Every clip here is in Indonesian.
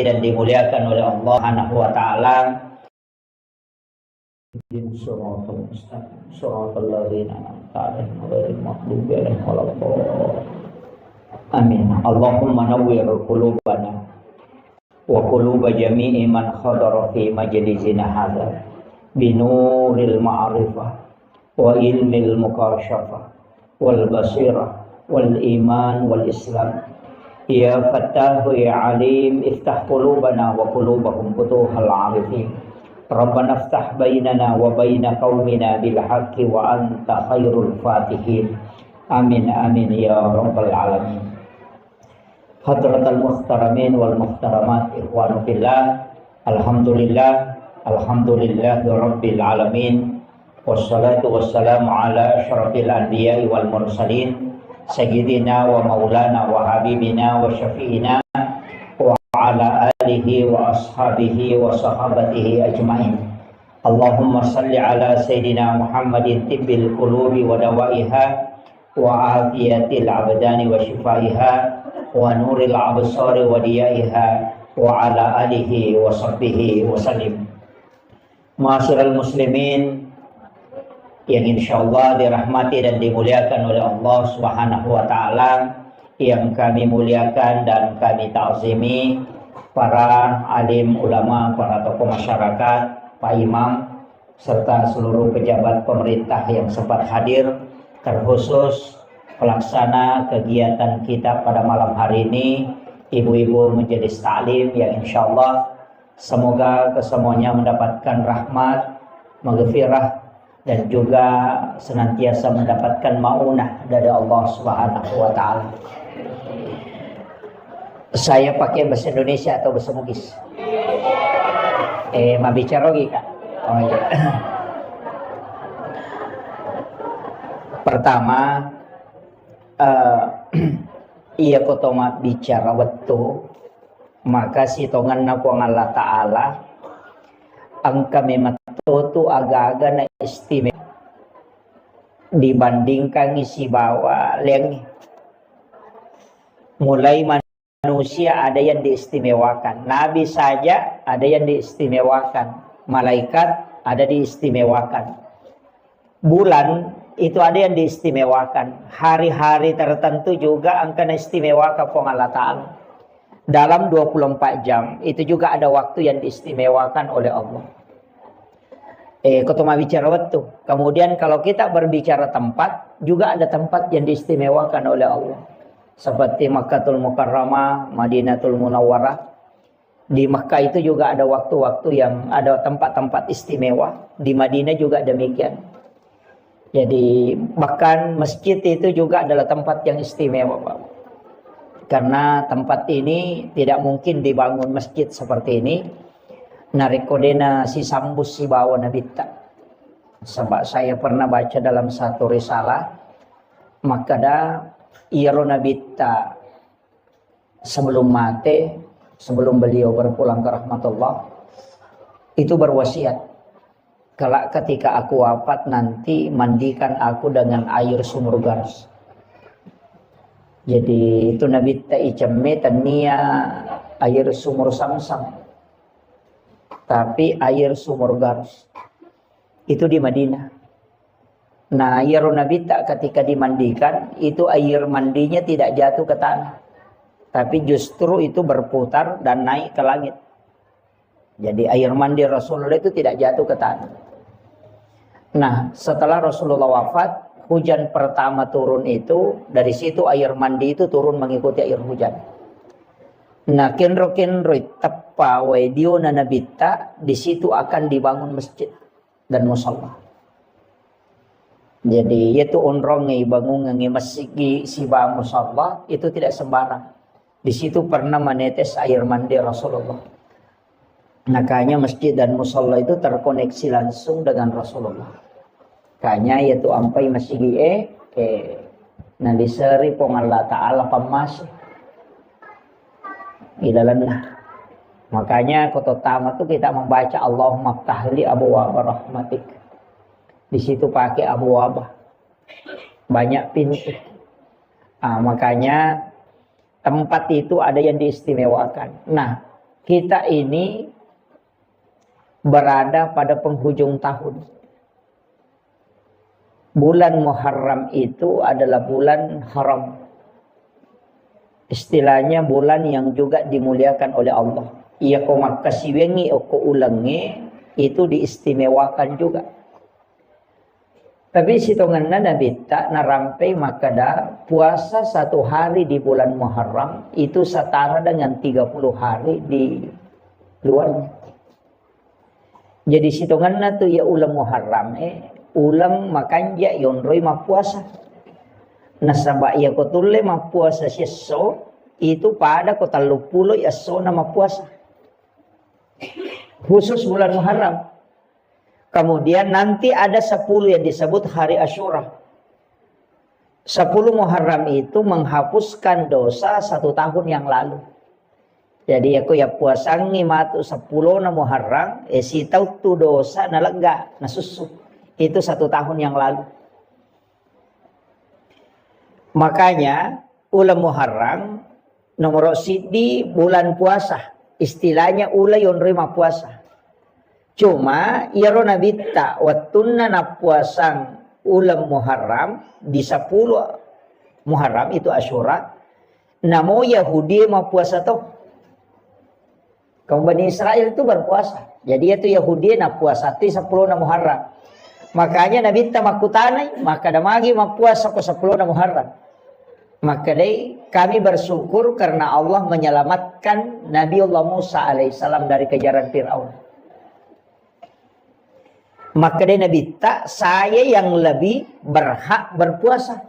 dan dimuliakan oleh Allah Subhanahu wa taala. Amin. Allahumma nawwir qulubana wa quluba jami'i man khadara fi majlisina hadza binuril ma'rifah wa ilmil mukashafah wal basirah wal iman wal islam. Ya Fattahu ya Alim, iftah qulubana wa qulubahum futuhal arifin. Rabbana iftah bainana wa baina qaumina bil haqqi wa anta khairul fatihin. Amin amin ya rabbal alamin. Hadratal muhtaramin wal muhtaramat, ikhwanu fillah. Alhamdulillah rabbil alamin. Wassalatu wassalamu ala asyrafil anbiya'i wal mursalin, sayyidina wa maulana wa habibina wa syafi'ina wa ala alihi wa ashabihi wa sahabatihi ajma'in. Allahumma salli ala sayyidina Muhammadin tibbil qulubi wa dawaiha wa afiyatil abdani wa shifaiha wa nuril absari wa diyaiha wa ala alihi wa sahbihi wa sallim. Ma'asyiral muslimin yang insyaallah dirahmati dan dimuliakan oleh Allah Subhanahu wa taala, yang kami muliakan dan kami ta'zimi para alim ulama, para tokoh masyarakat, Pak Imam, serta seluruh pejabat pemerintah yang sempat hadir, terkhusus pelaksana kegiatan kita pada malam hari ini, ibu-ibu majelis ta'lim yang insyaallah semoga kesemuanya mendapatkan rahmat, maghfirah, dan juga senantiasa mendapatkan maunah dari Allah Subhanahu wa taala. Saya pakai bahasa Indonesia atau bahasa Bugis? Mabicara lagi Kak. Oh iya. Pertama, iya kotoma bicara waktu, maka si tongan na po Allah Ta'ala ang kami matuto aga-aga na istimewa dibandingkan isi bawa leng. Mulai manusia ada yang diistimewakan, nabi saja ada yang diistimewakan, malaikat ada diistimewakan, bulan itu ada yang diistimewakan, hari-hari tertentu juga akan istimewakan pong Allah Ta'ala. Dalam 24 jam itu juga ada waktu yang diistimewakan oleh Allah. Ketoma bicara waktu. Kemudian kalau kita berbicara tempat, juga ada tempat yang diistimewakan oleh Allah. Seperti Makkatul Mukarramah, Madinatul Munawwarah. Di Makkah itu juga ada waktu-waktu yang ada tempat-tempat istimewa. Di Madinah juga demikian. Jadi bahkan masjid itu juga adalah tempat yang istimewa, Pak. Karena tempat ini tidak mungkin dibangun masjid seperti ini. Narikodena si sambus si bawa nabita. Sebab saya pernah baca dalam satu risalah, maka da iro nabita sebelum mati, sebelum beliau berpulang ke rahmatullah, itu berwasiat, kelak ketika aku wafat nanti mandikan aku dengan air sumur garas. Jadi itu Nabi Ta'icame tania air sumur Samsam, tapi air sumur garas itu di Madinah. Nah, air Nabi Tak ketika dimandikan itu air mandinya tidak jatuh ke tanah, tapi justru itu berputar dan naik ke langit. Jadi air mandi Rasulullah itu tidak jatuh ke tanah. Nah, setelah Rasulullah wafat, hujan pertama turun itu, dari situ air mandi itu turun mengikuti air hujan. Nah, kenro tepa wedio na nabita, di situ akan dibangun masjid dan musalla. Jadi itu onrong ngi bangun ngi masjid si ba musalla itu tidak sembarang. Di situ pernah menetes air mandi Rasulullah. Makanya masjid dan musalla itu terkoneksi langsung dengan Rasulullah. Kanya yaitu ampai masjid nanti seri pong Allah Ta'ala pamas ilalanlah. Makanya kota tamat tuh kita membaca Allahumma ftahli abwaaba rahmatik. Di situ pakai abwaaba, banyak pintu. Makanya tempat itu ada yang diistimewakan. Nah, kita ini berada pada penghujung tahun. Bulan Muharram itu adalah bulan haram. Istilahnya bulan yang juga dimuliakan oleh Allah. Ia ko makasiwengi o ko ulangi itu diistimewakan juga. Tapi sitonganna Nabi tak narampai makada puasa 1 hari di bulan Muharram itu setara dengan 30 hari di luarnya. Jadi sitonganna tu ya ulang Muharram ulang makanja yonroi mapuasa. Nasaba ya ko tulle mapuasa seso itu pada ko 30 ya so na mapuasa. Khusus bulan Muharram. Kemudian nanti ada 10 yang disebut hari Asyura. 10 Muharram itu menghapuskan dosa 1 tahun yang lalu. Jadi aku ya puasangi matu 10 na Muharram, si tahu tu dosa na lega, na susu. Itu 1 tahun yang lalu. Makanya ulah Muharram nomor sidi bulan puasa. Istilahnya ulah yon rima puasa. Cuma iro nabita watunna na puasang ulam Muharram di 10 Muharram itu Asyura. Namo Yahudi mau puasa toh. Kaum Bani Israel itu berpuasa. Jadi itu Yahudi na puasa ti 10 na Muharram. Makanya nabita makutanay maka damagi mau puasa ko 10 na Muharram. Maka kami bersyukur karena Allah menyelamatkan Nabiullah Musa alaihissalam dari kejaran Fir'aun. Maka Nabi tak saya yang lebih berhak berpuasa.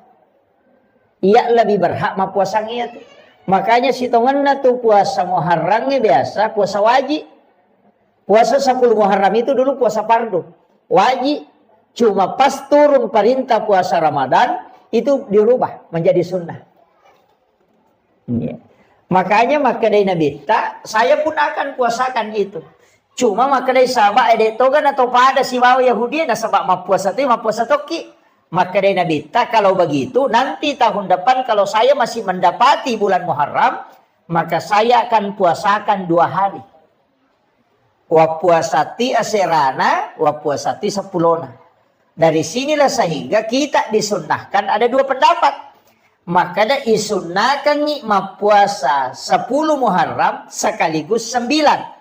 Ia lebih berhak mapuasanya itu. Makanya sitonganna tu puasa Muharramnya biasa puasa wajib. Puasa 10 Muharram itu dulu puasa fardu. Wajib. Cuma pas turun perintah puasa Ramadan itu dirubah menjadi sunnah. Ya. Makanya Nabi tak saya pun akan puasakan itu. Cuma maka dari sahabat ada togan atau pada si bawa Yahudi na sabak mapuasa toki. Maka dari Nabi tak kalau begitu nanti tahun depan kalau saya masih mendapati bulan Muharram maka saya akan puasakan 2 hari. Wa puasati aserana wa puasati 10. Dari sinilah sehingga kita disunnahkan ada 2 pendapat. Maka ada isunnahkan ni mapuasa 10 Muharram sekaligus 9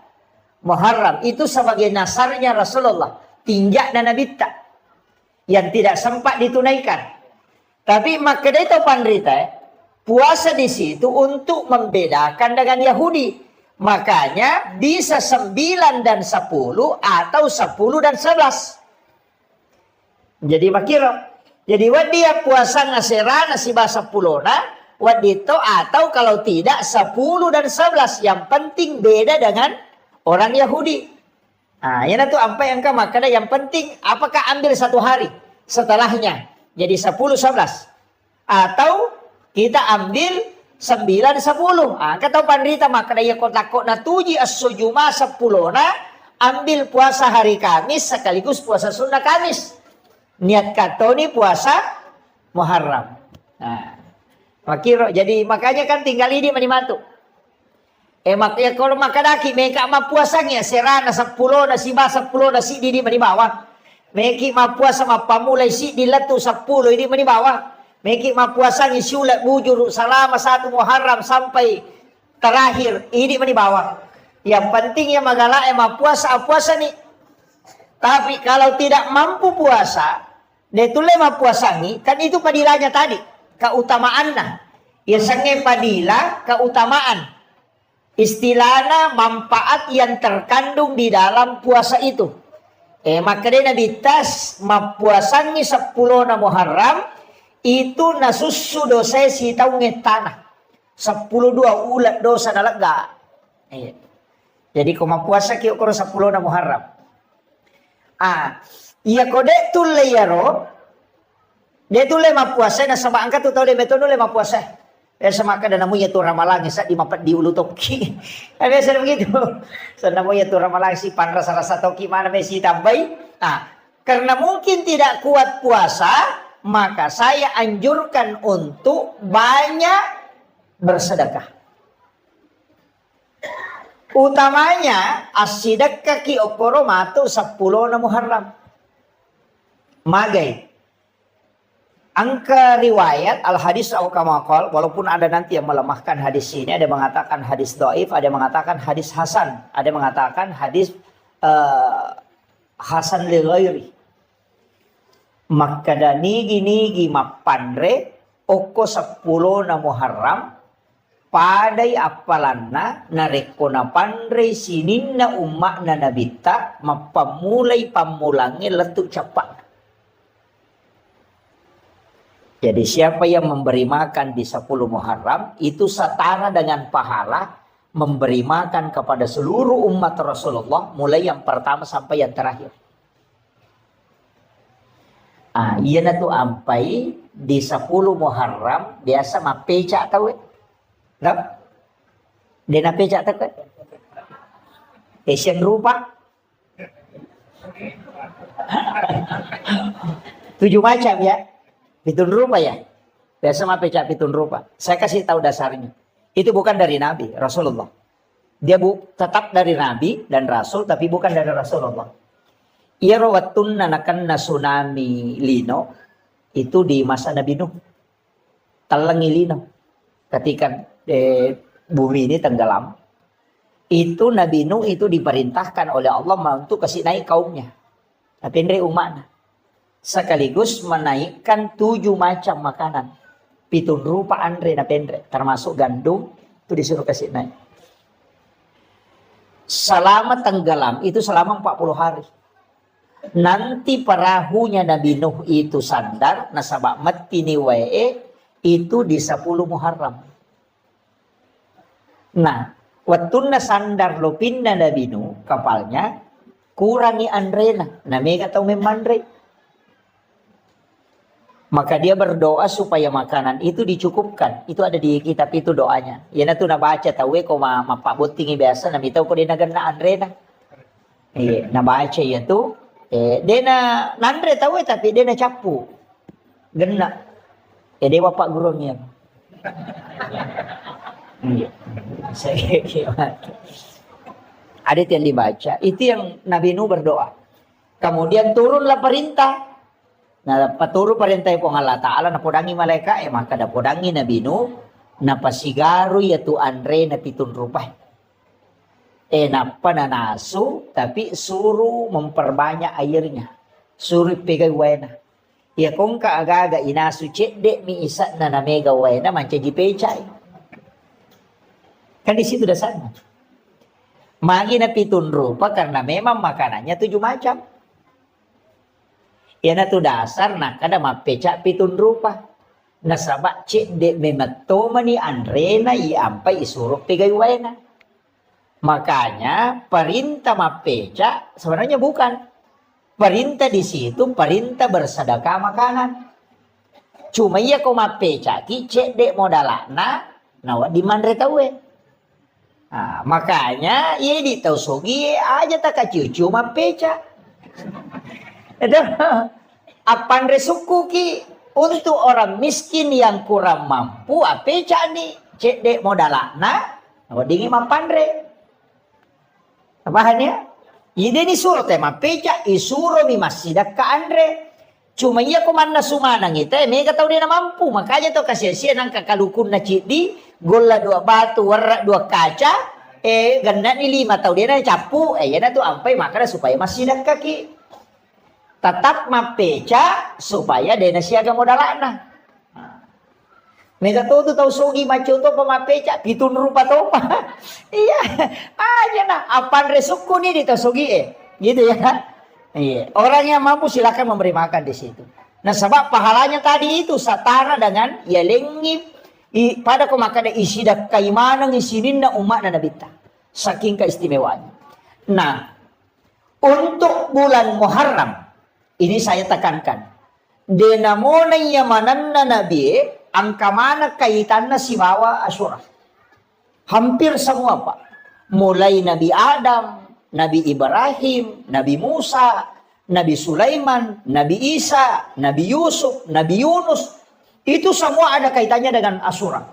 Muharram itu sebagai nasarnya Rasulullah, tinjak dan Nabi tak yang tidak sempat ditunaikan. Tapi maka itu pandrita puasa di situ untuk membedakan dengan Yahudi. Makanya bisa 9 dan 10 atau 10 dan 11. Jadi makiro. Jadi wadia puasa ngasera nasi bahasa pulona wadito atau kalau tidak 10 dan 11 yang penting beda dengan orang Yahudi. Nah, yang itu apa yang kau makan yang penting apakah ambil 1 hari setelahnya jadi 10 11 atau kita ambil 9 10. Ah kata pandrita makan ya kotak na tuji as-sujuma 10 na ambil puasa hari Kamis sekaligus puasa sunnah Kamis. Niat katoni puasa Muharram. Nah, makiro jadi makanya kan tinggal ini menimatu. Makanya kalau makadaki mereka mapuasanya serana 10 na si ba 10 na si di manibawa. Meki mapuasa mapamulay si di latu 10 ini manibawa. Meki mapuasanya sulat bujur selama 1 Muharram sampai terakhir ini manibawa. Yang penting ya magala mapuasa nih. Tapi kalau tidak mampu puasa, detule mapuasangi kan itu padilanya tadi, keutamaannya. Ya sange padila keutamaan. Istilahnya manfaat yang terkandung di dalam puasa itu. Maka Nabi tas mapuasangi 10 na Muharram itu nasusu dosa si taunge tanah. 10 2 ulat dosa nalaga. Jadi kau mapuasa kio koro 10 na Muharram. Iya kode tulle yaro. Dia tulle mapuasa na sama angkat tu tahu dia betul le mapuasa. Sama kada namunya tu ramalang sa di mapat di ulu toki. Biasa begitu. Sa namunya tu ramalang si pan rasa-rasa toki mana mesi tambai. Karena mungkin tidak kuat puasa, maka saya anjurkan untuk banyak bersedekah. Utamanya asidakka ki okoro matu 10 na Muharram. Magai. Angka riwayat al-hadis au kama qol, walaupun ada nanti yang melemahkan hadis ini, ada mengatakan hadis dhaif, ada mengatakan hadis hasan, ada mengatakan hadis hasan li ghairi. Maka nigi mapandre oko 10 na Muharram padai apalanna nareko na pandre sinin na umma na nabita mapamulay pamulangi letuk cepat. Jadi siapa yang memberi makan di 10 Muharram itu setara dengan pahala memberi makan kepada seluruh umat Rasulullah mulai yang pertama sampai yang terakhir. Iya na tu ampai di 10 Muharram biasa mapeca tahu. Nggak? Dia napeca tahu. Asian rupa. 7 macam ya. Pitun rupa ya. Biasa mapeca pitun rupa. Saya kasih tahu dasarnya. Itu bukan dari Nabi, Rasulullah. Dia tetap dari Nabi dan Rasul, tapi bukan dari Rasulullah. Ia rawatun nanakan tsunami lino. Itu di masa Nabi Nuh. Talangi lino. Ketika bumi ini tenggelam. Itu Nabi Nuh itu diperintahkan oleh Allah untuk kasih naik kaumnya. Tapi ini umatnya. Sekaligus menaikkan 7 macam makanan. Pitun rupa andre na pendre. Termasuk gandum. Itu disuruh kasih naik. Selama tenggelam. Itu selama 40 hari. Nanti perahunya Nabi Nuh itu sandar. Nasabak mati ni wae. Itu di 10 Muharram. Nah. Wattuna sandar lopinna Nabi Nuh. Kapalnya. Kurangi andrena. Namanya atau memandre. Maka dia berdoa supaya makanan itu dicukupkan. Itu ada di kitab itu doanya. Ya na tu na baca tahu ko mapabutingi biasa na mitaw ko din na gana andre na. Na baca ya tu. Dia na nandre tahu tapi dia na capu. Gena. Dia bapak gurunya. Ada yang dibaca. Itu yang Nabi Nuh berdoa. Kemudian turunlah perintah. Nah, paturo perintah po Allah Ta'ala na podangi malaikat, maka na podangi Nabi Nuh na pasigaro yatu andre na pitun rupay. Pananaso, tapi suruh memperbanyak airnya. Suruh pegay wena. Ya kung kaagaga inasu cedek mi isa na namega wena manca jipecay. Kan di situ dasarnya. Magi na pitun rupa karena memang makanannya 7 macam. Yan na to dasar na kada mapeca pitun rupa. Nasaba cik de mematoma ni Andre na iampay isurok pigay wena. Makanya perintah mapeca sebenarnya bukan. Perintah di situ perintah bersedekah makanan. Cuma iya ko mapeca ki cik de modalana nawa di mandre tawe. Nah, makanya iya ditausogi aja tak kacucu mapeca. Apan resuku ki untuk orang miskin yang kurang mampu apeca ni cek dek modalana wadingi mapandre apahannya ide ni suruh tema peca isuro mi masjidak ka andre cuma iya kumanna sumanang ite mega tau dia na mampu makanya to kasih-kasih nang kakalukun na cidi gola 2 batu warna 2 kaca ganda ni 5 tau dia na capu yana tu ampai makanya supaya masjidak kaki tetap mapeca supaya dena siaga modalana. Mega tuh tahu sogi macam tu pemapeca pitun rupa topa. Iya, aja nah apan resuku nih di sogi gitu ya. Iya, orang yang mampu silakan memberi makan di situ. Nah, sebab pahalanya tadi itu setara dengan ya lengip pada kemakan isi dak kaimanan isinin na umat na nabita. Saking keistimewanya. Nah, untuk bulan Muharram ini saya tekankan. Denamona yamanan na nabi, angka mana kaitannya si bawa Asyura. Hampir semua Pak. Mulai Nabi Adam, Nabi Ibrahim, Nabi Musa, Nabi Sulaiman, Nabi Isa, Nabi Yusuf, Nabi Yunus. Itu semua ada kaitannya dengan Asyura.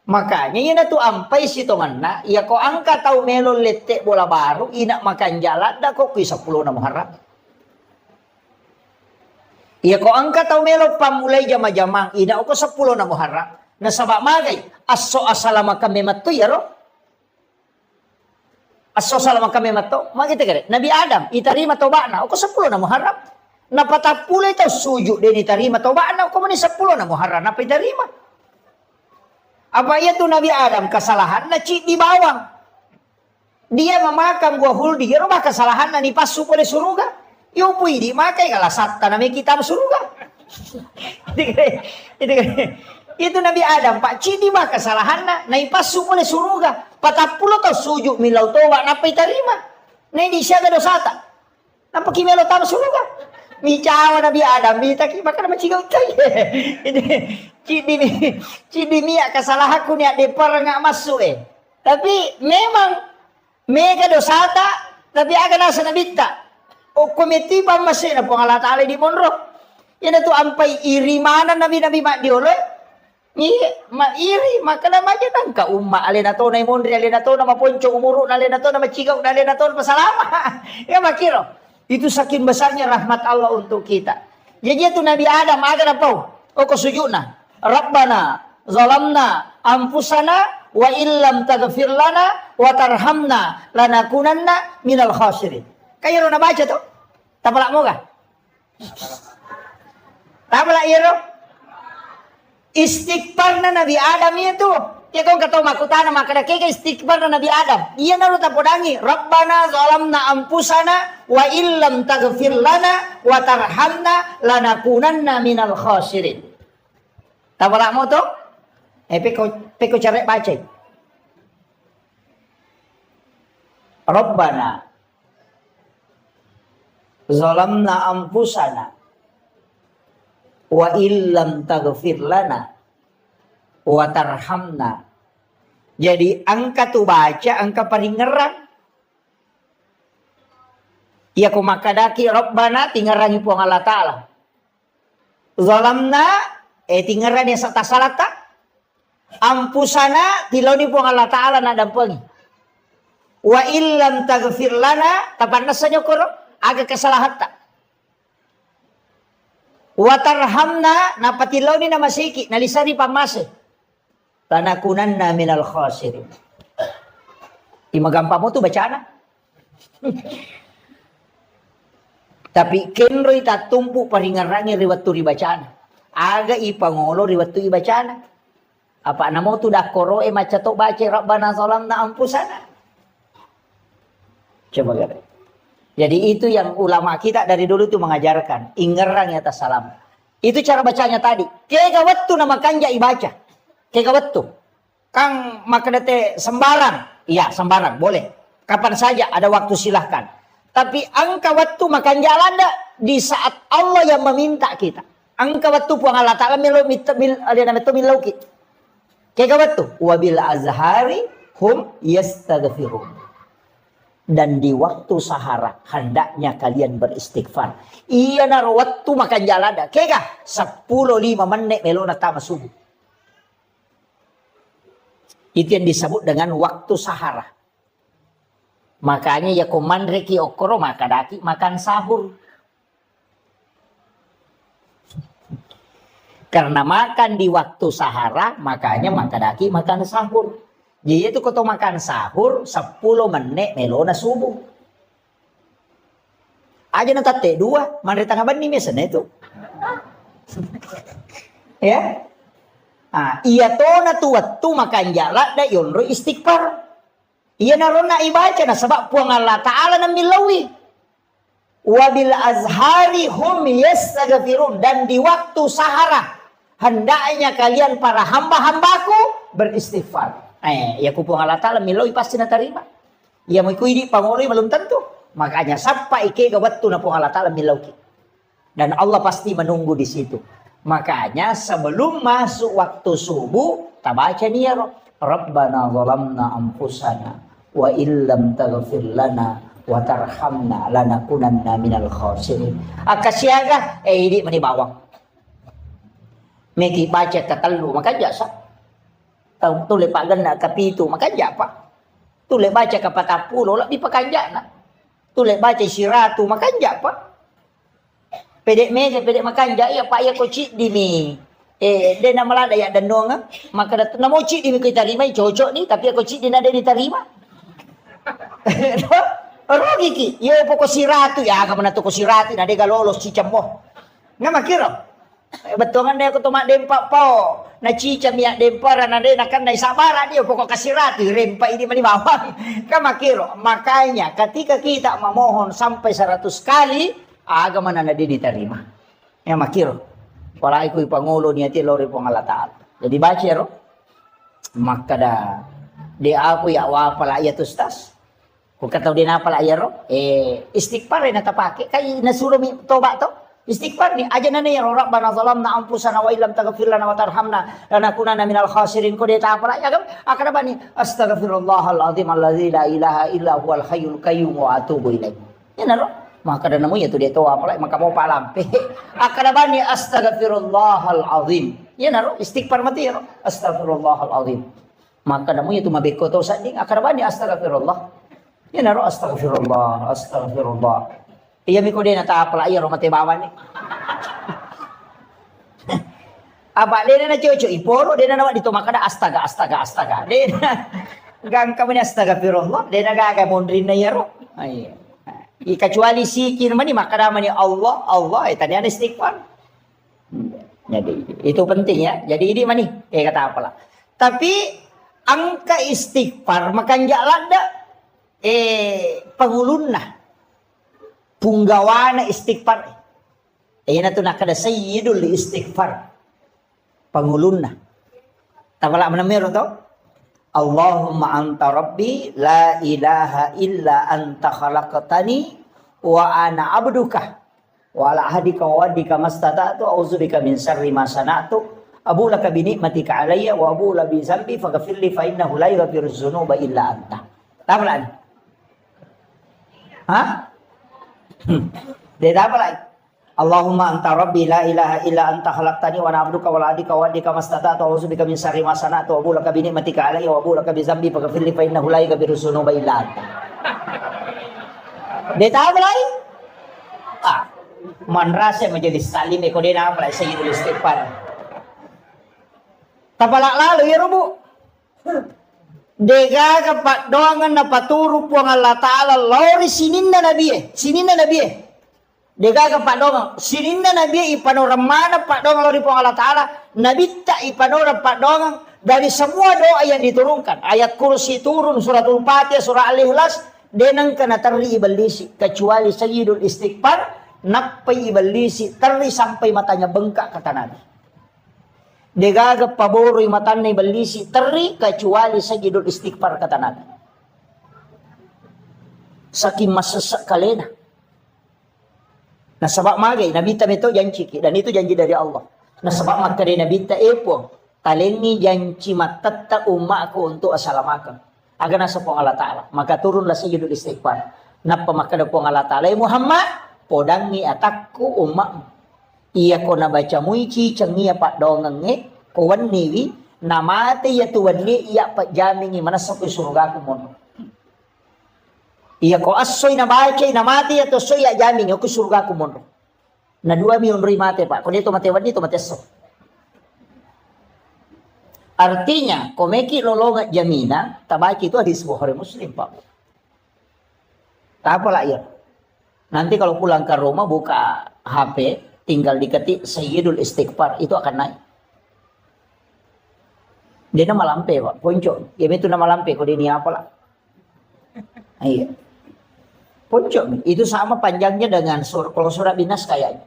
Makanya yun na tu ampay si tongan na, iya ko angka tau melon lete bola baru, ina makan jalan, da ko kuy 10 na muharram. Iya ko angka tau melon pamulay jama-jamang, ina ko 10 na muharram. Nasaba magay, aso asalama kami matto, yaro? Aso asalama kami matto, magita kare, Nabi Adam, itarima toba na, ko 10 na muharram. Napatapulay tau sujuk din itarima toba na, ko man 10 na muharram, napitarima. Apa itu Nabi Adam kesalahan na di bawang. Dia memakan buah huldi, ya rumah kesalahan na nipasu pada surga. Yo pui di makai kalau satta namanya kitab surga. Itu Nabi Adam Pak Cidi mah kesalahan na nipasu pada surga. 40 tau sujud milau toba napa terima. Nai di siaga dosa ta. Napa kimelo tahu surga. Micawa Nabi Adam ditaki makan sama cigau cai. Cidi mia kesalahan aku ni ada nggak masuk Tapi memang mega dosata tapi agak nasa nabita. O komiti pa masih na Allah Taala di monro. Yan tu ampai iri mana nabi mak diolo. Ni ma iri makana maja nang ka umma alena to na monri alena to na maponco umuru alena to na macigau alena to pasalama. Ya makiro. Itu saking besarnya rahmat Allah untuk kita. Jadi itu Nabi Adam agak apa? O ko sujudna. Rabbana zalamna anfusana wa illam taghfir lana wa tarhamna lanakunanna minal khasirin. Kayo na baca to? Tapalak mo ka? Tapalak iro? Istighfar na Nabi Adam itu. Ya kung kataw makutana makadaki ka istighfar na Nabi Adam. Iya na ruta podangi. Rabbana zalamna anfusana wa illam taghfir lana wa tarhamna lanakunanna minal khasirin. Tapalak mo to? Peko cara baca. Rabbana zalamna anfusana wa illam taghfir lana wa tarhamna. Jadi angka tu baca angka paling ngerang. Ya ku makadaki Rabbana tingarangi puang Allah Ta'ala. Zalamna tingaran yang sata salata. Ampusana tiloni puang Allah Ta'ala na dampangi. Wa illam taghfir lana tapan nasanya koro agak kesalahan tak. Wa tarhamna napatiloni na masiki nalisari pamase. Lanakunanna minal khasirin. Imagampang mo tu bacaan. Tapi kenro ita tumpu paringarangi riwat tu ribacaan. Aga ipangolo riwat tu ibacaan. Apa namo tu dah koro maca to baca Rabbana zalamna anfusana. Coba lihat. Jadi itu yang ulama kita dari dulu itu mengajarkan. Ingerang atas salam. Itu cara bacanya tadi. Kega waktu nama kanja ibaca. Kega waktu. Kang makadate sembarang. Iya sembarang boleh. Kapan saja ada waktu silahkan. Tapi angka waktu makan jalan di saat Allah yang meminta kita. Angka waktu puang Allah Ta'ala milauki. Kega waktu. Wabil azhari hum yastaghfirun. Dan di waktu sahara hendaknya kalian beristighfar. Iya na waktu makan jalan dah. Kega 10-5 menit melona tama subuh. Itu yang disebut dengan waktu sahara. Makanya ya komandreki okoro makadaki makan sahur. Karena makan di waktu sahara makanya makadaki makan sahur. Jadi itu kalau makan sahur 10 menit melona subuh. Aja nanti 2 mandri tangga bani misalnya itu. Ya. Iya to na tu waktu makan jalan da yonro istighfar. Iya narona ibaca na sebab puang Allah Ta'ala na milawi. Wabil azhari hum yastaghfirun. Dan di waktu sahara hendaknya kalian para hamba-hambaku beristighfar. Ya ku puang Allah Ta'ala milawi pasti na terima. Ya mau ikut pamori belum tentu. Makanya sampai ke waktu na puang Allah Ta'ala milawi. Dan Allah pasti menunggu di situ. Makanya sebelum masuk waktu subuh, kita baca nih ya Rabbana zalamna anfusana wa illam taghfir lana wa tarhamna lanakunanna minal khasirin. Akasiaga ini meni bawang. Meki baca katalu maka jasa. Tule pak gana kapito makanja pak. Tule baca kapatapulo lah di pakanjana. Tule baca siratu makanja pak. Pedek meja pedek makanja ya pak ya koci dimi. Dia nama lada ya dan doang maka dat namo ci dimi kita terima cocok nih tapi aku ci dina ada diterima. Rugi ki, yo pokok siratu ya kamu nato ko siratu na de galolos cicam mo. Nga makiro. Betul kan dia ketemu dempak po. Na cicam ya dempara na de nakan na sabara dia pokok kasiratu rempa ini mani bawang. Ka makiro. Makanya ketika kita memohon sampai 100 kali agama na de diterima. Ya makiro. Wala iko'y pangulo niya ti lori pong alataal. Jadi baca ro. Maka da di ako ya wa pala ya tustas. Kung kataw din na pala ayaro, istighfar na tapake. Kaya nasuro mi toba to. Istighfar ni aja na niya rabbana zalamna anfusana wa illam taghfir lana wa tarhamna lanakunanna minal khasirin ko deta pala ya kam akada bani astaghfirullahal azim alladzi la ilaha illa huwal hayyul qayyum wa atubu ilaih. Yan ro. Maka da namo ya to deta wa pala maka mo palampe. Akada bani astaghfirullahal azim. Yan ro istighfar mati ro. Astaghfirullahal azim. Maka namo ya to mabeko to sa ding akada bani astaghfirullah. Yan ro astaghfirullah, astaghfirullah. Iya mi ko din natapala iya ro matebawan ni. Aba din na cucu iporo din na nawa dito makada astaga. Din gang kami astaghfirullah din nagaga mondrin na yaro. Ay. Kecuali sikir mani makada mani Allah tadi ada istighfar. Jadi itu penting ya. Jadi ini mani kata apalah. Tapi angka istighfar makan jalada pangulunna punggawana istighfar. Ayan na ito nakada sayyidul istighfar. Pangulunna. Tapala manamero to? Allahumma anta rabbi la ilaha illa anta khalaqtani wa ana abduka wa ala ahdika wa wadika mastata'tu a'udzubika min syarri ma sana'tu abu laka bi ni'matika alayya wa abu la bi dzambi faghfirli fa innahu la yaghfiru dzunuba illa anta. Tapala. Hah? Dia apa lagi? Allahumma anta rabbi la ilaha illa anta khalaqtani wa ana abduka wa la adika wa adika mastata'tu a'udzubika min syarri ma sana'tu wa abu laka bi ni'matika alayya wa abu laka bi dzambi faghfirli fa innahu la yaghfiru dzunuba illa anta. Dia apa lagi? Man rasa majelis salim ko din apa lagi sayyidul istighfar. Tapala lalu ya rubu. Dega kapat doangan na paturu po ng Allah Ta'ala lori sininna nabi Dega kapat doangan sininna nabi ipanoramana pak doangan lori po ng Allah Ta'ala nabitta ipanora pak doangan dari semua doa yang diturunkan ayat kursi turun suratul Fatihah surah Al-Ikhlas denang kana tarri ibalisi kecuali sayyidul istighfar nakpai ibalisi tarri sampai matanya bengkak kata Nabi. Degaga paboroy matan na ibalisi teri kecuali sayyidul istighfar kata Nabi. Saking masasak kalena. Nasabak magay nabita mito janji dan itu janji dari Allah. Nasabak magkari nabita epo talengi janji matatta ummaku untuk asalamakan. Agar nasa po Allah Ta'ala. Maka turunlah sayyidul istighfar. Napa makada po Allah Ta'ala Muhammad podangi atakku ummakmu. Iya ko nabaca muici cengia pak dongange kawan niwi namate ya tuan ni iya pak jamingi manasok ko surga ko mon. Iya ko asoy nabaca namate ya to soy ya jamingi ko surga ko mon. Na 2 milyon mate pak. Kun ito matewan dito mateso. Artinya komeki lolonga jamina tabaki itu hadis Bukhari Muslim pak. Apa lah ya? Nanti kalau pulang ke rumah buka HP tinggal diketik sayyidul istighfar itu akan naik. Dia nama lampe pak, poncok. Ya itu nama lampe kok dia apa lah? Iya. Poncok itu sama panjangnya dengan kalau surah Binas kayaknya.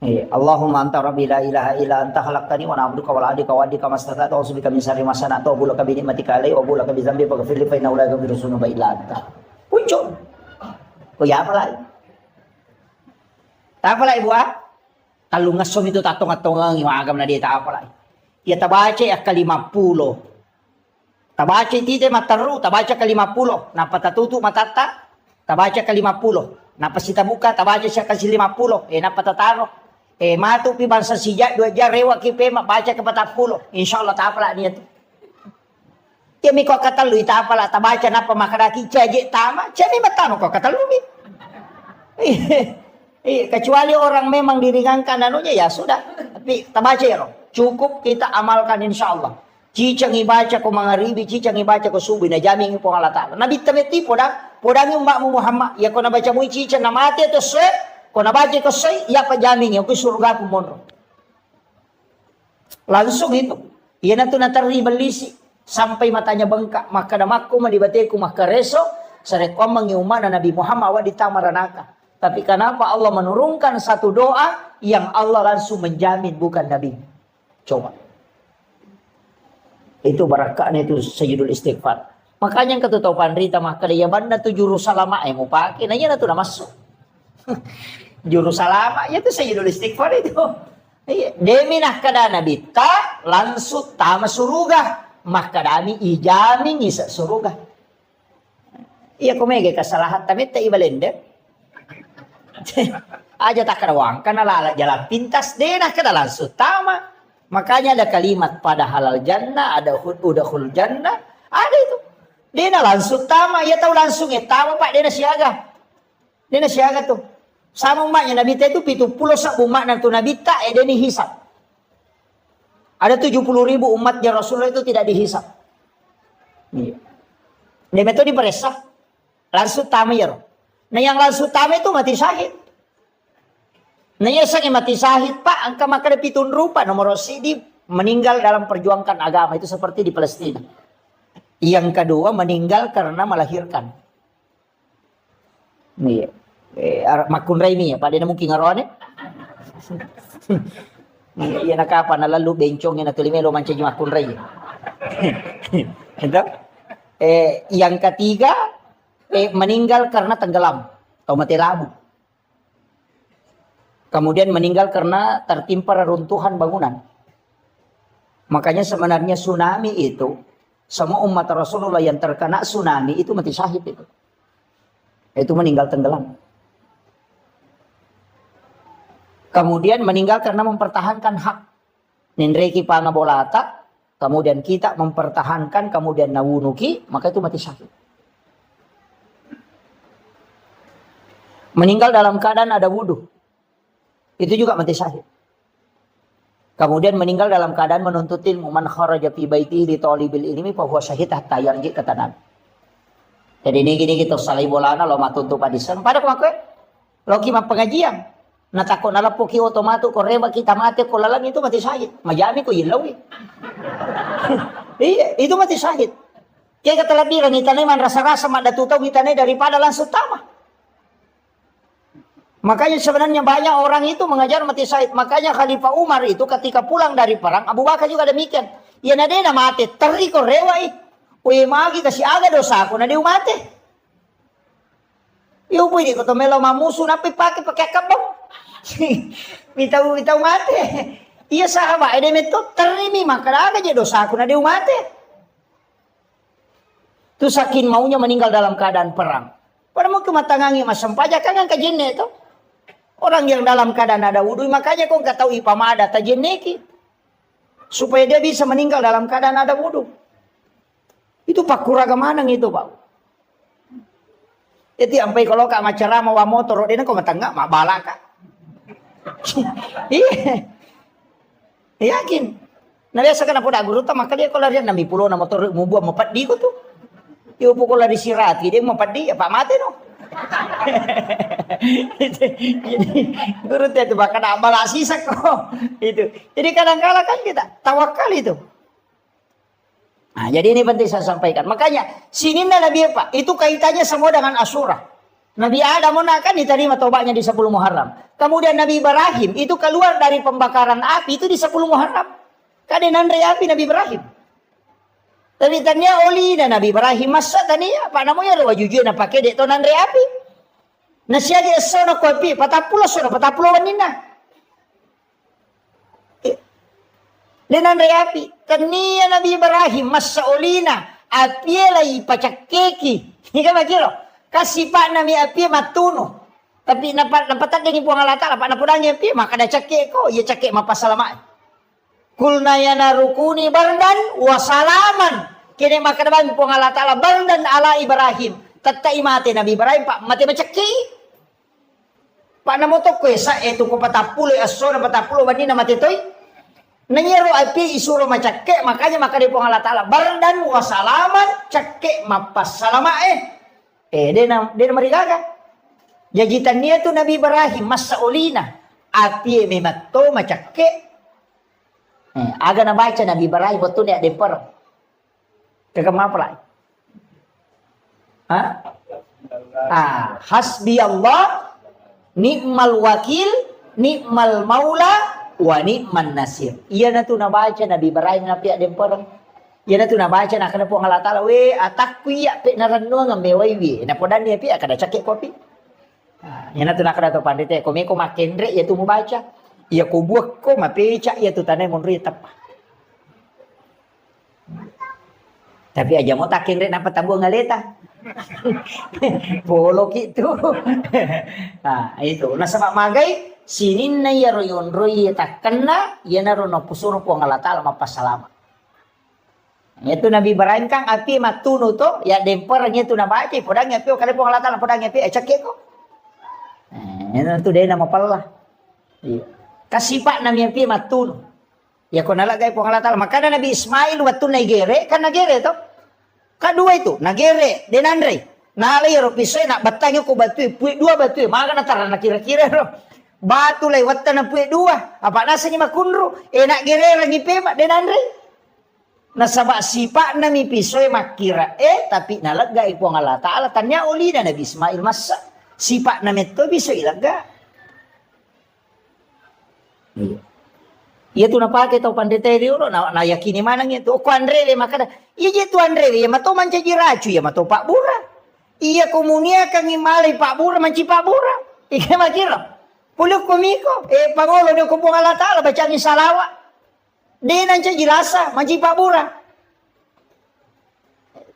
Iya. Allahumma anta rabbi la ilaha illa anta khalaqtani wa ana abduka wa la adika wa adika mastata'tu a'udzubika min syarri ma sana'tu wa bulaka bi ni'matika alayya wa bulaka bi dzambi faghfirli fa innahu la yaghfiru dzunuba illa anta. Poncok. Oh ya apa lagi? Tak apa lagi buat? Kalau ngasom itu tatong-atong yung agam na dia tak apa lagi. Ya tabaca ya ke-50. Tabaca itu mataru, tabaca ke-50. Napa tatutu matata? Tabaca ke-50. Napa sita buka, tabaca siya ke-50. Napa tataro? Matu pi bangsa sijak 2 jar rewa kipe baca ke 40. Insyaallah tak apa lah niya. Ya mi kok kata lu ita apa lah tabaca napa makaraki caje tama. Jadi matano kok kata lu mi. Kecuali orang memang diringankan anunya ya sudah. Tapi tabaca ya cukup kita amalkan insya Allah. Cicang ibaca ko mangaribi, cicang ibaca ko subuh na jaming po Allah Ta'ala. Nabi tameti podang yung mbak mo Muhammad. Ya ko nabaca mo cicang na mati ito soy. Ko nabaca ko soy, ya pa jaming yung ko surga ko monro. Langsung itu. Yan na ito nataribelisi. Sampai matanya bengkak. Maka namakko madibate ko makareso. Sa rekomang yung na Nabi Muhammad wa ditamaranaka. Tapi kenapa Allah menurunkan satu doa yang Allah langsung menjamin bukan Nabi. Coba. Itu barakahnya itu Sayyidul Istighfar. Makanya yang ketutupan rita maka dia banda tu juru salama yang mau pakai. Nanya na tu na masuk. Juru salama ya tu Sayyidul Istighfar itu. Demi nak kada Nabi ta langsung tama suruga. Maka dami ijami ngisa suruga. Iya kumege kesalahan tapi tak ibalende. Aja tak kerawang karena lala jalan pintas denah kada langsung tama. Makanya ada kalimat pada halal jannah, ada udahul jannah, ada itu. Denah langsung tama, ya tahu langsung ya tama Pak denah siaga. Denah siaga tuh. Sama umatnya Nabi itu 70 sak umat nantu Nabi tak deni hisab. Ada 70.000 umatnya Rasulullah itu tidak dihisab. Iya. Dia metode diperesah. Langsung tama ya. Nah yang langsung tama itu mati syahid. Nah yang mati syahid Pak, angka maka pitun rupa nomor sidi meninggal dalam perjuangkan agama itu seperti di Palestina. Yang kedua meninggal karena melahirkan. Iya. Makun Raimi ya Pak, dia mungkin ngaroan ya. Iya nak apa na lalu bencong yang natulimelo mancing makun Raimi. Itu. Yang ketiga meninggal karena tenggelam atau mati lampu. Kemudian meninggal karena tertimpa reruntuhan bangunan. Makanya sebenarnya tsunami itu, semua umat Rasulullah yang terkena tsunami itu mati syahid itu. Itu meninggal tenggelam. Kemudian meninggal karena mempertahankan hak. Nindreki pangabolata, kemudian kita mempertahankan, kemudian nawunuki, maka itu mati syahid. Meninggal dalam keadaan ada wudhu. Itu juga mati syahid. Kemudian meninggal dalam keadaan menuntut ilmu. Man kharaja fi baitihi li talibil ilmi fa huwa syahid hatta yarji kata Nabi. Jadi ini gini kita salai bolana lo matuntu padisan. Pada kemakai lo kima pengajian. Natakon nalapo ki otomato koreba kita mati ko lalang itu mati syahid. Majami ko ilawi. Iya, itu mati syahid. Kaya kata labiran itanay man rasa-rasa madatutaw itanay daripada langsung tama. Makanya sebenarnya banyak orang itu mengajar mati syahid. Makanya Khalifah Umar itu ketika pulang dari perang, Abu Bakar juga demikian. Ya nade na mati, teri ko rewai. Uy magi kasi aga dosa ako na di umate. Yo pwede ko to melo mamuso na pakai kabong. Bitaw mate. Iya sahabat, ede meto terimi maka aga je dosa ako na di umate. Tu saking maunya meninggal dalam keadaan perang. Pada mau kematangangi masampaja kan kajenne itu. Orang yang dalam keadaan ada wudhu, makanya kau nggak tahu ipamada tajenneki. Supaya dia bisa meninggal dalam keadaan ada wudhu. Itu Pak Kuragamanang itu Pak. Jadi sampai kalau kak macara mau motor, dia kau matangga mak balaka. Iya, yakin. Nah biasa kan apa guru maka dia kalau dia 60 na motor mau buat mapat di tuh. Dia pukul lari sirati dia mapat di apa mati no. Jadi guru itu bahkan amal asisak kok itu. Jadi kadang-kadang kan kita tawakal itu. Nah, jadi ini penting saya sampaikan. Makanya sini Nabi apa? Itu kaitannya semua dengan Asyura. Nabi Adam kan diterima tobatnya di 10 Muharram. Kemudian Nabi Ibrahim itu keluar dari pembakaran api itu di 10 Muharram. Kadenan api Nabi Ibrahim. Tapi tanya oli dan Nabi Ibrahim masa tania apa namanya ada wajujud na pakai dek tonan api. Nasiya dia sono kopi patapulo wanina. Denan api. Tania Nabi Ibrahim masa olina api lagi pacak keki. Ini kan makiro. Kasih pak Nabi api matuno. Tapi napatan dengan buang alata apa napudangnya api maka ada cakek ko ya cakek mapasalamat. Kulna yana rukuni bardan wasalaman. Kini makadaban po Allah Ta'ala bardan ala Ibrahim. Tatai mati Nabi Ibrahim pak mati macaki. Pak namo to ko sa eto ko patapulo aso na patapulo bani na mati toy. Nanyero api isuro macake makanya makadi po Allah Ta'ala bardan wa salaman cake mapasalama dia marigaga. Jajitan niya to Nabi Ibrahim masaulina api mematto macake. Aga na baca Nabi Ibrahim betul ni ada per. Kagam apa lah? Hasbi Allah, ni'mal wakil, ni'mal maula, wa ni'man nasir. Iya na tu na baca Nabi Ibrahim na pihak ada per. Iya na tu na baca na kana po Allah Ta'ala we atakku ya pe naranno ngamewai we. Na podan ni pihak kada cakek kopi. Iya na tu na kada to pandite ko me ko makendre ya tu mo baca. Ia ko buat ko mapeca ia tu tanai monri tap. Tapi aja mau takin rek napa tabu ngaleta. Bolok itu. Itu. Nah sama magai sinin na ya royon roy tak kena ya naro no pusuro po Allah Ta'ala mapasalama. Itu Nabi Ibrahim kang api matunu to ya dempernya tu na baca podang api kali po Allah Ta'ala podang api cakek ko. Itu dia nama pala. Iya. Kasipak namanya pi matun. Ya ko nalagay po Allah Ta'ala. Maka Nabi Ismail watun nagere kan nagere to. Kadua itu nagere denandre. Nalay ro pisoy nak batangyo ko batu puy dua batu. Maka natara na kira-kira ro. Batu lay watan na puy dua. Apa nasa ni makunro nak gere rangi pema denandre. Nasaba sipak nami pisoy makira tapi nalagay po Allah Ta'ala tanya uli na Nabi Ismail masa sipak nami to pisoy ilaga. Iya tu napake tau pandete dia na yakini mana gitu. Ko Andre le makada. Iya je tu Andre le mato manca jiracu ya mato Pak Bura. Iya komunia kang imalay Pak Bura manci Pak Bura. Ika makira. Puluk komiko pangolo dia ko Allah Ta'ala baca ni salawa. Dia nanca jilasa manci Pak Bura.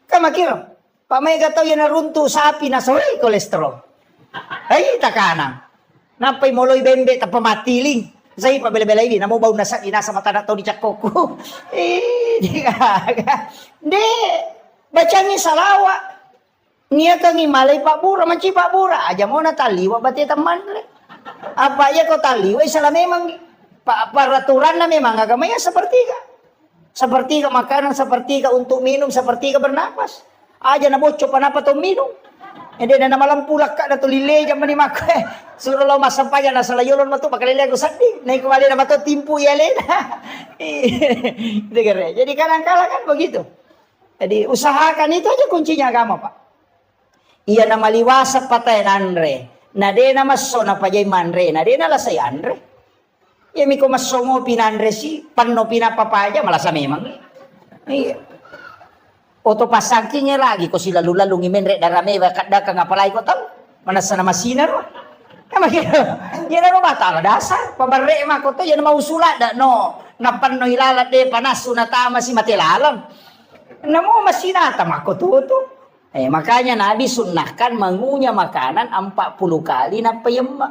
Ka makira. Pak Mega tau ya naruntu sapi na sore kolesterol. Ay takana. Napay moloy bembe ta pamatiling. Saya pa bela-bela ini, namo bau nasa inasa mata na to di cakoko. De, baca ni salawa. Nia kang imalay Pak Bura, manci Pak Bura. Aja mo na taliwa bati teman le. Apa ya kau taliwa? Salah memang peraturan na memang agamanya seperti ka. Seperti ka makanan, seperti ka untuk minum, seperti ka bernapas. Aja na bocor panapa to minum. Ede na malam pulak ka na to lile jam ni mak. Suruh lo masampaya na salayolon matu pakalile ko sandi. Naik kembali na matu timpu ya lena. Jadi kadang-kala kan begitu. Jadi usahakan itu aja kuncinya agama Pak. Iya na maliwasa patay nanre. Na de na maso na pajay manre. Na de na lasay andre. Iya mi ko maso mo pinanre si. Panno pinapapaja malasa memang. Iya. Oto pasangkingnya lagi ko sila lalu ngimenre darame kada kang apalay ko tahu mana sana masinar kama kira ya na mata dasar pabarre ma ko to yan mausula da no napan no ilalat de panasu na tama si matilalang namo masinata mako to makanya Nabi sunnahkan mengunyah makanan 40 kali na payemma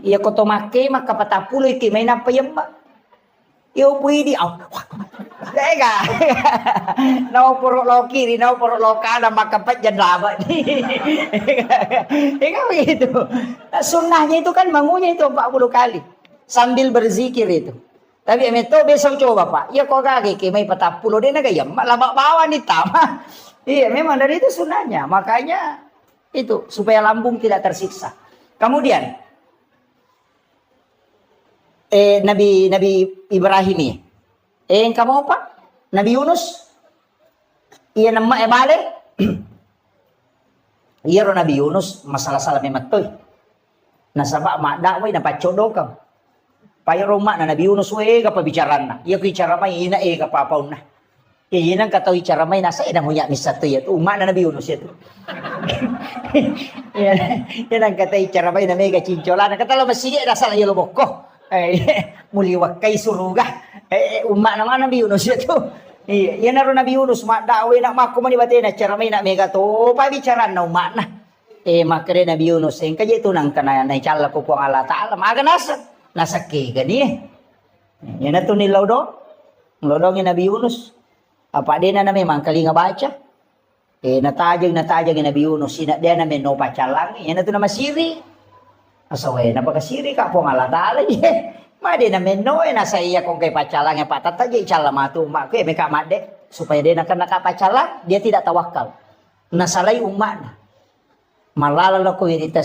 iya ko to make maka 40 iki may na payemma yo pwede Tega. Nau puruk lo kiri, nau puruk lo kanan, maka jan laba. Tinggal begitu. Sunnahnya itu kan bangunnya itu 40 kali. Sambil berzikir itu. Tapi itu besok coba Pak. Ya kok kaki kemai 40 dia nagayam. Lama bawa nih tama. Iya memang dari itu sunnahnya. Makanya itu supaya lambung tidak tersiksa. Kemudian Nabi Ibrahim ini. Kamu apa? Nabi Yunus. Iya nama balik. Iya ro Nabi Yunus masalah salah mematoy. Nasaba mak dakway na pacodokam. Payo roma na Nabi Yunus we ka pabicaran na. Iya ko icara may ina ka papaw na. Iya nang kataw icara may nasa ina mo ya misato ya. Uma na Nabi Yunus ito. Iya nang kataw icara may na mega cincola na katalo masige na sala yelo bokko. Muliwak kay suruga. Umat naman Nabi Yunus itu. Iya na ro Nabi Yunus mak dakway na makumani bate na cara may na mega to pabicaran na umat na. Makre Nabi Yunus yang kaje itu nang kana na icala ko po Allah Ta'ala maga nasa ke gani. Yan na to ni lodo. Lodo ni Nabi Yunus. Apa dia na memang kali nga baca. Natajag Nabi Yunus. Dia na no pacalang. Yan na ito na masiri. Asaway na pagkasiri ka po nga latala. Madi na no. Nasa iya kung kay pacalang. Patatagay calamatu. May kamade. Supaya dia nakapacalang. Dia tidak tawakal. Nasalay umat na. Malalala ko irita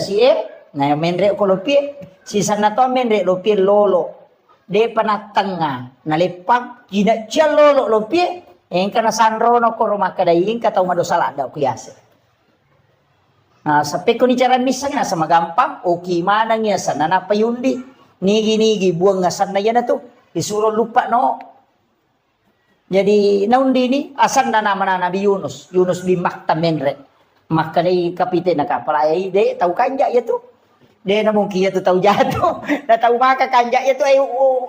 na menre ko lupi. Sisa na to menre lupi lolo. De panatanga. Nalipag. Ginatya lolo lupi. Yang kana sanrono ko rumah kadaing kataw madosala daw kuyase. Sa peko ni caran misa nga sa magampang okay manang ya sa nanapayundi. Nigi buang nga san na yan na to. Isuro lupa no. Jadi naundi ni asan na naman na Nabi Yunus. Yunus bin Makhtamenre. Makkanay kapite na kapalay. De tau kanja ya to. De na mungkin ya to tau jato. Na tau maka kanja ya to ay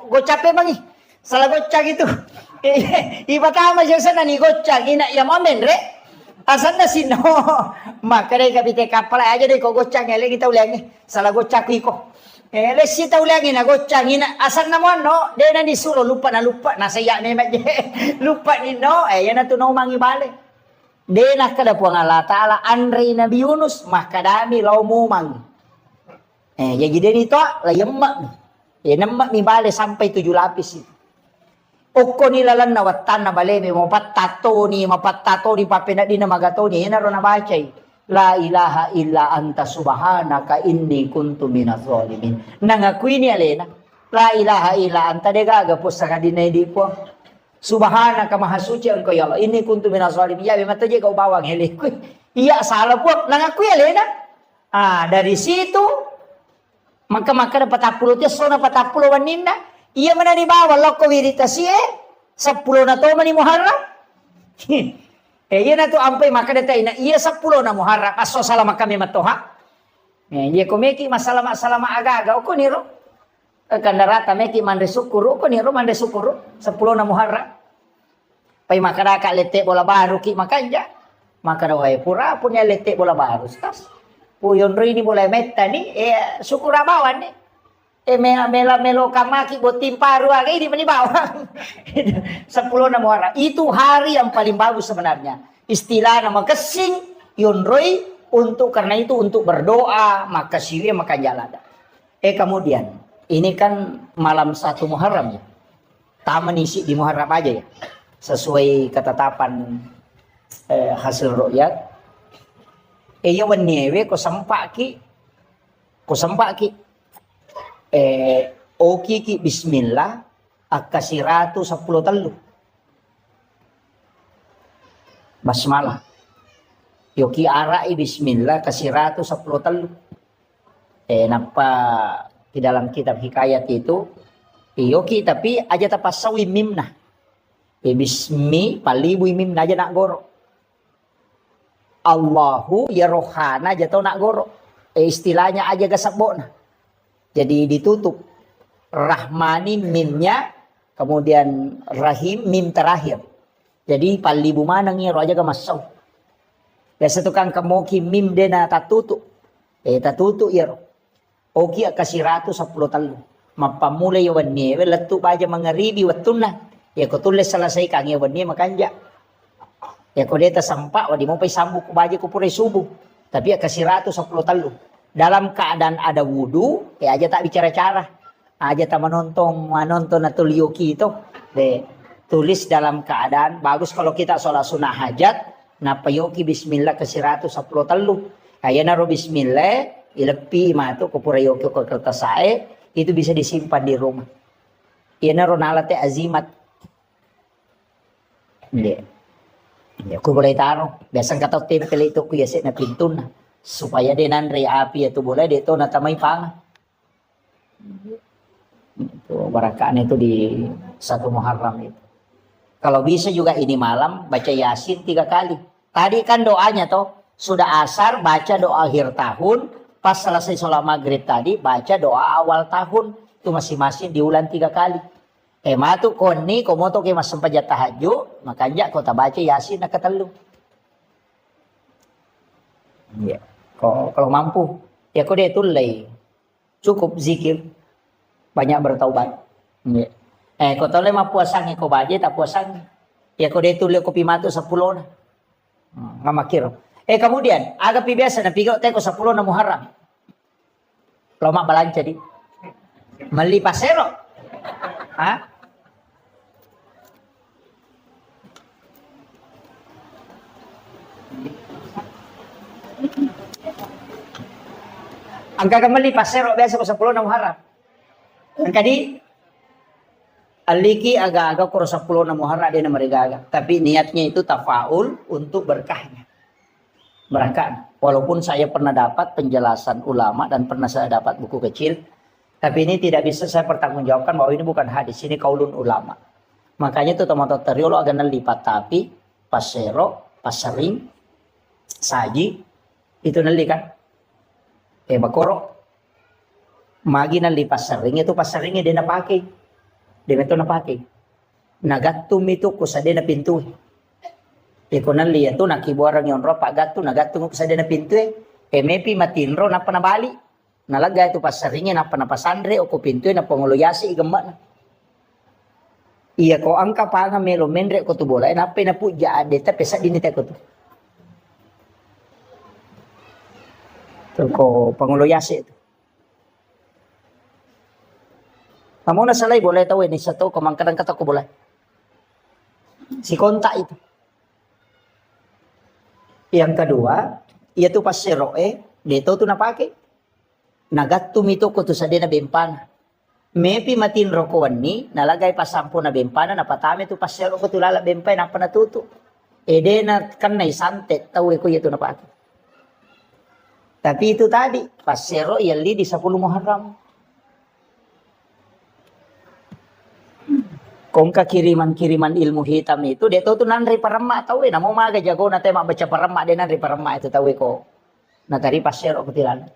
gocape mangi. Salah gocak itu. Iba tama siya sa nanigotsak. Ina amen re. Asan na sino. Makare kapite kapal aja deh ko gocak ngele kita ulangi. Salah gocak ko. Les kita ulangi na gocak ina asan na mo no. De na disuruh lupa nasa ya ne lupa ni no. Yan na tunaw mangibale. De na kada po ang Allah Ta'ala Andrei Nabi Yunus makadami law mumang. Jadi dito layemak. Namak mi bale sampai 7 lapis itu. Oko nilalan na watan na baleme mapattato ni papena di na magato ni hinaro na bacay la ilaha illa anta subhanaka inni kuntu minaz zalimin nangakui ni alena la ilaha illa anta de gagapos sa kadina di po subhanaka mahasuci engkau ya Allah inni kuntu minaz zalimin ya mata je kau bawang hele iya salah po nangakui alena dari situ maka dapat 40 dia sona 40 wanina. Iya mana ni bawa loko wirita siye 10 na to mani Muharram. Iya na to ampay maka deta ina iya 10 na Muharram aso salama kami matoha. Iya komeki masalah aga ko niro. Kandarata meki mande sukuru ko niro mande sukuru 10 na Muharram. Pai maka daka lete bola baru ki makanja. Maka dawai pura punya lete bola baru tas. Puyon rini bola metta ni sukura bawan ni. Melo kamaki buat tim paru lagi di bawah 10 na Muharram itu hari yang paling bagus sebenarnya istilah nama kesing yonroi untuk karena itu untuk berdoa maka siwi maka jalada kemudian ini kan malam 1 Muharram ya taman isi di Muharram aja ya sesuai ketetapan hasil ru'yat ya wenewe ko sempaki oki ki bismillah akasiratu 10 telu basmalah yoki arai bismillah kasiratu 10 telu napa di dalam kitab hikayat itu yoki tapi aja tapasawi mimna bismi palibu mimna aja nak goro Allahu ya rohana aja tau nak goro istilahnya aja gasabona. Jadi ditutup Rahmani mimnya kemudian Rahim mim terakhir. Jadi palibu manangnya roh aja ke masau. Biasa tukang kemoki mim dena tatutu. Tatutu ya roh. Oki akasiratu 10 telu. Mapamulay yawan niya. Letu pa aja mangaribi watuna. Ya ko tulis selesai kang yawan niya makanja. Ya ko deta sampak wadi mo pay sambuk ko baje ko pure subuh. Tapi akasiratu 10 telu. Dalam keadaan ada wudu, aja tak bicara cara, aja tak menonton atau liuki itu, tulis dalam keadaan bagus kalau kita sholat sunnah hajat, napa yoki bismillah kasiratu 10 telu, kaya naro bismillah, ilepi matu kupura yoki ke kertas saya, itu bisa disimpan di rumah. Iya naro nalate azimat, aku boleh taruh, biasa kata tempel itu kuyasik na pintuna. Supaya dia nandre api itu boleh dia itu natamay pangan. Itu barakaan itu di 1 Muharram itu. Kalau bisa juga ini malam baca Yasin 3 kali. Tadi kan doanya toh sudah asar baca doa akhir tahun, pas selesai sholat maghrib tadi baca doa awal tahun itu masing-masing diulang 3 kali. Matu koni komoto ke mas sempat tahajud makanya kota baca Yasin nak ketelu. Ya, kalau mampu, ya kau dia tulai, cukup zikir, banyak bertaubat. Ya. Kau tulai mah puasang kau baca tak puasang, Ya ko dito liyo ko pimato sa pulo na. Nga makiro. Kemudian, aga pi biasa na pigaw tayo ko sa pulo na Muharram. Loma balanca di. Mali pasero. Ha? Ang kagamali pasero biasa ko sa pulo na Muharram. Ang kadi aliki aga-aga ko sa pulo na Muharram din na marigaga. Tapi niatnya itu tafaul untuk berkahnya. Berkah. Walaupun saya pernah dapat penjelasan ulama dan pernah saya dapat buku kecil, tapi ini tidak bisa saya pertanggungjawabkan bahwa ini bukan hadis, ini kaulun ulama. Makanya itu teman-teman teriolo agak nelipat tapi pasero, pasering, saji itu neli kan? Bakoro. Magi neli pasering itu paseringnya dia na pakai. Dia itu na pakai. Nagatum itu kusa dia na pintu. Iko nali itu nakibuarang yon ro pagatu nagatum kusa dia na pintu. Mepi matinro napa na bali. Nalaga itu paseringnya napa na pasandre o ko pintu na panguluyasi igamba na. Iya ko angka pa nga melo menre ko tu bola napa na puja ade tapi sa dinita ko tu. Ko panguluyasi itu. Kamu na salay boleh tahu ini satu kemangkaran kata ko boleh. Si kontak itu. Yang kedua, yaitu pasero dito tu napake. Nagatum itu ko tu sa dina bempana. Mepi matin rokoan ni nalagay pasampo na bempana napatami tu pasero ko tu lala bempay napa natuto. Dena kan na santet tahu ko yaitu napake. Tapi itu tadi, pasero yali di 10 Muharram. Kung kiriman-kiriman ilmu hitam itu, dia tahu tu nanri parama tahu namo maga jago na tema baca parama dia nanri parama itu tahu ko. Natari pasero kutilan.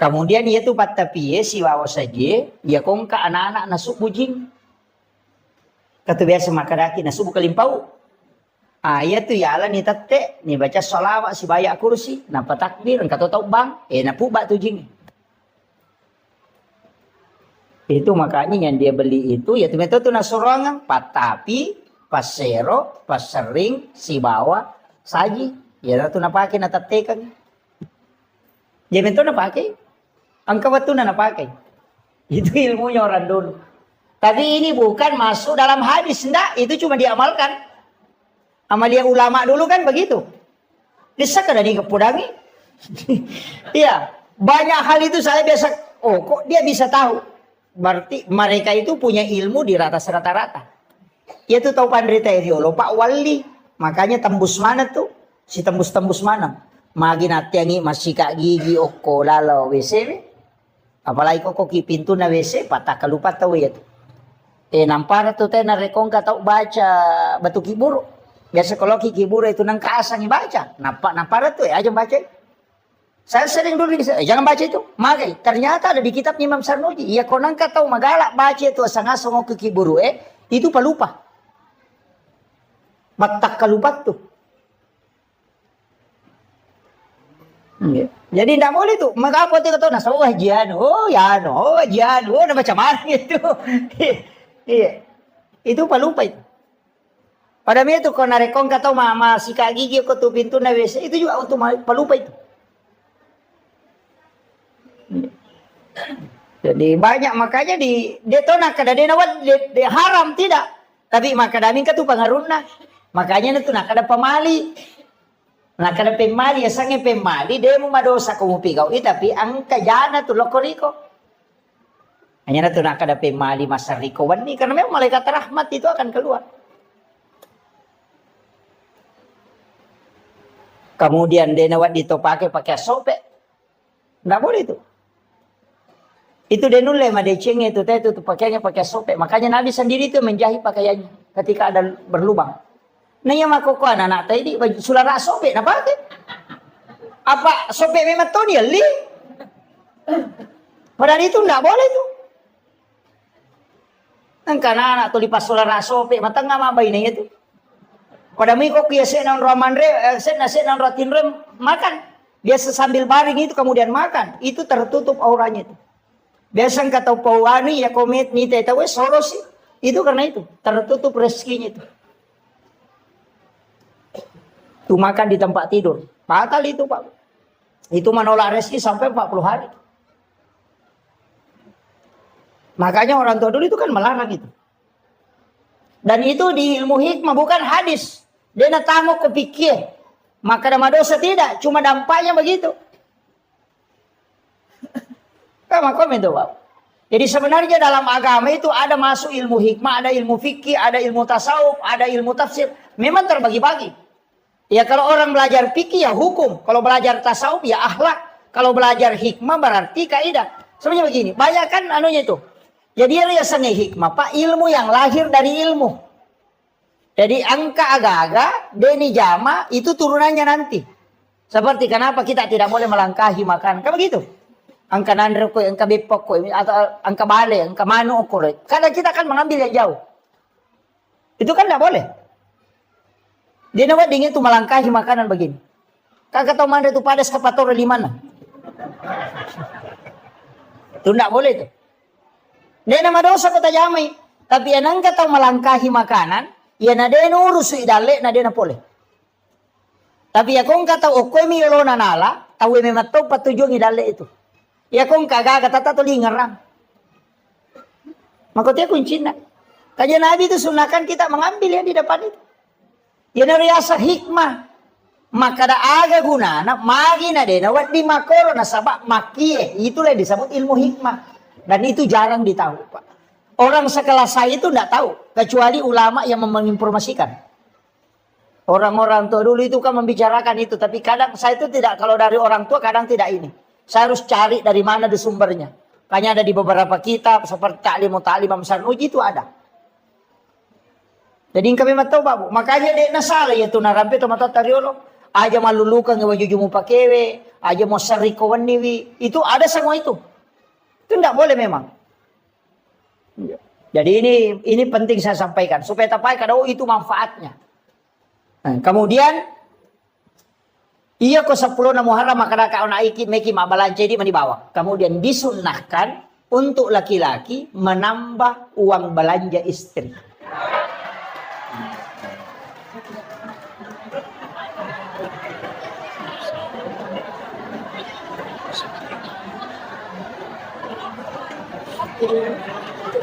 Kemudian ia tu patapiye si wawa saja, ya kung ka anak-anak nasuk bujing. Kata biasa makadaki nasuk kalimpau. Ayat tu ya Allah ni tete ni baca salawat si bayak kursi napa takbir engkau tahu bang napuba tu jing itu makanya yang dia beli itu ya tu nasurangan patapi pasero pasering si bawa saji ya tu napake na tete kan dia mento napake angka waktu na napake itu ilmunya orang dulu tapi ini bukan masuk dalam hadis enggak itu cuma diamalkan. Amalia ulama dulu kan begitu. Bisa kada di kepudangi. Iya, banyak hal itu saya biasa. Oh, kok dia bisa tahu? Berarti mereka itu punya ilmu di atas rata-rata. Dia tuh tahu pandrita ideolo Pak Wali. Makanya tembus mana tuh? Si tembus mana? Magi natiangi masih kak gigi oko lalo WC. Apalagi kok pintu na WC patah kalupa tahu ya tuh. Nampara tuh teh narekong tahu baca batu kiburu. Biasa kalau kikibura itu nang kaasang baca. Napara tuh aja baca. Saya sering dulu jangan baca itu. Magai. Ternyata ada di kitab Imam Sarnuji. Iya konang tahu magalak baca itu asang-asang kikiburu itu palupa. Matak kalupat tuh. Jadi tidak boleh tuh. Maka apa itu kata nasa hajian. Hajian. Nah macam mana itu. Iya. Itu palupa itu. Pada itu kalau narekong kata mama si kak gigi ke tu pintu na WC itu juga untuk palupa itu. Jadi banyak makanya dia tahu nak kada dia nawat dia haram tidak. Tapi maka damin ka tu pangaruna. Makanya itu nak ada pemali. Nak ada pemali ya sange pemali dia mau madosa kamu pigau tapi angka jana tu lokoriko. Hanya tu nak ada pemali masa riko wani karena memang malaikat rahmat itu akan keluar. Kemudian dia nawat ditopake pakai sope. Nggak boleh itu. Itu dia nulai madeceng itu pakaiannya pakai sope. Makanya Nabi sendiri itu menjahit pakaiannya ketika ada berlubang. Nah yang makoko anak tadi sulara sope nak pakai. Apa sope memang tuh dia li? Padahal itu nggak boleh tuh. Karena anak tuh lipas sulara sope matang nggak mabainnya itu. Pada miko kia senang romanre, senang rotinre makan. Biasa sambil baring itu kemudian makan. Itu tertutup auranya itu. Biasa kata pawani ya komit ni tahu sorosi. Itu karena itu, tertutup rezekinya itu. Itu makan di tempat tidur. Fatal itu Pak. Itu menolak rezeki sampai 40 hari. Makanya orang tua dulu itu kan melarang itu. Dan itu di ilmu hikmah bukan hadis. Dia nak tamu kepikir. Maka ada dosa tidak, cuma dampaknya begitu. Kamu komen itu Pak. Jadi sebenarnya dalam agama itu ada masuk ilmu hikmah, ada ilmu fikih, ada ilmu tasawuf, ada ilmu tafsir. Memang terbagi-bagi. Ya kalau orang belajar fikih ya hukum. Kalau belajar tasawuf ya akhlak. Kalau belajar hikmah berarti kaidah. Sebenarnya begini, banyak kan anunya itu. Jadi dia seni hikmah, Pak, ilmu yang lahir dari ilmu. Jadi angka agak-agak, deni jama itu turunannya nanti. Seperti kenapa kita tidak boleh melangkahi makan. Kan begitu. Angka nandre ko, angka bipok ko, atau angka bale, angka mano ko. Karena kita kan mengambil yang jauh. Itu kan tidak boleh. Dia nak dingin itu melangkahi makanan begini. Kakak tahu mana itu padas kepator di mana? Itu tidak boleh itu. Dia nama dosa kata jamai. Tapi yang angka tahu melangkahi makanan, ya nade urus idale, nade na boleh. Tapi ya kong kata okoy mi lo nanala, tahu memang tahu patujuan idale itu. Ya kong kagak kata tahu lingerang. Makanya kuncinya. Kajian Nabi itu sunahkan kita mengambil ya di depan itu. Ya nariasa hikmah. Maka ada aga guna. Magi na deh. Nawat di makoro na sabak makie. Itulah yang disebut ilmu hikmah. Dan itu jarang ditahu Pak. Orang sekelas saya itu tidak tahu. Kecuali ulama yang menginformasikan. Orang-orang tua dulu itu kan membicarakan itu. Tapi kadang saya itu tidak. Kalau dari orang tua kadang tidak ini. Saya harus cari dari mana di sumbernya. Kayaknya ada di beberapa kitab. Seperti Ta'lim Amsanuji itu ada. Jadi kami tahu Pak. Makanya dia nasalah ya tu narampe tu mata tariolo. Aja malulukan nge waju jumu pakewe. Aja mau seriko waniwi. Itu ada semua itu. Itu tidak boleh memang. Jadi ini penting saya sampaikan. Supaya tapai kada itu manfaatnya. Nah, kemudian. Iya ko 10 na Muharram maka kau naiki meki mabalance di manibawa. Kemudian disunnahkan untuk laki-laki menambah uang belanja istri.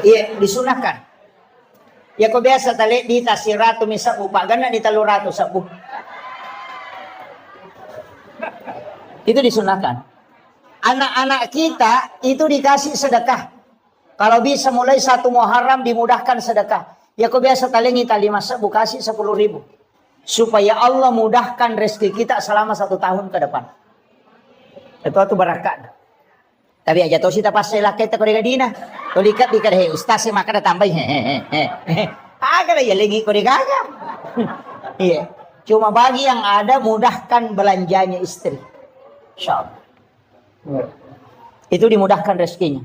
Iya, disunahkan. Ya kok biasa tali di tasiratu misabu pagana di taluratu sabu. Itu disunahkan. Anak-anak kita itu dikasih sedekah. Kalau bisa mulai 1 Muharram dimudahkan sedekah. Ya kok biasa talengi tali masa kasih 10.000. Supaya Allah mudahkan rezeki kita selama 1 tahun ke depan. Itu barakat. Tapi aja tahu kita pas saya lakai tak kau dina. Kau lihat di kada ustaz saya makan tambah kada ya lagi kau digagap. Iya. Cuma bagi yang ada mudahkan belanjanya istri. Insyaallah. Itu dimudahkan rezekinya.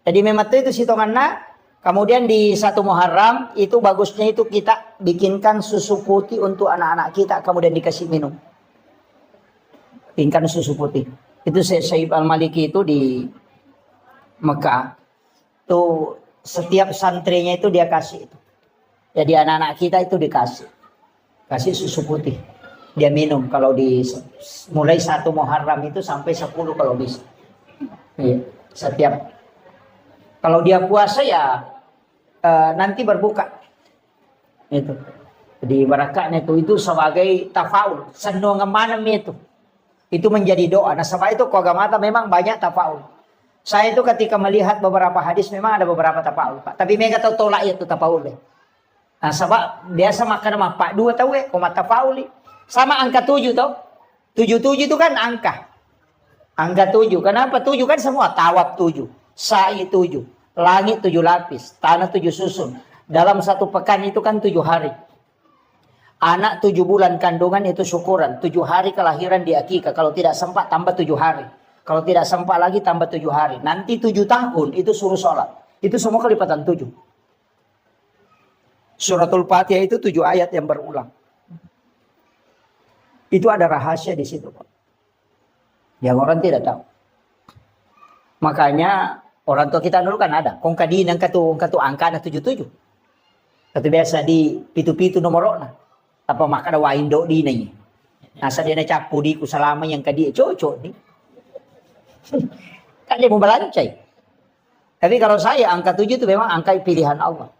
Jadi memang itu sitonganna. Kemudian di 1 Muharram itu bagusnya itu kita bikinkan susu putih untuk anak-anak kita kemudian dikasih minum. Bikinkan susu putih. Itu Syekh Al-Maliki itu di Mekah. Itu setiap santrinya itu dia kasih itu. Jadi anak-anak kita itu dikasih. Kasih susu putih. Dia minum kalau di mulai 1 Muharram itu sampai 10 kalau bisa. Iya, setiap kalau dia puasa ya nanti berbuka. Itu. Jadi barakatnya itu sebagai tafaul, senang ngemanam itu. Itu menjadi doa. Nah, sebab itu kogamata memang banyak tafaul. Saya itu ketika melihat beberapa hadis memang ada beberapa tafaul, Pak. Tapi mereka tahu tolak itu tafaul. Nah, sebab biasa makan sama Pak 2 tahu koma tafaul. Sama angka 7 tau. 77 itu kan angka. Angka 7. Kenapa 7 kan semua tawab 7, sa'i 7, langit 7 lapis, tanah 7 susun. Dalam 1 pekan itu kan 7 hari. Anak 7 bulan kandungan itu syukuran. 7 hari kelahiran di akikah. Kalau tidak sempat tambah 7 hari. Kalau tidak sempat lagi tambah 7 hari. Nanti 7 tahun itu suruh sholat. Itu semua kelipatan 7. Suratul Fatihah itu 7 ayat yang berulang. Itu ada rahasia di situ, Pak. Yang orang tidak tahu. Makanya orang tua kita dulu kan ada. Kongkadin angka tu angka 77. Kata biasa di pitu-pitu nomorona. Apa maka ada waindo di nanya. Nasa dia na capu di ku selama yang kadi cocok ni. Kan dia mau belancai. Tapi kalau saya angka 7 itu memang angka pilihan Allah.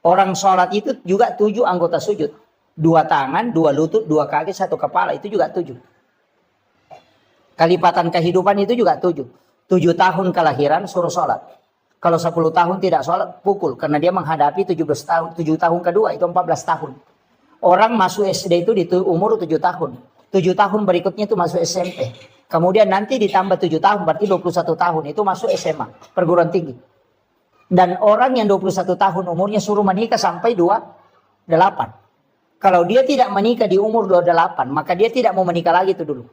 Orang sholat itu juga 7 anggota sujud. 2 tangan, 2 lutut, 2 kaki, 1 kepala. Itu juga 7. Kelipatan kehidupan itu juga 7. 7 tahun kelahiran suruh sholat. Kalau 10 tahun tidak sholat, pukul. Karena dia menghadapi 17 tahun. 7 tahun kedua itu 14 tahun. Orang masuk SD itu di umur 7 tahun. 7 tahun berikutnya itu masuk SMP. Kemudian nanti ditambah 7 tahun, berarti 21 tahun. Itu masuk SMA, perguruan tinggi. Dan orang yang 21 tahun umurnya suruh menikah sampai 28. Kalau dia tidak menikah di umur 28, maka dia tidak mau menikah lagi itu dulu.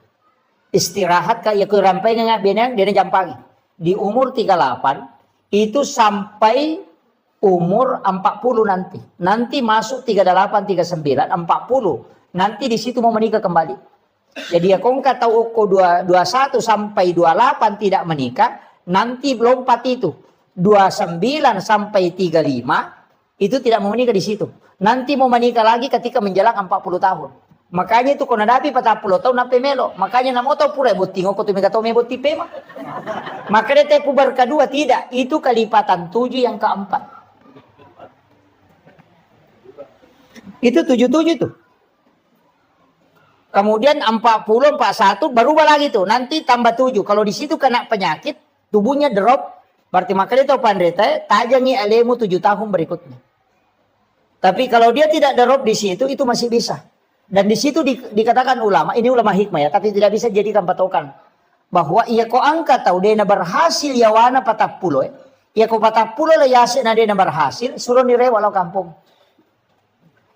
Istirahat kayak kerampai ngak benang dia jampangi. Di umur 38 itu sampai umur 40 nanti. Nanti masuk 38, 39, 40. Nanti di situ mau menikah kembali. Jadi ya kongka tahu uko 21 sampai 28 tidak menikah, nanti lompat itu 29 sampai 35 itu tidak mau menikah di situ. Nanti mau menikah lagi ketika menjelang 40 tahun. Makanya itu kena dapi 40 tahun nape melo. Makanya namo tahu pura butingo ko tumiga tau meboti pema. Maka dia tepu kedua tidak, itu kelipatan 7 yang keempat. Itu 77 tuh. Kemudian 40, 41 berubah lagi tuh. Nanti tambah 7. Kalau di situ kena penyakit, tubuhnya drop. Berarti makanya tahu pandrita, tajangi alemu 7 tahun berikutnya. Tapi kalau dia tidak drop di situ, itu masih bisa. Dan di situ dikatakan ulama, ini ulama hikmah ya, tapi tidak bisa jadikan patokan. Bahwa ia ko angka tahu dia berhasil yawana 40. Ia ko 40 lah yasin ada yang berhasil, suruh nire walau kampung.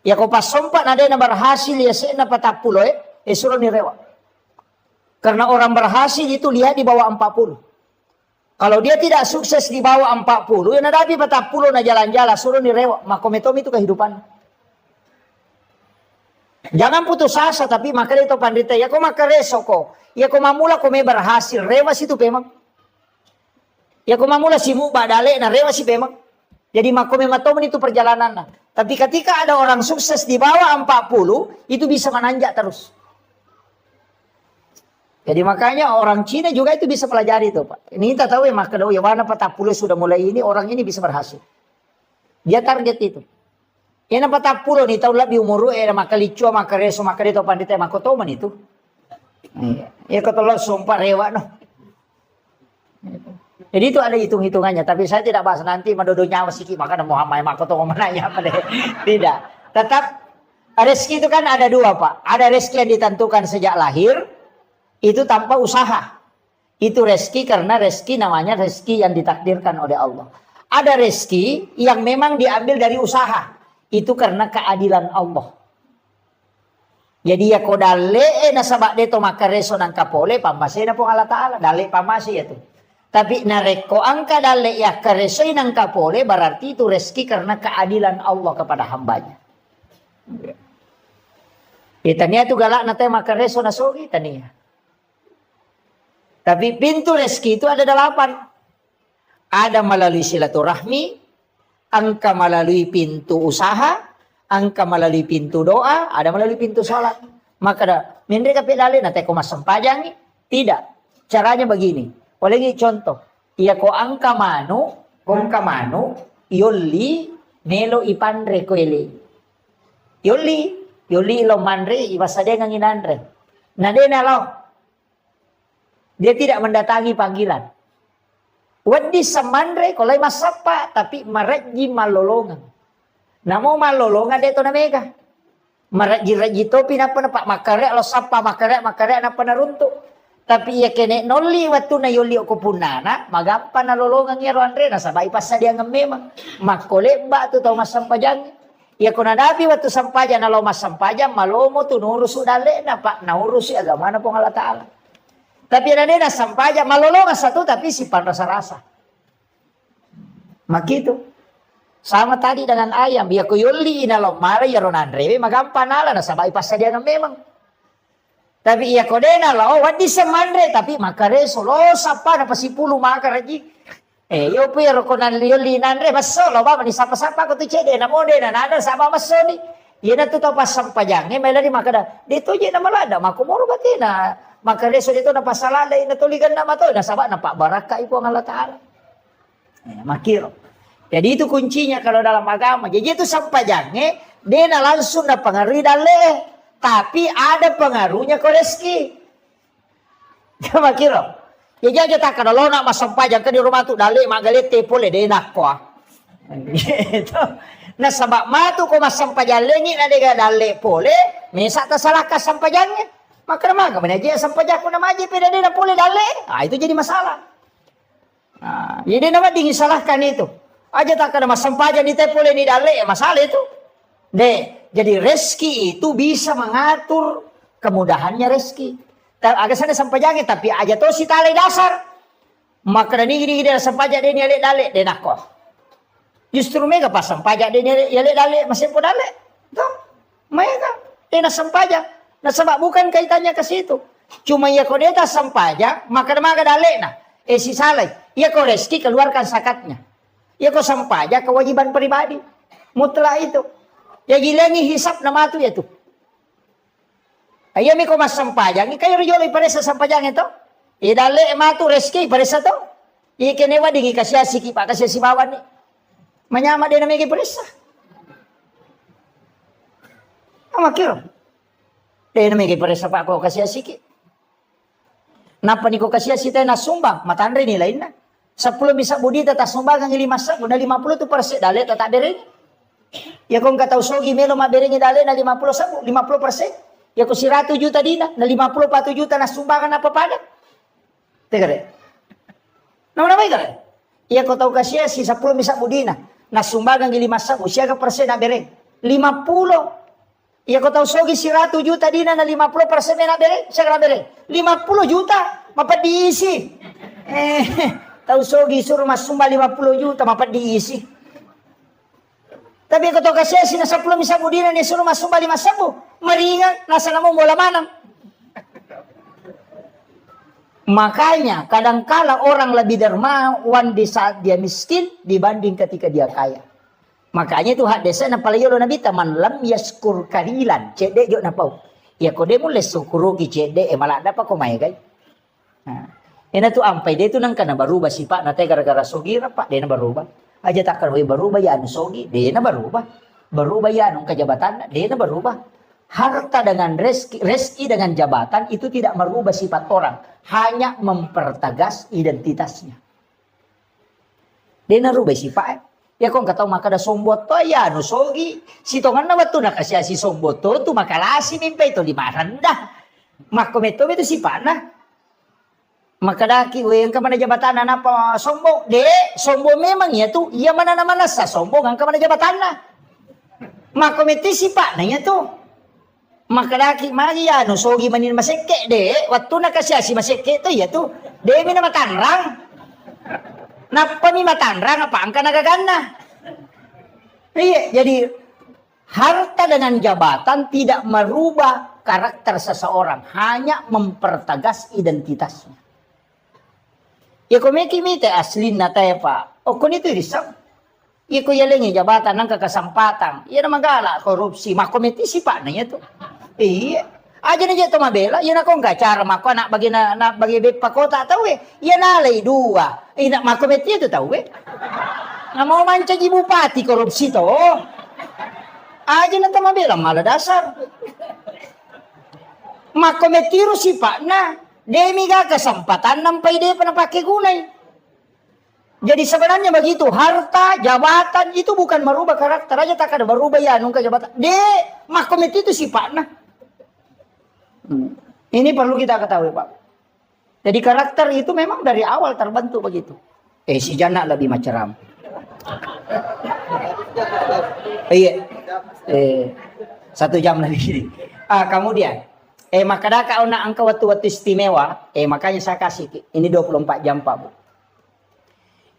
Ya ko pas sompat ada yang berhasil ya sena 40 suruh nirewa. Karena orang berhasil itu lihat di bawah 40. Kalau dia tidak sukses di bawah 40, ya nadapi 40 na jalan-jalan suruh nirewa. Makometom itu kehidupan. Jangan putus asa tapi maka itu pandita ya ko makareso ko. Ya ko mamula ko may berhasil, rewas itu memang. Ya ko mamula simu badale na rewas si memang. Jadi makomematomen itu perjalanan. Tapi ketika ada orang sukses di bawah 40, itu bisa menanjak terus. Jadi makanya orang Cina juga itu bisa pelajari itu, Pak. Ini kita tahu ya maka ya mana 40 sudah mulai ini, orang ini bisa berhasil. Dia target itu. Ya 40 nih tahu lebih umur maka licu maka reso maka itu pandita makotoman itu. Ya ketolong sumpah rewa no. Jadi itu ada hitung-hitungannya, tapi saya tidak bahas nanti mendodo nyawa siki maka Muhammad makoto menanya apa deh. Tidak. Tetap rezeki itu kan ada 2, Pak. Ada rezeki yang ditentukan sejak lahir, itu tanpa usaha. Itu rezeki karena rezeki namanya rezeki yang ditakdirkan oleh Allah. Ada rezeki yang memang diambil dari usaha. Itu karena keadilan Allah. Jadi ya kodale nasabak deto maka reso nang kapole pamase na po Allah Taala, dale pamase ya tuh. Tapi nareko angka dale ya karesoy nang kapole berarti itu rezeki karena keadilan Allah kepada hambanya. Itania itu galak na tayo makareso na sogi tania. Tapi pintu rezeki itu ada 8. Ada melalui silaturahmi, angka melalui pintu usaha, angka melalui pintu doa, ada melalui pintu sholat. Maka ada mindre kape dale na tayo kumasempajang tidak. Caranya begini. Oleh contoh, iya ko angka manu, kong kamanu, yoli, nelo ipandre ko ili. Yoli ilo mandre, ibasade ng inandre. Nade na lo. Dia tidak mendatangi panggilan. Wadi samandre, kolay masapa, tapi maradji malolongan. Namo malolongan deto na mega. Maradji to pinapa makare, lo sapa makare na panarunto. Tapi ya kene noli waktu na yuli ko punana magampa na lolongan yaro Andre na sabay pa sa dia memang makole ba to taw masampajang ya ko nadapi waktu sampajan na lo masampajan malomo tu nurus udale na pa naurus si agama na po Allah Taala. Tapi na sampajan malolongan satu tapi si rasa-rasa. Makitu. Sama tadi dengan ayam ya ko yuli na lo mara yaro Andre magampa nala na sabay pa sa dia memang. Tapi iya kodena lah, wadi semandre tapi makareso lo sapa na pasipulu makaraji. Yo pero ko nan linan re baso lo ba ni sapa-sapa ko tu cede na mode na nada sama baso ni. Iya na tu to pas sampajang may lari makada. Dito je na malada makumuro batina. Maka reso dito na pasalalay na tuligan na mato na saba na Pak Baraka ipo ang Allah Taala. Makiro. Jadi itu kuncinya kalau dalam agama. Jadi itu sampajang dia na langsung na pengaruhi dale. Tapi ada pengaruhnya ke rezeki. Makiro. Ya jangan kita kalau nak masampajang ke di rumah tu dale magalete pole dia nak kuah. Gitu. Nah sebab matu ko masampajang lengi na dia dale pole, mesa ta salah ka sampajangnya. Maka nama mana aja sampajang ko na maji pede dia na pole dale. Ah itu jadi masalah. Nah, jadi nama dingin salahkan itu. Aja tak ada masampajang di pole ni dale ya masalah itu. Jadi rezeki itu bisa mengatur kemudahannya rezeki. Agak sana sampajangnya tapi aja to si tali dasar. Maka ni dia sampajak dia ni dale dia nak kau. Justru mereka pas sampajak dia ni dale masih pun dale. Tuh, mereka dia nak sampajak. Nah sebab bukan kaitannya ke situ. Cuma ya kau dia tak sampajak maka dale nah. Si salai. Ya kau rezeki keluarkan zakatnya. Ya kau sampajak kewajiban pribadi. Mutlak itu. Ya gila ni hisap nama tu ya tu. Ayo mi ko mas sampajang, kayo riyoli paresa sampajang ito. Idale matu reski paresa to. Ikenewa dingi kasya siki pa kasya si bawan ni. Manyama din na may paresa. Amakiro. Din na may paresa pa ako kasya siki. Napa ni ko kasya si tayo na sumbang, matandre ni lain na. 10 bisa budi tata sumbang ang 5 sabu na 50 tu persen dale tata dere. Ya kung kataw sogi melo mabere ni dale na 50 sabu, 50%. Ya ko si 100 juta dina, na 54 juta na sumbangan na papada. Teka rin. Naman naman ka rin. Ya ko tau kasya si 10 misa budina, na sumbangan 5 sabu, siya ka persen na bere. 50. Ya ko tau sogi si 100 juta dina na 50% na bere, siya ka na bere. 50 juta, mapadiisi. Tau sogi suruh mas sumba 50 juta, mapadiisi. Tapi ako to kasi sinasaplo mi sabu din ni suruh masumba 5 sabu. Maringan nasa namo mula manang. Makanya kadangkala orang lebih dermawan di saat dia miskin dibanding ketika dia kaya. Makanya itu hak desa na palayolo na bita man lam yaskur kalilan cede jo na pau. Ya ko de mo lesukuro ki cede malada pa ko may gay. Ina tu ampay de tu nang kana baruba sipa na tay gara-gara sugira pa de na baruba. Aja takkan berubah ya anu sogi, dia na berubah. Berubah ya anu kejabatan, dia na berubah. Harta dengan rezeki dengan jabatan itu tidak merubah sifat orang, hanya mempertegas identitasnya. Dia na rubah sifat. Ya kong kataw makada sombot to ya anu sogi. Sitongan na batu na kasi si sombot to makalasi mimpi to di maranda. Makometo itu sifat na. Makadaki yang kamana jabatan na apa sombong sombong memang ya tu ia mana nama sa sombong ang kamana jabatan na makomiti si pa na ya tu makadaki magi ya no sogi manin maseke waktu na kasya si maseke to ya tu mi na matanrang napa mi matanrang apa ang kanagagana. Iya jadi harta dengan jabatan tidak merubah karakter seseorang, hanya mempertegas identitasnya. Ya kumiki mite aslin na tayo pa. O kung ito irisang. Ya ko yalingi jabatan ng kakasampatan. Ya na magala, korupsi. Makomiti si pa na niya to. Iya. Aja na niya tumabela. Yan akong gacara mako na bagi pakota tau Yan alay dua. Ina makomiti ito tau Na mau manca di bupati korupsi to. Aja na tumabela maladasar. Makomitiro si pa na. Demi ga kesempatan nampai dia pernah pakai gunai. Jadi sebenarnya begitu, harta, jabatan itu bukan merubah karakter aja, tak ada berubah ya nungka jabatan. Makomit itu sifatnya. Ini perlu kita ketahui Pak. Jadi karakter itu memang dari awal terbentuk begitu. Si Jana lebih macam. Iya. 1 jam lagi. Kemudian. Makanya kau nak angka waktu-waktu istimewa, makanya saya kasih ini 24 jam Pak Bu.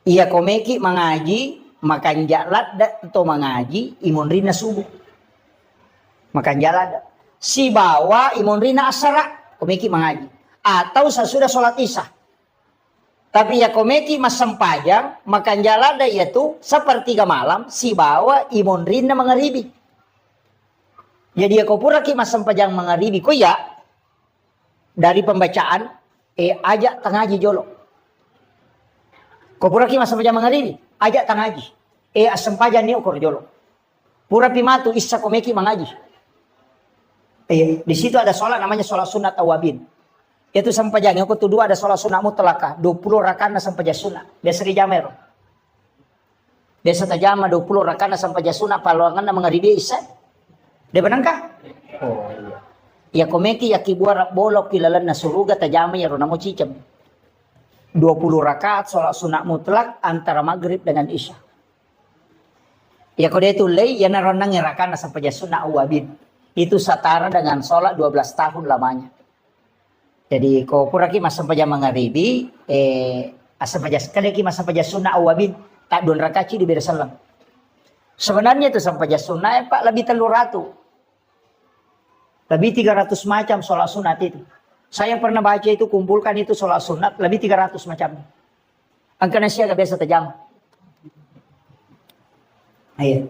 Iya komeki mengaji, makan jalan atau mengaji, imun rina subuh. Makan jalan. Si bawa imun rina asara, komeki mengaji. Atau sesudah sholat isya. Tapi ya komeki mas sempajang makan jalada yaitu sepertiga malam si bawa imun rinda mengeribi. Jadi ya kau pura ki mas sempajang mengeribi ko ya dari pembacaan ajak tangaji jolo. Kau pura ki mas sempajang mengeribi ajak tangaji sempajang ni ukur jolo. Pura pimatu isa komeki mengaji. Di situ ada sholat namanya sholat sunat awabin. Itu sempajang. Yang kedua ada sholat sunat mutlakah. 20 rakaat sempajang sunat. Biasa dijamer. Biasa tajama 20 rakaat sempajang sunat. Paluangan mengaribi isa. Dia benangkah? Oh iya. Ya komeki ya kibuara bolok kilalan na suruga tajama ya ronamo cicam. 20 rakaat sholat sunat mutlak antara maghrib dengan isya. Ya kode itu lay ya naronang rakaat sempajang sunat awabin. Itu setara dengan sholat 12 tahun lamanya. Jadi kau pura ki masa sampajang mengaribi, sampajang sekali ki masa sampajang sunnah awabin, tak 2 rakaat di beda salam. Sebenarnya itu sampajang sunnah pak lebih 300. Lebih 300 macam sholat sunat itu. Saya pernah baca itu kumpulkan itu sholat sunat lebih 300 macam. Angka nasi agak biasa tajam. Iya.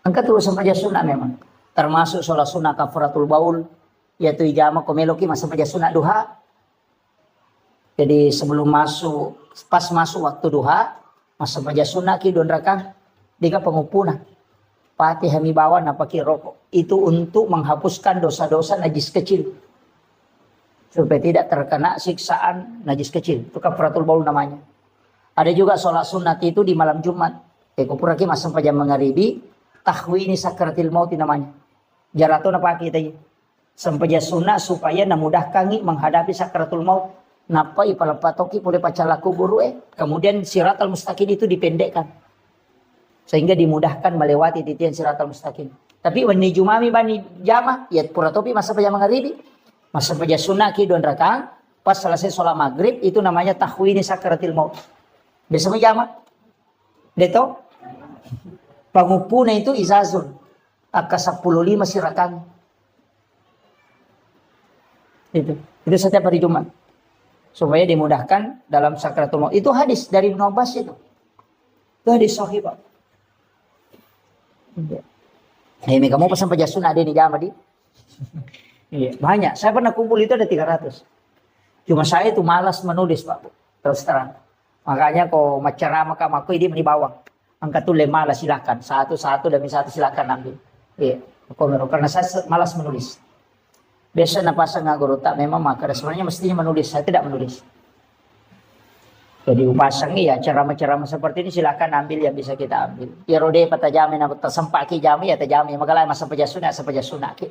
Angka terus sampajang sunat memang. Termasuk sholat sunnah kafaratul baul, yaitu ijama komeloki masa sampajang sunat duha. Jadi sebelum masuk, pas masuk waktu duha, masa sampajang sunat ki 2 rakaat, diga pengupuna. Pati hami bawa napaki rokok. Itu untuk menghapuskan dosa-dosa najis kecil. Supaya tidak terkena siksaan najis kecil. Itu kafaratul baul namanya. Ada juga sholat sunat itu di malam Jumat. Kupuraki masa sampajang mengaribi, tahwini sakratil maut namanya. Jarato na paki tayo. Sampajang sunat supaya namudahkan menghadapi sakratul maut. Napa ipalapatoki pulih pacalaku guru kemudian siratal mustaqim itu dipendekkan. Sehingga dimudahkan melewati titian siratal mustaqim. Tapi wani jumami bani jama ya pura topi masa sampajang mengaribi. Masa sampajang sunat ki 2 rakaat pas selesai sholat maghrib itu namanya tahwini sakratil maut. Bisa menjama. Deto pangupuna itu izazun. Aka 15 sirakan. Itu setiap hari Jumat. Supaya dimudahkan dalam sakratul maut. Itu hadis dari Ibnu Abbas itu. Itu hadis sahih, Pak. Kamu pesan pejasuna ada di jama di. Iya, banyak. Saya pernah kumpul itu ada 300. Cuma saya itu malas menulis, Pak. Terus terang. Makanya kok macara maka aku ini menibawang. Angkat tuh malas silakan. Satu demi satu silakan ambil. Iya, karena saya malas menulis. Biasa napasa guru tak memang maka sebenarnya mestinya menulis. Saya tidak menulis. Jadi upasang ya ceramah-ceramah seperti ini silakan ambil yang bisa kita ambil. Ya rode patajami na tersempaki jami ya tajami magalai masa pejasuna ki.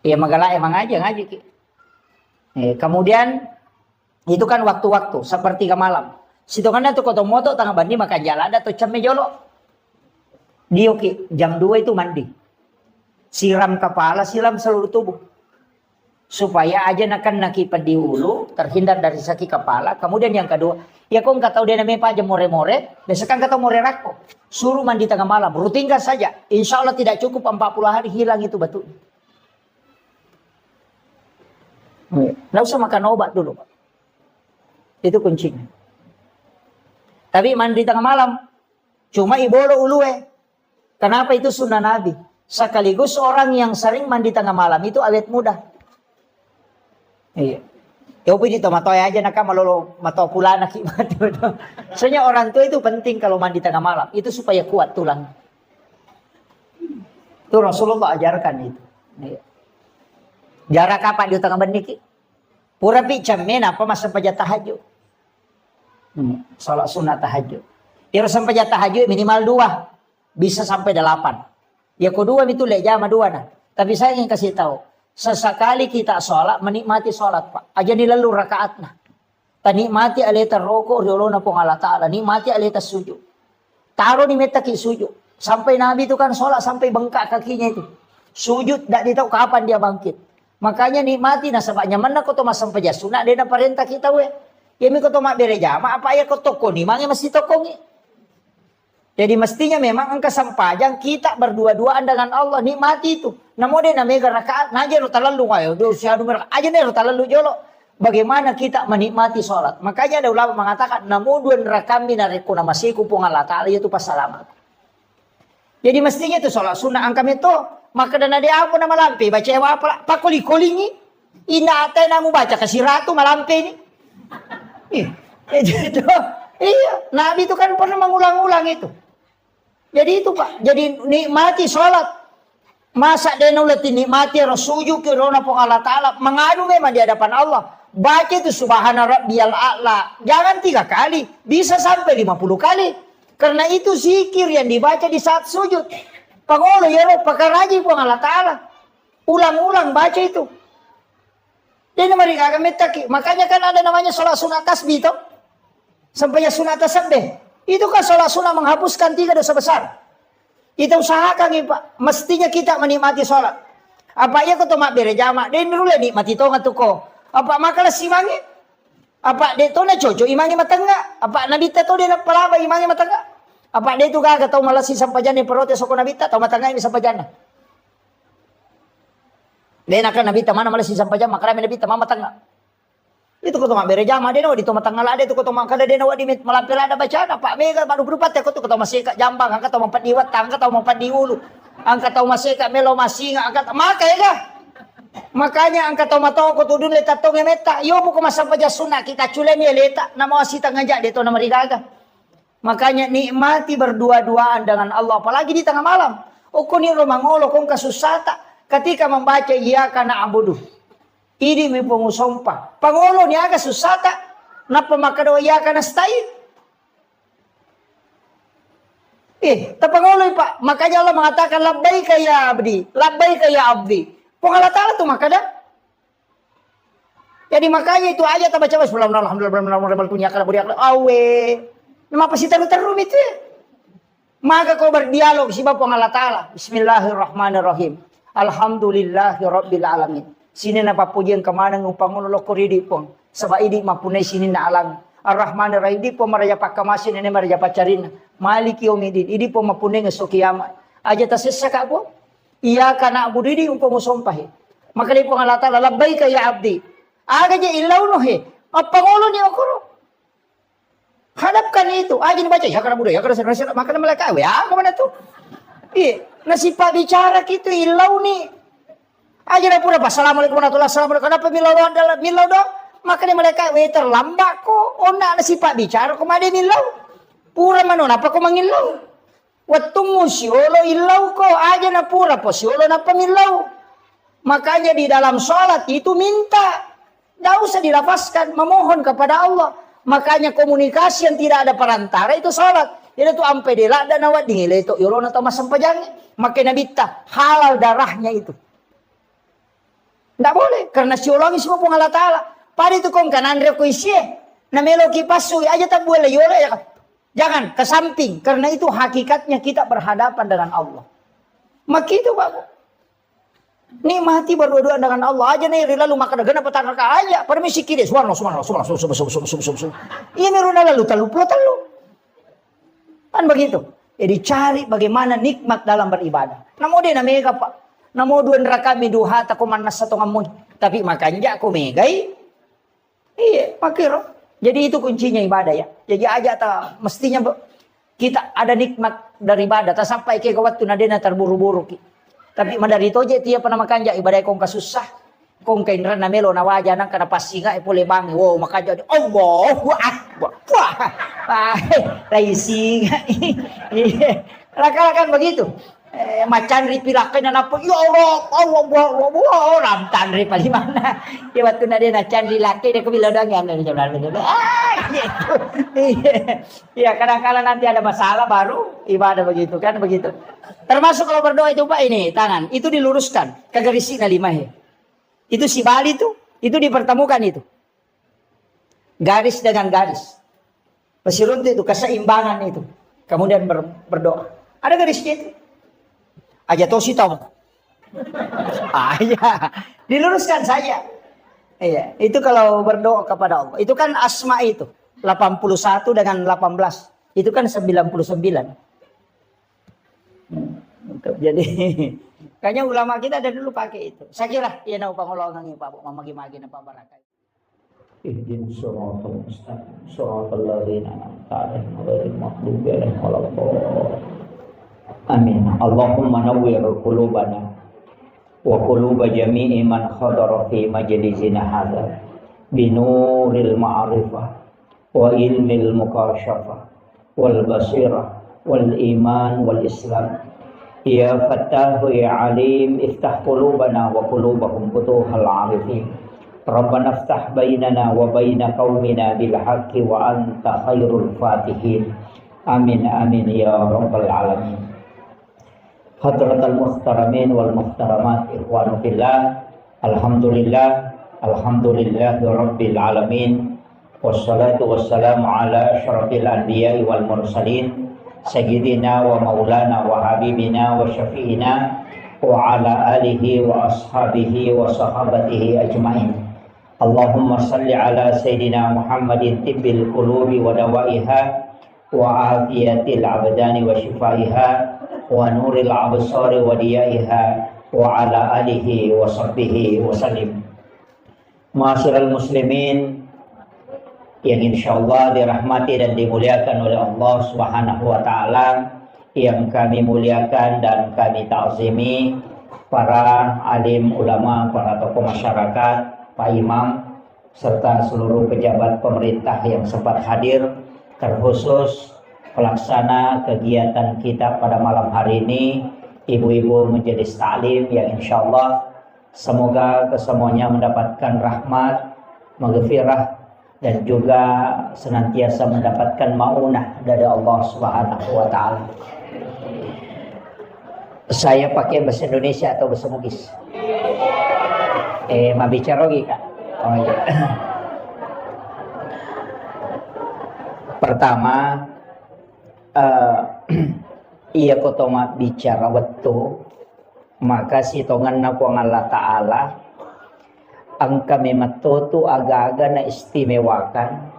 Ya magalai emang aja ngaji ki. Kemudian itu kan waktu-waktu seperti ke malam. Situ kan itu kotomoto tengah bandi makan jalan atau cemme jolo. Dioki jam 2 itu mandi. Siram kepala, siram seluruh tubuh. Supaya aja nakan nakipan di hulu, terhindar dari sakit kepala. Kemudian yang kedua, ya kau nggak tahu dia namanya apa aja more-more. Biasa kan kata more rako. Suruh mandi tengah malam, rutinkan saja. Insya Allah tidak cukup 40 hari hilang itu batu. Nggak usah makan obat dulu, Pak. Itu kuncinya. Tapi mandi tengah malam, cuma ibolo ulue. Kenapa itu sunnah Nabi? Sekaligus orang yang sering mandi tengah malam itu awet muda. Iya. Ya upi di tomatoy aja nak malolo mato pula nak ibadah. Soalnya orang tua itu penting kalau mandi tengah malam itu supaya kuat tulang. Itu Rasulullah ajarkan itu. Iya. Jarak kapan di tengah beniki? Pura pi jamin apa masa pajak tahajud. Salat sunat tahajud. Dia sampai tahajud minimal 2, bisa sampai 8. Ya kedua itu jama 2 nah. Tapi saya ingin kasih tahu, sesekali kita sholat menikmati sholat Pak. Aja nilalu rakaat nah. Tanikmati alita rokok riolona pong Allah Ta'ala, nikmati alita sujud. Taruh ni metaki sujud. Sampai Nabi itu kan sholat sampai bengkak kakinya itu. Sujud tidak tahu kapan dia bangkit. Makanya nikmati nah sebabnya mana kau tomas sampai jasuna dia na perintah kita we. Ya mi kau tomak bere jama apa ya kau toko ni mangi mesti tokongi. Jadi mestinya memang angka sampajang kita berdua-duaan dengan Allah nikmati itu. Namo dia na mega rakaat naja ro talalu kayo do sia numero aja ne ro talalu jolo. bagaimana kita menikmati sholat. Makanya ada ulama mengatakan, namuduan rakami nariku namasiku pung Allah Ta'ala itu pas salamat. Jadi mestinya itu sholat sunnah angkam itu, maka dana dia aku nama lampe, baca apa, pakuli-kulingi, ina ate namu baca kasih ratu malampe ini. Gitu. Iya, Nabi itu kan pernah mengulang-ulang itu. Jadi itu Pak, jadi nikmati sholat. Masa dia nulati nikmati rasuju ke rona pung Allah Ta'ala, mengadu memang di hadapan Allah. Baca itu subhana rabbiyal a'la. Jangan 3 kali, bisa sampai 50 kali. Karena itu zikir yang dibaca di saat sujud. Pangolo ya roh, pakaraji pung Allah Ta'ala. Ulang-ulang baca itu. Dia mereka akan metaki. Makanya kan ada namanya sholat sunat tasbih itu. Sampainya sunat tasbih. Itu kan sholat sunat menghapuskan 3 dosa besar. Kita usahakan ya Pak. Mestinya kita menikmati sholat. Apa ya kau tomak berjamaah. Dia dulu nikmati tonga tu ko. Apa makalah simangi. Apa dia tu na coco imangi matangga. Apa nabi ta tu dia nak pelaba imangi matangga. Apa dia tu kagak tahu malah si sampajana protes soko nabi ta tahu matangga ini sampajana. Dia nak nabi ta mana malah si sampajana makanya nabi ta mama matangga. Itu kau tomak berjamaah dia di tomak tanggal ada itu kau tomak kada dia nawak di malampir ada bacaan. Pak mega baru berupat ya kau tu kau masih kat jambang angkat tahu mampat diwat angkat tahu mampat diulu. Angkat tahu masih kat melo masih angkat maka ya kah. Makanya angkat tahu matau kau tu dun letak tong meta. Yo buku masa paja sunat kita cule ni letak nama wasita ngajak dia tu nama rigaga. Makanya nikmati berdua-duaan dengan Allah apalagi di tengah malam. Oh kau ni romangolo kau kasusata ketika membaca iya kana abudu. Ini mempunyai sumpah. Pangolo ni agak susah tak? Napa makado iya kana stay? Tak pangolo Pak. Makanya Allah mengatakan labbaika ya abdi, labbaika ya abdi. Pung Allah Ta'ala tu makada. Jadi makanya itu aja tak baca alhamdulillah punya kana budi awe. Nama apa sih terus itu? Maka kau berdialog si Bapak Allah Ta'ala. Bismillahirrahmanirrahim. Alhamdulillahirabbil alamin. Sini na papujian kemana ngupang lo koridi pong. Sabah idi mapunay sini na alang. Ar-Rahman ar-Rahim di po maraya pakamasin ini maraya pacarin. Maliki yawmiddin. Idi po mapunay ng kiamat. Aja tasisa ka po. Iya kana abu didi umpang musumpahi. Maka di po nga lata lalabay kaya abdi. Aga ja ilaw no he. Pangulo ni okoro. Hadapkan itu. Aja ni baca. Ya kana budo. Ya kana sana. Maka na malaka. Ya kemana tu? Nasipa bicara gitu ilaw ni. Aja na pura pa. Assalamualaikum warahmatullahi wabarakatuh. Kenapa milaw do? Makanya mereka terlambat ko. Ona nasipa bicara kumade milaw. Pura manon apa ko mangilaw. Wattungu siolo ilaw ko. Aja na pura po siolo na pamilaw. Makanya di dalam sholat itu minta. Tidak usah dilafazkan. Memohon kepada Allah. Makanya komunikasi yang tidak ada perantara itu sholat. Itu tuh ampe dela dan awat dingile itu. Yolona atau masampajangnya. Makanya bita halal darahnya itu. Tidak boleh. Karena siologi semua pun Allah Ta'ala. Pada itu kong kanan reko isye. Na melo kipasui aja tak boleh. Yola ya. Jangan ke samping. Karena itu hakikatnya kita berhadapan dengan Allah. Maka itu Pak. Nikmati berdua-duaan dengan Allah. Aja nih lalu maka dagana petang raka aja. Permisi kiri. Subhanallah. Ini runa lalu talu. Kan begitu. Jadi cari bagaimana nikmat dalam beribadah. Namun dia namanya Pak. Namo duan rakami duha tako manas satu ngamun. Tapi makanya aku megai. Iya, makiro. Jadi itu kuncinya ibadah ya. Jadi aja ta mestinya kita ada nikmat dari ibadah. Tak sampai ke waktu nadena terburu-buru ki. Tapi madari itu aja tiap pernah makan ja ibadah kong kasusah. Kong kain rana melo na waja nang kana pasinga pule bang. Wow makanya Allahu Akbar. Wah. Raising. Laka-lakan begitu. Macan ripilakan na po. Ya Allah, orang tanri pa di mana. Di waktu na din na chan rilaki dia kebilang dengan ya kadang-kadang nanti ada masalah baru ibadah begitu kan begitu. Termasuk kalau berdoa itu Pak ini tangan itu diluruskan ke garis na 5 he. Itu si Bali itu dipertemukan itu. Garis dengan garis. Pasirun itu keseimbangan itu. Kemudian berdoa. Ada garisnya itu. Aja tosi tahu. Ya, diluruskan saja. Iya, itu kalau berdoa kepada Allah. Itu kan asma itu. 81 dengan 18. Itu kan 99. Jadi kayaknya ulama kita dari dulu pakai itu. Saya kira ya nau pangolongan Pak Bu magi-magi napa barakai. Ihdinas siratal mustaqim siratal ladzina an'amta 'alaihim ghairil maghdubi 'alaihim waladdallin. Amin. Allahumma nawwir qulubana wa quluba jami'i man khadara fi majlisina hadza binuril ma'rifah wa ilmil mukashafah wal basirah wal iman wal islam. Ya Fattahu ya Alim, iftah qulubana wa qulubahum futuhal arifin. Rabbana iftah bainana wa baina qaumina bil haqqi wa anta khairul fatihin. Amin amin ya rabbal alamin. Hadratal muhtaramin wal muhtaramat, ikhwanu fillah. Alhamdulillah rabbil alamin. Wassalatu wassalamu ala asyrafil anbiya'i wal mursalin sayyidina wa maulana wa habibina wa syafi'ina wa ala alihi wa ashabihi wa sahabatihi ajma'in. Allahumma salli ala sayyidina Muhammadin tibbil qulubi wa dawaiha wa afiyatil abdani wa shifaiha wa nuril absari wa diyaiha wa ala alihi wa sahbihi wa sallim. Ma'asyiral muslimin yang insyaallah dirahmati dan dimuliakan oleh Allah Subhanahu wa taala, yang kami muliakan dan kami ta'zimi para alim ulama, para tokoh masyarakat, Pak Imam, serta seluruh pejabat pemerintah yang sempat hadir, terkhusus pelaksana kegiatan kita pada malam hari ini, ibu-ibu majelis taklim yang insyaallah semoga kesemuanya mendapatkan rahmat, maghfirah, dan juga senantiasa mendapatkan maunah dari Allah Subhanahu wa taala. Saya pakai bahasa Indonesia atau bahasa Bugis? Mabicara lagi Kak. Oh iya. Pertama, iya kotoma bicara waktu, maka si tongan na po Allah Ta'ala ang kami matuto aga-aga na istimewakan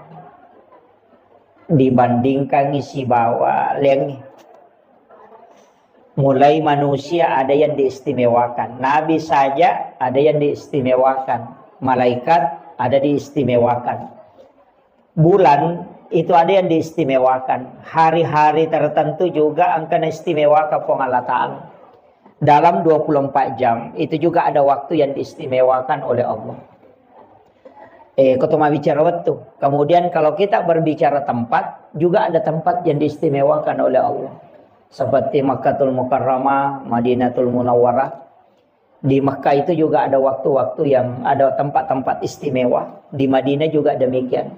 dibandingkan isi bawa leng. Mulai manusia ada yang diistimewakan, nabi saja ada yang diistimewakan, malaikat ada diistimewakan, bulan itu ada yang diistimewakan, hari-hari tertentu juga akan istimewakan Allah Ta'ala. Dalam 24 jam itu juga ada waktu yang diistimewakan oleh Allah. Ketoma bicara waktu. Kemudian kalau kita berbicara tempat, juga ada tempat yang diistimewakan oleh Allah. Seperti Makkatul Mukarramah, Madinatul Munawwarah. Di Makkah itu juga ada waktu-waktu yang ada tempat-tempat istimewa. Di Madinah juga demikian.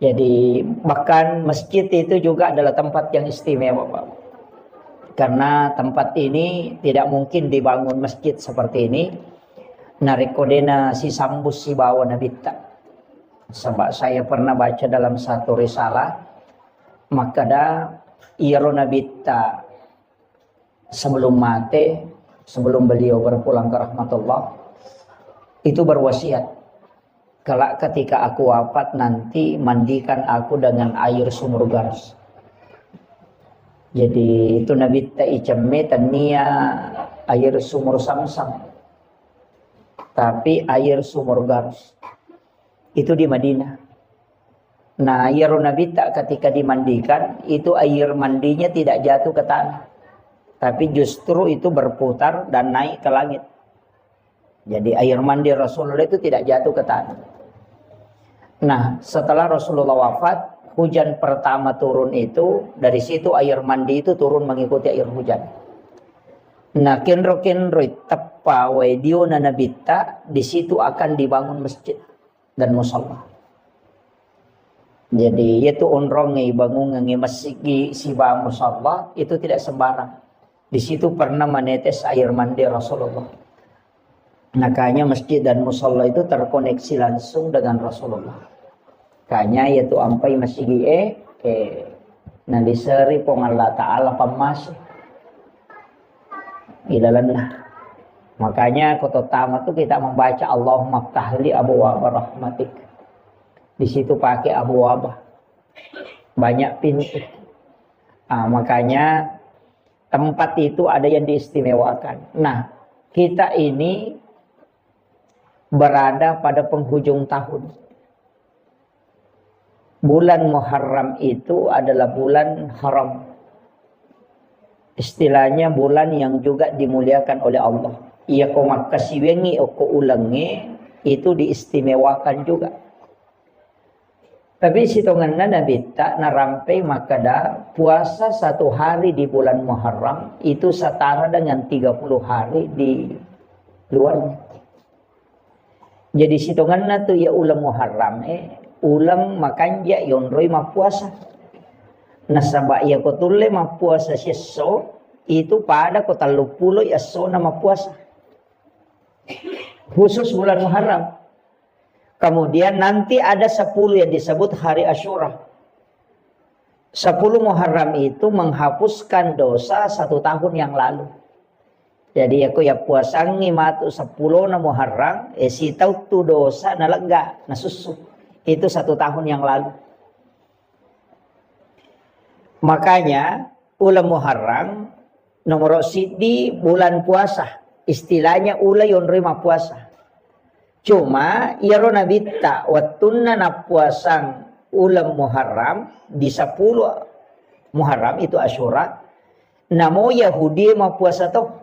Jadi bahkan masjid itu juga adalah tempat yang istimewa, Pak. Karena tempat ini tidak mungkin dibangun masjid seperti ini. Narekodena si sambus si bawa nabita. Sebab saya pernah baca dalam satu risalah, maka dah Iro nabita sebelum mati, sebelum beliau berpulang ke rahmatullah, itu berwasiat, kelak ketika aku wafat nanti mandikan aku dengan air sumur garis. Jadi itu nabita icemme tania air sumur samsam, tapi air sumur garis itu di Madinah. Nah, air nabita ketika dimandikan itu air mandinya tidak jatuh ke tanah, tapi justru itu berputar dan naik ke langit. Jadi air mandi Rasulullah itu tidak jatuh ke tanah. Nah, setelah Rasulullah wafat, hujan pertama turun itu, dari situ air mandi itu turun mengikuti air hujan. Nah, kinro tepa wedio nabita, di situ akan dibangun masjid dan musalla. Jadi itu onrong ngai bangun ngai masjid si ba musalla itu tidak sembarang. Di situ pernah menetes air mandi Rasulullah. Makanya masjid dan musalla itu terkoneksi langsung dengan Rasulullah. Kanya yaitu ampai masjid nanti seri pong Allah Ta'ala pamas ilalanlah. Makanya kota tamat tuh kita membaca Allahumma ftahli abwaab rahmatik. Di situ pakai abwaab, banyak pintu. Makanya tempat itu ada yang diistimewakan. Nah, kita ini berada pada penghujung tahun. bulan Muharram itu adalah bulan haram. Istilahnya bulan yang juga dimuliakan oleh Allah. Ia ko makasiwengi o ko ulangi itu diistimewakan juga. Tapi sitonganna Nabi tak narampai makada puasa 1 hari di bulan Muharram itu setara dengan 30 hari di luarnya. Jadi sitonganna tu ya ulam Muharram ulam makanja yonroi mapuasa. Nasaba ia ko tulle mapuasa seso itu pada ko 30 ya so na mapuasa. Khusus bulan Muharram. Kemudian nanti ada 10 yang disebut hari Asyura. 10 Muharram itu menghapuskan dosa 1 tahun yang lalu. Jadi aku ya puasangi matu 10 na Muharram, si tahu tu dosa na lega, na susu. Itu 1 tahun yang lalu. Makanya ulam Muharram nomor sidi bulan puasa. Istilahnya ula yon rima puasa. Cuma iro nabita watunna na puasang ulam Muharram di 10 Muharram itu Asyura. Namo Yahudi mau puasa toh.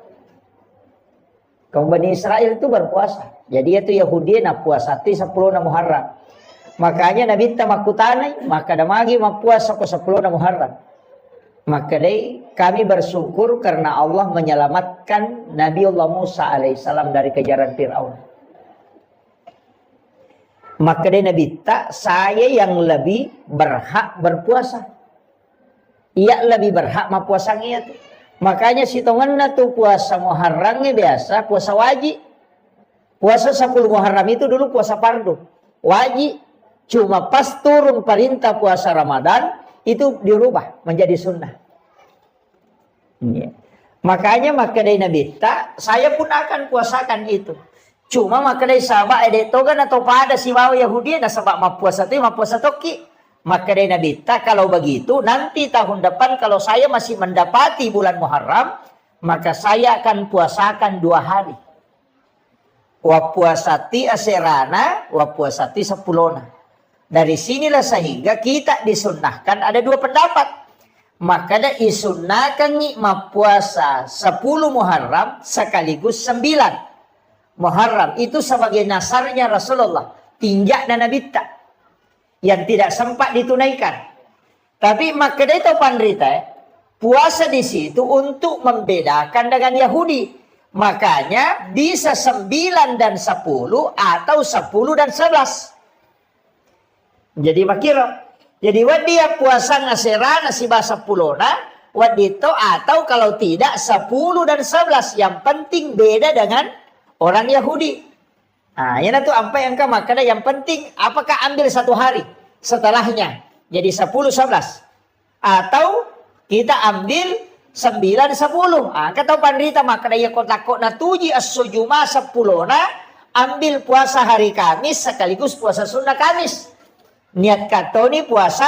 Kaum Bani Israel itu berpuasa. Jadi itu Yahudi na puasa ti 10 na Muharram. Makanya nabita makutanay maka damagi mau puasa ko 10 na Muharram. Maka kami bersyukur karena Allah menyelamatkan Nabi Allah Musa alaihissalam dari kejaran Fir'aun. Maka Nabi tak saya yang lebih berhak berpuasa. Ia lebih berhak mapuasanya tu. Makanya sitonganna tu puasa Muharramnya biasa puasa wajib. Puasa 10 Muharram itu dulu puasa fardu. Wajib. Cuma pas turun perintah puasa Ramadan itu dirubah menjadi sunnah. Ya. Makanya Nabi tak saya pun akan puasakan itu. Cuma makadai sabak togan atau pada si bawa Yahudi na sabak mapuasa toki. Makadai Nabi tak kalau begitu nanti tahun depan kalau saya masih mendapati bulan Muharram maka saya akan puasakan 2 hari. Wa puasati aserana wa puasati 10. Dari sinilah sehingga kita disunnahkan ada 2 pendapat. Maka ada isunnahkan ni mapuasa 10 Muharram sekaligus 9 Muharram itu sebagai nasarnya Rasulullah, tinjak dan Nabi tak yang tidak sempat ditunaikan. Tapi maka itu pandrita puasa di situ untuk membedakan dengan Yahudi. Makanya bisa 9 dan 10 atau 10 dan 11. Jadi makiro. Jadi wadia puasa ngasera nasi bahasa pulona wadito atau kalau tidak 10 dan 11 yang penting beda dengan orang Yahudi. Nah, yang itu apa yang makanya yang penting apakah ambil 1 hari setelahnya jadi 10 11 atau kita ambil 9 10. Ah kata pandita makanya ya kotakok na tuji as-sujuma 10 na ambil puasa hari Kamis sekaligus puasa sunnah Kamis. Niat katoni puasa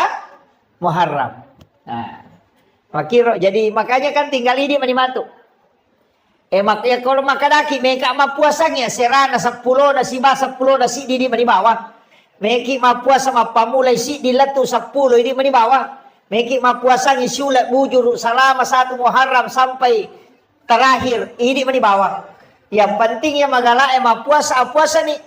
Muharram. Nah, makiro jadi makanya kan tinggal ini menimatu. Makanya kalau makadaki mereka mapuasanya serana 10 na si ba 10 na si di manibawa. Meki mapuasa mapamulai si dilatu 10 ini manibawa. Meki mapuasanya sulat bujur selama 1 Muharram sampai terakhir ini manibawa. Yang penting ya magala mapuasa nih.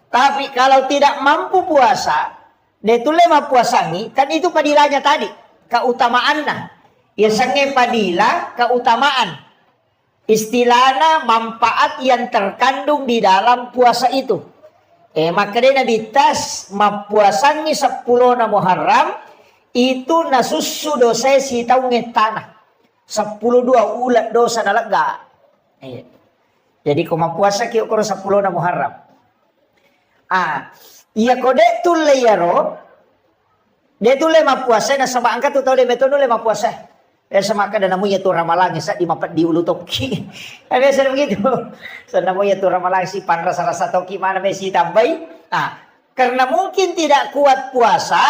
Tapi kalau tidak mampu puasa, detule mapuasangi kan itu padilanya tadi, keutamaannya. Ya sange padila keutamaan. Istilahnya manfaat yang terkandung di dalam puasa itu. Makanya Nabi tas mapuasangi 10 na Muharram itu nasusu dosa si tahu tanah. 10 2 ulat dosa na lega. Jadi kau mapuasa kio koro 10 na Muharram. Iya kode tulle yaro. Dia tulle mapuasa na sama angkat tu tahu dia metono le mapuasa. Sama kada namunya tu ramalang sa di mapat di ulu toki. Biasa begitu. Sa namunya tu ramalang si pan rasa-rasa toki mana mesi tambai. Karena mungkin tidak kuat puasa,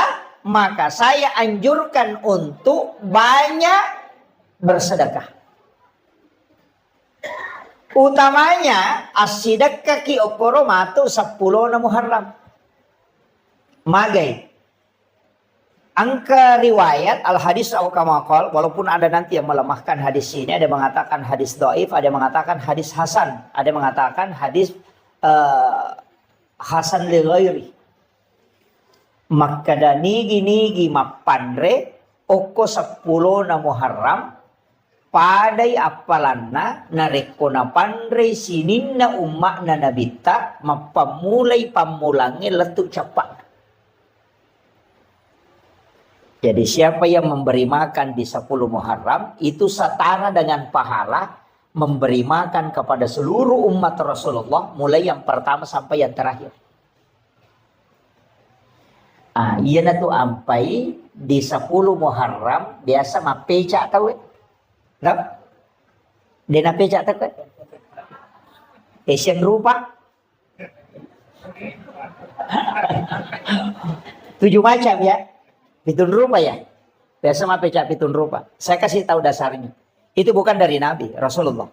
maka saya anjurkan untuk banyak bersedekah. Utamanya as-sidaqah ki okoro matu 10 na Muharram. Magay. Angka riwayat al hadis au kama qala, walaupun ada nanti yang melemahkan hadis ini, ada yang mengatakan hadis dhaif, ada yang mengatakan hadis hasan, ada yang mengatakan hadis hasan li ghairi. Maka nigi mapandre oko 10 na Muharram padai apalanna narekona pandre sininna umma na nabita mapamulai pamulangi letuk cepat. Jadi siapa yang memberi makan di 10 Muharram itu setara dengan pahala memberi makan kepada seluruh umat Rasulullah mulai yang pertama sampai yang terakhir. Iya na tu ampai di 10 Muharram biasa mapeca tahu. Nggak? Dia na peca tahu. Asian rupa. 7 macam ya. Pitun rupa ya. Biasa mah pecah pitun rupa. Saya kasih tahu dasarnya. Itu bukan dari Nabi, Rasulullah.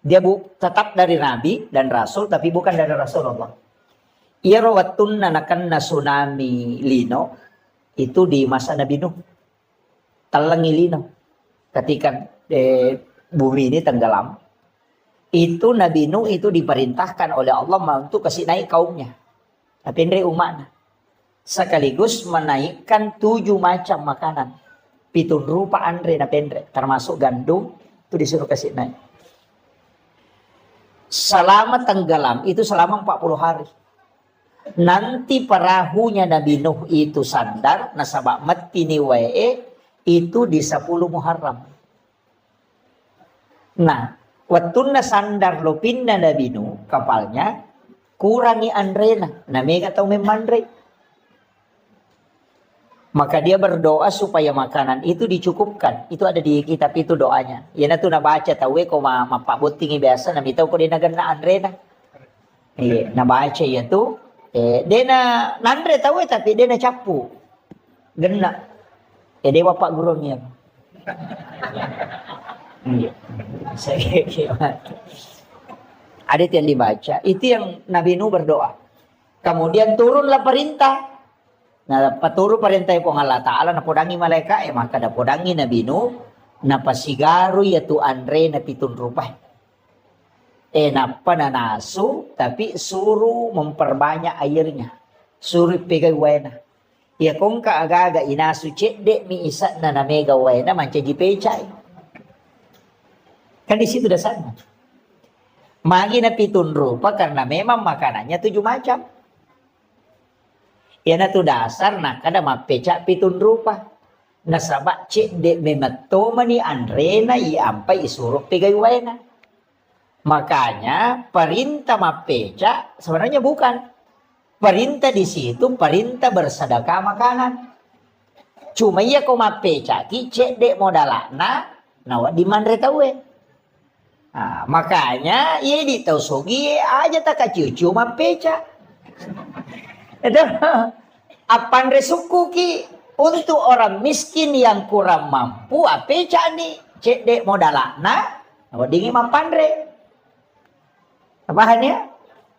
Dia tetap dari Nabi dan Rasul, tapi bukan dari Rasulullah. Irawatun nanakan tsunami lino. Itu di masa Nabi Nuh. Talangi lino. Ketika bumi ini tenggelam. Itu Nabi Nuh itu diperintahkan oleh Allah untuk kasih naik kaumnya. Tapi ini umatnya. Sekaligus menaikkan 7 macam makanan. Pitun rupa andre na pendre. Termasuk gandum. Itu disuruh kasih naik. Selama tenggelam. Itu selama 40 hari. Nanti perahunya Nabi Nuh itu sandar. Nasabak mati ni wae. Itu di 10 Muharram. Nah. Wattuna sandar lopinna Nabi Nuh. Kapalnya. Kurangi andrena. Namanya atau memandre. Maka dia berdoa supaya makanan itu dicukupkan. Itu ada di kitab itu doanya. Ya na tu na baca tahu ko mapabutingi biasa na mitaw ko din na ganna andre na. Iya, na baca ya tu. Dia na nandre tahu tapi dia na capu. Genna. Dia bapak gurunya. Iya. Ada yang dibaca. Itu yang Nabi Nuh berdoa. Kemudian turunlah perintah. Nah, paturo perintah po ng Allah Ta'ala na podangi malaikat, maka na podangi Nabi Nuh na pasigaru yatu andre na 7 rupa. Na pananaso, tapi suruh memperbanyak airnya. Suruh pegay wena. Ya kung kaagaga inaso de mi isa na namega wena, mancha jipechay. Kan di situ dasarnya. Magi na 7 rupa karena memang makanannya 7 macam. Yan na to dasar na kada mapeca 7 rupa. Nasaba cik de mematoma ni andre na iampay isurok pigay wena. Makanya perintah mapeca sebenarnya bukan. Perintah di situ perintah bersedekah makanan. Cuma iya ko mapeca ki cik de modalana nawa di mandre tawe. Nah, makanya iya di tau sogi aja tak cucu mapeca. Itu apan resuku ki untuk orang miskin yang kurang mampu apeca ni cek dek modalana wadingi mampandre apahannya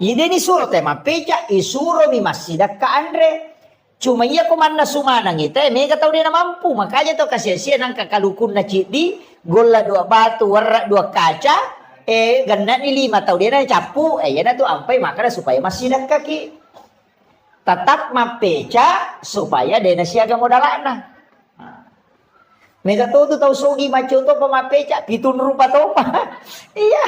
ide ni suruh teh mapeca isuro mi masida ka andre cuma iya komanda sumanang ite mega tau dia mampu makanya to kasih-kasih nang kakalukun na cidi gola 2 batu warna 2 kaca ganda ni 5 tau dia na capu yana tu ampai makanya supaya masida kaki tetap mapeca supaya dia siaga modalana. Mega tu tahu sogi macam tu pemapeca pitun rupa tu apa? Iya,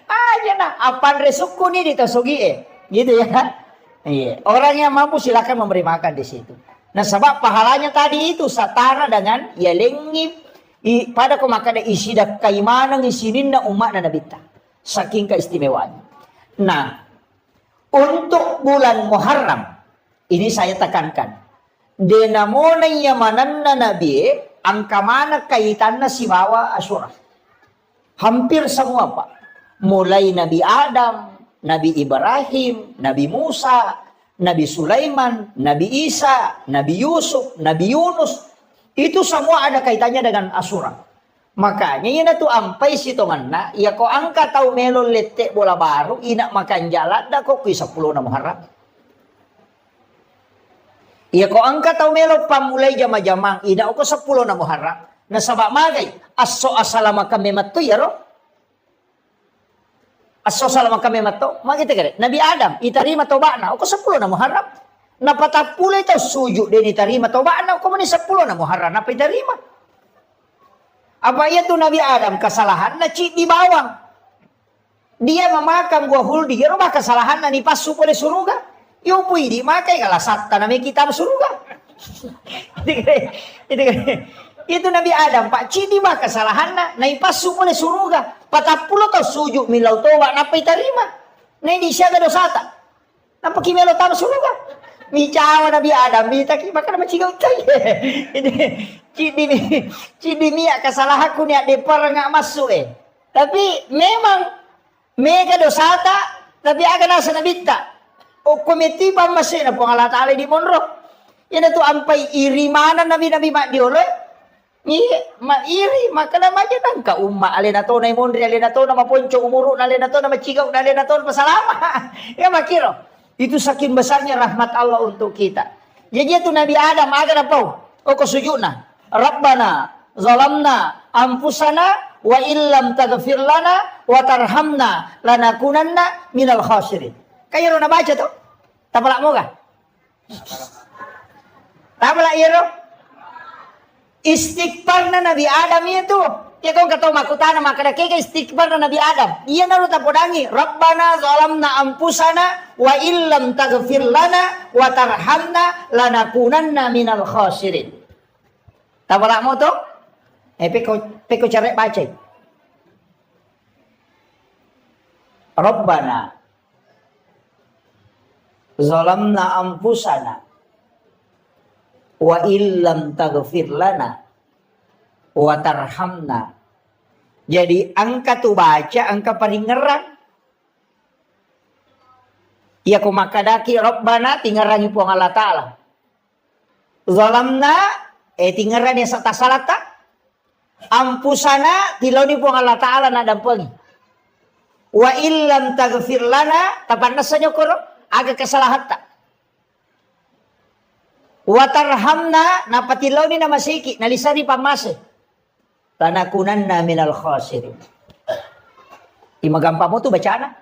aja nah. Apan resuku ni di tahu sogi gitu ya. Iya, orang yang mampu silakan memberi makan di situ. Nah, sebab pahalanya tadi itu setara dengan ya lengip pada kemakan isi dak kaimanan isinin na umat na nabita. Saking keistimewaan. Nah, untuk bulan Muharram ini saya tekankan. Denamona yamanan na nabi, angka mana kaitannya si bawa Asyura. Hampir semua Pak. Mulai Nabi Adam, Nabi Ibrahim, Nabi Musa, Nabi Sulaiman, Nabi Isa, Nabi Yusuf, Nabi Yunus. Itu semua ada kaitannya dengan Asyura. Makanya yun na to ampay sitongan na. Iya ko angka tau melon lete bola baru, ina makan jalan, da ko kuy 10 na Muharram. Iya ko angka tau melo pamulay jama-jamang ida ko 10 na Muharram. Na sabak magay aso asalama kami matto yaro. Aso salama kami matto. Magita kare. Nabi Adam itarima toba na ko 10 na Muharram. Napatapulay taw suju din itarima toba na ko man 10 na Muharram na pitarima. Apa iya tuh Nabi Adam kesalahan na di bawang. Dia memakan buah huldi, yaro ba kesalahan na ni pasu pada surga. Yung pwede makay kalasat na may kita surga. Itu Nabi Adam, Pak Cidi mah kesalahan na ipasu mo na suruga. Patapulo to sujuk milaw towa na paitarima. Na hindi siya gadosata. Napakimelo tama suruga. Micawa Nabi Adam, mitaki maka na macigaw tayo. Cidi miya kasalahan ko niya di para nga masu eh. Tapi memang may gadosata, tapi aga nasa nabita. O komiti pa masih na po nga latali di monro. Yan na to ampay irimanan nabi mak diolo. Ni mairi makana maja nang ka umma alin na to na imondri alin na to na maponcho umuro na alin na to na macigaw na alin na to na pasalama. Ya makiro. Itu saking besarnya rahmat Allah untuk kita. Jadi itu Nabi Adam aga na po. O kusujuna. Rabbana zalamna anfusana wa illam taghfir lana wa tarhamna lanakunanna minal khasirin. Kayo na baca to? Tapala mo ka? Tapala iyo? Istighfar na Nabi Adam itu. Kaya kung kataw makutana makadaki ka istighfar na Nabi Adam. Iya na rin tapodangi. Rabbana zalamna ampusana wa illam taghfir lana wa tarhamna lanakunanna minal khasirin. Tapala mo to? Peko cari baca. Rabbana zalamna anfusana wa illam taghfir lana wa tarhamna. Jadi angka tu baca angka paling ngerang. Ya ko makadaki Rabbana tingarangi po Allah Ta'ala. Zalamna tingarani sa tasalata. Ampusana tiloni po Allah Ta'ala na dampangi. Wa illam taghfir lana tapan nasanyo ko aga kesalahan tak. Watarhamna napatilaw ni na masiki nalisari pamase. Lanakunanna minal khasirin. Imagampa mo to bacana.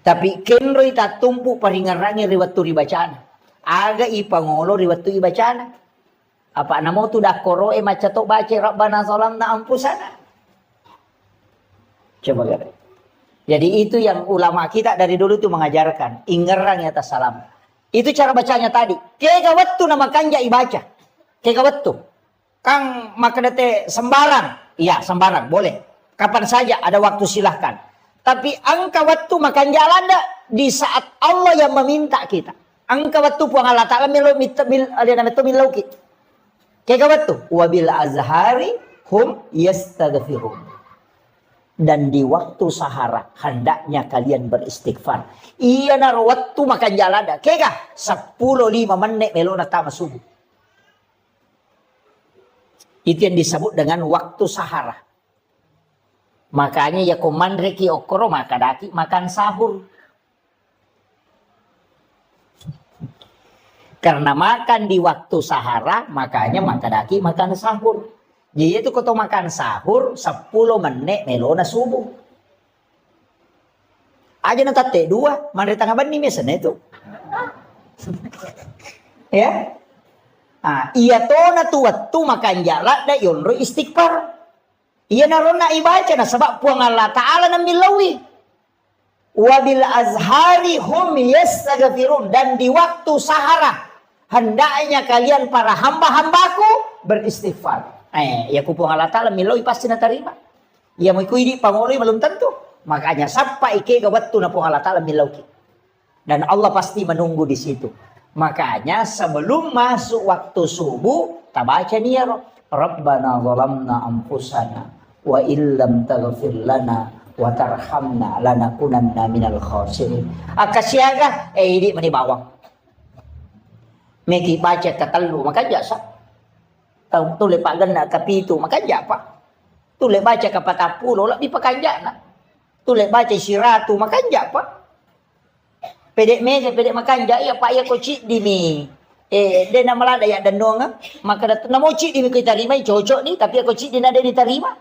Tapi kenro itatumpu paringarangi riwat tu ribacana. Aga ipangolo riwat tu ibacana. Apa namo tu dah koro maca to baca Rabbana zalamna anfusana. Coba lihat. Jadi itu yang ulama kita dari dulu itu mengajarkan. Ingerang ya atas salam. Itu cara bacanya tadi. Kega waktu nama kanja ibaca. Kega waktu. Kang makadete sembarang. Iya sembarang boleh. Kapan saja ada waktu silahkan. Tapi angka waktu makan jalan di saat Allah yang meminta kita. Angka waktu puang Allah Ta'ala milauki. Kega waktu. Wabil azhari hum yastaghfirun. Dan di waktu sahara hendaknya kalian beristighfar. Iya naro waktu makan jalan dah. Kega 10-5 menit melona tama subuh. Itu yang disebut dengan waktu sahara. Makanya ya komandre ki okoro makadaki makan sahur. Karena makan di waktu sahara makanya makadaki makan sahur. Jadi itu kau makan sahur 10 menit melona subuh. Aja nanti 2 mana tengah bani misalnya itu. Ya. Iya tona tu waktu makan jalan dah yonro istighfar. Iya narona ibaca na sebab puang Allah Ta'ala na milawi. Wabil azhari hum yastaghfirun. Dan di waktu sahara hendaknya kalian para hamba-hambaku beristighfar. Ya kupung Allah Ta'ala miloi pasti na terima. Ya mau ikut pangoloi belum tentu. Makanya sampai ike gawat tu na pung Allah Ta'ala milauki. Dan Allah pasti menunggu di situ. Makanya sebelum masuk waktu subuh, kita baca nih ya Rabbana zalamna anfusana wa illam taghfir lana wa tarhamna lanakunanna minal khasirin. Akasiaga ini mani bawang. Meki baca katelu maka jasa. Tahu tu lepak gana kapitu maka japa. Tu le baca kapatapulo lebih pakanja nak. Tu le baca siratu maka japa. Pedek meja, pedek makan ja ya pak ya kocik di mi. Dia nama lada ya dan doang maka dat namo cik di mi kita terima cocok nih tapi aku cik di nada diterima.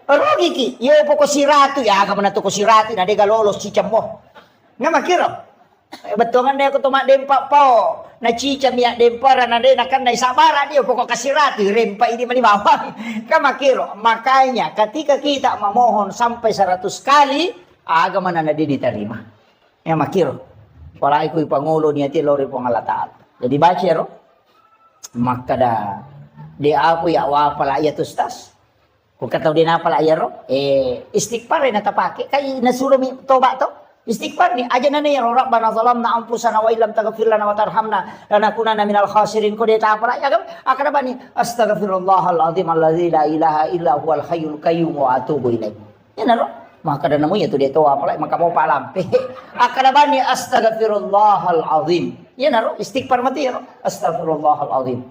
Rugi ki, yo poko siratu ya kamu na to ko siratu na de galolos cicam mo. Nga makiro. Betul kan dia ketemu dempak po. Na cica miak dempara na de nakan na sabara dia pokok kasiratu rempa ini mani bawang. Kamakiro. Makanya ketika kita memohon sampai 100 kali agama na dia diterima. Ya makiro. Para iku ipangulo niya ti lori po ngalataan. Jadi baca ro. Maka dah dia aku ya wa pala ayat ustas. Kung kataw din na pala ayat ro. Istighfar na tapake kay nasuro mi toba to. Istighfar ni aja na niya rabbana zalamna anfusana wa illam taghfir lana wa tarhamna lanakunanna minal khasirin ko deta para ya akada bani astaghfirullahal azim allazi la ilaha illa huwal hayyul qayyum wa atubu ilaih. Yan ro maka da namo yato deta wa pala maka mo palampe akada bani astaghfirullahal azim. Yan ro istighfar mati ro astaghfirullahal azim.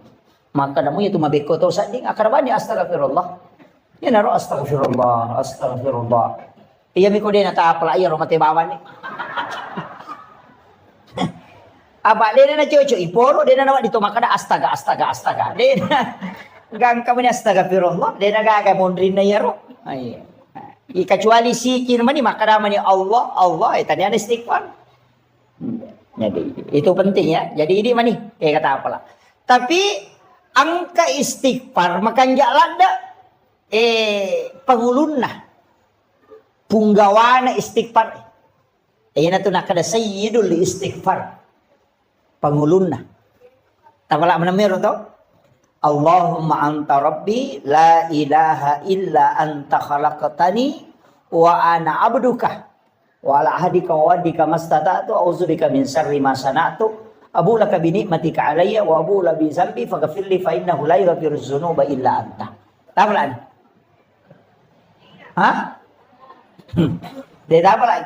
Maka namo yato mabeko to sa ding akada bani astaghfirullah. Yan ro astaghfirullah astaghfirullah. Iya mi ko din natapala iya ro mate bawan ni. Aba din na cucu iporo din na nawa dito makada astaga. Din gang kami ni astagfirullah din nagaga mondrin na yaro. Ay. Kecuali sikir mani makada mani Allah tadi ada istighfar. Jadi itu penting ya. Jadi ini mani kata apalah. Tapi angka istighfar makan jalanda pangulunna punggawana istighfar. Na to nakada sayyidul istighfar. Pangulunna. Tapala manamero to. Allahumma anta rabbi la ilaha illa anta khalaqtani wa ana abduka wa ala ahdika wa wadika mastata'tu a'udzubika min syarri ma sana'tu abu laka bi ni'matika alayya wa abu la bi dzambi faghfir li fa innahu la yaghfiru dzunuba illa anta. Tapala. Hah? Dia apa lagi?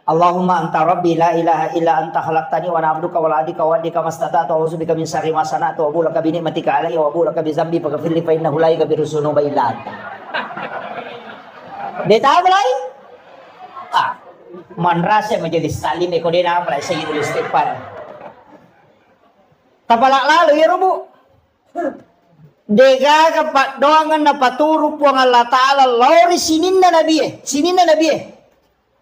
Allahumma anta rabbi la ilaha illa anta khalaqtani wa ana abduka wa la adika wa adika mastata'tu a'udzubika min syarri ma sana'tu wa bulaka bi ni'matika alayya wa bulaka bi dzambi faghfir li fa innahu la yaghfiru dzunuba illa anta. Dia apa lagi? Man rasa menjadi salim ko din apa lagi sayyidul istighfar. Tapala lalu ya rubu. Dega kapat doangan na paturu po ang Allah Ta'ala lori sinin na nabi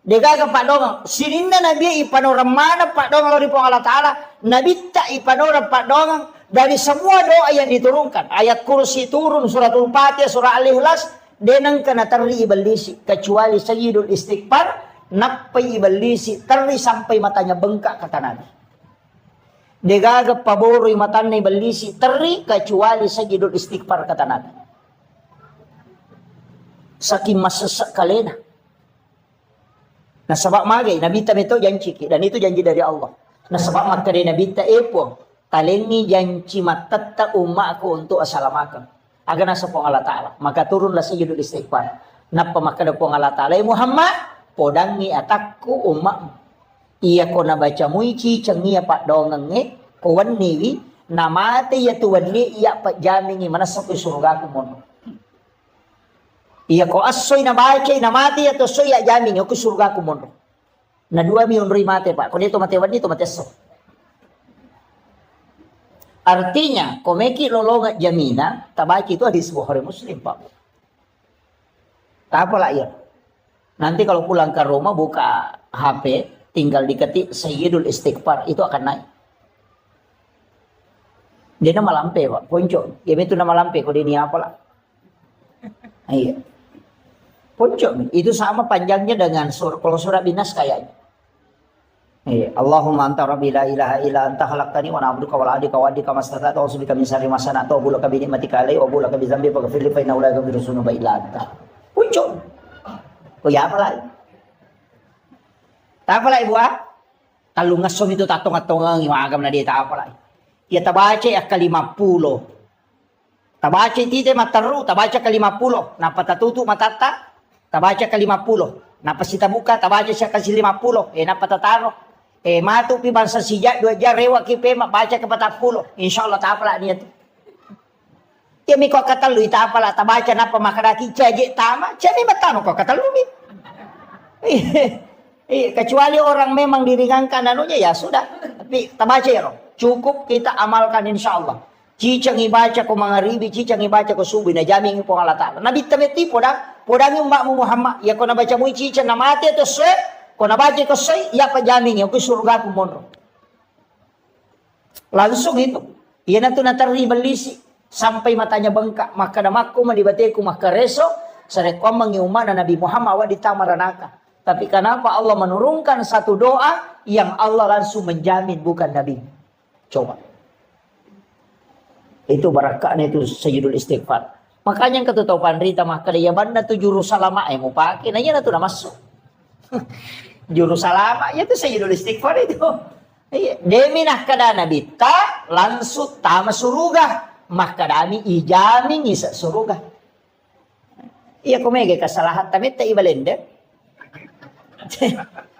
Dega kapat doangan sinin na nabi ipanoramana pak doangan lori po ang Allah Ta'ala nabita ipanora pak doangan dari semua doa yang diturunkan ayat kursi turun suratul Fatihah surah Al-Ikhlas denang kana terli ibalisi kecuali sayyidul istighfar napay ibalisi terli sampai matanya bengkak kata Nabi. Degaga paboroy matan na ibalisi terri kecuali sayyidul istighfar kata Nabi. Saking masasak kalena. Nasabak magay nabita ito janji dan itu janji dari Allah. Nasabak magkari nabita epo talengi janji matatta umma ako untuk asalamakan. Aga nasa po Allah Ta'ala. Maka turunlah sayyidul istighfar. Napa makada po Allah Ta'ala Muhammad podangi atakku umma. Iya ko nabaca muici cengia pak dongange kawan niwi namate ya tuan ni iya pak jamingi mana sampai surga ku mon. Iya ko asoy nabaca namate ya to soy ya jamingi ku surga ku mon. Na 2 milyon mate pak. Ko dito mate wani to mate so. Artinya komeki lolonga jamina tabaki itu hadis Bukhari Muslim pak. Apa lah ya? Nanti kalau pulang ke rumah buka HP tinggal diketik sayyidul istighfar itu akan naik. Dia nama lampe pak, poncok. Ya itu nama lampe kok dia ni apalah. Iya. Poncok itu sama panjangnya dengan kalau surah Binas kayaknya. Iya. Allahumma anta rabbi la ilaha illa anta khalaqtani wa ana abduka wa la adika wa adika mastata'tu a'udzubika min syarri ma sana'tu wa bulaka bi ni'matika alayya wa bulaka bi dzambi faghfir li fa innahu la yaghfiru dzunuba illa anta. Poncok. Oh ya apalah. Tak apa lah ibu kalau ngasom itu tatong-tatong ang agam na dia tak apa lah. Ia tabaca ya ke-50. Tabaca tite mataru, tabaca ke-50. Napa tatutu matata, tabaca ke-50. Napa sita buka, tabaca siya ke-50. Napa tataro. Matu pi bangsa sijak 2 jar rewa kipe baca ke-40. Insyaallah tak apa lah dia tu. Ia mi ko katalu ita apa lah tabaca napa makaraki caje tama, cani matano ko katalu mi. Kecuali orang memang diringankan anunya ya sudah. Tapi kita baca ya, cukup kita amalkan insya Allah. Cicang ibaca ko mangaribi, cicang ibaca ko subuh na jaming po Allah Ta'ala. Nabi tameti podang yung makmu Muhammad. Ya ko nabaca mo cicang na mati ito soy, ko nabaca ko soy, ya pa jaming yung surga ko monro. Langsung itu. Yan na ito nataribal lisi. Sampai matanya bengkak. Maka namakko malibate ko makareso. Sa rekwam mangiuma na Nabi Muhammad wa ditamaranaka. Tapi kenapa Allah menurunkan satu doa yang Allah langsung menjamin bukan Nabi? Coba. Itu barakahnya itu Sayyidul Istighfar. Makanya yang ketutupan rita maka dia banda tu juru salama mau pakai. Nah ya tu dah masuk. Juru salama ya tu Sayyidul Istighfar itu. Demi nak kada Nabi ta langsung tama suruga. Maka dami ijami isa suruga. Iya kumege kesalahan tapi tak ibalende.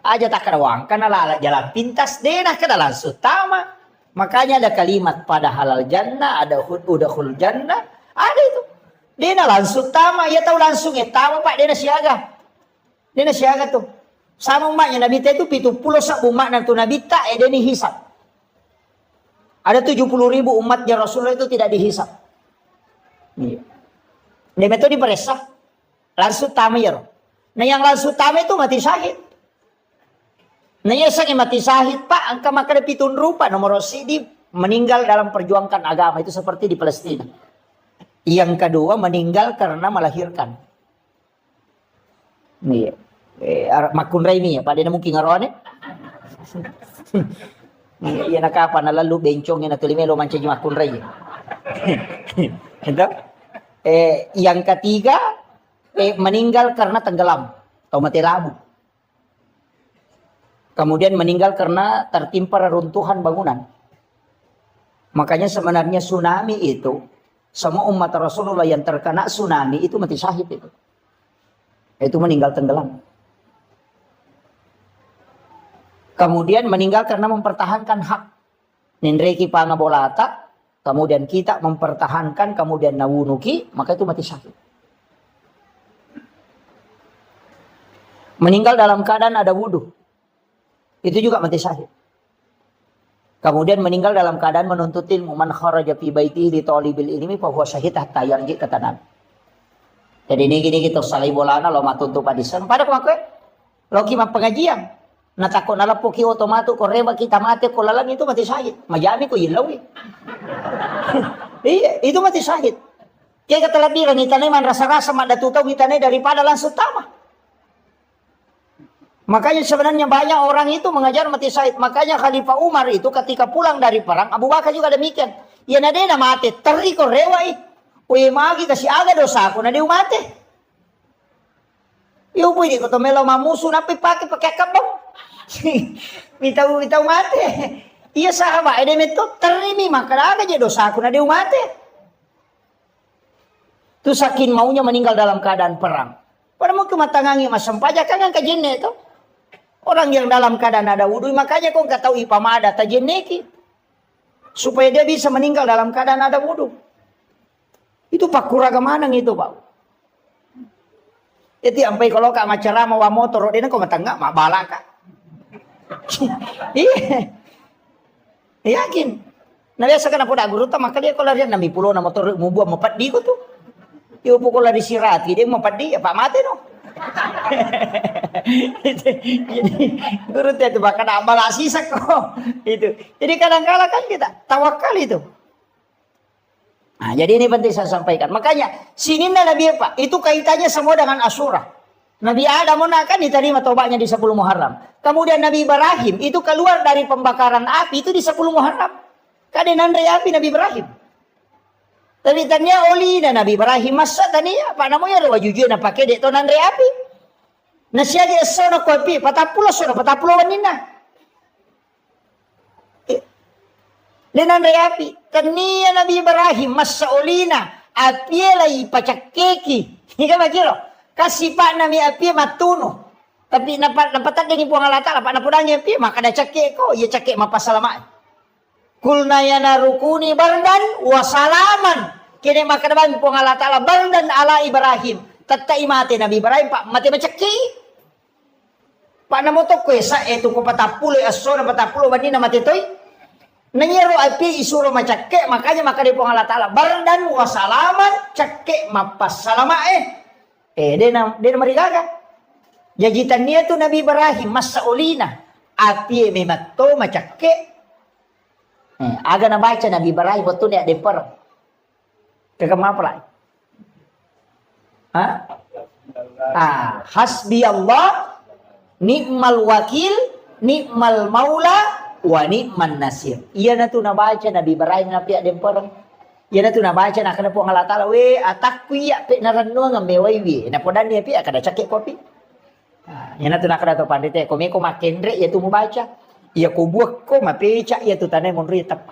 Aja tak kerawang karena lala jalan pintas denah kada langsung tama. Makanya ada kalimat pada halal jannah, ada udahul jannah, ada itu. Denah langsung tama, ya tahu langsung ya tama Pak denah siaga. Denah siaga tuh. Sama umatnya Nabi itu 70 sak umat nanti Nabi tak deni hisab. Ada 70.000 umatnya Rasulullah itu tidak dihisab. Iya. Dia metode diperesah langsung tama ya. Nah yang langsung tama itu mati syahid. Nah yang mati syahid Pak, angka maka pitun rupa nomor sidi meninggal dalam perjuangkan agama itu seperti di Palestina. Yang kedua meninggal karena melahirkan. Nih, makun Raimi ya, Pak dia mungkin ngaroane. Iya nak apa na lalu bencong na tulimelo manca makun Raimi. Itu. Yang ketiga meninggal karena tenggelam atau mati lampu. Kemudian meninggal karena tertimpa reruntuhan bangunan. Makanya sebenarnya tsunami itu semua umat Rasulullah yang terkena tsunami itu mati syahid itu. Itu meninggal tenggelam. Kemudian meninggal karena mempertahankan hak. Nindreki pangabolata, kemudian kita mempertahankan, kemudian nawunuki, maka itu mati syahid. Meninggal dalam keadaan ada wudhu. Itu juga mati syahid. Kemudian meninggal dalam keadaan menuntut ilmu. Man kharaja fi baitihi li talibil ilmi fa huwa syahid hatta yarji kata Nabi. Jadi ini gini gitu salih bolana lo matuntu padisan. Pada kumakwe lo kima pengajian. Natakot nalapo ki otomato ko reba kita mati ko lalang itu mati syahid. Majami ko ilawi. Iya, itu mati syahid. Kaya kata labiran itanay man rasa-rasa madatutaw itanay daripada langsung tama. Makanya sebenarnya banyak orang itu mengajar mati syahid. Makanya Khalifah Umar itu ketika pulang dari perang, Abu Bakar juga demikian. Ya nadena mati, teriko rewai. Uy magi kasi aga dosa ako na di umate. Yo pwede ko to melo mamuso na pakai kabang. Bitaw mate. Iya sahaba, ede meto terimi maka aga je dosa ako na di umate. Tu saking maunya meninggal dalam keadaan perang. Pada mau kematangangi masampaja kan kajenne itu. Orang yang dalam keadaan ada wudhu, makanya kau nggak tahu ipamada tajenneki. Supaya dia bisa meninggal dalam keadaan ada wudhu. Itu pak kuragamanang itu Pak. Jadi sampai kalau kak macara mau motor, dia kau matangga mak balaka. Iya, yakin. Nah biasa kan aku dah guru tak maka dia kalau lihat nami pulau nama motor mau buat mapat di tuh. Dia pukul lari sirati dia mapat di apa mati no. Jadi guru itu bahkan amal asisak kok itu. Jadi kadang-kadang kan kita tawakal itu. Nah, jadi ini penting saya sampaikan. Makanya sini Nabi apa? Itu kaitannya semua dengan Asyura. Nabi Adam kan diterima tobatnya di 10 Muharram. Kemudian Nabi Ibrahim itu keluar dari pembakaran api itu di 10 Muharram. Kadenan api Nabi Ibrahim. Tapi tanya oli dan Nabi Ibrahim masa tania apa namanya ada wajujud na pakai dek tonan api. Nasiya di esona ko api patapulo wanina. Lenan api tania Nabi Ibrahim masa olina api lagi pacakeki. Hingga makiro kasih pak nami api matuno. Tapi napatan dengan puang alata apa napudanya api maka ada cakeko ya cakek mapasalamat. Kulna yana rukuni bardan wasalaman. Kini maka naman po Allah Ta'ala bardan ala Ibrahim. Tatai mati Nabi Ibrahim pak mati macaki. Paano mo to kwesa, eto ko patapuloy, aso na patapulo, ba na matitoy? Nanyero api isuro macakke, makanya makanya po Allah Ta'ala. Bardan wa salaman, cakke mapasalama dia na marigaga. Jajitan niya to Nabi Ibrahim, masaulina. Api memato macakke. Aga na baca Nabi Ibrahim, betul ni ada per. Kagak mapalai. Hasbi Allah, ni'mal wakil, ni'mal maula, wa ni'man nasir. Iya na tu nabaca Nabi Ibrahim na pihak demper. Iya na tu nabaca na kana po ang Allah Ta'ala we atakwi ya pe naranno nga mewaiwi. Na podan dia pihak kada cakek kopi. Iya na tu na kada to pandite ko me ko makendre ya tu membaca. Iya ko buak ko mapeca ya tu tanay mon ritap.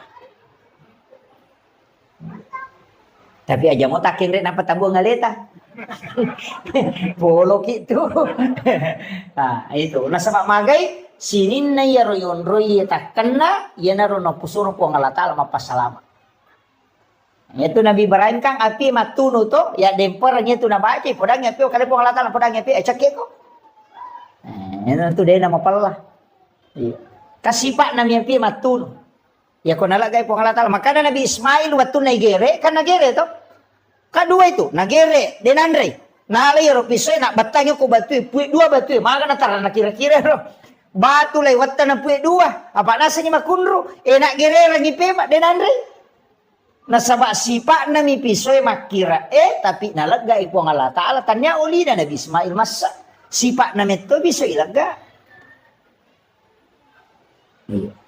Tapi aja mau tak kira napa tabu ngaleta. Bolok itu. Nah, itu. Nah, sebab magai sinin na yaroyon roy tak kena ya naro no pusuro po Allah Ta'ala mapasalama. Itu Nabi Ibrahim kang api matuno to ya demper nya tu nabaca podang api kali po Allah Ta'ala podang api cake ko. Itu dia nama pala. Iya. Kasipak nami api matuno. Ya kung nalagay po ang Allah Ta'ala. Maka na Nabi Ismail watun nagere. Kan nagere to. Kadua itu. Nagere. Denandre. Nalay ro pisoy. Nak batangyo ko batu. Puwi dua batu. Maka natara na kira-kira ro. Batu lay watan na puwi dua. Apa nasa niya makunro. Nak gere lagi pema. Denandre. Nasaba sipa na mi pisoy makira. Tapi nalagay po ang Allah Ta'ala. Tanya uli na Nabi Ismail masa. Sipa na mito pisoy ilaga. Iya.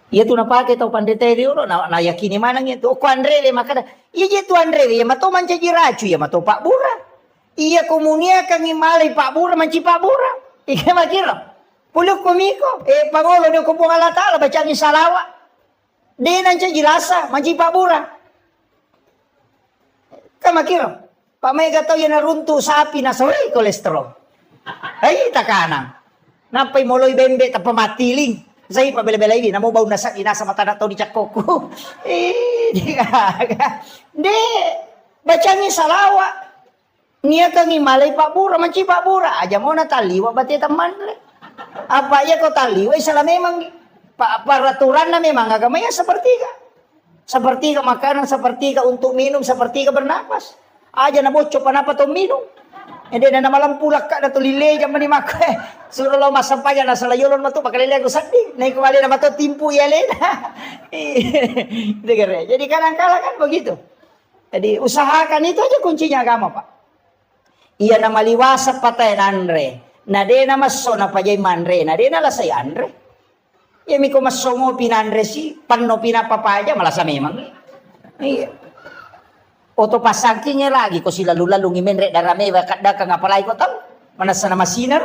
Iya tu napake tau pandete rio na yakini manang itu ko Andre le makada iya tu Andre ya mato manca jiracu ya mato Pak Bura iya komunia kang imalay Pak Bura manci Pak Bura ika makira puluk komiko pagolo ni ko po Allah Ta'ala bacaan salawa de nanca jilasa manci Pak Bura ka makira Pak Mega tau ya naruntu sapi na sore kolesterol ay takanang napay moloy bembe ta pamatiling saya pabela-bela ini, namo bau nasa inasa mata nato di cakoko. De, bacanya salawa. Nia kangi malay Pak Bura, manci Pak Bura. Aja mau nataliwa bati teman. Apa ya kau taliwa? Salah memang peraturan na memang agamanya sepertiga makanan, sepertiga untuk minum, sepertiga bernapas. Aja na bocok panapa to minum. Ede na malam pulak ka na tulile jam ni mak. Suruh lo masampaya na salayolon mo to pakalile ko sandi. Nay kumali na mato timpu yalen. Jadi kadang-kala kan begitu. Jadi usahakan itu aja kuncinya agama, Pak. Iya na maliwasa patay nanre. Na de na maso na pajay manre. Na de na lasay andre. Ya mi ko maso mo pinanre si panno pinapapaja malasa memang. Iya. Oto pasangkinya lagi ko sila lalu ngimenre darame kada kang apalay ko tang manasa na masinar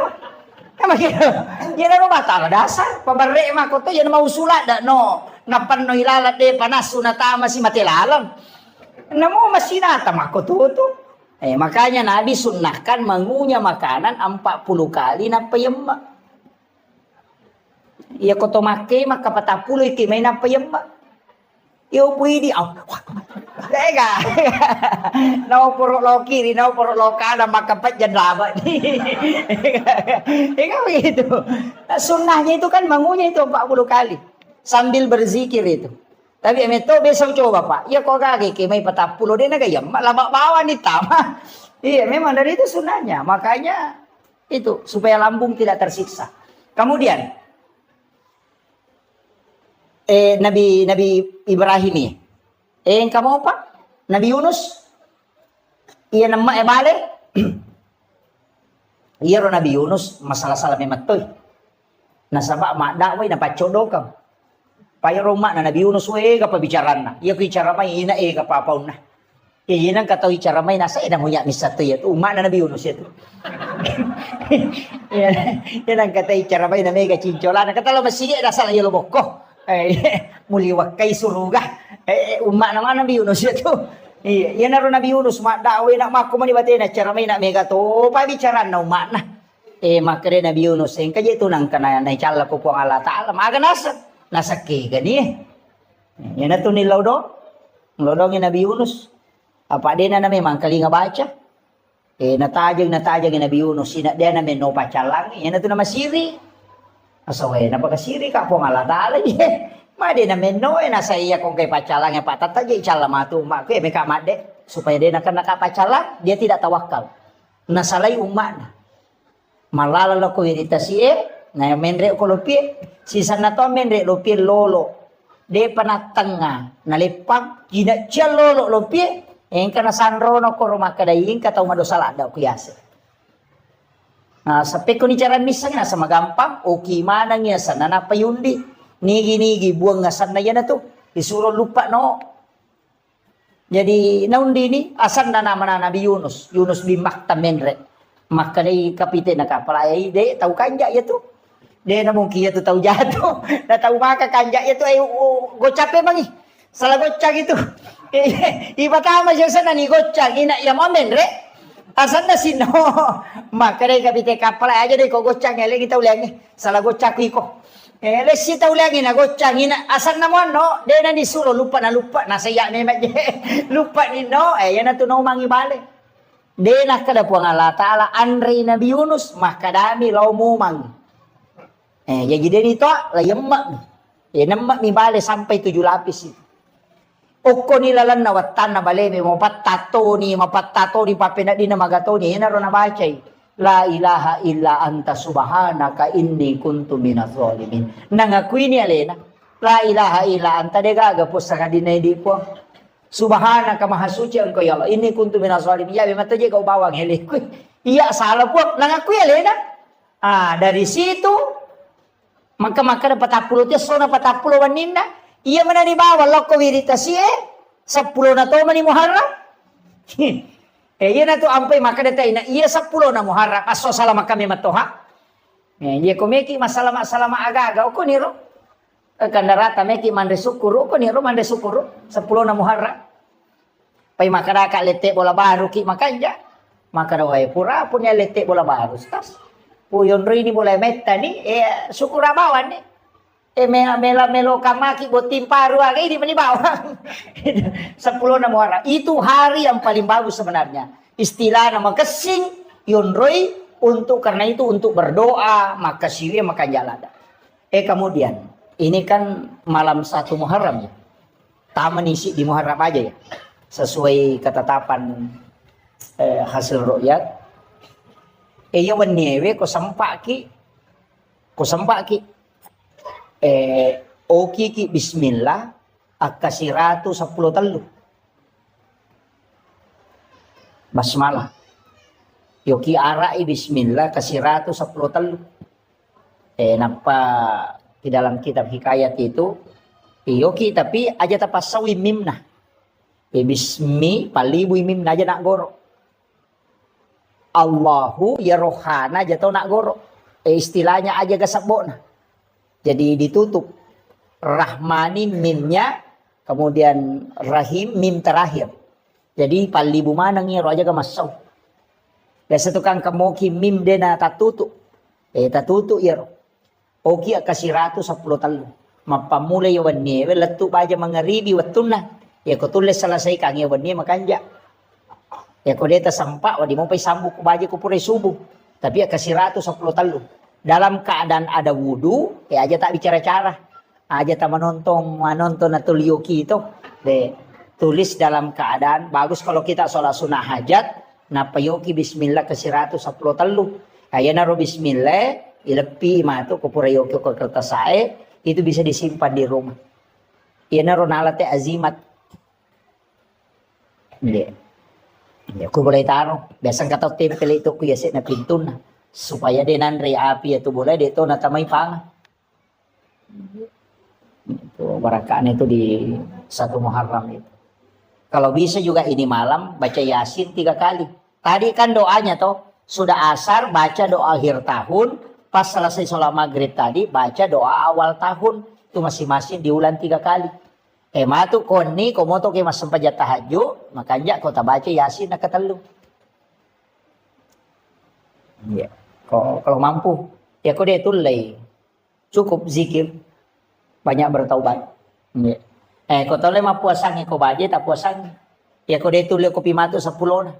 yan ano bata dasar pabarre ma ko to yan mausula da no napanno ilalat de panaso na tama si matilalang namo masinata mako to makanya Nabi sunnahkan mengunyah makanan 40 kali na payemma iya ko to make makapatapuloy kimay na payemma yo pwede Tega. Nau puruk lo kiri, nau puruk lo kanan, makapat jan laba. Begitu. Sunnahnya itu kan bangunnya itu 40 kali. Sambil berzikir itu. Tapi itu besok coba Pak. Ya kok kaki may 40 dia nagayam. Lama bawa nih tama. Iya memang dari itu sunnahnya. Makanya itu supaya lambung tidak tersiksa. Kemudian Nabi Ibrahim ini. Kamu apa? Nabi Yunus. Iya nama balik. Iya ro Nabi Yunus masalah-salah mematoy. Nasaba mak dakway na pacodo kam. Paya rumah na Nabi Yunus we ka pabicaran na. Iya ko icara may ina ka papaw na. Iya nang kataw icara may nasa edang hunya misato ya. Uma na Nabi Yunus itu. Iya nang kataw icara may na mega cincola na katalo masige nasa layo loboko. Muliwak kay suruga. Umat naman Nabi Yunus itu. Iya, yan naroon Nabi Yunus mak dakway na makuman ibate na cara may na mega to pabicaran na umat na. Makre Nabi Yunus kaya ito nang kana na ichala ko po ang Allah Ta'ala. Maga nasa ke gani. Yan na to ni Lodong ni Nabi Yunus. Apa din na memang kali nga baca. Natajang Nabi Yunus, sina dia na meno pacalang, yan na ito na masiri. Asaway, napakasiri ka po ng Allah Ta'ala. Madi na meno, nasa iya kung kay pacalang, yang patatagi, icala matuma, kaya may kamade. Supaya dia nakapacalang, dia tidak tawakal. Nasalay umat na. Malalala ko irita siya, na menre ko lupi, sisa na to menre lupi lolo. De panatang nga, nalipag, ginatya lolo lupi, yung ka na sanrono ko rumakadayin, kataw madosala daw kuyase. Sa peko ni Charan Misa nga, sa magampang, o kimanang niya, sa nanapayundi, nigi-nigi, buwang nga sana yan na to, isuro lupa no. Jadi, naundi ni, asan na naman na Nabi Yunus bin Makta menre, makanay kapite na kapalay, de, tau kanja yato. De, na mungkin yato tau jato, na tau maka kanja yato, ay, gocape mangi, salah gocak itu. Iba tama siya sa nani gocak, ina, ya mo menre, asan na sino, makanay kapite kapalay, aja de, ko gocak, ngeleng itaw lengi, salah gocak ko. Lesi tahu lagi na gocang ina asal naman no de na disuruh lupa nasa iya ni maje lupa ni no yan na tunaw mangi bale de na kada po ng Allah Ta'ala Andri Nabi Yunus makadami law mumang ya gide nito la yemmak nammak mi bale sampai 7 lapis itu okko nilalan na watan na bale mo patato ni papena di na magato ni na ro na bacay La ilaha illa anta subhanaka inni kuntu minaz zalimin. Nangakui ni alena. La ilaha illa anta de gagapos sa kadina di po. Subhanaka maha suci engkau ya Allah. Inni kuntu minaz zalimin. Ya memang tadi kau bawang heleku. Iya salah po. Nangakui alena. Dari situ maka dapat 40 dia sona 40 waninda. Iya mana di bawah loko wiritasi 10 na to mani Muharram. Iya na to ampay makadata ina iya 10 na Muharram aso salama kami matoha. Iya ko meki masalama agaga ko niro. Kandarata meki mande sukuru ko niro mande sukuru 10 na Muharram. Pay makadaka lete bola baru ki makanja. Makadaway pura punya lete bola baru tas. Puyon rini bola metta ni sukura bawan ni. Melo kamaki buat tim paru agak ini menibawang 10 na Muharram itu hari yang paling bagus sebenarnya istilah nama kesing yonroi karena itu untuk berdoa maka siwi maka jalada kemudian ini kan malam 1 Muharram ya taman isi di Muharram aja ya sesuai ketetapan hasil ru'yat yawan newe ko sampak ki oki ki bismillah akasiratu 10 telu basmalah yoki arai bismillah kasiratu 10 telu napa di dalam kitab hikayat itu yoki tapi aja tapasawi mimna bismi palibu mimna aja nak goro Allahu ya rohana aja tau nak goro istilahnya aja gasabona. Jadi ditutup Rahmani mimnya kemudian Rahim mim terakhir. Jadi palibu manang ngiro aja ga masaw. Biasa tukang kamoki mim dena tatutu. Tatutu iro. Oki akasiratu 10 telu. Mapamulay yawan niya. Latu ba aja mangaribi watun na. Ya ko tulis salasay kang yawan niya makanja. Ya ko deta sampa wadi mo pay sambu ko ba aja ko puray subuh. Tapi akasiratu 10 telu. Dalam keadaan ada wudu, aja tak bicara-cara. Aja tak menonton atau liuki itu. Tulis dalam keadaan, bagus kalau kita sholat sunnah hajat, napayoki bismillah kasiratu 10 telu. Kaya naro bismillah, ilepi itu kupurayoki ke kertas sae, itu bisa disimpan di rumah. Iya naro nalate azimat. Aku boleh taruh. Biasanya kata tempel itu kuyasik na pintu na. Supaya dia nanre api itu boleh dia itu natamay pang itu barakaan itu di 1 Muharram itu kalau bisa juga ini malam baca Yasin 3 kali tadi kan doanya toh sudah asar baca doa akhir tahun pas selesai sholat maghrib tadi baca doa awal tahun itu masing-masing diulang 3 kali matu koni komoto ke mas sempat tahajud makanya kota baca Yasin na katelu iya kalau mampu ya kau dia tulai cukup zikir banyak bertaubat kau tahu lema puasanya kau baje tak puasanya ya kau dia tulai kopi matu 10 na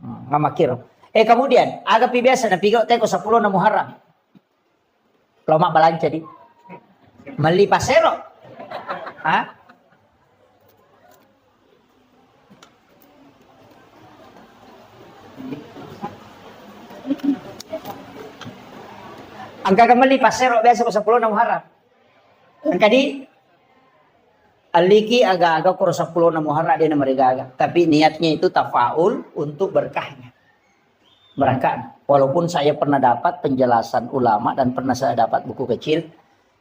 Ngamakir. Kemudian agak biasa na pigaw teko 10 na Muharram. Loma balanca di. Mali pasero. Ha? Ang kagamali pasero biasa ko 10 na Muharram. Ang kadi aliki aga-aga ko 10 na Muharram dia na marigaga. Tapi niatnya itu tafaul untuk berkahnya. Berkah. Walaupun saya pernah dapat penjelasan ulama dan pernah saya dapat buku kecil,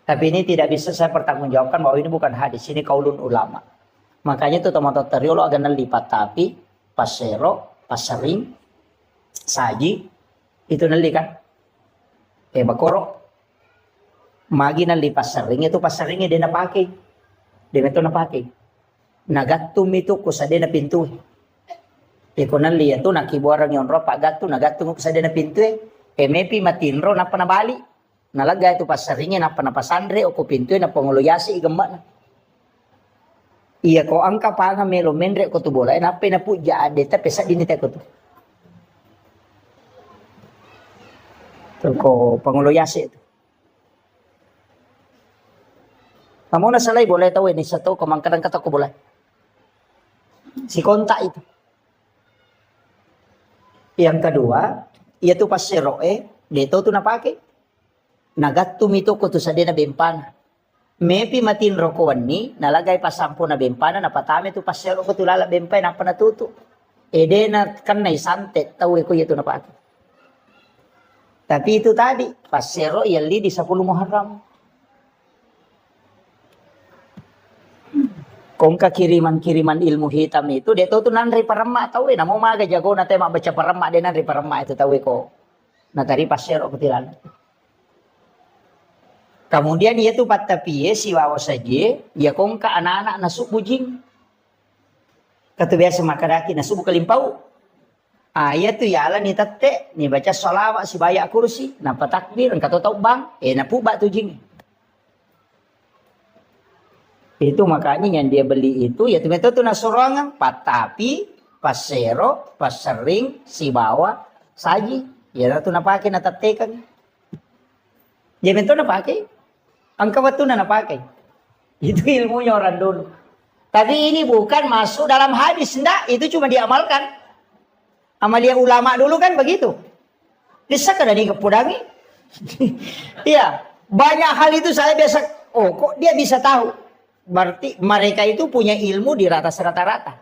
tapi ini tidak bisa saya pertanggungjawabkan bahwa ini bukan hadis, ini kaulun ulama. Makanya itu teman-teman teriolo agak lipat tapi pasero, pasering, saji itu nali kan? Bakoro. Magi nali pasering itu paseringnya dia napakai. Dia itu napakai. Nagatum itu kusa dia na pintu. Iko nali itu nakibuarang yon ro pagatu nagatum kusa dia na pintu. Mepi matinro na panabali. Nalaga itu paseringnya na panapasandre o ko pintu na panguluyasi igamba na. Iya ko angka pa nga melo menre ko to bola na pinapuja ade tapi sa dinite ko to. Ko panguluyasi itu. Kamu na salay boleh tahu ini satu kemangkaran kata ko boleh. Si kontak itu. Yang kedua, yaitu pas seroe, dito tu napake. Nagatum itu ko to sa na bempana. Mepi matin rokoan ni, nalagay pa 10 na bempana, napatami tu pas sero ko tulala bempay na panatuto. Ede na kanay santet, tawi ko ito napake. Tapi itu tadi, pas sero yali di 10 Muharram. Kung kiriman-kiriman ilmu hitam itu, dia tahu tu nanri parama tahu na mau maga jago na tema baca parama dia nanri parama itu tahu ko. Na tadi pas sero ketilan. Kemudian dia tu patapiye si wawa saja, ya kung ka anak-anak na subujing. Kata biasa makadaki na subu kalimpau. Iya tu yala ni tate, ni baca salawat si bayak kursi, na patakbir, kata tahu bang, na puba tu jing. Itu makanya yang dia beli itu ya teman-teman itu nasurangan patapi pasero pasering si bawa saji ya tu napake natatekan jadi itu napake angka waktu napake itu ilmunya orang dulu tapi ini bukan masuk dalam hadis enggak itu cuma diamalkan amalia ulama dulu kan begitu bisa kada di kepudangi iya banyak hal itu saya biasa kok dia bisa tahu. Berarti mereka itu punya ilmu di atas rata-rata.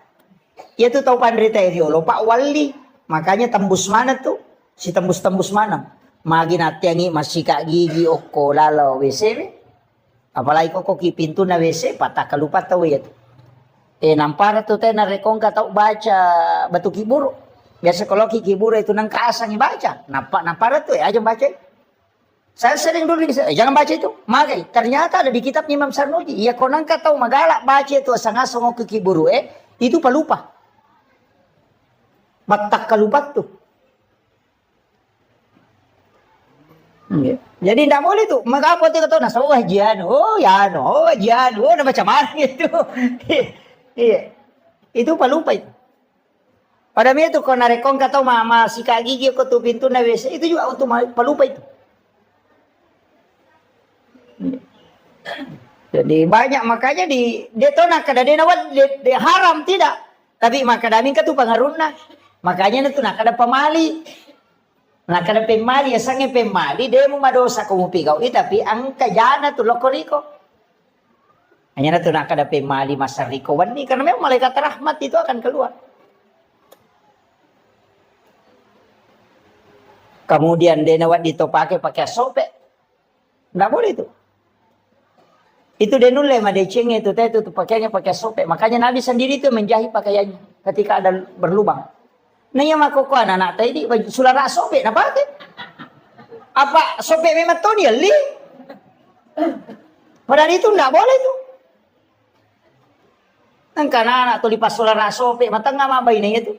Itu tahu pandrita Eriolo, Pak Wali. Makanya tembus mana tuh? Si tembus-tembus mana? Magi natiangi masih kak gigi oko lalo WC. Apalagi kok pintu na WC patah kalupa tahu ya. Nampara tuh teh narekong tahu baca batu kiburu. Biasa kalau kiburu itu nang kaasang baca. Nampara tuh aja baca. Saya sering dulu jangan baca itu. Magai, ternyata ada di kitab Imam Sarnuji. Ya konang ka tahu magalak baca itu asang-asang ke kiburu itu pelupa. Batak kalupat tuh. Jadi tidak boleh tuh. Mengapa itu kata nasa wajian. Wajian. Nah macam mana itu. Iya. Itu pelupa itu. Pada itu kalau narekong kata mama sikat gigi ke tu pintu na WC itu juga untuk pelupa itu. Jadi banyak makanya di detona kada denawat de haram tidak tapi maka damin tu pengaruhna makanya itu nak ada pemali nak ada pemali ya sange pemali demo madosa kamu pigau tapi angka jana tu lokoriko hanya tu nak ada pemali masariko wani karena memang malaikat rahmat itu akan keluar kemudian denawat ditopake pakai sope nggak boleh itu. Itu denule madeceng itu pakaiannya pakai sope. Makanya Nabi sendiri itu menjahit pakaiannya ketika ada berlubang. Nah yang makoko anak tadi sulara sope na pakai. Apa sope memang tuh dia li? Padahal itu enggak boleh tuh. Nang anak tuh lipas sulara sope matang nggak mabainnya itu.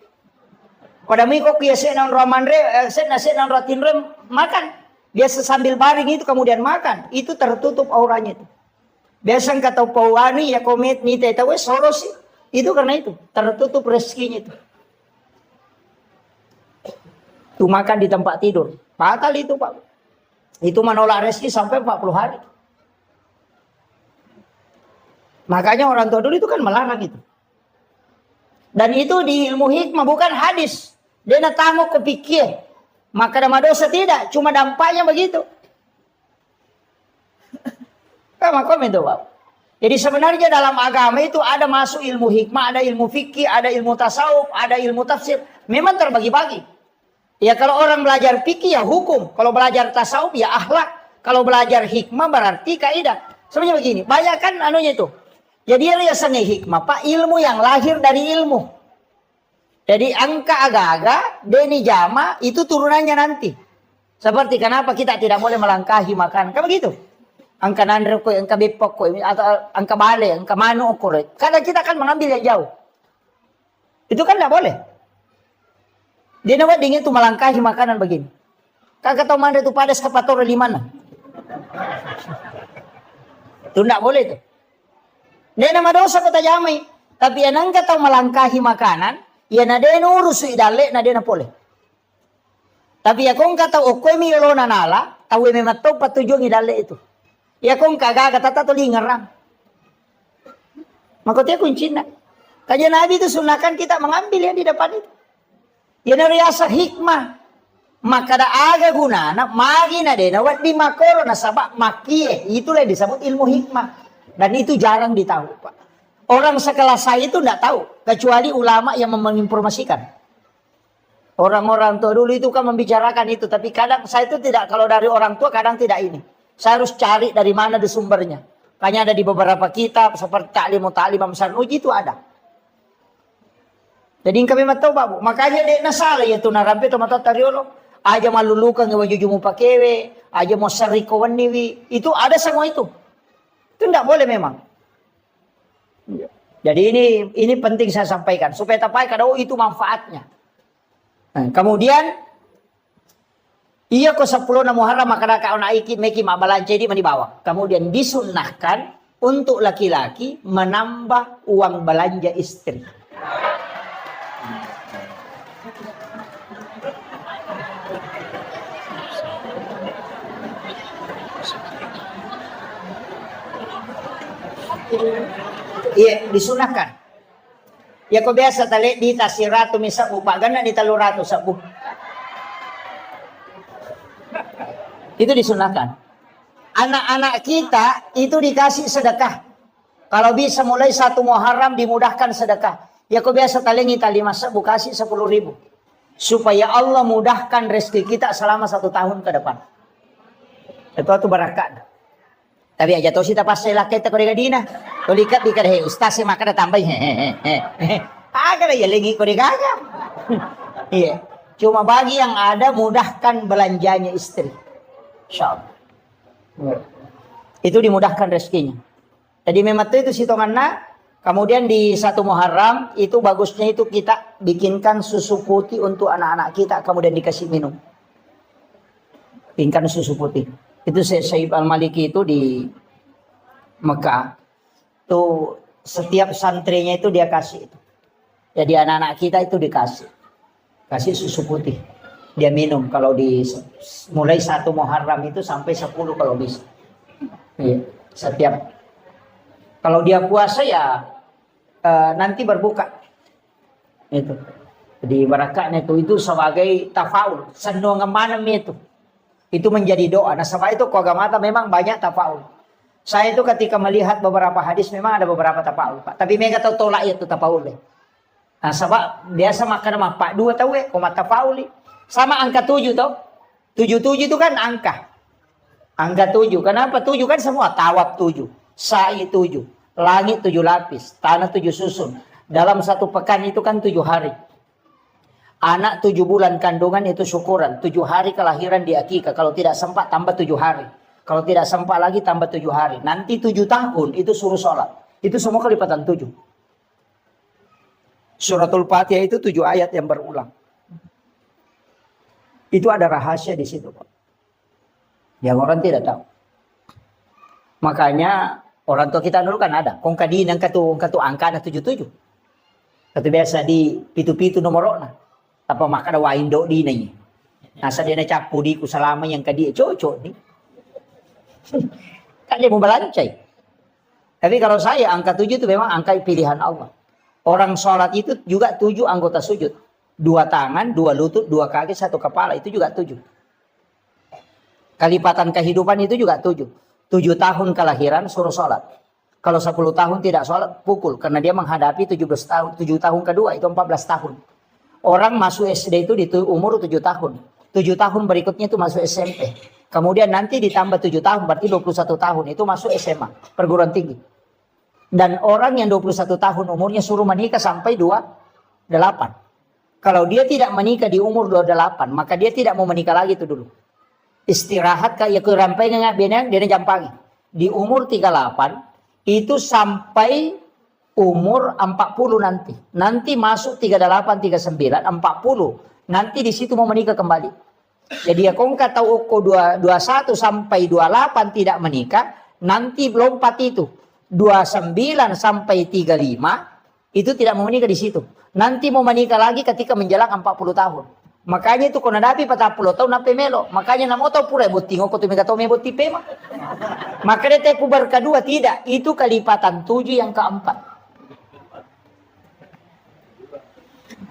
Pada miko kiasa non romanre, sen rotinre makan. Biasa sambil baring itu kemudian makan. Itu tertutup auranya itu. Biasa kata pawani ya komit ni tahu soros itu karena itu tertutup rezekinya itu. Tuh makan di tempat tidur. Fatal itu Pak. Itu menolak rezeki sampai 40 hari. Makanya orang tua dulu itu kan melarang itu. Dan itu di ilmu hikmah bukan hadis. Dia nak tamu kepikir. Maka nama dosa tidak. Cuma dampaknya begitu. Kamu komen tuh Pak. Jadi sebenarnya dalam agama itu ada masuk ilmu hikmah, ada ilmu fikih, ada ilmu tasawuf, ada ilmu tafsir. Memang terbagi-bagi. Ya kalau orang belajar fikih ya hukum. Kalau belajar tasawuf ya akhlak. Kalau belajar hikmah berarti kaidah. Sebenarnya begini. Banyak kan anunya itu. Jadi dia sangat hikmah. Pak ilmu yang lahir dari ilmu. Jadi angka agak-agak. Deni jama itu turunannya nanti. Seperti kenapa kita tidak boleh melangkahi makan. Kan begitu. Angka nandre ko, angka bipok ko, atau angka bale, angka mano ko. Karena kita akan mengambil yang jauh. Itu kan tidak boleh. Dia nawat dingin itu melangkahi makanan begini. Kakak tahu mana itu padas kepator di mana? Itu tidak boleh itu. Dia nama dosa kata jamai. Tapi yang angka tahu melangkahi makanan, ya nade urus idale, nade na boleh. Tapi ya kong kata okoy mi yolona nala, tahu memang tahu patujung idale itu. Ya kong kagak kata tahu lingerang. Makanya kunci nak. Kajian Nabi itu sunahkan kita mengambil yang di depan itu. Ya nariasa hikmah. Maka ada aga guna. Nak magi na deh. Nawat di makoro na sabak makie. Itulah yang disebut ilmu hikmah. Dan itu jarang ditahu Pak. Orang sekelas saya itu tidak tahu. Kecuali ulama yang menginformasikan. Orang-orang tua dulu itu kan membicarakan itu. Tapi kadang saya itu tidak. Kalau dari orang tua kadang tidak ini. Saya harus cari dari mana di sumbernya. Makanya ada di beberapa kitab. Seperti Ta'lim Amsar Nuji itu ada. Jadi kami tahu Pak. Makanya dia nasalah yaitu narampe to mata tariolo. Aja malulukan ngewa jujumu pakewe. Aja mau seriko waniwi. Itu ada semua itu. Itu tidak boleh memang. Jadi ini penting saya sampaikan. Supaya tapai kada itu manfaatnya. Nah, kemudian. Iya ko 10 na Muharram maka kau naiki meki mabalan jadi manibawa. Kemudian disunnahkan untuk laki-laki menambah uang belanja istri. Iya, disunahkan. Ya kok biasa tali di tasiratu misabu pagana di taluratu sabu. Itu disunahkan. Anak-anak kita itu dikasih sedekah. Kalau bisa mulai 1 Muharram dimudahkan sedekah. Ya kok biasa tali ngita 5 sabu kasih 10.000. Supaya Allah mudahkan rezeki kita selama 1 tahun ke depan. Itu barakat. Tapi aja tahu kita pas saya lakai tak korega dina. Kolikat di kada ustaz maka ada tambah agak ya lagi korega. Iya. Cuma bagi yang ada mudahkan belanjanya istri. Insyaallah. Itu dimudahkan rezekinya. Jadi memang itu sitonganna. Kemudian di 1 Muharram itu bagusnya itu kita bikinkan susu putih untuk anak-anak kita kemudian dikasih minum. Bikinkan susu putih. Itu Syekh Al-Maliki itu di Mekah. Tuh setiap santrinya itu dia kasih itu. Jadi anak-anak kita itu dikasih. Kasih susu putih. Dia minum kalau di mulai 1 Muharram itu sampai 10 kalau bisa. Iya, setiap kalau dia puasa ya nanti berbuka. Itu. Jadi barakatnya itu sebagai tafaul, senang mana itu. Itu menjadi doa. Nah, sebab itu kogamata memang banyak tafaul. Saya itu ketika melihat beberapa hadis memang ada beberapa tafaul, Pak. Tapi mereka tahu tolak itu tafaul. Nah, sebab biasa makan sama Pak 2 tahu koma tafaul. Sama angka 7 tahu. 77 itu kan angka. Angka 7. Kenapa 7 kan semua tawab 7, sa'i 7, langit 7 lapis, tanah 7 susun. Dalam 1 pekan itu kan 7 hari. Anak 7 bulan kandungan itu syukuran. 7 hari kelahiran di akikah. Kalau tidak sempat tambah 7 hari. Kalau tidak sempat lagi tambah 7 hari. Nanti 7 tahun itu suruh sholat. Itu semua kelipatan 7. Suratul Fatihah itu 7 ayat yang berulang. Itu ada rahasia di situ, Pak. Yang orang tidak tahu. Makanya orang tua kita dulu kan ada. Kong kadin angka tu angka ada 77. Kata biasa di pitu-pitu nomorona. Apa maka ada waindo di nanya. Nasa dia na capu di ku selama yang kadi cocok ni. Kan dia mau belancai. Tapi kalau saya angka 7 itu memang angka pilihan Allah. Orang sholat itu juga 7 anggota sujud. 2 tangan, 2 lutut, 2 kaki, 1 kepala. Itu juga 7. Kelipatan kehidupan itu juga 7. 7 tahun kelahiran suruh sholat. Kalau 10 tahun tidak sholat, pukul. Karena dia menghadapi 17 tahun. 7 tahun kedua itu 14 tahun. Orang masuk SD itu di umur 7 tahun. 7 tahun berikutnya itu masuk SMP. Kemudian nanti ditambah 7 tahun, berarti 21 tahun. Itu masuk SMA, perguruan tinggi. Dan orang yang 21 tahun umurnya suruh menikah sampai 28. Kalau dia tidak menikah di umur 28, maka dia tidak mau menikah lagi itu dulu. Istirahat kayak kerampai ngak benang dia jampangi. Di umur 38 itu sampai umur 40 nanti. Nanti masuk 38, 39, 40. Nanti di situ mau menikah kembali. Jadi ya kau kata uko 21 sampai 28 tidak menikah, nanti lompat itu 29 sampai 35 itu tidak mau menikah di situ. Nanti mau menikah lagi ketika menjelang 40 tahun. Makanya itu kena dapi 40 tahun nape melo. Makanya namo tahu pura butingo ko tumiga tome buti pema. Maka dia tepu kedua tidak, itu kelipatan 7 yang keempat.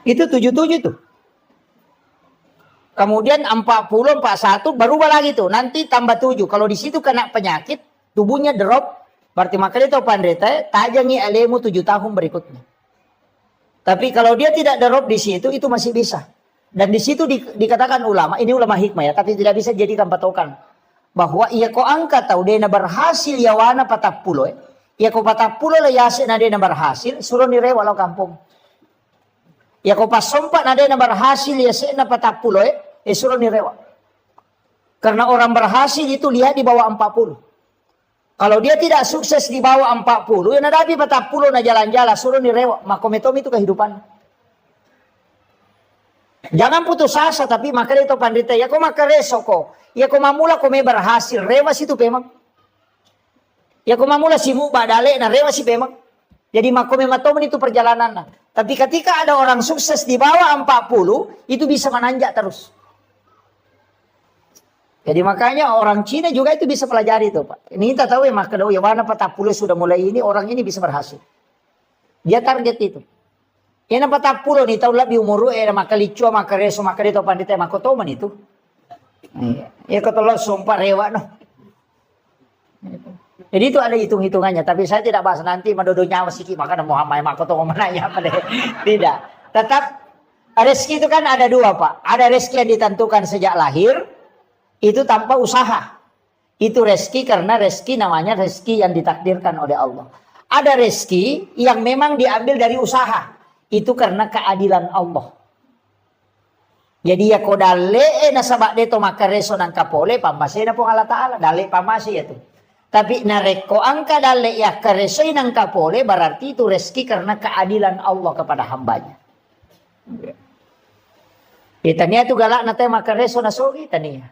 Itu 77 tuh. Kemudian 40, 41 berubah lagi tuh. Nanti tambah 7. Kalau di situ kena penyakit, tubuhnya drop. Berarti maka dia tahu pandrita, tajangi alemu 7 tahun berikutnya. Tapi kalau dia tidak drop di situ, itu masih bisa. Dan di situ dikatakan ulama, ini ulama hikmah ya, tapi tidak bisa jadikan patokan. Bahwa ia ko angka tahu dia berhasil ya wana 40. Ia ko 40 lah yasin ada yang berhasil, suruh nire walau kampung. Ya kau pas sompat ada yang berhasil ya sena 40 suruh nirewa. Karena orang berhasil itu lihat di bawah 40. Kalau dia tidak sukses di bawah 40, ya nadapi 40 na jalan-jalan suruh nirewa. Makometom itu kehidupan. Jangan putus asa tapi maka itu pandita ya kau maka reso kau. Ya kau mamula kau berhasil rewas itu memang. Ya kau mamula simu badale na rewas itu memang. Jadi makometom itu perjalanan. Tapi ketika ada orang sukses di bawah 40, itu bisa menanjak terus. Jadi makanya orang Cina juga itu bisa pelajari itu, Pak. Ini kita tahu ya, maka ya mana 40 sudah mulai ini, orang ini bisa berhasil. Dia target itu. Yang 40 nih, tahu lebih umur maka licua, maka reso, maka itu pandita, maka toman itu. Ya ketolong sumpah rewa, no. Jadi itu ada hitung-hitungannya, tapi saya tidak bahas nanti mendodo nyawa sikit maka Muhammad maka toh menanya apa deh. Tidak. Tetap rezeki itu kan ada 2, Pak. Ada rezeki yang ditentukan sejak lahir, itu tanpa usaha. Itu rezeki karena rezeki namanya rezeki yang ditakdirkan oleh Allah. Ada rezeki yang memang diambil dari usaha. Itu karena keadilan Allah. Jadi ya kodale nasabak deto maka reso nang kapole pamasena pong Allah Ta'ala. Dale pamasi ya tuh. Tapi nareko angka dale ya keresoy nang kapole berarti itu rezeki karena keadilan Allah kepada hambanya. Tania itu galak na tayo makareso na sogi tania.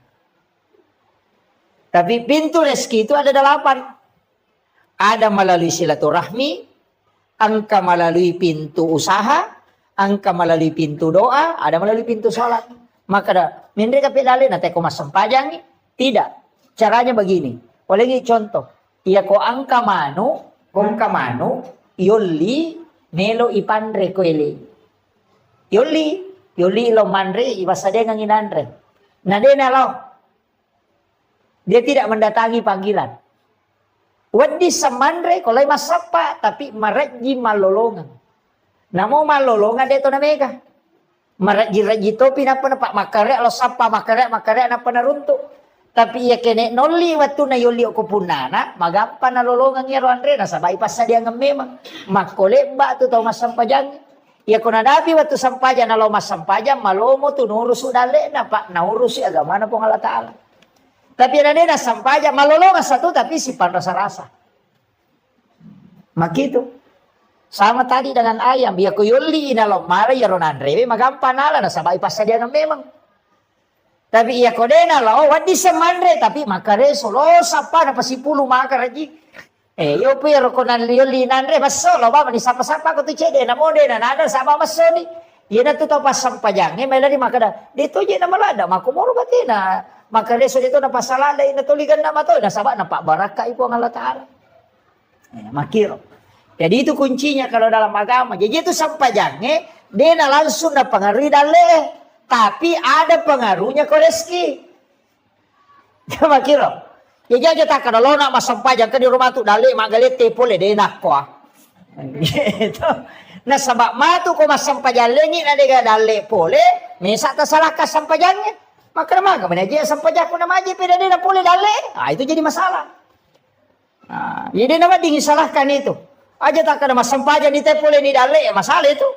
Tapi pintu rezeki itu ada 8. Ada melalui silaturahmi, angka melalui pintu usaha, angka melalui pintu doa, ada melalui pintu sholat. Maka dah, mindre kape dale na tayo kumasampajang. Tidak. Caranya begini. Oleh contoh, iya ko angka mano, kong kamano, yoli, nelo ipandre ko ili. Yoli lo mandre, ibasade ng inandre. Nadena lo. Dia tidak mendatangi panggilan. Wadi samandre, kolay masapa, tapi maradji malolongan. Namo malolongan dito na mega. Maradji to pinapanapak, makare lo sapa, makare na panarunto. Tapi ya kene noli waktu na yoli ko punana, magampa na lolongan niya Andre na sabay pa sa dia ng memang. Makole ba to masampajang. Ya ko nadapi waktu sampajan na lo masampajan, malomo to nurus udale na pa naurus si agama na pong Allah Ta'ala. Tapi na na sampajan, malolongan sa to tapi si panrasa-rasa. Makito. Sama tadi dengan ayam, ya ko yoli na lo mara ya Andre, magampa nala na sabay pa sa dia ng memang. Tapi iya kodena lo, wadi semandre tapi makareso lo sapa na pasipulu makaraji. Yo pero konan liyo linandre baso lo ba ni sapa-sapa ko tu cede na mode na nada sapa masoni. Iya na tu tau pas sampajangnya may lari maka da. Dito je na malada makumuro bati na. Maka reso dito na pasalalay na tuligan na mato na sabak na pak baraka ipo ang Allah Taala. Makiro. Jadi itu kuncinya kalau dalam agama. Jadi itu sampajangnya dia na langsung na pengaruhi dale. Tapi ada pengaruhnya ke rezeki. Makiro. Jadi aja tak kalau nak masampajang ke di rumah tu dale magalete pole dia nak kuah. Gitu. Nah sabak matu ko masampajalengi na dega dale pole, misa ta salah ka sampajangnya. Maka naman kami aja sampajak ko na maji pida na pole dale. Itu jadi masalah. Nah, jadi nama dingin salahkan itu. Aja tak kada masampajan di pole ni dale, masalah itu.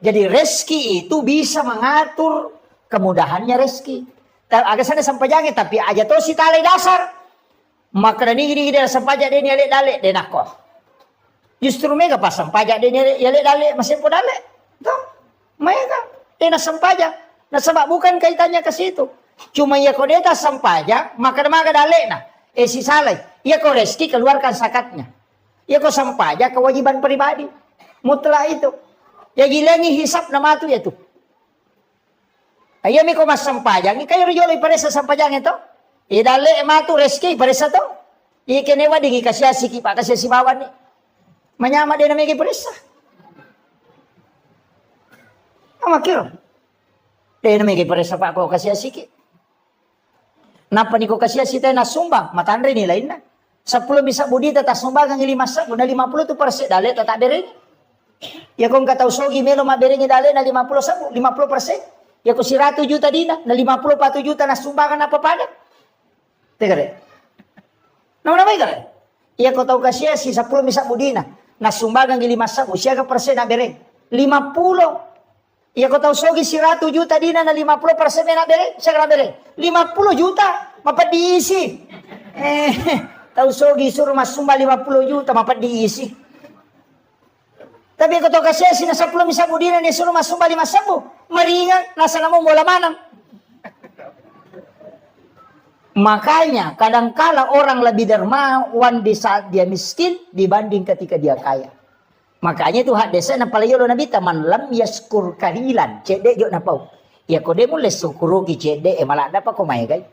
Jadi rezeki itu bisa mengatur kemudahannya rezeki. Agak sana sampajangnya tapi aja to si tali dasar. Maka ni dia sampajak dia ni dale dia nak kok. Justru mereka pasang pajak dia yale dale masih pun dale. Tuh, mereka dia nak sampajak. Nah sebab bukan kaitannya ke situ. Cuma ya kau dia tak sampajak, maka dale nah. Si saleh, ya kau rezeki keluarkan zakatnya. Ya kau sampajak kewajiban pribadi. Mutlak itu. Ya gilangi hisap nama tu ya tu. Ayo mi kau mas sampajak, ni kayo riyolay paresa sampajak itu. Dale matu rezeki paresa tu. Kenewa dingi kasih asiki pak kasih si bawan ni. Menyama dia namanya perisa. Ama kira. Dia namanya perisa pak kau kasih asiki. Napa ni kau kasih asiki na sumbang matandre ni lain na. 10 bisa budi tata sumbang ang 5 sa, guna 50 tu persen dale tata bereng. Ya kung kataw sogi melo maberengi dale na 50 sa, 50%. Ya kung 100 juta dina na 54 juta na sumbangan na papada. Teka re. Namay ka. Ya kung taw kasih si 10 bisa budi na sumbangan ng 5 sa, siya ka persen na bereng. 50. Ya kung taw sogi 100 juta dina na 50% na bereng, siya ka na bereng. 50 juta mapadiisi. Tahu sogi suruh mas sumba 50 juta mapat diisi. Tapi kau tahu kasih sih nasa 10 bisa budina ni suruh mas sumba 5 meringan nasa namu bola manang. Makanya kadangkala orang lebih dermawan di saat dia miskin dibanding ketika dia kaya. Makanya itu hak desa na palayo lo nabi taman lam yaskur kalilan cede jo na pau. Ya kau demo les syukurugi cede malah dapat kau mai guys.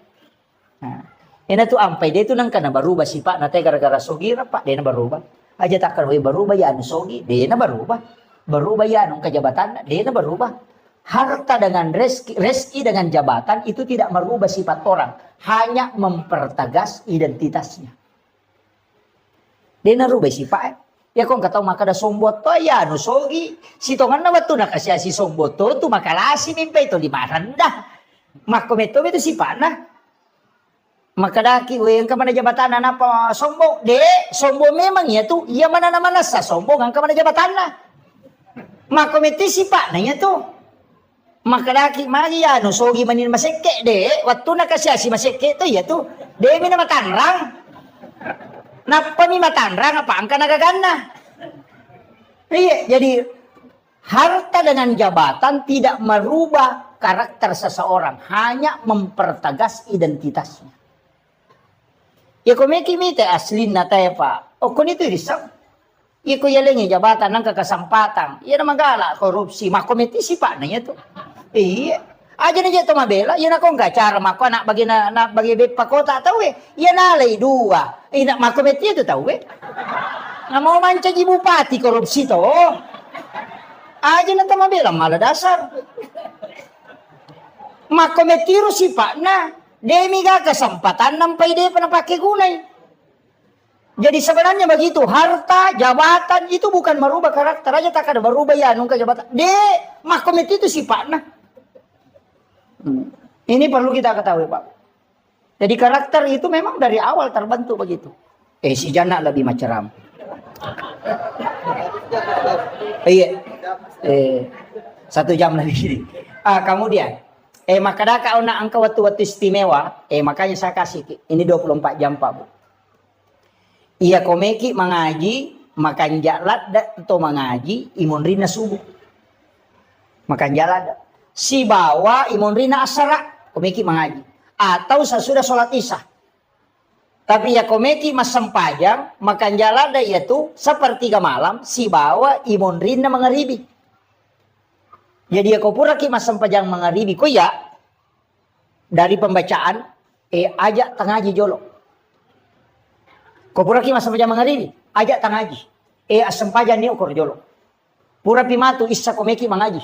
Nah, ini tuh ampai dia tuh nang kana berubah sih pak, nanti gara-gara sogi pak dia na berubah. Aja tak kan berubah ya anu sogi, dia na berubah. Berubah ya anu kejabatan, dia na berubah. Harta dengan rezeki dengan jabatan itu tidak merubah sifat orang, hanya mempertegas identitasnya. Dia na rubah sih pak. Ya kong kataw makada sombot to ya anu sogi. Si tongan na watu nakasya si sombot to makalasi mimpi to di maranda. Makometo itu si pak na. Makadaki yang kemana jabatan apa sombong sombong memang ya tuh ia mana sa sombong ang kemana jabatan na makomiti si pak nanya tuh makadaki magi ya no sogi manin maseke waktu na kasya si maseke tuh ya tuh mina matanrang napa mi matanrang apa angka nagagana. Iya jadi harta dengan jabatan tidak merubah karakter seseorang, hanya mempertegas identitasnya. Ya kumeki mite aslin na tayo pa. O kung ito risam. Ya kuyalengi jabatan ng kakasampatan. Ya na magala korupsi. Makomiti si pa na niya to. Iya. Aja na dyan tumabela. Yan akong gacara mako na bagi bet pakota tau Yan alay dua. Na makomiti ito tau Na mau manca di bupati korupsi to. Aja na tumabela maladasar. Makomitiro si pa na. Demi ga kesempatan nampai dia pernah pakai gunai. Jadi sebenarnya begitu, harta, jabatan itu bukan merubah karakter aja tak ada berubah ya nungka jabatan. Makomit itu sifatnya. Ini perlu kita ketahui Pak. Jadi karakter itu memang dari awal terbentuk begitu. Si Jana lebih macam. Iya. 1 jam lagi. Kemudian. Maka kau nak angka waktu istimewa, makanya saya kasih ini 24 jam Pak Bu. Iya komeki mengaji, makan jalan atau mengaji, imun rina subuh. Makan jalan. Si bawa imun rina asara, komeki mengaji. Atau sesudah sholat isya. Tapi ya komeki mas sempajang, makan jalan yaitu sepertiga malam, si bawa imun rina mengeribi. Jadi kau pura ki masam pajang mangaribi ko ya dari pembacaan ajak tangaji jolo. Kau pura ki masam pajang mangaribi ajak tangaji asam pajang ni okor jolo. Pura pimatu isa komeki mangaji.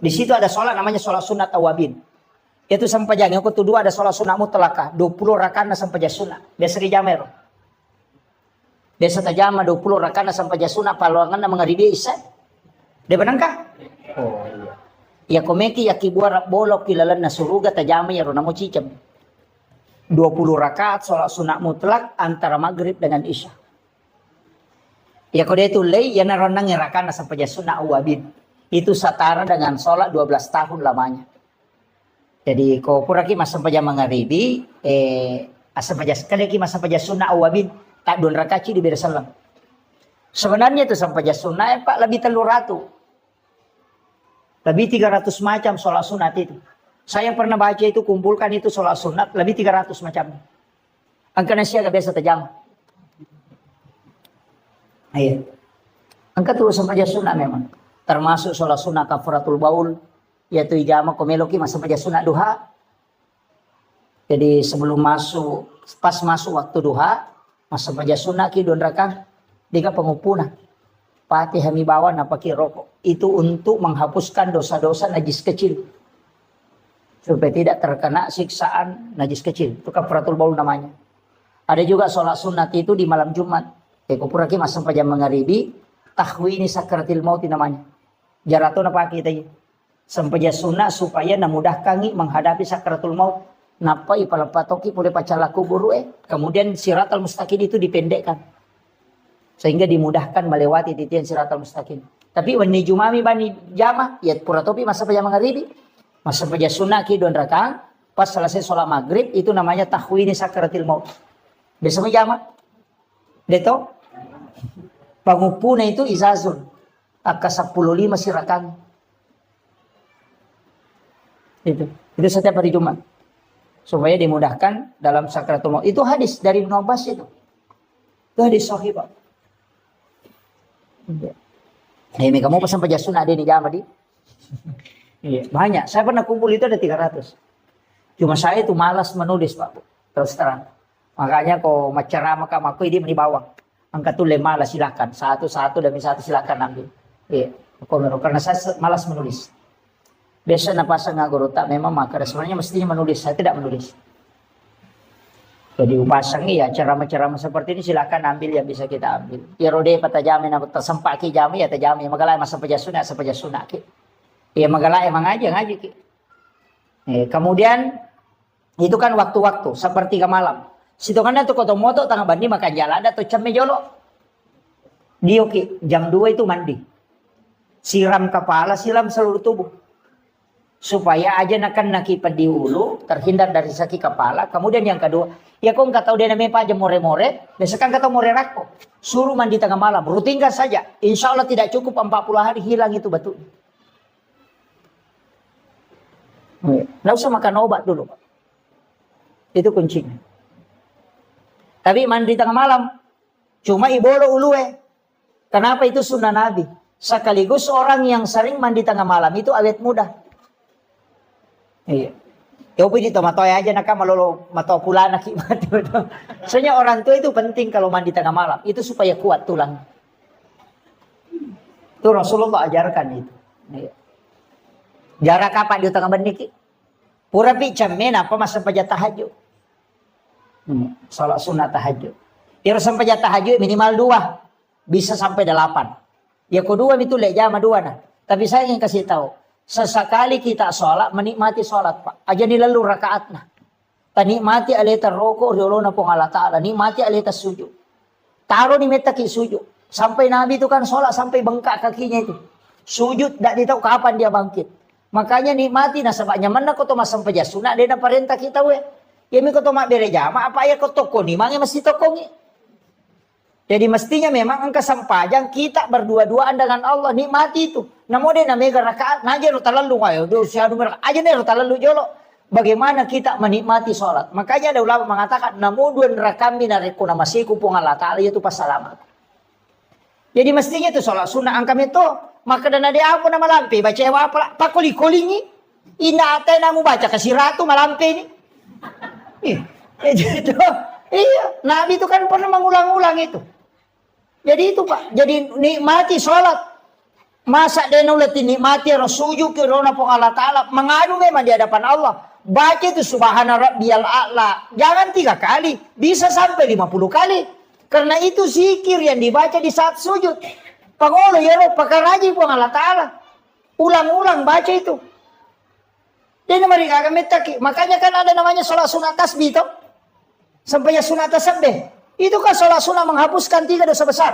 Di situ ada sholat namanya sholat sunat awabin. Itu sampajang yang kedua ada sholat sunat mutlakah 20 rakaat na sampajang sunat. Biasa di jamer. Biasa tajama 20 rakaat na sampajang sunat paluangan na mangaribi isa. Dia benangkah? Oh iya. Ya komeki ya kibuara bolok kilalan na suruga tajama ya ronamo cicam. 20 rakaat sholat sunat mutlak antara maghrib dengan isya. Ya kode itu lay ya naronang rakaat na sampajang sunat awabin. Itu setara dengan sholat 12 tahun lamanya. Jadi kau pura ki masa paja mangaribi asam paja sekali ki masa paja sunnah awabin tak 2 rakaat di beda salam. Sebenarnya itu sampai paja sunnah Pak lebih 300. Lebih 300 macam sholat sunat itu. Saya pernah baca itu kumpulkan itu sholat sunat lebih 300 macam. Angka nasi agak biasa tajam. Ayo. Angka terus sampai paja sunnah memang. Termasuk sholat sunnah kafaratul baul, yaitu ijama komeloki masa paja sunnah duha. Jadi sebelum masuk, pas masuk waktu duha, masa paja sunnah ki 2 rakaat, diga pengupuna. Pati hami bawa napaki rokok. Itu untuk menghapuskan dosa-dosa najis kecil. Supaya tidak terkena siksaan najis kecil. Itu kafaratul baul namanya. Ada juga sholat sunat itu di malam Jumat. Kupuraki masa paja mangaribi, tahwini sakratil maut namanya. Jarato napa kita sampai sunnah supaya namudahkan menghadapi sakratul maut. Napa ipalapatoki boleh pacalaku buru kemudian siratal mustaqim itu dipendekkan sehingga dimudahkan melewati titian siratal mustaqim. Tapi wani jumami bani jama ya pura topi masa paja mangaribi masa paja sunnah ki 2 rakaat pas selesai sholat maghrib itu namanya tahwini sakratil maut. Biasa jama deto pangupuna itu izazun Aka 15 sirakan. Itu setiap hari Jumat. Supaya dimudahkan dalam sakratul maut. Itu hadis dari Ibnu Abbas itu. Itu hadis sahih, Pak. Ini kamu pesan paja sunnah ada di jama di. Iya, banyak. Saya pernah kumpul itu ada 300. Cuma saya itu malas menulis, Pak. Terus terang. Makanya kok macerama kamaku ini di bawah. Angkat tuh malas silakan. Satu-satu demi satu silakan ambil. Iya, karena saya malas menulis. Biasa napasa ngaguru tak memang maka sebenarnya mestinya menulis. Saya tidak menulis. Jadi upasang ya ceramah-ceramah seperti ini silakan ambil yang bisa kita ambil. Ya rode patajami na tersempak ki jami ya tajami magalai masa paja sunat ki. Ya magalai emang aja ngaji ki. Kemudian itu kan waktu-waktu seperti ke malam. Situ kan itu koto moto tengah bandi makan jalan ada tuh cemme jolo. Dia ki jam 2 itu mandi. Siram kepala, siram seluruh tubuh. Supaya aja nakan nakipan di hulu, terhindar dari sakit kepala. Kemudian yang kedua, ya kau nggak tahu dia namanya aja more-more, biasakan kata more rako. Suruh mandi tengah malam, rutinkan saja. Insya Allah tidak cukup 40 hari hilang itu batu. Nggak usah makan obat dulu. Itu kuncinya. Tapi mandi tengah malam, cuma ibolo ulue. Kenapa itu sunnah Nabi? Sekaligus orang yang sering mandi tengah malam itu awet muda. Iya. Ya upi dito matoy aja nak malolo mato pula nak mati. Soalnya orang tua itu penting kalau mandi tengah malam itu supaya kuat tulang. Itu Rasulullah ajarkan itu. Iya. Jarak kapan di tengah beniki? Pura pi camen apa masa paja tahajud. Salat sunat tahajud. Ya sampai tahajud minimal 2. Bisa sampai 8. Ya kedua itu jama 2 nah. Tapi saya ingin kasih tahu. Sesekali kita sholat menikmati sholat Pak. Aja nilalu rakaat nah. Tanikmati alita roko riolona pong Allah Ta'ala. Nikmati alita sujud. Taruh ni metaki sujud. Sampai Nabi itu kan sholat sampai bengkak kakinya itu. Sujud tidak tahu kapan dia bangkit. Makanya nikmati nah sebabnya mana kau tomas sampai jasuna dia perintah kita we. Ya mi kau tomas bere jama apa ya kau toko ni mangnya mesti tokongi. Jadi mestinya memang engkau sampajang kita berdua-duaan dengan Allah nikmati itu. Namun dia namanya rakaat naja rutalalu ayo dosa numero aja nih rutalalu jolo. Bagaimana kita menikmati sholat? Makanya ada ulama mengatakan namun 2 rakaat minariku namasiku pung Allah Ta'ala itu pas salamat. Jadi mestinya itu sholat sunnah angkam itu Maka dana dia apa nama lampe baca apa pakuli-kulingi. Ina ate namu baca kasih ratu malampe ini. Gitu. Iya, Nabi itu kan pernah mengulang-ulang itu. Jadi itu Pak, jadi nikmati sholat. Masa dia nulati nikmati rasuju ke rona Allah Ta'ala. Mengadu memang di hadapan Allah. Baca itu subhana rabbiyal a'la. Jangan 3 kali, bisa sampai 50 kali. Karena itu zikir yang dibaca di saat sujud. Pangolo ya roh, pakaraji pun Allah Ta'ala. Ulang-ulang baca itu. Dia mereka akan metaki. Makanya kan ada namanya sholat sunat tasbih itu. Sampai sunat tasbih. Itu kan sholat sunat menghapuskan 3 dosa besar.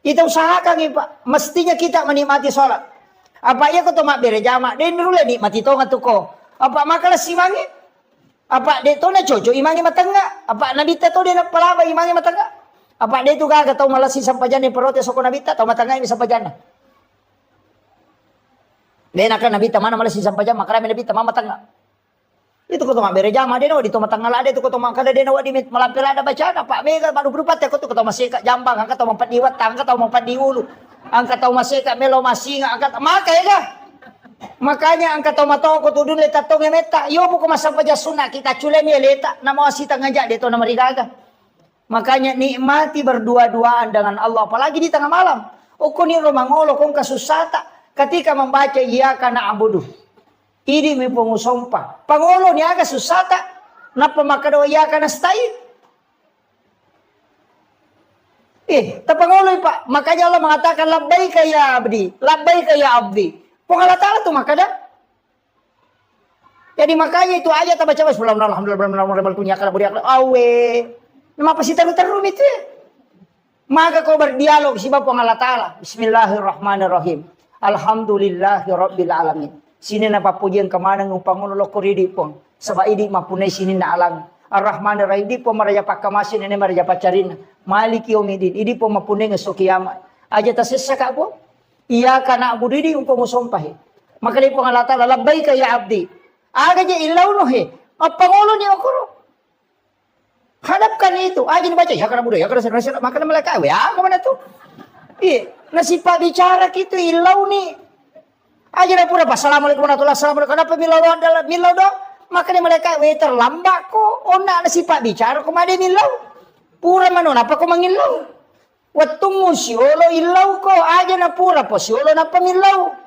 Kita usahakan ya Pak. Mestinya kita menikmati sholat. Apa iya kau tomak berjamaah. Dia dulu nikmati tonga tu ko. Apa makalah simangi. Apa dia tu na coco imangi matangga. Apa nabi tu dia nak pelaba imangi matangga. Apa dia tu gak tahu malah si sampajan ni perote soko nabi tu. Tahu matangga ini sampajan. Dia nak nabi tu mana malah si sampajan. Makanya nabi tu mama matangga. Itu kau tomak berjamaah. Dia nak di tomak tangga lah. Dia tu kau tomak kada dia nak di melampir ada bacaan. Apa mega baru berupat ya. Kau tu kau tomak masih kat jambang. Angkat tomak 4 diwat. Angkat tomak 4 di ulu. Angkat tomak masih kat melo masih angkat. Maka ya kah? Makanya angkat tomak toko tu dulu letak tong meta. Yo buku masa paja sunat kita culen ya letak. Nama wasita ngajak dia tu nama rigaga. Makanya nikmati berdua-duaan dengan Allah. Apalagi di tengah malam. Kau ni romangolo kau kasusata. Ketika membaca iya kana abudu. Ini mi pengusompa. Pangolo ni aga susata. Napa makado iya kana stain. Tapangolo Pak. Makanya Allah mengatakan labbaika ya abdi. Labbaika ya abdi. Allah Ta'ala tu makada. Jadi makanya itu aja tak baca alhamdulillah awe. Kenapa sih terlalu itu? Maka kau berdialog sebab Allah Ta'ala. Bismillahirrahmanirrahim. Alhamdulillahirabbil alamin. Sini napa pujian kemana ngupang lo koridi pong. Sebab ini mapunai sini na alam. Ar-Rahmanir-Rahim di pom maraja pakamasin ini maraja pacarina. Maliki yaumidin. Ini pom mapunai ngesok kiamat. Aja tasessak aku. Iya kana abu didi umpang musompahi. Maka di Allah Ta'ala labbaika ya abdi. Aga je ilau nohe. Apa ngolo ni okoro. Hadapkan itu. Aja dibaca ya kana budaya. Ya kana sana maka mereka ya apa mana tu? Nasipa bicara gitu ilau ni. Aja dah pura assalamualaikum warahmatullahi wabarakatuh. Kenapa milau adalah milau do? Maka ni mereka terlambat ko. Ona nasipa bicara ko made milau. Pura manon apa ko mangilau? Watungmu siolo ilau ko aja na pura po siolo na pamilau.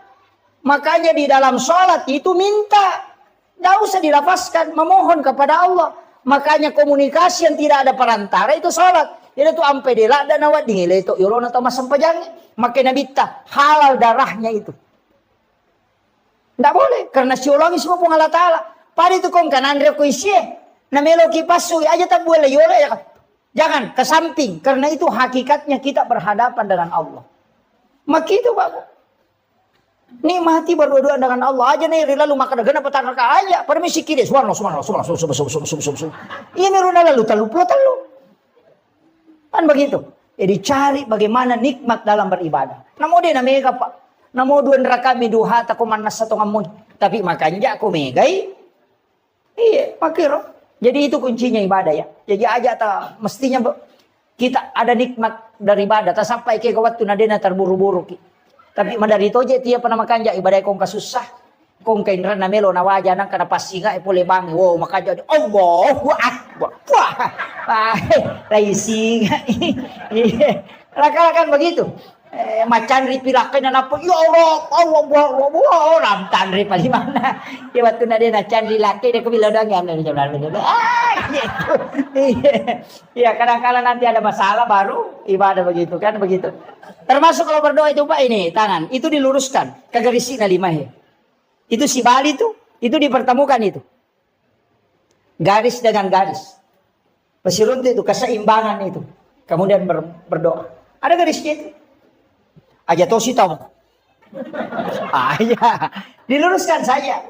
Makanya di dalam sholat itu minta. Tidak usah dilafazkan. Memohon kepada Allah. Makanya komunikasi yang tidak ada perantara itu sholat. Jadi itu ampe dela dan awat dingin itu. Yolona atau masam pajangnya. Makanya bita halal darahnya itu. Tidak boleh. Karena siologi semua pun Allah Ta'ala. Pada itu kong kanan reko isye. Na melo kipasu aja tak boleh yola ya kan. Jangan ke samping. Karena itu hakikatnya kita berhadapan dengan Allah. Maka itu Bapak. Nikmati berdua-dua dengan Allah. Aja nih lalu maka gana petang raka aja. Permisi kiri. Subhanallah. Ini runa lalu talu. Kan begitu. Jadi cari bagaimana nikmat dalam beribadah. Namo dia namanya Pak. Namo dua neraka miduha takumanas satu ngamun. Tapi makanya aku megai. Iya makiro. Jadi itu kuncinya ibadah ya. Jadi aja tak mestinya kita ada nikmat dari ibadah. Tak sampai ke waktu nadena terburu-buru. Tapi madari toje tiap pernah makan ja ibadah kong kasusah. Kong kain rana melo na waja nang kana pasinga pole bang. Wow maka jadi Allahu Akbar. Wah. Raising. Rakan-rakan begitu. Macan ripilakan dan apa ya Allah orang tanri paling mana dia waktu nak dia nak cari laki dia kebilau dangam dan dia gitu. Iya kadang-kadang nanti ada masalah baru ibadah begitu kan begitu. Termasuk kalau berdoa itu Pak ini tangan itu diluruskan ke garis na lima he. Itu si Bali itu dipertemukan itu garis dengan garis pasirun itu keseimbangan itu kemudian berdoa ada garisnya itu. Aja tahu sih tahu. Iya, diluruskan saja.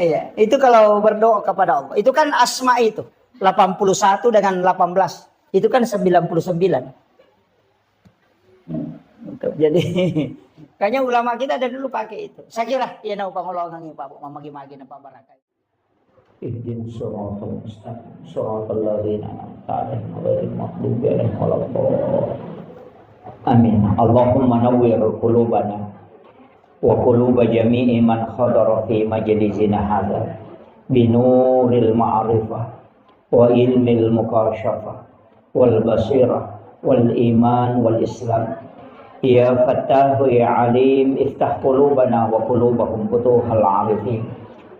Iya, itu kalau berdoa kepada Allah. Itu kan asma itu 81 dengan 18. Itu kan 99. Jadi kayaknya ulama kita dari dulu pakai itu. Saya kira ya nau pangolongan ini Pak mamagi-magi napa baraka. Ihdinas siratal mustaqim. Siratal ladzina an'amta 'alaihim ghairil maghdubi 'alaihim waladdallin. Amin. Allahumma nawwir qulubana wa quluba jami'i man khadara fi majlisina hadza binuril ma'rifah wa ilmil mukashafah wal basirah wal iman wal islam. Ya Fattahu ya Alim, iftah qulubana wa qulubahum futuhal arifin.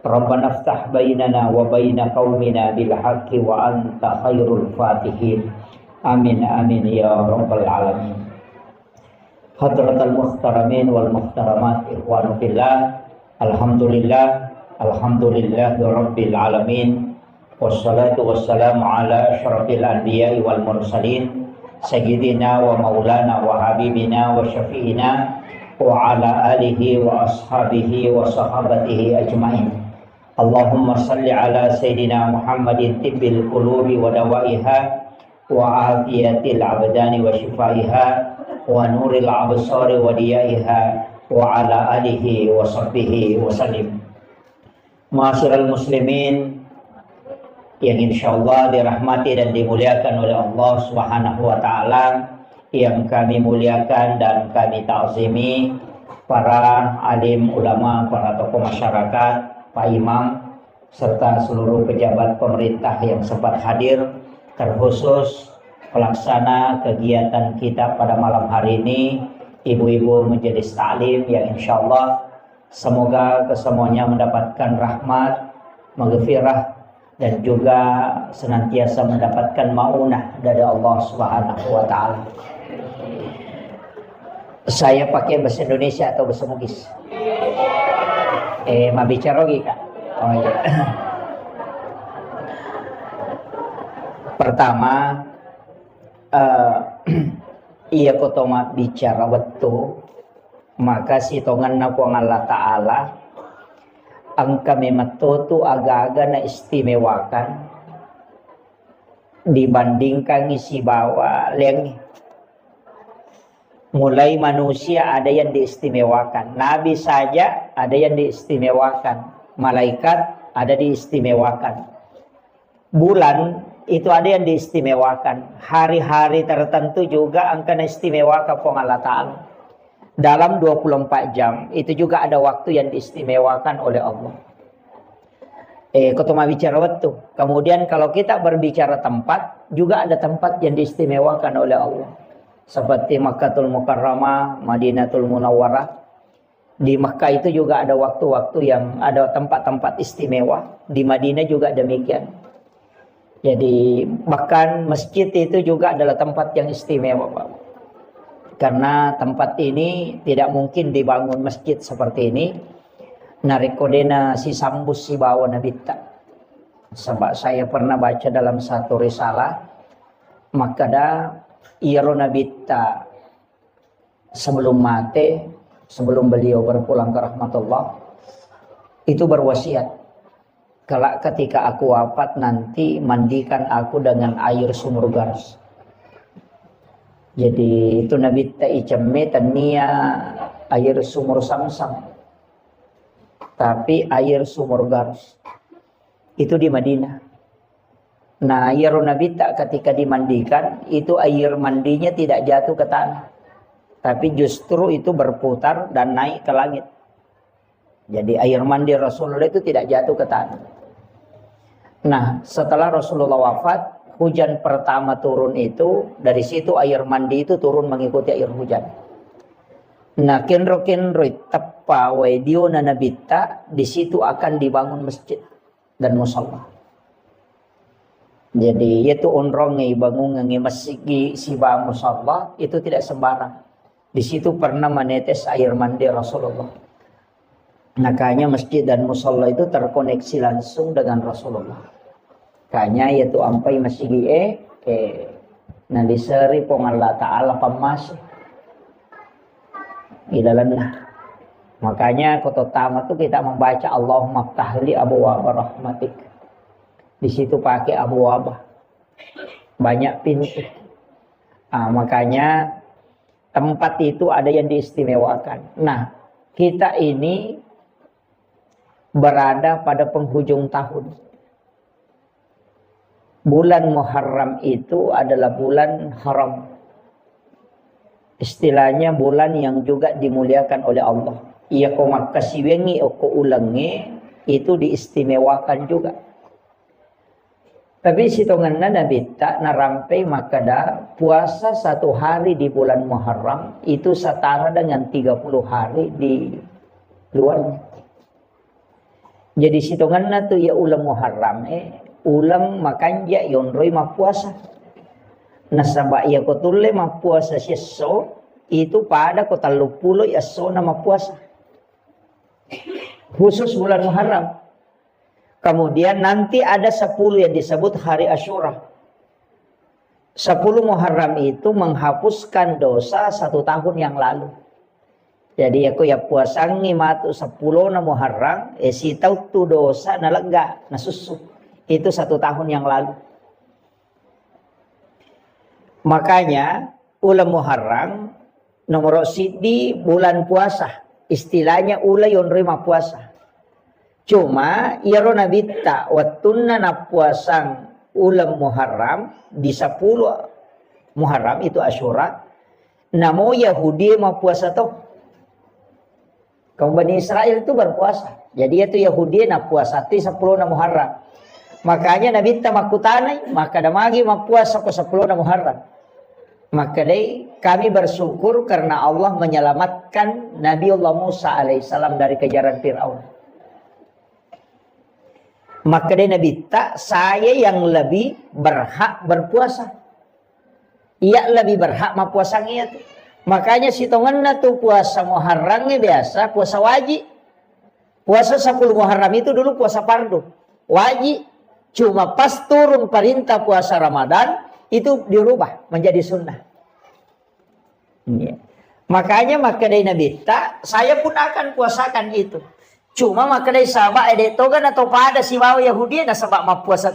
Rabbana iftah bainana wa baina qaumina bil haqqi wa anta khairul fatihin. Amin amin ya rabbal alamin. Hadratal muhtaramin wal muhtaramat, ikhwanu fillah. Alhamdulillah rabbil alamin. Wassalatu wassalamu ala asyrafil anbiya'i wal mursalin Sayyidina wa maulana wa habibina wa syafi'ina wa ala alihi wa ashabihi wa sahabatihi ajma'in. Allahumma salli ala Sayyidina Muhammadin tibbil qulubi wa dawaiha wa afiyatil abdani wa shifaiha wa nuril absari wa diyaiha wa ala alihi wa sahbihi wa sallim. Ma'asyiral muslimin yang insyaallah dirahmati dan dimuliakan oleh Allah Subhanahu wa taala, yang kami muliakan dan kami ta'zimi para alim ulama, para tokoh masyarakat, Pak Imam serta seluruh pejabat pemerintah yang sempat hadir, terkhusus pelaksana kegiatan kita pada malam hari ini, ibu-ibu majelis taklim yang insyaallah semoga kesemuanya mendapatkan rahmat, maghfirah dan juga senantiasa mendapatkan maunah dari Allah Subhanahu wa taala. Saya pakai bahasa Indonesia atau bahasa Bugis? Ma bicara lagi Kak. Oh iya. Pertama, iya kotoma bicara betul, maka si tongan na po Allah Ta'ala ang kami matuto aga-aga na istimewakan dibandingkan isi bawa leng. Mulai manusia ada yang diistimewakan, nabi saja ada yang diistimewakan, malaikat ada diistimewakan, bulan itu ada yang diistimewakan, hari-hari tertentu juga akan istimewakan Allah Ta'ala. Dalam 24 jam itu juga ada waktu yang diistimewakan oleh Allah. Ketemu bicara waktu. Kemudian kalau kita berbicara tempat, juga ada tempat yang diistimewakan oleh Allah. Seperti Makkatul Mukarramah, Madinatul Munawwarah. Di Makkah itu juga ada waktu-waktu yang ada tempat-tempat istimewa. Di Madinah juga demikian. Jadi bahkan masjid itu juga adalah tempat yang istimewa, Pak. Karena tempat ini tidak mungkin dibangun masjid seperti ini. Narikodena si sambus si bawa nabita. Sebab saya pernah baca dalam satu risalah, maka ada iro nabita sebelum mati, sebelum beliau berpulang ke rahmatullah, itu berwasiat, kelak ketika aku wafat nanti mandikan aku dengan air sumur Gars. Jadi itu Nabi Ta'icame tania air sumur Samsam. Tapi air sumur Gars. Itu di Madinah. Nah air Nabi Ta ketika dimandikan, itu air mandinya tidak jatuh ke tanah. Tapi justru itu berputar dan naik ke langit. Jadi air mandi Rasulullah itu tidak jatuh ke tanah. Nah setelah Rasulullah wafat, hujan pertama turun itu, dari situ air mandi itu turun mengikuti air hujan. Nah, kenro tepa wedio na nabita, di situ akan dibangun masjid dan musalla. Jadi itu onrongi bangun ngi masjid si ba musalla itu tidak sembarang. Di situ pernah menetes air mandi Rasulullah. Makanya masjid dan musalla itu terkoneksi langsung dengan Rasulullah. Kanya yaitu ampai masih na diseri pong Allah Ta'ala pamas ilalan lah. Makanya kototama tuh kita membaca Allahumma ftahli abwaaba rahmatik. Di situ pakai abwaaba, banyak pintu. Makanya tempat itu ada yang diistimewakan. Nah kita ini berada pada penghujung tahun. Bulan Muharram itu adalah bulan haram. Istilahnya bulan yang juga dimuliakan oleh Allah. Ia ko makasiwengi o ko ulangi itu diistimewakan juga. Tapi sitongan na nabita narampai makada puasa 1 hari di bulan Muharram itu setara dengan 30 hari di luarnya. Jadi sitongan na tu ya ulang Muharram ulang makanja yonroy mapuasa. Nasaba ia ko tulle mapuasa sieso itu pada ko 30 yaso na mapuasa. Khusus bulan Muharram. Kemudian nanti ada 10 yang disebut hari Asyura. 10 Muharram itu menghapuskan dosa 1 tahun yang lalu. Jadi aku ya puasangi matu 10 na Muharram, sitaw tu dosa na lega, na susu. Itu 1 tahun yang lalu. Makanya ulang Muharram nomor di bulan puasa. Istilahnya ula yon rima puasa. Cuma iaro nabita watunna na puasang ulam Muharram di 10 Muharram itu Asyura. Namo Yahudi mau puasa toh. Kaum Bani Israel itu berpuasa. Jadi itu Yahudi na puasa ti 10 na Muharram. Makanya nabita makutanay maka damagi mapuasa ko 10 na Muharram. Maka dai kami bersyukur karena Allah menyelamatkan Nabi Allah Musa alaihissalam dari kejaran Fir'aun. Maka dia Nabi tak, saya yang lebih berhak berpuasa. Ia lebih berhak mapuasanya tu. Makanya sitongan na tu puasa Muharramnya biasa, puasa wajib. Puasa 10 Muharram itu dulu puasa fardu. Wajib. Cuma pas turun perintah puasa Ramadan, itu dirubah menjadi sunnah. Ya. Makanya maka dia Nabi tak, saya pun akan puasakan itu. Cuma maka dari sabak togan atau pada si bawa Yahudi na sabak mapuasa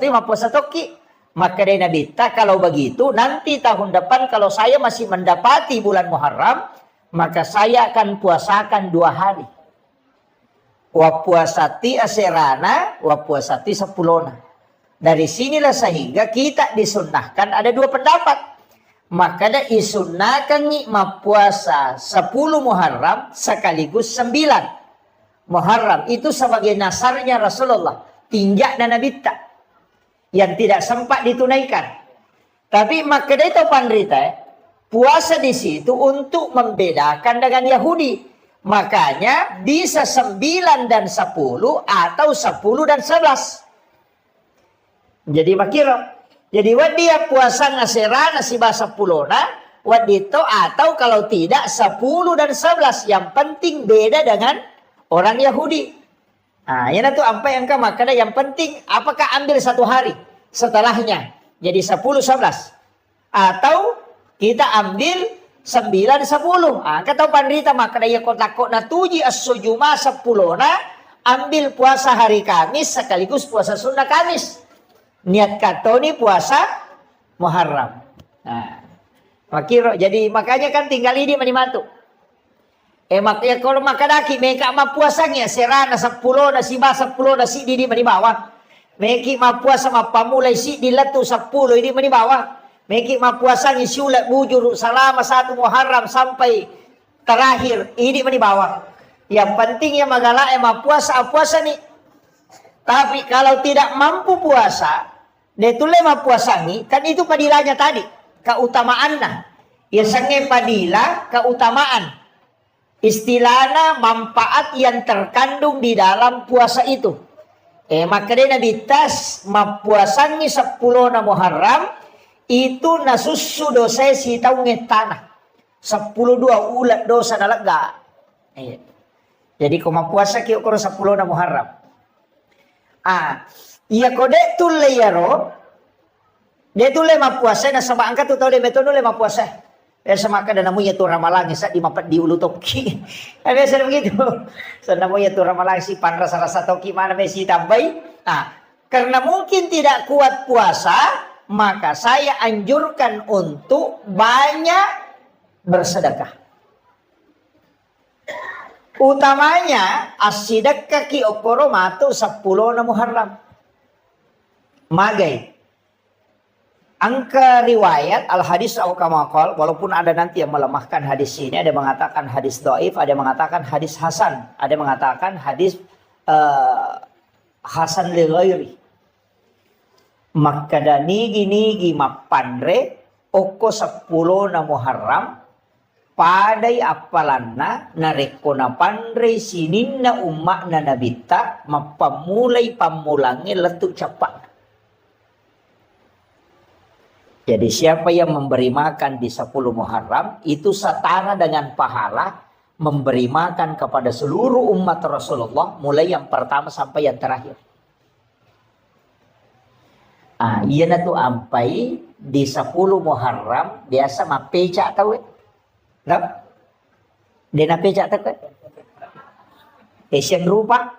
toki. Maka dari Nabi tak, kalau begitu nanti tahun depan kalau saya masih mendapati bulan Muharram, maka saya akan puasakan 2 hari. Wa puasati aserana, wa puasati 10. Dari sinilah sehingga kita disunnahkan ada 2 pendapat. Maka ada isunnahkan ni mapuasa 10 Muharram sekaligus 9 Muharram itu sebagai nasarnya Rasulullah, tinjak dan Nabi tak yang tidak sempat ditunaikan. Tapi maka itu pandrita puasa di situ untuk membedakan dengan Yahudi. Makanya bisa 9 dan 10 atau 10 dan 11. Jadi makira. Jadi dia puasa ngasera nasi bahasa pulona wadito atau kalau tidak 10 dan 11. Yang penting beda dengan orang Yahudi. Nah, yang itu apa yang kau makan? Yang penting apakah ambil 1 hari setelahnya. Jadi 10, 11. Atau kita ambil 9, 10. Kata pandita makan ya kotak na tuji as-sujuma 10 na ambil puasa hari Kamis sekaligus puasa sunnah Kamis. Niat katoni puasa Muharram. Nah, makiro. Jadi makanya kan tinggal ini manimatu. Makanya kalau makadaki mereka mapuasanya serana 10 nasi ba 10 nasi di manibawa. Meki mapuasa mapamulai si dilatu 10 ini manibawa. Meki mapuasanya siulat bujur selama 1 Muharram sampai terakhir ini manibawa. Yang penting ya magala mapuasa nih. Tapi kalau tidak mampu puasa, detule mapuasangi kan itu padilanya tadi, keutamaannya. Ya sange padila keutamaan. Istilahnya manfaat yang terkandung di dalam puasa itu. Maka dia Nabi tas mapuasangi 10 na Muharram itu nasusu dosa si tahu ngetana 10 2 ulat dosa na lega. Jadi kau mapuasa kio koro 10 na Muharram. Iya kode tulle yaro. Dia tulle mapuasa na sama angkat tu tahu dia metodo le mapuasa. Sama kada namunya tu ramalangi sa di mapat di ulu toki. Biasa begitu. Sa namunya tu ramalangi si panra rasa toki mana mesi tambai. Karena mungkin tidak kuat puasa, maka saya anjurkan untuk banyak bersedekah. Utamanya as-sidaqah ki okoro matu 10 na Muharram. Magai. Angka riwayat al-hadis al-kamakal, walaupun ada nanti yang melemahkan hadis ini, ada yang mengatakan hadis dhaif, ada yang mengatakan hadis hasan, ada yang mengatakan hadis hasan li ghairi. Maka nigi mapandre oko 10 na Muharram padai apalanna nareko na pandre sininna umma na nabita mapamulai pamulangi letuk cepat. Jadi siapa yang memberi makan di 10 Muharram itu setara dengan pahala memberi makan kepada seluruh umat Rasulullah mulai yang pertama sampai yang terakhir. Iya na tu ampai di 10 Muharram biasa mapecak tahu. Nggak? Dia na pecak tahu. Asian rupa.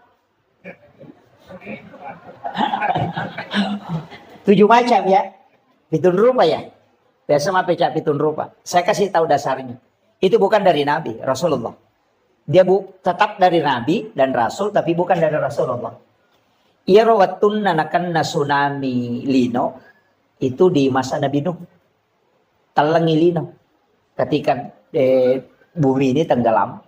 7 macam ya. Pitun rupa ya. Biasa mah pecah pitun rupa. Saya kasih tahu dasarnya. Itu bukan dari Nabi, Rasulullah. Dia tetap dari Nabi dan Rasul, tapi bukan dari Rasulullah. Ia rawatun nanakan tsunami lino. Itu di masa Nabi Nuh. Talangi lino. Ketika bumi ini tenggelam.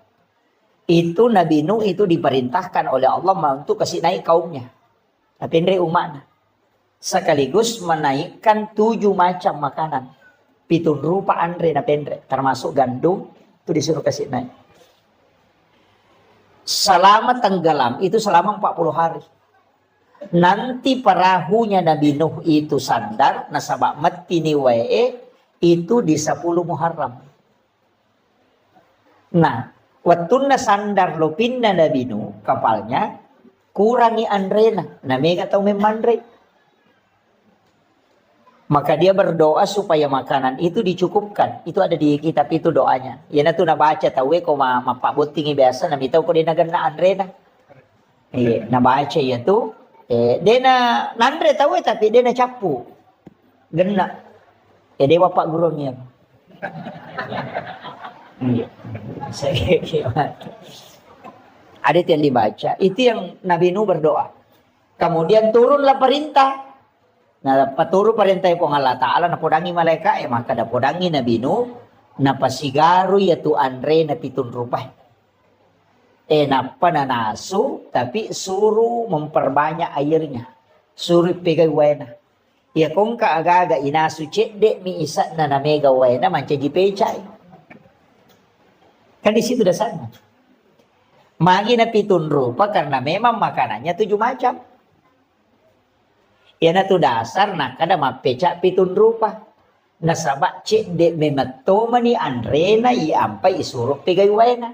Itu Nabi Nuh itu diperintahkan oleh Allah untuk kasih naik kaumnya. Tapi ini umatnya. Sekaligus menaikkan 7 macam makanan. Pitun rupa andre na pendre. Termasuk gandum. Itu disuruh kasih naik. Selama tenggelam. Itu selama 40 hari. Nanti perahunya Nabi Nuh itu sandar. Nasabak mati ni wae. Itu di 10 Muharram. Nah. Wattuna sandar lopinna Nabi Nuh. Kapalnya. Kurangi andrena. Namanya atau memandre. Maka dia berdoa supaya makanan itu dicukupkan. Itu ada di kitab itu doanya. Ya na tu na baca tahu ko mapabot tingi biasa na mitaw ko din na andre na. Na baca ya tu dia na nandre tahu tapi dia na capu. Gena. Dia bapak gurunya. Ada yang dibaca. Itu yang Nabi Nuh berdoa. Kemudian turunlah perintah. Nah, paturo perintah ko nga Allah Ta'ala na podangi malaika maka na podangi Nabi Nuh na pasigaru yatu andre na pitun rupay. Na pananaso tapi suruh memperbanyak airnya. Suruh pegay wena. Ya kung kaagaga inasu cedek mi isa na namega wena mancaji pecay. Kan di situ dasarnya. Magi na pitun rupa karena memang makanannya 7 macam. Ya na tu dasar na kada mapecak pitun rupa. Nasabak cek de mematoma ni andrena iampai isuruh pegay wena.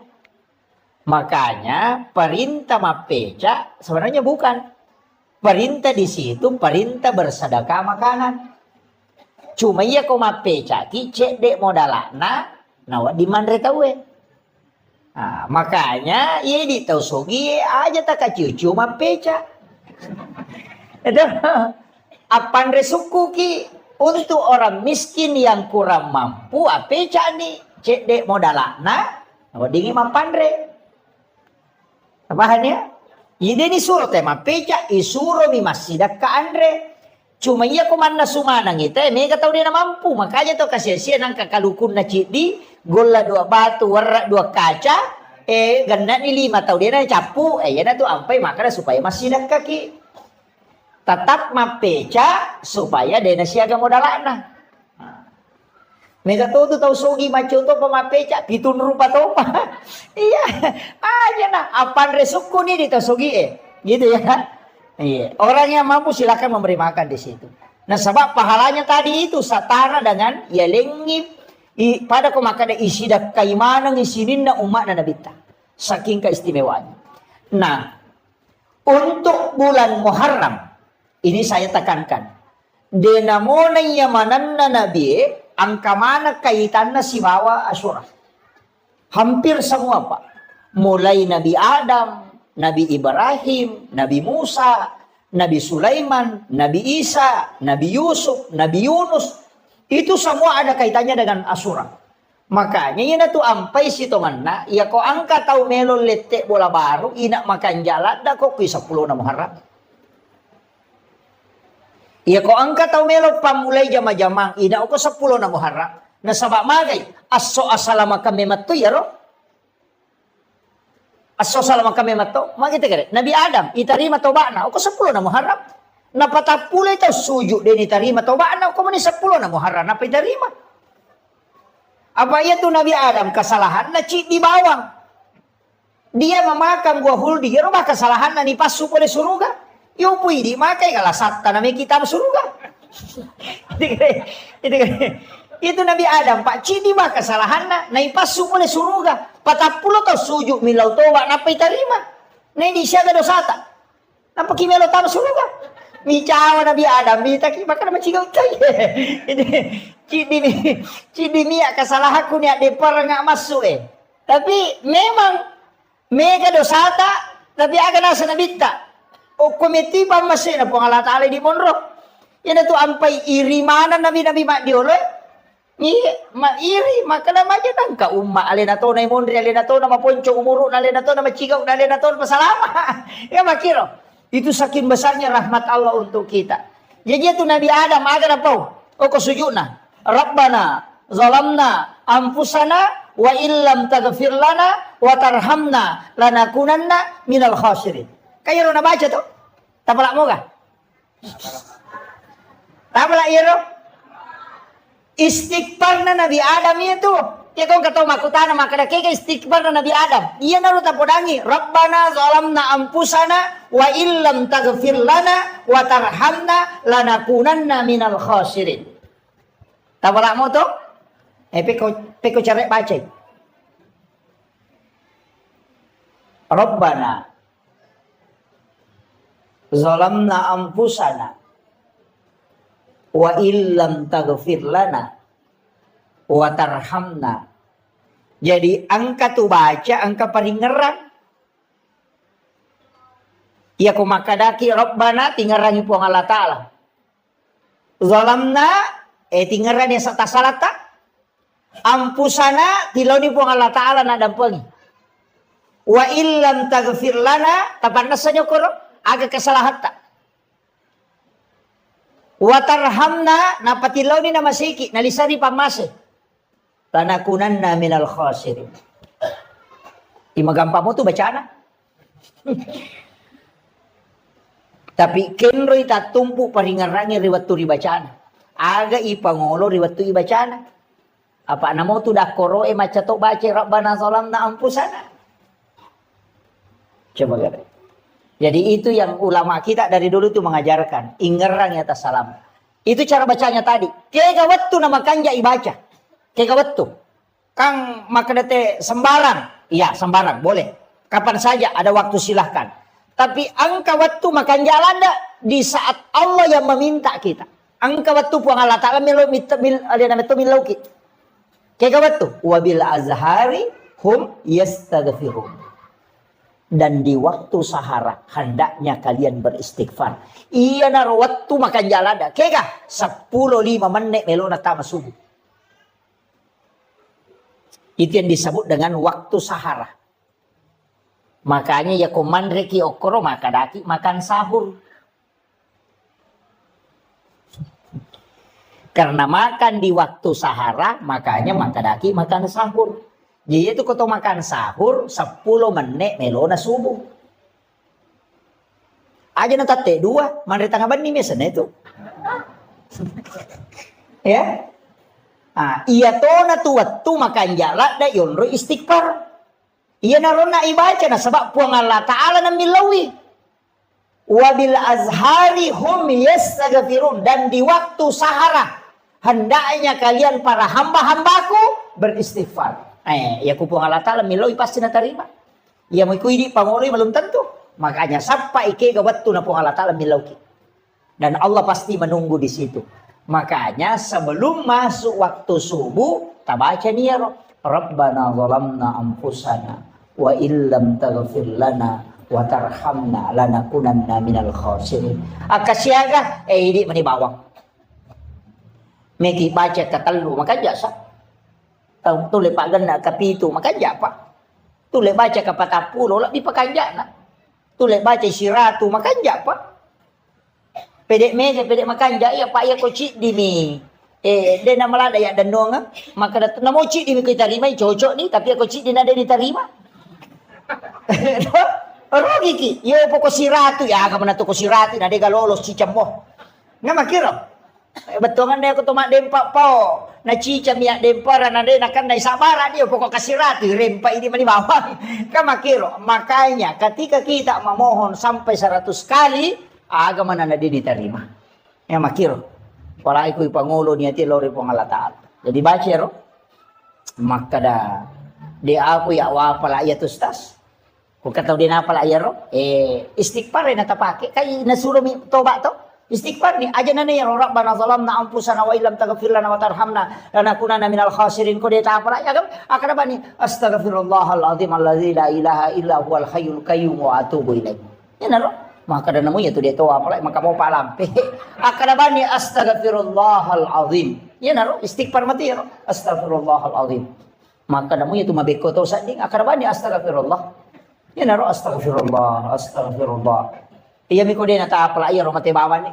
Makanya perintah mapecak sebenarnya bukan. Perintah di situ perintah bersedekah makanan. Cuma ya kau mapecak ki cek de modalana nawa di mandre tawe. Nah, makanya ya di tau sogi aja tak kacucu mapecak. Itu apan resuku ki untuk orang miskin yang kurang mampu apeca nih cek dek modalana dingi mampandre bahannya ide ni suruh tema peca isuro mi masjidak ka andre cuma iya komanda sumanang ite mega tau dia mampu makanya to kasih nang kakalukun na cidi gola 2 batu warna 2 kaca ganda ni 5 tau dia na capu ya na tu ampai makanya supaya masjidak kaki tetap mapeca supaya dena siaga modalana. Mega tu tahu sogi macam tu pemapeca pitun rupa topa. Iya, aja nah apan resuku ni di tahu sogi gitu ya. Iya, orang yang mampu silakan memberi makan di situ. Nah sebab pahalanya tadi itu setara dengan ya lengip pada kemakan isi dak kaimanang isinin na umat na nabita. Saking keistimewaannya. Nah, untuk bulan Muharram ini saya tekankan. Denamona yamanan na nabi, angka mana kaitannya si bawa Asyura. Hampir semua Pak. Mulai Nabi Adam, Nabi Ibrahim, Nabi Musa, Nabi Sulaiman, Nabi Isa, Nabi Yusuf, Nabi Yunus. Itu semua ada kaitannya dengan Asyura. Makanya yun tu ampai si tonganna, ya ko angka tau melon letek bola baru, inak makan jalan, da ko kuy 10 na Muharram. Iya ko angka tau melo pamulay jama-jamang ina ko 10 na Muharram. Nasaba magay aso asalama kami matto yaro. Aso salama kami matto. Magita kare. Nabi Adam itarima toba na ko 10 na Muharram. Napatapulay taw suju din itarima toba na ko man 10 na Muharram na pitarima. Apa itu Nabi Adam kesalahan na di bawang. Dia memakan buah huldi, yaro ba kesalahan na ni pasu pada surga. Yo pwede makai kalasat tanami kita surga. Itu Nabi Adam Pak Cidi mah kesalahan na naipasu oleh surga. 40 tau sujud milau toba napa terima. Nei di siaga dosata. Napa kimelo tam surga. Micawa Nabi Adam minta ki makan macigau tai. Cidi mia kesalahanku ni ade per ngak masuk Tapi memang mega dosata tapi aga nasa nabita. O komiti pa masih na pong Allah Ta'ala di monro. Yan ito ampay iri mana nabi-nabi mak dioloy. Ni iri maka na maja nang ka umma alin na to na imondri alin na to na maponcho umuro na alin na to na machigaw na alin na to na pasalama. Ya makiro. Itu saking besarnya rahmat Allah untuk kita. Jadi itu Nabi Adam aga na po. O kusujud na. Rabbana zalamna anfusana wa illam taghfir lana wa tarhamna lanakunanna minal khasirin. Kayo na baca to? Tapalak mo ka? Tapalak yero? Istighfar na Nabi Adam itu. Kaya kung kataw makutana makadaki ka istighfar na Nabi Adam. Iya na ro tapodangi. Rabbana zalamna anfusana wa illam taghfir lana wa tarhamna lanakunanna minal khasirin. Tapalak mo to? Peko cari baca. Rabbana zalamna anfusana wa illam taghfir lana wa tarhamna. Jadi angka tu baca angka paling ngerang. Ya ko makadaki Rabbana tingarangi puang Allah Ta'ala. Zalamna tingarani sa tasalata. Ampusana tiloni puang Allah Ta'ala na dampengi. Wa illam taghfir lana tapan nasanya koro agak kesalahan tak. Watarhamna napatilaw ni na masiki nalisari pamase. Lanakunanna minal khasirin. Imagampa mo tu bacaan. Tapi kenroy tatumpu paringarangi riwat tu ribacaan. Aga ipangolo riwat tu ibacaan. Apa namo tu dah koro maca to baca Rabbana zalamna anfusana. Coba lihat. Jadi itu yang ulama kita dari dulu itu mengajarkan. Ingerang atas salam. Itu cara bacanya tadi. Kega waktu nama kanja ibaca. Kega waktu. Kang makadate sembarang. Iya sembarang boleh. Kapan saja ada waktu silahkan. Tapi angka waktu makan jalan di saat Allah yang meminta kita. Angka waktu puang Allah Ta'ala milauki. Kega waktu. Wabil azhari hum yastaghfirun. Dan di waktu sahara hendaknya kalian beristighfar. Iya naro waktu makan jalan dah. Kega 10-5 menit melona tama subuh. Itu yang disebut dengan waktu sahara. Makanya ya komandreki okoro makadaki makan sahur. Karena makan di waktu sahara makanya makadaki makan sahur. Jadi itu kalau makan sahur 10 menit melona subuh. Aja na tate 2 manre tangga bani mesana itu. Ya. Iya to na tuwat tu makan jala da yonro istighfar. Iya na rona ibaca na sebab puang Allah Ta'ala na milawi. Wabil azhari hum yastaghfirun. Dan di waktu sahara hendaknya kalian para hamba-hambaku beristighfar. Ya kupung Allah Ta'ala miloi pasti na terima. Ya mau ikut pangoloi belum tentu. Makanya sampai ke waktu na pung Allah Ta'ala milauki. Dan Allah pasti menunggu di situ. Makanya sebelum masuk waktu subuh, kita baca niya Rabbana zalamna anfusana wa illam taghfir lana wa tarhamna lanakunanna minal khasirin. Akasyaga ini manibawang. Meki baca katalu maka jasa. Tule pak ganda kapitu makanja pak. Tule baca kapatapulo lah di pakanja na. Tule baca siratu makanja pak. Pedek meja, pedek makan jaya pak ya kocik di mi. Dia nama lah daya dan doang, maka dat namo cik di mi kita terima cocok ni, tapi aku cik di nada diterima. Rugi ki, yo pokok siratu ya, kamu nak toko siratu, nade galolos cicam mo. Nggak makiro. Betul kan dia kutumak dempak po, na cicam ya dempara nade nakan na sabara dia pokok kasiratu, rempa ini mani bawah. Nggak makiro. Makanya ketika kita memohon sampai 100 kali, agama nade diterima. Nggak makiro. Wala iko'y pangulo niya ti lori pong alataan. Jadi baca ro, maka dah di ako yawa pala iya tustas. Kung kataw din na pala iya ro, istighfar rin natapake. Kaya nasulo mi toba to, istighfar ni. Aja na niya ro, Rabbana zalamna ampusana wa ilam taghfir lana wa tarhamna lanakunanna minal khasirin. Kung di ta pala iya, akada ba ni astaghfirullahal azim alladzi la ilaha illa huwal hayyul qayyum wa atubu ilaih. Yan na ro. Maka dan namunya tu dia tahu apa lagi maka mau palam akadabani astaghfirullahal azim ya naro istighfar mati ya astaghfirullahal azim maka namunya tu mabeko tahu sanding akadabani astaghfirullah ya naro astagfirullah iya miko dia nata apa ya mati bawa ni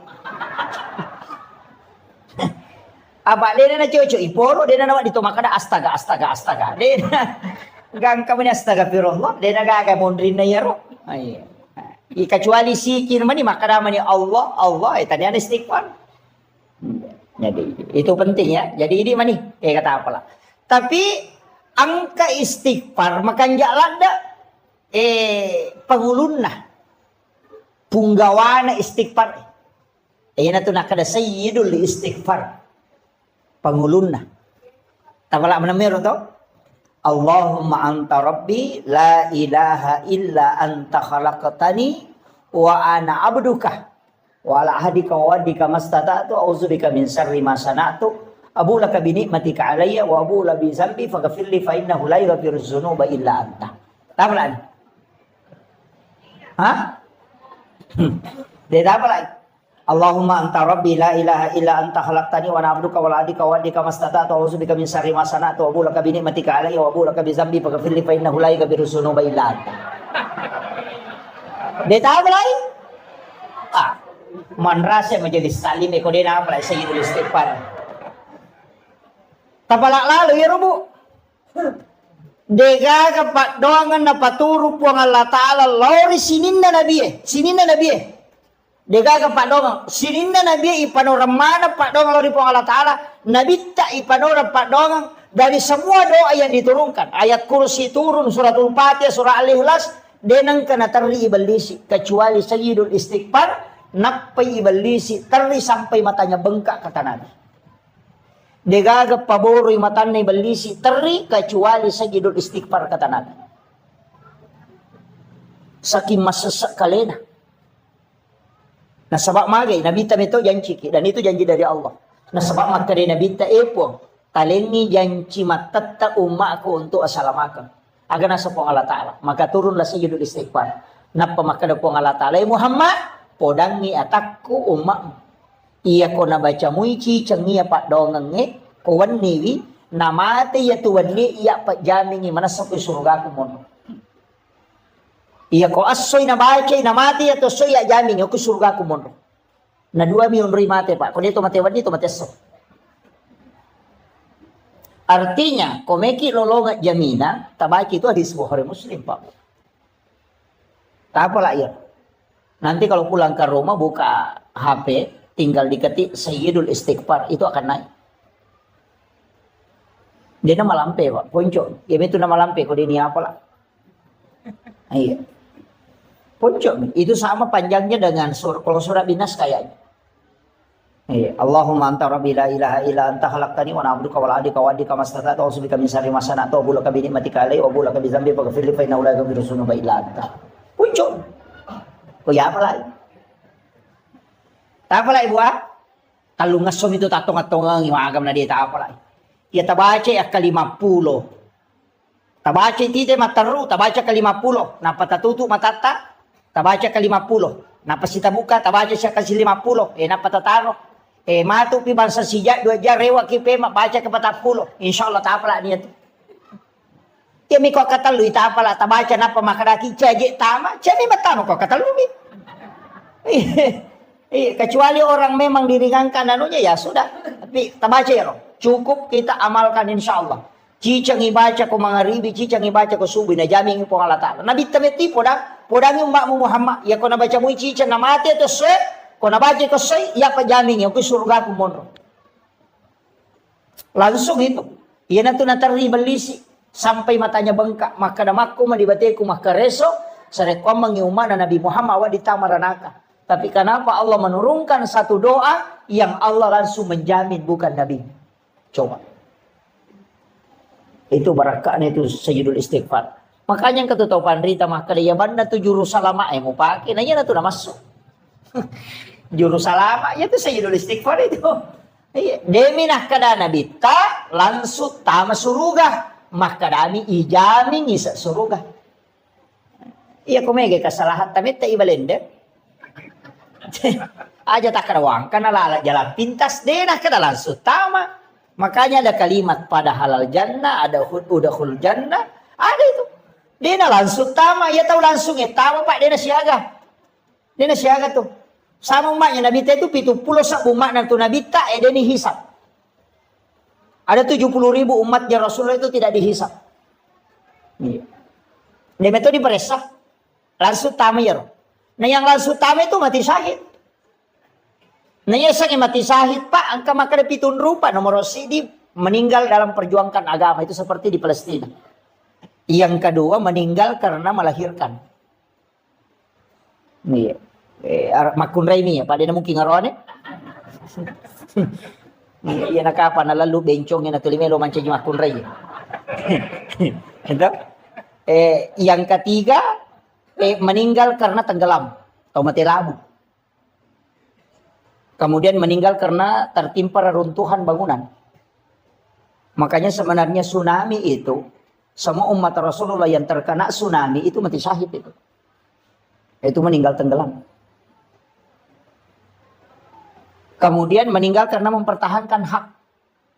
apa dia na cucu iporo dia na di tu maka ada astaga dia gang kami astaghfirullah dia na gaga mondrin na ya ro ay kecuali sikir mani maka namanya Allah tadi ada istighfar. Jadi itu penting ya. Jadi ini mani kata apalah. Tapi angka istighfar makan jalan dah pangulunna punggawana istighfar. Na tu nak ada sayyidul istighfar pangulunna. Tapala menamir tu. Allahumma anta rabbi la ilaha illa anta khalaqtani wa ana abduka wa ala ahdika wa wadika mastata'tu a'udzubika min syarri ma sana'tu abu laka bi ni'matika alayya wa abu la bi zambi faghfir li fa innahu la yaghfiru dzunuba illa anta. Tapalan? Dia tapalan? Allahumma anta rabbi la ilaha illa anta khalaqtani wa ana abduka wa la adika wa adika mastata'tu a'udzubika min syarri ma sana'tu wa abu laka bi ni'matika alayya wa abu laka bi zambi faghfir li fa innahu la yaghfiru dzunuba illa anta. Dia tahu lain? Manrasa menjadi salim eko dia apa lah sayyidul istighfar. Tapalak lalu ya rubu. Dega kapat doangan na paturu puang Allah Ta'ala lori sininna nabi Dega kapat doangan sininna nabi ipanorama pak doangan lori puang Allah Ta'ala nabi tak ipanora pak doangan dari semua doa yang diturunkan ayat kursi turun suratul Fatihah surah Al-Ikhlas denang kena terli ibalisi kecuali sayyidul istighfar napai ibalisi terli sampai matanya bengkak kata Nabi. Degaga paboro matanya ibalisi terli kecuali sayyidul istighfar kata Nabi. Saking masesak kalena. Nah sebab magai Nabi itu janji dan itu janji dari Allah. Nah sebab maka dari Nabi epong talengi janji matatta umatku untuk assalamakan. Agar nasa pong Allah Ta'ala. Maka turunlah sayyidul istighfar. Napa maka da pong Allah Ta'ala. Muhammad, podangi atakku umak. Iya ko nabaca muici, cengia pak dongang ko waniwi, namate ya tuwanli, iya pak jamingi, manasok surga ko mono. Iya ko asoy nabaca, namate ya to soy ya jamingi, ko surga ko mono. Na 2 milyon mate pak. Kung dito mate wani, ito mate so. Artinya, komeki lolongat jaminan, tabaki itu hadis Bukhari Muslim, Pak. Tak apalah ya. Nanti kalau pulang ke rumah, buka HP, tinggal diketik Sayyidul Istighfar, itu akan naik. Dia nama lampe, Pak. Poncok. Ya, itu nama lampe, kalau ini apalah. Iya. Poncok. Itu sama panjangnya dengan kalau surah Binas kayaknya. Allahumma anta rabbi la ilaha illa anta khalaqtani wa ana abduka wa la adika wa adika mastata'tu a'udzubika min syarri ma sana'tu wa bulaka bi ni'matika alayya wa bulaka bi dzambi faghfir li fa innahu la yaghfiru dzunuba illa anta. Puncuk. Kau ya apa lagi? Tak apa lagi buat? Kalau ngasom itu tak tongat-tongang agam na dia tak apa lagi. Ya tabaca ya ke-50. Tabaca tite mataru, tabaca ke-50. Napa tatutu matata? Tabaca ke-50. Napa sita buka, tabaca siya ke-50. Napa tataro? Matu pi bangsa sijak 2 jar rewa kipe baca ke 40. Insyaallah tak apalah dia tu. Ya mi ko kata lu tak apalah tak baca napa makadaki caje tama. Cami matano ko kata lu mi. Kecuali orang memang diringankan anunya ya sudah. Tapi kita baca ya, cukup kita amalkan insya Allah. Cicang ibaca ko mangaribi, cicang ibaca ko subuh na jamin po Allah Ta'ala. Nabi tameti podang yung makmu Muhammad. Ya ko nabaca mo cicang na mati ito soy, ko nabaca ko soy, ya pa jamin yung surga ko mono. Langsung itu. Yan na ito natari balisi. Sampai matanya bengkak. Maka damakku malibate ko makareso. Sa rekomang yung na Nabi Muhammad di tamaranaka. Tapi kenapa Allah menurunkan satu doa yang Allah langsung menjamin bukan Nabi? Coba. Itu barakahnya itu Sayyidul Istighfar. Makanya yang ketutupan Rita maka dia mana tuh juru salama mau pakai. Nanya tuh masuk. Juru salama ya tuh Sayyidul Istighfar itu. Demi nak kada Nabi ta langsung tama suruga. Maka dami ijami ngisa suruga. Iya kumege kesalahan tapi tak ibalende. Aja tak kerawang karena lala jalan pintas denah kada langsung tama. Makanya ada kalimat pada halal jannah, ada udahul jannah, ada itu. Dia langsung tama, ya tahu langsung ya tama pak dia siaga tuh. Sama umatnya Nabi itu 70 sak umat nanti Nabi tak dia dihisap. Ada 70.000 umatnya Rasulullah itu tidak dihisap. Iya. Dia itu diperesah, langsung tama ya. Nah yang langsung tama itu mati syahid. Nanya sang mati syahid pak, angka maka pitun rupa nomor sidi meninggal dalam perjuangkan agama itu seperti di Palestina. Yang kedua meninggal karena melahirkan. Nih, makun Raimi ya, pada mungkin ngarone. Iya nak apa na lalu bencongnya na tulimelo manca makun Raimi. Itu. Yang ketiga meninggal karena tenggelam atau mati lampu. Kemudian meninggal karena tertimpa reruntuhan bangunan. Makanya sebenarnya tsunami itu, semua umat Rasulullah yang terkena tsunami itu mati syahid itu. Itu meninggal tenggelam. Kemudian meninggal karena mempertahankan hak.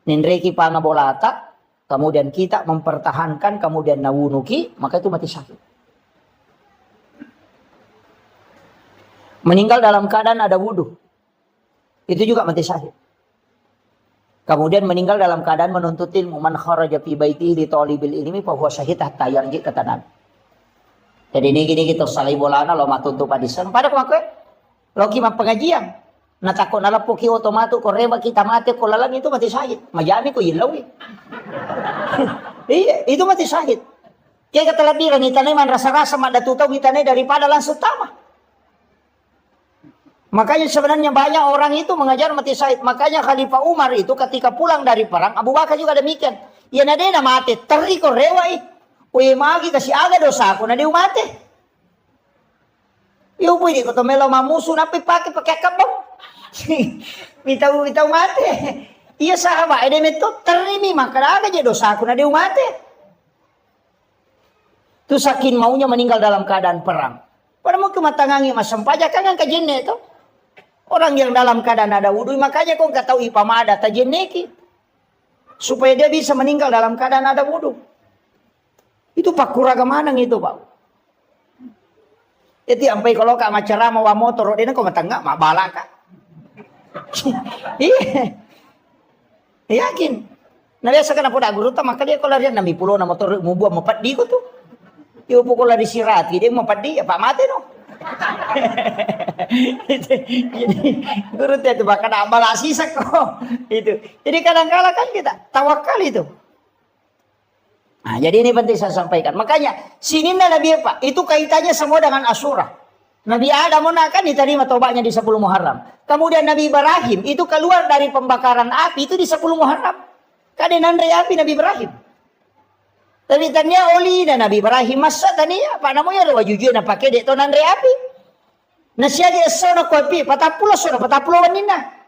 Nindreki pangabolata, kemudian kita mempertahankan, kemudian nawunuki, maka itu mati syahid. Meninggal dalam keadaan ada wudhu. Itu juga mati syahid. Kemudian meninggal dalam keadaan menuntut ilmu. Man kharaja fi baitihi li talibil ilmi fa huwa syahid hatta yarji kata Nabi. Jadi ini gini gitu salai bolana lo matuntu padisan. Pada kemaku lo kima pengajian. Na takut nalapo ki otomato ko reba kita mati ko lalang itu mati syahid. Majami ko ilawi. Iya, itu mati syahid. Kaya kata labiran itanay man rasa-rasa madatutaw itanay daripada langsung tama. Makanya sebenarnya banyak orang itu mengajar mati syahid. Makanya Khalifah Umar itu ketika pulang dari perang, Abu Bakar juga demikian. Ya nadena mati, teriko rewai. Uy magi kasih aga dosa aku, nadeu mati. Yo pwede ko to melo mamuso na pakai kabong. Bitaw mati. Iya sahabat, ede meto terimi maka aga je dosa aku, nadeu mati. Tu saking maunya meninggal dalam keadaan perang. Pada mau kematangangi mas sempaja kan kajenne itu. Orang yang dalam keadaan ada wudhu, makanya kau nggak tahu ipamada tajenneki. Supaya dia bisa meninggal dalam keadaan ada wudhu. Itu pak kuragamanang itu pak. Jadi sampai kalau kak macerama wa motor, dia kau matangga mak balaka. Iya, yakin. Nah biasa kan aku dah guru tak maka dia kalau dia nambi pulau na motor mau buat empat di tuh. Dia pukul dari sirat, dia mau empat di ya pak mati no. Jadi guru itu bahkan amal asisak kok itu. Jadi kadang-kala kan kita tawakal itu. Nah, jadi ini penting saya sampaikan. Makanya sini Nabi Pak itu kaitannya semua dengan Asyura. Nabi Adam kan diterima tobatnya di 10 Muharram. Kemudian Nabi Ibrahim itu keluar dari pembakaran api itu di 10 Muharram. Kadenan api Nabi Ibrahim. Tapi tanya oli dan Nabi Ibrahim masa tania apa namanya ada wajujud na pakai dek tonan api. Nasiya dia sono kopi patapulo wanina.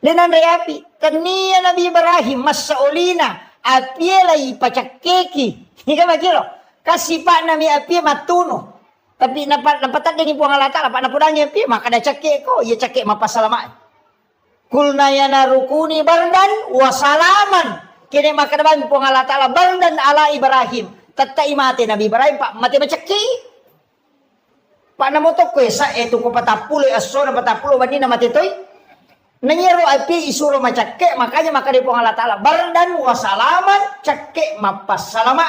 Denan api tania Nabi Ibrahim masa olina api lagi pacak keki. Ika makiro kasih pak Nabi api matuno. Tapi napatan dengan buang alata apa napudangnya api maka ada cakek ko ia cakek mapasalamat. Kulna yana rukuni bardan wa salaman. Kini maka depan pun Allah Ta'ala bardan ala Ibrahim. Tatai mati Nabi Ibrahim pak mati macaki. Paano mo to kwesa, eto ko patapuloy, aso na patapuloy, wani na matitoy. Nanyero api isuro macakke, makanya maka di po Allah Ta'ala. Bardan wasalaman, cakke mapasalama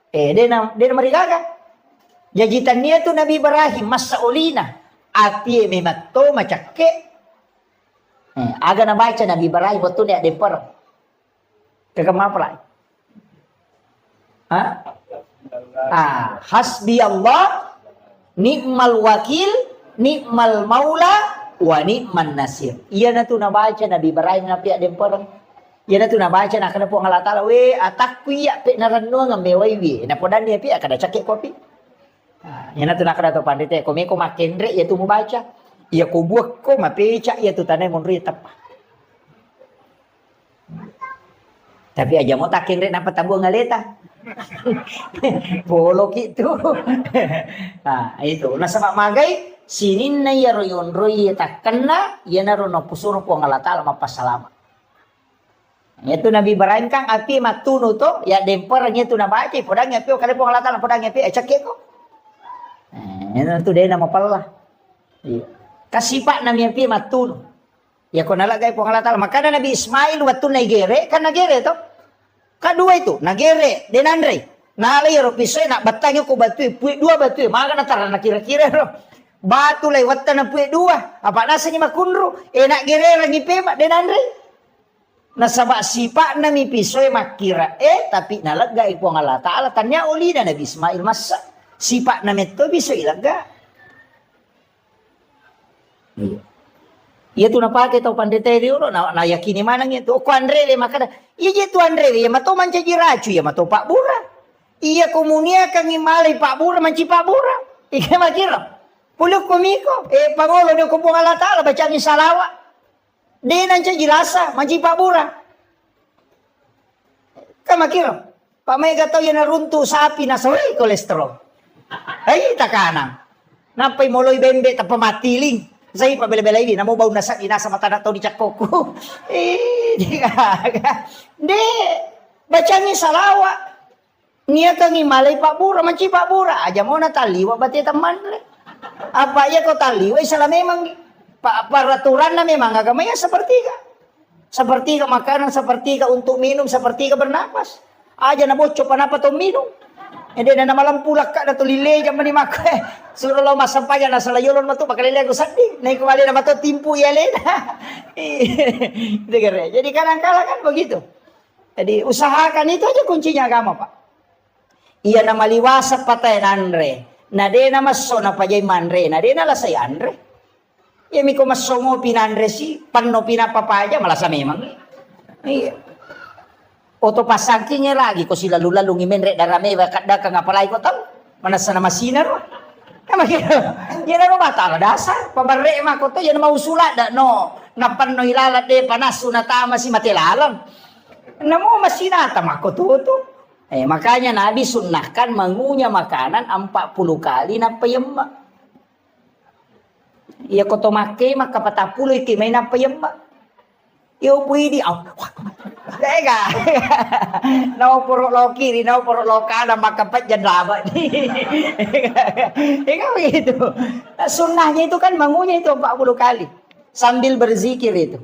dia na marigaga. Jajitan niya to Nabi Ibrahim, masa ulina. Api memato macakke. Aga na baca Nabi Ibrahim, waktu niya dempar. Kagamapalay. Hasbi Allah, ni'mal wakil, ni'mal maula, wa ni'man nasir. Iya na to nabaca Nabi Ibrahim na piya dempar. Iya na to nabaca na kana po ang Allah Ta'ala. We atak kuya pi naranno nga meway wi. Na po dan niya piya kada cakik kopi. Iya na to na kada to pandite. Kung may kumakendre, iya to mo baca. Iya ko buak ko mapica, iya to tanay mon ritap. Tapi aja mau takin rin apa tabu ngaleta. Bolok itu. Nah, itu. Nasa magay sinin na yaroyon roy takkan na yana ro no pusuro po ng Allah Ta'ala mapasalama. Ito Nabi Ibrahim kang api matuno to ya dempar nya to na baci podang api kali po ng Allah Ta'ala podang api cakek ko. Yan to din na mapalla. Kasipa na mi api matuno. Ya ko nalagay po ang Allah Ta'ala. Maka na Nabi Ismail waktu nagere, kan nagere to. Kadua itu, nagere, denandre. Nalay ro pisoy na batangyo ko batu, puy dua batu. Maka na tara na kira-kira ro. Batu lay watta na puy dua. Apa nasa ni makunro? Nak gere lagi pema denandre. Nasaba sipa na mi pisoy makira. Tapi nalagay po ang Allah Ta'ala. Tanya uli na Nabi Ismail masa. Sipa na meto pisoy ilaga. Iya tu napake tau pandete diulo na yakini manang itu ko Andre le makada iya tu Andre ya mato manca jiracu ya mato Pak Bura iya komunia kang imalay Pak Bura manci Pak Bura ika makira puluk komiko pangolo ni ko po Allah Ta'ala baca ni salawa de nanca jirasa manci Pak Bura ka makira pamay gataw ya naruntu sapi na saway kolesterol ay takana napay moloy bembe ta pamatiling. Saya pabela-bela ini, namo bau nasa inasa mata na to di cakoko. Di bacanya salawa. Nia kang imalay Pak Bura, manci Pak Bura. Aja mau na taliwa bati teman. Apa ya kau taliwa? Salah memang peraturan na memang agamanya sepertiga. Sepertiga makanan, sepertiga untuk minum, sepertiga bernapas. Aja na bocok panapa to minum. Hindi na malam pulak ka na tulile jam ni mak. Suruh lo masampaya na sa layolon mo to pakalile ko sandi. Nay kumali na mato timpu yalen. Jadi kadang-kala kan begitu. Jadi usahakan itu aja kuncinya agama, Pak. Iya na maliwasa patay nanre. Na de na maso na pajay manre. Na de na lasay andre. Iya mi ko maso mo pinanre si panno pinapapaja malasa memang. Iya. Oto pasangkinya lagi ko sila lalu ngimenre darame kada ka ngapalay ko taw manasa na masina ro yan ano batal dasar pabarre ma ko to yan mausula da no napanno ilalat de panasu na tama si matilalang namo masina tama ko to makanya Nabi sunnahkan mengunyah makanan 40 kali na payemma iya ko to make makapatapuloy kimay na payemma yo pwede Tega, nau puruk lo kiri, nau puruk lo kanan, maka panjang lama. Ika begitu. Sunnahnya itu kan bangunnya itu 40 kali. Sambil berzikir itu.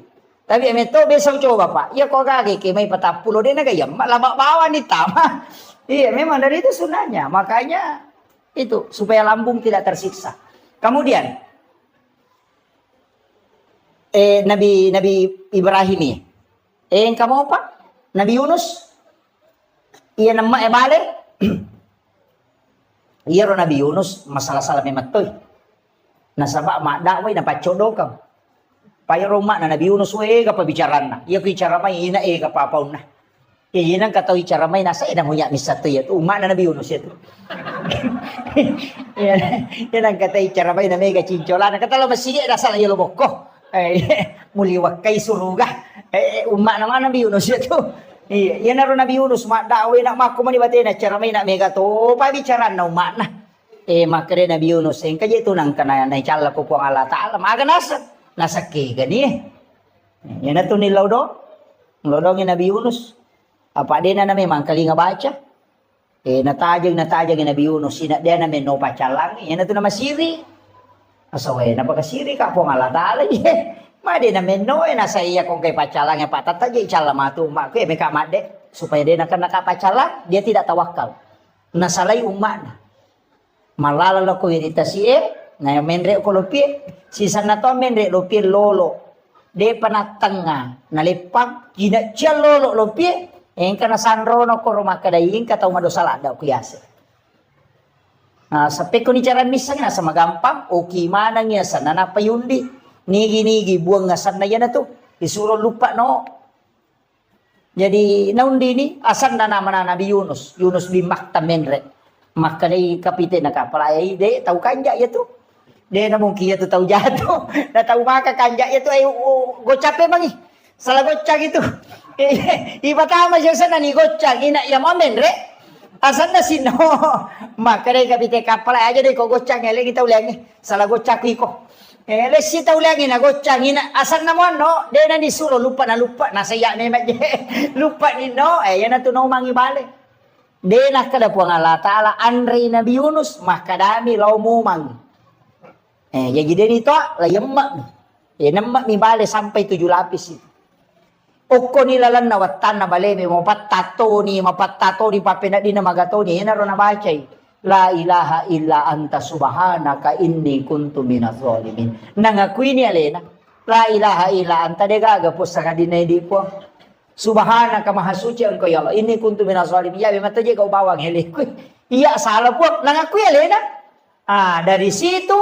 Tapi itu besok coba Pak. Ya kok kaki, may 40 dia nagayam. Lama bawa nih tama. Iya memang dari itu sunnahnya. Makanya itu supaya lambung tidak tersiksa. Kemudian Nabi Ibrahim ini. Kamu apa? Nabi Yunus. Iya nama balik. Iya ro Nabi Yunus masalah-salah mematoy. Nasaba mak dakway na pachodokam. Payo mak na Nabi Yunus we ka pabicaran na. Iya ko icara may ina ka papaw na. Iya nang kataw icara may nasa ina mo nya misato ya. Umak na Nabi Yunus ito. Yan ang kataw icara may na mega cincolan. Katalo masige nasa layo lubok muliwak kay suruga. Umak naman Nabi Yunus ito. Iya na ro Nabi Yunus mak dakway na mako man ibate na cara may na mega to pabicaran na umak na. Makre Nabi Yunus kaya ito nang kana na chala ko po ang Allah Ta'ala. Maaga nasa ke gani. Yan na to nilaw do. Lodong ni Nabi Yunus. Apa din na memang kali nga baca. natajang Nabi Yunus ina dia na meno pacalang ina tu nama siri asawe napaka siri ka po ngala taala made na meno nasa iya kung kay pacalang pa tataje icala matu mak ke meka made supaya dia nak pacalang dia tidak tawakal nasalay umma malala ko irita na menre ko lopi sisa na to menre lopi lolo de panatanga nalipang gina cia lolo lopi engka na sanrono ko rumah kadaing ka tau madosala daw kuyase. Nah, sampai ko ni cara misalnya sama gampang, oki mana niya sa nanapayundi. Nigi buang ngasan na yan na to. Isuro lupa no. Jadi naundi ni asan na naman na Nabi Yunus. Yunus bin Makta menre. Makanay kapite na kapalay de tau kanja ya to. De na mungkin ya to tau jatuh. Na tau maka kanja ya to ay gocape mangi. Salah gocak itu. Iba tama siya sa nanigotsak. Ina ya momen re. Asan na sino. Maka rin kapite kapal. Aja deh ko gocak. Ele kita ulangi. Salah gocak ko. Ele sita ulangi na gocak. Ina asan na mo no. De na disuruh lupa na lupa. Nasaya ni maje. Lupa ni no. Yan na tunaw mangi balik. De na kada puang Allah Ta'ala. Andri Nabi Yunus. Maka dami lau mumang. Jadi dia ni to. Layemak. Nemak mi balik sampai 7 lapis itu. Oko nilalan na watan na baleme mapattato ni papena di na magato ni inaro na bacay la ilaha illa anta subhanaka inni kuntu minaz zalimin nangakui ni alena la ilaha illa anta de gagapos sa kadina di po subhanaka mahasuci engkau ya Allah inni kuntu minaz zalimin ya mata je kau bawang hele iya salah po nangakui alena dari situ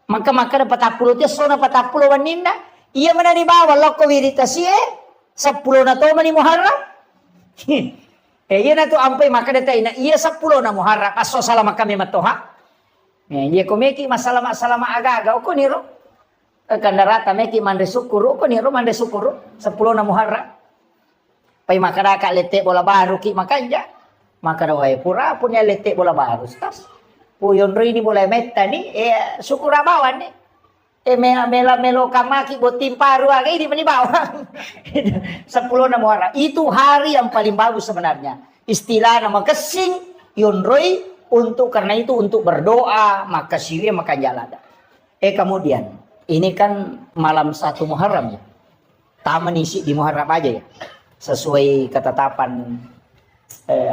maka dapat 40 dia sona 40 wanina. Iya mana di bawah loko wiritasi 10 na to mani Muharram. Iya na to ampai maka data ina iya 10 na Muharram aso salama kami matoha. Iya ko meki masalah aga-aga ko niro. Kandarata meki mande sukuru ko niro mande sukuru 10 na Muharram. Pai maka ka lete bola baru ki makanja. Maka dawai pura punya lete bola baru tas. Puyon rini bola metta ni sukura bawan ni. Melo kamaki buat tim paru agak ini meni bawang 10 na Muharram itu hari yang paling bagus sebenarnya istilah nama kesing yonroi karena itu untuk berdoa maka siwe maka jalan kemudian ini kan malam 1 Muharram ya taman isi di Muharram aja ya sesuai ketetapan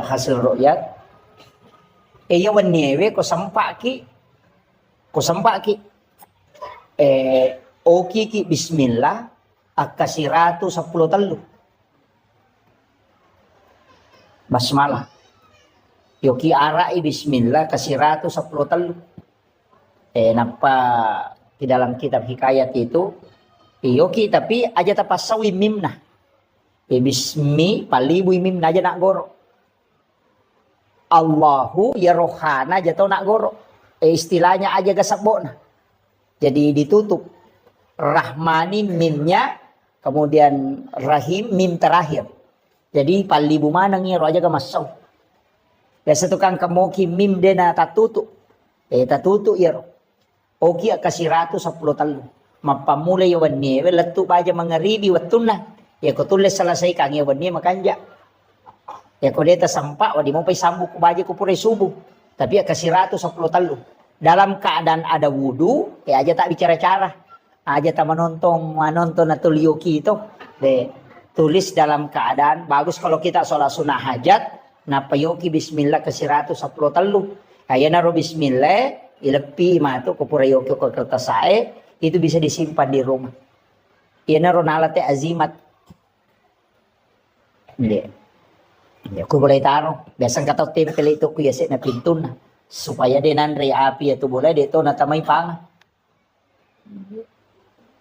hasil ru'yat ya wenewe ko sempaki oki ki bismillah akasiratu 10 telu basmalah yoki arai bismillah kasiratu 10 telu napa di dalam kitab hikayat itu yoki tapi aja tapasawi mimna bismi palibu mimna aja nak goro Allahu ya rohana aja tau nak goro istilahnya aja gasabona. Jadi ditutup Rahmani mimnya kemudian Rahim mim terakhir. Jadi palibu mana ngiro aja masau. Biasa tukang kamoki mim dena tatutu. Tatutu iro. Oki akasiratu 10 talu. Mapamula yawan niya. Letu pa aja mangaribi watuna. Ya ko tulis salasay kang yawan niya makanja. Ya ko deta sampa. Wadi mo pa'y sambuk ko baja ko pure subuh. Tapi akasiratu 10 talu. Dalam keadaan ada wudu, aja tak bicara-cara. Aja tak menonton na tulioki itu. Tulis dalam keadaan, bagus kalau kita sholat sunnah hajat, napayoki bismillah kasiratu 10 telu. Kaya naro bismillah, ilepi matu kupurayoki ko kertasae, itu bisa disimpan di rumah. Iya naro nalate azimat. Hindi. Aku boleh taruh. Biasang kataw tempel itu kuyase na pintun na. Supaya din nanre api itu boleh dito na tamay pang.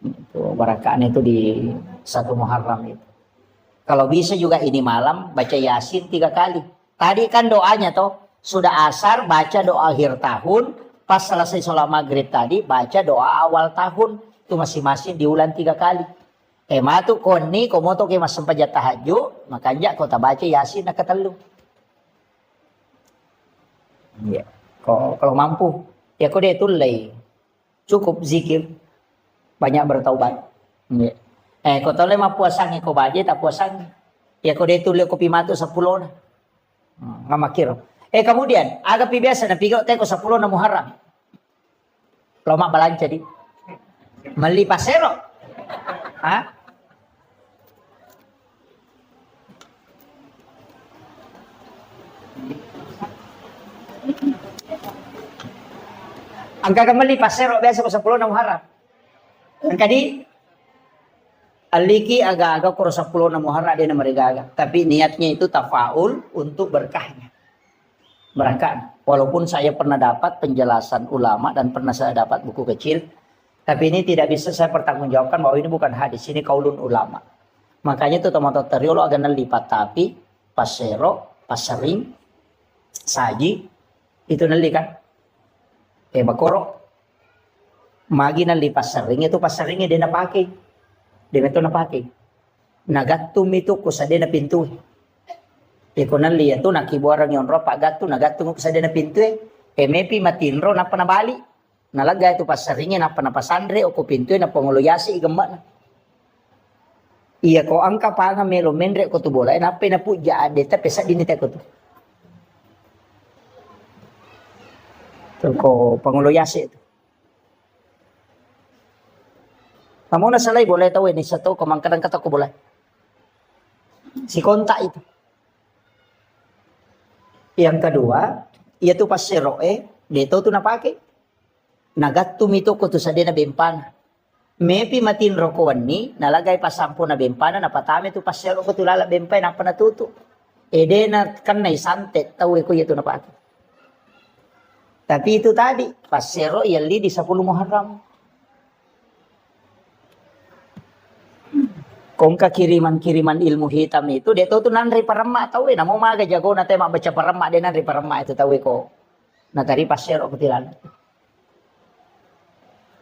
Itu barakaan itu di 1 Muharram itu. Kalau bisa juga ini malam baca Yasin 3 kali. Tadi kan doanya toh sudah asar baca doa akhir tahun, pas selesai sholat maghrib tadi baca doa awal tahun itu masing-masing diulang 3 kali. Matu koni komoto ke mas sempat tahajud makanya kau baca Yasin nak ketelu. Ya. Kalau mampu, ya kau deh tulai cukup zikir, banyak bertaubat. Ya. Kau tahu lema puasanya kau baca tak puasanya, ya kau deh tulai kopi matu 10 na. Ngamakir. Kemudian agak biasa na pigaw teko 10 na Muharram. Loma balanja di. Mali pasero. Ha? Ang kagamali pasero biasa ko 10 na Muharram. Ang kadi aliki aga-aga ko 10 na Muharram din na marigaga. Tapi niatnya itu tafaul untuk berkahnya. Berkah. Walaupun saya pernah dapat penjelasan ulama dan pernah saya dapat buku kecil, tapi ini tidak bisa saya pertanggungjawabkan bahwa ini bukan hadis, ini kaulun ulama. Makanya itu teman-teman teriolo agak nelipat, tapi pasero, pasering, saji itu neli kan? Bakoro. Magi nali pasaring itu pasaringnya dia napake. Dia itu napake. Nagatum itu kusa dia na pintu. Iko nali itu nakibuarang yon ro pagato nagatum kusa dia na pintu. Mepi matinro na panabali. Nalaga itu pasaringnya na panapasandre o ko pintu na panguluyasi igamba na. Iya ko angka pa nga melo mendre ko to bola na pinapuja ade ta pesa dinite ko to. Ko panguluyasi itu. Kamu na salay boleh tahu ini satu kemangkaran kata ko boleh. Si kontak itu. Yang kedua, ia tu pasiroe, dito tu napake. Nagatum itu ko tu sa na bempana. Mepi matin rokoan ni, nalagay pa 10 na bempana, napatami tu pasiro ko tu lala bempay na panatuto. Ede na kanay santet, tawi ko ito napake. Tapi itu tadi, pasero yali di 10 Muharram. Kung kiriman ilmu hitam itu, dia tahu tu nanri parama tahu na mau maga jago na tema baca parama dia nanri parama itu tahu ko. Na tari pasero ketilan.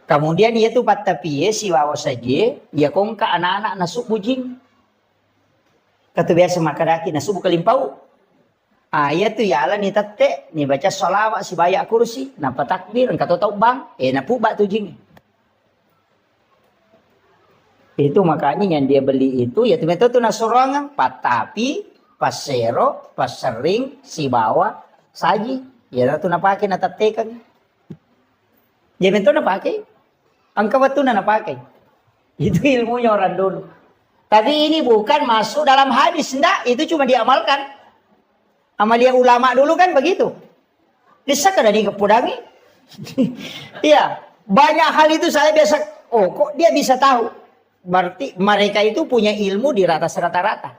Kemudian ia tu patapiye si wawa saja, ya kung ka anak-anak na subujing. Kata biasa makaraki na subu kalimpau. Iya tu ya ala ni tate ni baca salawat si bayak kursi napa takbir engkau tahu bang napuba tu jing itu makanya yang dia beli itu ya tu nasorangan patapi pasero pasering si bawa saji ya tu napake na tate kan dia tu napake angka waktu na napake itu ilmunya orang dulu tapi ini bukan masuk dalam hadis enggak itu cuma diamalkan. Amalia ulama dulu kan begitu. Bisa kada di kepudangi. Iya, banyak hal itu saya biasa. Oh, kok dia bisa tahu? Berarti mereka itu punya ilmu di atas rata-rata.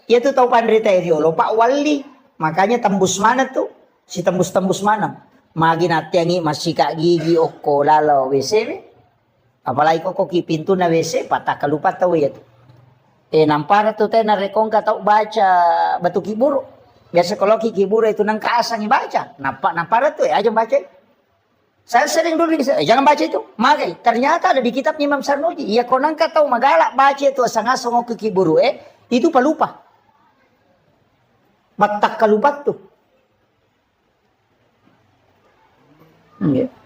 Dia tuh tahu pandrita ideolo Pak Wali. Makanya tembus mana tuh? Si tembus mana? Magi natiangi masih kak gigi oko lalo WC. Apalagi kok pintu na WC patah kalupa tahu ya tuh. Nampara tuh teh narekong tahu baca batu kiburu. Biasa kalau kikibura itu nang kaasang baca. Napara tuh aja baca. Saya sering dulu jangan baca itu. Magai. Ternyata ada di kitab Imam Sarnuji. Iya konang tahu magalak baca itu asang-asang kikiburu itu palupa. Batak kalupat tuh.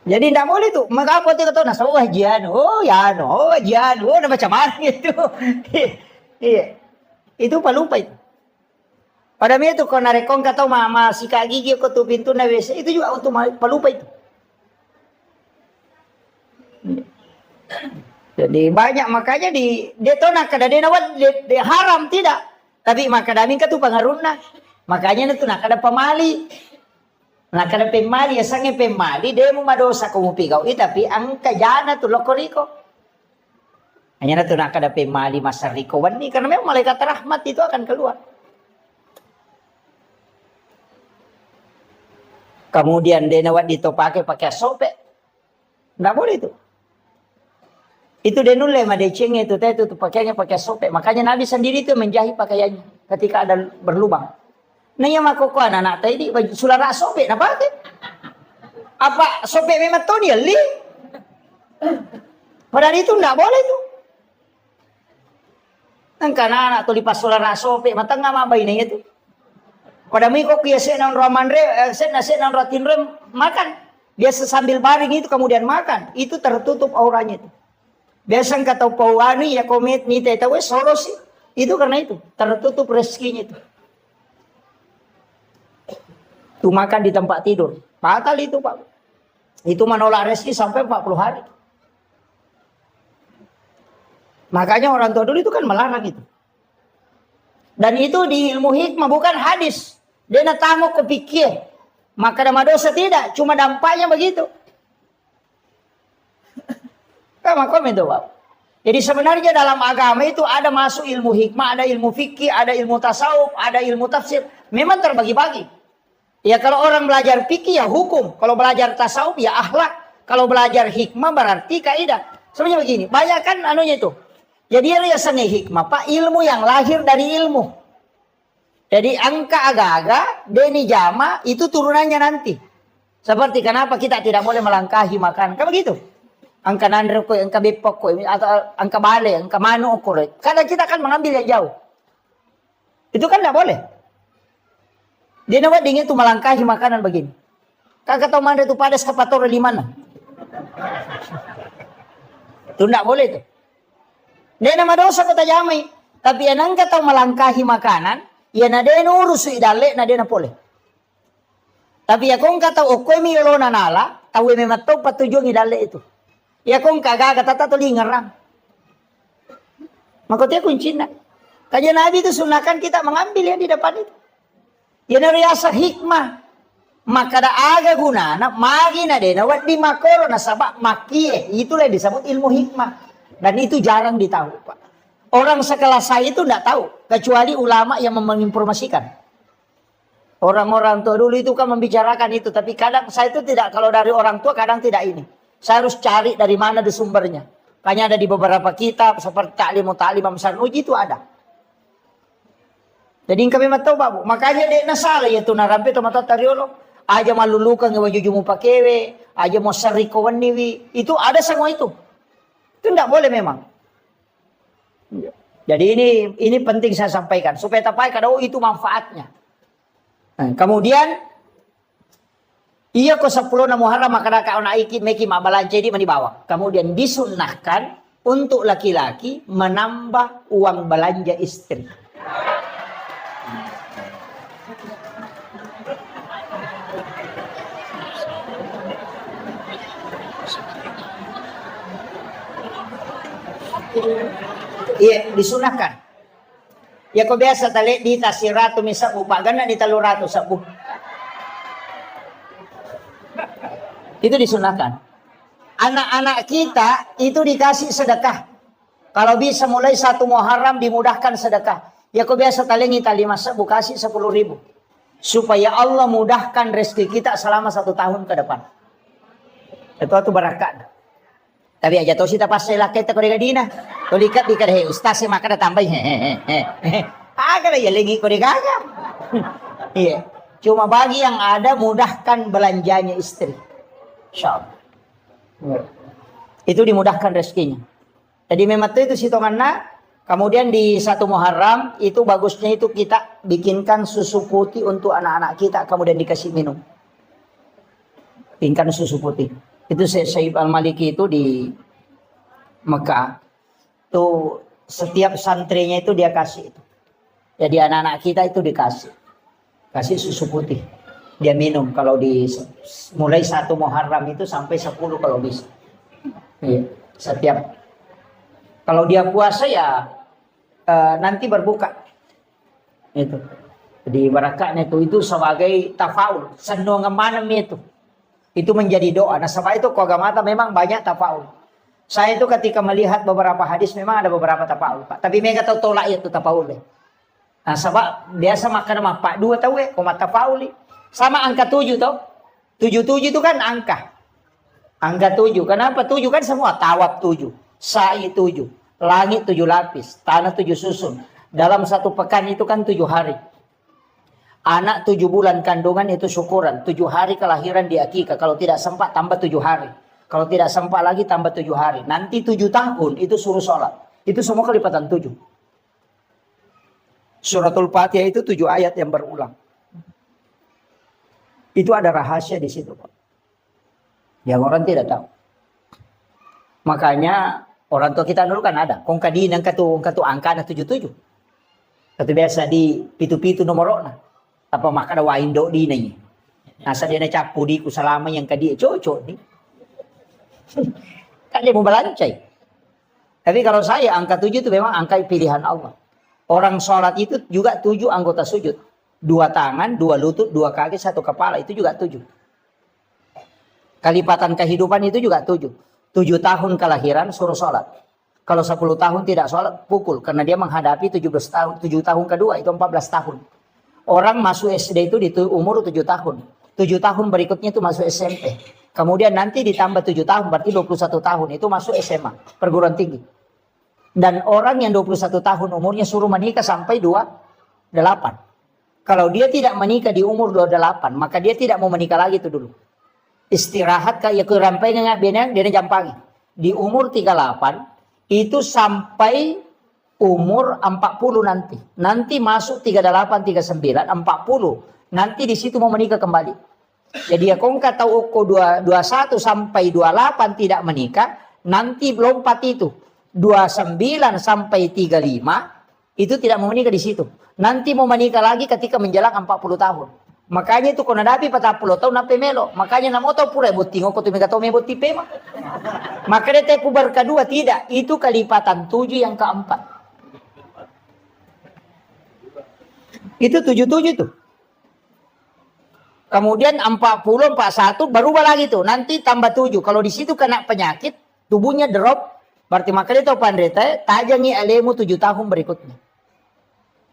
Jadi tidak boleh tuh. Maka apa itu kata nasa wajian. Wajian. Macam mana itu. Iya. Itu palupa itu. Pada itu kalau narekong kata mama si kak gigi ko tu pintu na WC itu juga untuk palupa itu. Jadi banyak makanya di detona kada denawat de haram tidak. Tapi maka damin ka tu pangaruna. Makanya itu nak kada pamali. Nak kada pemali ya sange pemali demo madosa ko mupigau tapi ang kajana tu lokoriko. Hanya tu nak kada pemali masariko wani karena memang malaikat rahmat itu akan keluar. Kemudian dia nawat ditopake pakai sope. Nggak boleh itu. Itu dia nule ma deceng itu pakaiannya pakai sope. Makanya Nabi sendiri itu menjahit pakaiannya ketika ada berlubang. Nah yang makoko anak tadi baju sulara sope na pakai. Apa sope memang tuh dia li? Padahal itu nggak boleh itu. Karena anak tuh lipas sulara sope matang nggak mabain itu. Pada minggu biasa nang ramandre, nang ratinre makan. Biasa sambil baring itu kemudian makan. Itu tertutup auranya itu. Biasa kata pawani ya komet ni tahu soros itu karena itu tertutup rezekinya itu. Tuh makan di tempat tidur. Fatal itu Pak. Itu menolak rezeki sampai 40 hari. Makanya orang tua dulu itu kan melarang itu. Dan itu di ilmu hikmah bukan hadis. Dia nak tamu kepikir. Maka nama dosa tidak. Cuma dampaknya begitu. Kamu itu Pak. Jadi sebenarnya dalam agama itu ada masuk ilmu hikmah, ada ilmu fikih, ada ilmu tasawuf, ada ilmu tafsir. Memang terbagi-bagi. Ya kalau orang belajar fikih ya hukum. Kalau belajar tasawuf ya akhlak. Kalau belajar hikmah berarti kaidah. Sebenarnya begini. Banyak kan anunya itu. Jadi dia seni hikmah. Pak ilmu yang lahir dari ilmu. Jadi angka aga-aga, deni jama itu turunannya nanti. Seperti kenapa kita tidak boleh melangkahi makan. Kan begitu. Angka nandre ko, angka bepok ko, atau angka bale, angka mano ko. Kadang kita akan mengambil yang jauh. Itu kan tidak boleh. Dia nawat dingin itu melangkahi makanan begini. Kakak tahu mana itu padas kapator di mana? Itu tidak boleh itu. Dia nama dosa kata jamai. Tapi yang angka tahu melangkahi makanan, ya nade urus idale, nade na boleh. Tapi ya kong kata okoy mi yolona nala, tahu memang tahu patujung idale itu. Ya kong kagak kata tuh ngerang. Makanya kunci nak. Kajian Nabi itu sunahkan kita mengambil yang di depan itu. Ya nariasa hikmah. Maka ada aga guna. Nak magi na deh. Nawat di makoro na sabak makie. Itulah yang disebut ilmu hikmah. Dan itu jarang ditahu Pak. Orang sekelas saya itu tidak tahu. Kecuali ulama yang menginformasikan. Orang-orang tua dulu itu kan membicarakan itu. Tapi kadang saya itu tidak. Kalau dari orang tua kadang tidak ini. Saya harus cari dari mana di sumbernya. Hanya ada di beberapa kitab seperti Ta'limu Ta'lim Amsar Nuji itu ada. Jadi kami tahu Babu. Makanya dia nasalah ya tu narampe tu mata tariolo. Aja malulukan ngewa jujumu pakewe, aja mau serikawan niwi. Itu ada semua itu. Itu tidak boleh memang. Jadi ini penting saya sampaikan supaya tapai kada itu manfaatnya. Nah, kemudian iya ko 10 na Muharram maka ka ona iki meki mabalance di manibawa. Kemudian disunnahkan untuk laki-laki menambah uang belanja istri. Iya, disunahkan. Ya ko biasa tali di tasiratu misabu pagana di taluratu sabu. Itu disunahkan. Anak-anak kita itu dikasih sedekah. Kalau bisa mulai 1 Muharram dimudahkan sedekah. Ya kok biasa talengi tali masa kasih 10.000. Supaya Allah mudahkan rezeki kita selama 1 tahun ke depan. Itu barakat. Tapi aja tahu kita pas saya kita kau dina. Kau lihat di kada ustaz maka tambah agak ya lagi kau digaga. Iya. Cuma bagi yang ada mudahkan belanjanya istri. Insyaallah. Itu dimudahkan rezekinya. Jadi memang itu sitonganna. Kemudian di 1 Muharram itu bagusnya itu kita bikinkan susu putih untuk anak-anak kita. Kemudian dikasih minum. Bikinkan susu putih. Itu Syekh Al-Maliki itu di Mekah. Itu setiap santrinya itu dia kasih itu. Jadi anak-anak kita itu dikasih. Kasih susu putih. Dia minum kalau di mulai 1 Muharram itu sampai 10 kalau bisa. Iya, setiap kalau dia puasa ya nanti berbuka. Itu. Jadi barakatnya itu sebagai tafaul, senang ngemanam itu. Itu menjadi doa. Nah, sebab itu kogamata memang banyak tafaul. Saya itu ketika melihat beberapa hadis memang ada beberapa tafaul, Pak. Tapi mereka tahu tolak itu tafaul. Nah, sebab biasa makan sama Pak 2 tahu komat tafaul. Sama angka 7 toh. 77 itu kan angka. Angka 7. Kenapa 7 kan semua? Tawab 7. Sa'i 7. Langit 7 lapis. Tanah 7 susun. Dalam 1 pekan itu kan 7 hari. Anak 7 bulan kandungan itu syukuran. 7 hari kelahiran di akikah. Kalau tidak sempat tambah 7 hari. Kalau tidak sempat lagi tambah 7 hari. Nanti 7 tahun itu suruh sholat. Itu semua kelipatan 7. Suratul Fatihah itu 7 ayat yang berulang. Itu ada rahasia di situ, Pak. Yang orang tidak tahu. Makanya orang tua kita dulu kan ada. Kong kadin angka tu angka na 77. Kata biasa di pitu-pitu nomorona. Apa maka ada waindo di nanya. Nasa dia na capu di ku selama yang kadi cocok nih. Kan dia mau belancai. Tapi kalau saya angka 7 itu memang angka pilihan Allah. Orang sholat itu juga 7 anggota sujud. 2 tangan, 2 lutut, 2 kaki, 1 kepala. Itu juga 7. Kelipatan kehidupan itu juga 7. 7 tahun kelahiran suruh sholat. Kalau 10 tahun tidak sholat, pukul. Karena dia menghadapi 17 tahun. 7 tahun kedua itu 14 tahun. Orang masuk SD itu di umur 7 tahun. 7 tahun berikutnya itu masuk SMP. Kemudian nanti ditambah 7 tahun, berarti 21 tahun. Itu masuk SMA, perguruan tinggi. Dan orang yang 21 tahun umurnya suruh menikah sampai 28. Kalau dia tidak menikah di umur 28, maka dia tidak mau menikah lagi itu dulu. Istirahat kayak kerampai nggak benang dia jampangi. Di umur 38 itu sampai umur 40 nanti. Nanti masuk 38, 39, 40. Nanti di situ mau menikah kembali. Jadi ya kau tahu uko 21 sampai 28 tidak menikah, nanti lompat itu 29 sampai 35 itu tidak mau menikah di situ. Nanti mau menikah lagi ketika menjelang 40 tahun. Makanya itu kau nadapi 40 tahun nape melo. Makanya namo tahu pura buti ngoko tu mega tau buti pema. Maka dia tepu kedua tidak, itu kelipatan 7 yang keempat. Itu 77 tuh. Kemudian 40, 41 berubah lagi tuh. Nanti tambah 7. Kalau di situ kena penyakit, tubuhnya drop, berarti maka dia tahu pandrita, tajangi alemu 7 tahun berikutnya.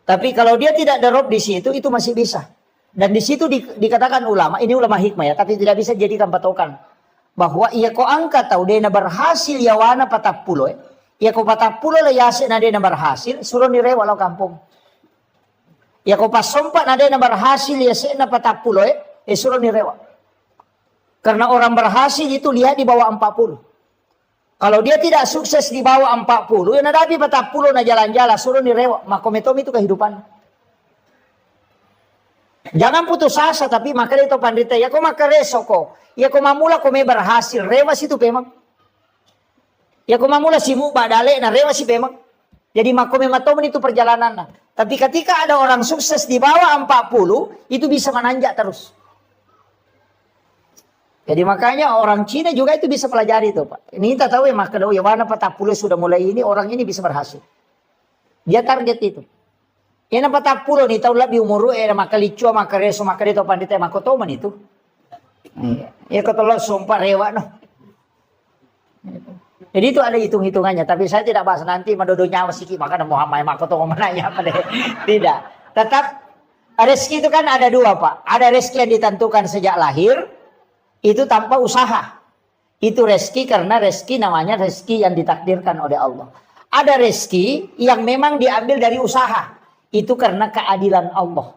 Tapi kalau dia tidak drop di situ, itu masih bisa. Dan di situ dikatakan ulama, ini ulama hikmah ya, tapi tidak bisa jadikan patokan. Bahwa ia ko angkat tahu dia berhasil ya wana 40 ya. Ia ko 40 lah yasin ada yang berhasil, suruh nire walau kampung. Ya ko pas sompat ada yang berhasil ya sena 40 ya, suruh nirewa. Karena orang berhasil itu lihat di bawah 40. Kalau dia tidak sukses di bawah 40, ya nadapi 40 na jalan-jalan suruh nirewa, makometom itu kehidupan. Jangan putus asa, tapi maka itu pandita ya ko maka reso ko. Ya ko mamula ko may berhasil, rewas itu memang. Ya ko mamula simu badale na rewas si memang. Jadi makomematomen itu perjalanan. Nah. Tapi ketika ada orang sukses di bawah 40, itu bisa menanjak terus. Jadi makanya orang Cina juga itu bisa pelajari itu, Pak. Ini kita tahu ya maka ya mana 40 sudah mulai ini, orang ini bisa berhasil. Dia target itu. Ya na 40 nih tahu lebih umur maka licu maka reso maka dia tahu pandita makotoman itu. Ya ketolong sumpah rewa no. Jadi itu ada hitung-hitungannya, tapi saya tidak bahas nanti mendodo nyawa sikit maka Muhammad makotoman nanya apa deh. Tidak. Tetap rezeki itu kan ada 2, Pak. Ada rezeki yang ditentukan sejak lahir, itu tanpa usaha. Itu rezeki karena rezeki namanya rezeki yang ditakdirkan oleh Allah. Ada rezeki yang memang diambil dari usaha. Itu karena keadilan Allah.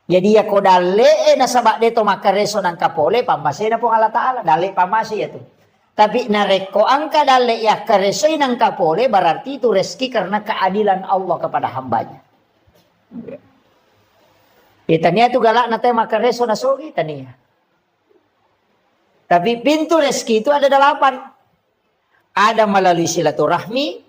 Jadi ya ko dale na sabak deto maka reso nang kapole pamase na po Allah Taala dale pamase ya tuh. Tapi nareko angka dale ya kareso nang kapole berarti itu rezeki karena keadilan Allah kepada hambanya. Itania itu galak na tayo maka reso na sogi tania. Tapi pintu rezeki itu ada 8. Ada melalui silaturahmi,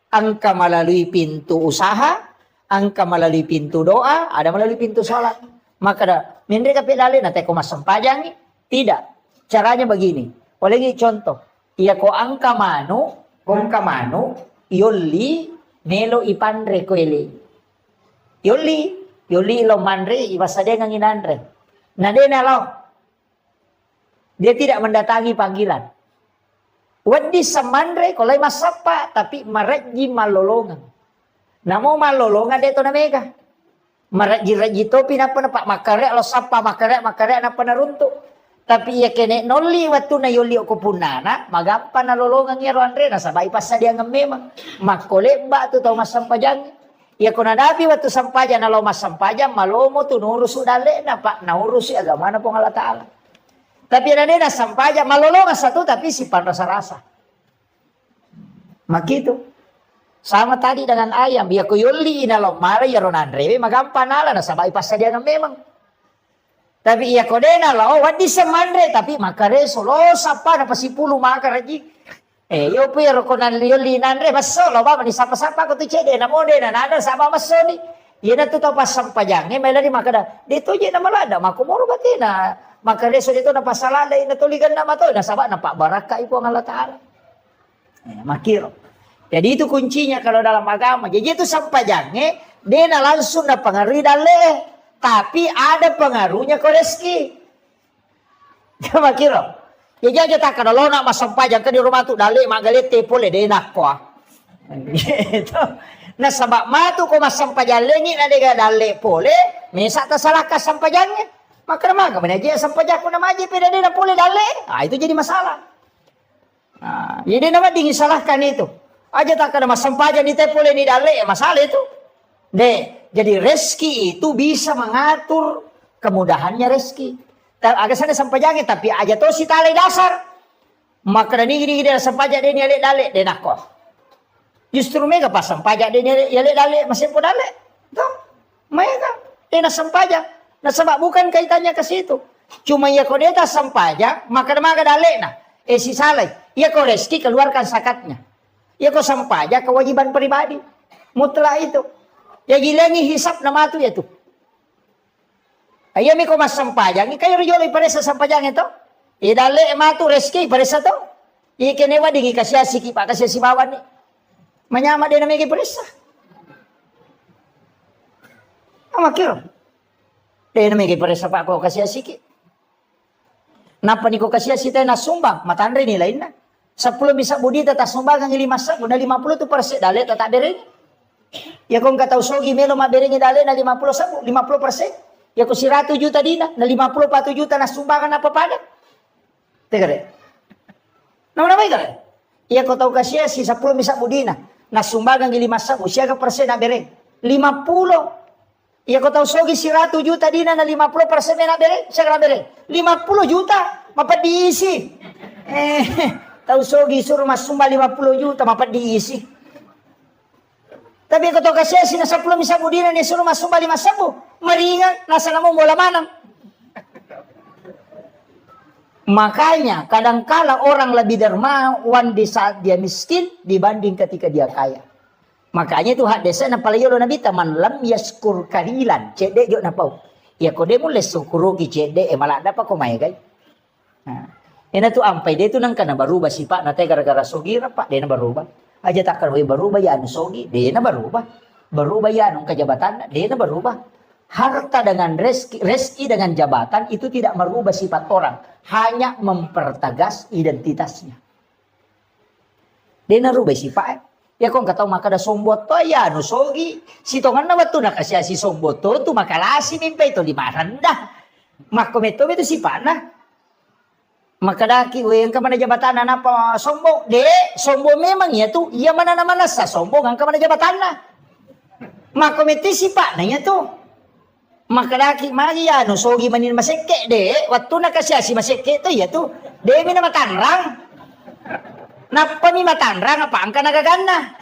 angka melalui pintu usaha, angka melalui pintu doa, ada melalui pintu sholat. Maka dah, mereka pedale nanti kau masam pajang tidak. Caranya begini. Oleh contoh, ia ko angka manu, kong kamanu, yoli nelo ipandre ko ele. Yoli lo mandre ibasade nganginandre. Nade nalo. Dia tidak mendatangi panggilan. Wadi samandre kolay masapa tapi mareji malolongan. Namo malolongan deto na mega. Mareji to pinapa na pak makare alo sapa makare na panarunto. Tapi ya kene noli watu na yoli ko punana magampa na lolongan ngero andre na sabay pa sa dia memang makole ba tu tau masampajang. Ya ko nadapi watu sampaja na lo masampaja malomo tu nurus udale na pak naurus agama na po Allah Taala. Tapi ada na sampaja malolongan satu tapi simpan rasa-rasa. Makitu. Sama tadi dengan ayam. Biar kuyuli inalom mara ya ronandre. Magampan ala na sabay pas dia memang. Tapi iya kodena lo wadi semandre tapi makareso lo sapa na pasipulu makaraji. Yo pero konan yuli nandre baso lo ba ni sapa-sapa ko tu cede na mode na nada sapa baso ni. Iya na tu pas sampajang may lari makada. Dito je na malada makumoro bati na. Maka reso dito na pasalala na tuligan na mato na sabak na pak baraka ipo ang Allah Taala. Makiro. Jadi itu kuncinya kalau dalam agama. Jadi itu sampajang dia na langsung na pengaruh dale. Tapi ada pengaruhnya ke rezeki. Makiro. Jadi aja tak kalau nak masampajang ke di rumah tu dale magalete pole dia nak kuah. Gitu. Nah sabak matu ko masampajang lengi na dia dale pole. Misa ta salah ka sampajangnya. Maka maga menaji sampajang ko na maji peda dia na pole dale. Ah itu jadi masalah. Nah, jadi nama dingin salahkan itu. Aja tak kada masampajang ni te pole ni dale masalah itu. Jadi rezeki itu bisa mengatur kemudahannya rezeki. Agak sana sampajangnya tapi aja to si tali dasar. Maka ni gini sampajang dia ni alek dale dia nak kau. Justru mereka pas sampajang dia ni alek dale masih pun dale. Tuh, mereka dia nak sampajang. Nah sebab bukan kaitannya ke situ. Cuma ya kau dia tak sampajang maka dale nah. Si salai. Ya kau rezeki keluarkan zakatnya. Ya kau sampajang kewajiban pribadi. Mutlak itu. Ya gila ni hisap nama tu ya tu. Ayo mi ko mas sampajang, kayo riyoli paresa sampajang ito. Idale matu rezeki paresa to. Ikenewa dingi kasya siki pa kasya si bawan ni. Manyama din na may paresa. Amakiro. Din na may paresa pa ko kasya siki. Napa ni ko kasya si tayo nasumbang, matandre ni lain na. 10 bisa budi tata sumbang ang 5 sa, na 50 to parse dale tata dere. Ya kung kataw sogi melo maberingi dale na 50 sa, 50%. Ya ko si 100 juta dina, na 54 juta na sumbangan na papada. Teka rin. Naman ka rin. Ya ko tau kasya si 10 misa budina, na sumbangan ng 5 sabu, siya ka persen na bereng. 50. Ya ko tau sogi si 100 juta dina, na 50% na bereng, siya ka na bereng. 50 juta, mapadiisi. Tau sogi suruh mas sumba 50 juta, mapadiisi. Tapi kau tahu kasih sih nasa 10 misa budina ni suruh masuk bali masabu meringan nasa namu bola manang. Makanya kadangkala orang lebih dermawan di saat dia miskin dibanding ketika dia kaya. Makanya itu hak desa na palayo nabi taman lam yaskur kalilan cede jo na pau. Ya kau demo les sukurugi cede malah dapat kau mai guys. Nah, ina tu ampai dia tu nang kana berubah sifat na teh gara-gara sogira pak dia na berubah. Aja takkan berubah ya anu sogi, dia na berubah. Berubah ya anu kejabatan, dia na berubah. Harta dengan rezeki dengan jabatan itu tidak merubah sifat orang, hanya mempertegas identitasnya. Dia na rubah sifat. Ya kong kataw maka da sombot to ya anu sogi. Si tongan na watu nakasya si sombot to tu makalasi mimpi to di maranda. Makometo itu sifat na. Makadaki yang kemana jabatan apa sombong sombong memang ya tuh ia mana sa sombong ang kemana jabatan na makomiti si pak nanya tuh makadaki magi ya no sogi manin maseke waktu na kasya si maseke tuh ya tuh mina matanrang napa mi matanrang apa angka nagagana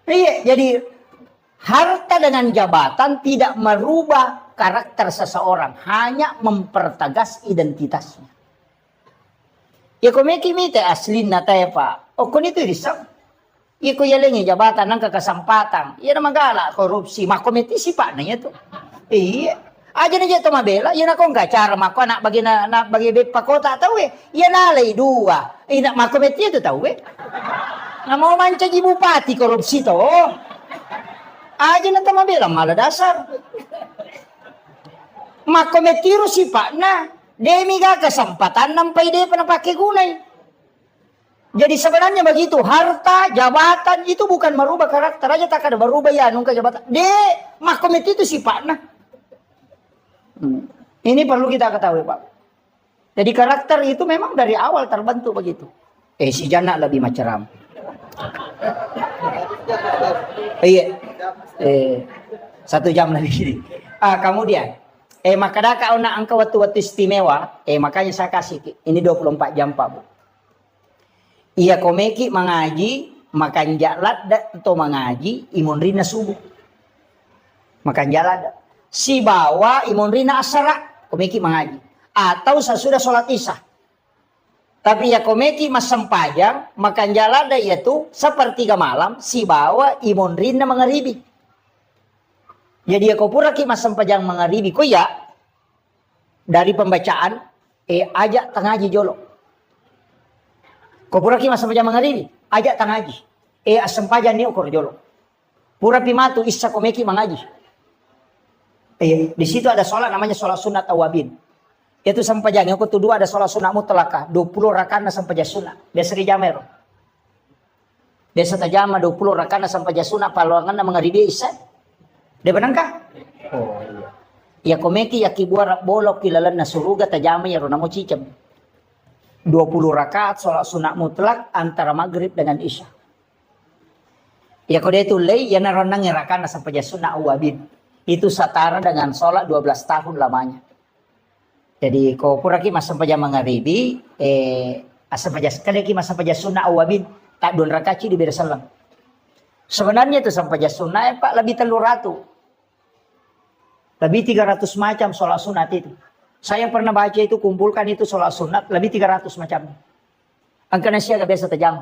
iya jadi harta dengan jabatan tidak merubah karakter seseorang hanya mempertegas identitasnya. Ya ko meki mite aslin na tayo pa. O kung ito risam. Ya ko yalengi jabatan ng kakasampatan. Ya na magala korupsi. Makomiti si pa na ito. Iya. Aja na dito mabela. Yan akong kacara mako na bagi pakota tau yan alay dua. Ina makomiti ito tau Na mau manca di bupati korupsi to. Aja na ito mabela maladasar. Makomitiro si pa na. Demi ga kesempatan nampai dia pernah pakai gunai. Jadi sebenarnya begitu, harta, jabatan itu bukan merubah karakter aja tak ada berubah ya nungka jabatan. Makomit itu sifatnya. Ini perlu kita ketahui Pak. Jadi karakter itu memang dari awal terbentuk begitu. Si Jana lebih macam. Iya. 1 jam lagi. Kemudian maka dah kau nak angka waktu istimewa, makanya saya kasih ini 24 jam Pak Bu. Iya komeki mengaji, makan jalat atau mengaji, imun rina subuh. Makan jalat. Si bawa imun rina asara, komeki mengaji. Atau sesudah sholat isya. Tapi ya komeki mas sempajang, makan jalat yaitu sepertiga malam, si bawa imun rina mengeribi. Jadi kau pura ki masam pajang mangaribi ko ya dari pembacaan ajak tengaji jolo. Kau pura ki masam pajang mangaribi ajak tengaji asam pajang ni ukor jolo. Pura pimatu isa komeki mangaji. Di situ ada sholat namanya sholat sunat awabin. Itu sampajang yang kedua ada sholat sunat mutlakah 20 rakaat na sampajang sunat. Biasa di jamero. Biasa tajama 20 rakaat na sampajang sunat paluangan na mangaribi isa. Dia benangkah? Oh iya. Ya komeki ya kibuara bolok kilalan na suruga tajama ya ronamo cicam. 20 rakaat sholat sunat mutlak antara maghrib dengan isya. Ya kode itu lay ya naronang rakaat na sampajang sunat awabin. Itu setara dengan sholat 12 tahun lamanya. Jadi kau pura ki masam paja mangaribi asam paja sekali ki masam paja sunnah awabin tak 2 rakaat di beda salam. Sebenarnya itu sampai sunnah Pak lebih 300. Lebih 300 macam sholat sunat itu. Saya pernah baca itu kumpulkan itu sholat sunat lebih 300 macam. Angka nasi agak biasa tajam.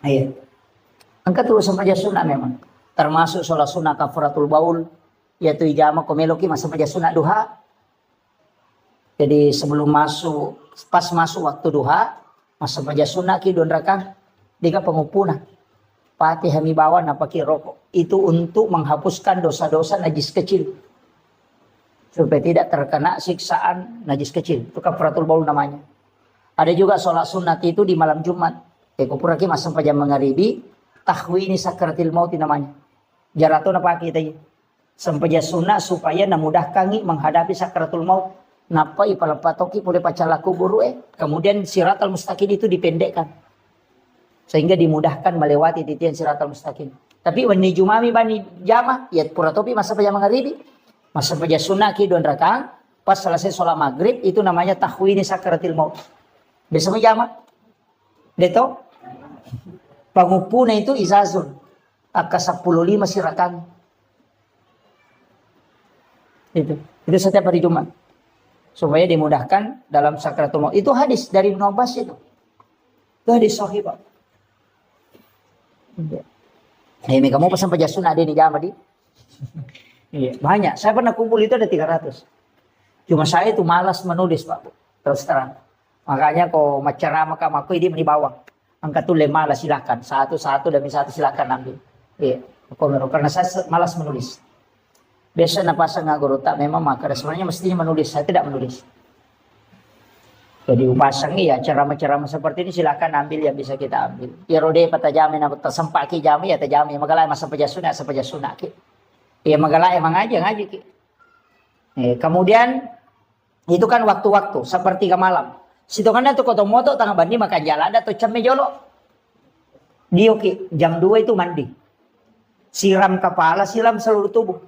Iya. Angka terus sampai sunat memang. Termasuk sholat sunat kafaratul baul. Yaitu ijama komeloki masa saja sunat duha. Jadi sebelum masuk, pas masuk waktu duha, masa saja sunat ki 2 rakaat. Dika pengupuna. Pati hami bawa napaki rokok. Itu untuk menghapuskan dosa-dosa najis kecil. Supaya tidak terkena siksaan najis kecil. Itu kafaratul baul namanya. Ada juga sholat sunat itu di malam Jumat. Kupuraki masa saja mangaribi. Tahwini sakratil mauti namanya. Jarato napa kita ya. Sampai sunnah supaya namudahkan menghadapi sakratul maut. Napa ipalapatoki boleh pacalaku buru kemudian siratal mustaqim itu dipendekkan. Sehingga dimudahkan melewati titian siratal mustaqim. Tapi wani jumami bani jama ya puratopi masa pajama ngaribi. Masa pajama sunnah ki 2 rakaat. Pas selesai sholat maghrib itu namanya tahwini sakratil maut. Bisa menjama. Deto. Pangupuna itu izazun. Aka 15 sirakan. Itu setiap hari Jumat supaya dimudahkan dalam sakratul maut. Itu hadis dari Ibnu Abbas itu hadis sahih Pak. Ini kamu pesan paja sunat ada di jama di. Iya, banyak. Saya pernah kumpul itu ada 300. Cuma saya itu malas menulis Pak. Terus terang. Makanya kok macara maka aku ini di bawah. Angkat tulis malas silakan. Satu-satu demi satu silakan ambil. Iya, karena saya malas menulis. Biasa napasang guru tak memang maka sebenarnya mestinya menulis, saya tidak menulis. Jadi upasang ya ceramah-ceramah seperti ini silakan ambil yang bisa kita ambil. Ya rode patajamin aku tersempak ki jami ya tajami magalai masa pejasuna ki. Ya magalai emang aja ngaji ki. Kemudian itu kan waktu-waktu seperti ke malam. Sitongannya tuh koto moto tengah bandi makan jalan ada tuh cemme jolo. Dio ki jam 2 itu mandi. Siram kepala, siram seluruh tubuh.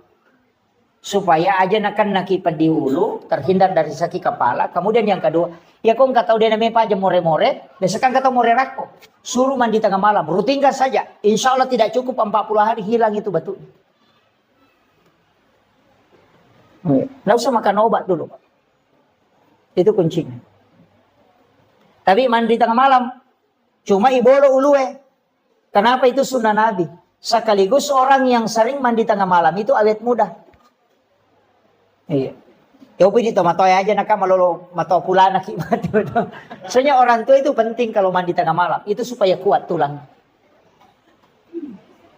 Supaya aja nakan nakipan di hulu, terhindar dari sakit kepala. Kemudian yang kedua, ya kau nggak tahu dia namanya apa aja more-more, biasakan kata more rako. Suruh mandi tengah malam, rutinkan saja. Insya Allah tidak cukup 40 hari hilang itu batu. Nggak usah makan obat dulu, Pak. Itu kuncinya. Tapi mandi tengah malam, cuma ibolo ulue. Kenapa itu sunnah Nabi? Sekaligus orang yang sering mandi tengah malam itu awet muda. Iya. Ya upin itu matoy aja nak malolo mato pula nak mati. Soalnya orang tua itu penting kalau mandi tengah malam itu supaya kuat tulang.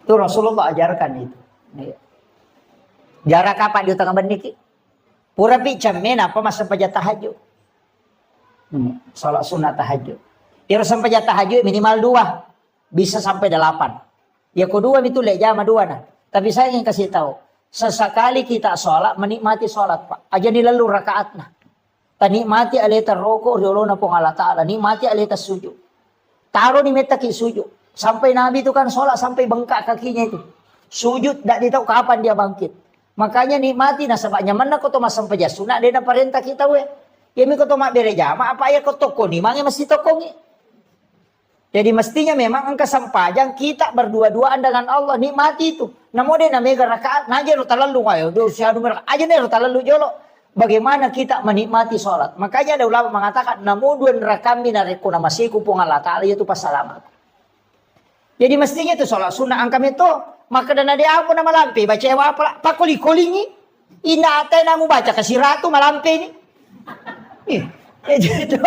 Itu Rasulullah ajarkan itu. Iya. Jarak kapan di tengah beniki? Pura pi camen apa masa pajat tahajud. Salat sunat tahajud. Ya sampai pajat tahajud minimal 2. Bisa sampai 8. Ya kedua itu lek jama 2 nah. Tapi saya ingin kasih tahu. Sesekali kita sholat, menikmati sholat Pak. Aja ni lalu rakaat nah. Tanikmati alita rokok, riolo na pong Allah Ta'ala. Nikmati alita sujud. Taruh ni metaki sujud. Sampai Nabi itu kan sholat sampai bengkak kakinya itu. Sujud, tak tahu kapan dia bangkit. Makanya nikmati nah sebabnya mana kau tomas sampai jasuna. Dia na perintah kita we. Yami kau tomak berejama, apa ya kau toko ni. Mangnya mesti toko ni. Jadi mestinya memang angka sampajang kita berdua-duaan dengan Allah nikmati itu. Namun dia namanya rakaat naja ro talalu ayo do siadu mereka aja nih ro talalu jolo. Bagaimana kita menikmati sholat? Makanya ada ulama mengatakan namun 2 rakaat minariku namasiku pung Allah Ta'ala itu pas salamat. Jadi mestinya itu sholat sunnah angkam itu maka dana dia apa nama lampe baca apa pakuli-kulingi ina ate namu baca kasih ratu malampe ini. Gitu.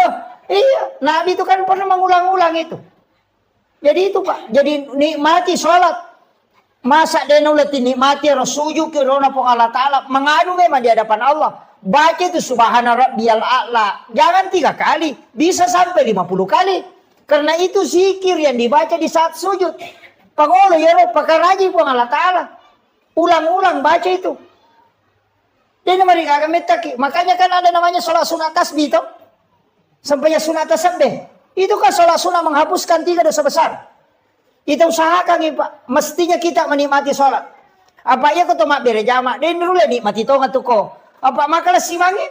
Iya, Nabi itu kan pernah mengulang-ulang itu. Jadi itu Pak, jadi nikmati sholat. Masa dia nulet nikmati Rasulullah ke rona Allah Ta'ala. Mengadu memang di hadapan Allah. Baca itu subhana rabbiyal a'la. Jangan 3 kali, bisa sampai 50 kali. Karena itu zikir yang dibaca di saat sujud. Pangolo ya roh pakaraji pun Allah Ta'ala. Ulang-ulang baca itu. Dia mereka akan metaki. Makanya kan ada namanya sholat sunat tasbih itu. Sampai sunat tasbih. Itu kan sholat sunat menghapuskan 3 dosa besar. Kita usahakan ya Pak. Mestinya kita menikmati sholat. Apa ya kau mak berjamaah. Dia dulu nikmati tonga tu ko. Apa makalah simangi.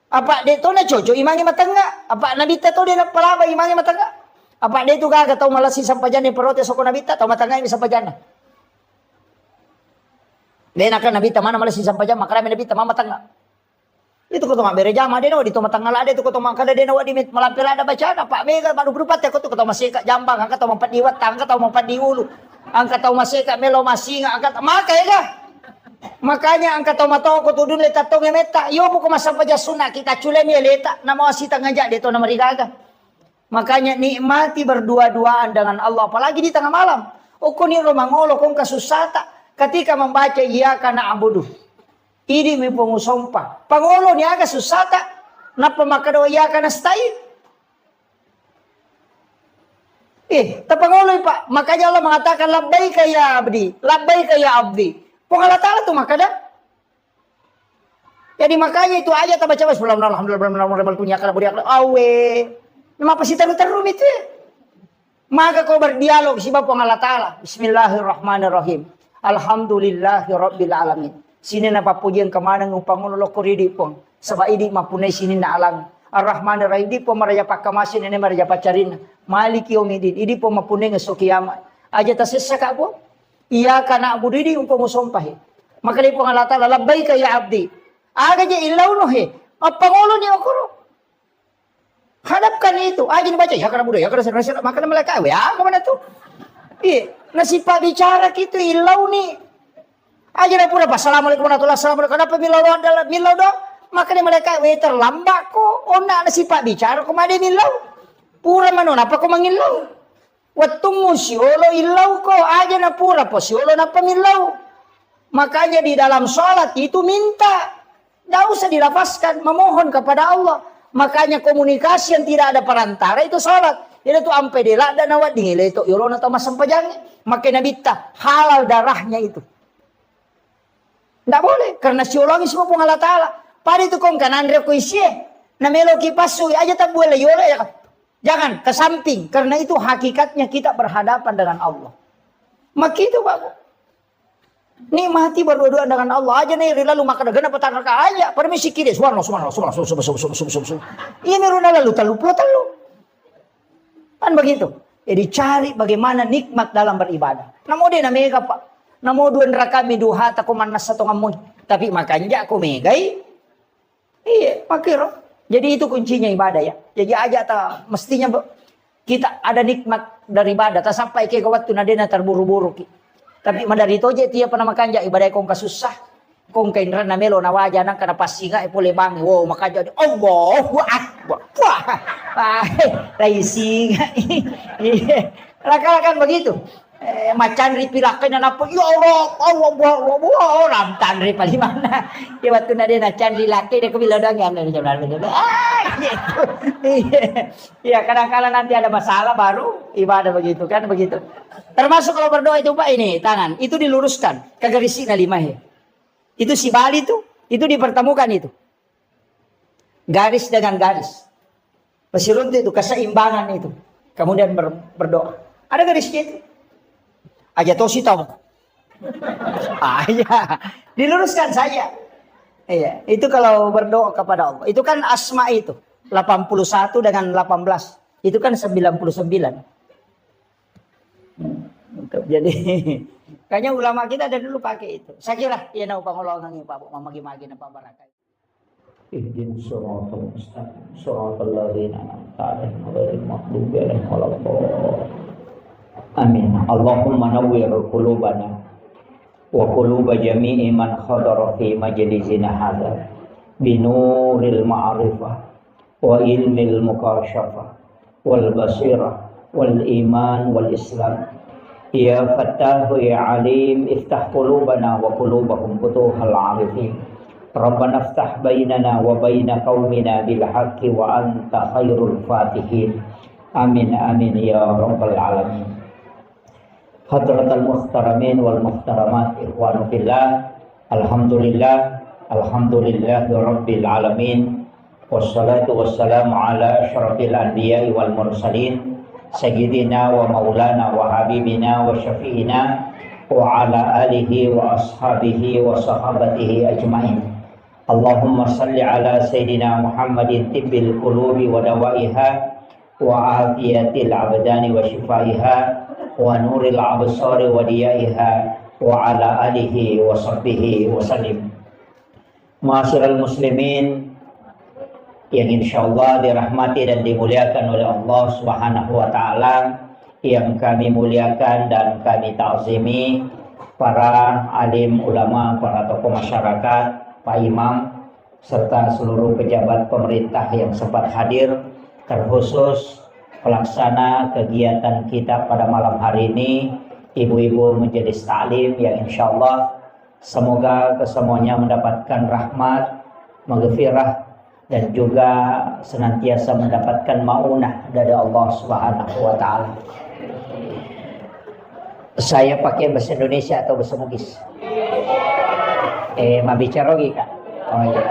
Apa dia tu na coco imangi matangga. Apa nabi tu dia nak pelaba imangi matangga. Apa dia tu gak tahu malah si sampajan yang protes soko nabi tahu matangga ini sampajan. Dia nak nabi mana malah si sampajan makanya nabi mama matangga. Itu kau mak berjamaah dia no di tu matangga ada itu kau mak kada dia no di melampir ada bacaan. Pak mega baru berupat ya kau tu kau masih kat jambang angkat tahu mampat diwat angkat tahu mampat diulu. Angkat tahu masih kat melo masih angkat maka ya kah. Makanya angkat tomato ko tudun letak tong meta yo buko masampaja sunat kita cule ni letak nama wasita ngajak dia to nama rigaga. Makanya nikmati berdua-duaan dengan Allah apalagi di tengah malam. Ukuni romangolo kong kasusata ketika membaca iyyaka na'budu. Ini mi pengusompa. Pangolo ni aga susata napa makado iyyaka nasta'in. Tapangolo Pak, makanya Allah mengatakan labbaika ya abdi, labbaika ya abdi. Pung Allah Ta'ala tu makada. Jadi makanya itu aja tak baca alhamdulillah punya kalau beri awe. Nama apa sih terum itu? Maka kau berdialog si Bapak Allah Ta'ala. Bismillahirrahmanirrahim. Alhamdulillahirabbil alamin. Sini napa pujian kemana ngupang lo koridi pong. Sebab ini mapunai sini na alam. Ar-Rahmanir-Rahim di pong maraja pakamasin ini maraja pacarin. Maliki yaumiddin. Ini pong mapunai ngesuk kiamat. Aja tasisa kak po. Iyyaka na'budu di umpang musompahi. Maka di pong Allah Ta'ala labbaika ya abdi. Aga je ilaw no he. Pangulo ni okoro. Hadapkan itu. Aja dibaca ya kana budaya kana sana maka mereka ya kemana tuh? Nasipa bicara gitu ilaw ni. Aja na pura assalamualaikum warahmatullahi wabarakatuh. Kenapa milaw do? Maka ni mereka terlambat ko. Ona nasipa bicara ko made milaw. Pura manon apa ko mangilaw? Wattungu siolo ilau ko aja na pura po siolo na pamilaw. Makanya di dalam sholat itu minta. Tidak usah dilafazkan. Memohon kepada Allah. Makanya komunikasi yang tidak ada perantara itu sholat. Jadi itu ampe dela dan awat dingile itu. Yolo na tama sampajangnya. Makanya nabita halal darahnya itu. Tidak boleh. Karena siolongi semua pun Allah Ta'ala. Pada itu kong kanan reko isye. Na melo kipasu aja tak boleh yolo ya. Jangan ke samping. Karena itu hakikatnya kita berhadapan dengan Allah. Maka itu Pak. Nikmati berdua-duaan dengan Allah. Aja nih lalu maka dagana petang raka aja. Permisi kiri. Suarno. Iya meruna lalu talu. Kan begitu. Jadi cari bagaimana nikmat dalam beribadah. Namo dia namega Pak. Namo dua neraka miduha takuman nasa tongamun. Tapi makanya aku megai. Iya makiro. Jadi itu kuncinya ibadah ya. Jadi aja tak mestinya kita ada nikmat dari ibadah. Tak sampai ke waktu nadena terburu-buru. Tapi dari itu aja tiap pernah makan ja ibadah kong kasusah. Kong kain rana melo na waja nang kana pasinga boleh bang. Wow maka jadi Allahu Akbar. Wah. Raisi. Lakan begitu. Macan ripilakan dan apa ya Allah orang tanri paling mana dia waktu dia nacan dilaki dia kebilang dong gitu ya kadang-kadang nanti ada masalah baru ibadah begitu kan begitu termasuk kalau berdoa itu Pak ini tangan itu diluruskan ke garisnya 5 ya itu si Bali itu dipertemukan itu garis dengan garis pesirun itu keseimbangan itu kemudian berdoa ada garisnya itu aja toh sih tahu. Iya, diluruskan saja. Iya, itu kalau berdoa kepada Allah. Itu kan asma itu 81 dengan 18. Itu kan 99. Jadi kayaknya ulama kita dari dulu pakai itu. Saya kira ya nau pangolongan Pak Bu magi-magi napa barakah. Ihdinas siratal mustaqim. Siratal ladzina an'amta 'alaihim ghairil maghdubi 'alaihim waladdallin. Amin. Allahumma nawwir qulubana wa quluba jami'i man khadara fi majlisina hadza binuril ma'rifah wa ilmil mukashafah wal basirah wal iman wal islam. Ya Fattahu ya Alim, iftah qulubana wa qulubahum futuhal arifin. Rabbana iftah bainana wa baina qaumina bil haqqi wa anta khairul fatihin. Amin amin ya rabbal alamin. Hadratal muhtaramin wal muhtaramat, ikhwanu fillah, alhamdulillah rabbil alamin, wassalatu wassalamu ala asyrafil anbiya'i wal mursalin, sayyidina wa maulana wa habibina wa syafi'ina wa ala alihi wa ashabihi wa sahabatihi ajma'in. Allahumma salli ala sayyidina Muhammadin tibbil qulubi wa dawaiha wa afiyatil abdani wa shifaiha wa nuril absari wa diyaiha wa ala alihi wa sahbihi wa sallim. Ma'asyiral muslimin yang insyaallah dirahmati dan dimuliakan oleh Allah Subhanahu wa taala, yang kami muliakan dan kami ta'zimi para alim ulama, para tokoh masyarakat, Pak Imam serta seluruh pejabat pemerintah yang sempat hadir, terkhusus pelaksana kegiatan kita pada malam hari ini, ibu-ibu majelis ta'lim yang insyaallah semoga kesemuanya mendapatkan rahmat, maghfirah dan juga senantiasa mendapatkan maunah dari Allah Subhanahu wa taala. Saya pakai bahasa Indonesia atau bahasa Bugis? Ma bicara lagi Kak. Oh iya.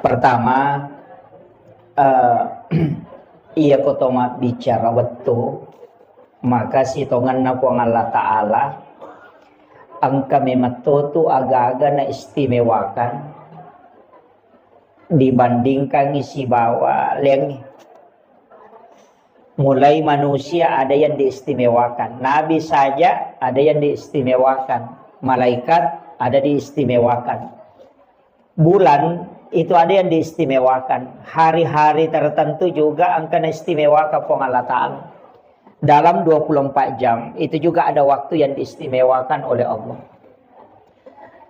Pertama, iya kotoma bicara waktu maka si tongan na ko Allah Ta'ala ang kami matutu aga-aga na istimewakan dibandingkan isi bawa lengi. Mulai manusia ada yang diistimewakan, nabi saja ada yang diistimewakan, malaikat ada diistimewakan, bulan itu ada yang diistimewakan, hari-hari tertentu juga angkana istimewakan pong Allah Ta'ala. Dalam 24 jam itu juga ada waktu yang diistimewakan oleh Allah.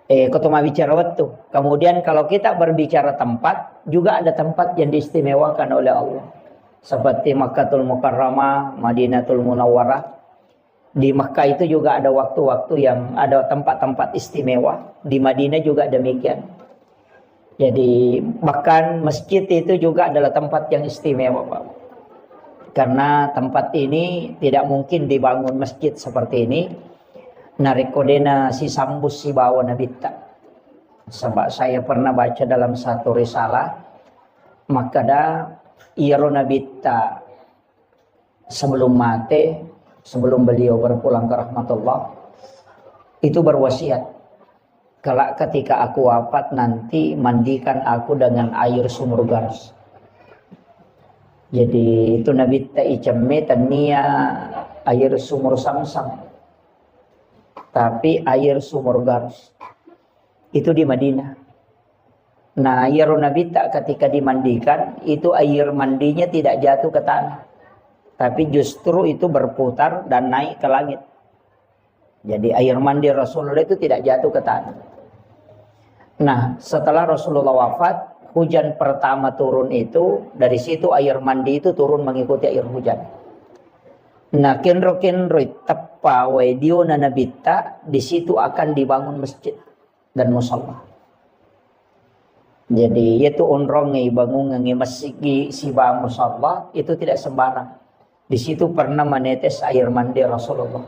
Ketemu bicara waktu. Kemudian kalau kita berbicara tempat, juga ada tempat yang diistimewakan oleh Allah. Seperti Makkatul Mukarramah, Madinatul Munawwarah. Di Makkah itu juga ada waktu-waktu yang ada tempat-tempat istimewa. Di Madinah juga demikian. Jadi bahkan masjid itu juga adalah tempat yang istimewa, Pak. Karena tempat ini tidak mungkin dibangun masjid seperti ini. Narikodena si sambus si bawa nabita. Sebab saya pernah baca dalam satu risalah, maka dah iro nabita sebelum mati, sebelum beliau berpulang ke rahmatullah, itu berwasiat, kalau ketika aku wafat nanti mandikan aku dengan air sumur garas. Jadi itu Nabi Ta'icame tania air sumur Samsam, tapi air sumur garas itu di Madinah. Nah, air Nabi Tak ketika dimandikan itu air mandinya tidak jatuh ke tanah, tapi justru itu berputar dan naik ke langit. Jadi air mandi Rasulullah itu tidak jatuh ke tanah. Nah, setelah Rasulullah wafat, hujan pertama turun itu, dari situ air mandi itu turun mengikuti air hujan. Nah, kenro tepa wedio na nabita, di situ akan dibangun masjid dan musalla. Jadi itu unrongi bangun ngi masjid si ba musalla itu tidak sembarang. Di situ pernah menetes air mandi Rasulullah.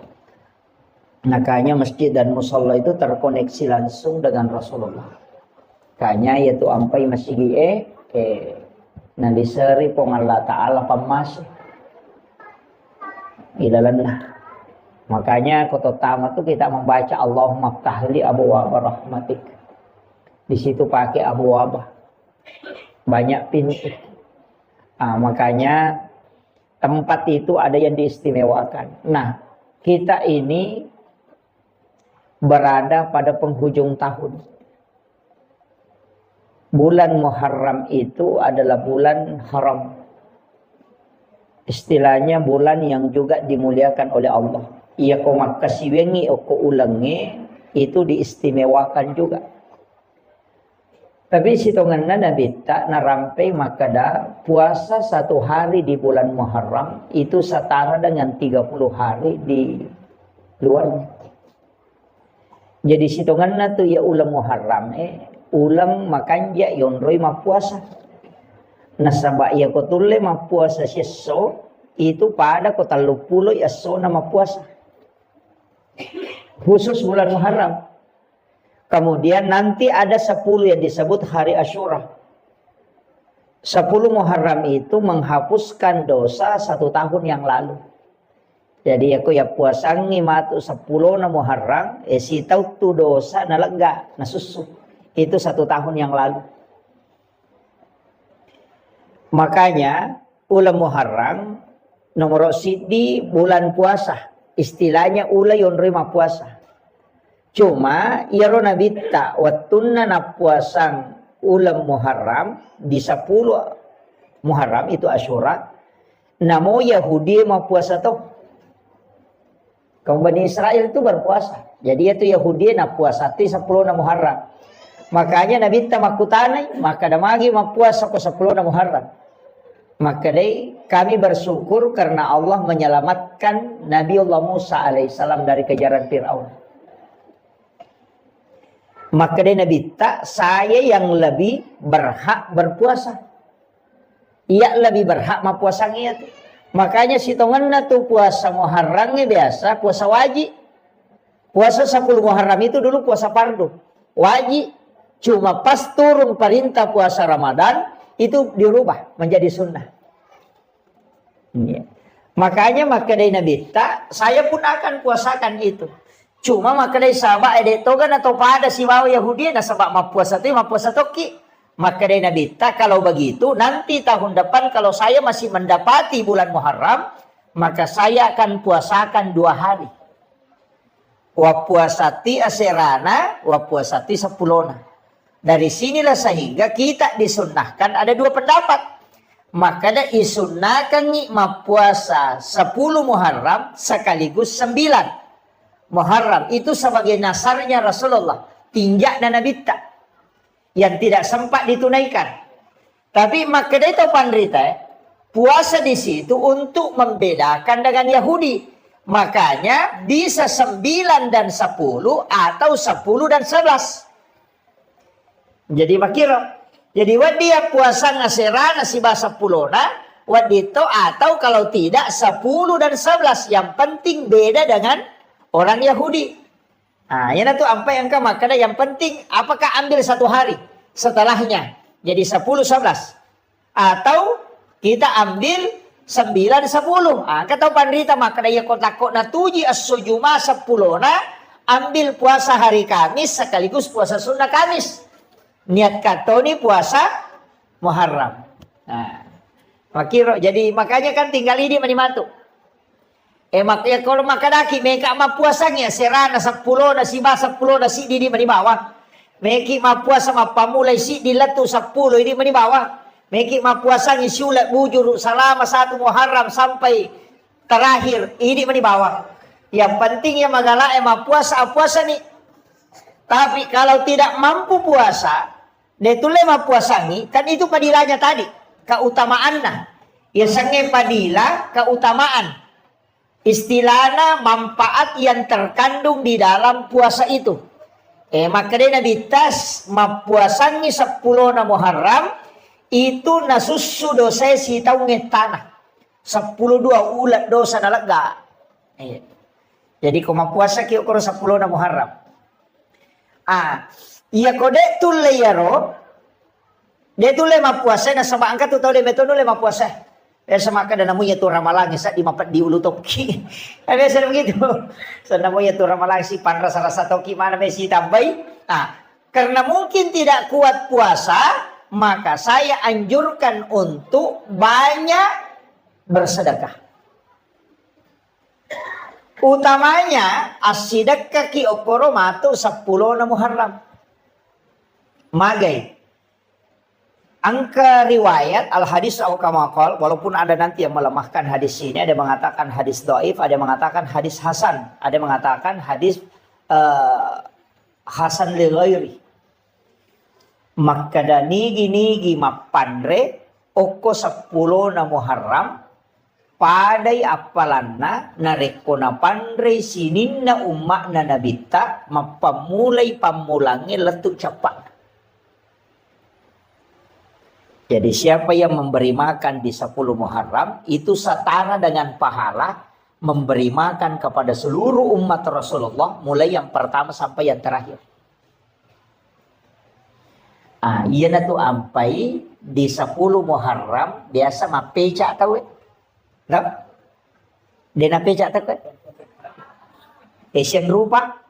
Makanya masjid dan musalla itu terkoneksi langsung dengan Rasulullah. Kanya yaitu ampai masjid nanti seri pong Allah Ta'ala pamas idalanlah. Makanya kota tamat itu kita membaca Allahumma ftahli abwaab rahmatik. Di situ pakai abwaab, banyak pintu. Makanya tempat itu ada yang diistimewakan. Nah, kita ini berada pada penghujung tahun. Bulan Muharram itu adalah bulan haram. Istilahnya bulan yang juga dimuliakan oleh Allah. Ia ko makasiwengi o ko ulangi itu diistimewakan juga. Tapi sitongan na nabita narampai makada puasa 1 hari di bulan Muharram itu setara dengan 30 hari di luarnya. Jadi sitongan na tu ya ulam Muharram ulam makanja yonroi mapuasa. Nasaba ya ko tulle mapuasa seso itu pada ko 30 ya so na mapuasa. Khusus bulan Muharram. Kemudian nanti ada 10 yang disebut hari Asyura. 10 Muharram itu menghapuskan dosa 1 tahun yang lalu. Jadi aku ya puasangi matu 10 na Muharram, sitau tu dosa na lega, na susu. Itu 1 tahun yang lalu. Makanya ulam Muharram nomor sidi bulan puasa. Istilahnya ula yon rima puasa. Cuma yaro nabita watunna na puasang ulam Muharram di 10 Muharram itu Asyura. Namo Yahudi mau puasa tuh. Kaum Bani Israel itu berpuasa. Jadi itu Yahudi na puasa ti 10 na Muharram. Makanya nabita makutanay maka damagi mau puasa ko 10 na Muharram. Maka dai kami bersyukur karena Allah menyelamatkan Nabiullah Musa alaihissalam dari kejaran Fir'aun. Maka dia Nabi tak saya yang lebih berhak berpuasa. Ia lebih berhak mapuasanya tu. Makanya sitongan na tu puasa Muharramnya biasa puasa wajib. Puasa 10 Muharram itu dulu puasa fardu. Wajib. Cuma pas turun perintah puasa Ramadan itu dirubah menjadi sunnah. Ya. Makanya maka dari Nabi tak saya pun akan puasakan itu. Cuma maka dari sahabat edetogan atau pada si waw Yahudi na sabak mapuasa toki. Maka dari Nabi tak kalau begitu nanti tahun depan kalau saya masih mendapati bulan Muharram maka saya akan puasakan 2 hari. Wa puasati aserana wa puasati 10. Dari sinilah sehingga kita disunnahkan ada 2 pendapat. Maka ada isunnahkan ni mapuasa 10 Muharram sekaligus 9 Muharram itu sebagai nasarnya Rasulullah, tinjak dan Nabi tak yang tidak sempat ditunaikan. Tapi maka itu pandrita puasa di situ untuk membedakan dengan Yahudi. Makanya bisa 9 dan 10 atau 10 dan 11. Jadi makira. Jadi dia puasa ngasera nasi bahasa 10 wadito atau kalau tidak 10 dan 11. Yang penting beda dengan orang Yahudi. Nah, yana tuh apa yang makanya yang penting apakah ambil 1 hari setelahnya. Jadi 10 11. Atau kita ambil 9 10. Kata pandrita makanya ya kotakok na tuji as-sujuma 10 ambil puasa hari Kamis sekaligus puasa sunnah Kamis. Niat katoni puasa Muharram. Nah, makiro jadi makanya kan tinggal ini manimatu. Makanya kalau makadaki mereka ma puasanya serana 10 na siba 10 na si di manibawa. Meki ma puasa ma pamulai si di latu 10 ini manibawa. Meki ma puasanya siulat bujur selama 1 Muharram sampai terakhir ini manibawa. Yang penting ya magala ma puasa nih. Tapi kalau tidak mampu puasa detule ma puasangi kan itu padilanya tadi keutamaannya. Ya sange padila keutamaan. Istilahnya manfaat yang terkandung di dalam puasa itu. Makanya Nabi tas mapuasangi 10 na Muharram itu nasusu dosa si taunge tanah. 10 2 ulat dosa na lega. Jadi kau mapuasa kio koro 10 na Muharram. Iya kode tulle yaro. Dia tulle mapuasa na sama angkat tu tau de metono le mapuasa. Sama kada namunya tu ramalang sa di mapat di ulu toki. Ada sedang begitu. Namunya tu ramalang si pan rasa-rasa toki mana mesi tambai. Karena mungkin tidak kuat puasa, maka saya anjurkan untuk banyak bersedekah. Utamanya as-sidaqah ki okoro matu 10 na Muharram. Magai. Angka riwayat al hadis au kama qol, walaupun ada nanti yang melemahkan hadis ini, ada yang mengatakan hadis dhaif, ada yang mengatakan hadis hasan, ada yang mengatakan hadis hasan li ghairi. Makadani gini mapandre oko 10 na Muharram padai apalanna narekona pandre sininna ummakna nabita mapamulai pamulangi letuk cepat. Jadi siapa yang memberi makan di 10 Muharram itu setara dengan pahala memberi makan kepada seluruh umat Rasulullah mulai yang pertama sampai yang terakhir. Iya na tu ampai di 10 Muharram biasa mapeca tahu tak? Dia na peca tahu kan? Asian rupa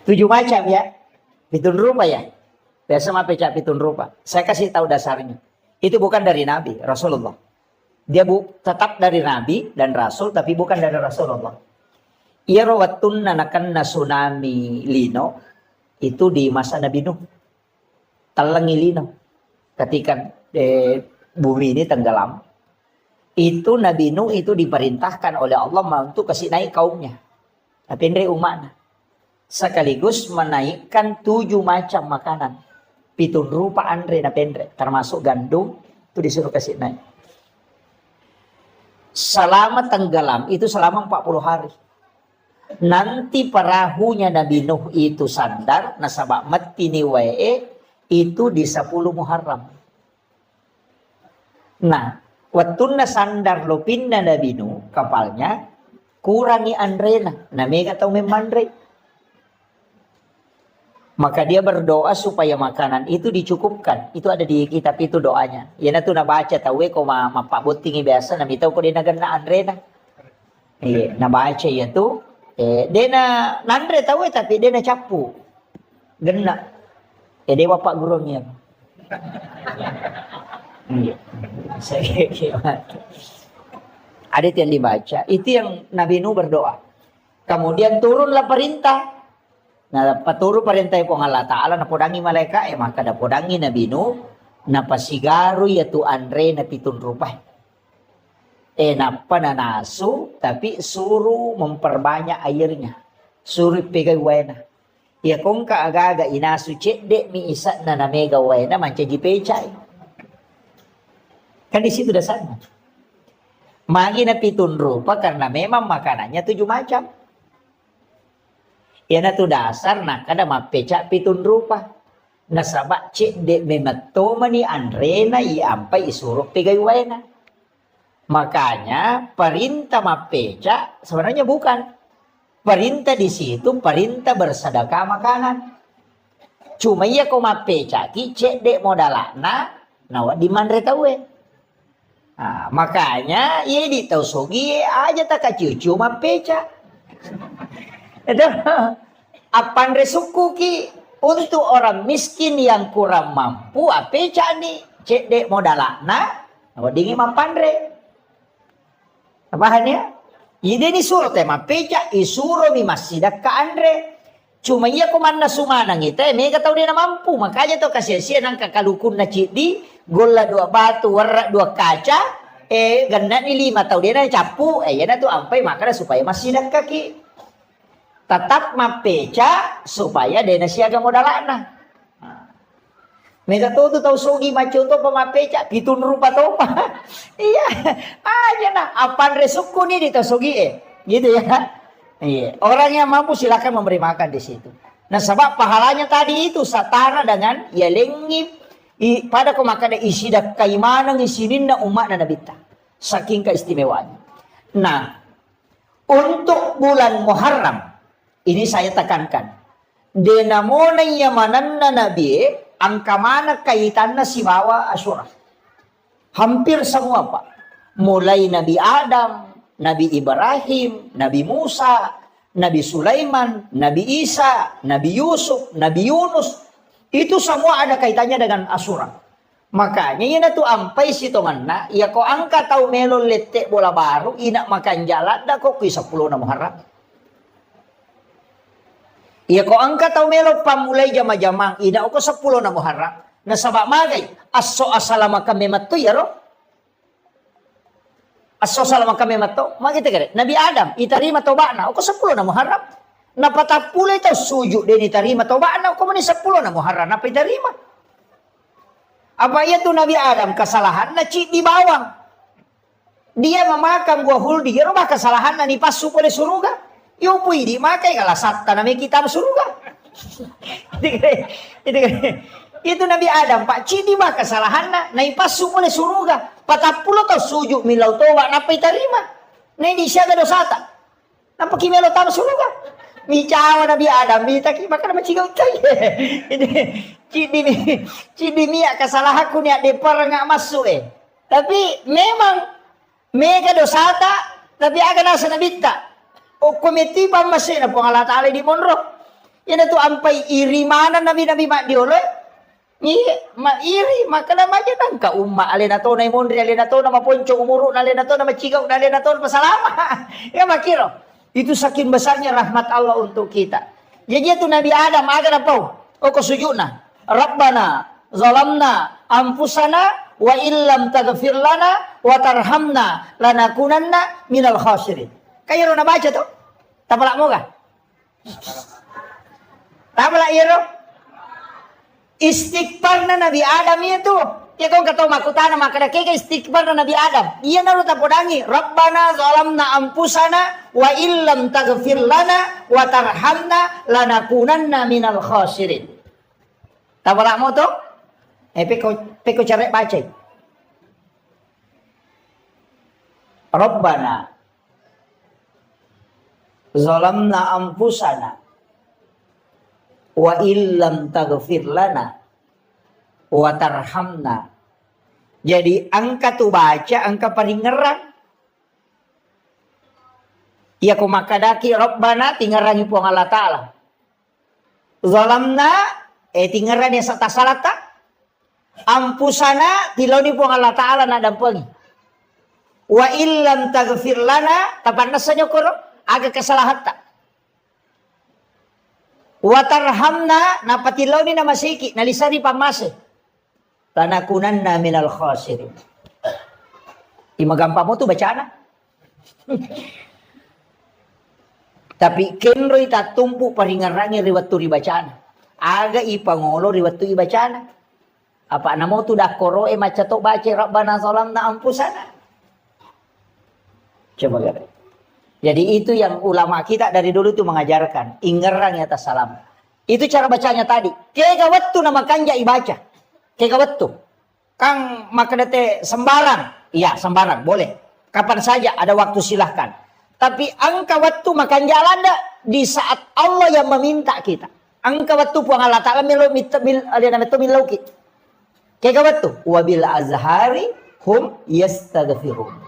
7 macam ya. Pitun rupa ya. Biasa mah pecah pitun rupa. Saya kasih tahu dasarnya. Itu bukan dari Nabi, Rasulullah. Dia tetap dari Nabi dan Rasul, tapi bukan dari Rasulullah. Ia rawatun nanakan tsunami lino. Itu di masa Nabi Nuh. Talangi lino. Ketika bumi ini tenggelam. Itu Nabi Nuh itu diperintahkan oleh Allah untuk kasih naik kaumnya. Tapi ini umatnya. Sekaligus menaikkan 7 macam makanan. Pitun rupa andre na pendre. Termasuk gandum. Itu disuruh kasih naik. Selama tenggelam. Itu selama 40 hari. Nanti perahunya Nabi Nuh itu sandar. Nasabak mati ni wae. Itu di 10 Muharram. Nah. Wattuna sandar lopinna Nabi Nuh. Kapalnya. Kurangi andrena. Namanya tahu memandre. Maka dia berdoa supaya makanan itu dicukupkan. Itu ada di kitab itu doanya. Ya na tu na baca tahu ko mapabot tingi biasa na mitaw ko din na ganda andre na. Na baca ya tu. Dia na andre tahu tapi dia na capu. Gena. Dia bapak gurunya. Ada yang dibaca. Itu yang Nabi Nuh berdoa. Kemudian turunlah perintah. Nah, paturo perintah ko Allah Ta'ala na podangi malaikat maka na podangi Nabi Nuh na pasigaru yaitu andre na pitun rupa. Na pananaso tapi suruh memperbanyak airnya. Suruh pegai wena. Ya kung kaagaga inasu cedek mi isa na namega wena manca jipecay. Kan di situ dasarnya. Magi na pitun rupa karena memang makanannya 7 macam. Ya na tu dasar na kada mapeca pitun rupa. Nasabak cek de mematoma ni andrena iampai isuruh pegai wena. Makanya perintah mapeca sebenarnya bukan. Perintah di situ perintah bersedekah makanan. Cuma ya ko mapeca ki cek de modalana nawa di mandre tawe. Nah, makanya ya di tau sogi aja tak cucu mapeca. Itu apan resuku ki untuk orang miskin yang kurang mampu apeca nih cek dek modalana dingi mapandre apahannya ide ni suruh tema peca isuro mi masjidak ka andre cuma iya komanda sumanang ite mega tau dia na mampu makanya to kasih nang kakalukun na cidi gola 2 batu warna 2 kaca ganda ni 5 tau dia na capu ya na tu ampai makanya supaya masjidak kaki tetap mapeca supaya dena siaga modalana. Mega tu tahu sogi macam tu pemapeca pitun rupa topa. Iya, aja nah apan resuku ni di sogi gitu ya. Iya, orang yang mampu silakan memberi makan di situ. Nah, sebab pahalanya tadi itu setara dengan ya lengip pada kemakan isi dak kaimanan isinin na umat na nabita. Saking keistimewaan. Nah, untuk bulan Muharram ini saya tekankan. Denamona yamanan na nabi, angka mana kaitannya si bawa Asyura. Hampir semua Pak. Mulai Nabi Adam, Nabi Ibrahim, Nabi Musa, Nabi Sulaiman, Nabi Isa, Nabi Yusuf, Nabi Yunus. Itu semua ada kaitannya dengan Asyura. Makanya yun tu ampai si tomanna, ya ko angka tau melon letek bola baru, inak makan jalan, da ko kuy 10 na Muharram. Iya ko angka tau melo pamulay jama-jamang ina ko 10 na Muharram. Nasaba magay aso asalama kami matto yaro. Aso salama kami matto. Magite kare Nabi Adam itarima toba na ko 10 na Muharram. Napatapulay taw suju din itarima toba na ko man 10 na Muharram na itarima. Apa itu Nabi Adam kesalahan na di bawang. Dia memakan buah huldi, ya rumah kesalahan na nipasuk oleh surga. Yo pwede makai kalasat tanami kita surga. Itu Nabi Adam Pak Cidi mah kesalahan na naipasuk oleh surga. 40 tau sujud milau toba napa terima. Nei di siaga dosata. Napa kimelo tam surga. Micawa Nabi Adam mita ki makan macigau tai. Cidi mia kesalahan ku nia depar enggak masuk Tapi memang mega dosata tapi aga nasa nabita. O komiti pa masih na po nga latali di monro. Yan ito ampay iri mana nabi-nabi mak diolay. Ni mairi makana maja nang ka umma alin na to na imondri alin na to na maponcho umuro na alin na to na machigaw na alin na to pasalama. Ya makiro. Itu saking besarnya rahmat Allah untuk kita. Jadi itu Nabi Adam aga na po. O kusuyo na. Rabbana zalamna anfusana wa illam taghfir lana wa tarhamna lanakunanna minal khasirin. Kayo na baca to? Tapala mo ka? Tapala iro? Istighfar na Nabi Adam itu. Ya kung katong makutana makadaki ka istighfar na Nabi Adam. Iya na ro tapodangi. Rabbana zalamna anfusana wa illam taghfir lana wa tarhamna lanakunanna minal khasirin. Tapala mo to? Peko cara baca. Rabbana zalamna anfusana wa illam taghfir lana wa tarhamna. Jadi angka tu baca angka paling ngerang. Ya ko makadaki Rabbana tingarangi po Allah Ta'ala. Zalamna tingarani sa tasalata. Ampusana tiloni po Allah Ta'ala na dampangi. Wa illam taghfir lana tapan nasanyo ko aga kesalahan tak. Watarhamna napatilaw ni na masiki nalisari pamase. Lanakunanna minal khasirin. Imagampa mo to bacana. Tapi kenroy tatumpu paringarangi riwat tu ribacana. Aga ipangolo riwat tu ibacana. Apa namo tu dakoro maca to baca Rabbana zalamna anfusana. Coba lihat. Jadi itu yang ulama kita dari dulu itu mengajarkan. Ingerang atas salam. Itu cara bacanya tadi. Kega wattu nama kanja ibaca. Kega wattu. Kang makadate sembarang. Iya sembarang boleh. Kapan saja ada waktu silahkan. Tapi angka waktu makan jalan di saat Allah yang meminta kita. Angka waktu puang Allah Ta'ala milauki. Kega wattu. Wabil azhari hum yastaghfirun.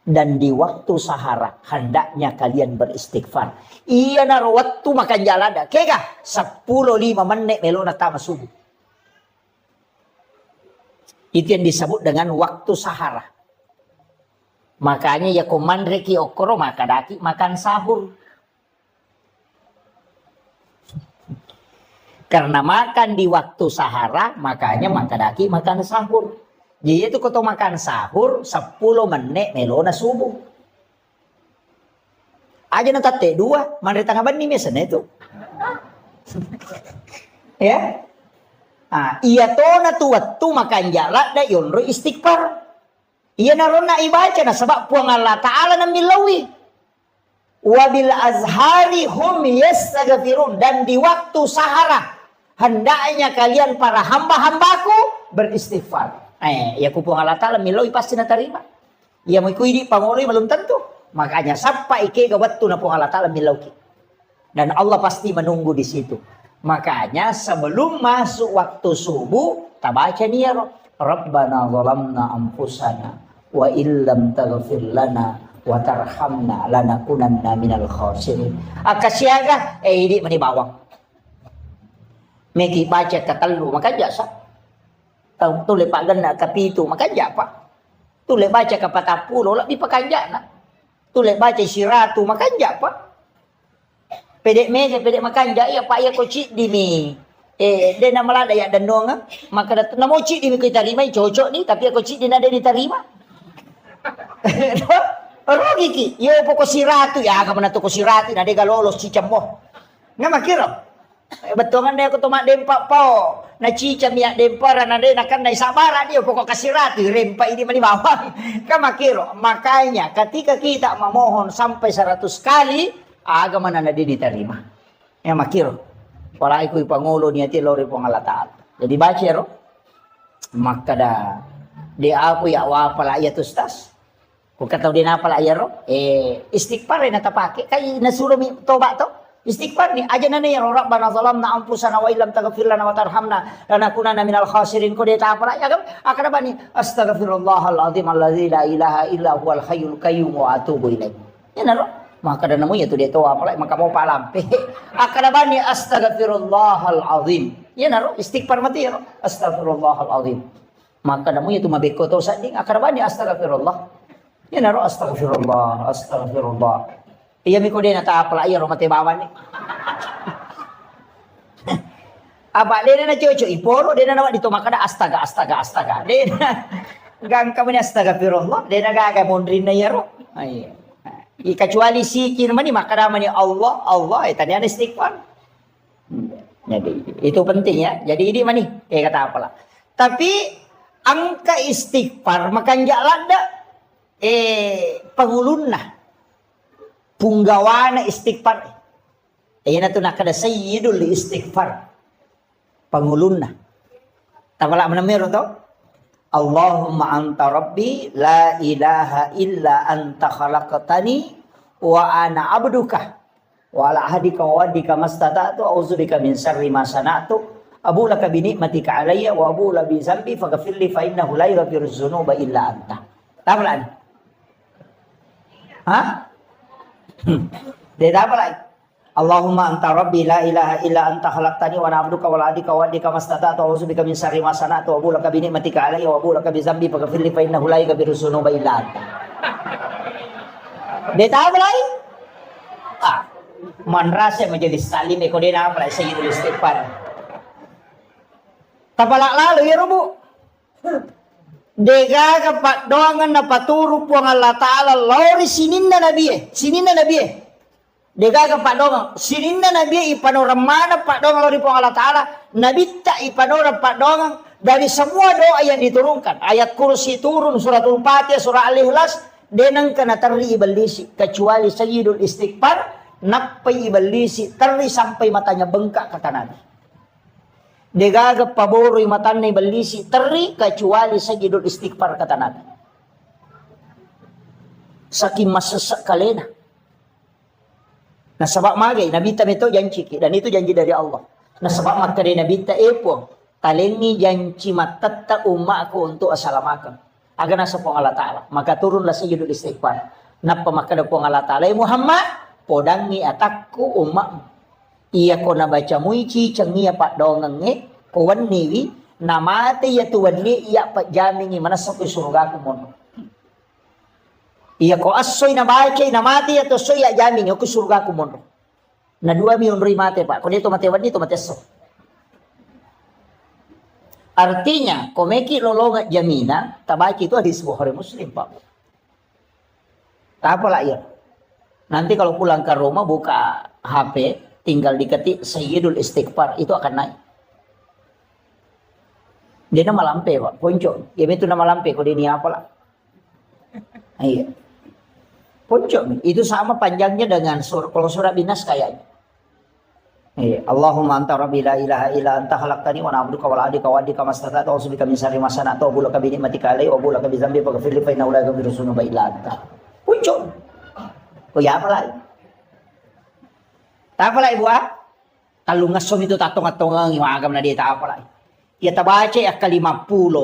Dan di waktu sahara hendaknya kalian beristighfar. Iya na waktu makan jalan dah. Kega 10-5 menit melona tama subuh. Itu yang disebut dengan waktu sahara. Makanya ya komandre ki okoro makadaki makan sahur. Karena makan di waktu sahara makanya makadaki makan sahur. Jadi itu kalau makan sahur 10 menit melona subuh. Aja nanti 2 mandre tangga bani misalnya itu. Ya. Iya to na tuwat tu makan jalan da yonro istighfar. Iya naron na ibaca na sebab puang Allah Ta'ala na milawi. Wabil azhari hum yastaghfirun. Dan di waktu sahara hendaknya kalian para hamba-hambaku beristighfar. Ya kupung Allah Ta'ala milawi pasti na terima. Ya mau ikui di pangoloi belum tentu. Makanya sampai ike gawat tu na pung Allah Ta'ala milawi. Dan Allah pasti menunggu di situ. Makanya sebelum masuk waktu subuh, kita baca niya Rabbana zalamna anfusana wa illam taghfir lana wa tarhamna lanakunanna minal khasirin. Akasyaga ini manibawang. Meki baca katalu maka jasa. Tahu tu lepak gana kapitu maka japa. Tu le baca kapatapulo la di pakanjana. Tu le baca siratu maka japa. Pedek meja, pedek makan ya pak ya kocik di mi. Dia nama lada ya dan doang, maka datang nama cik di mi kita terima cocok ni, tapi aku cik dia ada diterima. Rugi ki, yo pokok siratu ya, kamu nak toko siratu, nade lolos cicam mo. Nggak makiro. Betul kan dia aku tomak dempak po, na cicam ya dempar, nade nakan na sabara dia pokok kasiratu, rempa ini mani bawang. Nggak makiro. Makanya ketika kita memohon sampai 100 kali, agama nade diterima. Nggak makiro. Wala iko'y pangulo niya ti lori pong Allah Ta'ala. Jadi baca ro. Maka dah di ako ya wa pala ayat ustas. Kung kataw din na pala ayat ro, istighfar na tapake. Kay nasuro mi toba to. Istighfar ni aja na niya ro rabbana zalamna anfusana wa illam taghfir lana wa tarhamna lanakunanna minal khasirin ko deta pala ya kam akada bani astaghfirullahal azim alladzi la ilaha illa huwal hayyul qayyum wa atubu ilaih. Yan ro. Maka dan namunya tu dia tahu apa maka mau palampe akadabani astaghfirullahal azim ya naro istighfar mati ya astaghfirullahal azim maka namunya tu mabeko to sanding akadabani astaghfirullah ya naro astagfirullah iya miko dia nata apa ya mati bawan ni apa dia na cucu iporo dia na dito maka da astaga dia gang kami astaghfirullah dia na gaga mondrin na yaro ay kecuali sikir mani maka namanya Allah tadi ada istighfar. Jadi itu penting ya. Jadi ini mani kata apalah. Tapi angka istighfar makan jalanda pangulunna punggawana istighfar. Ayan na to nakada sayyidul istighfar pangulunna. Tapala manamero to. Allahumma anta rabbi la ilaha illa anta khalaqtani wa ana abduka wa ala ahdika wa wadika mastata'tu a'udzubika min syarri ma sana'tu abu laka bi ni'matika alayya wa abu la bi dzambi faghfir li fa innahu la yaghfiru dzunuba illa anta. Tahulan? Hah? Dia tahulan? Allahumma anta rabbi la ilaha illa anta khalaqtani wa ana abduka wa la adika wa adika mastata'tu a'udzubika min syarri ma sana'tu wa abu laka bi ni'matika alayya wa abu laka bi dzambi faghfir li fa innahu la yaghfiru dzunuba illa anta. Dia tahu lain? Manrasa menjadi salim dia apa lah sayyidul istighfar. Tapalak lalu ya rubu. Dega kapak doangan na paturu puang Allah Ta'ala lori sininna nabi Dega kapak doangan sininna nabi ipanorama pak doangan lori puang Allah Ta'ala nabi tak ipanora pak doangan dari semua doa yang diturunkan ayat kursi turun suratul Fatihah surah Al-Ikhlas denang kena terri ibalisi kecuali sayyidul istighfar napai ibalisi terri sampai matanya bengkak kata Nabi. Degaga paboro matanya ibalisi terri kecuali sayyidul istighfar kata Nabi. Saking masesak kalena. Nah sebab magai Nabi itu janji dan itu janji dari Allah. Nah sebab maka dari Nabi epong talengi janji matatta umatku untuk assalamakan. Agar nasa pong Allah Ta'ala. Maka turunlah sayyidul istighfar. Napa maka da pong Allah Ta'ala. Muhammad, podangi atakku umak. Iya ko nabaca muici, cengia pak dongengi, kawan niwi, namate ya tuwan ni, iya pak jamingi, manasok surga ku mono. Iya ko asoy nabaca, namate ya to soy ya jamingi, aku surga ku mono. Na dua miyonri mate pak. Kung dito mate wan dito mate so. Artinya, komeki lolongat jaminan, tabaki itu hadis Bukhari Muslim, Pak. Tak apalah ya. Nanti kalau pulang ke rumah buka HP, tinggal diketik sayyidul istighfar, itu akan naik. Dia nama lampe, Pak. Poncok. Ya itu nama lampe, kok dia apalah. Iya. Poncok. Itu sama panjangnya dengan kalau surah Binas kayaknya. Allahumma anta rabbi la ilaha illa anta khalaqtani wa ana abduka wa la adika wa adika mastata'tu a'udzubika min syarri ma sana'tu wa bulaka bi ni'matika alayya wa bulaka bi dzambi faghfir li fa innahu la yaghfiru dzunuba illa anta. Puncuk. Kok ya apa lagi? Tak apa lagi buat? Kalau ngasom itu tatong-atong ngagam na dia tak apa lagi. Ya tabaca ya ke-50.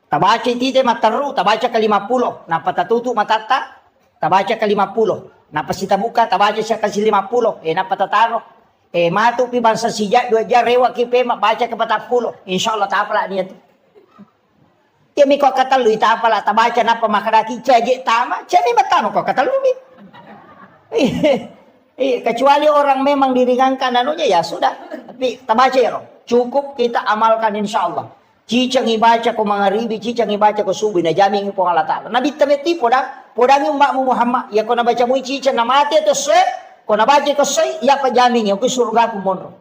Tabaca tite mataru, tabaca ke-50. Napa tatutu matata? Tabaca ke-50. Napa sita buka, tabaca siya ke-50. Napa tataro? Matu pi bangsa sijak 2 jar rewa kipe baca ke 40. Insyaallah tak apalah niat. Ya mi kok kata lu tak apalah tak baca napa makadaki caje tama. Cami matano kok kata lu mi. Kecuali orang memang diringankan anunya ya sudah. Tapi kita baca ya, cukup kita amalkan insya Allah. Cicang ibaca ko mangaribi, cicang ibaca ko subuh na jamin po Allah Ta'ala. Nabi tameti podang yung makmu Muhammad. Ya ko nabaca mo cicang na mati ito soy, ko nabaca ko soy, ya pa jamin ya ko surga ko monro.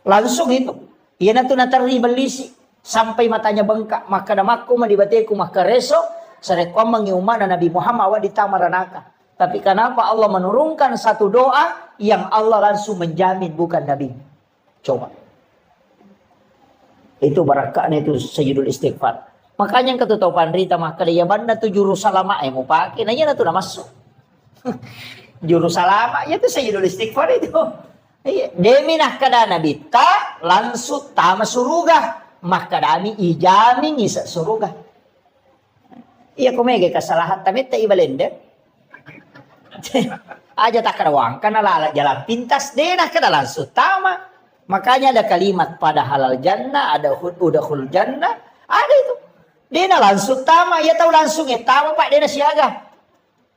Langsung itu. Yan na ito nataribal lisi. Sampai matanya bengkak. Maka namakku malibate ko makareso. Sa rekomang yung umana Nabi Muhammad wa ditamaranaka. Tapi kenapa Allah menurunkan satu doa yang Allah langsung menjamin bukan Nabi? Coba. Itu barakahnya itu Sayyidul Istighfar. Makanya yang ketutupan rita maka dia banda tu juru salama mau pakai. Nah ya tu dah masuk. Juru salama ya tu Sayyidul Istighfar itu. Demi nak kada Nabi ta langsung tama suruga. Maka dami ijamin isa suruga. Iya kumege kesalahan tapi tak ibalende. Aja tak kerawang karena lala jalan pintas denah kada langsung tama. Makanya ada kalimat pada halal jannah, ada udahul jannah, ada itu. Denah langsung tama, ya tahu langsung ya tama Pak denah siaga.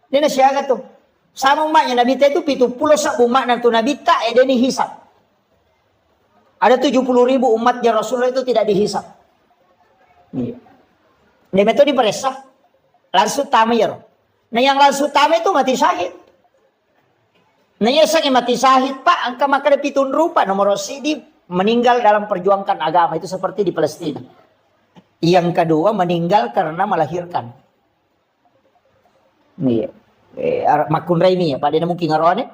Denah siaga tuh. Sama umatnya Nabi itu 70 sak umat nanti Nabi tak deni hisab. Ada 70.000 umatnya Rasulullah itu tidak dihisab. Iya. Dia metode diperiksa langsung tama ya. Nah yang langsung tama itu mati syahid. Nah yang mati syahid Pak, angka maka pitun rupa nomor sidi meninggal dalam perjuangkan agama itu seperti di Palestina. Yang kedua meninggal karena melahirkan. Nih, makun Raimi ya, Pak dia mungkin ngaroane.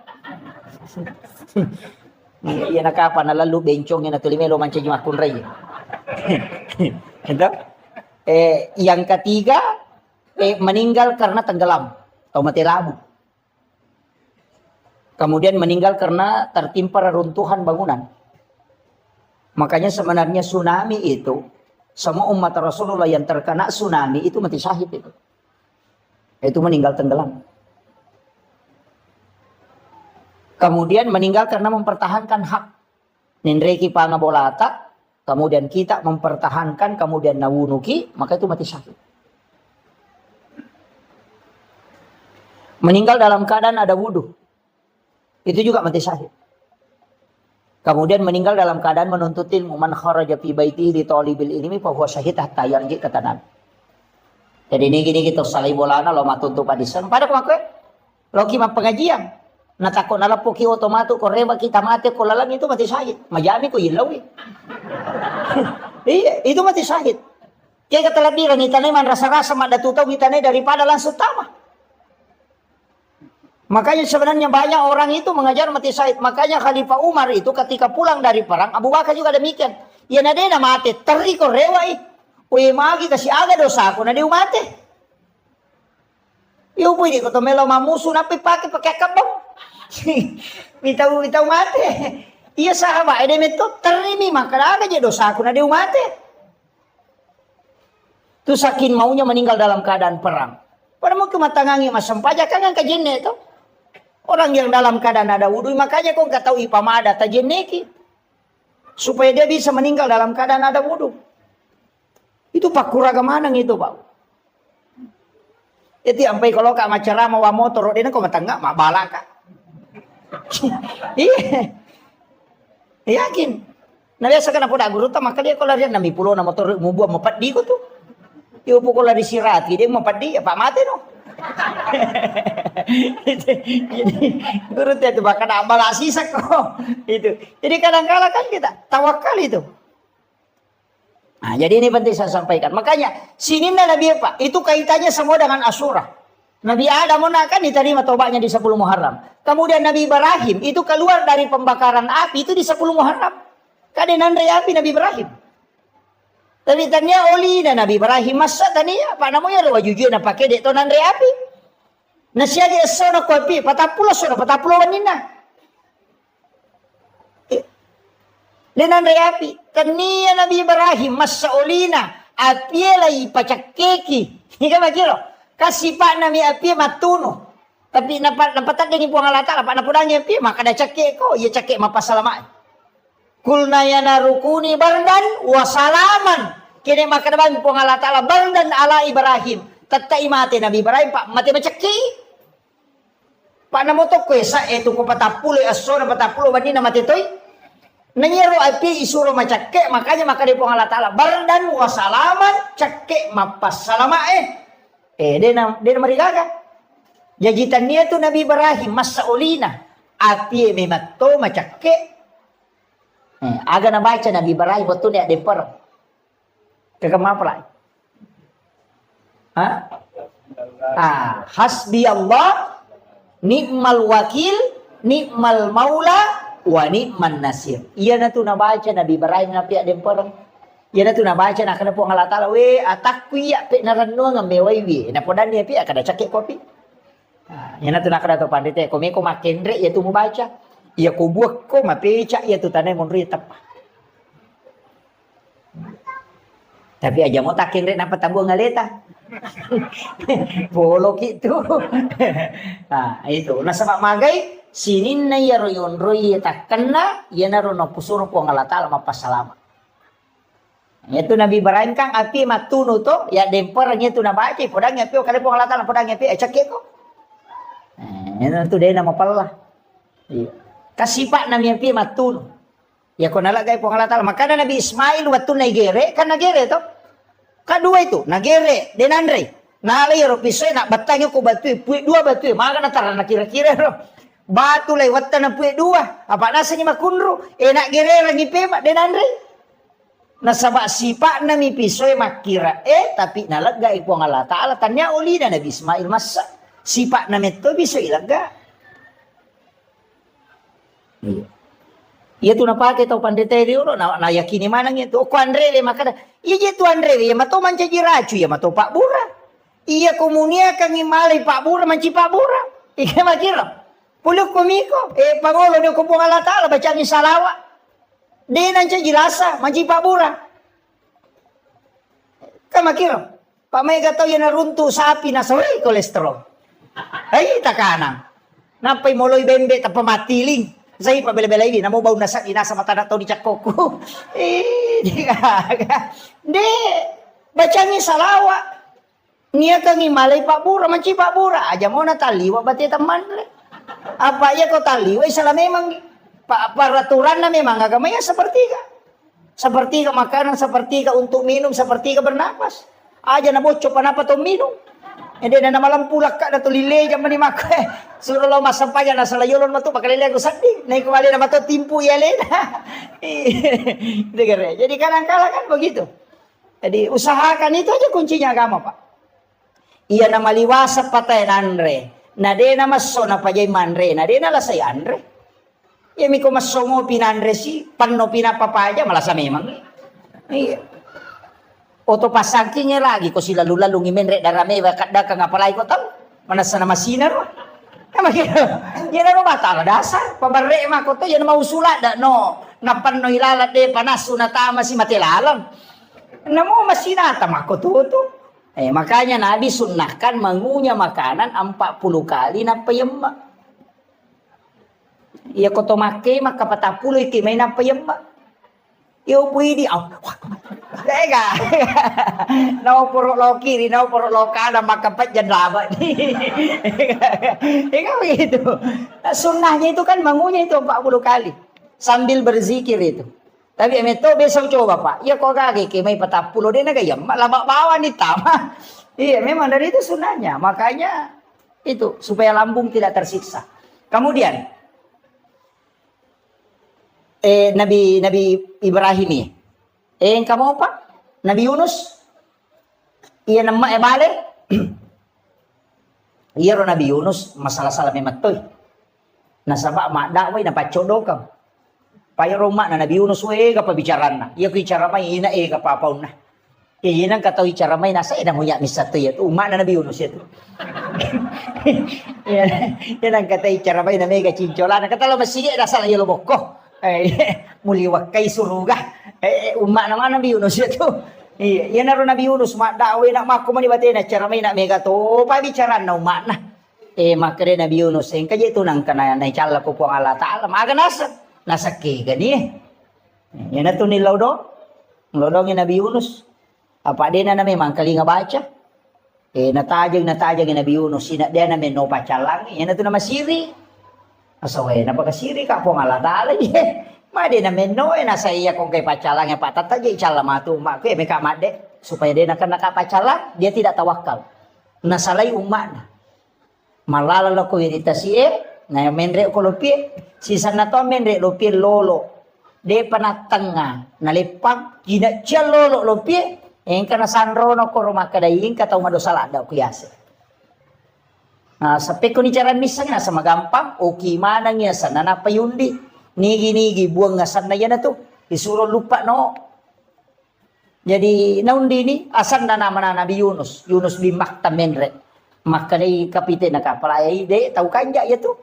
Iya nak apa na lalu bencong yang natulimelo manca makun Raimi. Itu. Yang ketiga meninggal karena tenggelam atau mati lampu. Kemudian meninggal karena tertimpa reruntuhan bangunan. Makanya sebenarnya tsunami itu semua umat Rasulullah yang terkena tsunami itu mati syahid itu. Itu meninggal tenggelam. Kemudian meninggal karena mempertahankan hak. Nindreki pangabolata, kemudian kita mempertahankan, kemudian nawunuki, maka itu mati syahid. Meninggal dalam keadaan ada wudhu. Itu juga mati syahid. Kemudian meninggal dalam keadaan menuntut ilmu. Man kharaja fi baitihi li talibil ilmi fa huwa syahid hatta yarji kata Nabi. Jadi ini gini gitu salai bolana lo matutup padisan. Pada kemakai lo kima pengajian. Natako nalapuki otomatu ko reba kita mati ko lalang itu mati syahid. Majami ko ilawi. Iya, itu mati syahid. Kaya kata labiran itanay man rasa-rasa madatutaw itanay daripada langsung tama. Makanya sebenarnya banyak orang itu mengajar mati syahid. Makanya Khalifah Umar itu ketika pulang dari perang, Abu Bakar juga demikian. Ya nadena mati, teriko rewai. Uy magi kasi aga dosa ako na di umate. Yo pwede ko to melo mamuso na pakai kabang. Bitaw mate. Iya sahabat, ede meto terimi maka aga je dosa ako na di umate. Tu saking maunya meninggal dalam keadaan perang. Pada mau kematangangi masam pajak kan kajenne itu. Orang yang dalam keadaan ada wudhu, makanya kau nggak tahu ipamada tajenneki. Supaya dia bisa meninggal dalam keadaan ada wudhu. Itu Pak Kuragamanang itu Pak. Itu sampai kalau kak macara mau motor, dia kau matangga, mak balaka. Iya, yakin. Nah biasa kan aku dah guru tak maka dia kalau dia nami pulau na motor mau buat mepat di tu. Dia pukul lari sirat, dia mepat di, Pak mati no. Jadi guru itu bahkan amal asisak kok itu. Jadi kadang-kadang kan kita tawakal itu. Nah, jadi ini penting saya sampaikan. Makanya sini Nabi Pak itu kaitannya semua dengan Asyura. Nabi Adam kan diterima tobatnya di 10 Muharram. Kemudian Nabi Ibrahim itu keluar dari pembakaran api itu di 10 Muharram. Kadenan api Nabi Ibrahim. Tapi tanya oli dan Nabi Ibrahim masa tania apa namanya ada wajujud na pakai dek tonan api. Nasiya dia sana kopi 40 wanina. Denan api. Tania Nabi Ibrahim masa olina api lagi pacak keki. Ika makiro. Kasih pak Nabi api matuno. Tapi napat dengan puang alata apa napudanya api maka ada cakek ko ia cakek mapasalamat. Kulna yana rukuni bardan wa salaman. Kini maka naman po nga Allah Ta'ala bardan ala Ibrahim. Tatai mati Nabi Ibrahim pak mati macaki. Paano mo to kwesa, eto ko patapuloy, aso na patapulo, bani na matitoy. Nanyero api isuro macakke, makanya makanya po Allah Ta'ala. Bardan wa salaman, cakke mapasalama dia marigaga. Jajitan niya to Nabi Ibrahim, masaulina. Api memato macakke. Aga na baca Nabi Ibrahim, betul ya deper. Kegemapalai. Hasbi Allah, ni'mal wakil, ni'mal maula, wa ni'man nasir. Iya na tu nabaca Nabi Ibrahim na pihak demperang. Iya na tu nabaca na kana po Allah Ta'ala we atakku ya pe narano nga mewai we. Na po dan dia pihak kada cakek kopi. Iya na tu na kada to pandite ko me ko makendre ya tu mo baca. Iya ko buak ko mapeca ya tu tanay mon ritap. Tapi aja mau takin rek napa tabu ngaleta. Bolok itu. Itu. Nah sebab magai sinin na yaroyon roy takkanna yana rono pusuro po Allah Ta'ala mapasalama. Itu Nabi Ibrahim kang api matunu to ya dempernya tu na baca podang api kada po Allah Ta'ala podang api cakek ko. Itu dia nama pala. Iya. Kasipak nami api matunu. Ya kau nalagay po Allah Ta'ala. Maka na Nabi Ismail waktu nagere kan nagere to. Kadua itu nagere denandre. Nalay ro pisoy nak batangnya ko batu puy dua batu. Maka na tara na kira-kira ro. Batu lewat na puy dua. Apa nasa ni makunro? Nak gere lagi pema denandre. Nasaba sipak na mi pisoy makira tapi nalagay po Allah Ta'ala tanya uli na Nabi Ismail masa sipak na meto pisoy ilaga. Iya. Iya tu napake tau pandete rio na yakini mana gitu. Ko Andre le makada. Iya tu Andre ya mato manca jiracu ya mato Pak Bura. Iya komunia kang imali Pak Bura manci Pak Bura. Ika makira. Puluk komiko pangolo ni ko Allah Ta'ala baca ni salawa. De nanca jirasa manci Pak Bura. Ka makira. Pak Mega tau ya naruntu sapi na sore kolesterol. Ay takanang. Napay moloy bembe tapamatiling. Saya pa bela-bela ini, namo bau nasa inasa mata na to di cakoko. Di baca ni salawa. Nia kang imalay Pak Bura, manci Pak Bura. Aja mau na taliwa bati teman le. Apa ya kau taliwa? Salah memang peraturan na memang agamanya sepertiga makanan, sepertiga untuk minum, sepertiga bernapas. Aja na bocor panapa to minum. Ede na malam pulak ka na to lile jam ni mak. Suruh lo masampaya na sala yolon matu pakalile ko sandi. Nay kembali na mato timpu ya lena. Dengar. Jadi kadang-kala kan begitu. Jadi usahakan itu aja kuncinya agama, Pak. Iya na maliwasa patay nanre. Na de na maso na pajay manre. Na de na lasay andre. Ya mi ko masomo pinanre si panno pinapapaja malasa memang. Iya. Oto pasangkingnya lagi ko sila lalu ngimenre darame kada ka ngapalay ko tau. Manasa na masinar. Yan na batala dasar. Pabarre ma ko to yan mau sulat da no. Napan no ilalat de panasu na tama si matilalam. Namo masinata mako to. Makanya Nabi sunnahkan mengunyah makanan 40 kali na payemma. Iya ko to make maka 40 iki may na payemma. Yo pwede Teka. Nau puruk lo kiri, nau puruk lo kanan maka pejan laba. Ika begitu. Sunnahnya itu kan bangunnya itu 40 kali sambil berzikir itu. Tapi emeto besok coba Pak. Ya kok kaki kemai 40 dia nagayam lama bawa nih tama. Iya memang dari itu sunnahnya. Makanya itu supaya lambung tidak tersiksa. Kemudian Nabi Ibrahim ini. Yang kamu apa? Nabi Yunus. Iya nama bale. Iya ro Nabi Yunus masalah-salah mematoy. Nasaba mak dakway na pacodokam. Payo rumah na Nabi Yunus we ka pabicaran na. Iya ko icara may ina ka papaw na. Iya nang kataw icara may nasa ina huya misato ya. Umma na Nabi Yunus ito. Yan ang kataw icara may na mega cincola na katalo masige na sa layo lubok muliwak kay suruga. Umma naman Nabi Yunus ito. Yan na ro Nabi Yunus dakway na makumani na cara may na mega to pabicaran na umma na. Makre Nabi Yunus kaya ito nang kanaya na ichala ko po ang Allah Ta'ala. Maaga nasa gani. Yan na ito ni Lodong. Lodong yung Nabi Yunus. Apa din na memang kali nga baca. Natajag Nabi Yunus, dia na men no pacalang, yan na to na masiri. Asaway, napakasiri ka po nga latala, madi na men no, nasa iya kung kay pacalang, patatag, icala matu, may kamade, supaya dia nakapacalang, dia tidak tawakal. Nasalay umat na. Malalala ko irita na menre ko lupi, sisa na to menre lupi lolo. De panatanga, nalipang, ginatya lolo lupi, yang kana sanrono ko rumah kadaing kataw madosala daw kuyase. Sampai ko ni cara misalnya sama gampang, okay manang ya sana na payundi, nigi buang ngasan na yan na to, isuruh lupa no. Jadi naundi ni asan na naman na Nabi Yunus bin Makta menre, makanay kapite na kapalay de tahu kanja ya to.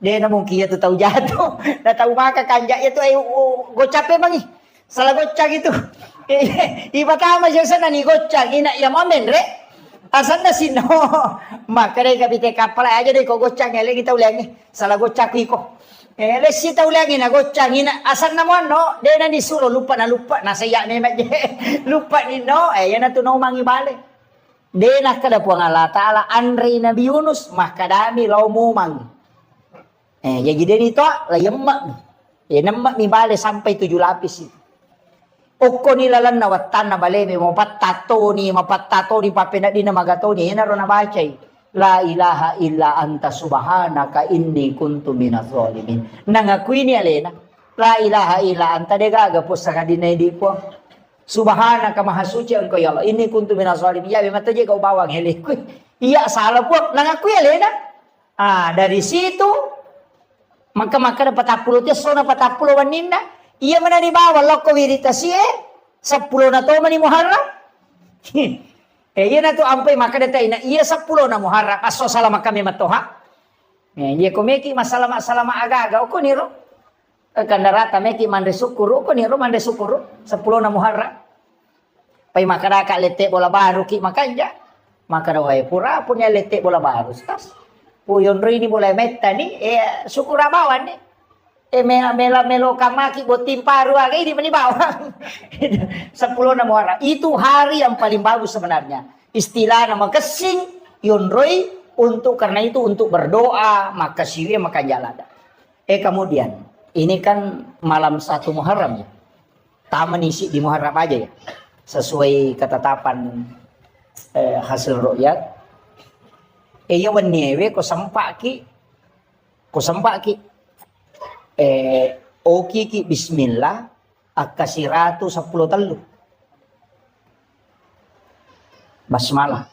De na mungkin ya to tahu jatuh, na tahu maka kanja ya to ay gocape mangi. Salah gocak itu. Iba tama siya sana ni gocak. Ina ya mamen re. Asan na sino. Maka rin kapite kapal aja deh ko gocak. Ele kita ulangi. Salah gocak ko. Ele sita ulangi na gocak. Ina asan na mo no. De na disuruh lupa. Nasa iya ni lupa ni no. Yan na to no mangi balik. De na kada po ang Allah Ta'ala. Andri Nabi Yunus. Makadami lau mumang. Jadi dia ni to. Layemak ni. Namak ni balik sampai 7 lapis itu. Oko nilalan na watan na baleme mapattato ni papena di na magato ni ina ro na bacay la ilaha illa anta subhanaka inni kuntu minaz zalimin nangakui ni alena la ilaha illa anta de gaga po sa kadina di po subhanaka mahasuci engkau ya Allah inni kuntu minaz zalimin ya mata je kau bawang hele iya salah po nangakui alena dari situ maka dapat 40 tes sona 40 waninda. Iya mana di bawah loko wiritasi 10 na to mani Muharram. Iya na to ampai maka data ina iya 10 na Muharram aso salama kami matoha. Iya komeki masalah aga-aga ko niro. Kandarata meki mande sukuru ko niro mande sukuru 10 na Muharram. Pai maka ka lete bola baru ki makanja. Maka dawai pura punya lete bola baru stas. Puyon rini bola metta ni sukura bawan ni. Melo kamaki botim paru agak ini bawang 10 na Muharram itu hari yang paling bagus sebenarnya istilah nama kesing yonroi untuk karena itu untuk berdoa maka siwi maka jalada kemudian ini kan malam 1 Muharram ya taman isi di Muharram aja ya sesuai ketetapan hasil ru'yat ya wanewe ko sempaki oki ki bismillah akasiratu 10 telu basmalah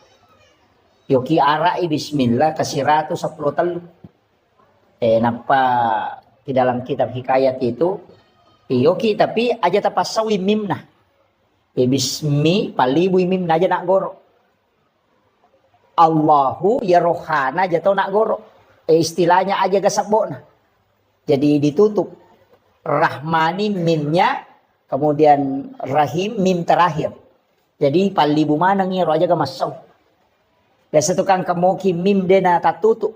yoki arai bismillah kasiratu 10 telu napa di dalam kitab hikayat itu yoki tapi aja tapasawi mimna bismi palibu mimna aja nak goro Allahu ya rohana aja tau nak goro istilahnya aja gasabona. Jadi ditutup Rahmani mimnya kemudian Rahim mim terakhir. Jadi palibu mana ngiro aja gamasau. Biasa tukang kamoki mim dena tatutu.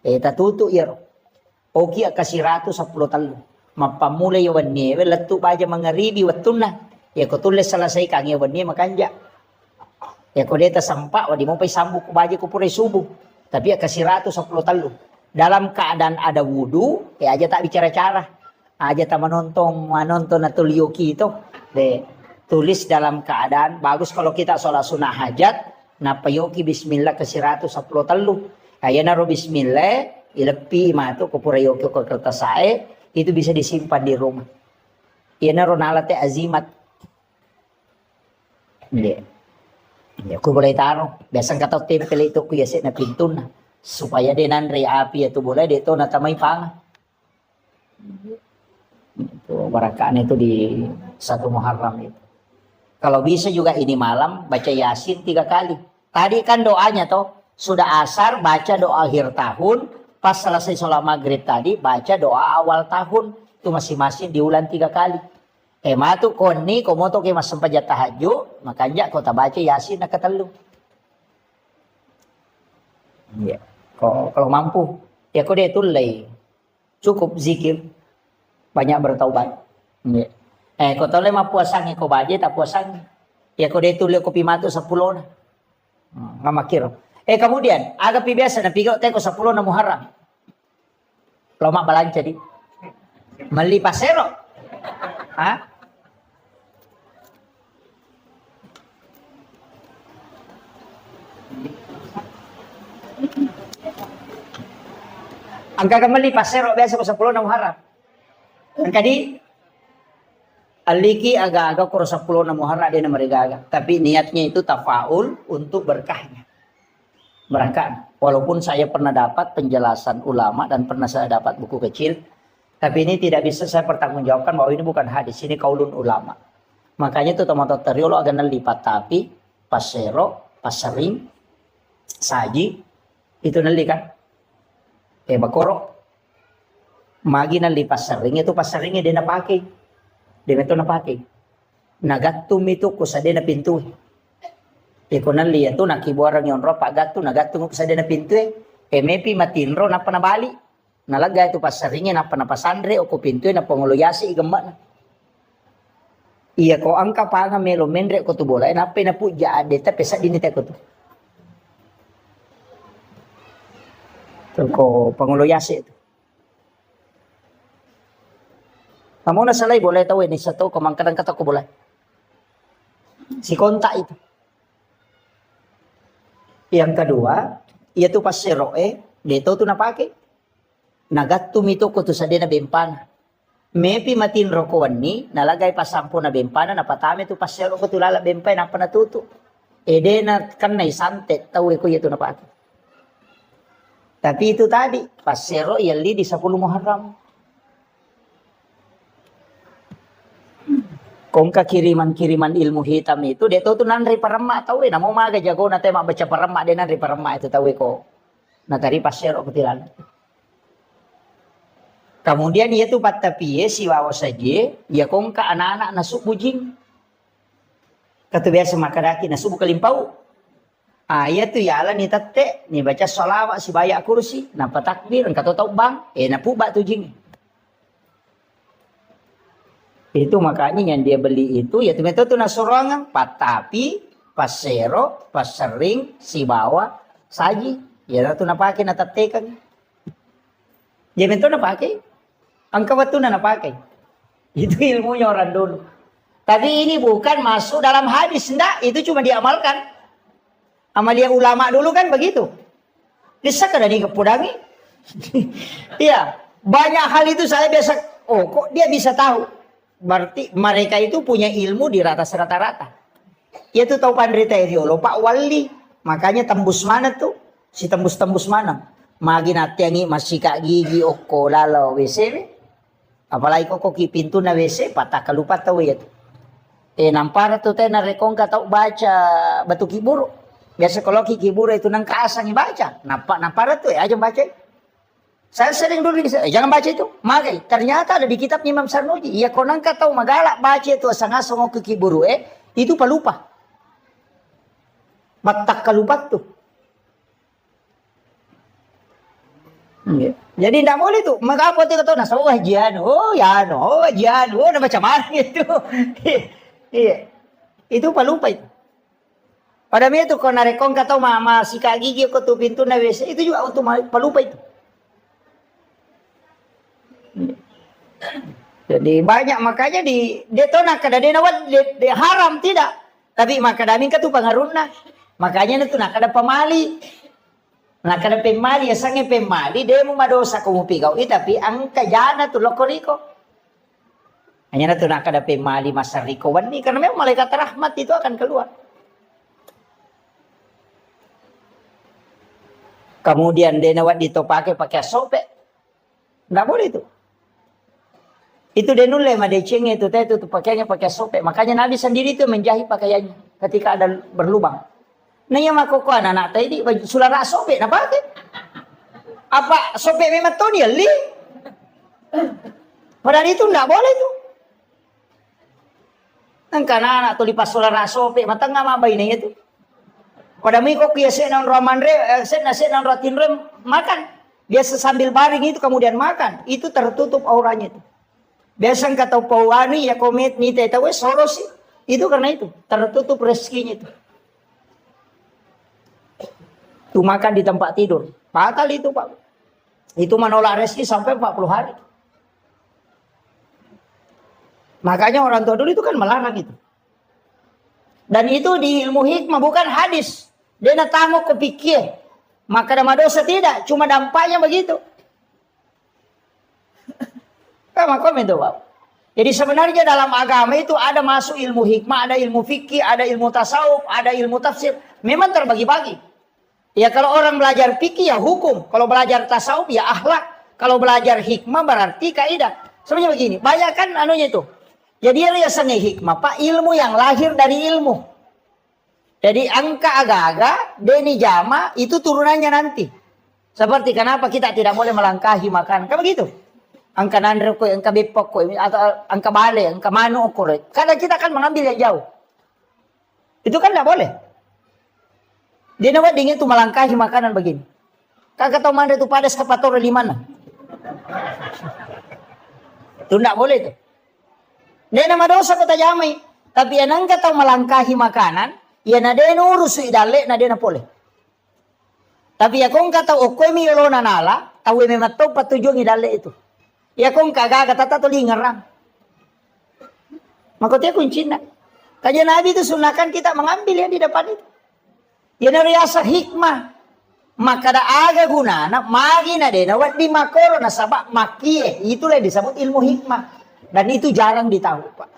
Tatutu iro. Oki akasiratu 10 talu. Mapamulay yawan niya. Letu baja mangaribi watuna. Ya ko tulis selesai kang yawan niya makanja. Ya ko deta sampak wadi mo pay sambuk ko baja ko pure subuh. Tapi akasiratu 10 talu. Dalam keadaan ada wudu, aja tak bicara cara, aja tak menonton atau liuki itu, tulis dalam keadaan bagus kalau kita sholat sunnah hajat, napa yoki bismillah kasiratu 10 telu, aja naro bismillah, ilepi matu kupura yoki ke kertas saya, itu bisa disimpan di rumah. Iya naro nalate azimat, ya ku boleh taruh, biasa kata tempel itu ku ya na pintuna. Supaya dia nanri api itu boleh dia itu natamay pang itu barakaan itu di 1 Muharram itu kalau bisa juga ini malam baca Yasin 3 kali tadi kan doanya toh sudah asar baca doa akhir tahun pas selesai sholat maghrib tadi baca doa awal tahun itu masing-masing diulang 3 kali matu koni komoto ke mas sempat tahajud makanya kau tak baca Yasin nak ketelu ya kalau mampu ya kau dia tulai cukup zikir banyak bertaubat ya. Kau tahu lema puasanya kau baca tak puasanya ya kau dia tulai kopi matu 10 nah Ngamakir. Kemudian agak biasa na pigaw teko 10 na Muharram. Loma balanca di. Mali pasero. Ha? Ang kagamali pasero biasa ko 10 na Muharram. Ang kadi aliki aga-aga ko 10 na Muharram din na marigaga. Tapi niatnya itu tafaul untuk berkahnya. Berkah. Walaupun saya pernah dapat penjelasan ulama dan pernah saya dapat buku kecil, tapi ini tidak bisa saya pertanggungjawabkan bahwa ini bukan hadis, ini kaulun ulama. Makanya itu teman-teman teriolo agak nalipat tapi pasero, pasering, saji itu nali kan? Bakoro. Magi nali pasering itu paseringnya dia napake. Dia itu napake. Nagatum itu kusade na pintu. Ikonan liya to nakibuarang yon ro pagatu nagatung ko sa na pintu mepi matinro na panabali nalagay to pasaringe na panapasandre o ko pintu na panguluyasi igamba na iya ko ang kapanga melo mendre ko to bola na pinapuja ade ta pesa dinite ko to ko panguluyasi ito amo na salay boleh tahu ini satu kamangkadang kata ko boleh si konta itu. Yang kedua, itu pasero dito to napake. Nagattum itu ko to sa din na bempana. Mepi matin rokowan ni, nalagay pa 10 na bempana, napatami to pasero ko to lala bempay na panatuto. De na kanay santet, tawi ko ito napake. Tapi itu tadi, pasero yali di 10 Muharram. Kung kiriman ilmu hitam itu dia tuh nanri parama tahu na mo maga jago na tema baca parama dia nanri parama itu tahu ko na tari pasero ketilan. Kemudian dia tuh patapiye si wawa saja ya kung ka anak-anak na subujing kata biasa makadaki na subu kalimpau iya tuh ya ala ni tate ni baca sholawat si bayak kursi na patakbir ang katotaw bang na puba tuh jing. Itu makanya yang dia beli itu ya itu na sorangan patapi pasero pasering si bawa saji ya itu napake na tatekan ya itu napake ang kawatu na napake itu ilmunya orang dulu tapi ini bukan masuk dalam hadis enggak itu cuma diamalkan amalia ulama dulu kan begitu bisa kada di kepudangi iya banyak hal itu saya biasa kok dia bisa tahu. Berarti mereka itu punya ilmu di atas rata-rata. Itu tahu pandrita iriolo Pak Wali. Makanya tembus mana tuh? Si tembus mana? Magi natiangi masih kak gigi oko lalo WC. Apalagi kok pintu na WC patah kalupa tahu ya tuh. Nampara tuh teh narekong ka tahu baca batu kiburu. Biasa kalau kiburu itu nang kaasang baca. Nampara tuh aja baca. Saya sering dulu jangan baca itu. Magai, ternyata ada di kitab Imam Sarnoji. Ya konang tahu magalak baca itu asang-asang ke kiburu itu palupa. Batak kalupat tuh. Jadi tidak boleh tuh. Mengapa tuh kata nasa wajian, wajian, na macam mana itu. Iya. Itu palupa itu. Pada itu kalau narekong kata mama si gigi ko tuh pintu na WC itu juga untuk palupa itu. Jadi banyak makanya di detona kada denawat de haram tidak tapi makadamin ka tu pangaruna makanya itu nak ada pemali nak ada pemali asange pemali demo madosa ko pigaw tapi ang kajana tu lokoriko hanya tu nak ada pemali masariko wani karena memang malaikat rahmat itu akan keluar. Kemudian denawat ditopake pakai sope enggak boleh itu. Itu denule madeceng itu pakaiannya pakai sope. Makanya Nabi sendiri itu menjahit pakaiannya ketika ada berlubang. Nah yang makoko anak tadi sulara sope na pakai. Apa sope memang tuh dia li? Padahal itu enggak boleh tuh. Ang anak tuh lipas sulara sope matang mabay na itu. Pada miko kia sen romanre sen rotinre makan. Dia sambil baring itu kemudian makan. Itu tertutup auranya itu. Biasanya kata pawani ya komet ni tahu soros itu karena itu tertutup rezekinya itu. Tuh makan di tempat tidur. Fatal itu Pak. Itu menolak rezeki sampai 40 hari. Makanya orang tua dulu itu kan melarang itu. Dan itu di ilmu hikmah bukan hadis. Dia nak tamu kepikir. Maka nama dosa tidak. Cuma dampaknya begitu. Kamu komen itu Pak. Jadi sebenarnya dalam agama itu ada masuk ilmu hikmah, ada ilmu fikih, ada ilmu tasawuf, ada ilmu tafsir. Memang terbagi-bagi. Ya kalau orang belajar fikih ya hukum. Kalau belajar tasawuf ya akhlak. Kalau belajar hikmah berarti kaidah. Sebenarnya begini. Banyak kan anunya itu. Jadi riasannya hikmah Pak. Ilmu yang lahir dari ilmu. Jadi angka agak-agak. Deni jama itu turunannya nanti. Seperti kenapa kita tidak boleh melangkahi makan. Kan begitu. Angka nandre koi, angka bepok koi. Atau angka bale, angka manu koi. Karena kita akan mengambil yang jauh. Itu kan tidak boleh. Dia nawat dingin itu melangkahi makanan begini. Kakak tahu mana itu padas kepator di mana? Itu tidak boleh itu. Dia nama dosa kata jamai. Tapi yang engkau tahu melangkahi makanan, ya nade urus idale, nade na boleh. Tapi ya kong kata okoy mi yolona nala, tahu memang tahu patujuan idale itu. Ya kong kagak kata tu lingerang. Makanya kunci nak. Kajian Nabi itu sunahkan kita mengambil yang di depan itu. Ya nariasa hikmah. Maka ada aga guna, nak magi nade, nawat di makoro na sabak makie. Itulah disebut ilmu hikmah. Dan itu jarang ditahu Pak.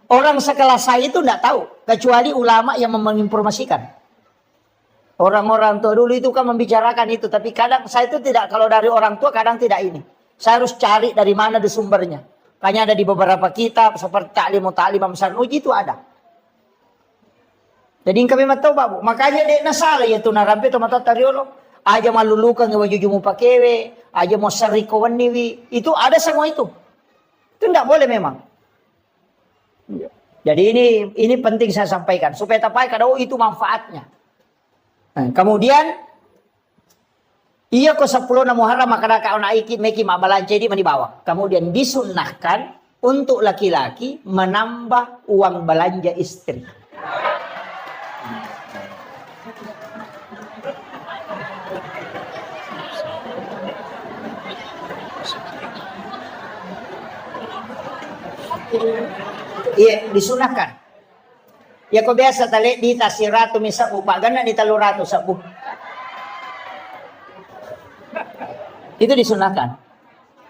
Orang sekelas saya itu tidak tahu. Kecuali ulama yang menginformasikan. Orang-orang tua dulu itu kan membicarakan itu. Tapi kadang saya itu tidak. Kalau dari orang tua kadang tidak ini. Saya harus cari dari mana di sumbernya. Hanya ada di beberapa kitab. Seperti Ta'lim Amsar Uji itu ada. Jadi kami tahu Pak. Makanya dia nasalah yaitu narampe tomato tariolo. Aja malulukan ngewajujumu pakewe. Aja mau sarikawan niwi. Itu ada semua itu. Itu tidak boleh memang. Jadi ini penting saya sampaikan. Supaya tapai kada itu manfaatnya. Nah, kemudian. Iya ko 10 na Muharram maka kau naiki meki mabalance di dibawa. Kemudian disunnahkan untuk laki-laki menambah uang belanja istri. Iya, disunahkan. Ya kok biasa tali di tasiratu misabu pagana di taluratu sabu. Itu disunahkan.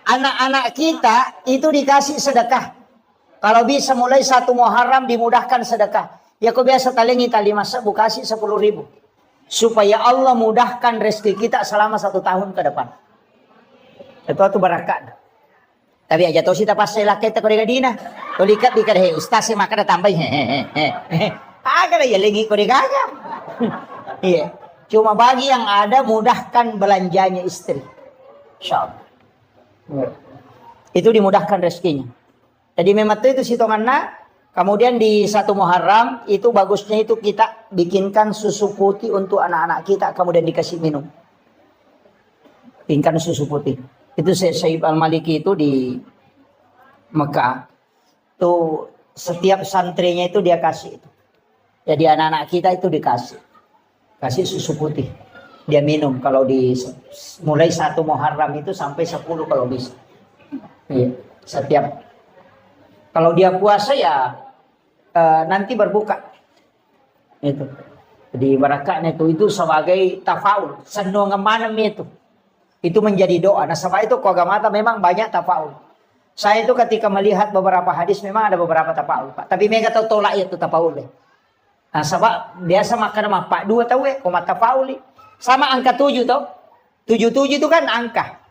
Anak-anak kita itu dikasih sedekah. Kalau bisa mulai 1 Muharram dimudahkan sedekah. Ya kok biasa tali ngita 5 sabu kasih 10.000. Supaya Allah mudahkan rezeki kita selama 1 tahun ke depan. Itu barakat. Tapi aja tahu kita pas saya kita kau dina, kau lihat di kada ustaz saya makan tambah agak ya lagi kau digaga. Iya, cuma bagi yang ada mudahkan belanjanya istri, insyaallah. Itu dimudahkan rezekinya. Jadi memang itu sitonganna. Kemudian di 1 Muharram itu bagusnya itu kita bikinkan susu putih untuk anak-anak kita kemudian dikasih minum. Bikinkan susu putih. Itu Syekh Al-Maliki itu di Mekah. Tuh setiap santrinya itu dia kasih itu. Jadi anak-anak kita itu dikasih. Kasih susu putih. Dia minum kalau di mulai 1 Muharram itu sampai 10 kalau bisa. Iya, setiap kalau dia puasa ya nanti berbuka. Itu. Jadi barakatnya itu sebagai tafaul, senang ngemanem itu. Itu menjadi doa. Nah, sama itu kogamata memang banyak tafaul. Saya itu ketika melihat beberapa hadis memang ada beberapa tafaul, Pak. Tapi mereka tahu tolak itu tafaul. Nah, sebab biasa makan sama Pak 2 tahu koma tafaul. Sama angka 7 tahu. 77 itu kan angka.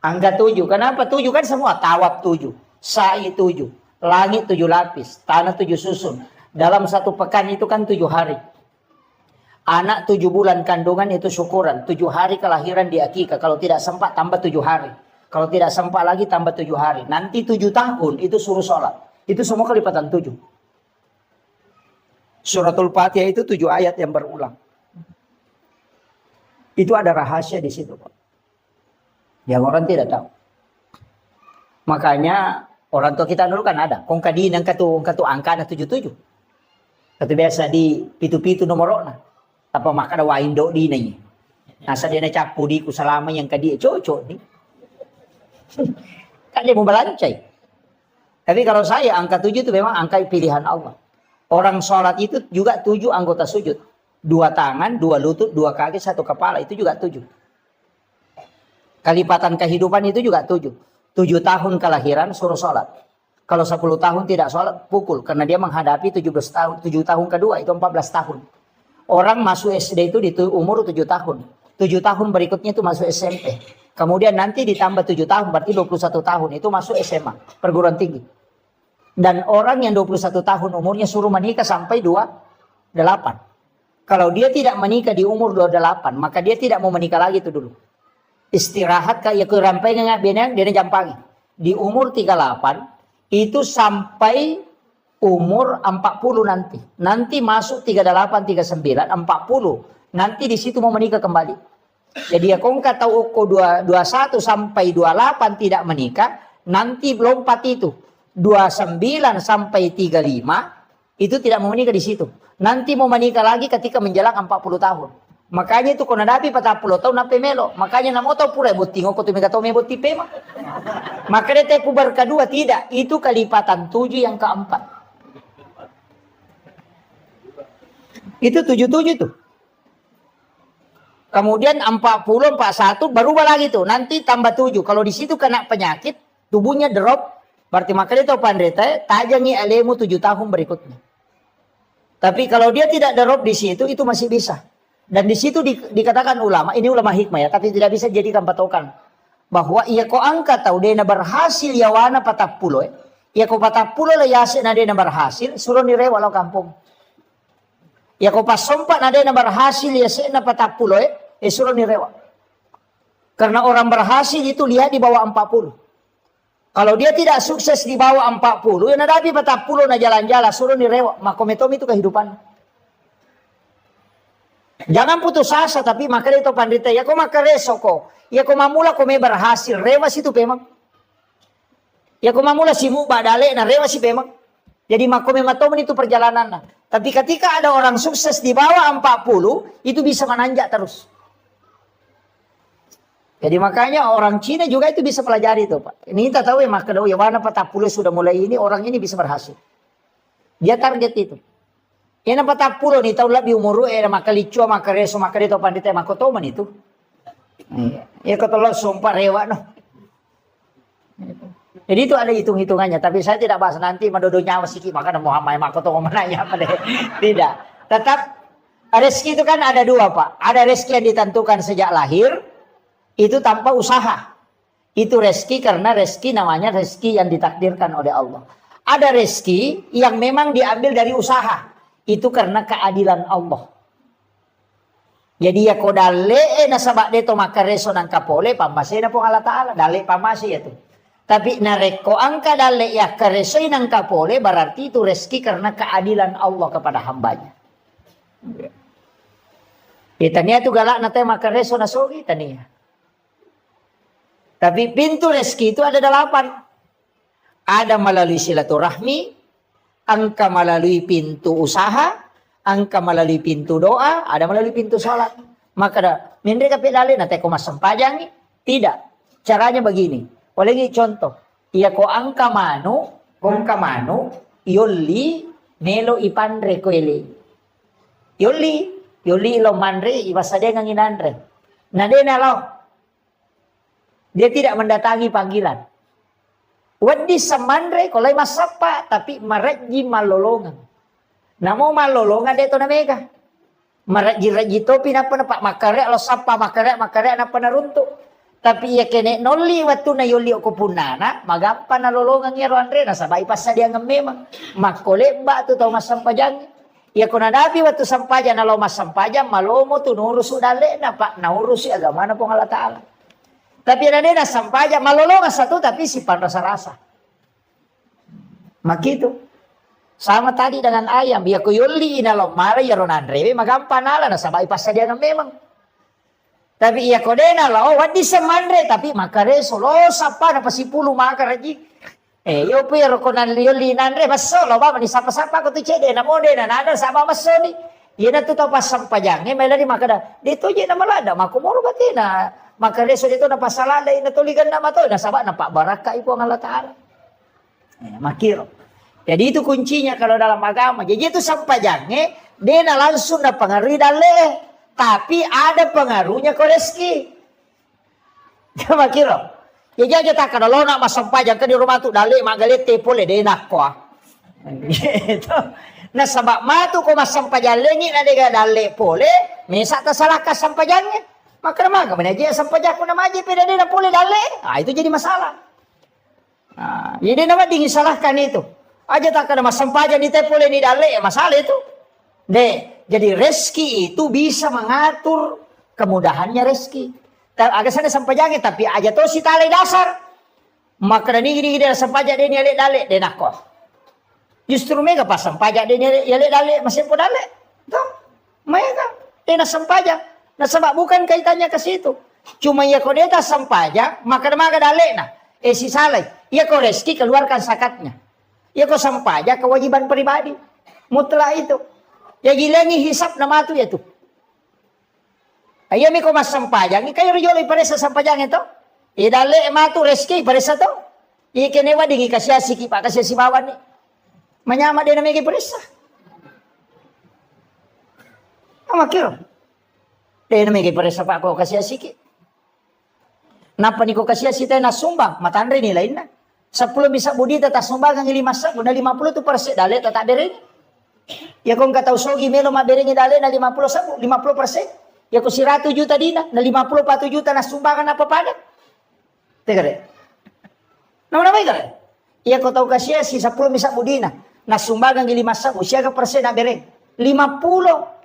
Angka 7. Kenapa 7 kan semua tawab 7, sa'i 7, langit 7 lapis, tanah 7 susun. Dalam 1 pekan itu kan 7 hari. Anak 7 bulan kandungan itu syukuran. 7 hari kelahiran di akikah. Kalau tidak sempat tambah 7 hari. Kalau tidak sempat lagi tambah 7 hari. Nanti 7 tahun itu suruh sholat. Itu semua kelipatan 7. Suratul Fatihah itu 7 ayat yang berulang. Itu ada rahasia di situ, Pak. Yang orang tidak tahu. Makanya orang tua kita dulu kan ada. Kong kadinang katu angka na 77. Katu biasa di pitu-pitu nomorona. Apa makana waindo di nanya. Nasa dia na capu di ku selama yang kadi cocok nih. Kan dia mau belancai. Tapi kalau saya angka 7 itu memang angka pilihan Allah. Orang sholat itu juga 7 anggota sujud. 2 tangan, 2 lutut, 2 kaki, 1 kepala. Itu juga 7. Kelipatan kehidupan itu juga 7. 7 tahun kelahiran suruh sholat. Kalau 10 tahun tidak sholat, pukul. Karena dia menghadapi 17 tahun. 7 tahun kedua itu 14 tahun. Orang masuk SD itu di umur 7 tahun. 7 tahun berikutnya itu masuk SMP. Kemudian nanti ditambah 7 tahun, berarti 21 tahun. Itu masuk SMA, perguruan tinggi. Dan orang yang 21 tahun umurnya suruh menikah sampai 28. Kalau dia tidak menikah di umur 28, maka dia tidak mau menikah lagi itu dulu. Istirahat kayak kerampai ngak benang dia jampangi. Di umur 38 itu sampai umur 40 nanti. Nanti masuk 38, 39, 40. Nanti di situ mau menikah kembali. Jadi ya kau tahu uko 21 sampai 28 tidak menikah, nanti lompat itu 29 sampai 35 itu tidak mau menikah di situ. Nanti mau menikah lagi ketika menjelang 40 tahun. Makanya itu kau nadapi 40 tahun nape melo. Makanya namo tahu pura buat tinggal kau tu mega tahu me buat tipe mah. Maka dia teku berkedua tidak. Itu kelipatan 7 yang keempat. Itu 77 tuh. Kemudian 40, 41 berubah lagi tuh. Nanti tambah 7. Kalau di situ kena penyakit, tubuhnya drop. Berarti maka dia tahu pandrita, tajangi alemu 7 tahun berikutnya. Tapi kalau dia tidak drop di situ, itu masih bisa. Dan di situ dikatakan ulama, ini ulama hikmah ya, tapi tidak bisa jadikan patokan. Bahwa ia ko angka tahu dia berhasil ya wana 40. Ia ko 40 lah yase na dia berhasil, suruh nire walau kampung. Ia ko pas sompat na dia berhasil ya se na 40 suruh nirewa. Karena orang berhasil itu lihat di bawah 40. Kalau dia tidak sukses di bawah 40, ya nadapi 40 na jalan-jalan suruh nirewa. Makometom itu kehidupan. Jangan putus asa, tapi maka itu pandita ya kau maka resoko. Ya kau mamula kau me berhasil, rewas itu memang. Ya kau mamula simu badale na rewas itu memang. Jadi makometom itu perjalanan. Tapi ketika ada orang sukses di bawah 40, itu bisa menanjak terus. Jadi makanya orang Cina juga itu bisa pelajari itu Pak. Ini kita tahu ya maka ya mana 40 sudah mulai ini orang ini bisa berhasil. Dia target itu. Yang 40 nih tahu lebih umur maka licu maka reso maka itu pandita maka toman itu. Ya ketolong sumpah rewa no. Jadi itu ada hitung-hitungannya. Tapi saya tidak bahas nanti mendodo nyawa sikit maka Muhammad maka toh menanya apa deh. Tidak. Tetap rezeki itu kan ada 2 Pak. Ada rezeki yang ditentukan sejak lahir. Itu tanpa usaha. Itu rezeki karena rezeki namanya rezeki yang ditakdirkan oleh Allah. Ada rezeki yang memang diambil dari usaha. Itu karena keadilan Allah. Jadi ya ko dale na sabak deto maka reso nang kapole pamase na po Allah Ta'ala. Dale pamase ya tuh. Tapi nareko angka dale ya kareso nang kapole berarti itu rezeki karena keadilan Allah kepada hambanya. Itanya itu galak na tema kareso na sogi tania. Tapi pintu rezeki itu ada 8. Ada melalui silaturahmi, angka melalui pintu usaha, angka melalui pintu doa, ada melalui pintu sholat. Maka ada, mereka pedale na teko mas sempajangi. Tidak. Caranya begini. Oleh contoh. Ia ko angka manu, kongka manu, yoli, nelo ipandre ko ele. Yoli ilo mandre, ibasade nganginandre. Nade nalo. Dia tidak mendatangi panggilan. Wadi samandre kolay masapa tapi maraji malolongan. Namo malolongan deto na mega. Maraji topi na pak makare lo sapa makare na panarunto. Tapi ya kene noli watu na yoli ko punana magampa na lolongan ya Andre na sabay pas dia memang makole ba tu tau masampajang. Ya kuna dapi watu sampaja na lo masampaja malomo tu nurus udale na pak naurus agama na pong Allah Ta'ala. Tapi ada na sampaja malolongan satu tapi simpan rasa-rasa. Makitu. Sama tadi dengan ayam. Biar kuyuli inalo mara ya ronandre. Magampan ala na sabay pas dia memang. Tapi iya kodena lo wadi semandre tapi makareso lo sapa na pasipulu makaraji. Yo pero konan yuli nandre baso lo ba ni sapa-sapa ko tu cede na mode na nada sama masoni. Iya na to pas sampajangnya may lari makada. Dito je na malada makumoro bati na makareso dito na pasalalay na tuligan na mato na saba na pak baraka ipo ang Allah Taala. Makiro. Jadi itu kuncinya kalau dalam agama. Jadi itu sampajangnya dia na langsung na pengaruhi dale, tapi ada pengaruhnya ke rezeki. Makiro. Ya jadi tak kada lo nak masampajang ke di rumah tu dale magalete pole dia nak ko. Gitu. Nah sabab matu ko masampajalengi na dega dale pole, mesa ta salah ka sampajangnya. Maka maga menaji sampajak ko na maji pede na pole dale. Ah itu jadi masalah. Nah, jadi nama dingin salahkan itu. Aja tak ada masampajang di pole ni dale ya masalah itu. Deh, jadi rezeki itu bisa mengatur kemudahannya rezeki. Agak sana sampajangnya tapi aja to si tali dasar. Maka gini dia sampajak dia ni dale dia nak ko. Justru mereka pas sampajak dia ya dale masih pun dale. Tuh, mereka dia nak sampajak. Nah sebab bukan kaitannya ke situ. Cuma ya kau dia tak sampajak, maka dale nah. Si saleh, ya kau rezeki keluarkan zakatnya. Ya kau sampajak kewajiban pribadi. Mutlak itu. Ya gilangi hisap nama tu ya tu. Ayo mi kau mas sampajak, kayo rejoli pada sampajak itu. Dale matu rezeki pada satu. Kenewa dingi kasih asiki pak kasih si bawan ni. Menyama dia namanya perisa. Ama kira. Dia namanya perisa pak kau kasih asiki. Napa ni kau kasih asiki na sumbang. Matandre ni lain na. 10 bisa budi tetap sumbang ang 5 sa. Guna 50 tu persen dale tetap bering. Ya kau nggak tahu sogi melo ma beringi dale na 50 sa 50%. Ya kau 100 juta dina na 50 4 juta na sumbangan apa pada. Tega deh. Nama kare. Ya kau tahu kasih asiki 10 bisa budi na. Na sumbangan 5 sa. Siya persen na bereng. 50.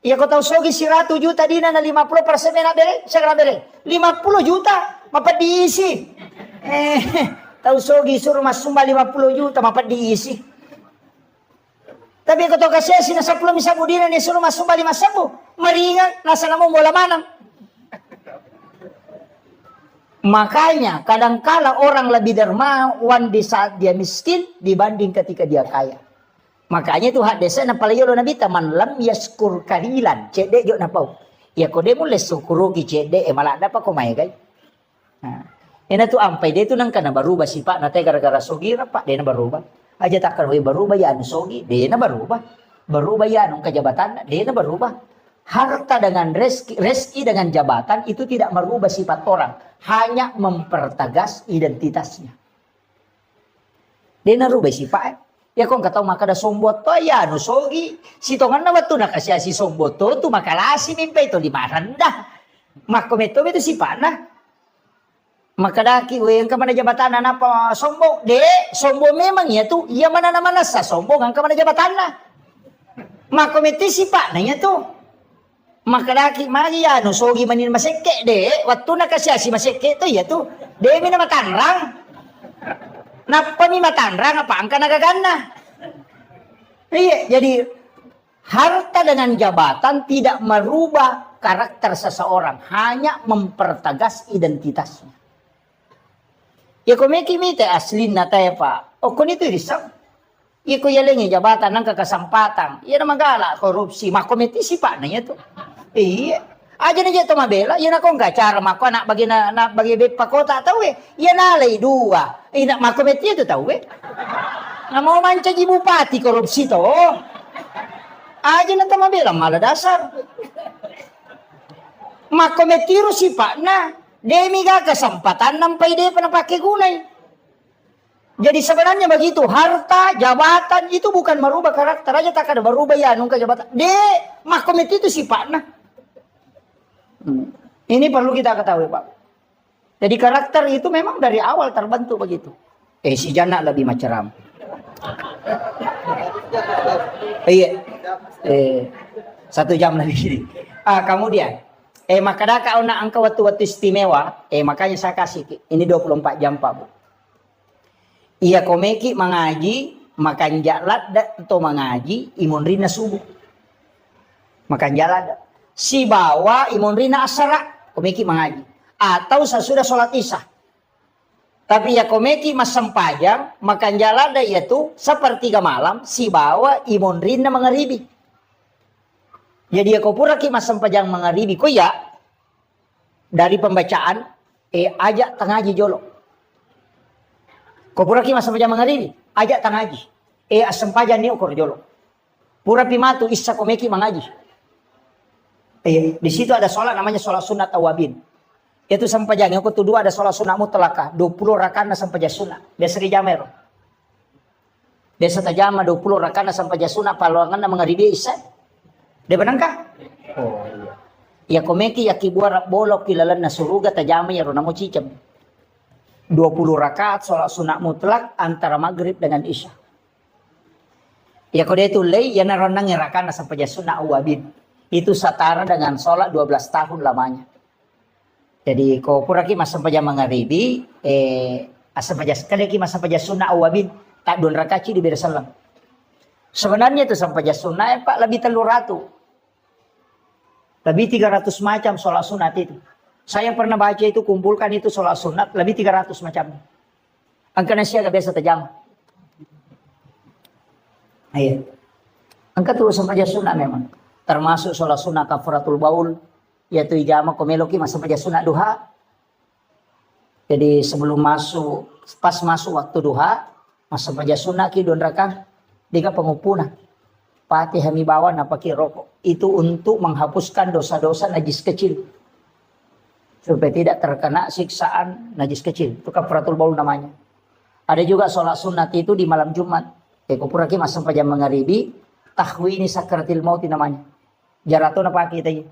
Ya kau tahu sogi 100 juta dina na 50% na bereng. Siya na bereng. 50 juta. Mapat diisi. Tahu sogi suruh mas sumba 50 juta. Mapat diisi. Tapi kau tahu kasih asik na 10 bisa budina ni suruh mas sumba 5 sabu. Meringan. Nasa namu bola manang. Makanya kadangkala orang lebih dermawan di saat dia miskin dibanding ketika dia kaya. Makanya itu hak desa na palayo na bita man lam yaskur kalilan cede yo na pau. Ya ko de mulai syukuro ki cede malah dapat ko may gay. Nah, ina tu ampai dia tu nang kana berubah sifat na te gara-gara sogira pak dia na berubah. Aja tak kalau berubah ya anu sogi dia na berubah. Berubah ya anu kejabatan dia na berubah. Harta dengan rezeki dengan jabatan itu tidak merubah sifat orang, hanya mempertegas identitasnya. Dia na rubah sifat. Ya kung kataw makada sombot to ya no sogi. Sitongan na watu nakasya si sombot to makalasi mimpay to limaran dah. Makometo itu sifat na. Makadaki yang kamana jabatan na apa sombong. De sombong memang ya tu. Iya mana naman sa sombong ang kamana jabatan na. Makometi sifat na ya tu. Makadaki magi ya no sogi manin maseke de waktu nakasya si maseke to ya tu. De mi na matanrang. Napa mi matanrang apa angka nagagana. Iya, jadi harta dengan jabatan tidak merubah karakter seseorang, hanya mempertegas identitasnya. Ya komeki mi te aslin na tayo pa. O kun ito risam. Ya ko yalengi jabatan ng kakasampatan. Ya na magala korupsi, makometi si pa na to. Iya. Aja na to mabela, yan ako nga cara mako anak bagi bet pakota tahu yan nalay dua. Ina makometi to tahu na mau manca di bupati korupsi to. Aja na to mabela malah dasar. Makometiro si pak na demi ga kesempatan nampai dia pernah pakai gunai. Jadi sebenarnya begitu, harta, jabatan itu bukan merubah karakter aja, tak ada berubah ya nungka jabatan. Makometi itu sifat nah. Ini perlu kita ketahui Pak. Jadi karakter itu memang dari awal terbentuk begitu. Si Jana lebih macam. Iya. 1 jam lagi. Kemudian makanya kau nak angka waktu istimewa. Makanya saya kasih ini 24 jam Pak Bu. Iya komeki mengaji makan jalan atau mengaji imun rina subuh. Makan jalan si bawa imun rina asara komeki mengaji atau sesudah sholat isya. Tapi ya komeki mas sempajang makan jalan yaitu sepertiga malam si bawa imun rina mengeribi. Jadi ya kau pura ki masam pajang mangaribi ko ya dari pembacaan ajak tangaji jolo. Kau pura ki masam pajang mangaribi ajak tangaji asam pajang ni ukur jolo. Pura pimatu isa komeki mangaji. Di situ ada sholat namanya sholat sunat awabin. Itu sampajang yang kedua ada sholat sunat mutlakah 20 rakaat sampajang sunat. Biasa di jamer. Biasa tajama 20 rakaat sampajang sunat paluangan mangaribi isa. Dia benangkah? Oh iya. Ya komeki ya kibuara bolok kilalan na suruga tajama ya ronamo cicam. 20 rakaat sholat sunat mutlak antara maghrib dengan isya. Ya kode itu lei ya naronang rakaat sampajang sunat awabin. Itu setara dengan sholat 12 tahun lamanya. Jadi kau pura ki masam pajang mangaribi asam pajang sekali ki masam pajang sunat awabin tak 2 rakaat di beda salam. Sebenarnya itu sampai pajang sunat Pak lebih 300. Lebih 300 macam sholat sunat itu. Saya pernah baca itu kumpulkan itu sholat sunat lebih 300 macam. Angka nasi agak biasa tajam. Iya. Angka terus sampai pajang sunat memang. Termasuk sholat sunat kafaratul baul. Yaitu ijama komeloki masa pajang sunat duha. Jadi sebelum pas masuk waktu duha. Masa pajang sunat ki 2 rakaat. Diga pengupuna. Pati hami bawa napaki rokok. Itu untuk menghapuskan dosa-dosa najis kecil. Supaya tidak terkena siksaan najis kecil. Itu kafaratul baul namanya. Ada juga sholat sunat itu di malam Jumat. Kupuraki masam pajang mangaribi. Tahwini sakratil mauti namanya. Jarato napa kita ini.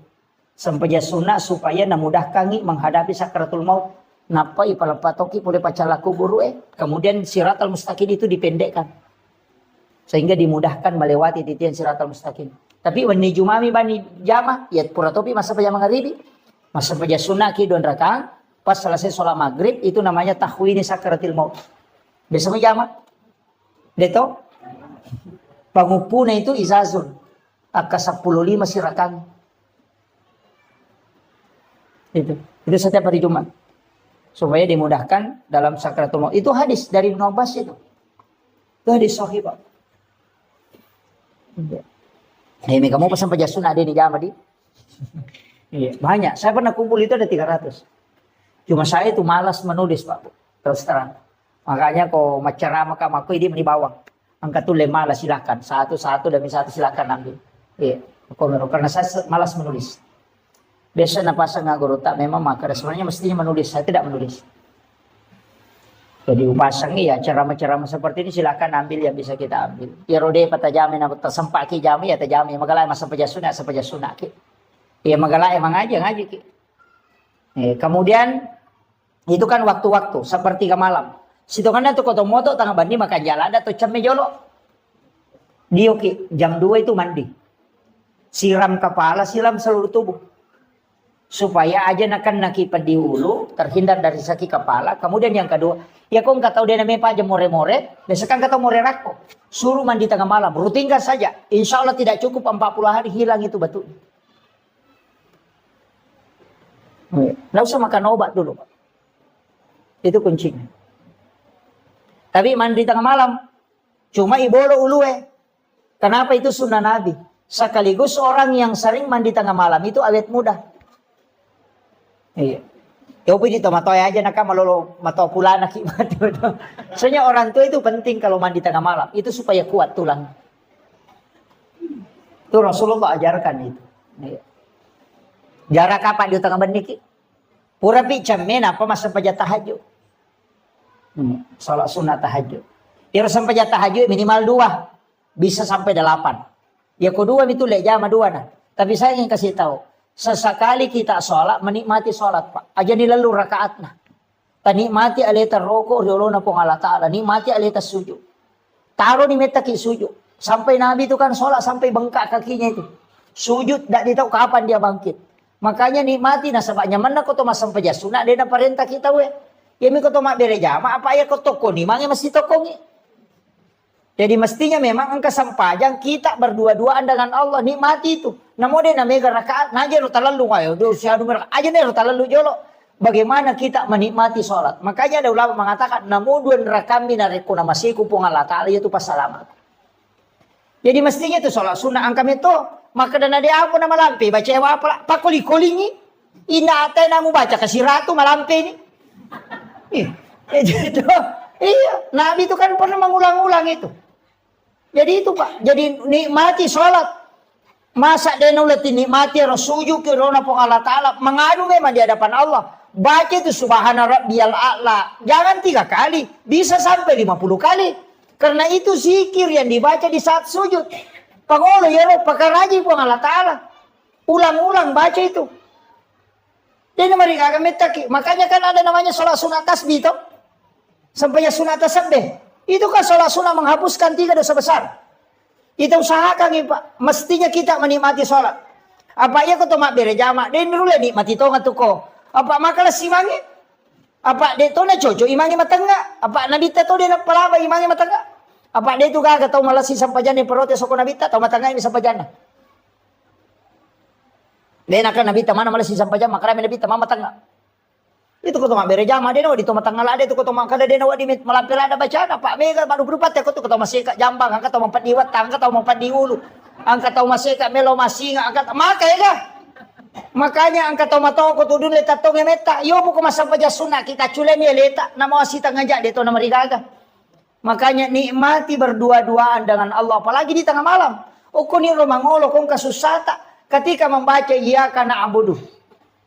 Sampaja sunat supaya namudahkan menghadapi sakratul maut. Napa ipalapatoki boleh pacalaku buru Kemudian siratal mustaqim itu dipendekkan. Sehingga dimudahkan melewati titian siratal mustaqim. Tapi wani jumami bani jama ya pura topi masa pajang mangaribi. Masa pajang sunat ki 2 rakaat. Pas selesai sholat maghrib itu namanya tahwini sakratil maut. Biasa jama. Deto. Pangupuna itu izazun. Aka 15 sirakan. Itu setiap hari Jumat. Supaya dimudahkan dalam sakratul maut. Itu hadis dari Ibnu Abbas itu. Itu hadis sahih Pak. Ini kamu pesan pajak sunat ada di jama di. Iya, banyak. Saya pernah kumpul itu ada 300. Cuma saya itu malas menulis Pak. Terus terang. Makanya kau macerama kamaku ini bawang. Angkat tuh malas silakan. Satu demi satu silakan ambil. Iya. Karena saya malas menulis. Biasa napasa ngaguru tak memang maka sebenarnya mestinya menulis. Saya tidak menulis. Jadi upasang ya ceramah-ceramah seperti ini silakan ambil yang bisa kita ambil. Ya rode patajamin apa tersempak ki jami ya tajami magalai masa pajasuna ki. Ya magalai emang aja ngaji ki. Kemudian itu kan waktu-waktu seperti ke malam. Situ kan itu koto moto tengah bandi makan jalan atau cemme jolo. Dia ki jam 2 itu mandi. Siram kepala, siram seluruh tubuh. Supaya aja nakipan di hulu terhindar dari sakit kepala. Kemudian yang kedua, ya kau nggak tahu dia namanya apa aja more-more, besokkan kata more rako, suruh mandi tengah malam, rutinkan saja. Insya Allah tidak cukup 40 hari hilang itu batu. Nggak usah makan obat dulu, Pak. Itu kuncinya. Tapi mandi tengah malam, cuma ibolo ulue. Kenapa itu sunnah Nabi? Sekaligus orang yang sering mandi tengah malam itu awet muda. Iya. Ya upi dito matoy aja naka malolo mato pula nak soalnya orang tua itu penting kalau mandi tengah malam itu supaya kuat tulang. Itu Rasulullah ajarkan itu. Iya. Jarak kapan di tengah bendiki? Pura pi camen apa masa paja tahajud. Salat sunat tahajud. Ya sampai tahajud minimal 2, bisa sampai 8. Ya kedua itu lek jama 2 nah. Tapi saya ingin kasih tahu. Sesekali kita sholat, menikmati sholat Pak. Aja nilalu rakaat nah. Tanikmati alita rokok, riolo na pong Allah Ta'ala. Nikmati alita sujud. Taruh ni metaki sujud. Sampai Nabi itu kan sholat sampai bengkak kakinya itu. Sujud, tidak tahu kapan dia bangkit. Makanya nikmati nah sebabnya mana kau tomas sampai jasuna. Dia na perintah kita we. Ya mi kau tomak bere jama, apa ya kau toko ni. Mangi mesti tokongi. Jadi mestinya memang angka sampajang kita berdua-duaan dengan Allah nikmati itu. Namun dia namanya rakaat naja ruta lalu kayo. Aja nih ruta lalu jolo. Bagaimana kita menikmati sholat. Makanya ada ulama mengatakan namuduan rakam binariku namasiku pung Allah Ta'ala itu pas salamat. Jadi mestinya itu sholat sunnah angkam itu Maka dana dia ako na malampi. Baca ewa pala. Pakuli-kulingi. Inaatay na mo baca. Kasi ratu malampi ni. Gitu. Iya. Nabi itu kan pernah mengulang-ulang itu. Jadi itu Pak. Jadi nikmati sholat. Masa dia nulit nikmati rasujud ke rona pong Allah Ta'ala. Mengadu memang di hadapan Allah. Baca itu subhana rabbiyal a'la. Jangan 3 kali. Bisa sampai 50 kali. Karena itu zikir yang dibaca di saat sujud. Pangolo ya roh pakaraji pong Allah Ta'ala. Ulang-ulang baca itu. Jadi mereka akan metaki. Makanya kan ada namanya sholat sunat tasbih itu. Sampai sunat tasbih. Itu kan sholat sunat menghapuskan 3 dosa besar. Kita usahakan Pak. Mestinya kita menikmati sholat. Apa ya kau tomak berjamaah. Dia dulu nikmati tonga tu ko. Apa makalah simangi. Apa dia tu na coco imangi matangga. Apa nabi ta tu dia na palaba imangi matangga. Apa dia tu kagak tahu malah si sampajan ni perote soko nabi ta tahu matangga ini sampajan. Dia nak nabi ta mana malah si sampajan makara nabi ta mama matangga. Itu kau tomak berjamaah dia na di tomak tangga ada itu kau tomak kada dia na di malampir ada bacaan apa mega baru berupat ya kau tu kau tomak seka jambang angkat tomak 4 diwat angkat tomak 4 di ulu. Angkat tomak seka melo masinga angkat maka ya kah? Makanya angkat tomak toko tu dun leta tonge meta. Yo buku masa paja sunat kita culeni leta nama wasita ngajak dia tu nama rigaga. Makanya nikmati berdua-duaan dengan Allah apalagi di tengah malam. Ukuni romangolo kong kasusata ketika membaca iyyaka na'budu.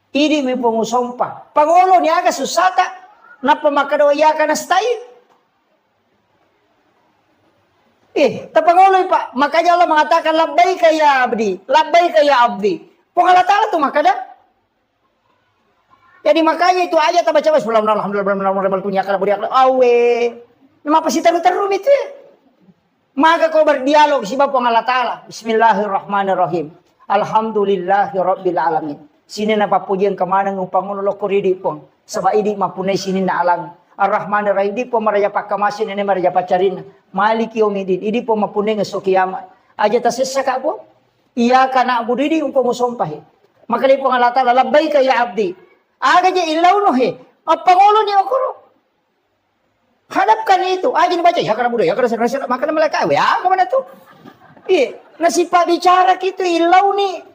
Ini mi pengusompa. Pangolo ni aga susata. Napa makado iyyaka nasta'in. Tapangolo Pak. Makanya Allah mengatakan labbaika ya abdi. Labbaika ya abdi. Pong Allah Ta'ala tu makada. Jadi makanya itu aja tak baca alhamdulillah awe. Nama pasti teru-teru itu ya. Maka kau berdialog si Bapak Allah Ta'ala. Bismillahirrahmanirrahim. Alhamdulillahirabbil alamin. Sini na papujian kemana ngupang lo koridi pong. Sabah idi mapunay sini na alam. Ar-Rahmanir-Rahim di po maraya pakamasin ini maraya pacarin. Maliki yaumiddin. Idi po mapunay ng kiamat. Aja ta sesaka po. Iyyaka na'budu di umpang musompahe. Maka di po Allah Ta'ala labbaika ya abdi. Aga je ilaw no he. Pangulo ni okoro. Hadapkan itu. Aja dibaca ya karena budaya karena serasa maka mereka ya kemana tuh? Nasipa bicara gitu ilaw ni.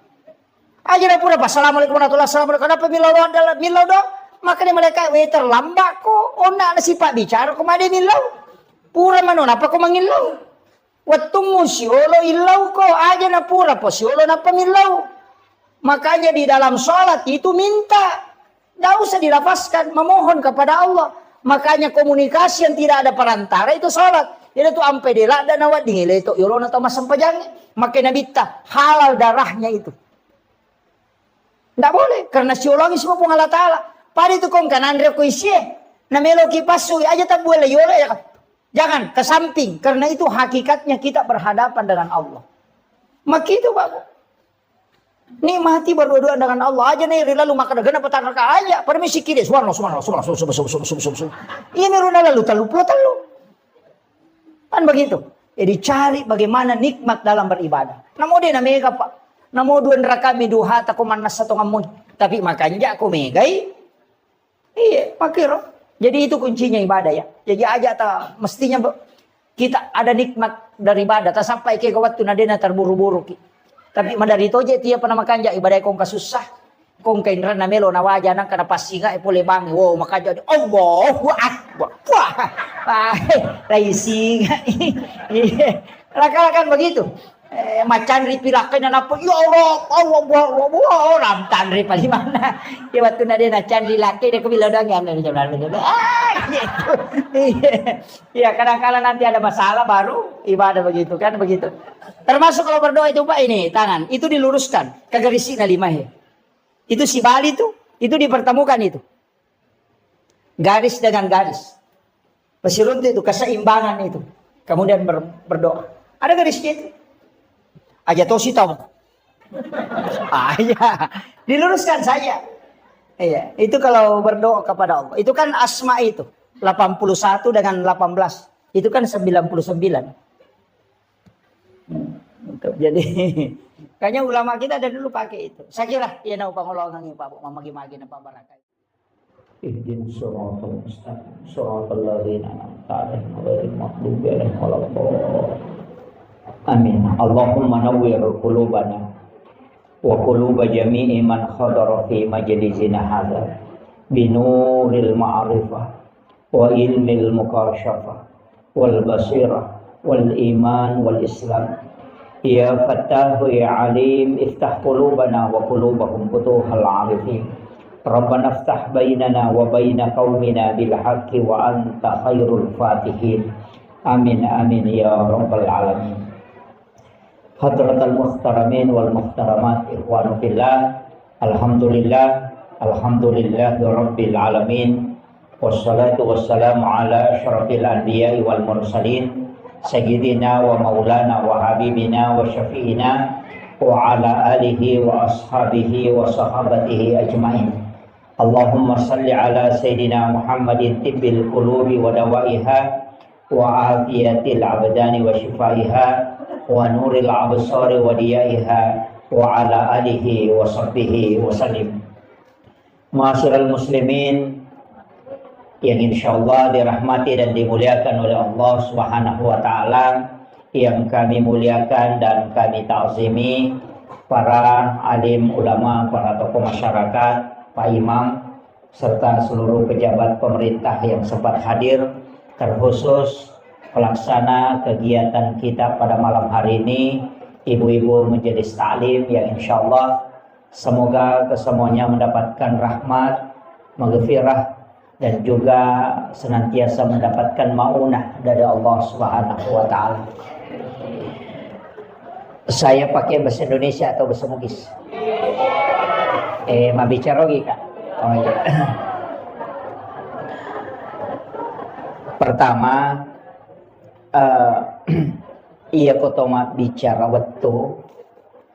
Aja dah pura assalamualaikum warahmatullahi wabarakatuh. Kenapa milau do? Maka mereka terlambat kok. Ona nasipa bicara kemana milau? Pura manon apa kau mengilau? Wattungu siolo ilau ko aja na pura po siolo na pamilau. Makanya di dalam sholat itu minta. Tidak usah dilafazkan. Memohon kepada Allah. Makanya komunikasi yang tidak ada perantara itu sholat. Jadi itu ampe dela dan awat dingile itu. Yolo na tama sampajangnya. Makanya nabita halal darahnya itu. Tidak boleh. Karena siologi semua pun Allah Ta'ala. Pada itu kong kanan rekuisye. Na melo kipasu aja tak boleh yolo ya. Jangan ke samping. Karena itu hakikatnya kita berhadapan dengan Allah. Maka itu Pak. Nikmati berdua-duaan dengan Allah. Aja nih lalu maka dengan petang raka aja. Permisi kiri. Subhanallah. Ini runa lalu talu. Kan begitu. Jadi cari bagaimana nikmat dalam beribadah. Namo dia namanya Pak. Namo dua neraka miduha tako manas satu ngamun. Tapi makanya aku megai. Iya, makiro. Jadi itu kuncinya ibadah ya. Jadi aja ta mestinya kita ada nikmat dari ibadah. Tak sampai ke waktu nadena terburu-buru ki. Tapi madari itu aja tiap pernah makan ja ibadah kong kasusah. Kong kain rana melo nawaja nang kana pasinga pole bang. Wow makaja Allahu akbar. Wah. Singa. Laka-lakan begitu. Macan ripilakin na po. Ya Allah, orang tanri pa di mana. Ya waktu na din na candri laki dia kebilau dong ya. Ya kadang-kadang nanti ada masalah baru ibadah begitu kan begitu. Termasuk kalau berdoa itu Pak ini tangan itu diluruskan ke garis na 5 ya. Itu si Bali tuh itu dipertemukan itu. Garis dengan garis. Pasirun itu keseimbangan itu. Kemudian berdoa. Ada garisnya itu. Aja tosi tahu. Iya, diluruskan saja. Iya, itu kalau berdoa kepada Allah. Itu kan asma itu. 81 dengan 18. Itu kan 99. Jadi kayaknya ulama kita dari dulu pakai itu. Saya kira ya nau pangolongan Pak Bu mamagi-magi na pabarakai. Ihdin siratal mustaqim siratal ladzina an'amta 'alaihim ghairil maghdubi 'alaihim waladdallin. Amin. Allahumma nawwir qulubana wa quluba jami'i man khadara fi majlisina hadza binuril ma'rifah wa ilmil mukashafah wal basirah wal iman wal islam. Ya Fattahu ya Alim, iftah qulubana wa qulubahum futuhal arifin. Rabbana iftah bainana wa baina qaumina bil haqqi wa anta khairul fatihin. Amin amin ya rabbal alamin. Hadratal muhtaramin wal muhtaramat, ikhwanu fillah. Alhamdulillah rabbil alamin. Wassalatu wassalamu ala asyrafil anbiya'i wal mursalin Sayyidina wa maulana wa habibina wa syafi'ina wa ala alihi wa ashabihi wa sahabatihi ajma'in. Allahumma salli ala Sayyidina Muhammadin tibbil qulubi wa dawaiha wa afiyatil abdani wa shifaiha wa nuril absari wa diyaiha wa ala alihi wa sahbihi wa sallim. Ma'asyiral muslimin yang insyaallah dirahmati dan dimuliakan oleh Allah Subhanahu wa taala, yang kami muliakan dan kami ta'zimi para alim ulama, para tokoh masyarakat, Pak Imam serta seluruh pejabat pemerintah yang sempat hadir, terkhusus pelaksana kegiatan kita pada malam hari ini, ibu-ibu majelis taklim yang insyaallah semoga kesemuanya mendapatkan rahmat, maghfirah dan juga senantiasa mendapatkan maunah dari Allah Subhanahu wa taala. Saya pakai bahasa Indonesia atau bahasa Bugis? Ma bicara lagi Kak. Oh iya. Pertama, iya kotoma bicara waktu,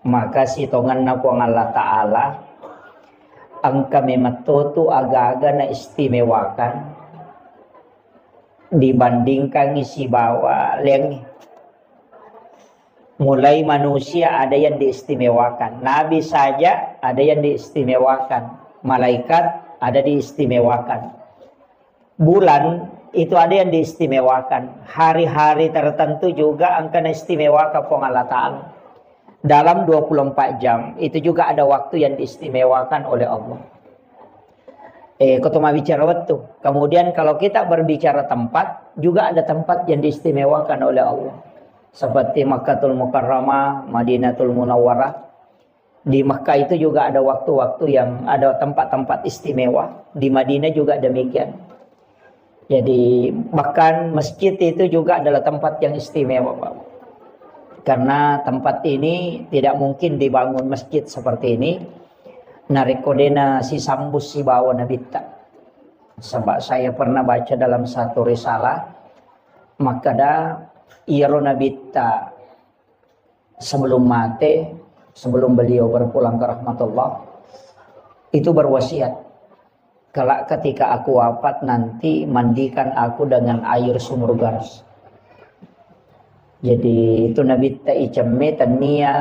maka sitongan na po Allah Ta'ala ang kami matuto aga-aga na istimewakan dibandingkan isi bawa leng. Mulai manusia ada yang diistimewakan, nabi saja ada yang diistimewakan, malaikat ada diistimewakan, bulan itu ada yang diistimewakan, hari-hari tertentu juga angka istimewakan pong Allah Ta'ala. Dalam 24 jam itu juga ada waktu yang diistimewakan oleh Allah. Ketoma bicara waktu. Kemudian kalau kita berbicara tempat, juga ada tempat yang diistimewakan oleh Allah. Seperti Makkatul Mukarramah, Madinatul Munawwarah. Di Makkah itu juga ada waktu-waktu yang ada tempat-tempat istimewa. Di Madinah juga demikian. Jadi bahkan masjid itu juga adalah tempat yang istimewa, Pak. Karena tempat ini tidak mungkin dibangun masjid seperti ini. Narikodena si sambus si bawa nabita. Sebab saya pernah baca dalam satu risalah, maka da iro nabita sebelum mati, sebelum beliau berpulang ke rahmatullah, itu berwasiat, kalau ketika aku wafat nanti mandikan aku dengan air sumur Gars. Jadi itu Nabi Ta'icame tania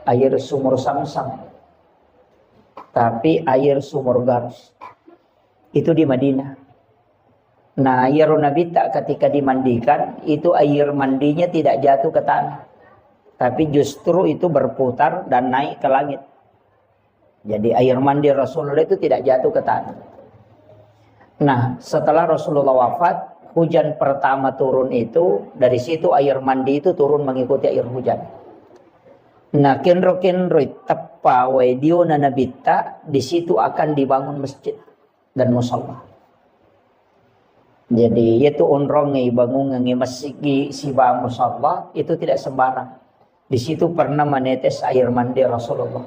air sumur Samsam, tapi air sumur Gars itu di Madinah. Nah air Nabi Tak ketika dimandikan itu air mandinya tidak jatuh ke tanah, tapi justru itu berputar dan naik ke langit. Jadi air mandi Rasulullah itu tidak jatuh ke tanah. Nah setelah Rasulullah wafat, hujan pertama turun itu, dari situ air mandi itu turun mengikuti air hujan. Nah, kenro tepa wedio na nabita, di situ akan dibangun masjid dan musalla. Jadi itu onrong ngai bangun ngai masjid si ba musalla itu tidak sembarang. Di situ pernah menetes air mandi Rasulullah.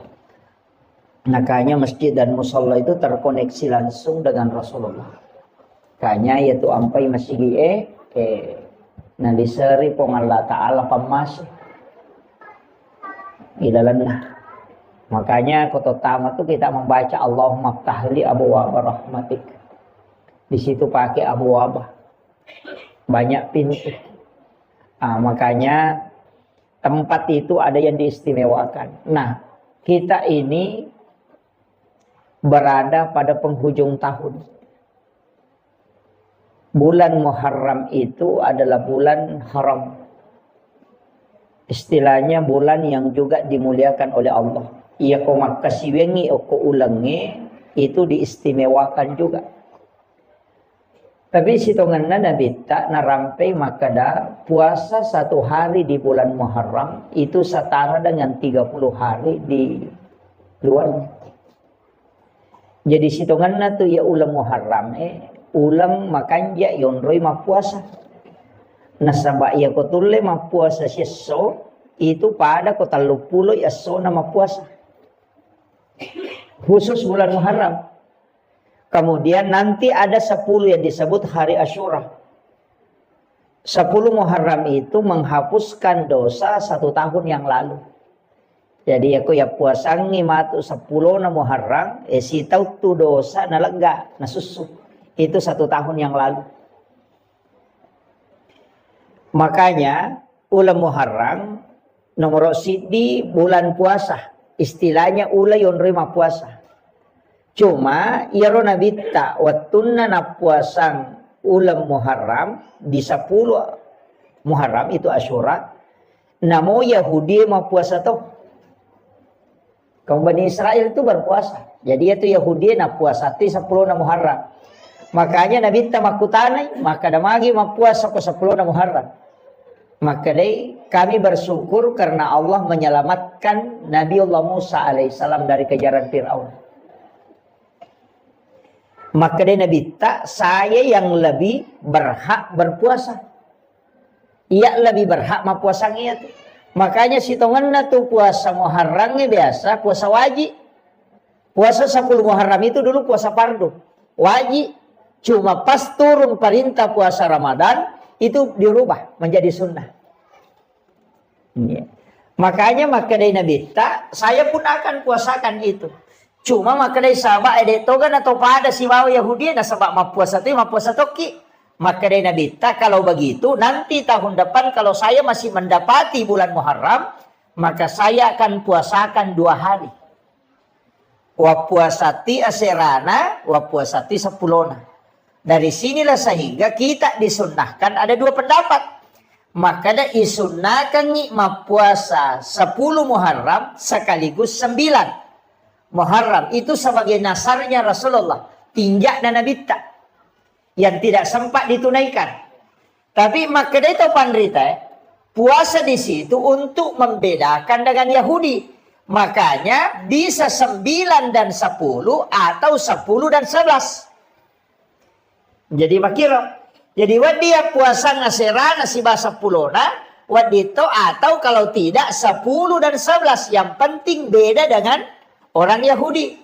Makanya masjid dan musalla itu terkoneksi langsung dengan Rasulullah. Kanya yaitu ampai masih nanti seri pong Allah Ta'ala pamas ilalanlah. Makanya kota tama tuh kita membaca Allahumma ftahli abwaaba rahmatik. Di situ pakai abwaaba, banyak pintu. Makanya tempat itu ada yang diistimewakan. Nah kita ini berada pada penghujung tahun. Bulan Muharram itu adalah bulan haram. Istilahnya bulan yang juga dimuliakan oleh Allah. Ia ko makasiwengi o ko ulangi itu diistimewakan juga. Tapi sitongan na bita narampai makada puasa 1 hari di bulan Muharram itu setara dengan 30 hari di luarnya. Jadi sitongan na tu ya ulang Muharram ulang makanja yonroi mapuasa. Nasaba ya ko tulle mapuasa sieso itu pada ko 30 ya so na mapuasa. Khusus bulan Muharram. Kemudian nanti ada 10 yang disebut hari Asyura. 10 Muharram itu menghapuskan dosa 1 tahun yang lalu. Jadi aku ya puasangi matu 10 na Muharram, si tahu tu dosa na lega, na susu. Itu 1 tahun yang lalu. Makanya ulah Muharram nomor sidi bulan puasa. Istilahnya ulah yon rima puasa. Cuma iaro nabita watunna na puasang ulam Muharram di 10 Muharram itu Asyura. Namo Yahudi mau puasa tuh. Kaum Bani Israel itu berpuasa. Jadi itu Yahudi na puasa ti 10 na Muharram. Makanya nabita makutanay maka damagi mau puasa ko 10 na Muharram. Maka kami bersyukur karena Allah menyelamatkan Nabiullah Musa alaihissalam dari kejaran Fir'aun. Maka Nabi tak saya yang lebih berhak berpuasa. Ia lebih berhak mapuasanya itu. Makanya sitonganna tu puasa Muharramnya biasa puasa wajib. Puasa 10 Muharram itu dulu puasa fardu. Wajib. Cuma pas turun perintah puasa Ramadan itu dirubah menjadi sunnah. Ya. Makanya Nabi tak saya pun akan puasakan itu. Cuma makanya sahabat togan atau pada si waw Yahudi na sabak mapuasa toki. Makanya Nabi tak kalau begitu nanti tahun depan kalau saya masih mendapati bulan Muharram maka saya akan puasakan 2 hari. Wa puasati aserana wa puasati 10. Dari sinilah sehingga kita disunnahkan ada 2 pendapat. Maka disunnahkan ni mapuasa 10 Muharram sekaligus 9 Muharram itu sebagai nasarnya Rasulullah, tinjak dan Nabi yang tidak sempat ditunaikan. Tapi maka itu pandrita puasa di situ untuk membedakan dengan Yahudi. Makanya bisa 9 dan 10 atau 10 dan 11. Jadi makira. Jadi dia puasa ngasera nasi bahasa pulona wadito atau kalau tidak 10 dan 11 yang penting beda dengan orang Yahudi.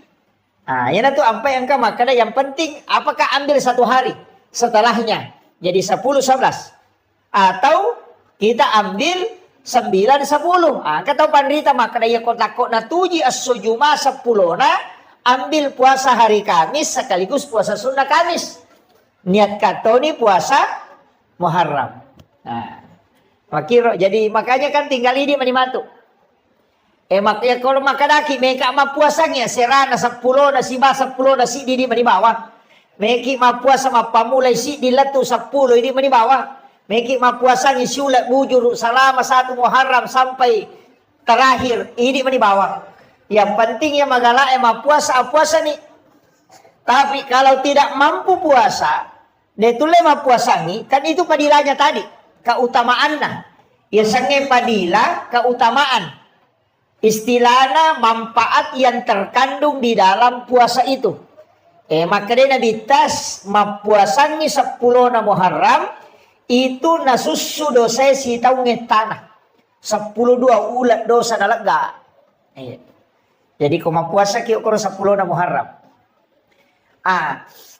Nah, yang itu apa yang kau makanya yang penting apakah ambil 1 hari setelahnya jadi 10 11 atau kita ambil 9 10. Ah kata pandrita makanya ya kotakok na tuji as-sujuma 10 na ambil puasa hari Kamis sekaligus puasa sunnah Kamis. Niat katoni puasa Muharram. Nah, makiro jadi makanya kan tinggal ini menimatu. Makanya kalau makadaki mereka mapuasanya serana 10 na si ba 10 na si di manibawa. Meki mapuasa mapamulay si di latu 10 ini manibawa. Meki mapuasanya sulat bujur selama 1 Muharram sampai terakhir ini manibawa. Yang penting ya magala mapuasa nih. Tapi kalau tidak mampu puasa, detule mapuasangi kan itu padilanya tadi, keutamaannya. Ya sange padila keutamaan. Istilahnya manfaat yang terkandung di dalam puasa itu. Makanya Nabi tas mapuasangi 10 na Muharram itu nasusu dosa si taunge tanah. 10 2 ulat dosa nalaga. Jadi kau mapuasa kiyo koro 10 na Muharram.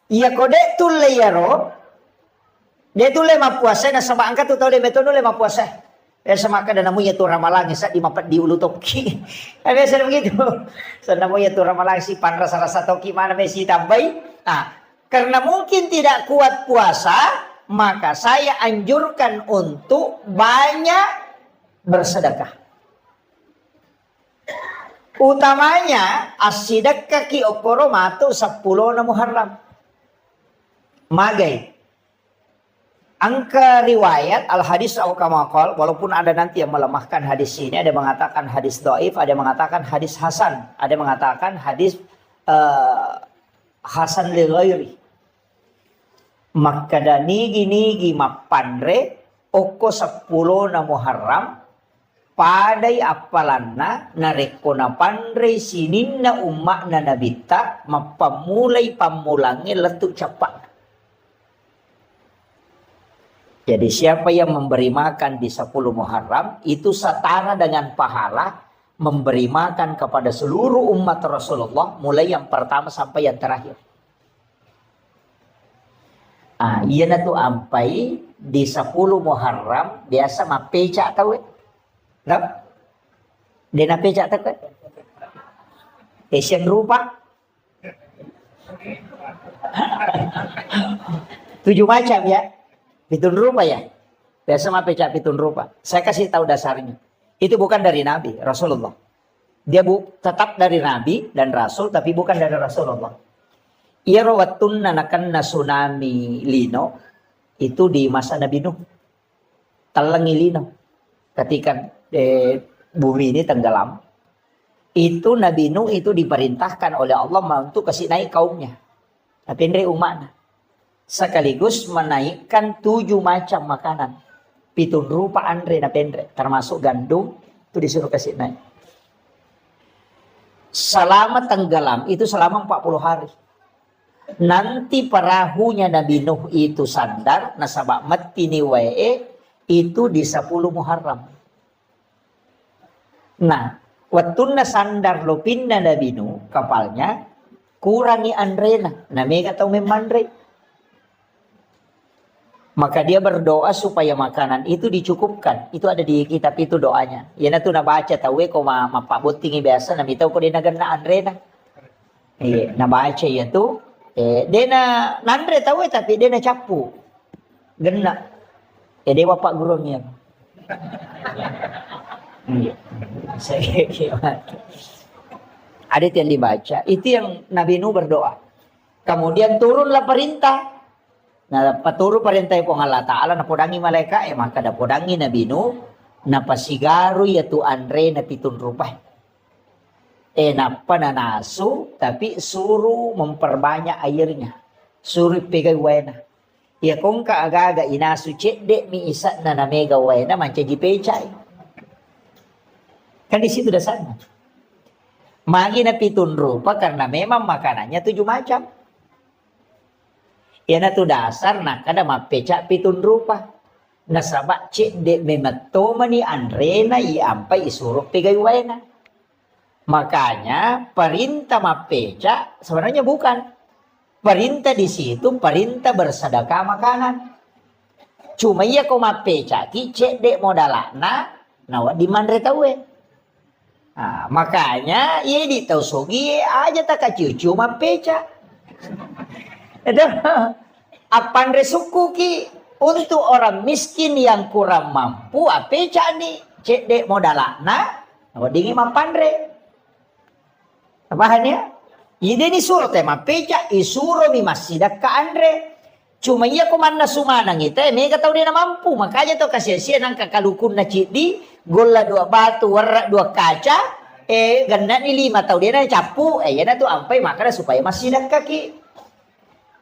Iya kode tulle yaro. Dia tulle mapuasa na sama angkat tu tau de metono le mapuasa. Sama kada namunya tu ramalang sa di mapat di ulu toki. Biasa begitu. Sa namunya tu ramalang si pan rasa-rasa toki mana mesi tambai. Karena mungkin tidak kuat puasa, maka saya anjurkan untuk banyak bersedekah. Utamanya as-sidaqah ki okoro matu 10 na Muharram. Magay. Angka riwayat al-hadis au kama qala, walaupun ada nanti yang melemahkan hadis ini, ada yang mengatakan hadis dhaif, ada yang mengatakan hadis hasan, ada yang mengatakan hadis hasan li ghairi. Maka nigi mapandre oko 10 na Muharram padai apalanna nareko na pandre sinin na umma na nabita mapamulay pamulangi letuk capak. Jadi siapa yang memberi makan di 10 Muharram itu setara dengan pahala memberi makan kepada seluruh umat Rasulullah mulai yang pertama sampai yang terakhir. Iya na tu ampai di 10 Muharram biasa mapeca tahu. Nggak? Dia na peca tahu. Asian rupa. 7 macam ya. Pitun rupa ya. Biasa mah pecah pitun rupa. Saya kasih tahu dasarnya. Itu bukan dari Nabi, Rasulullah. Dia tetap dari Nabi dan Rasul, tapi bukan dari Rasulullah. Ia rawatun nanakan tsunami lino. Itu di masa Nabi Nuh. Talangi lino. Ketika bumi ini tenggelam. Itu Nabi Nuh itu diperintahkan oleh Allah untuk kasih naik kaumnya. Tapi ini umatnya. Sekaligus menaikkan 7 macam makanan. Pitun rupa andre na pendre. Termasuk gandum. Itu disuruh kasih naik. Selama tenggelam. Itu selama 40 hari. Nanti perahunya Nabi Nuh itu sandar. Nasabak mati ni wae. Itu di 10 Muharram. Nah. Wattuna sandar lopinna Nabi Nuh. Kapalnya. Kurangi andrena. Namanya atau memandre. Maka dia berdoa supaya makanan itu dicukupkan. Itu ada di kitab itu doanya. Ya na tu na baca tahu ko mapabutingi biasa na mitaw ko din na gana andre na. Na baca ya tu. Dia na nandre tahu tapi dia na capu. Gena. Dia bapak guru niya. Ada yang dibaca. Itu yang Nabi Nuh berdoa. Kemudian turunlah perintah. Nah, paturo perintah po Allah Ta'ala na podangi malaikat, maka na podangi Nabi Nuh, na pasigaro yatu andre na pitun rupa. Pananaso, tapi suruh memperbanyak airnya. Suruh pegay wena. Ya kung kaagaga inasu cedek mi isa na namega wena, manca jipecay. Kan di situ dasarnya. Magi na pitun rupa karena memang makanannya 7 macam. Yan na to dasar na kada mapeca pitun rupa. Nasaba cik de mematoma ni Andre na iampay isurok pigay na. Makanya perintah mapeca sebenarnya bukan. Perintah di situ perintah bersedekah makanan. Cuma iya ko mapeca ki cik de modalana nawa di mandre tawe. Nah, makanya iya di tau sogi aja tak kacucu mapeca. Itu apan resuku ki untuk orang miskin yang kurang mampu apeca ni cek dek modalana wadingi mapandre pahamnya ide ni suruh tema peca isuro mi masjidak ka andre cuma iya kumana sumanang ite mega tahu dia na mampu makanya to kasih-kasih nang kakalukun na cidi gola 2 batu warna 2 kaca ganda ni 5 tahu dia na capu yana tu ampai makanya supaya masjidak kaki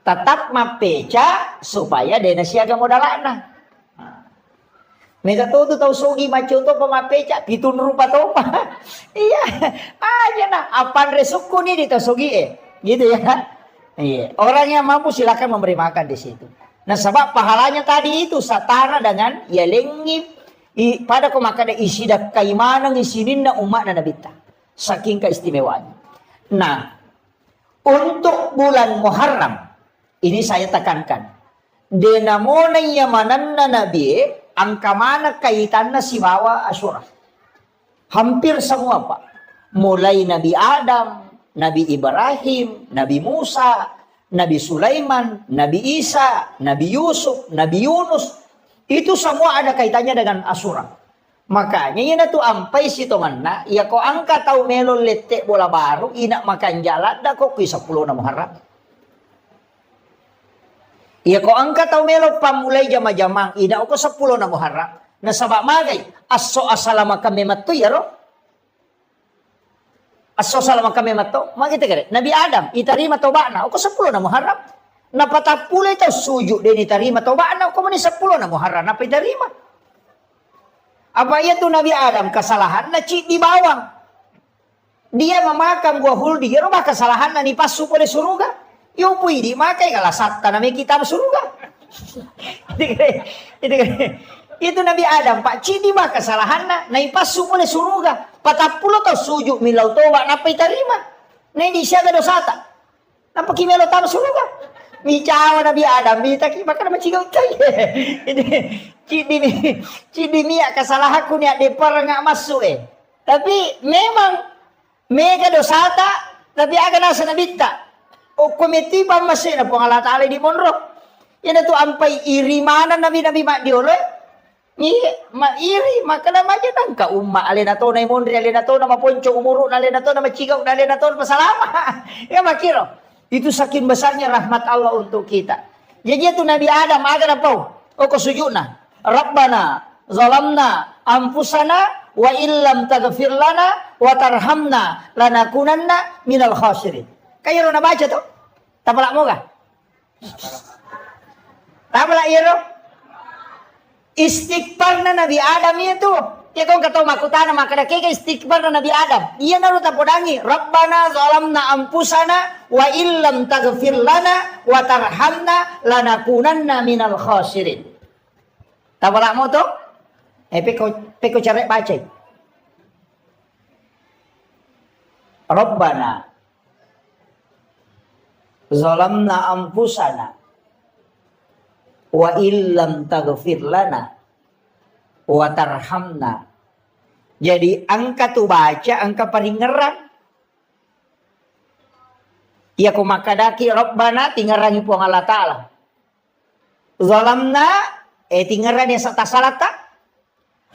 tetap mapeca supaya dena siaga modalana. Mega tuh tahu sogi macam tu pemapeca pitun rupa topa. Iya, aja nah apan resuku nih di sogi gitu ya. Iya, orang yang mampu silakan memberi makan di situ. Nah, sebab pahalanya tadi itu setara dengan ya lengip pada kemakan isi dak kaimanan isinin na umat na nabita. Saking keistimewanya. Nah, untuk bulan Muharram ini saya tekankan. Denamona yamanan na nabi, angka mana kaitannya si bawa Asyura. Hampir semua Pak. Mulai Nabi Adam, Nabi Ibrahim, Nabi Musa, Nabi Sulaiman, Nabi Isa, Nabi Yusuf, Nabi Yunus. Itu semua ada kaitannya dengan Asyura. Makanya yun na to ampay si Tomanna, ya ko angka tau melon lete bola baru, inak makan jalan, da ko kuy 10 na Muharram. Iya ko angka tau melo pamulay jama-jamang ida ko 10 na Muharram. Na sabak magay aso asalama kami matto yaro. Aso salama kami matto. Magita kare. Nabi Adam itarima toba na ko 10 na Muharram. Napatapulay taw suju din itarima toba na ko man 10 na Muharram na pitarima. Apa iya tu Nabi Adam kesalahan na di bawang. Dia memakan buah huldi, ya rumah kesalahan na ni pasu pada surga. Yo pui di makai kala satta na kita surga. Itu Nabi Adam pak cidi mah kesalahan na ipasu pada surga. 40 tau sujud milau toba napa terima. Nai di siaga dosata. Napa kimelo tam surga. Micawa Nabi Adam mitaki maka nama cigau tai. Cidi mia kesalahanku ni ade per ngak masuk Tapi memang mega dosata tapi aga nasa nabita. O komiti pa masih na po Allah Ta'ala di monro. Yan tu ampai iri mana nabi-nabi mak diolo. Ni ma iri maka na maja nang ka umma alena to na imondri alena to na maponco umuru na alena to na macigau na alena to pasalama. Ya makiro. Itu saking besarnya rahmat Allah untuk kita. Jadi itu Nabi Adam aga na po. O ko sujudna. Rabbana zalamna anfusana wa illam taghfir lana wa tarhamna lanakunanna minal khasirin. Kayo na baca to? Tapalak mo ka? Tapalak iyo? Istighfar na Nabi Adam itu. Ya kung kataw makutana makadaki ka istighfar na Nabi Adam. Iya na ruta podangi. Rabbana zalamna anfusana wa illam taghfir lana wa tarhamna lanakunanna minal khasirin. Tapalak mo to? Peko carek baca. Rabbana zalamna anfusana wa illam taghfir lana wa tarhamna. Jadi angka tu baca angka paling ngerang. Ya ko makadaki Rabbana tingarangi po Allah Ta'ala. Zalamna tingaran ya sa tasalata.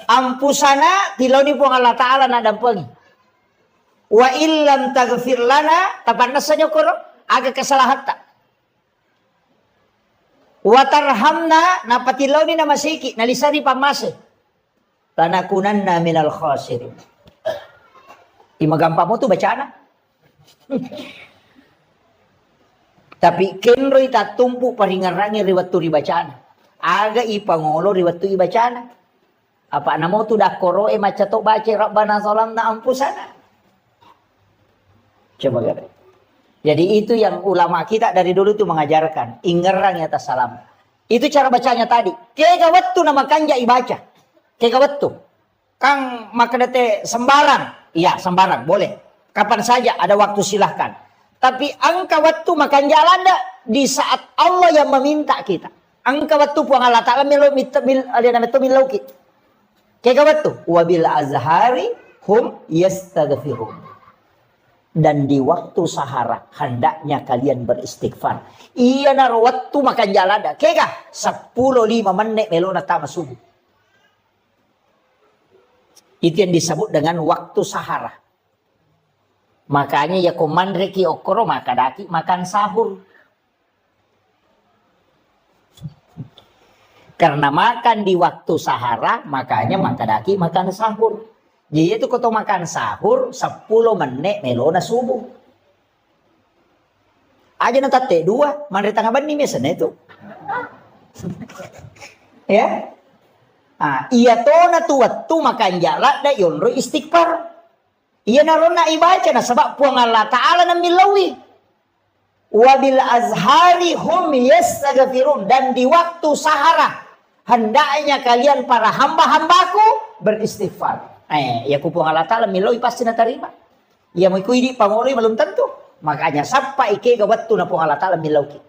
Anfusana tiloni po Allah Ta'ala na dampangi. Wa illam taghfir lana tapan nasanyo koro aga kesalahan tak. Watarhamna napatilaw ni na masiki nalisari pamase. Lanakunanna minal khasirin. Imagampa mo tu bacana. Tapi kenroy tatumpu paringarangi riwat tu ribacana. Aga ipangolo riwat tu ibacana. Apa namo tu dakoro maca to baca Rabbana zalamna anfusana. Coba lihat. Jadi itu yang ulama kita dari dulu itu mengajarkan. Ingerang ya atas salam. Itu cara bacanya tadi. Kega waktu nama kanja ibaca. Kega waktu. Kang makadate sembarang. Iya sembarang boleh. Kapan saja ada waktu silahkan. Tapi angka waktu makan jalan di saat Allah yang meminta kita. Angka waktu puang Allah Ta'ala milauki. Kega waktu. Wabil azhari hum yastaghfirun. Dan di waktu sahara hendaknya kalian beristighfar. Iya na waktu makan jalan dah. Kega 10-5 menit melona tama subuh. Itu yang disebut dengan waktu sahara. Makanya ya komandreki okoro makadaki makan sahur. Karena makan di waktu sahara makanya makadaki makan sahur. Jadi itu kau makan sahur 10 menit melona subuh. Aja nanti 2 mandiri tangga bani misalnya itu. Ya. Iya to na tu waktu makan jalan da yonro istighfar. Iya narona ibaca na sebab puang Allah Ta'ala na milawi. Wabil azhari hum yastaghfirun. Dan di waktu sahara hendaknya kalian para hamba-hambaku beristighfar. Ya kupung Allah Ta'ala milawi pasti na terima. Ya mau ikut pamori belum tentu. Makanya sampai ike gawattu na pung Allah Ta'ala milawi.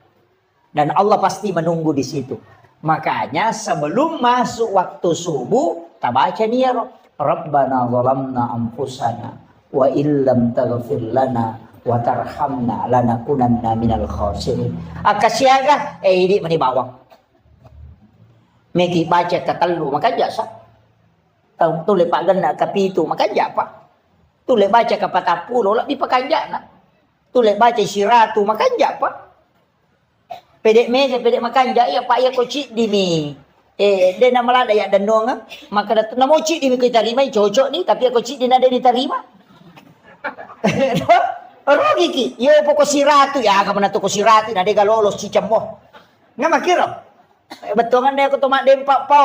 Dan Allah pasti menunggu di situ. Makanya sebelum masuk waktu subuh, kita baca nih ya Rabbana zalamna anfusana wa illam taghfir lana wa tarhamna lanakunanna minal khasirin. Akasyaga ini mani bawang. Meki baca katalu maka jasa. Tule pak gana kapitu maka japa. Tule baca kapatapulo lah di pakanja na. Tule baca siratu maka japa. Pedek meja, pedek makan ya pak ya ko cik di mi. Dia nama lada ya dan doang, maka dat namo cik di mi kita terima cocok ni, tapi aku cik di nada diterima. Rugi ki, yo pokok si ratu ya, kamu natu ko si ratu nade galolos cicam mo. Nga makiro. Betul kan dia aku tomak dempak po.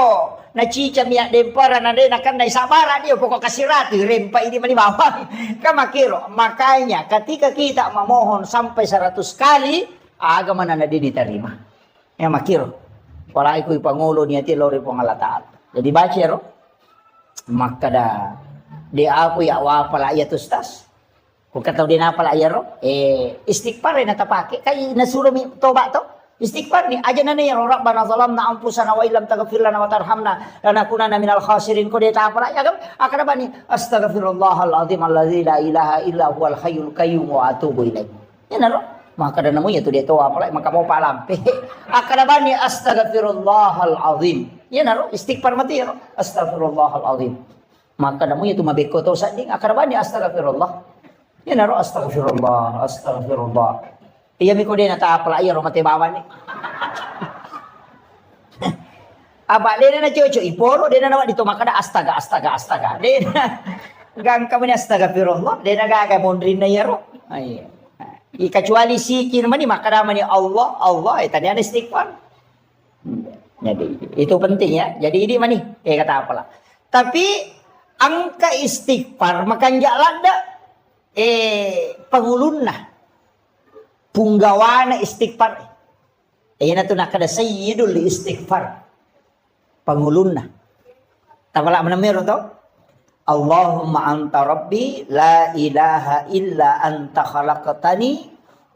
Na cicam ya dempara nade nakan nai sabara dia pokok kasih ratu rempa ini mani bawang. Kamakiro. Makanya ketika kita memohon sampai 100 kali, agama nade diterima. Ya makiro. Wala iko'y pangulo niya ti lori pong alataan. Jadi baca ro. Maka dah di ako ya wa pala ya tustas. Kung kataw din na pala ya ro. Istighfar na tapake. Kay nasuro mi toba to. Istighfar ni aja na niya ro rabbana zalamna anfusana wa illam taghfir lana wa tarhamna lanakunanna minal khasirin ko deta pala ya gam akada ba ni astaghfirullahal azim alladzi la ilaha illa huwal hayyul qayyum wa atubu ilaih. Yan na ro. Maka dan namunya tu dia tahu apa maka mau palampe akadabani astaghfirullahal azim ya naro istighfar mati ya astaghfirullahal azim maka namunya tu mabeko to sanding akadabani astaghfirullah ya naro astaghfirullah iya miko dia nata apa ya mati bawan ni abak dia na cucu iporo dia na dito makada astaga dia gang kami astaghfirullah dia na gaga mondrin na yaro ay kecuali sikir mani maka namanya Allah tadi ada istighfar. Jadi itu penting ya. Jadi ini mani kata apalah. Tapi angka istighfar makan jalada pangulunna punggawana istighfar. Ina tu nak ada sayyidul istighfar. Pangulunna. Tapala menamiro to? Allahumma anta rabbi la ilaha illa anta khalaqtani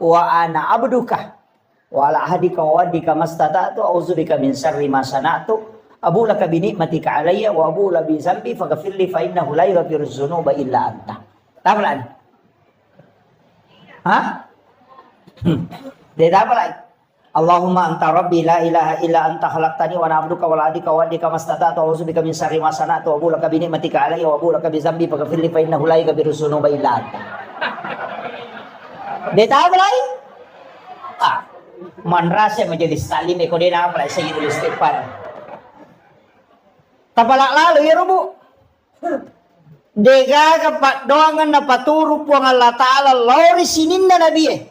wa ana abduka wa ala ahdika wa wadika mastata'tu a'udzubika min syarri ma sana'tu abu laka bi ni'matika alayya wa abu la bi dzambi faghfirli fa innahu la yaghfiru dzunuba illa anta. Tapalan? Hah? Dia tapalan? Allahumma anta rabbi la ilaha illa anta khalaqtani wa ana abduka wa adika wa adika mastata'tu a'udzubika min syarri ma sana'tu wa abu laka bi ni'matika alayya wa abu laka bi dzambi faghfirli fa innahu la yaghfiru dzunuba illa anta. Dia tahu lain? Manrasa menjadi salim ko din apa lah sayyidul istighfar. Tapalak lalu ya rubu. Dega kapat doangan na paturu po ng Allah Ta'ala lori sinin na nabi.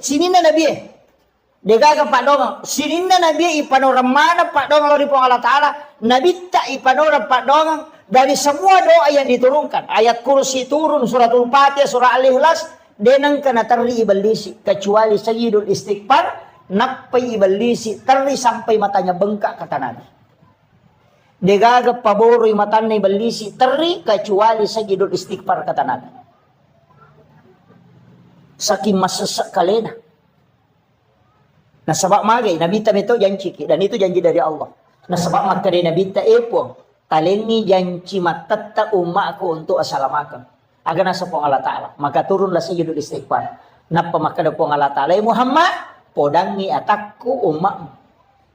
Dega kapat doangan sinin na nabi ipanoramana pak doangan lori po ng Allah Ta'ala nabita ipanora pak doangan dari semua doa yang diturunkan. Ayat kursi turun suratul Fatihah surah Al-Ikhlas denang kana tarri ibalisi kecuali sayyidul istighfar napay ibalisi tarri sampai matanya bengkak kata Nabi. Degagap paboroy matan na ibalisi tarri kecuali sayyidul istighfar kata Nabi. Saking masasak kalena. Nasabak magay nabita ito janji dan itu janji dari Allah. Nasabak magkari nabita epo talengi janji matatta ummaku untuk asalamakan. Agar nasa po Allah Ta'ala. Maka turunlah sayyidul istighfar. Napa makada po Allah Ta'ala. Muhammad, podangi atakku umma.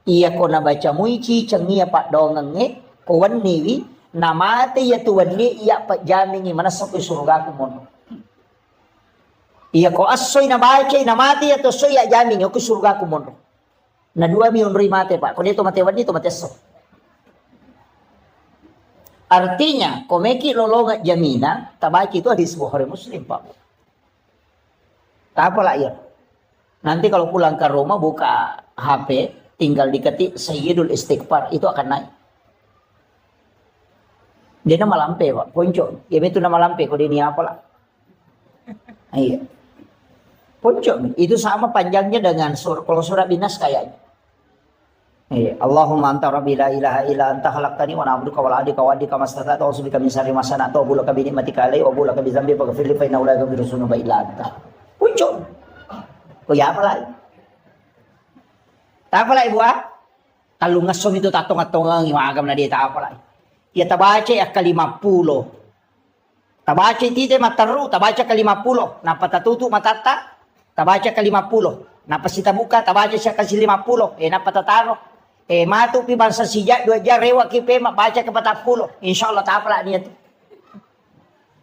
Iya ko nabaca muici cengia pak dongange. Kawan niwi. Namate ya tuwan ni iya pak jamingi manasa ko surga ko mo. Iya ko asoy nabaca namate ya to soy ya jamingi ko surga ko mo. Na 2 milyon mate pak. Kung dito matewan dito mateso. Artinya, komeki lolongat jaminan, tabaki itu hadis Bukhari Muslim, Pak. Apalah ya? Nanti kalau pulang ke rumah buka HP, tinggal diketik sayyidul istighfar, itu akan naik. Dia nama lampe, Pak. Poncok. Ya itu nama lampe, kok dia apalah. Iya. Poncok. Itu sama panjangnya dengan kalau surah Binas kayaknya. Allahumma anta rabbi la ilaha illa anta khalaqtani wa ana abduka wa adika wa adika mastata'tu a'udzubika min syarri ma sana'tu wa bulaka bi ni'matika alayya wa bulaka bi dzambi faghfirli fa innahu la yaghfiru dzunuba illa anta. Puncuk. Oh ya apa lagi? Tak apa lagi buat? Kalau ngasom itu tatong-atong ang agam na dia tak apa lagi. Ya tabaca ya ke-50. Tabaca tite mataru, tabaca ke-50. Napa tatutu matata? Tabaca ke-50. Napa sita buka, tabaca siya ke-50. Napa tataro? Matu pi bangsa sijak 2 jar rewa kipe baca ke 40. Insyaallah ta apala niya.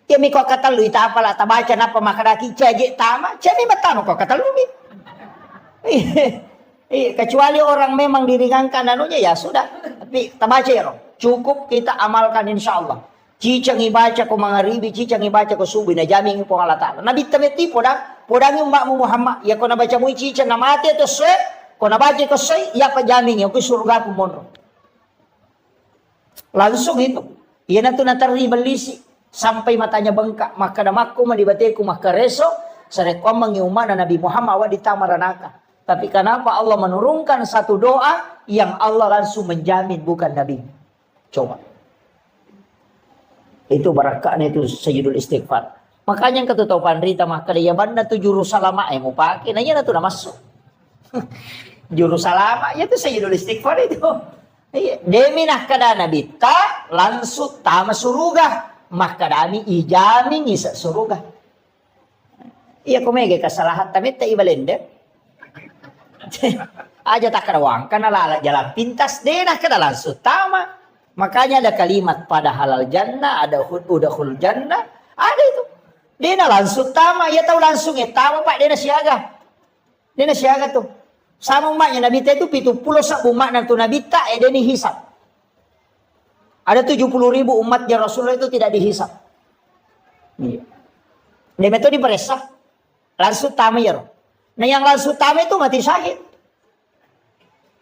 Ya mi ko katalu ita apala ta baca napa makaraki caje tama. Cani matano ko katalu mi. Kecuali orang memang diringankan anunya ya sudah. Tapi kita baca ya, cukup kita amalkan insya Allah. Cicang ibaca ko mga ribi, cicang ibaca ko subi na jaming po Allah Ta'ala. Nabi tamiti podang yung mbak mo Muhammad. Ya ko nabaca mo cicang na mati ito soy. Ko nabaca ko soy, ya pa jaming yung surga ko monro. Langsung itu. Yan na ito nataribal-lisi. Sampai matanya bengkak. Maka namak ko manibate ko makareso. Sa rekomang yung na Nabi Muhammad wa ditamaranaka. Tapi kenapa Allah menurunkan satu doa yang Allah langsung menjamin bukan Nabi? Coba. Itu barakahnya itu Sayyidul Istighfar. Makanya yang ketutupan rita maka dia banda tu juru salama mau pakai. Nanya tu nama masuk. Juru salama ya tu Sayyidul Istighfar itu. Demi nak kada Nabi ta langsung tama suruga. Maka dami ijami ngisa suruga. Iya kumege kesalahan tapi tak ibalende. Aja tak kerawang karena lala jalan pintas denah kada langsung tama. Makanya ada kalimat pada halal jannah, ada udahul jannah, ada itu. Denah langsung tama, ya tahu langsung ya tama Pak denah siaga. Denah siaga tuh. Sama umatnya Nabi itu 70 sak umat nanti Nabi tak deni hisab. Ada 70.000 umatnya Rasulullah itu tidak dihisab. Iya. Dia metode diperesah langsung tama ya. Nah yang langsung tama itu mati syahid.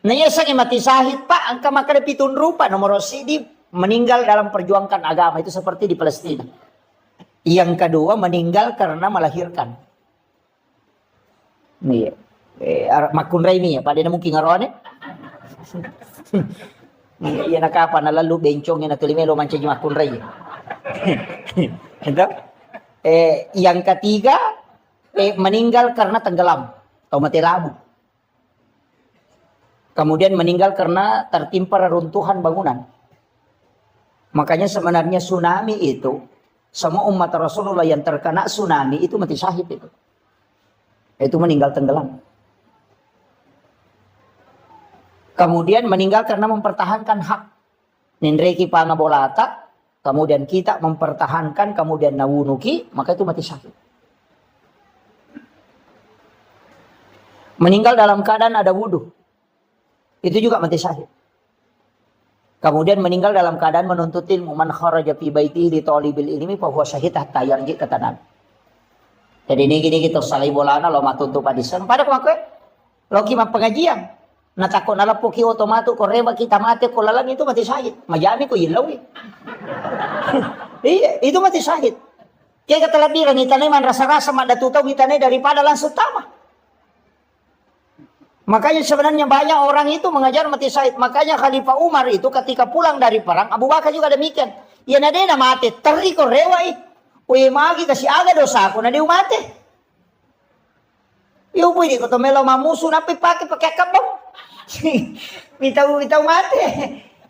Nah yang mati syahid Pak, angka maka pitun rupa nomor sidi meninggal dalam perjuangkan agama itu seperti di Palestina. Yang kedua meninggal karena melahirkan. Nih, makun Raimi ya Pak, dia mungkin ngaroan ya. Iya nak apa na lalu bencong yang natulimelo manca makun Raimi. Itu. Yang ketiga meninggal karena tenggelam atau mati lampu. Kemudian meninggal karena tertimpa reruntuhan bangunan. Makanya sebenarnya tsunami itu semua umat Rasulullah yang terkena tsunami itu mati syahid itu. Itu meninggal tenggelam. Kemudian meninggal karena mempertahankan hak. Nindreki pangabolata, kemudian kita mempertahankan, kemudian nawunuki, maka itu mati syahid. Meninggal dalam keadaan ada wudhu. Itu juga mati syahid. Kemudian meninggal dalam keadaan menuntut ilmu. Man kharaja fi baitihi li talibil ilmi fa huwa syahid hatta yarji kata Nabi. Jadi ini gini kita salih bolana lo matuntu padisan. Pada kemakai lo kima pengajian. Natakon nalapo ki otomato koreba kita mati ko lalang itu mati syahid. Majami ko ilawi. Iya, itu mati syahid. Kaya kata labiran itane man rasa-rasa madatutaw itane daripada langsung tama. Makanya sebenarnya banyak orang itu mengajar mati syahid. Makanya Khalifah Umar itu ketika pulang dari perang, Abu Bakar juga demikian. Ya nade na mati, teri ko rewai. Uy magi kasi aga dosa ako nade umate. Yo pwede ko to melo mamuso na pakai kabong. Bitaw mate.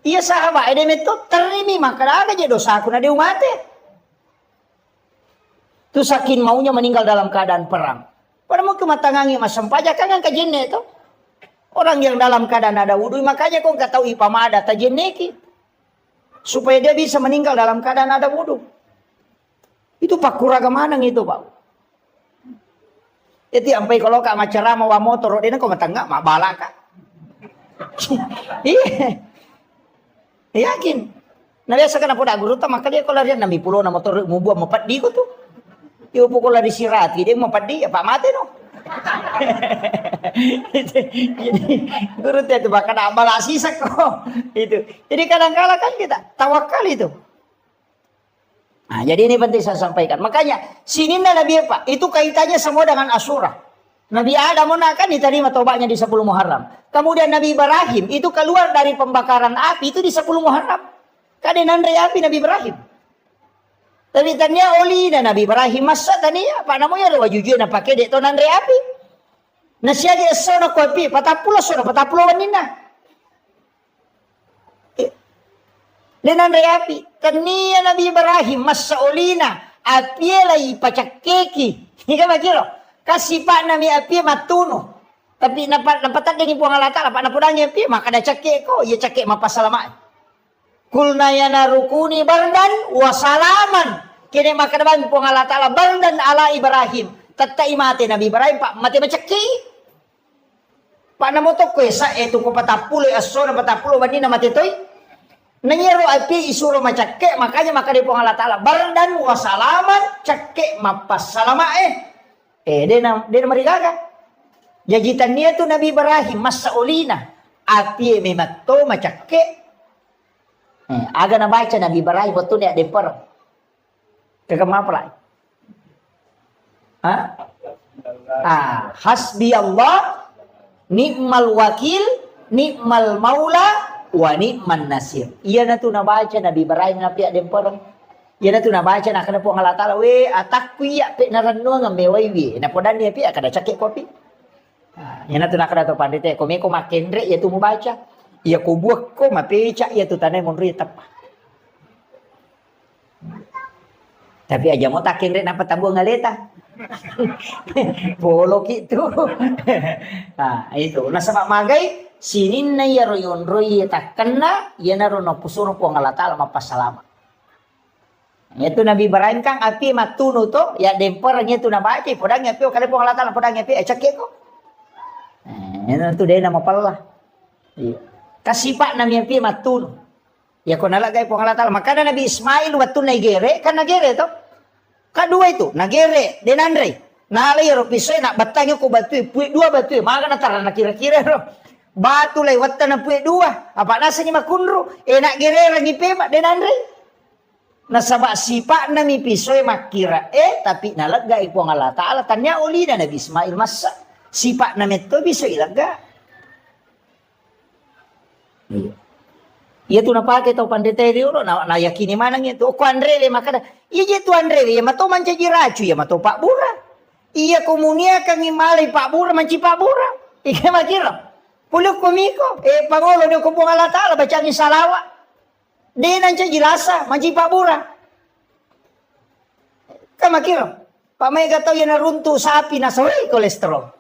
Iya sahabat, ede meto terimi maka aga je dosa ako nade umate. Tu saking maunya meninggal dalam keadaan perang. Pada mau kematangangi masampaja kan kajenne itu. Orang yang dalam keadaan ada wudhu, makanya kau nggak tahu ipamada tajenneki. Supaya dia bisa meninggal dalam keadaan ada wudhu. Itu Pak Kuragamanang itu Pak. Jadi sampai kalau kak macara mau motor, dia kau matangga mak balaka. Iya, yakin. Nah biasa kan apa guru maka dia kalau lihat nami pulau na motor mau buat mapat di tuh. Dia pukul lari sirati dia mapat di apa mati no. Jadi guru itu bahkan amal asisak kok itu. Jadi kadang-kadang kan kita tawakal itu. Nah, jadi ini penting saya sampaikan. Makanya sini Nabi Pak itu kaitannya semua dengan Asyura. Nabi Adam kan diterima tobatnya di 10 Muharram. Kemudian Nabi Ibrahim itu keluar dari pembakaran api itu di 10 Muharram. Kadenan api Nabi Ibrahim. Tapi tanya oli dan Nabi Ibrahim masa tania apa namanya ada wajujud na pakai dek tonan api. Nasiya dia sono ko api patapulo wanina. Denan api tania Nabi Ibrahim masa olina api lagi pacakeki. Hingga makiro kasih pak Nabi api matuno. Tapi napatan dengan buang alata apa napudangnya api maka ada cakek ko ya cakek mapasalamat. Kulna yana rukuni bardan wa salaman. Kini maka depan puang Allah Ta'ala bardan ala Ibrahim. Tatai mati Nabi Ibrahim pak mati macaki. Panamo to kwesa eto ko patapulo aso na patapulo bani na matitoy. Nanyero api isuro macakke makanya maka di Allah Taala bardan wa salaman cakke mapasalama dena marigaga. Jajitan niya to Nabi Ibrahim masaulina api mematto macakke. Aga na baca Nabi Ibrahim betul ni ada per. Kagam apa hasbi Allah ni'mal wakil ni'mal maula wa ni'man nasir. Iya na tu nabaca Nabi Ibrahim na pia demporong. Iya na tu nabaca na kana po Allah Taala we atakku ya pe naranno ngamewai wi. Na podan dia pia kada cakek kopi. Iya na tu na kada to pandite ko me ko makendre ya tu membaca. Iya ko buak ko mapeca ya tu tanai mon ritap. Tapi aja mau takin rek napa tabu ngaleta. Bolok itu. Nah, itu. Nah, sama magai sinin na ya royon roy takena ya naro no pusuro po Allah Taala mapasalama. Itu Nabi Ibrahim kang api matuno to ya dempernya itu na baca podang api kali po Allah Taala podang api cake ko. Itu dia nama pala. Kasipak nami api matuno. Ya ko nalagay po Allah Taala makana Nabi Ismail wattu na igere kan nagere to. Kadua itu nagere denandre nalay ro pisoy nak batangyo ko batu puy dua batu maga na tara na kira-kira ro batu lay watta na puy dua apa nasa ni makunro nak gere rangi pema denandre nasaba sipa na mi pisoy makira tapi nalagay po ang Allah Taala tanya uli na Nabi Ismail masa sipa na metto pisoy ilaga. Iya tu napake tau pandete dio na yakini manang itu ko Andre le makada iya je tu Andre le mato manca jiracu ya mato Pak Bura iya komunia kang imalai Pak Bura manci Pak Bura ika makira puluk komiko pangolo dio ko Allah Taala bacangi salawa de nanca jilasa manci Pak Bura kamakira Pak Mega tau ya naruntu sapi na sore kolesterol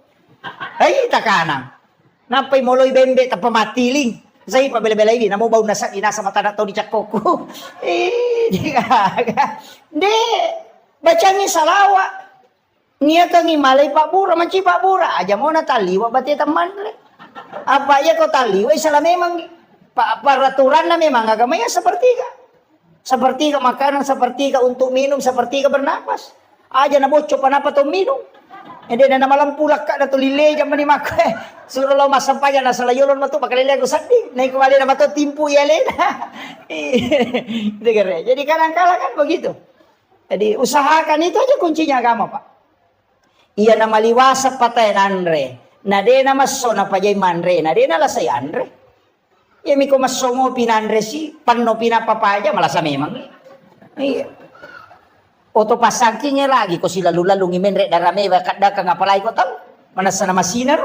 ay takanang napay moloy bembe tapamatiling Zai pa bela-bela ini namo bau nasa inasa mata na to di cakoko. De bacangi salawa. Nia kang imalay Pak Bura manci Pak Bura aja mau na taliwa bati teman le. Apa ya kau taliwa salah memang peraturan na memang agamanya seperti makanan seperti untuk minum seperti bernapas. Aja na bocor panapa to minum. Ede na malam pulak ka na to lile jam ni mak. Suruh lo masampaya na salayolon matu pakalile ko sandi. Naik kembali na matu timpu ya lena. Jadi kadang-kala kan begitu. Jadi usahakan itu aja kuncinya agama Pak. Iya na maliwasa patay andre. Na de na maso na pajay manre. Na de na lasay andre. Iya mi ko maso mo pinandre si. Panno pinapapaja malasa memang. Iya. Oto pasangkingnya lagi ko sila lalu ngimenre darame bakada kang apalay ko tahu mana sana masinar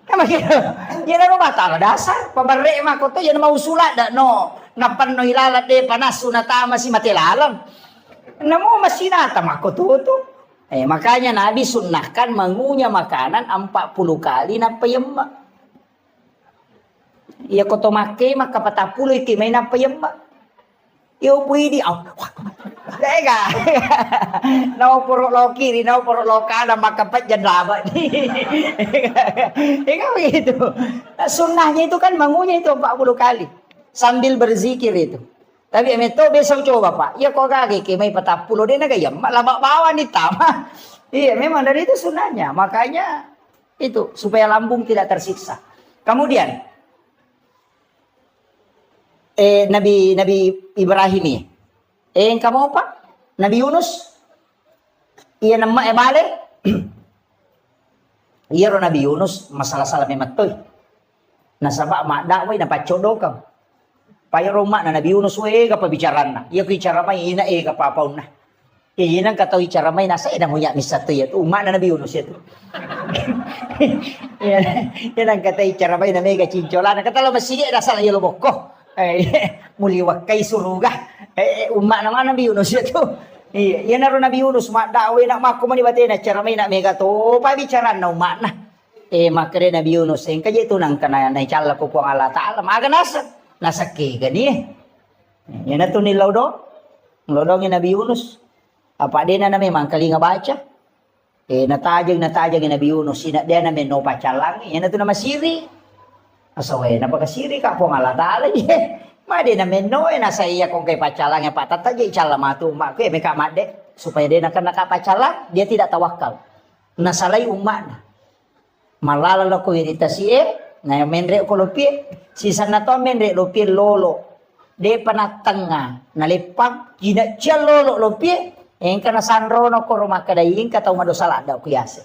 kama kira ya na batala dasar pabarre ma ko to yan mausula da no napan no ilalat de panasu na tama si matilalang namo masinata mako to makanya Nabi sunnahkan mengunyah makanan 40 kali na payemma iya ko to make maka 40 iki may na payemma yo pwede Tega. Nau puruk lo kiri, nau puruk lo kanan, maka jan laba. Ika begitu. Sunnahnya itu kan bangunnya itu 40 kali. Sambil berzikir itu. Tapi itu besok coba Pak. Ya kok kaki kemai 40 dia nagayam. Lama bawa nih tama. Iya memang dari itu sunnahnya. Makanya itu supaya lambung tidak tersiksa. Kemudian Nabi Ibrahim ini. Yang kamu apa? Nabi Yunus. Iya nama balik. Iya ro Nabi Yunus masalah salah mematoy. Nasaba mak dakway na pacodokam. Paya rumah na Nabi Yunus we ka pabicaran na. Iya ko icara may ina ka papaw na. Iya nang kataw icara may nasa ina mo ya misato ya. Uma na Nabi Yunus ito. Iya nang kataw icara may na mega cincola na katalo masige na sala yelo bokko. Muliwak kay suruga. Umat naman Nabi Yunus itu. Iya na ro Nabi Yunus mak dakway na mako man ibate na cara may na mega to pabicaran na umat na. Makre Nabi Yunus yang kaya itu nang kana na icala ko po ang Allah Taala maga nasa ke gani. Yan na to ni Lodo. Lodo ni Nabi Yunus. Apa dia na memang kali nga baca. Natajang Nabi Yunus, dia na meno pacalang, yan na to na masiri. Asaway, napakasiri ka po nga latala, madi na meno, nasa iya kung kay pacalang, patatagya, icalamato, may kamade, supaya dia nakapacalang, dia tidak tawakal. Nasalay umat na. Malalala ko irita na menre ko lupi, sisa na to menre lupi lolo. De panatanga, nalipag, ginatya lolo lupi, yang kana sanro no ko rumah kadaing kataw madosala daw kuyase.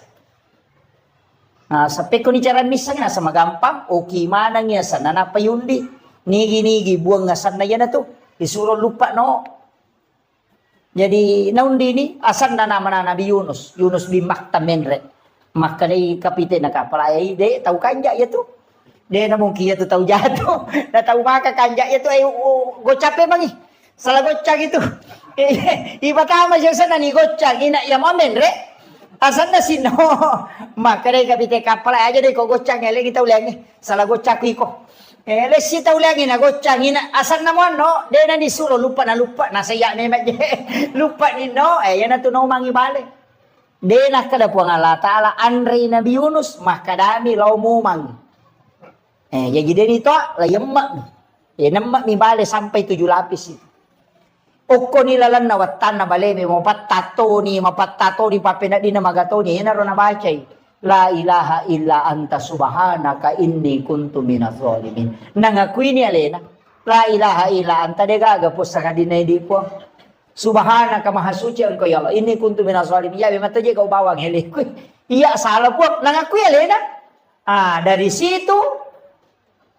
Sa peko ni jaran misang na sa magampang okay manang ya sa nanapayundi nigi buang ngasan na yan na to isuro lupa no. Jadi naundi ni asan na naman na Nabi Yunus bin Maktamen makaday kapite na kapalay de tau kanja ya to. De na mong kiya to tau jato na tau maka kanja ya to ay gocape mangi. Salah gocak itu. Iba tama siya sa nanigotsak. Ina ya momen re. Asan na sino. Maka rin kapite kapal aja deh ko gocak. Ele kita ulangi. Salah gocak ko. Ele kita ulangi na gocak. Ina asan na mo no. De na disuruh lupa na lupa. Nasaya na imat lupa ni no. Yan na tunaw mangibalik. De na kada po ang Allah Ta'ala. Andrei Nabi Yunus. Makadami lau mumang. Jadi nito. Layamak. Namak mi bale sampai 7 lapis itu. Oko nilalan na watan na baleme mapattato ni papena di na magato ni hinaro na bacay la ilaha illa anta subhanaka inni kuntu minaz zalimin nangakui ni alena la ilaha illa anta de gagapos sa kadina di po subhanaka mahasuci engkau ya Allah inni kuntu minaz zalimin ya mata je kau bawang hele iya salah po nangakui alena dari situ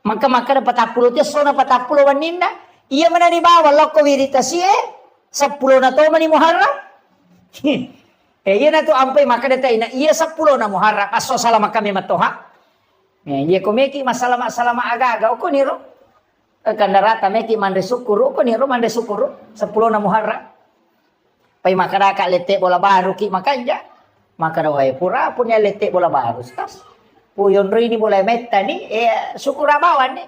maka dapat 40 dia sona 40 wanina. Iya mana ni bawa loko wirita siye 10 na to mani muharram. Iya na to ampai maka deta ina iya 10 na muharram aso salama kami matoha. Iya komeki masalah aga-aga uko niro. Kandarata meki mande sukuru uko niro mande sukuru 10 na muharram. Pai maka daka lete bola baru ki makanja. Maka dawai pura punya lete bola baru tas. Puyon rini bola metta ni sukura bawan ni.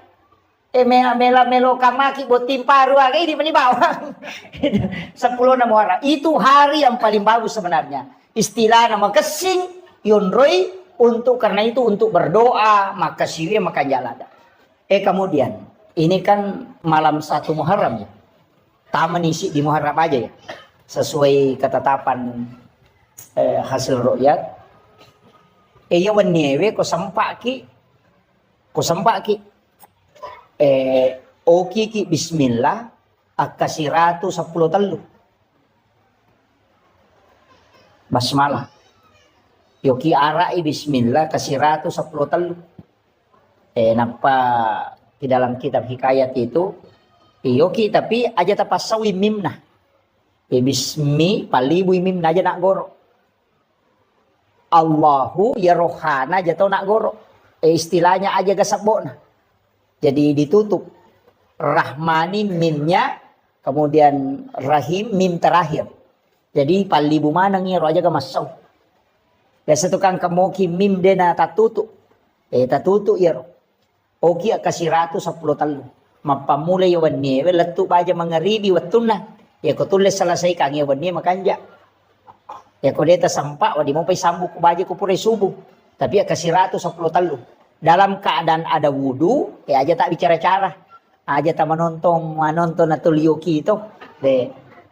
Melo kamaki buat tim paru lagi di bawah 10 na muharram itu hari yang paling bagus sebenarnya istilah nama kesing yonroi untuk karena itu untuk berdoa maka siwi maka jalada kemudian ini kan malam 1 Muharram ya taman isi di Muharram aja ya sesuai ketetapan hasil ru'yat ya wanewe ko sempaki oki ki bismillah akasiratu 10 telu basmalah yoki arai bismillah kasiratu 10 telu napa di dalam kitab hikayat itu yoki tapi aja tapasawi mimna bismi palibu mimna aja nak goro Allahu ya rohana aja tau nak goro istilahnya aja gasabona. Jadi ditutup Rahmani mimnya kemudian Rahim mim terakhir. Jadi palibu manang iro aja ga masau. Biasa tukang kamoki mim dena tatutu. Tatutu iro. Oki akasiratu 10 telu. Mapamulay yawan niya. Latu ba aja mangaribi watuna. Ya ko tulis salasay kang yawan niya makanja. Ya ko deta sampa wadi mo pay sambu ko ba aja ko puray subuh. Tapi akasiratu 10 telu. Dalam keadaan ada wudu, aja tak bicara cara, aja tak menonton atau liuki itu,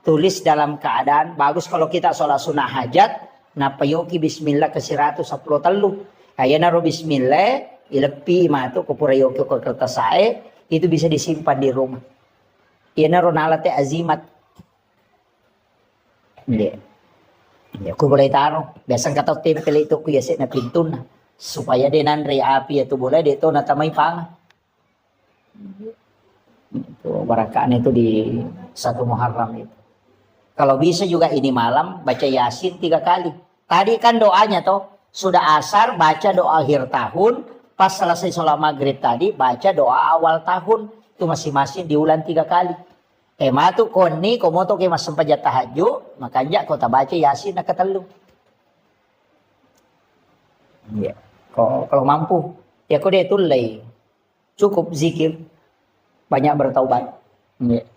tulis dalam keadaan bagus kalau kita sholat sunnah hajat, napayoki bismillah kasiratu 10 telu, kaya naro bismillah, ilepi matu kupurayoki ke kertas sae, itu bisa disimpan di rumah. Iya naro nalate azimat, ya aku boleh taruh, biasa kata tempel itu kuyase na pintuna. Supaya dia nandre api itu boleh dia itu natamay pang itu barakaan itu di 1 Muharram itu kalau bisa juga ini malam baca Yasin 3 kali tadi kan doanya toh sudah asar baca doa akhir tahun pas selesai sholat maghrib tadi baca doa awal tahun itu masing-masing diulang 3 kali matu koni komoto ke mas sempat tahajud makanya kota baca Yasin nak ketelu. Ya, kalau mampu, ya kau dia tulai cukup zikir, banyak bertaubat. Ya.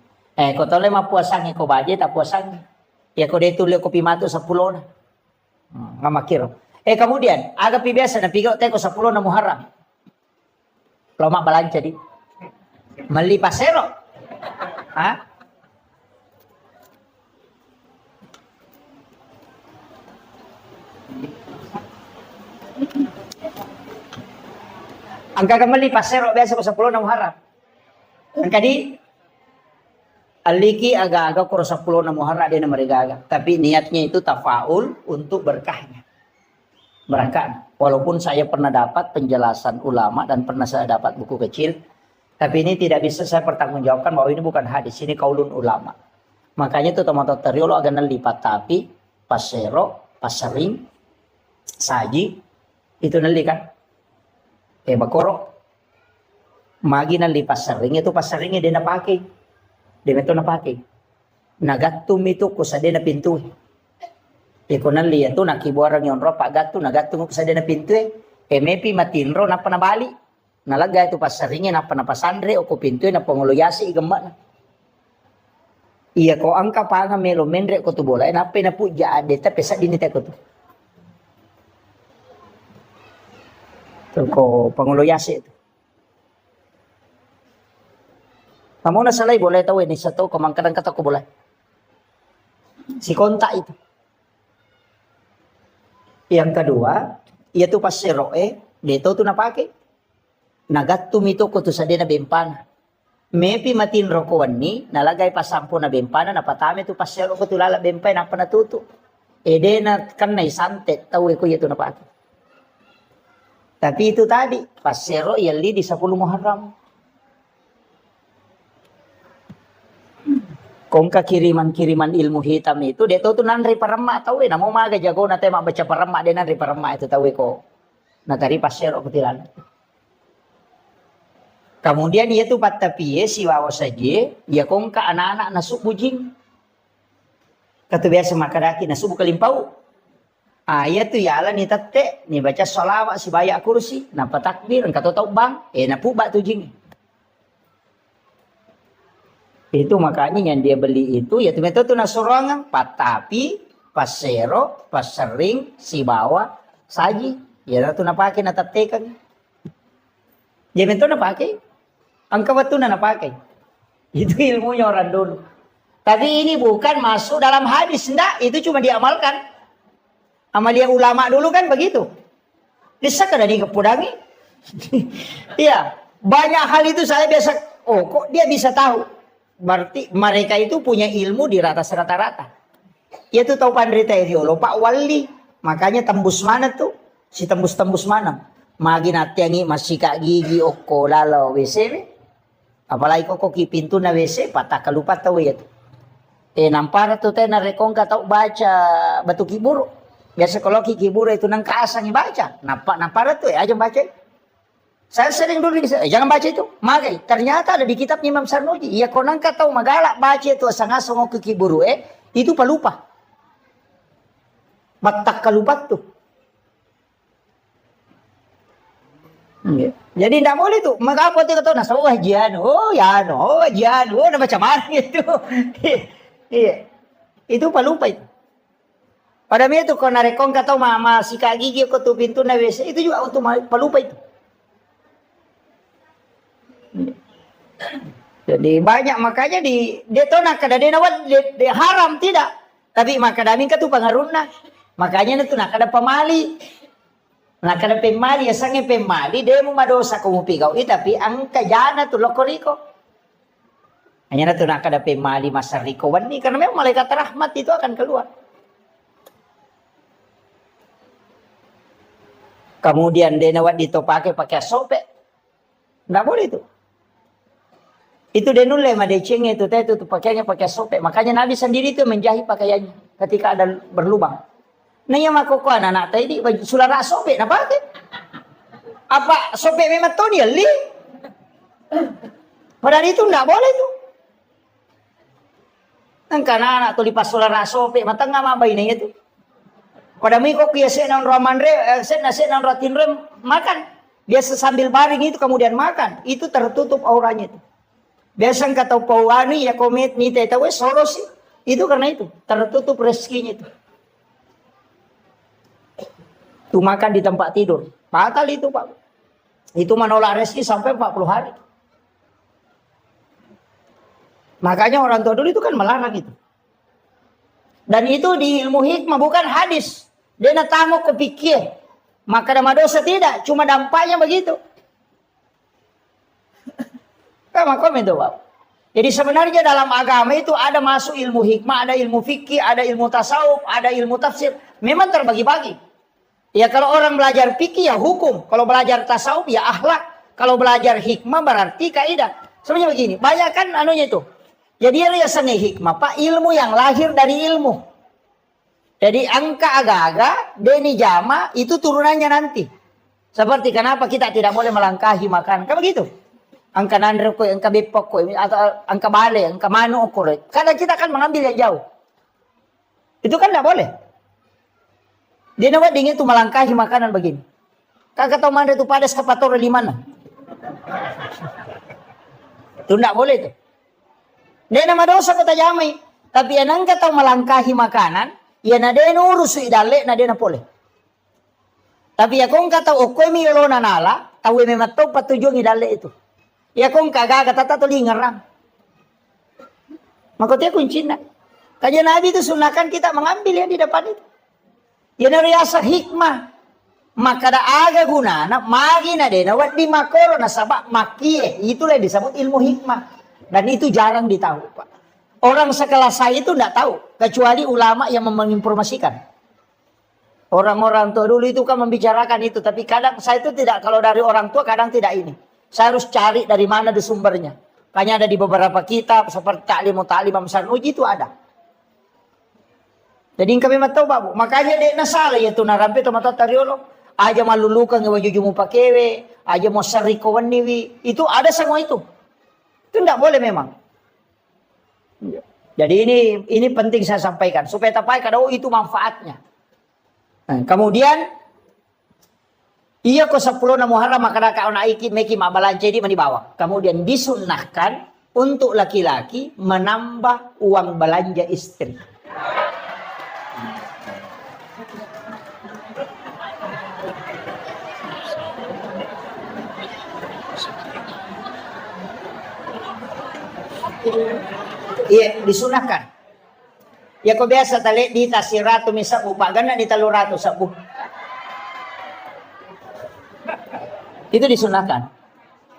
Kau tulai mah puasang kau baje tak puasang. Ya kau dia tulai kopi matu 10 na. Ngamakir. Kemudian agak biasa na pigaw tayo ko sa 10 na Muharram. Loma balanca di. Mali pasero. Ha? Ang kagamali pasero biasa ko sa 10 na Muharram. Ang kadi aliki aga-aga ko sa 10 na Muharram din na marigaga. Tapi niatnya itu tafaul untuk berkahnya. Berkah. Walaupun saya pernah dapat penjelasan ulama dan pernah saya dapat buku kecil, tapi ini tidak bisa saya pertanggungjawabkan bahwa ini bukan hadis, ini kaulun ulama. Makanya itu teman-teman teriolo agak nalipat tapi pasero, pasering, saji itu nali kan? Bakoro. Magi nali pasering itu paseringnya dia napake. Dia itu napake. Nagatum itu kusa dia na pintu. Iko nali itu nakibuarang yon ro pagatu nagatum kusa dia na pintu. Mepi matinro napa na bali. Nalaga itu paseringnya napa na pasandre o ko pintu na panguluyasi igamba na. Iya ko angka pa nga melo mendre ko to bola napa na puja ade ta pesa dinita ko to. Ko panguluyasi itu. Kamu na salay boleh tahu ini satu kemangkadan kata ko boleh. Si kontak itu. Yang kedua, yaitu pasero dito tu napake. Nagatum itu ko to sa dina bempana. Mepi matin rokoan ni nalagay pa 10 na bempana napatami tu pasero ko tulala bempay na panatuto. Dena kan na santet tahu ko yaitu napake. Tapi itu tadi, pasero yali di 10 Muharram. Kung kiriman-kiriman ilmu hitam itu, dia tahu tu nanri parama tahu namo maga jago na tema baca parama dia nanri parama itu tahu ko. Natari pasero kutilan. Kemudian ia tu patapiye si wawa saja, ya kung ka anak-anak nasuk bujing. Kata biasa makadaki nasuk kalimpau. Iya tu ya ala ni tate ni baca salawat si bayak kursi napa takbir engkau tahu bang napuba tu jing itu makanya yang dia beli itu ya tu nasurangan patapi pasero pasering si bawa saji ya tu napake na tate kan dia mento napake angka waktu na napake itu ilmunya orang dulu tapi ini bukan masuk dalam hadis enggak itu cuma diamalkan. Amalia ulama dulu kan begitu. Bisa kada dikepudangi. Iya, banyak hal itu saya biasa. Oh, kok dia bisa tahu? Berarti mereka itu punya ilmu di atas rata-rata. Dia tuh tahu pandrita ideolo Pak Wali. Makanya tembus mana tuh? Si tembus mana? Magi natiangi masih kak gigi oko lalo WC. Apalagi kok pintu na WC patah kalupat tahu ya tuh. Nampara tuh teh narekong tahu baca batu kiburu. Biasa kalau kikibura itu nang kaasang baca. Napara tuh aja baca. Saya sering dulu jangan baca itu. Magai. Ternyata ada di kitab Imam Sarnuji. Iya konang tahu magalak baca itu asang-asang kikiburu itu palupa. Matak kalupat tuh. Jadi tidak boleh tuh. Maka apa tuh kata nasa wajian. Wajian. Nah macam mana itu. Iya. Itu palupa itu. Pada itu kalau narekong kata mama si kak gigi ko tu pintu na WC itu juga untuk palupa itu. Jadi banyak makanya dia tahu nak kada denawat dia haram tidak. Tapi maka damin ka tu pangaruna. Makanya itu nak ada pemali. Nak ada pemali ya sange pemali dia mau madosa ko mupigau tapi ang kajana tu lokoriko. Hanya tu nak ada pemali masariko wani karena memang malaikat rahmat itu akan keluar. Kemudian dia nawat ditopake pakai sope. Nggak boleh itu. Itu dia nule madeceng itu pakaiannya pakai sope. Makanya Nabi sendiri itu menjahit pakaiannya ketika ada berlubang. Nah yang makoko anak tadi sulara sope nak pakai. Apa sope memang tuh dia li? Padahal itu nggak boleh tuh. Karena anak tuh lipas sulara sope matang nggak mabainnya itu. Pada mi kok ya senang romanre, senang rotin rem makan. Biasa sambil baring itu kemudian makan. Itu tertutup auranya itu. Biasa kata pawani ya komit ni tahu soros itu karena itu tertutup rezekinya itu. Waktu makan di tempat tidur. Batal itu Pak. Itu menolak rezeki sampai 40 hari. Makanya orang tua dulu itu kan melarang itu. Dan itu di ilmu hikmah bukan hadis. Dia nak tamu kepikir. Maka ada dosa tidak. Cuma dampaknya begitu. Kamu komen itu Pak. Jadi sebenarnya dalam agama itu ada masuk ilmu hikmah, ada ilmu fikih, ada ilmu tasawuf, ada ilmu tafsir. Memang terbagi-bagi. Ya kalau orang belajar fikih ya hukum. Kalau belajar tasawuf ya akhlak. Kalau belajar hikmah berarti kaidah. Sebenarnya begini. Banyak kan anunya itu. Jadi dia seni hikmah Pak. Ilmu yang lahir dari ilmu. Jadi angka agak-agak. Deni jama itu turunannya nanti. Seperti kenapa kita tidak boleh melangkahi makan. Kan begitu. Angka nandre ko, angka bipok ko, atau angka bale, angka mano ko. Kadang kita kan mengambil yang jauh. Itu kan tidak boleh. Dia nak dingin itu melangkahi makanan begini. Kakak tahu mana itu padas kepator di mana? Itu tidak boleh itu. Dia nama dosa kata jamai. Tapi yang angka tahu melangkahi makanan, ya nade urus idale, nade na boleh. Tapi ya kong kata okoy mi yolo nanala, tahu memang tahu patujuan idale itu. Ya kong kagak kata tahu lingerang. Makanya kuncinya. Kajian Nabi itu sunahkan kita mengambil ya di depan itu. Ya nariasa hikmah. Maka ada aga guna. Magi na deh. Nawat di makoro na sabak makie. Itulah yang disebut ilmu hikmah. Dan itu jarang ditahu Pak. Orang sekelas saya itu tidak tahu. Kecuali ulama yang menginformasikan. Orang-orang tua dulu itu kan membicarakan itu. Tapi kadang saya itu tidak. Kalau dari orang tua kadang tidak ini. Saya harus cari dari mana di sumbernya. Kayaknya ada di beberapa kitab. Seperti Ta'lim Amsal Uji itu ada. Jadi kami tahu Pak. Makanya dia nasalah ya tu narampe tu mata tariolo. Aja malulukan yang wajah mu pakewe. Aja mau seriko waniwi. Itu ada semua itu. Itu tidak boleh memang. Jadi ini penting saya sampaikan. Supaya tapai kada itu manfaatnya. Nah, kemudian. Iya ko 10 na Muharram maka kau naiki meki mabalance di manibawa. Kemudian disunnahkan untuk laki-laki menambah uang belanja istri. Iya, disunahkan. Ya kok biasa tali di tasiratu misa upa gana di taluratu sabu. Itu disunahkan.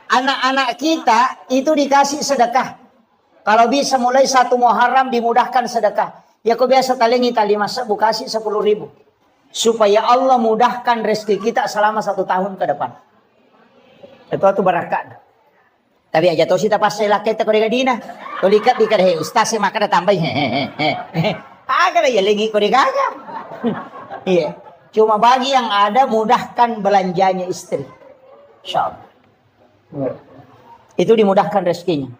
Anak-anak kita itu dikasih sedekah. Kalau bisa mulai 1 Muharram dimudahkan sedekah. Ya kok biasa talengi tali masa kasih 10.000. Supaya Allah mudahkan rezeki kita selama 1 tahun ke depan. Itu barakat. Tapi aja tahu kita pas saya lakai tak kau dina. Kau lihat di kada ustaz saya makan tambah agak ya lengi kau digagap. Iya. Cuma bagi yang ada mudahkan belanjanya istri. Insyaallah. Itu dimudahkan rezekinya.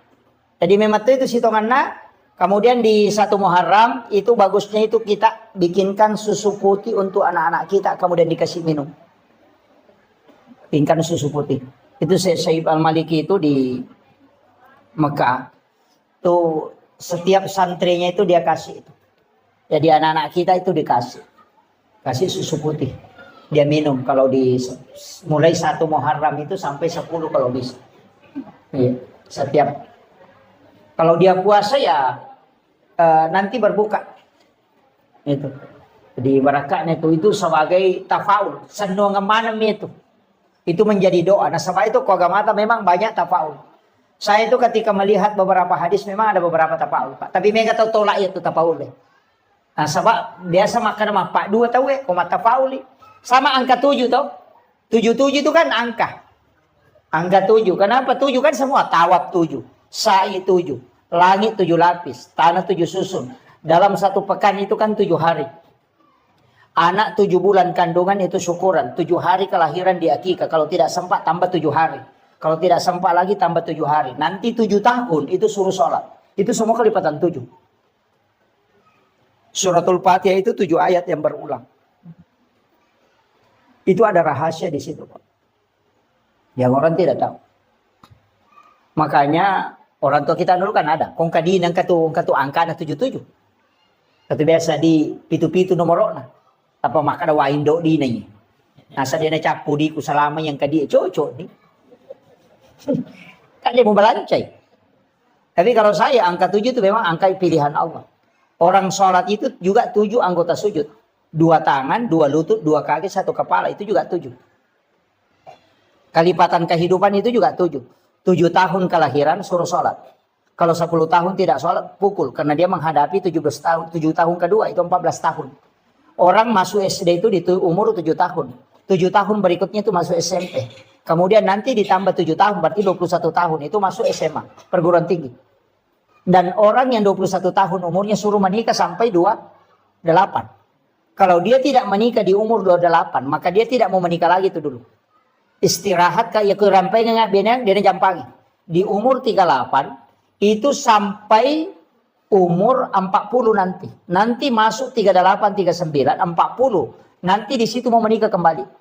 Jadi memang itu hitungannya. Kemudian di 1 Muharram itu bagusnya itu kita bikinkan susu putih untuk anak-anak kita. Kemudian dikasih minum. Bikinkan susu putih. Itu Syekh Al-Maliki itu di Mekah. Itu setiap santrinya itu dia kasih itu. Jadi anak-anak kita itu dikasih. Kasih susu putih. Dia minum kalau di mulai 1 Muharram itu sampai 10 kalau bisa. Iya, setiap kalau dia puasa ya nanti berbuka. Itu. Jadi barakatnya itu sebagai tafaul, senang mana itu. Itu menjadi doa. Nah, sebab itu kogamata memang banyak tafaul. Saya itu ketika melihat beberapa hadis memang ada beberapa tafaul, Pak. Tapi mereka tahu tolak itu tafaul. Nah, sebab biasa makan sama Pak 2 tahu koma tafaul. Sama angka 7 tau. 77 itu kan angka. Angka 7. Kenapa 7 kan semua? Tawab 7. Sa'i 7. Langit 7 lapis. Tanah 7 susun. Dalam 1 pekan itu kan 7 hari. Anak 7 bulan kandungan itu syukuran. 7 hari kelahiran di akikah. Kalau tidak sempat tambah 7 hari. Kalau tidak sempat lagi tambah 7 hari. Nanti 7 tahun itu suruh sholat. Itu semua kelipatan 7. Suratul Fatihah itu 7 ayat yang berulang. Itu ada rahasia di situ, Pak. Yang orang tidak tahu. Makanya orang tua kita dulu kan ada. Kong kadin ang katu angka na 77. Katu biasa di pitu-pitu nomorona. Apa maka ada waindo di nanya. Nasa dia na capu di ku selama yang ke dia cocok nih. Kan dia mau belancai. Tapi kalau saya angka 7 itu memang angka pilihan Allah. Orang sholat itu juga 7 anggota sujud. 2 tangan, 2 lutut, 2 kaki, 1 kepala. Itu juga 7. Kelipatan kehidupan itu juga 7. 7 tahun kelahiran suruh sholat. Kalau 10 tahun tidak sholat, pukul. Karena dia menghadapi 17 tahun. 7 tahun kedua itu 14 tahun. Orang masuk SD itu di umur 7 tahun. 7 tahun berikutnya itu masuk SMP. Kemudian nanti ditambah 7 tahun, berarti 21 tahun. Itu masuk SMA, perguruan tinggi. Dan orang yang 21 tahun umurnya suruh menikah sampai 28. Kalau dia tidak menikah di umur 28, maka dia tidak mau menikah lagi itu dulu. Istirahat kayak kerampai ngak benang dia jampangi. Di umur 38 itu sampai umur 40 nanti. Nanti masuk 38, 39, 40. Nanti di situ mau menikah kembali.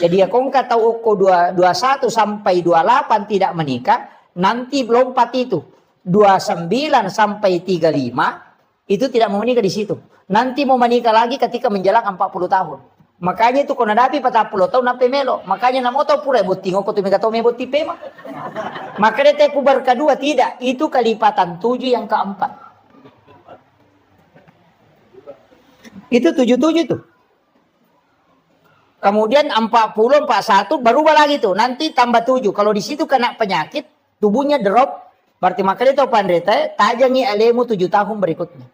Jadi ya kongka tahu uko 21 sampai 28 tidak menikah, nanti lompat itu 29 sampai 35 itu tidak mau menikah di situ. Nanti mau menikah lagi ketika menjelang 40 tahun. Makanya itu kena dapi 40 tahun nape melo. Makanya namo tahu pura buti ngoko tu mega tome buti pema. Maka dia tepu kedua tidak, itu kelipatan 7 yang keempat. Itu 77 tuh. Kemudian 40, 41 berubah lagi tuh. Nanti tambah 7. Kalau di situ kena penyakit, tubuhnya drop. Berarti makanya tahu pandrita, tajangi alemu 7 tahun berikutnya.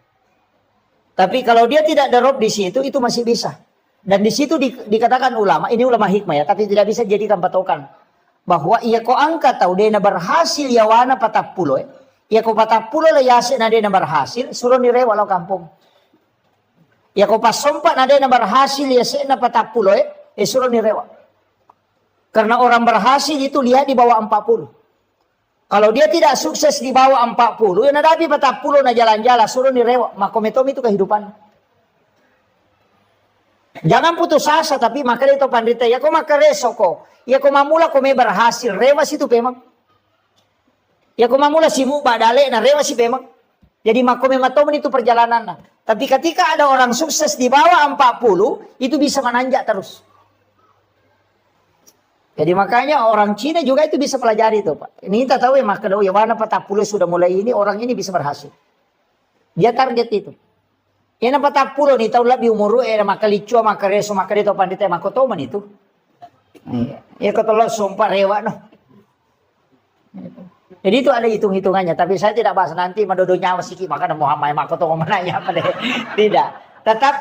Tapi kalau dia tidak drop di situ, itu masih bisa. Dan di situ dikatakan ulama, ini ulama hikmah ya, tapi tidak bisa jadikan patokan. Bahwa ia ko angka tahu dia berhasil ya wana 40. Ia ko 40 lah yasin ada yang berhasil, suruh nire walau kampung. Ya ko pas sompat ada yang berhasil ya sena 40 suruh nirewa. Karena orang berhasil itu lihat di bawah 40. Kalau dia tidak sukses di bawah 40, ya nadapi 40 na jalan-jalan suruh nirewa. Makometom itu kehidupan. Jangan putus asa tapi maka itu pandita ya ko makareso ko. Ya ko mamula ko may berhasil, rewas itu memang. Ya ko mamula simu badale na rewas si memang. Jadi makomematomen itu perjalanan. Tapi ketika ada orang sukses di bawah 40, itu bisa menanjak terus. Jadi makanya orang Cina juga itu bisa pelajari itu, Pak. Ini kita tahu ya maka ya warna 40 sudah mulai ini, orang ini bisa berhasil. Dia target itu. Yang 40 nih tahu lebih umur maka licu maka reso maka itu pandita makotoman itu. Ya ketolong sumpah rewa no. Jadi itu ada hitung-hitungannya, tapi saya tidak bahas nanti mendodo nyawa siki maka Muhammad makoto menanya apa deh. Tidak. Tetap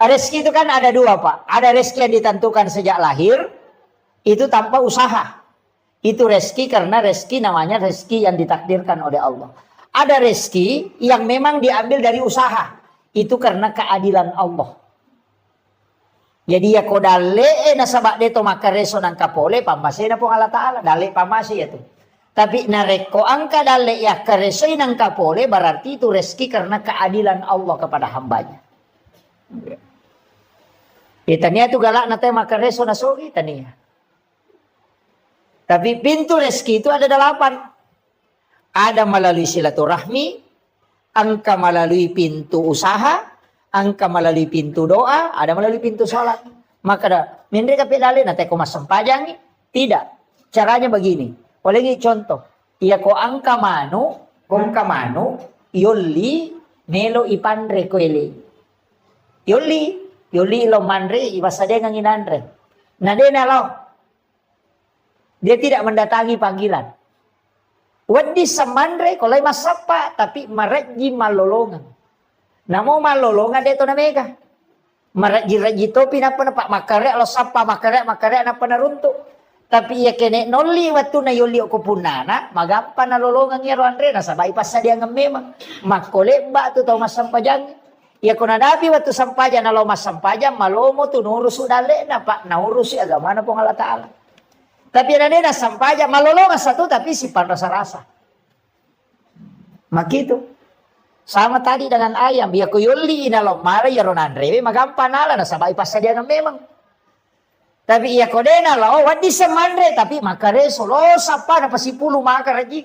rezeki itu kan ada 2, Pak. Ada rezeki yang ditentukan sejak lahir, itu tanpa usaha. Itu rezeki karena rezeki namanya rezeki yang ditakdirkan oleh Allah. Ada rezeki yang memang diambil dari usaha. Itu karena keadilan Allah. Jadi ya kodale nasabak deto maka reso nang kapole pamase na po Allah Taala, dale pamase ya tuh. Tapi nareko angka dale ya karesoy nang kapole berarti itu rezeki karena keadilan Allah kepada hambanya. Itania itu galak na tayo makareso na sogi tania. Tapi pintu rezeki itu ada 8. Ada melalui silaturahmi, angka melalui pintu usaha, angka melalui pintu doa, ada melalui pintu sholat. Maka ada mindre kape dale na tayo kumasempajang tidak. Caranya begini. Oleh contoh, iya ko angka manu, kong kamanu, yoli melo ipandre ko ili. Yoli ilo mandre, ibasa dia nganginandre. Nah dia nalo, dia tidak mendatangi panggilan. Wadi semandre, kolay masapa, tapi mareji malolongan. Namo malolongan dia to na mega. Mareji topi na pak makare, alo sapa makare na panarunto. Tapi ya kene noli waktu na yuli ko punana magampa na lolongan yaro Andre na sabay pa sa dia memang makole ba tu tau masampajang ya ko nadapi waktu sampajan na lo masampajang malomo tu nurus udale na pak naurus si agama na po Allah Taala. Tapi na sampajang malolongan satu tapi si rasa-rasa. Makitu. Sama tadi dengan ayam ya ko yuli na lo mara yaro Andre magampa nala na sabay pa sa dia memang. Tapi iya kodena lo, wadi semandre tapi makareso lo sapa na pasipulu makaraji.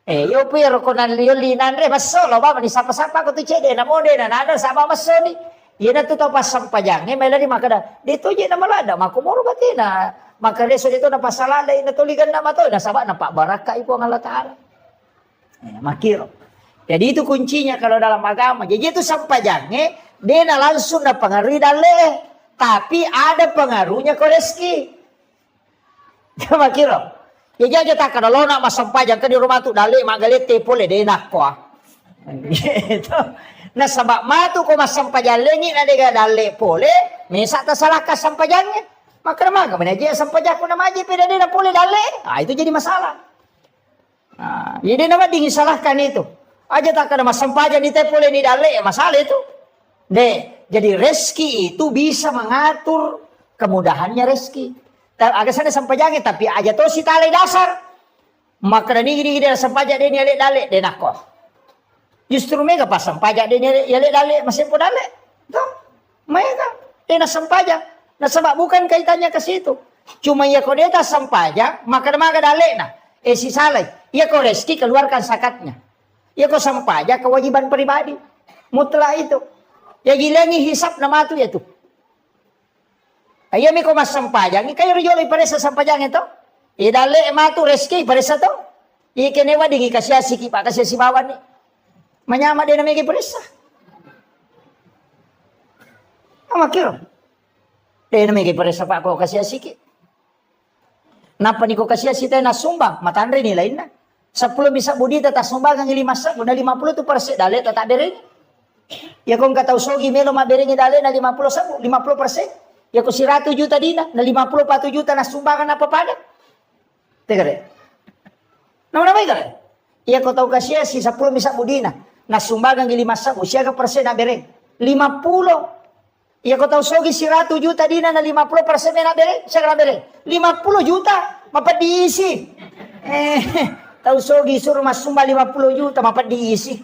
Yo pero ko nan lioli nandre baso lo ba ni sapa-sapa ko tu cede na mode na nada sapa masoni. Iya na to pas sampajangnya may lari makada. Dito je na malada makumuro batina. Maka reso dito na pasalalay na tuligan na mato na saba na Pak Baraka ipo ang Allah Taala. Makiro. Jadi itu kuncinya kalau dalam agama. Jadi itu sampajangnya dia na langsung na pengaruhi dale. Tapi ada pengaruhnya ke rezeki. Makiro. Ya jangan kita kalau nak masampajang ke di rumah tu dale magalete pole dia nak ko. Gitu. Na sabak matu ko masampajalengi na dega dale pole, mesa ta salah ka sampajangnya. Maka nama ka menaje sampajak ko na maji pede na pole dale. Itu jadi masalah. Jadi nama dingin salahkan itu. Aja tak ada masampajan di pole ni dale masalah itu. Jadi rezeki itu bisa mengatur kemudahannya rezeki. Agak sana sampajangnya tapi aja to si tale dasar. Maka ni dia sampajak dia ni dale de nakoh. Justru mereka pasang pajak dia dale masih pun dale. Tuh, mereka dia nasam pajak. Nah sebab bukan kaitannya ke situ. Cuma ya kalau dia tasam pajak, maka dale nah. Si saleh, ya kau rezeki keluarkan zakatnya. Ya kau sam pajak kewajiban pribadi. Mutlak itu. Ya gilangi hisap nama tu ya tu. Ayah miko masam pajak, ni kayo riyoli pada sam pajak itu. Ya dale matu rezeki pada satu. Ya kenewa dingi kasih asiki pak kasih si bawan ni. Menyama dia namanya perisa. Ama kira. Dia namanya perisa pak kau kasih asiki. Napa ni kau kasih asiki na sumbang? Matandre ni lain na. 10 bisa budi tata sumbang ang 5 sabu na 50 tu persen dale tata dereng. Ya kung kataw sogi melo mabereng dale na 50 sabu 50%. Ya kung si 100 juta dina na 54 juta na sumbangan apa pada. Tegare. Nama namanya kare. Ya kau tahu kasih asiki 10 bisa budi na. Nasumbagan gili masabu siya persen na bereng 50. Iya ko tahu sogi si 100 juta dina na 50% na bereng siya na bereng 50 juta mapat diisi. Tahu sogi suruh masumba 50 juta mapat diisi.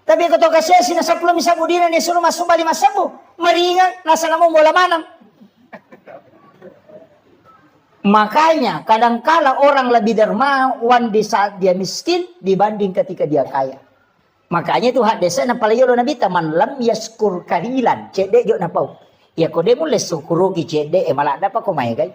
Tapi ko tahu kasi si na 10 misabu dina ni suruh masumba 5 sabu maringan nasa namo bola manang. Makanya kadangkala orang lebih dermawan di saat dia miskin dibanding ketika dia kaya. Makanya itu hak desa na palayolo nabi taman lam yaskur kalilan cede jo na pau. Ya ko de mulai syukurugi cede malah dapat ko may gay.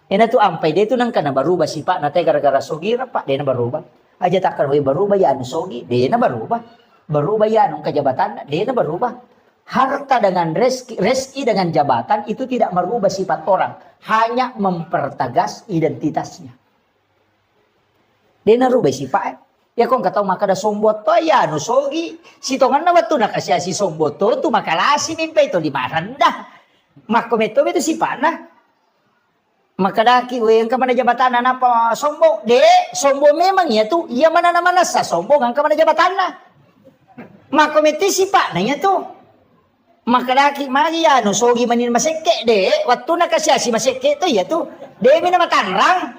Ina tu ampai dia tu nang kana berubah sifat na tay gara-gara sogira pak dia na berubah. Aja tak kan berubah ya anu sogi dia na berubah. Berubah ya anu kejabatan dia na berubah. Harta dengan rezeki dengan jabatan itu tidak merubah sifat orang. Hanya mempertegas identitasnya. Dia narubah sifat. Ya kung kataw makada sombot to ya no sogi. Sitongan na bato nakasya si sombot to makalasi mimpi to di maranda. Makometo itu sifat na. Makadaki yang kamana jabatan na apa sombong. Sombong memang ya tu. Iya mana naman sa sombong ang kamana jabatan na. Makometi sifat na ya tu. Makadaki magi ya no sogi manin maseke waktu na kasya si maseke to ya tu de mi na matanrang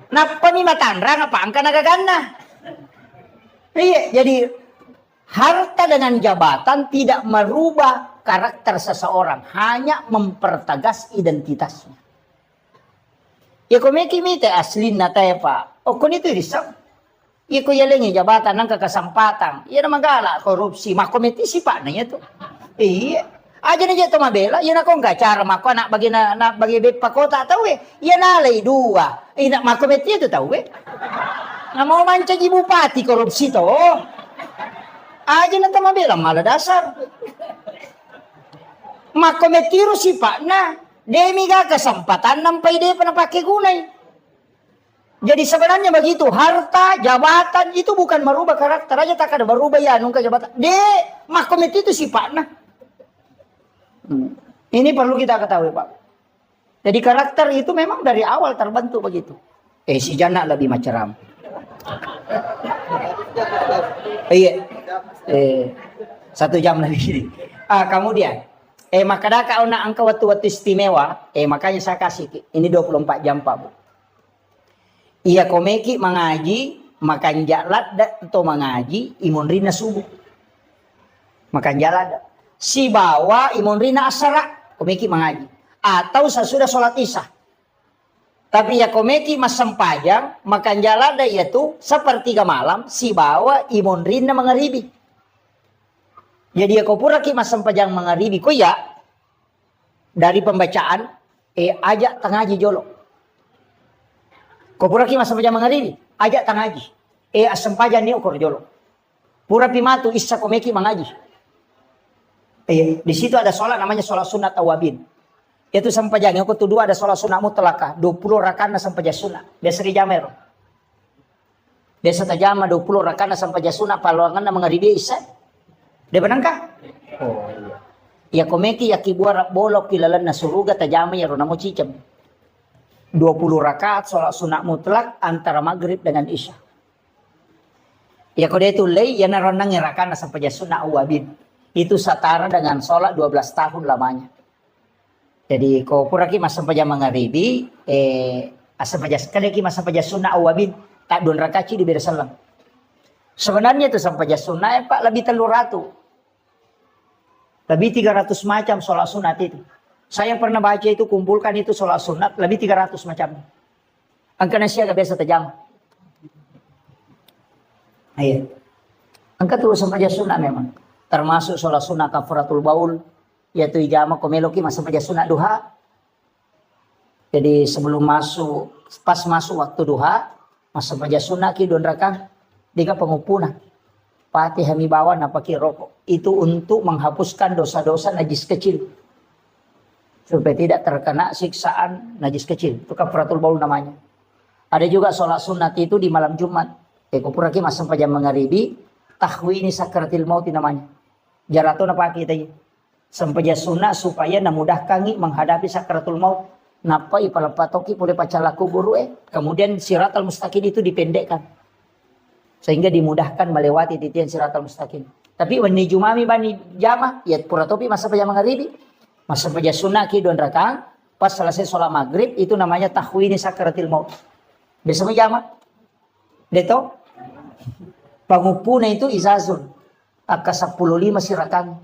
napa mi matanrang apa angka nagagana. Iya jadi harta dengan jabatan tidak merubah karakter seseorang, hanya mempertegas identitasnya. Ya komeki mite aslin na tayo pa o kun ito risam iko yalengi jabatan ng kakasempatan iya na magala korupsi makometi sipa na ito. Iya, aja nih jatuh mabela, iya nak nggak cara mako anak bagi bagi bepa kota tahu iya nalai dua, nak makometi itu tahu nggak mau mancing ibu bupati korupsi toh, aja nanti mabela malah dasar, makometi rusi pak nah, demi gak kesempatan nampai dia pernah pakai gunai. Jadi sebenarnya begitu, harta, jabatan itu bukan merubah karakter aja tak ada berubah ya nungka jabatan. Makometi itu sifatnya. Ini perlu kita ketahui Pak. Jadi karakter itu memang dari awal terbentuk begitu. Si Jana lebih macam. Iya. 1 jam lagi. Kemudian maka kau nak angka waktu istimewa. Makanya saya kasih ini 24 jam Pak Bu. Iya komeki mengaji makan jalan atau mengaji imun rina subuh. Makan jalan si bawa imun rina asara komeki mengaji atau sesudah sholat isya. Tapi ya komeki masam pajang makan jalan yaitu sepertiga malam si bawa imun rina mengeribi. Jadi ya kau pura ki mas sempajang mangaribi ko ya dari pembacaan ajak tangaji jolo. Kau pura ki mas sempajang mangaribi ajak tangaji asempajang ni ukor jolo. Pura pimatu isa komeki mangaji. Di situ ada sholat namanya sholat sunat awabin. Itu sempajang yang kedua ada sholat sunat mutlakah 20 rakaat sempajang sunat. Biasa di jamer. Biasa tajama 20 rakaat sempajang sunat paluangan mangaribi isa. Dia benangkah? Oh iya. Ya komeki ya kibuara bolok kilalan na suruga tajama ya rona mo cicam. 20 rakaat sholat sunat mutlak antara maghrib dengan isya. Ya kode itu lay ya naronang rakaat sampai sunat awabin. Itu setara dengan sholat 12 tahun lamanya. Jadi kau pura ki mas sampai mangaribi sampai sekali ki mas sampai sunat awabin tak 2 rakaat di beda salam. Sebenarnya itu sampai sunat Pak lebih 300. Lebih 300 macam sholat sunat itu. Saya pernah baca itu, kumpulkan itu sholat sunat, lebih 300 macam. Angka nasi agak biasa tajam. Iya. Angka terus sampai sunat memang. Termasuk sholat sunat kafaratul baul, yaitu ijama komeloki masa sampai sunat duha. Jadi sebelum masuk, pas masuk waktu duha, masa sampai sunat ki 2 rakaat, tiga pengupunan. Pati hami bawa napaki rokok. Itu untuk menghapuskan dosa-dosa najis kecil. Supaya tidak terkena siksaan najis kecil. Itu kafaratul baul namanya. Ada juga sholat sunat itu di malam Jumat. Kupuraki mas sampai jam mangaribi. Tahwini sakratil maut namanya. Jarato napaki tadi. Sampai jam sunat supaya namudahkan menghadapi sakratul maut. Napa ipalapatoki boleh pacala kubur Kemudian siratal mustaqim itu dipendekkan. Sehingga dimudahkan melewati titian siratal mustaqim. Tapi wani jumami bani jama ya pura topi masa pajama maghribi. Masa pajama sunnah ki 2 rakaat pas selesai sholat maghrib itu namanya tahwini sakratil maut. Bisa jama. Deto pangupuna itu izazun. Aka 15 sirakan.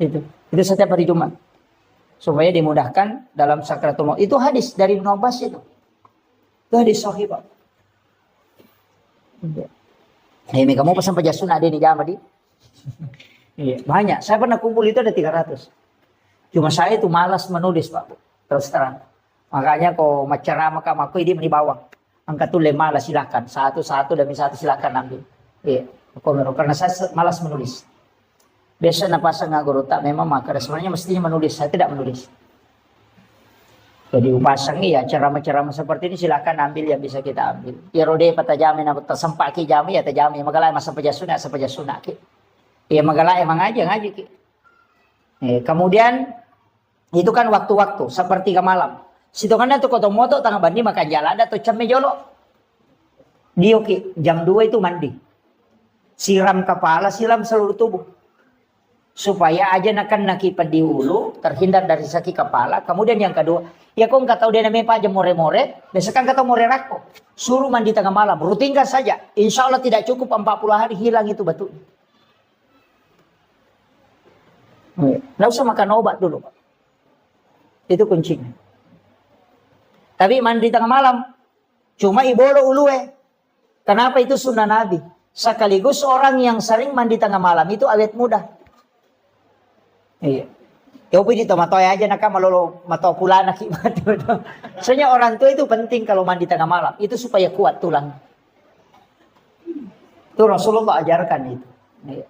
Itu setiap hari Jumat. Supaya dimudahkan dalam sakratul maut. Itu hadis dari Ibnu Abbas itu. Itu hadis sahih Pak. Kamu pesan pajasun ada di jama di. Iya, banyak. Saya pernah kumpul itu ada 300. Cuma saya itu malas menulis Pak. Terus terang. Makanya kok macerama aku ini bawang. Angkat tuh malas silakan. Satu demi satu silakan ambil. Iya. Karena saya malas menulis. Biasa napasang ngaguru tak memang maka sebenarnya mestinya menulis. Saya tidak menulis. Jadi upasang ya ceramah-ceramah seperti ini silakan ambil yang bisa kita ambil. Ya rode patajami na tersempak ki jami ya tajami magala masa pajasuna ki. Ya magala emang aja ngaji ki. Kemudian itu kan waktu-waktu seperti ke malam. Situ kan itu kotomoto tengah bandi makan jalan atau cemme jolo. Dio ki jam 2 itu mandi. Siram kepala, siram seluruh tubuh. Supaya aja nakan nakipan di hulu, terhindar dari sakit kepala. Kemudian yang kedua, ya kau nggak tahu dia namanya apa aja more-more, biasakan kata more rako. Suruh mandi tengah malam, rutinkan saja. Insya Allah tidak cukup 40 hari hilang itu batu. Nggak usah makan obat dulu, Pak. Itu kuncinya. Tapi mandi tengah malam, cuma ibolo ulue. Kenapa itu sunnah Nabi? Sekaligus orang yang sering mandi tengah malam itu awet muda. Iya. Ya upi di tomatoy aja nak malolo mato pula nak Soalnya orang tua itu penting kalau mandi tengah malam itu supaya kuat tulang. Itu Rasulullah ajarkan itu. Iya.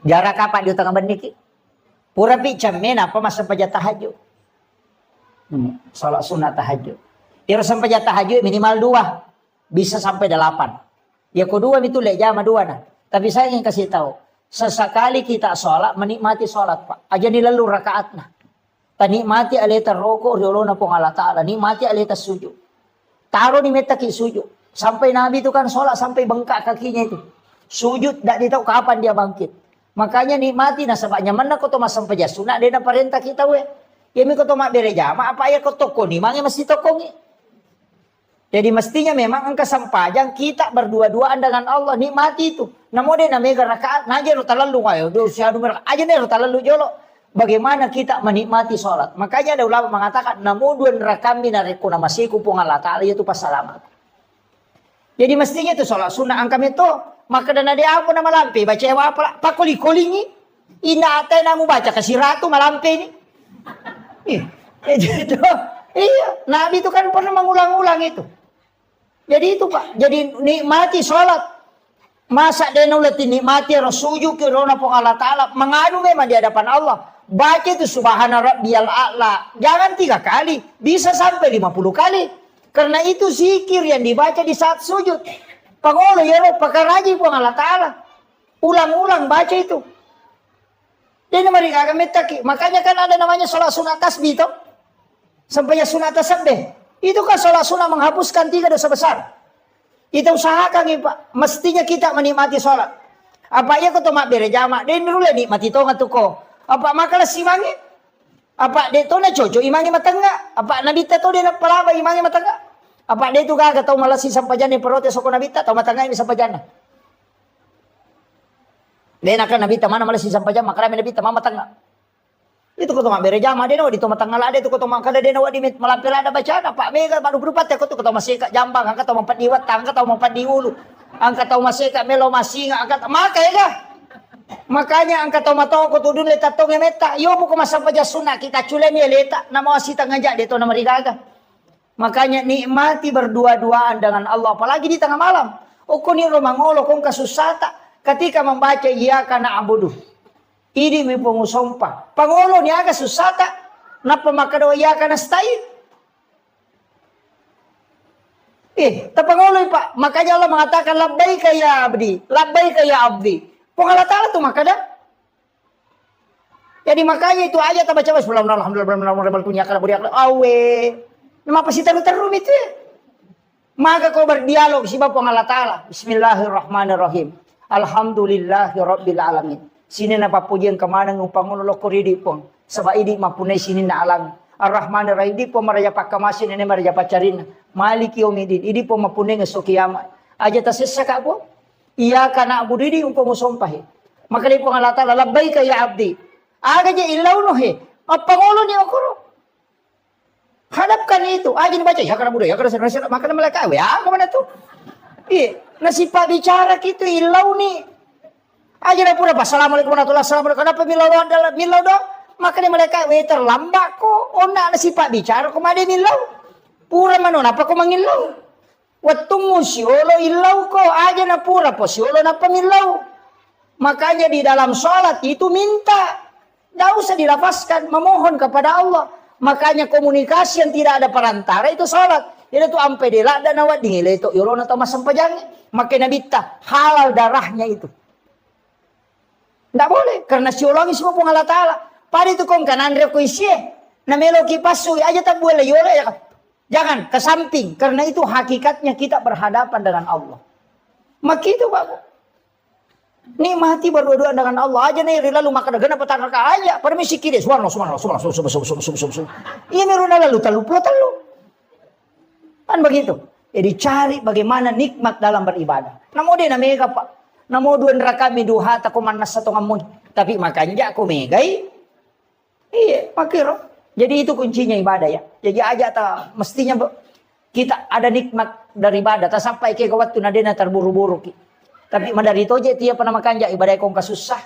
Jarak kapan di tengah beniki? Pura pi jamin apa masa pajak tahajud. Salat sunat tahajud. Dia sampai tahajud minimal 2, bisa sampai 8. Ya kedua itu lejama 2 nah. Tapi saya ingin kasih tahu. Sesekali kita sholat, menikmati sholat Pak. Aja nilalu rakaat nah. Tanikmati alita rokok, riolona pong Allah Ta'ala. Nikmati alita sujud. Taruh ni metaki sujud. Sampai Nabi itu kan sholat sampai bengkak kakinya itu. Sujud, tidak tahu kapan dia bangkit. Makanya nikmati nah sebabnya mana kau tomas sampai jasuna. Dia nak perintah kita we. Ya mi kau tomak berejama, apa ya kau toko ni. Mangnya mesti toko ni. Jadi mestinya memang angka sampajang kita berdua-duaan dengan Allah nikmati itu. Namun dia namanya rakaat, naja rota lalu kayo, aja nih rota lalu jolo. Bagaimana kita menikmati sholat? Makanya ada ulama mengatakan, namun dua rakaat minariku namasiku pung Allah Taala itu pas salamat. Jadi mestinya itu sholat sunnah angkam itu. Maka dana dia apa nama lampe. Baca apa? Pakoli-kolingi. Ina ate namu baca kasih ratu malampe ini. Gitu. Iya. Nabi itu kan pernah mengulang-ulang itu. Jadi itu Pak. Jadi nikmati sholat. Masa denulati nikmati rasuju ke rona pong Allah Ta'ala. Mengadu memang di hadapan Allah. Baca itu subhana rabbiyal a'la. Jangan 3 kali. Bisa sampai 50 kali. Karena itu zikir yang dibaca di saat sujud. Pangolo ya roh pakaraji pong Allah Ta'ala. Ulang-ulang baca itu. Dia mereka akan metaki. Makanya kan ada namanya sholat sunat tasbih itu. Sampainya sunat tasbih. Itu kan sholat sunat menghapuskan 3 dosa besar. Kita usahakan ya Pak. Mestinya kita menikmati sholat. Apa ya kau tomak berjamaah. Dia dulu nikmati tonga tu ko. Apa makalah simangi. Apa dia tu na coco imangi matangga. Apa nabi ta tu dia nak pelaba imangi matangga. Apa dia tu kagak tahu malah si sampajana protes soko nabi ta tahu matangga ini sampajana. Dia nak nabi ta mana malah si sampajana makara nabi ta mama matangga. Itu kau tomak berjamaah dia di tomak tanggal ada itu kau tomak kada dia nawak di malampir ada bacaan apa mega baru berupat ya kau tu kau tomak masih jambang angkat tahu mampat diwat angkat tahu mampat diulu angkat tahu masih melo masih angkat maka ya makanya angkat tahu matau kau tu dun letak tong meta yo buku masa paja sunat kita cule ni letak nama wasita ngajak dia tu nama rigaga makanya nikmati berdua-duaan dengan Allah apalagi di tengah malam kau ni romangolo kau kasusata ketika membaca iya kana abudu ini mempunyai sumpah. Pangolo ni agak susata. Napa makado iya kana stain. Tapangolo Pak. Makanya Allah mengatakan labbaika ya abdi. Labbaika ya abdi. Pong Allah Ta'ala tu makada. Jadi makanya itu aja tak baca alhamdulillah punya kana budi awe. Nama pasti terumit itu. Maka kau berdialog si Bapak Allah Ta'ala. Bismillahirrahmanirrahim. Alhamdulillahirabbil alamin. Sini na papujian kemana ngupang lo koridi pong. Sebab ini mapunai sini na alang. Ar-Rahman Ar-Rahim di pong maraja pakamasin ini maraja pacarin. Maliki yomidin. Ini pong mapunai ngeso kiamat. Aja tasisa ka po. Iya kana abu didi umpang usompahi. Maka di pong Allah Ta'ala labbaika ya abdi. Aga ja ilaw no he. Apangolo ni okoro. Hadapkan itu. Aja dibaca. Ya kana budaya. Ya kana sana. Maka na malaka. Ya kemana tuh. Nasipa bicara gitu ilaw ni. Aja na pura assalamualaikum warahmatullahi wabarakatuh. Kenapa milau do? Makanya mereka terlambat ko. Ona na si Pak bicara kumade milau. Pura manon apa ko mangilau. Wattungu siolo ilau ko. Aja na pura po siolo na pamilau. Makanya di dalam sholat itu minta. Tidak usah dilafazkan. Memohon kepada Allah. Makanya komunikasi yang tidak ada perantara itu sholat. Itu tuh ampe dela dan awat dingile itu. Yolona tamas sampajang. Makanya bita halal darahnya itu. Tidak boleh. Karena siologi semua pun Allah Ta'ala. Pada itu kong kanan reko isye. Na melo kipasui aja tak boleh. Yola ya. Jangan ke samping. Karena itu hakikatnya kita berhadapan dengan Allah. Maka itu Pak. Nikmati berdua-duaan dengan Allah. Aja nih lalu maka dagana petang raka aja. Permisi kiri. Subhanallah. Ini meruna lalu talu. Kan begitu. Jadi cari bagaimana nikmat dalam beribadah. Namun dia namanya Pak. Namo dua neraka miduha tako manas satu ngamun. Tapi makanya aku megai. Iya, makiro. Jadi itu kuncinya ibadah ya. Jadi aja mestinya kita ada nikmat dari ibadah. Tak sampai ke waktu nadena terburu-buru ki. Tapi dari itu aja tiap pernah makan ibadah kong kasusah.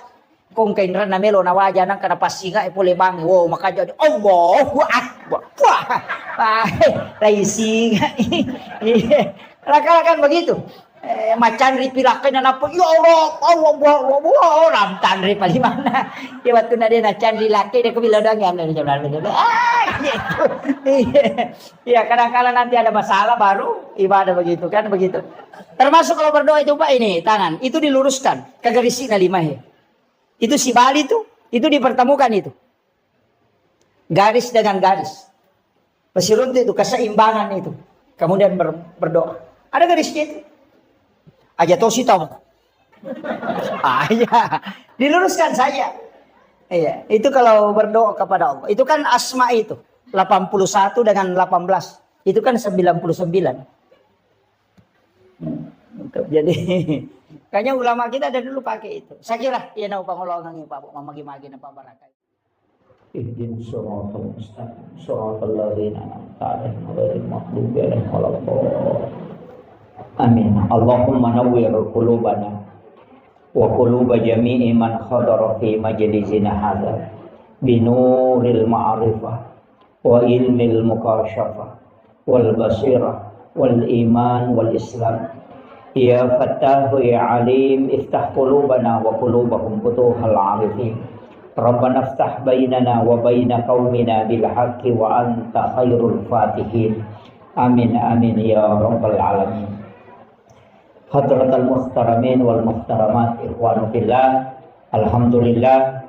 Kong kain rana melo na wajah nang kana pasinga pole bang. Wow makanya Allahu Akbar. Wah. Raising. Laka-lakan begitu. Macan ripilakan dan apa ya Allah orang tanri paling mana ya waktu nade nacan rilaki dia kebilang dong ya kadang-kadang nanti ada masalah baru ibadah begitu kan begitu termasuk kalau berdoa itu Pak ini tangan itu diluruskan ke garis na lima ya itu si Bali itu dipertemukan itu garis dengan garis pesirun itu keseimbangan itu kemudian berdoa ada garisnya itu aja tosi tahu. Ya, diluruskan saja. Iya, itu kalau berdoa kepada Allah. Itu kan asma itu. 81 dengan 18. Itu kan 99. Jadi kayaknya ulama kita dari dulu pakai itu. Saya kira ya nau pangolongan Pak Bu mamagi-magi napa barakah. Ihdinas siratal mustaqim. Siratal ladzina an'amta 'alaihim ghairil maghdubi 'alaihim waladdallin. Amin. Allahumma nawwir qulubana wa quluba jami'i man khadara fi majlisina hadza binuril ma'rifah wa ilmil mukashafah wal basirah wal iman wal islam. Ya Fattahu ya Alim, iftah qulubana wa qulubahum futuhal arifin. Rabbana iftah bainana wa baina qaumina bil haqqi wa anta khairul fatihin. Amin amin ya rabbal alamin. Hadratal muhtaramin wal muhtaramat, ikhwanu fillah. Alhamdulillah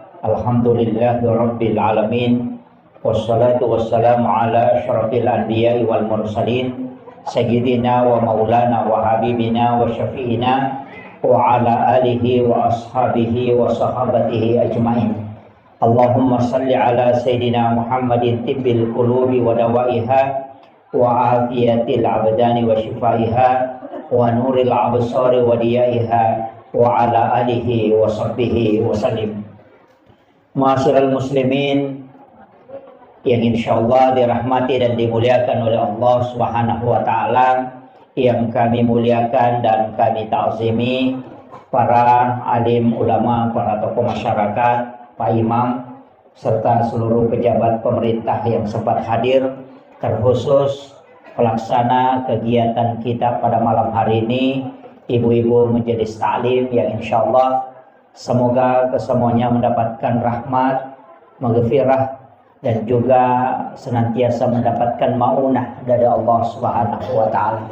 rabbil alamin. Wassalatu wassalamu ala asyrafil anbiya'i wal mursalin sayyidina wa maulana wa habibina wa syafi'ina wa ala alihi wa ashabihi wa sahabatihi ajmain. Allahumma salli ala sayyidina Muhammadin tibbil qulubi wa dawaiha wa afiyatil abdani wa shifaiha wa nuril absari wa diyaiha wa ala alihi wa sahbihi wa sallim. Ma'asyiral muslimin yang insyaallah dirahmati dan dimuliakan oleh Allah Subhanahu wa taala, yang kami muliakan dan kami ta'zimi para alim ulama, para tokoh masyarakat, Pak Imam, serta seluruh pejabat pemerintah yang sempat hadir, terkhusus pelaksana kegiatan kita pada malam hari ini, ibu-ibu majelis taklim yang insyaallah semoga kesemuanya mendapatkan rahmat, maghfirah, dan juga senantiasa mendapatkan maunah dari Allah Subhanahu wa taala.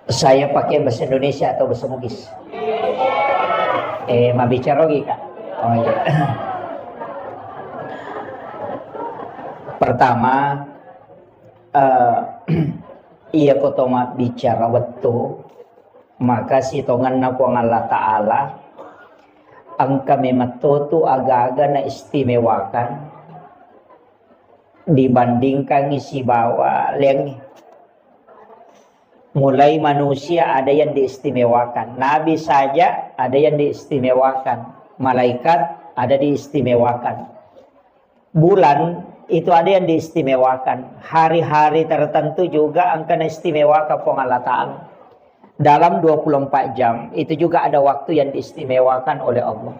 Saya pakai bahasa Indonesia atau bahasa Bugis? Mabicara lagi Kak. Oh iya. Pertama, iya kotoma bicara waktu, maka si tongan na po Allah Ta'ala ang kami matuto aga-aga na istimewakan dibandingkan isi bawa leng. Mulai manusia ada yang diistimewakan, nabi saja ada yang diistimewakan, malaikat ada diistimewakan, bulan itu ada yang diistimewakan, hari-hari tertentu juga akan istimewakan Allah Ta'ala. Dalam 24 jam itu juga ada waktu yang diistimewakan oleh Allah.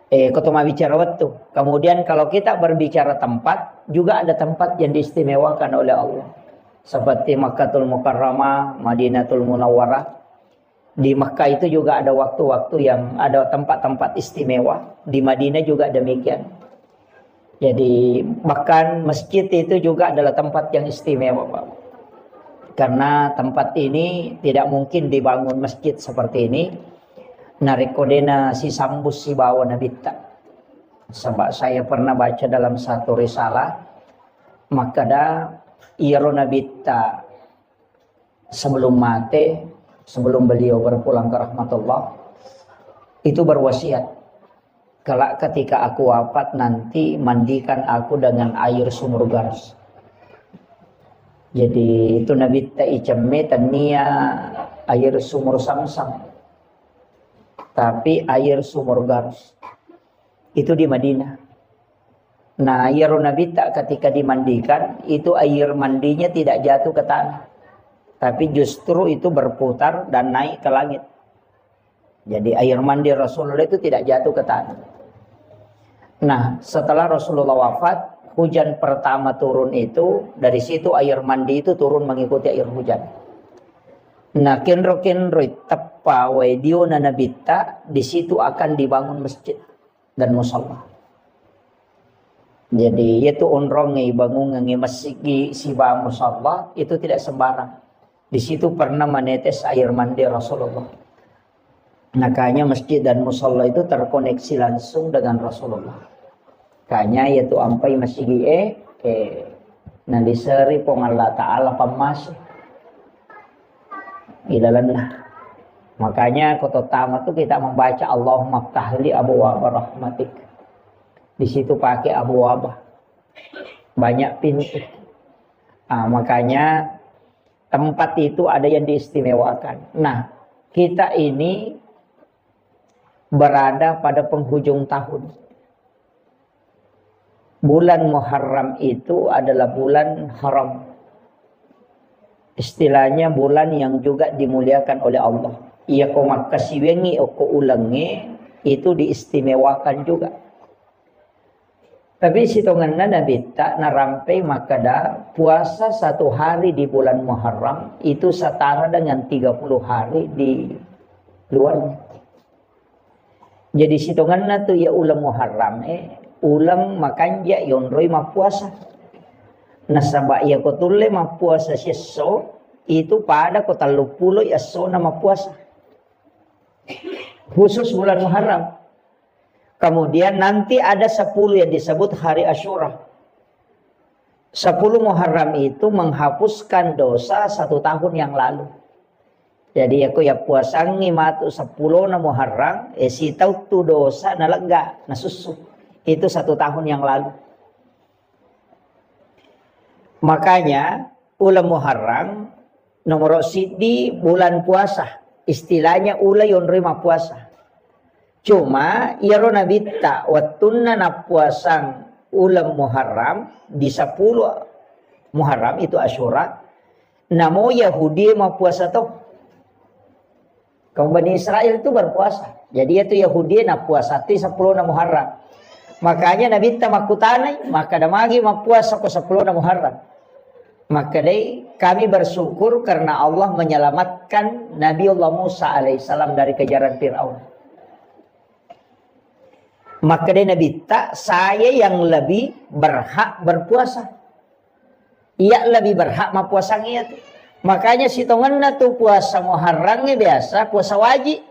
Ketoma bicara waktu. Kemudian kalau kita berbicara tempat, juga ada tempat yang diistimewakan oleh Allah. Seperti Makkatul Mukarramah, Madinatul Munawwarah. Di Makkah itu juga ada waktu-waktu yang ada tempat-tempat istimewa. Di Madinah juga demikian. Jadi bahkan masjid itu juga adalah tempat yang istimewa, Pak. Karena tempat ini tidak mungkin dibangun masjid seperti ini. Narekodena si sambus si bawa nabita. Sebab saya pernah baca dalam satu risalah, maka dah Iro nabita sebelum mati, sebelum beliau berpulang ke rahmatullah, itu berwasiat, kelak ketika aku wafat nanti mandikan aku dengan air sumur garas. Jadi itu nabita icame tania air sumur samsam, tapi air sumur garas itu di Madinah. Nah, air nabita ketika dimandikan itu air mandinya tidak jatuh ke tanah, tapi justru itu berputar dan naik ke langit. Jadi air mandi Rasulullah itu tidak jatuh ke tanah. Nah, setelah Rasulullah wafat, hujan pertama turun itu, dari situ air mandi itu turun mengikuti air hujan. Nah, kinro tepa wedio na nabita, di situ akan dibangun masjid dan musalla. Jadi itu unrong ngai bangun ngai masjid si ba musalla itu tidak sembarang. Di situ pernah menetes air mandi Rasulullah. Makanya masjid dan musalla itu terkoneksi langsung dengan Rasulullah. Kanya yaitu ampai masjid nanti seri pong Allah Ta'ala pamas ilalanlah. Makanya kota tamat tuh kita membaca Allahumma ftahli abwaab rahmatik. Di situ pakai abwaab, banyak pintu. Makanya tempat itu ada yang diistimewakan. Nah, kita ini berada pada penghujung tahun. Bulan Muharram itu adalah bulan haram. Istilahnya bulan yang juga dimuliakan oleh Allah. Ia ko makasiwengi o ko ulangi itu diistimewakan juga. Tapi sitonganna Nabi tak narampai makada puasa 1 hari di bulan Muharram itu setara dengan 30 hari di luarnya. Jadi sitonganna tu ya ulam Muharram ulam makanja yonroi mapuasa. Nasaba ia ko tulle mapuasa seso itu pada ko 30 ya so na mapuasa. Khusus bulan Muharram. Kemudian nanti ada 10 yang disebut hari Asyura. 10 Muharram itu menghapuskan dosa 1 tahun yang lalu. Jadi aku ya puasangi matu 10 na Muharram, si tahu tu dosa na lega, na susu. Itu 1 tahun yang lalu. Makanya ulam Muharram nomor sidi bulan puasa. Istilahnya ula yon rima puasa. Cuma iro nabita watunna na puasang ulam Muharram di 10 Muharram itu Asyura. Namo Yahudi mau puasa toh. Kaum Bani Israel itu berpuasa. Jadi itu Yahudi na puasa ti 10 na Muharram. Makanya Nabi ta makutanay maka damagi mapuasa ko 10 na Muharram. Maka dai kami bersyukur karena Allah menyelamatkan Nabi Allah Musa alaihissalam dari kejaran Fir'aun. Maka dai Nabi tak saya yang lebih berhak berpuasa. Ia lebih berhak mapuasang ia tu. Makanya sitonganna tu puasa Muharramnya biasa puasa wajib.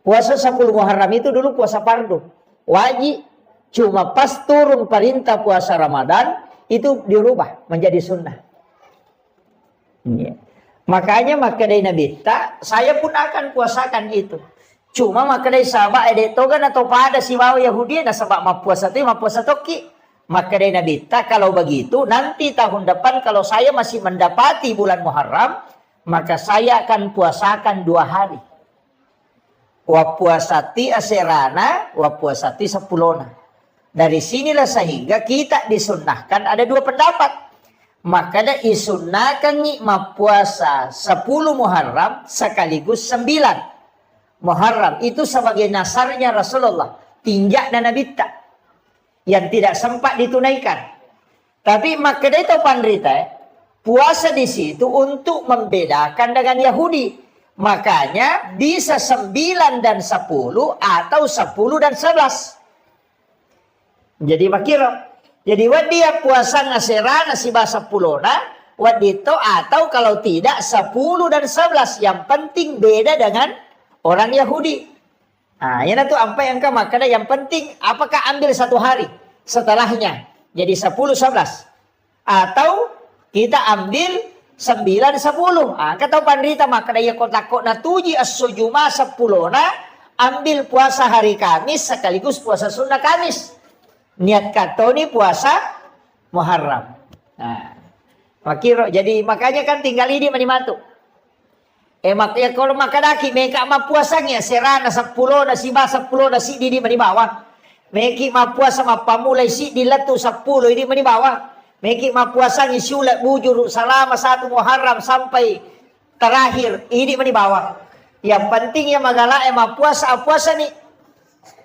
Puasa 10 Muharram itu dulu puasa fardu. Wajib. Cuma pas turun perintah puasa Ramadan itu dirubah menjadi sunnah. Ya. Makanya makadai Nabi tak saya pun akan puasakan itu. Cuma makadai sahabat edetogan atau pada si bawa Yahudi na sabak mapuasa tu mapuasa toki. Makadai Nabi tak kalau begitu nanti tahun depan kalau saya masih mendapati bulan Muharram maka saya akan puasakan 2 hari. Wa puasati aserana wa puasati 10. Dari sinilah sehingga kita disunnahkan ada 2 pendapat. Maka ada isunnahkan puasa 10 Muharram sekaligus 9 Muharram. Itu sebagai nasarnya Rasulullah. Tinjak dan Nabi tak. Yang tidak sempat ditunaikan. Tapi maka itu pandrita puasa di situ untuk membedakan dengan Yahudi. Makanya bisa 9 dan 10 atau 10 dan 11. Jadi makiro. Jadi wadia puasa ngasera nasi bahasa pulona. Wadito atau kalau tidak 10 dan 11. Yang penting beda dengan orang Yahudi. Nah ini tuh apa yang makanya yang penting apakah ambil 1 hari setelahnya. Jadi 10 11. Atau kita ambil 9 10. Ah kata pandita makanya kotakok na tuji as-sujuma 10 na ambil puasa hari Kamis sekaligus puasa sunnah Kamis. Niat katoni puasa Muharram. Nah, makiro jadi makanya kan tinggal ini manimatu. Makanya kalau makadaki mereka ma puasanya serana 10 na si ba 10 na si di manibawa. Meki ma puasa ma pamulai si dilatu 10 ini manibawa. Meki ma puasanya sulat bujur selama 1 Muharram sampai terakhir ini manibawa. Yang penting ya magala ma puasa nih.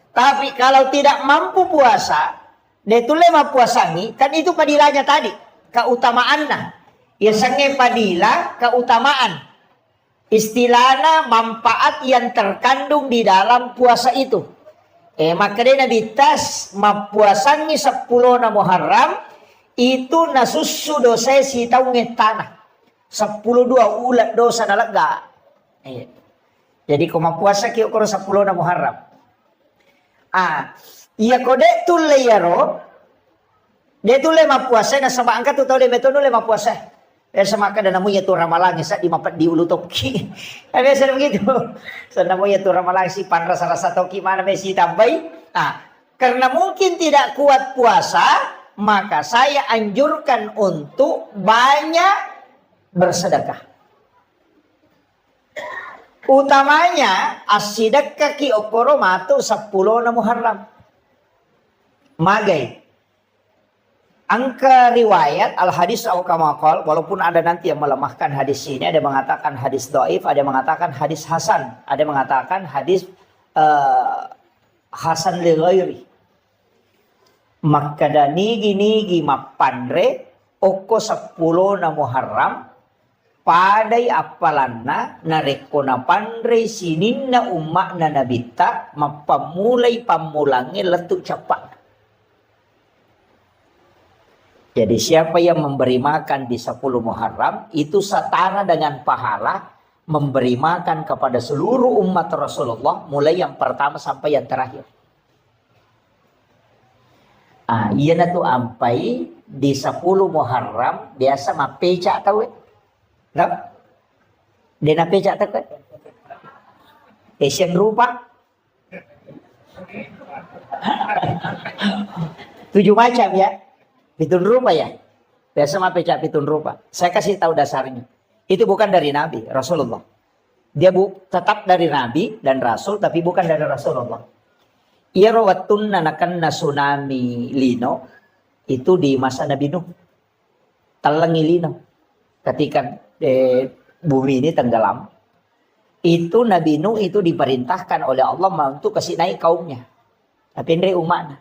Tapi kalau tidak mampu puasa, detule ma puasangi, kan itu padilanya tadi, keutamaannya. Ya sange padila, keutamaan. Istilahnya manfaat yang terkandung di dalam puasa itu. Makanya Nabi tas ma puasangi 10 na Muharram, itu nasusu dosa si tahu tanah. 10 2 ulat dosa na lega. Jadi kau ma puasa kio koro 10 na Muharram. Iya kode tulle yaro. Dia tulle ma puasa na sama angkat tu tahu dia metono le ma puasa. Sama kada namunya tu ramalang sa di mapat di ulu toki. Biasa begitu. Sa namunya tu ramalang si pan rasa toki mana mesi tambai. Karena mungkin tidak kuat puasa, maka saya anjurkan untuk banyak bersedekah. Utamanya as-sidaqah ki okoro matu 10 na Muharram. Magay. Angka riwayat al-hadis al-kamakal, walaupun ada nanti yang melemahkan hadis ini, ada yang mengatakan hadis dhaif, ada yang mengatakan hadis hasan, ada yang mengatakan hadis hasan li ghairi. Maka nigi mapandre oko 10 na Muharram padai apalanna nareko na pandre sininna umma na nabita mapamulai pamulangi letuk capak. Jadi siapa yang memberi makan di 10 Muharram itu setara dengan pahala memberi makan kepada seluruh umat Rasulullah mulai yang pertama sampai yang terakhir. Iya na tu ampai di 10 Muharram biasa mapeca tahu eh? Rap? Dia na peca tahu eh? Asian rupa 7 macam ya. Pitun rupa ya. Biasa mah pecah pitun rupa. Saya kasih tahu dasarnya. Itu bukan dari Nabi, Rasulullah. Dia tetap dari Nabi dan Rasul, tapi bukan dari Rasulullah. Ia rawatun nanakan tsunami lino. Itu di masa Nabi Nuh. Talangi lino. Ketika bumi ini tenggelam. Itu Nabi Nuh itu diperintahkan oleh Allah untuk kasih naik kaumnya. Tapi ini umatnya.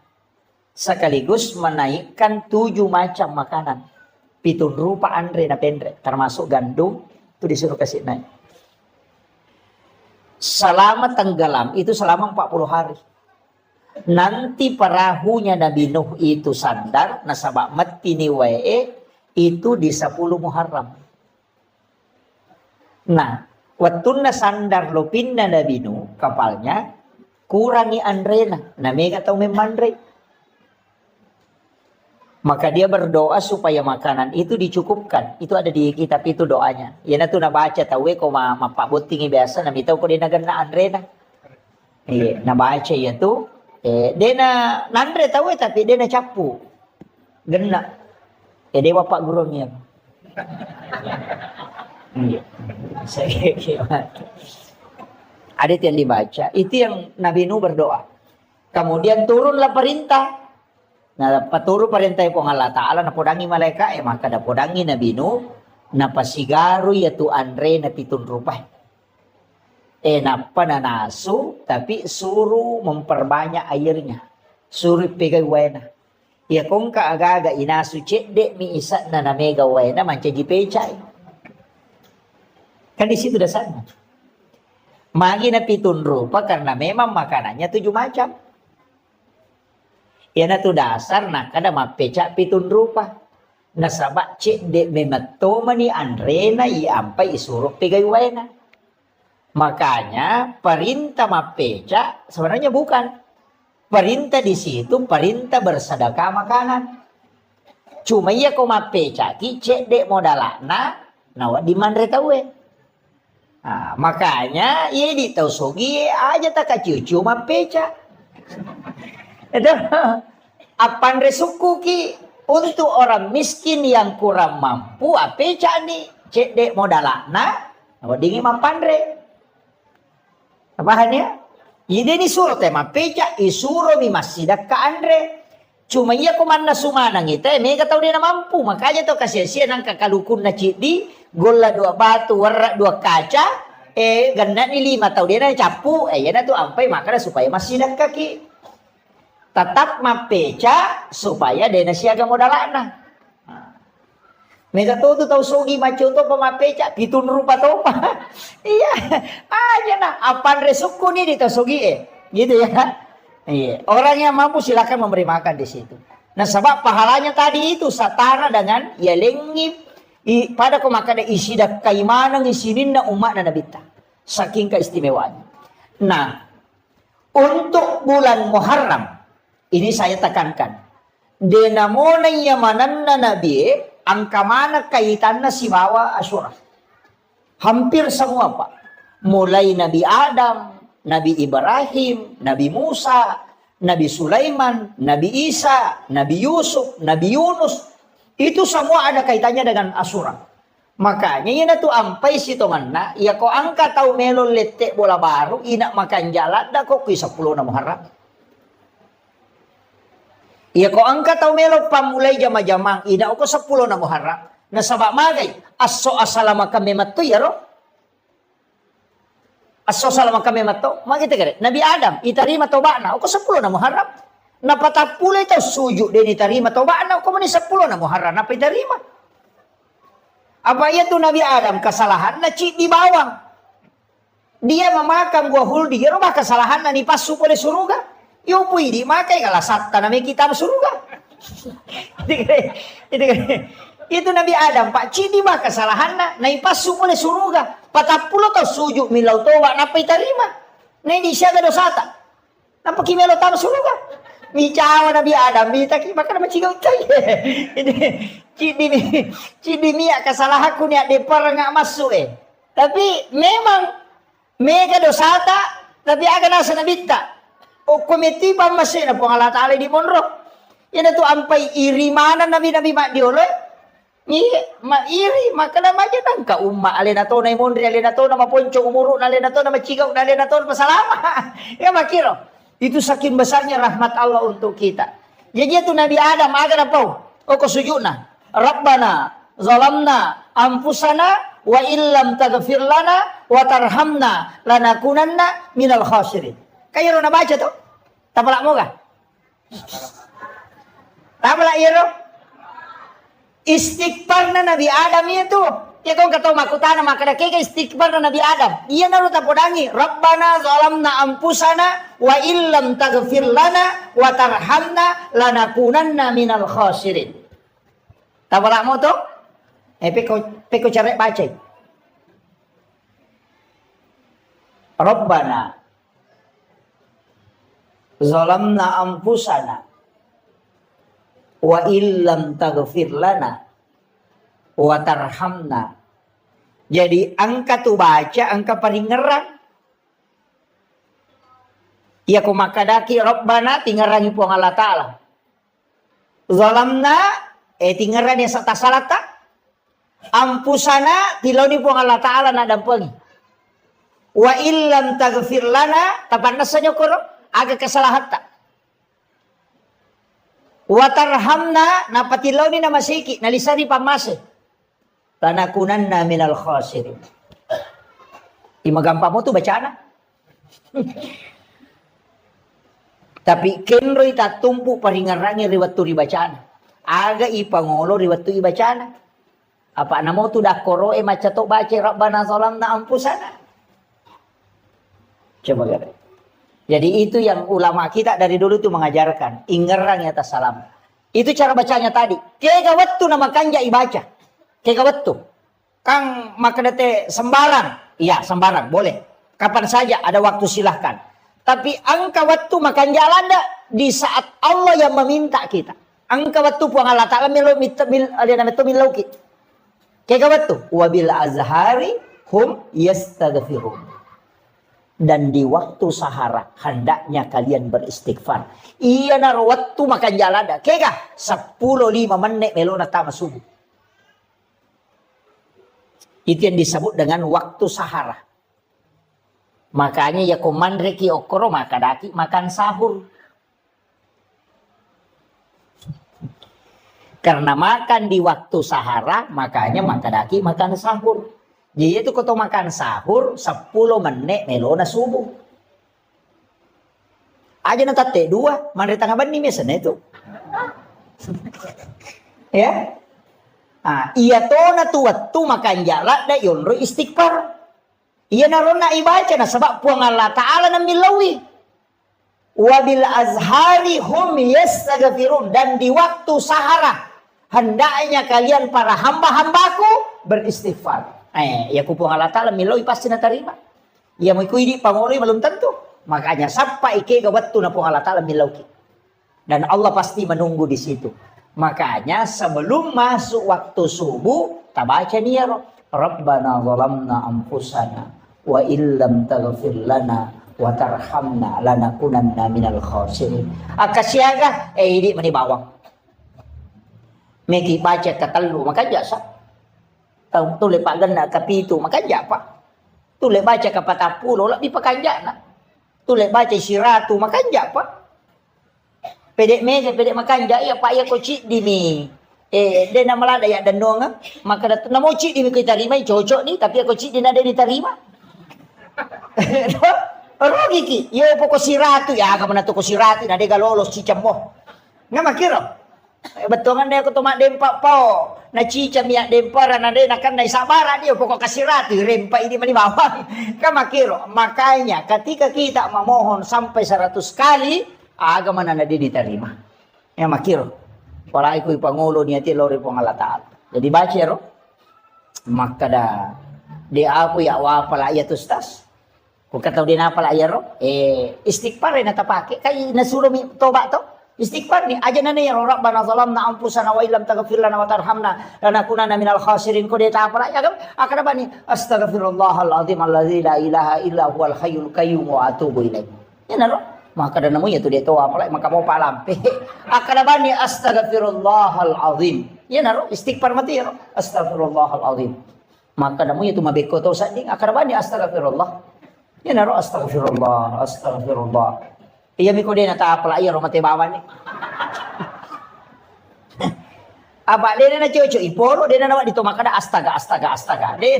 Sekaligus menaikkan 7 macam makanan. Pitun rupa andre na pendre. Termasuk gandum. Itu disuruh kasih naik. Selama tenggelam. Itu selama 40 hari. Nanti perahunya Nabi Nuh itu sandar. Nasabak mati ni wae. Itu di 10 Muharram. Nah. Waktu na sandar lopinna Nabi Nuh. Kapalnya. Kurangi andrena. Namanya atau memandre. Maka dia berdoa supaya makanan itu dicukupkan. Itu ada di kitab itu doanya. Ya na tu na baca tahu ko mapabutingi biasa na mitaw ko din na ganna andre na. Na baca ya tu dia na nandre tahu tapi dia na capu. Ganna. Dia bapak gurunya. Ada yang dibaca. Itu yang Nabi Nuh berdoa. Kemudian turunlah perintah. Nah, paturo perintah po ng Allah Ta'ala na podangi malaikat, maka na podangi Nabi Nuh na pasigaru yatu andre na 7 rupa. Na pananaso, tapi suruh memperbanyak airnya. Suruh pegay wena. Ya kung kaagaga inaso de mi isa na namega wena, mancaji pecay. Kan di situ dasarnya. Magi na 7 rupa karena memang makanannya 7 macam. Yan na to dasar na kada mapeca 7 rupa. Nasabak cik de mematoma ni andre na iampay isurok pigay wena. Makanya perintah mapeca sebenarnya bukan. Perintah di situ perintah bersedekah makanan. Cuma iya ko mapeca ki cik de modalana nawa di mandre tawe. Nah, makanya iya di tau sogi aja tak cucu mapeca. Itu apan resuku ki untuk orang miskin yang kurang mampu apeca ni cek dek modalana wadingi mampandre apahannya ide ni suruh teh mapeca isuro mi masjidak ka andre cuma iya komanda sumanang ite mega tau dia mampu makanya to kasih-kasih nang kakalukun na cidi gola 2 batu warna 2 kaca ganda ni 5 tau dia na capu yana tu ampai makanya supaya masjidak kaki tetap mapeca supaya dia siaga modalana. Mega tu tahu sogi macam tu pemapeca pitun rupa tu apa? Iya, aja nah. Apan resuku ni di tahu sogi gitu ya. Iya, orang yang mampu silakan memberi makan di situ. Nah, sebab pahalanya tadi itu setara dengan ya lengi pada kemakan isi dak kaimanang isinin na umat na nabita. Saking keistimewaan. Nah, untuk bulan Muharram ini saya tekankan. Denamona yamanan na nabi, angka mana kaitannya si bawa Asyura. Hampir semua Pak. Mulai Nabi Adam, Nabi Ibrahim, Nabi Musa, Nabi Sulaiman, Nabi Isa, Nabi Yusuf, Nabi Yunus. Itu semua ada kaitannya dengan Asyura. Makanya yun na to ampay sitongan na. Iya ko angka tau melon lete bola baru, ina makan jalan, da ko kuy 10 na Muharram. Iya ko angka tau melo pamulay jama-jamang ina ko 10 na Muharram. Na sabak magay aso asalama kami matto yaro. Aso salama kami matto. Magita kare. Nabi Adam itarima toba na ko 10 na Muharram. Napatapulay taw suju din itarima toba na ko man 10 na Muharram na pitarima. Apa iya tuh Nabi Adam kesalahan na di bawang. Dia memakan buah huldi, yaro ba kesalahan na ni pasu pada surga. Yo pwede makai kala satta na may kita surga. Itu Nabi Adam, Pak Cidi mah kesalahan na ipasu oleh surga. Patapulo tau sujuk milau toba napa itarima. Na hindi siya ga dosata. Napa kimelo tama surga. Micawa Nabi Adam, mitaki maka na macigaw tayo. Cidi miya kesalahan ko niya di para nga masu Tapi memang mega dosata, tapi aga nasa nabita. O komiti pa masih na po nga latali di monro. Yan na to ampay irimanan nabi mak diolo. Ni mairi makana maja nang ka umma alin na to na imondri alin na to na maponcho umuro na alin na to na macigaw na alin na to na pasalama. Ya makiro. Itu saking besarnya rahmat Allah untuk kita. Jadi itu Nabi Adam aga na po. O kusujuna. Rabbana zalamna anfusana wa illam taghfir lana wa tarhamna lanakunanna minal khasirin. Kayo na baca to? Tapala mo ka? Tapala iyo? Istighfar na Nabi Adam itu. Ya kung kataw makutana makadaki ka istighfar na Nabi Adam. Iya na ro tapodangi. Rabbana zalamna anfusana wa illam taghfir lana wa tarhamna lanakunanna minal khasirin. Tapala mo to? Peko cari baca. Rabbana zalamna anfusana wa illam taghfir lana wa tarhamna. Jadi angka tu baca angka paling ngerang. Ya ko makadaki Rabbana tingarangi po Allah Ta'ala. Zalamna tingaran sa tasalata. Ampusana tiloni po Allah Ta'ala na dampengi. Wa illam taghfir lana tapan nasanyo ko aga kesalahan tak. Watarhamna napatilaw ni na masiki nalisari pamase. Lanakunanna minal khasirin. Imagampa mo to bacana. Tapi kenro itatumpu paringarangi riwat tu ribacana. Aga ipangolo riwat tu ibacana. Apa namo tu dah koro maca to baca Rabbana zalamna anfusana. Coba lihat. Jadi itu yang ulama kita dari dulu itu mengajarkan. Ingerang ya atas salam. Itu cara bacanya tadi. Kega waktu nama kanja ibaca. Kega waktu. Kang makadete sembarang. Iya sembarang boleh. Kapan saja ada waktu silahkan. Tapi angka waktu makan jalan di saat Allah yang meminta kita. Angka waktu puang Allah Ta'ala milauki. Kega waktu. Wabil azhari hum yastaghfirun. Dan di waktu sahara hendaknya kalian beristighfar. Iya naro waktu makan jalan dah. Kega 10-5 menit melona tama subuh. Itu yang disebut dengan waktu sahara. Makanya ya komandre ki okoro makadaki makan sahur. Karena makan di waktu sahara makanya makadaki makan sahur. Jadi itu kau makan sahur 10 menit melona subuh. Aja na tate 2, manre tanga ban ni mesen itu. Ya. Iya to na tu makan jalan da yonro istighfar. Iya na ron na ibaca na sebab puang Allah Ta'ala na milawi. Wabil azhari hum yastaghfirun. Dan di waktu sahara hendaknya kalian para hamba-hambaku beristighfar. Ya kupung Allah Ta'ala milawi pasti na tarima. Ya mau ikuidi pamori belum tentu. Makanya sampai ike gawattu na pung Allah Ta'ala milauki. Dan Allah pasti menunggu di situ. Makanya sebelum masuk waktu subuh tabaca niya Rabbana zalamna anfusana wa illam taghfir lana wa tarhamna lanakunanna minal khasirin. Akasyaga ini mani bawang. Meki baca katelu maka jasa. Tahu tu lepak gana kapitu maka japa. Tu le baca kapatapulo lebih pakanjana. Tu le baca siratu maka japa. Pedek meja, pedek makan ja ya pak ya kocik di mi. Dia nama lada ya dan doang maka dat nama cik di mi kita terima cocok nih tapi aku cik di nada diterima. Rugi ki, yo pokok siratu ya kamu na toko siratu na dia lolos cicam mo. Nga makiro. Betul kan dia ketemu dempak po. Na cicam ya dempara na dia nakan na sabara dia pokok kasiratu rempa ini mani bawang. Ka makiro. Makanya ketika kita memohon sampai 100 kali agama na dia diterima. Ya makiro. Para iku ipangulo niya ti lori po ngalataan. Jadi baca ro. Maka dah dia aku ya wa pala ya tustas. Kung kataw din na pala ya ro. Istighfar na tapake kay nasuro mi toba to. Istighfar ni aja na niya rabbana zalamna anfusana wa illam taghfir lana wa tarhamna lanakunanna minal khasirin ko deta pala ya gam akada bani astaghfirullahal azim allazi la ilaha illa huwal hayyul qayyum wa atubu ilaih. Yan ro. Maka dan namunya tu dia tahu apa lagi maka mau palampe. Akada bani astaghfirullahal azim. Yan ro istighfar mati ro astaghfirullahal azim. Maka namunya tu mabeko to sanding akada bani astaghfirullah. Yan ro astaghfirullah astagfirullah. Iya miko dia nata apa iya ro mate bawan ni. Aba dia na cucu iporo dia na di to makada astaga. Dia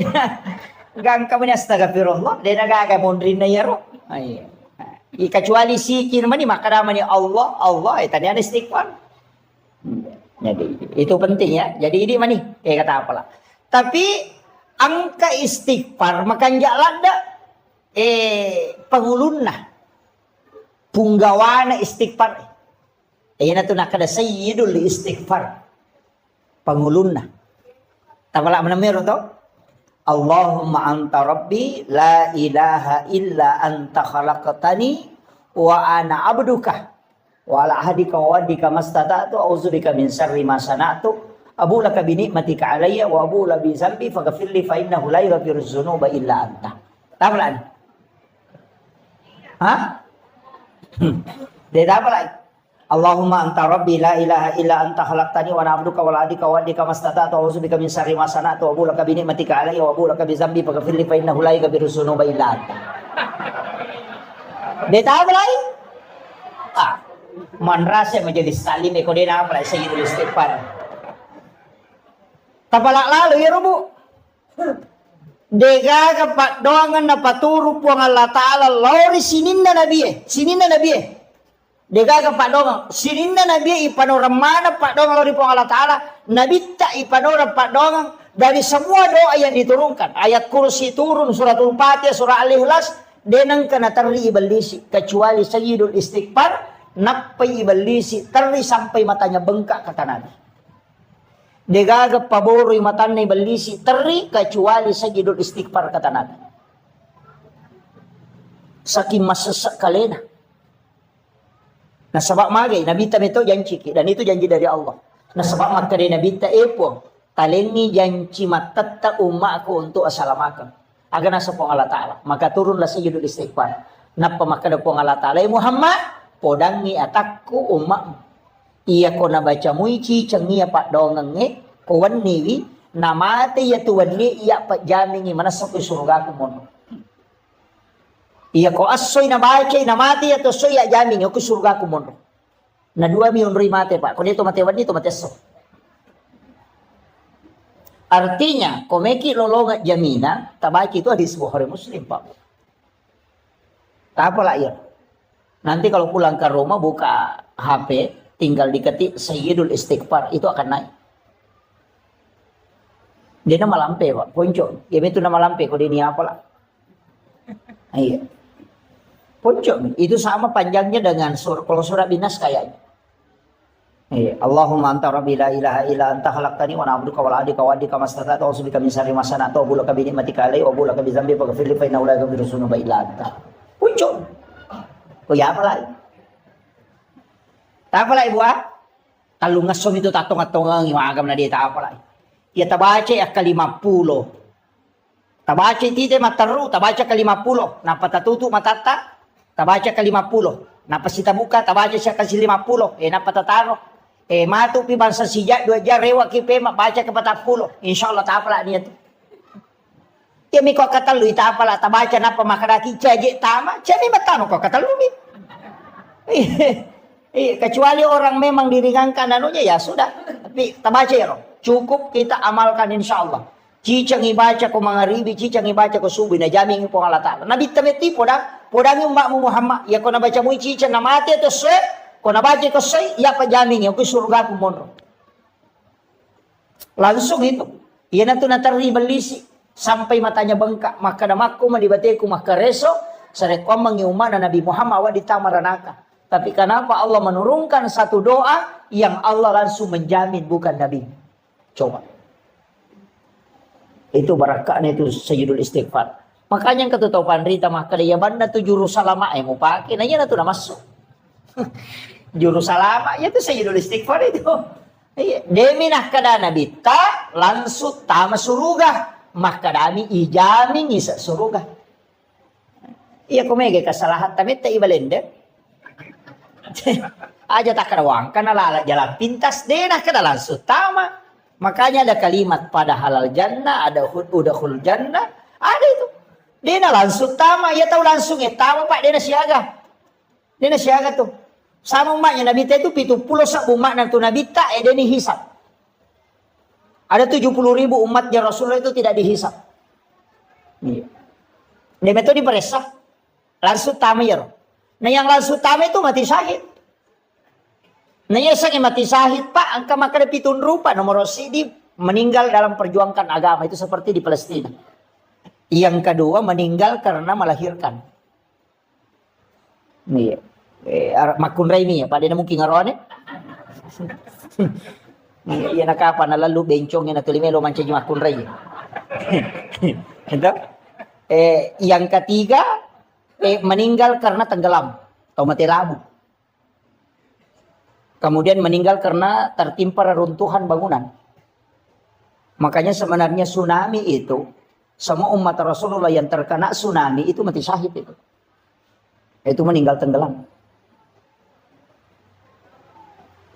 gang kami astaghfirullah dia na gaga mondrin na yaro. Ay. Kecuali sikir mani makada mani Allah tadi ada istighfar. Jadi itu penting ya. Jadi ini mani kata apalah. Tapi angka istighfar makan jalanda pangulunna punggawana istighfar. Na tu nak ada sayyidul istighfar. Pangulunna. Tapala manamero to? Allahumma anta rabbi la ilaha illa anta khalaqtani wa ana abduka wa ala ahdika wa wadika mastata'tu a'udzubika min syarri ma sana'tu abu laka bi ni'matika alayya wa abu la bi dzambi faghfir li fa innahu la yaghfiru dzunuba illa anta. Tapalan? Hah? Dia tapalan? Allahumma anta rabbi la ilaha illa anta khalaqtani wa ana abduka wa la adika wa adika mastata'tu a'udzubika min syarri ma sana'tu wa abu laka bi ni'matika alayya wa abu laka bi dzambi faghfir li fa innahu la yaghfiru dzunuba illa anta. Dia tahu lagi? Manrasa menjadi salim ekode na pala sayyidul istighfar. Tapala lalu ya rubu. Dega kapat doangan na paturu po ng Allah Ta'ala lori sinin na nabi. Dega kapat doangan sinin na nabi ipanoramana pak doangan lori po ng Allah Ta'ala. Nabita ipanoram pak doangan dari semua doa yang diturunkan. Ayat kursi turun, suratul Fatihah, surah Al-Ikhlas. Denang kana terli ibalisi kecuali sayyidul istighfar napay ibalisi terli sampai matanya bengkak kata Nabi. Degaga paboro yung matanya ibalisi terli kecuali sayyidul istighfar kata Nabi. Saking masasak kalena. Nasabak magay nabita nito janji dan itu janji dari Allah. Nasabak magkari nabita epo talengi janji matatta umma aku untuk asalamakan. Agar nasa po Allah Ta'ala. Maka turunlah sayyidul istighfar. Napa makada po Allah Ta'ala. Muhammad, podangi atakku umak. Iya ko nabaca muici, cengia pak dongang kawan niwi, namate ya tuan ni, iya pak jamingi, manasa ko surga ko mono. Iya ko asoy nabaca, namate ya to soy ya jamingi, ko surga ko mono. Na 2 milyon rimate pak. Kung dito matewan dito, mateso. Artinya, komeki lolongat jamina, tabaki itu hadis Bukhari Muslim, Pak. Tak apalah ya. Nanti kalau pulang ke rumah buka HP, tinggal diketik sayyidul istighfar, itu akan naik. Dia nama lampe, Pak. Poncok. Ya itu nama lampe, kok dia apalah. Iya. Poncok. Itu sama panjangnya dengan kalau surah Binas kayaknya. Allahumma anta rabbi la ilaha illa anta khalaqtani wa ana abduka wa la adika wa adika mastata'tu a'udzubika min syarri ma sana'tu wa bulaka bi ni'matika alayya wa bulaka bi dzambi faghfir li fa innahu la yaghfiru dzunuba illa anta. Puncuk. Oh ya apa lagi? Tak apa lagi buat? Kalau ngasom itu tatong-atong ang agam na dia tak apa lagi. Ya tabaca ya ke-50. Tabaca tite mataru, tabaca ke-50. Napa tatutu matata? Tabaca ke-50. Napa sita buka, tabaca siya ke-50. Napa tataro? Matu pi bangsa sijak 2 jar rewa kipe baca ke 40. Insyaallah tak apalah dia tu. Ya mi ko katalu ita apalah tabaca napa makaraki caje tama. Cani matano ko katalu mi. Kecuali orang memang diringankan anunya ya sudah. Tapi kita baca ya, cukup kita amalkan insya Allah. Cicang ibaca ko mangaribi, cicang ibaca ko subuh na jaming po Allah Ta'ala. Nabi tameti podang yung makmu Muhammad. Ya ko nabaca mo cicang na mati ito soy, ko nabaca ko soy, ya pa jaming yung surga ko monro. Langsung itu. Yan na ito natari balisi. Sampai matanya bengkak. Maka namak ko malibate ko makareso. Sa rekwam mangiuman na Nabi Muhammad wa ditamaranaka. Tapi kenapa Allah menurunkan satu doa yang Allah langsung menjamin bukan Nabi? Coba. Itu barakahnya itu Sayyidul Istighfar. Makanya yang ketutapan rita maka dia banda tu juru salama mau pakai. Nah ya tu dah masuk. Juru salama ya tu Sayyidul Istighfar itu. Demi nak kada Nabi ta langsung tama surga. Maka dami ijami isa surga. Iya kumege kesalahan tapi tak ibalende. Aja tak kerawang karena lala jalan pintas denah kada langsung tama. Makanya ada kalimat pada halal jannah, ada udahul jannah, ada itu. Denah langsung tama, ya tahu langsung ya tama Pak denah siaga. Denah siaga tuh. Sama umatnya Nabi itu 70 sabu umat nanti Nabi tak deni hisab. Ada 70.000 umatnya Rasulullah itu tidak dihisab. Iya. Dia metode diperesah langsung tama ya. Nah yang langsung tama itu mati syahid. Nah yang mati syahid Pak, angka maka pitun rupa nomor sidi meninggal dalam perjuangkan agama itu seperti di Palestina. Yang kedua meninggal karena melahirkan. Nih, makun Raimi ya, Pak dia mungkin ngaroane. Iya nak apa na lalu bencong na tulimelo manca makun Raimi. Itu. Yang ketiga meninggal karena tenggelam atau mati lampu. Kemudian meninggal karena tertimpa reruntuhan bangunan. Makanya sebenarnya tsunami itu semua umat Rasulullah yang terkena tsunami itu mati syahid itu. Itu meninggal tenggelam.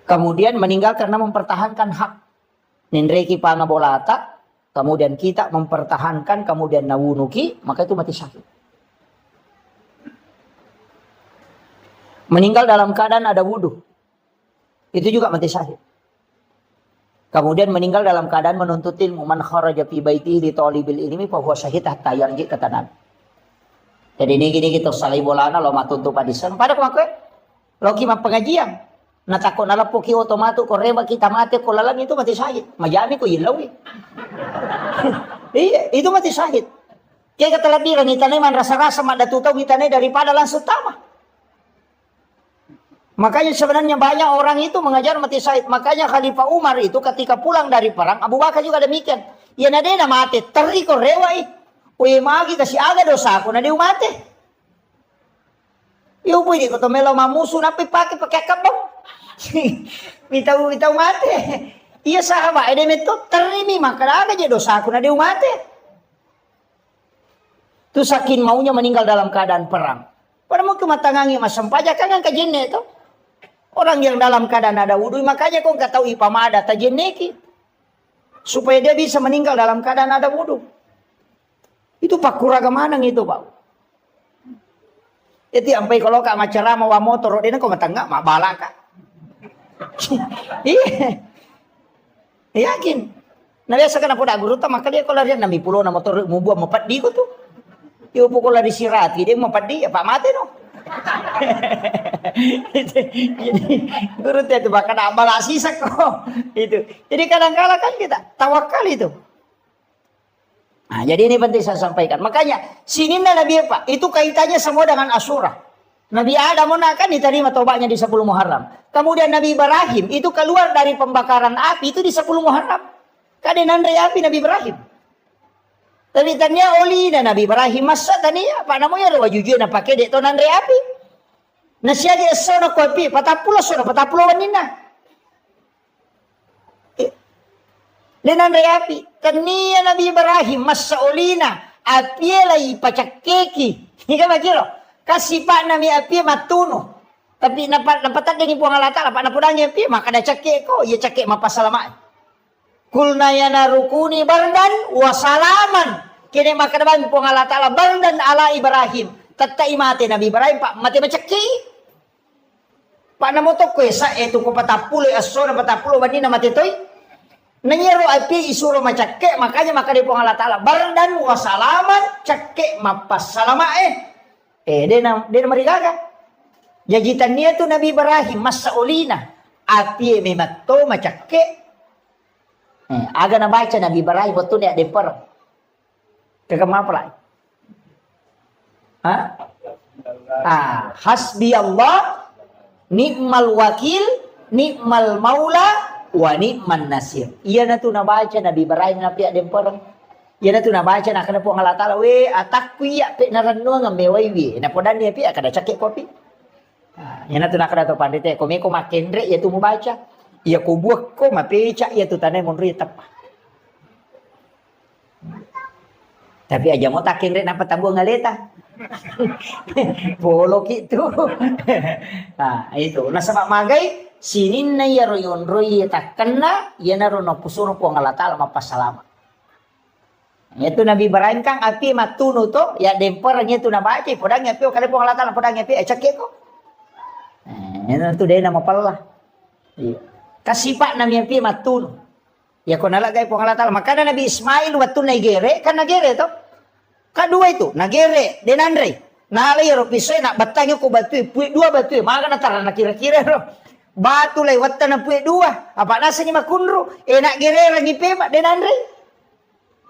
Kemudian meninggal karena mempertahankan hak. Nindreki pangabolata, kemudian kita mempertahankan, kemudian nawunuki, maka itu mati syahid. Meninggal dalam keadaan ada wudhu. Itu juga mati syahid. Kemudian meninggal dalam keadaan menuntut ilmu. Man kharaja fi baitihi li talibil ilmi fa huwa syahid hatta yarji kata Nabi. Jadi ini gini kita salih bolana lo matuntu padisan. Pada kemakai lo kima pengajian. Natakot nalapo ki otomato ko reba kita mati ko lalang itu mati syahid. Majami ko ilawi. Iya, itu mati syahid. Kaya kata labiran itanay man rasa-rasa madatutaw itanay daripada langsung tama. Makanya sebenarnya banyak orang itu mengajar mati syahid. Makanya Khalifah Umar itu ketika pulang dari perang, Abu Bakar juga demikian. Ya nade na mati, teriko rewai. Uy magi kasi aga dosa ako na di umate. Yo pwede ko to melo mamuso na pakai kabang. Bitaw mate. Iya sahabat, ede meto terimi maka aga je dosa ako na di umate. Tu saking maunya meninggal dalam keadaan perang. Pada mau kematangangi masampaja kan kajenne itu. Orang yang dalam keadaan ada wudhu, makanya kau nggak tahu ipamada tajenneki. Supaya dia bisa meninggal dalam keadaan ada wudhu. Itu Pak Kuraga manang itu Pak. Itu sampai kalau kak macara mau motor, dia kau matangga mak balaka. Iya, yakin. Nah biasa kan aku dah guru tak maka dia kalau dia 60 na motor mau buat mepat di tuh. Dia pukul lari sirati dia mepat di Pak mati no. Jadi guru itu bahkan amal asisak kok itu. Jadi kadang-kadang kan kita tawakal itu. Nah, jadi ini penting saya sampaikan. Makanya sini Nabi apa? Itu kaitannya semua dengan Asyura. Nabi Adam kan diterima tobatnya di 10 Muharram. Kemudian Nabi Ibrahim itu keluar dari pembakaran api itu di 10 Muharram. Kadenan api Nabi Ibrahim. Tapi tanya oli dan Nabi Ibrahim masa tania apa namanya ada wajujud na pakai dek tonan api. Nasiya di esona ko api patapulo wanina. Lenan api tania Nabi Ibrahim masa olina api lagi pacakeki. Hingga makiro kasih pak nami api matuno. Tapi napatan dengan buang alata apa napudanya api maka ada cakeko ya cakek mapasalamat. Kulna yana rukuni bardan wasalaman. Kini maka naman po Allah Ta'ala bardan ala Ibrahim. Tatai mati Nabi Ibrahim pak mati macaki. Paano mo to kwesa, eto ko patapuloy, aso na patapulo, ba na matitoy? Nanyero api isuro macakke, makanya makanya po Allah Ta'ala. Bardan wa salaman, cakke mapasalama dia na marigaga. Jajitan niya to Nabi Ibrahim, masaulina. Api memato macakke. Aga na baca Nabi Ibrahim, betul ni ada per. Kagak mapalai. Hasbi Allah, ni'mal wakil, ni'mal maula, wa ni'man nasir. Iya na tu nabaca Nabi Ibrahim na pihak demper. Iya na tu nabaca na kana po ang Allah Ta'ala we atakwi ya pe naranno nga mewaiwi. Na podan dia pihak kada cakek kopi. Iya na tu na kada to pandite ko me ko makendre ya tu membaca. Iya ko buak ko mapeca ya tu tanai mon ritap. Tapi aja mau takin rek napa tabuang ngaleta. Bolok itu. Nah, itu. Nah, sama magai sinin na yaro yon roy takena yenaro no pusuro po Allah Ta'ala mapasalama. Itu Nabi Ibrahim kang api matuno to ya demper nya tu nabaca podang api kali po Allah Ta'ala podang api cake ko. Itu dia nama pala. Iya. Kasipak Nabi api matuno. Ya kung nalagay po ang Allah Ta'ala. Maka na Nabi Ismail watun nagere, kan nagere to. Kadua itu, nagere, denandre. Nalay ro pisoy, nak batangyo ko batu, puwi dua batu. Maka na tara na kira-kira ro. Batu lay watan na puwi dua. Apa nasa ni makunro? Nak gere rangi pema, denandre.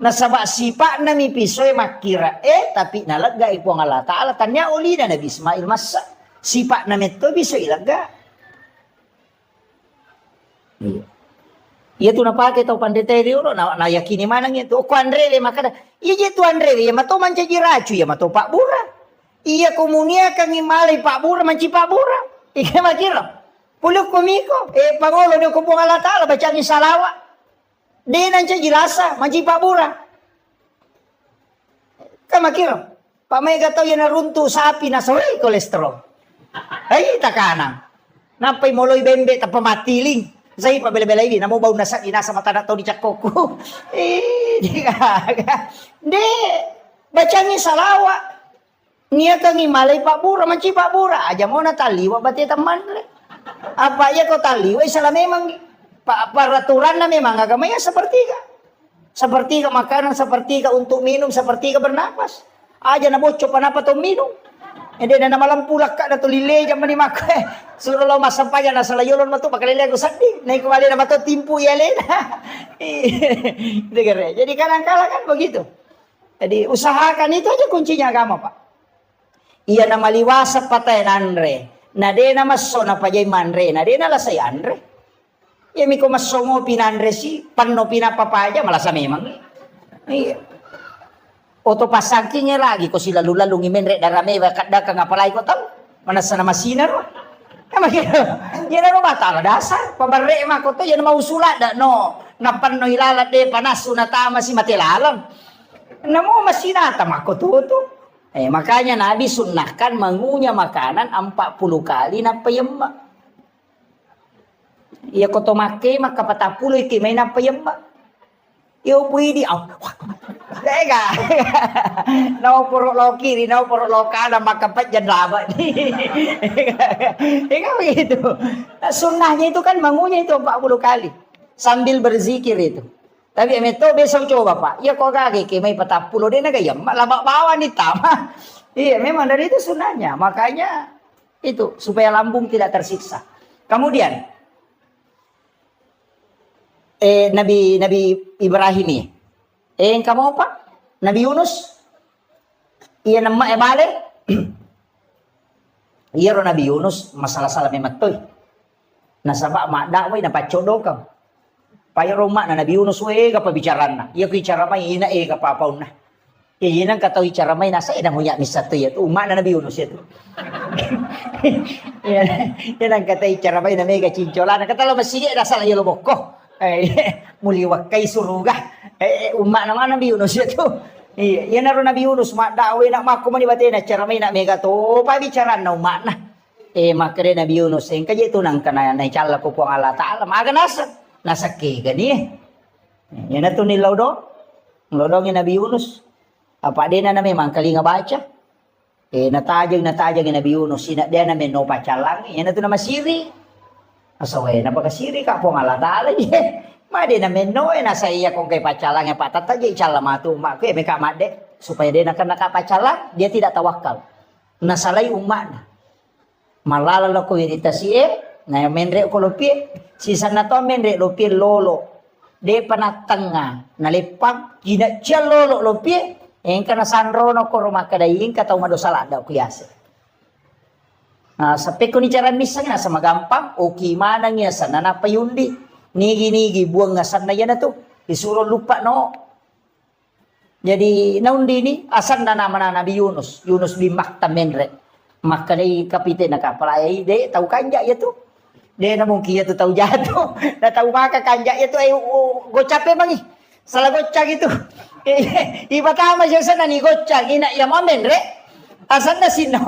Nasaba sipa na mi pisoy makira. Tapi nalagay po ang Allah Ta'ala. Tanya uli na Nabi Ismail masa. Sipa na meto pisoy ilaga. Iya. Iya tu napake tau pandete rio na yakini manang itu ko Andre le makada iya tu Andre ya mato manca jiracu ya mato Pak Bura iya komunia kang imalay Pak Bura manci Pak Bura ika makira puluk komiko pangolo ni ko po Allah Ta'ala baca ni salawa de nanca jilasa manci Pak Bura ka makira Pak Mega tau ya naruntu sapi na sore kolesterol ay takanang napay moloy bembe ta pamatiling. Saya pabela-bela ini, namo bau nasa inasa mata nato di cakoku. De, bacanya salawa. Nia kangi malay Pak Bura, manci Pak Bura. Aja mau nataliwa bati teman. Apa ya kau taliwa? Salah memang peraturan na memang agamanya sepertiga. Sepertiga makanan, sepertiga untuk minum, sepertiga bernapas. Aja na bocok panapa to minum. Hindi na malam pulak ka na tulile jam mani makai. Suruh lo masampaya na salayolon mo to pakalile ko sakti. Nay kumali na mato timpu yalen. Jadi kadang-kala kan begitu. Jadi usahakan itu aja kuncinya agama Pak. Iya na maliwasa patay nanre. Na de na maso na pajay manre. Na de na lasay andre. Ya mi ko maso mo pinanre si. Pag no pinapapaja malasa memang. Iya. Oto pasangkinya lagi ko sila lalu ngimenre darame kada ka ngapalay ko tang manasa na masinar yan ano matala dasar pabarre ma ko to yan mausula da no napan no ilalat de panaso na tama si matilalang namo masinata mako to makanya Nabi sunnahkan mengunyah makanan 40 kali na payemma iya ko to make makapatapuloy kimay na payemma yo pwede Tega, nau puruk lo kiri, nau puruk lo kanan, maka jan laba. Begitu. Sunnahnya itu kan bangunnya itu 40 kali. Sambil berzikir itu. Tapi itu besok coba Pak. Ya kok kaki, may 40 dia nagayam. Lama bawa nih tama. Iya memang dari itu sunnahnya. Makanya itu supaya lambung tidak tersiksa. Kemudian Nabi Ibrahim ini. Kamu apa? Nabi Yunus. Iya nama balik. Iya ro Nabi Yunus masalah-salah mematoy. Nasaba mak dakway na pacodo kam. Paya rumah na Nabi Yunus we ka pabicaran na. Iya ko icara may ina ka papaw na. Iya nang kataw icara may nasa ina ngunya misato ya. Uma na Nabi Yunus itu. Iya nang kataw icara may na mega cincola na katalo masige nasa layo loboko. Muliwak kay suruga. Umat naman Nabi Yunus itu. Iya, yan naroon Nabi Yunus mak dakway na makuman ibate na cara may na mega to pabicaran na umat na. Makre Nabi Yunus kaya ito nang kanaya na ichala ko po ang Allah Ta'ala. Maga nasa kega ni. Yan na to nilaw do. Lodong yung Nabi Yunus. Apa din na memang kali nga baca. Natajang Nabi Yunus, sina dia na meno pacalang, yan na ito na masiri. Asaway, napakasiri ka po ng Allah Ta'ala. Madi na meno, nasa iya kung kay pacalang, yang patatagi, icala matuma, kaya may kamade. Supaya dia nakapacalang, dia tidak tawakal. Nasalay umat na. Malalala ko irita siya, na menre ko lupi, sisa na to menre lupi lolo. De panatang nga, nalipag, ginatya lolo lupi, yung ka na sanrono ko rumakadayin, kataw madosala daw kuyase. Sa peko ni Charan Misa nga, sa magampang, o kimanang niya, sa nanapayundi, nigi-nigi, buwang nga sana yan na to, isuro lupa no. Jadi, naundi ni, asan na naman na Nabi Yunus bin Makta menre, makanay kapite na kapalay, de, tau kanja yato. De, na mungkin yato tau jato, na tau maka kanja yato, ay, gocape mangi, salah gocak itu. Iba tama siya sa nani gocak, ina iya mo menre, asan na sino,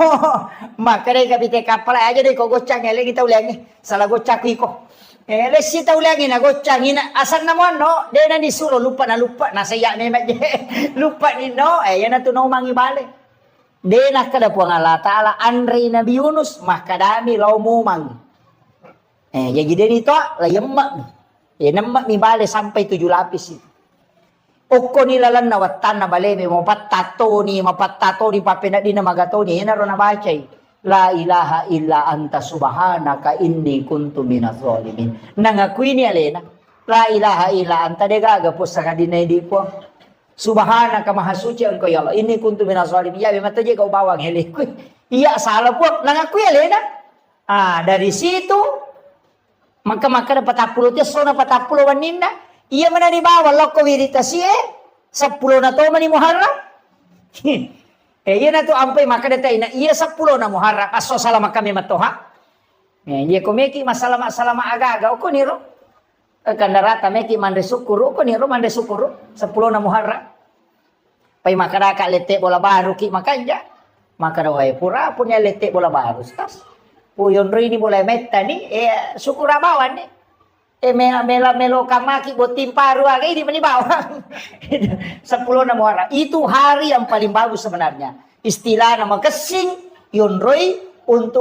makanay kapite kapalay, aja de, ko gocak, ngeleng itaw lengi, salah gocak ko. Lesi tahu lagi na gocang ina asal naman no de na disuruh lupa nasa iya ni lupa ni no yan na tunaw mangi bale de na kada po ng Allah Ta'ala Andrei Nabi Yunus makadami law mumang jadi nito la yemmak nammak mi bale sampai 7 lapis itu oko nilalan na watan na bale mo patato ni papena di na magato ni yan na ro na bacay. La ilaha illa anta subhanaka inni kuntu minaz zalimin. Nangakui ni Alena. La ilaha illa anta de gagapos sa kadinay di po. Subhanaka mahasuci engkau ya Allah. Inni kuntu minaz zalimin. Ya memang tadi kau bawang heliku. Iya salah po. Nangakui Alena. Dari situ maka dapat 40 dia so na 40 waninda. Iya mana di bawah loko wiritasi 10 na to mani Muharram. Iya na to ampay makadata ina iya 10 na Muharram aso salama kami matoha. Iya ko meki masalama agaga ko niro. Kandarata meki mande sukuru ko niro mande sukuru 10 na Muharram. Pay makadaka lete bola baru ki makanja. Makadaway pura punya lete bola baru tas. Puyon rini bola metta ni sukura bawan ni. Melo kamaki buat tim paru agak ini menibawang 10 na Muharram itu hari yang paling bagus sebenarnya istilah nama kesing yonroi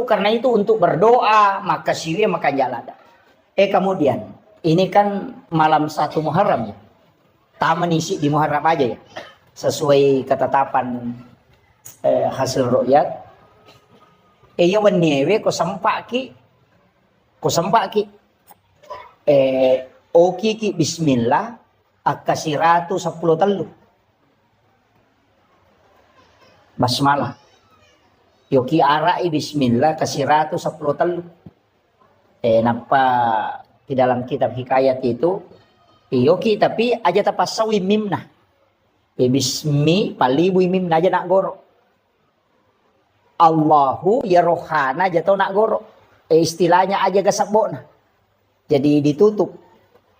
karena itu untuk berdoa maka siwi maka jalada kemudian ini kan malam 1 Muharram ya taman isi di Muharram aja ya sesuai ketetapan hasil ru'yat yawan newe ko sempak ki oki ki bismillah akasiratu 10 telu basmalah yoki arai bismillah kasiratu 10 telu napa di dalam kitab hikayat itu yoki tapi aja tapasawi mimna bismi palibu mimna aja nak goro Allahu ya rohana aja tau nak goro istilahnya aja gasabona. Jadi ditutup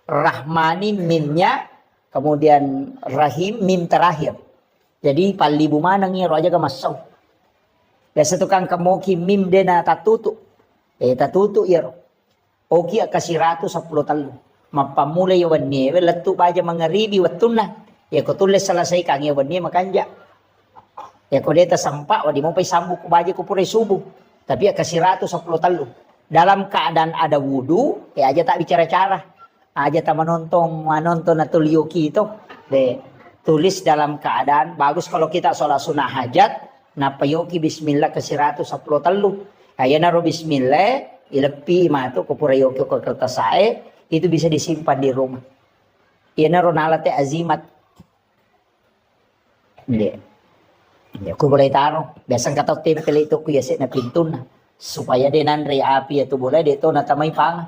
Rahmani mimnya kemudian Rahim mim terakhir. Jadi palibu manang ngiro aja ga masaw. Biasa tukang kamoki mim dena tatutu. Tatutu iro. Oki akasiratu 10 telu. Mapamulay yawan niya. Latu ba aja mangaribi watun na. Ya ko tulis salasay kang yawan niya makanja. Ya ko deta sampa wadi mo pay sambu ko ba aja ko puray subuh. Tapi akasiratu 10 telu. Dalam keadaan ada wudu, aja tak bicara-cara. Aja tak menonton atau liuki itu. Tulis dalam keadaan, bagus kalau kita sholat sunnah hajat, napayoki bismillah kasiratu 10 telu. Kaya naro bismillah, ilepi itu kupurayoki ke kertas sae, itu bisa disimpan di rumah. Iya naro nalate azimat. Aku boleh taruh. Biasanya kata tempel itu kuyasik na pintu na. Supaya dia nanre api itu boleh dia itu natamay pang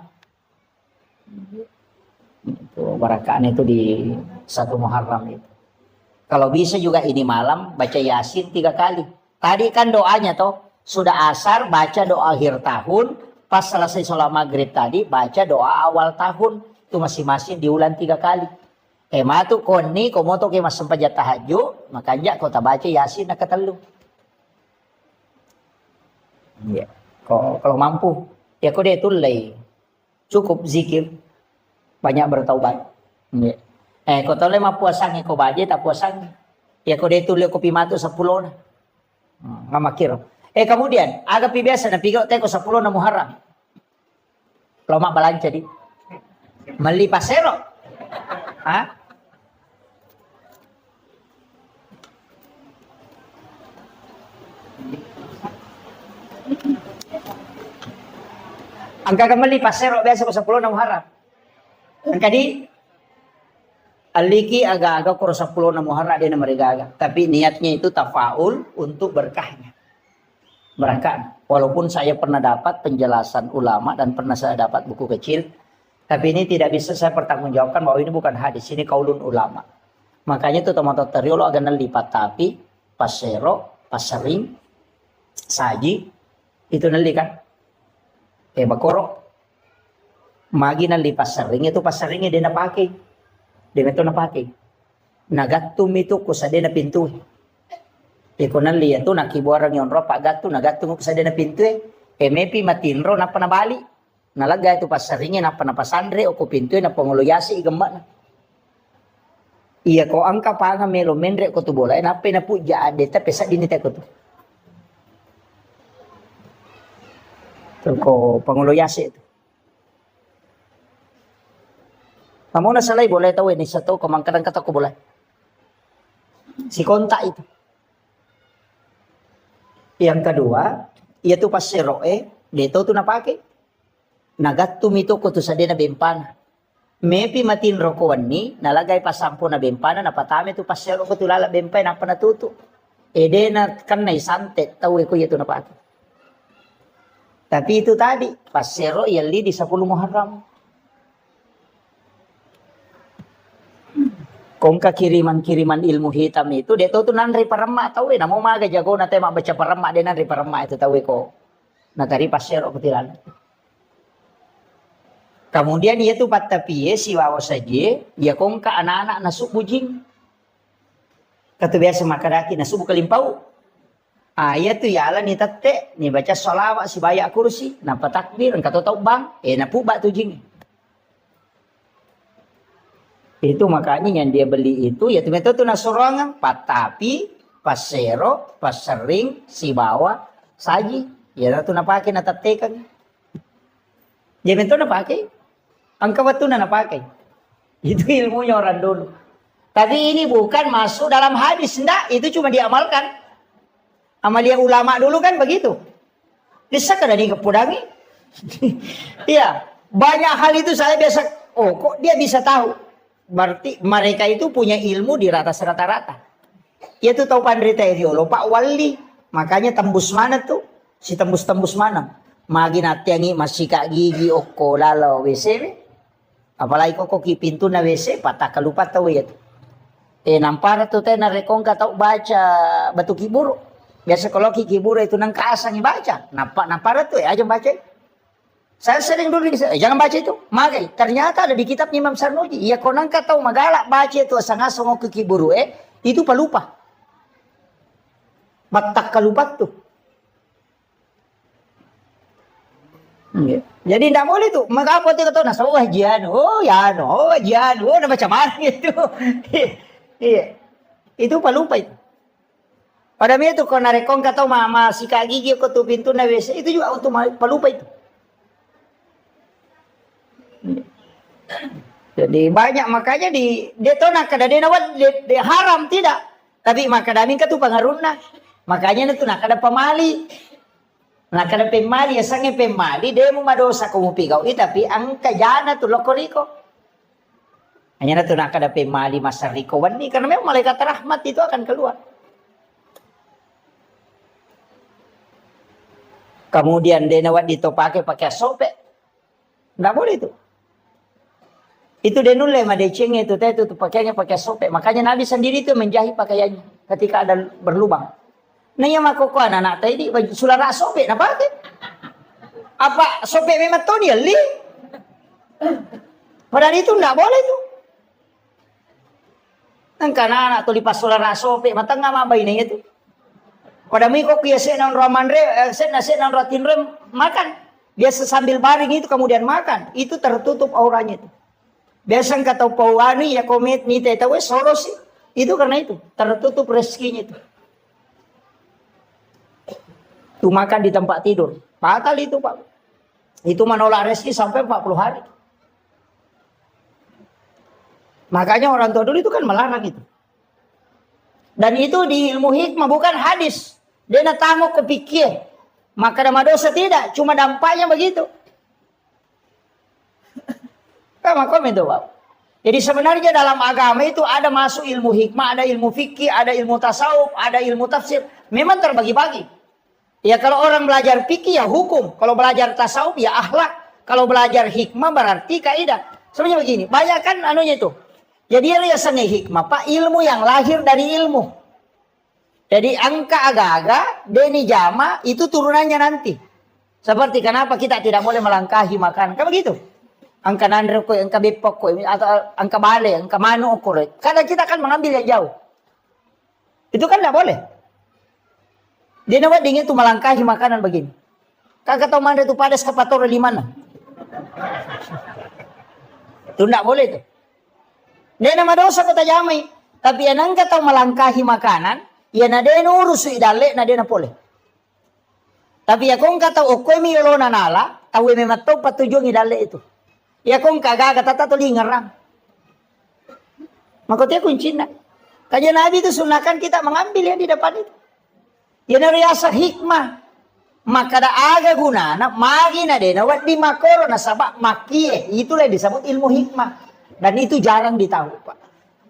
itu barakaan itu di 1 Muharram itu kalau bisa juga ini malam baca Yasin 3 kali tadi kan doanya toh sudah asar baca doa akhir tahun pas selesai sholat maghrib tadi baca doa awal tahun itu masing-masing diulang 3 kali matu koni komoto ke mas sempat tahajud makanya kota baca Yasin nak ketelu iya kalau mampu ya kau dia tulai cukup zikir banyak bertaubat kau tahu lema puasanya kau baje tak puasanya ya kau dia tulai kopi matu 10 na Ngamakir. Kemudian agak biasa na pigaw teko 10 na Muharram. Loma balanca di. Mali pasero. Ha? Ang kagamali pasero biasa ko 10 na Muharram. Ang kadi aliki aga-aga ko 10 na Muharram dia na marigaga. Tapi niatnya itu tafaul untuk berkahnya. Berkah. Walaupun saya pernah dapat penjelasan ulama dan pernah saya dapat buku kecil, tapi ini tidak bisa saya pertanggungjawabkan bahwa ini bukan hadis, ini kaulun ulama. Makanya itu teman-teman teriolo agak lipat tapi pasero, pasering, saji itu nali kan? Bakoro. Magi nali pasering itu paseringnya dia napakai. Dia itu napakai. Nagatum itu kusa dia na pintu. Iko nali itu nakibuarang yon ro pagatu nagatum kusa dia na pintu. Mepi matinro na panabali. Nalaga itu paseringnya na panapasandre o ko pintu na panguluyasi igamba na. Iya ko angka pa nga melo menre ko to bola na pinapuja ade ta pesa dinita ko to. Ko panguluyasi itu. Kamu na salay boleh tahu ini satu kemangkaran kata ko boleh. Si kontak itu. Yang kedua, yaitu pas seroe, dito tu napake. Nagatum itu ko to sa na bempana. Mepi matin rokoan ni, nalagay pa 10 na bempana, napatami to pas sero ko tulala bempay na panatuto. Ede na kanay santet, tawi ko ito napake. Tapi itu tadi, pas sero yali di 10 Muharram. Kung kiriman-kiriman ilmu hitam itu, dia tahu tu nanri parama tahu na mau maga jago na tema baca parama dia nanri parama itu tahu ko. Na tadi pas sero ketilan. Kemudian dia tu patapiye si wawo saja, ya kung ka anak-anak na subujing. Kata biasa makadaki na subu kalimpau. Iya tu yala ni tate, ni baca solawat si bayak kursi, na patakbir, kata tahu bang, na puba tu jing. Itu makanya yang dia beli itu ya teman-teman itu nasurangan patapi pasero pasering si bawa saji ya itu napake natatekan jadi itu napake angka waktu napake itu ilmunya orang dulu tapi ini bukan masuk dalam hadis enggak itu cuma diamalkan amalia ulama dulu kan begitu bisa kada dikepudangi iya banyak hal itu saya biasa kok dia bisa tahu. Berarti mereka itu punya ilmu di atas rata-rata. Dia tuh tahu pandrita ideolo Pak Wali. Makanya tembus mana tuh? Si tembus-tembus mana? Magi natiangi masih kak gigi oko lalo WC. Apalagi kok pintu na WC patah kalupa tahu ya. Nampara tuh teh narekong tahu baca batu kiburu. Biasa kalau kiburu itu nang kaasang baca. Nampara tuh aja baca. Saya sering dulu jangan baca itu. Magai, ternyata ada di kitab Imam Sarnuji. Ya konang ka tahu magalak baca itu asang-asang ke kiburu itu palupa. Batak kalupat tuh. Jadi tidak boleh tuh. Mengapa tuh kata nasa wajian. Na macam mana itu. Iya. Itu palupa itu. Pada itu kalau narekong kata mama sikat gigi ke tu pintu na WC itu juga untuk palupa itu. Jadi banyak makanya dia tahu nak kada dia nawat dia haram tidak tapi maka damin tu pengaruhna makanya itu nak ada pemali ya sange pemali dia mau madosa kamu pigau tapi angka jana tu lokoriko hanya tu nak ada pemali masa riko wani karena memang malaikat rahmat itu akan keluar kemudian dia nawat ditopake pakai sope nggak boleh itu. Itu dia nulai madeceng itu pakaiannya pakai sope. Makanya Nabi sendiri itu menjahit pakaiannya ketika ada berlubang. Nah yang makokuan anak tadi sulara sope apa pakai? Apa sope memang tuh dia li? Padahal itu enggak boleh tuh. Nang anak tuh lipas sulara sope matang nggak mabainnya itu. Pada miko kiasa non romanre, sen rotinre makan. Biasa sambil baring itu kemudian makan. Itu tertutup auranya itu. Biasa kata pawani ya komit ni tahu soros itu karena itu tertutup rezekinya itu. Tuh makan di tempat tidur. Fatal itu Pak. Itu menolak rezeki sampai 40 hari. Makanya orang tua dulu itu kan melarang itu. Dan itu di ilmu hikmah bukan hadis. Dia nak tamu kepikir. Maka nama dosa tidak. Cuma dampaknya begitu. Kamu komen tuh Pak. Jadi sebenarnya dalam agama itu ada masuk ilmu hikmah, ada ilmu fikih, ada ilmu tasawuf, ada ilmu tafsir. Memang terbagi-bagi. Ya kalau orang belajar fikih ya hukum. Kalau belajar tasawuf ya akhlak. Kalau belajar hikmah berarti kaidah. Sebenarnya begini. Banyak kan anunya itu. Jadi dia sange hikmah. Pak ilmu yang lahir dari ilmu. Jadi angka agak-agak. Deni jama itu turunannya nanti. Seperti kenapa kita tidak boleh melangkahi makan. Kan begitu. Angka nandre ko, angka bepok ko, atau angka bale, angka manu ko. Kadang kita akan mengambil yang jauh. Itu kan tidak boleh. Dia nawat dingin itu melangkahi makanan begini. Kakak tahu mana itu padas kepator di mana? Itu tidak boleh itu. Dia nama dosa kata jamai. Tapi yang angka tahu melangkahi makanan, ya nade urus idale, nade na boleh. Tapi ya kong kata okoi mi yolo nanala, tahu memang tahu patujung idale itu. Ya kong kagak kata tuli ngerang. Makanya kuncinya. Kajian Nabi itu sunahkan kita mengambil yang di depan itu. Ya nariasa hikmah. Maka ada aga guna. Magi na deh. Nawat di makoro na sabak makie. Itulah yang disebut ilmu hikmah. Dan itu jarang ditahu Pak.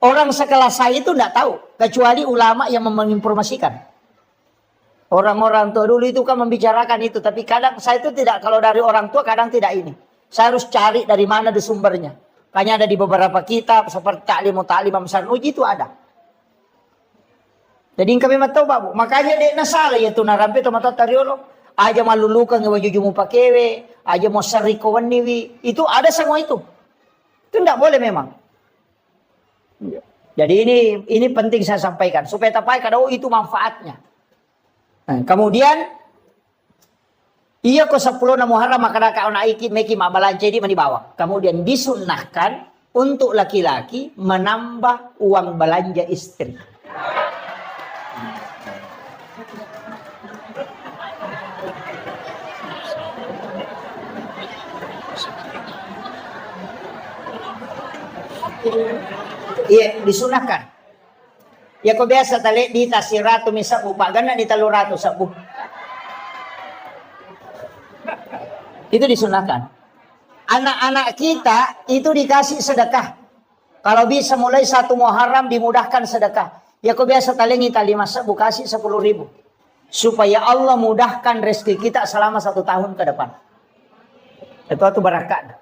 Orang sekelas saya itu tidak tahu. Kecuali ulama yang menginformasikan. Orang-orang tua dulu itu kan membicarakan itu. Tapi kadang saya itu tidak. Kalau dari orang tua kadang tidak ini. Saya harus cari dari mana di sumbernya. Hanya ada di beberapa kitab seperti Ta'lim Amsal Uji itu ada. Jadi kami tahu Pak. Makanya dia nasalah yaitu narampe to mata tariolo. Aja malulukan ngewa jujumu pakewe, aja mau seriko waniwi. Itu ada semua itu. Itu tidak boleh memang. Jadi ini penting saya sampaikan supaya tapai kada itu manfaatnya. Nah, kemudian iya ko 10 na Muharram maka ka ona iki meki mabalance di manibawa. Kemudian disunnahkan untuk laki-laki menambah uang belanja istri. Iya, disunahkan. Ya kok biasa tali di tasiratu misabu pagana di taluratu sabu. Itu disunahkan. Anak-anak kita itu dikasih sedekah. Kalau bisa mulai 1 Muharram dimudahkan sedekah. Ya kok biasa tali ngita 5 sabu kasih 10.000. Supaya Allah mudahkan rezeki kita selama 1 tahun ke depan. Itu barakat.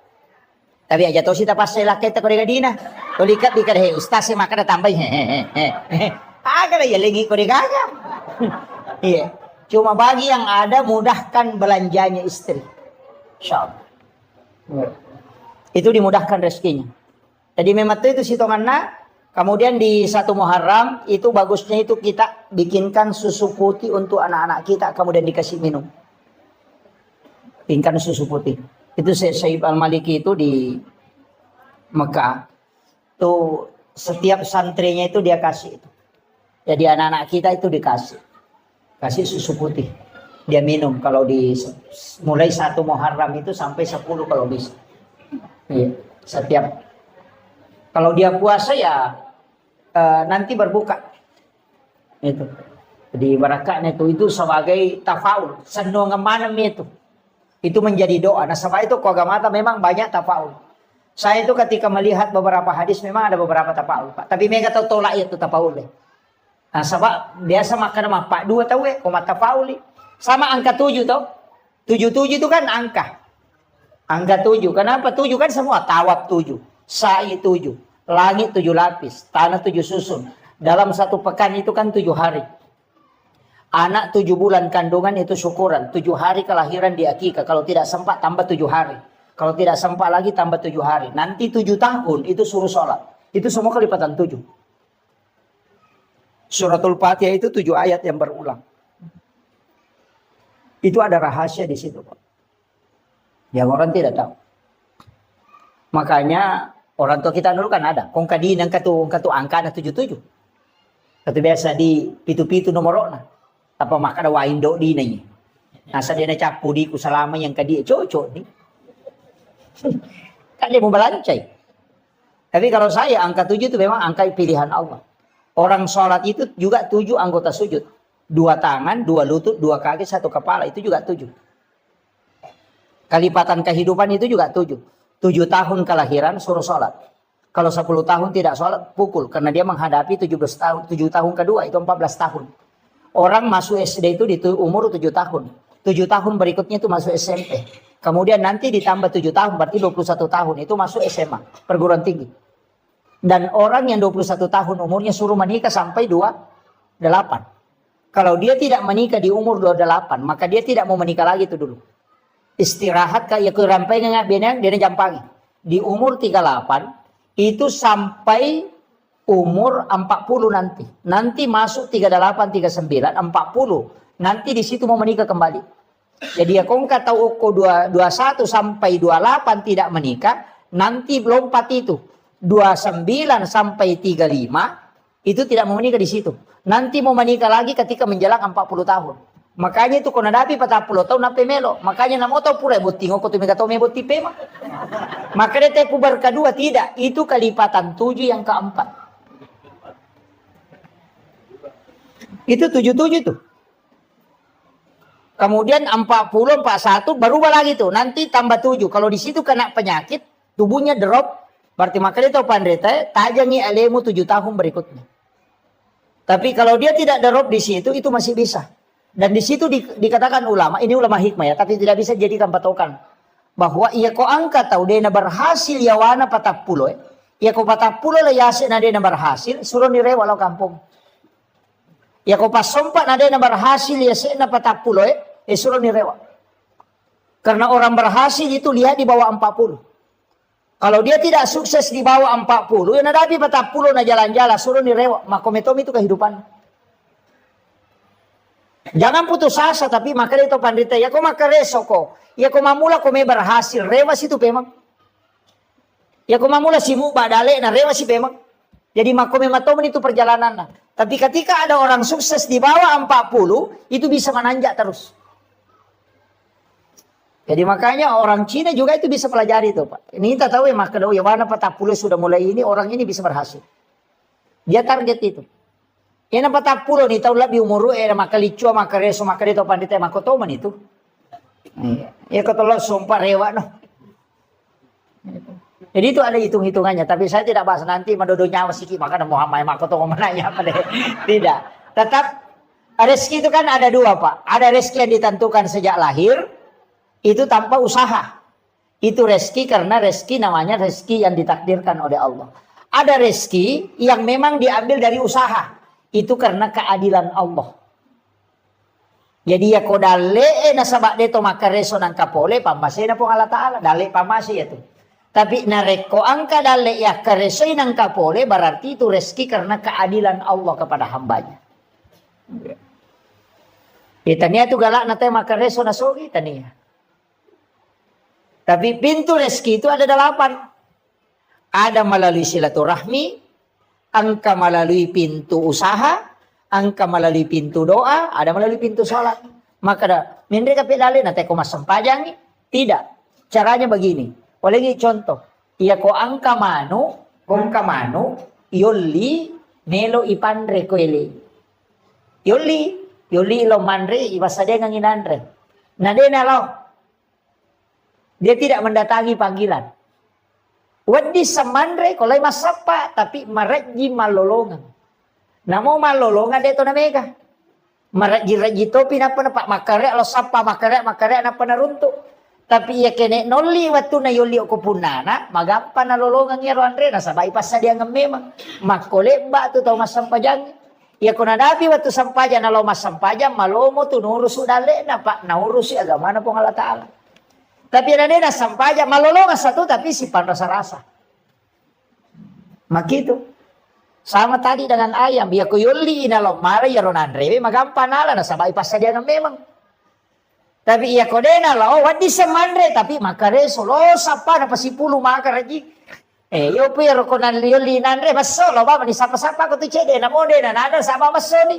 Tapi aja tahu kita pas saya lakai tak kau dina, kau lihat di kada ustaz saya makan tambah agak ya lagi kau digaga. Iya, cuma bagi yang ada mudahkan belanjanya istri, insyaallah. Itu dimudahkan rezekinya. Jadi memang itu sitonganna. Kemudian di 1 Muharram itu bagusnya itu kita bikinkan susu putih untuk anak-anak kita, kemudian dikasih minum. Bikinkan susu putih. Itu Syekh Al-Maliki itu di Mekah. Tuh setiap santrinya itu dia kasih itu. Jadi anak-anak kita itu dikasih. Kasih susu putih. Dia minum kalau di mulai 1 Muharram itu sampai 10 kalau bisa. Iya, setiap kalau dia puasa ya nanti berbuka. Itu. Jadi barakatnya itu sebagai tafaul, senang kemana itu. Itu menjadi doa. Nah sebab itu kogamata memang banyak tafaul. Saya itu ketika melihat beberapa hadis memang ada beberapa tafaul Pak. Tapi mereka tahu tolak itu tafaul. Nah sebab biasa makan 42 tahu koma tafaul. Sama angka 7 tahu. 77 itu kan angka. Angka 7. Kenapa 7 kan semua tawab 7. Sa'i 7. Langit 7 lapis. Tanah 7 susun. Dalam 1 pekan itu kan 7 hari. Anak 7 bulan kandungan itu syukuran. 7 hari kelahiran di akikah. Kalau tidak sempat tambah 7 hari. Kalau tidak sempat lagi tambah 7 hari. Nanti 7 tahun itu suruh sholat. Itu semua kelipatan 7. Suratul Fatihah itu 7 ayat yang berulang. Itu ada rahasia di situ Pak. Yang orang tidak tahu. Makanya orang tua kita dulu kan ada. Kong kadin angka tu angka ada 77. Kata biasa di pitu-pitu nomorona. Apa maka ada waindo di nanya. Nasa dia na capu di ku selama yang kadi cocok ni. Kan dia mau belancai. Tapi kalau saya angka 7 itu memang angka pilihan Allah. Orang sholat itu juga 7 anggota sujud. 2 tangan, 2 lutut, 2 kaki, 1 kepala. Itu juga 7. Kelipatan kehidupan itu juga 7. 7 tahun kelahiran suruh sholat. Kalau 10 tahun tidak sholat, pukul. Karena dia menghadapi 17 tahun. 7 tahun kedua itu 14 tahun. Orang masuk SD itu di umur 7 tahun. 7 tahun berikutnya itu masuk SMP. Kemudian nanti ditambah 7 tahun, berarti 21 tahun. Itu masuk SMA, perguruan tinggi. Dan orang yang 21 tahun umurnya suruh menikah sampai 28. Kalau dia tidak menikah di umur 28, maka dia tidak mau menikah lagi itu dulu. Istirahat kayak kerampai ngak benang dia jampangi. Di umur 38 itu sampai umur 40 nanti. Nanti masuk 38, 39, 40. Nanti di situ mau menikah kembali. Jadi ya kau kata uko 21 sampai 28 tidak menikah, nanti lompat itu 29 sampai 35 itu tidak mau menikah di situ. Nanti mau menikah lagi ketika menjelang 40 tahun. Makanya itu kena dapi 40 tahun nape melo. Makanya namo tau pura butingo ko tumiga tau mebo tipe mah. Maka dia tepu kedua tidak, itu kelipatan 7 yang keempat. Itu 77 tuh. Kemudian 40, 41 berubah lagi tuh. Nanti tambah 7. Kalau di situ kena penyakit, tubuhnya drop. Berarti maka dia tahu pandai tajangi alemu 7 tahun berikutnya. Tapi kalau dia tidak drop di situ, itu masih bisa. Dan di situ dikatakan ulama, ini ulama hikmah ya, tapi tidak bisa jadikan patokan. Bahwa ia ko angka tahu dia berhasil ya wana 40. Ia ko 40 lah yasin ada yang berhasil, suruh nire walau kampung. Ya kau pas sompat ada yang berhasil ya sena 40 suruh nirewa. Karena orang berhasil itu lihat di bawah 40. Kalau dia tidak sukses di bawah 40, ya nadapi 40 na jalan-jalan suruh nirewa. Makometom itu kehidupan. Jangan putus asa tapi maka itu pandita ya kau maka resoko. Ya kau mamula kau berhasil rewas itu memang. Ya kau mamula simu badale na rewas sih memang. Jadi makometom itu perjalanan. Tapi ketika ada orang sukses di bawah 40, itu bisa menanjak terus. Jadi makanya orang Cina juga itu bisa pelajari itu, Pak. Ini kita tahu ya, maka ya mana 40 sudah mulai ini, orang ini bisa berhasil. Dia target itu. Ini 40 nih, tahu lebih umur maka licua, maka reso, maka itu pandita, maka toman itu. Ya ketolong sumpah rewa, no. Jadi itu ada hitung-hitungannya, tapi saya tidak bahas nanti mendodo nyawa siki maka Muhammad maka toh menanya apa deh. Tidak. Tetap rezeki itu kan ada 2, Pak. Ada rezeki yang ditentukan sejak lahir itu tanpa usaha. Itu rezeki karena rezeki namanya rezeki yang ditakdirkan oleh Allah. Ada rezeki yang memang diambil dari usaha. Itu karena keadilan Allah. Jadi ya kodale nasabak deto maka reso nang kapole pamasena pong Allah Taala dale pamasi itu. Tapi nareko angka dale ya keresoi nang kapole berarti itu rezeki karena keadilan Allah kepada hambanya. Tania itu galak nate maka reso nasogi tania. Tapi pintu rezeki itu ada 8. Ada melalui silaturahmi, angka melalui pintu usaha, angka melalui pintu doa, ada melalui pintu sholat. Maka dah mindre kape dale nate ko masampajangi. Tidak. Caranya begini. Oleh contoh, iya ko angka manu, kong kamanu, yoli nelo ipandre ko ili. Yoli lo mandre ibasade nganginandre. Nadena lo. Dia tidak mendatangi panggilan. Wadi samandre kolay masapa tapi maraji malolongan. Namo malolongan deto na mega. Maraji to pinapa pak makare lo sapa makare na panarunto. Tapi ya kene noli waktu na yoli ko punana magampa na lolongan ya Andre na sabay pas dia memang makole ba tu tau masampajang ya ko nadapi waktu sampajan na lo masampajan malomo tu nurus udale na pak naurus agama na pong Allah Taala. Tapi na sampajan malolongan satu tapi si rasa-rasa. Makitu. Sama tadi dengan ayam ya ko yoli na lo mara ya Andre magampa nala na sabay pas dia memang. Tapi iya kodena lah, wadi semandre tapi makareso lo sapa na pasipulu makaraji. Yo pero konan lioli nandre baso lo ba ni sapa-sapa ko tu cede na mode na nada sapa masoni.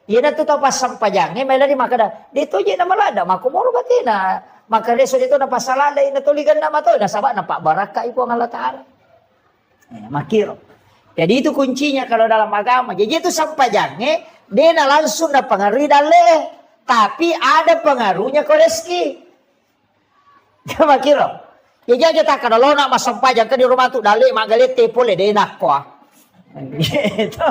Iya na tu tau pas sampajangnya may lari maka da. Dito je na malada makumuro bati na. Maka reso dito na pasalalay na tuligan na mato na saba na pak baraka ipo ang Allah Taala. Makiro. Jadi itu kuncinya kalau dalam agama. Jadi itu sampajangnya dia na langsung na pengaruhi dale. Tapi ada pengaruhnya ke rezeki. Makiro. Jadi aja tak kalau nak masampajang ke di rumah tu dale magalete pole dia nak kuah. Gitu.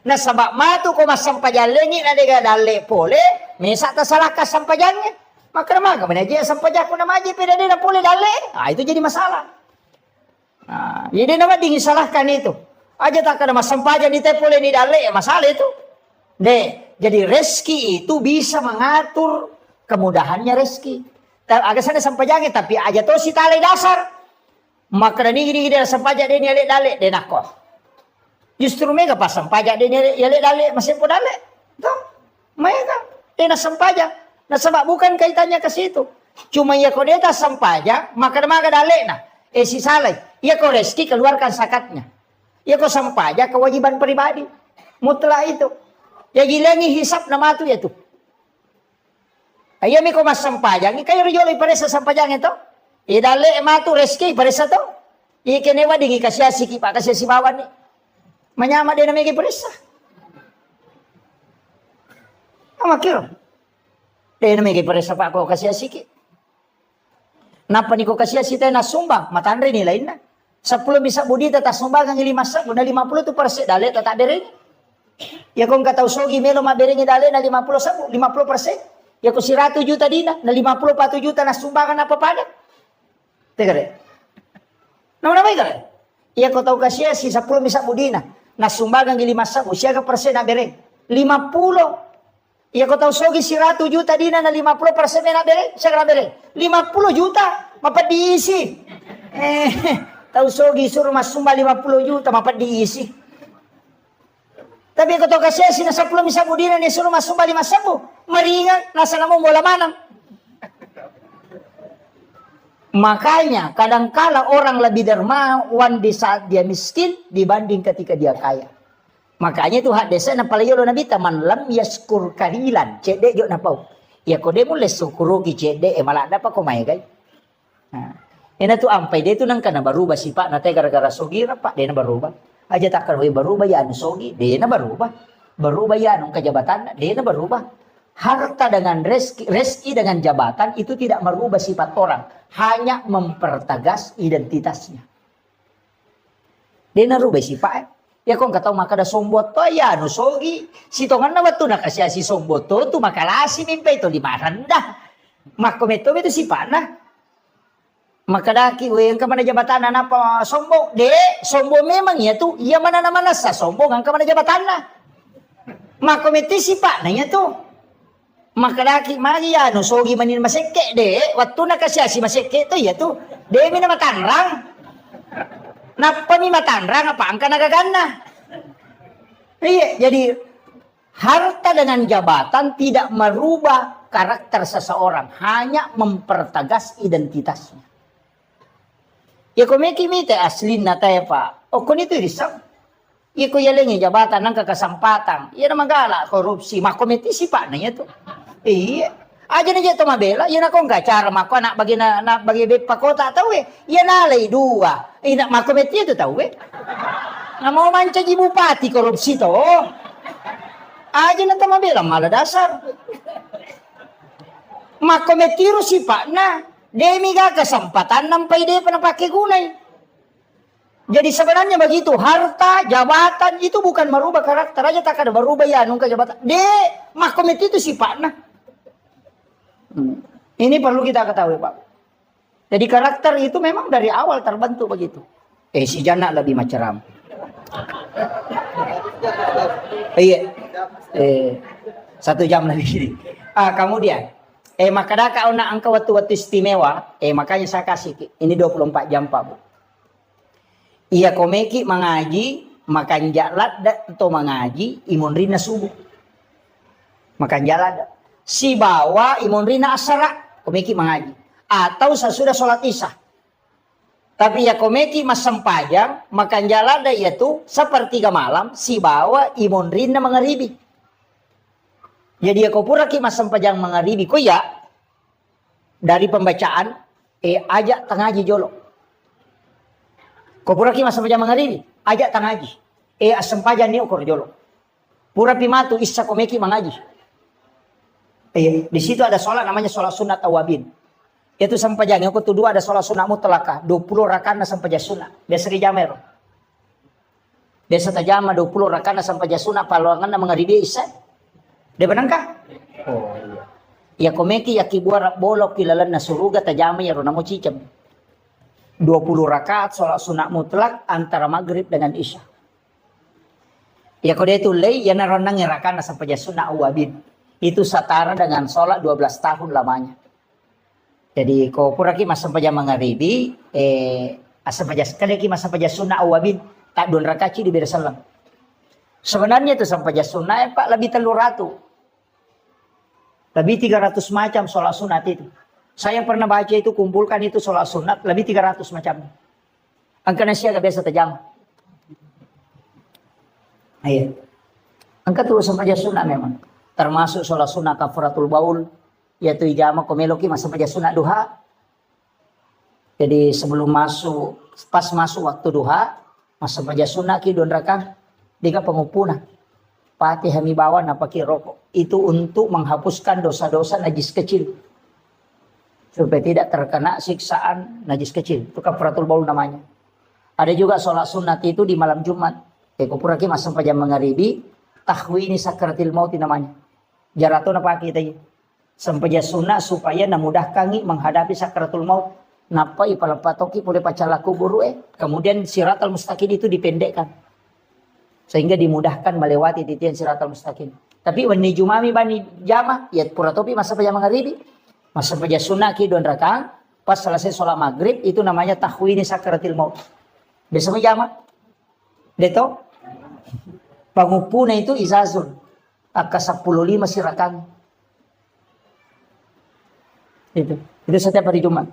Nah sabak matu ko masampajalengi na dega dale pole, mesa ta salah ka sampajangnya. Maka maga menaji sampajak ko na maji peda na pole dale. Itu jadi masalah. Nah, jadi nama dingin salahkan itu. Aja tak kada masampajan di pole ni dale masalah itu. Jadi rezeki itu bisa mengatur kemudahannya rezeki. Agak sana sampajangnya tapi aja to si tali dasar. Maka ni dia sampajak dia ni dale dia nak ko. Justru mereka pasang pajak dia ya dale masih pun dale. Tuh, mereka dia nak sampajak. Nah sebab bukan kaitannya ke situ. Cuma ya kau dia tak sampajak, maka dale nah. Si salai, ya kau rezeki keluarkan zakatnya. Ya kau sampajak kewajiban pribadi. Mutlak itu. Ya gilangi hisap nama tu ya tu. Ayo mi kau mas sampajak, ni kayo rejoli paresa sampajak itu. Dale matu rezeki paresa tu. Kenewa dingi kasih asiki pak kasih si bawan ni. Menyama dia namanya perisa. Makiro. Dia namanya perisa pak kau kasih asiki. Napa ni kau kasih asiki na sumbang matandre ni lain na. 10 bisa budi tata sumbang ang 5 sa, guna 50 tu persen dale tata bereng. Ya kung kataw sogi melo maberengi dale na 50 sa, 50%. Ya kung 100 juta dina na 54 juta na sumbangan na papada. Teka re. Nama kare. Ya kau tahu kasih si 10 bisa budi na sumbangan ng 5 sa, siya ka persen na bereng. 50. Iya kau tahu sogi si 100 juta dina na 50% na bereng, siya ka bereng. 50 juta, mapat diisi. Tahu sogi suruh mas sumba 50 juta, mapat diisi. Tapi kau tahu kasih si na 10 bisa budina ni suruh mas sumba 5 meringan, nasa namu bola manang. Makanya kadangkala orang lebih dermawan di saat dia miskin dibanding ketika dia kaya. Makanya itu hak desa na palayo lo nabi taman lam yaskur kalilan cede jo na pau. Ya kode mo lesukuro ki cede malada pa kumay gay. Ina tu ampai dia tu nang kana baruba sipa na tay gara-gara sogira pak dia na baruba. Aja takkan we baruba ya anu sogi dia na baruba. Baruba ya anu kejabatan dia na baruba. Harta dengan rezeki dengan jabatan itu tidak merubah sifat orang, hanya mempertegas identitasnya. Dia na rubah sifat. Ya kung kataw makada sombot to ya no sogi sitongan na watu nakasya si sombot to makalasi mimpe to limaranda makometo itu si pana makadaki we ang kamana jabatan na pa sombong sombong memang ya tu iya mana naman sa sombong ang kamana jabatan na makometi si pana ya tu makadaki magi ya no sogi manin maseke watu nakasya si maseke to ya tu mi na matanrang. Napa mi matanrang apa angka nagagana? Iya, jadi harta dengan jabatan tidak merubah karakter seseorang, hanya mempertegas identitasnya. Ya komeki mite aslin na tayo pa. O kun itu risau. Ya ko yalengi jabatan ng kakasampatan. Ya na magala korupsi, makometi si pa na ito. Iya. Aja na dito mabela, yan akong gacara mako anak bagi bet pakota tahu yan alay dua. Nak makometi itu tahu na mau manca di bupati korupsi to. Aja na mabela malah dasar. Makometi ro si pak na demi ga kesempatan nampai dia pernah pakai gunai. Jadi sebenarnya begitu, harta, jabatan itu bukan merubah karakter aja tak ada berubah ya nungka jabatan. Makometi itu si pak na. Ini perlu kita ketahui Pak. Jadi karakter itu memang dari awal terbentuk begitu. Si Jana lebih macam. Iya. 1 jam lagi. Kemudian maka kau nak angka waktu istimewa. Makanya saya kasih ini 24 jam Pak Bu. Iya komeki mengaji makan jalan atau mengaji imun rina subuh. Makan jalan. Si bawa imun rina asara komeki mengaji atau sesudah sholat isya. Tapi ya komeki mas sempajang makan jalada yaitu sepertiga malam si bawa imun rina mengeribi. Jadi kau pura ki masam pajang mangaribi ko ya dari pembacaan ajak tangaji jolo. Kau pura ki masam pajang mangaribi ajak tangaji asam pajang ni okor jolo. Pura pimatu isa komeki mangaji. Di situ ada sholat namanya sholat sunat awabin. Itu sampajang yang kedua ada sholat sunat mutlakah 20 rakaat na sampajang sunat. Biasa dijamero. Biasa tajama 20 rakaat na sampajang sunat paluangan na mangaribi isa. Dia benangkah? Oh iya. Ya komeki ya kibuara bolok kilalan na suruga tajama ya ronamo cicam. 20 rakaat sholat sunat mutlak antara maghrib dengan isya. Ya kode itu lay ya naronang rakaat na sampajang sunat awabin. Itu setara dengan sholat 12 tahun lamanya. Jadi kau pura ki masa paja mangaribi asam paja sekali ki masa paja sunnah awabin tak 2 rakaat di beda salam. Sebenarnya itu sampai paja sunnah Pak lebih 300. Lebih 300 macam sholat sunat itu. Saya pernah baca itu kumpulkan itu sholat sunat lebih 300 macam. Angka nasi agak biasa tajam. Ayo. Angka terus sampai paja sunat memang. Termasuk sholat sunnah kafaratul baul, yaitu ijama komeloki masa paja sunat duha. Jadi sebelum masuk, pas masuk waktu duha, masa paja sunat ki 2 rakaat, diga pengupuna. Pati hami bawa napaki rokok. Itu untuk menghapuskan dosa-dosa najis kecil. Supaya tidak terkena siksaan najis kecil. Itu kafaratul baul namanya. Ada juga sholat sunat itu di malam Jumat. Kopuraki masa paja mangaribi, tahwini sakaratil mauti namanya. Jarato napa kita sampai sunat supaya namudahkan menghadapi sakaratul maut. Napa ipalapatoki boleh pacalaku guru kemudian siratal mustaqim itu dipendekkan sehingga dimudahkan melewati titian siratal mustaqim. Tapi wani jumami bani jama ya pura topi masa paja mangaribi masa paja sunat ki 2 rakaat pas selesai sholat maghrib itu namanya tahwini sakaratil maut. Biasa jama deto pangupuna itu izazun Aka 15 sirakan. Itu setiap hari Jumat.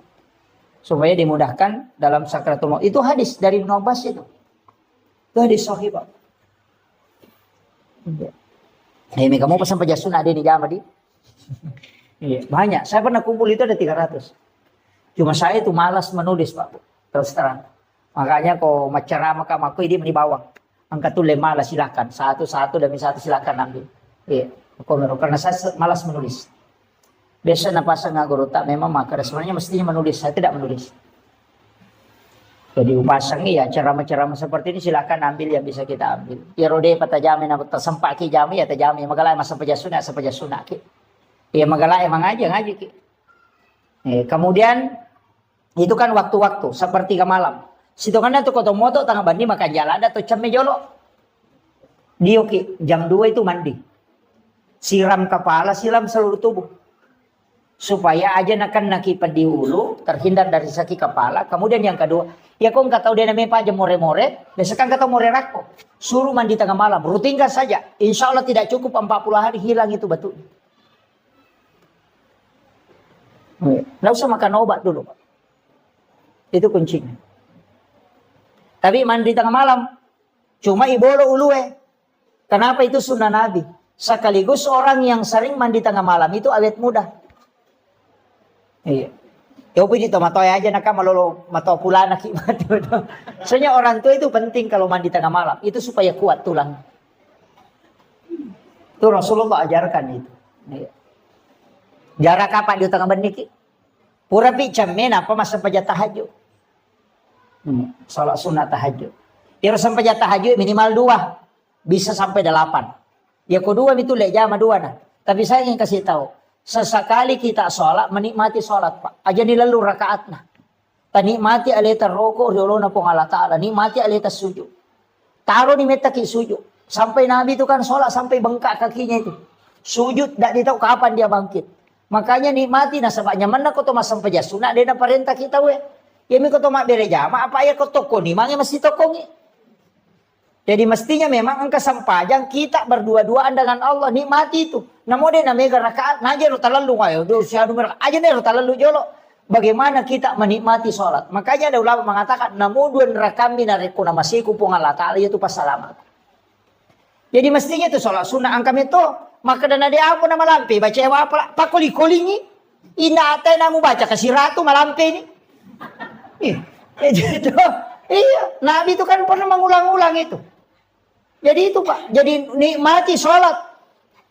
Supaya dimudahkan dalam sakaratul maut. Itu hadis dari Ibnu Abbas itu. Itu hadis sahih, Pak. Ini kamu pesan paja sunat ada di jama di. Iya, banyak. Saya pernah kumpul itu ada 300. Cuma saya itu malas menulis, Pak. Terus terang. Makanya kok macerama kamaku ini di bawah. Angkat tuh malas silakan. Satu-satu demi satu silakan ambil. Iya, karena saya malas menulis. Biasa napasa ngaguru tak memang maka sebenarnya mestinya menulis. Saya tidak menulis. Jadi upasang ya ceramah-ceramah seperti ini silakan ambil yang bisa kita ambil. Ya rode patajami na tersempak ki jami ya tajami magalai masa pajasuna ki. Ya magalai emang aja ngaji ki. Kemudian itu kan waktu-waktu seperti ke malam. Situ kan itu kotomoto tengah bandi makan jalan ada tuh cemme jolo. Dioki jam 2 itu mandi. Siram kepala, siram seluruh tubuh. Supaya aja nakan nakipan di hulu, terhindar dari sakit kepala. Kemudian yang kedua, ya kau nggak tahu dia namanya aja more-more, biasakan kata more rako. Suruh mandi tengah malam, rutinkan saja. Insya Allah tidak cukup 40 hari hilang itu batu. Nggak usah makan obat dulu, Pak. Itu kuncinya. Tapi mandi tengah malam, cuma ibolo ulue. Kenapa itu sunnah Nabi? Sekaligus orang yang sering mandi tengah malam itu awet muda. Iya. Ya upi dito matoy aja nak malolo mato pula nak mati. Soalnya orang tua itu penting kalau mandi tengah malam itu supaya kuat tulang. Itu Rasulullah ajarkan itu. Iya. Jarak apa di tengah beniki? Pura pi jamin apa masa paja tahajud. Salat sunat tahajud. Ya sampai tahajud minimal 2. Bisa sampai 8. Ya kedua itu jama 2 nah. Tapi saya ingin kasih tahu. Sesekali kita sholat menikmati sholat Pak. Aja nilalu rakaat nah. Tanikmati alita roko riolona pong Allah Ta'ala. Nikmati alita sujud. Taruh di metaki sujud. Sampai Nabi itu kan sholat sampai bengkak kakinya itu. Sujud tidak tahu kapan dia bangkit. Makanya nikmati nah sebabnya mana kau tomas sampai jasuna. Dia perintah kita we. Ya mi kau tomas bere jama apa ya kau toko ni. Mangnya mesti toko ni. Jadi mestinya memang angka sampajang kita berdua-duaan dengan Allah nikmati itu. Namun dia namanya rakaat naja rutalalu ayo do sia numero aja nih rutalalu jolo. Bagaimana kita menikmati sholat. Makanya ada ulama mengatakan namun 2 rakaat minariku namasiku pung Allah Ta'ala itu pas salamat. Jadi mestinya itu sholat sunnah angka itu maka dana dia apa nama lampe baca apa pakuli-kulingi ina atay namu baca kasih ratu malampe ini. Gitu. Iya, Nabi itu kan pernah mengulang-ulang itu. Jadi itu Pak, jadi nikmati sholat.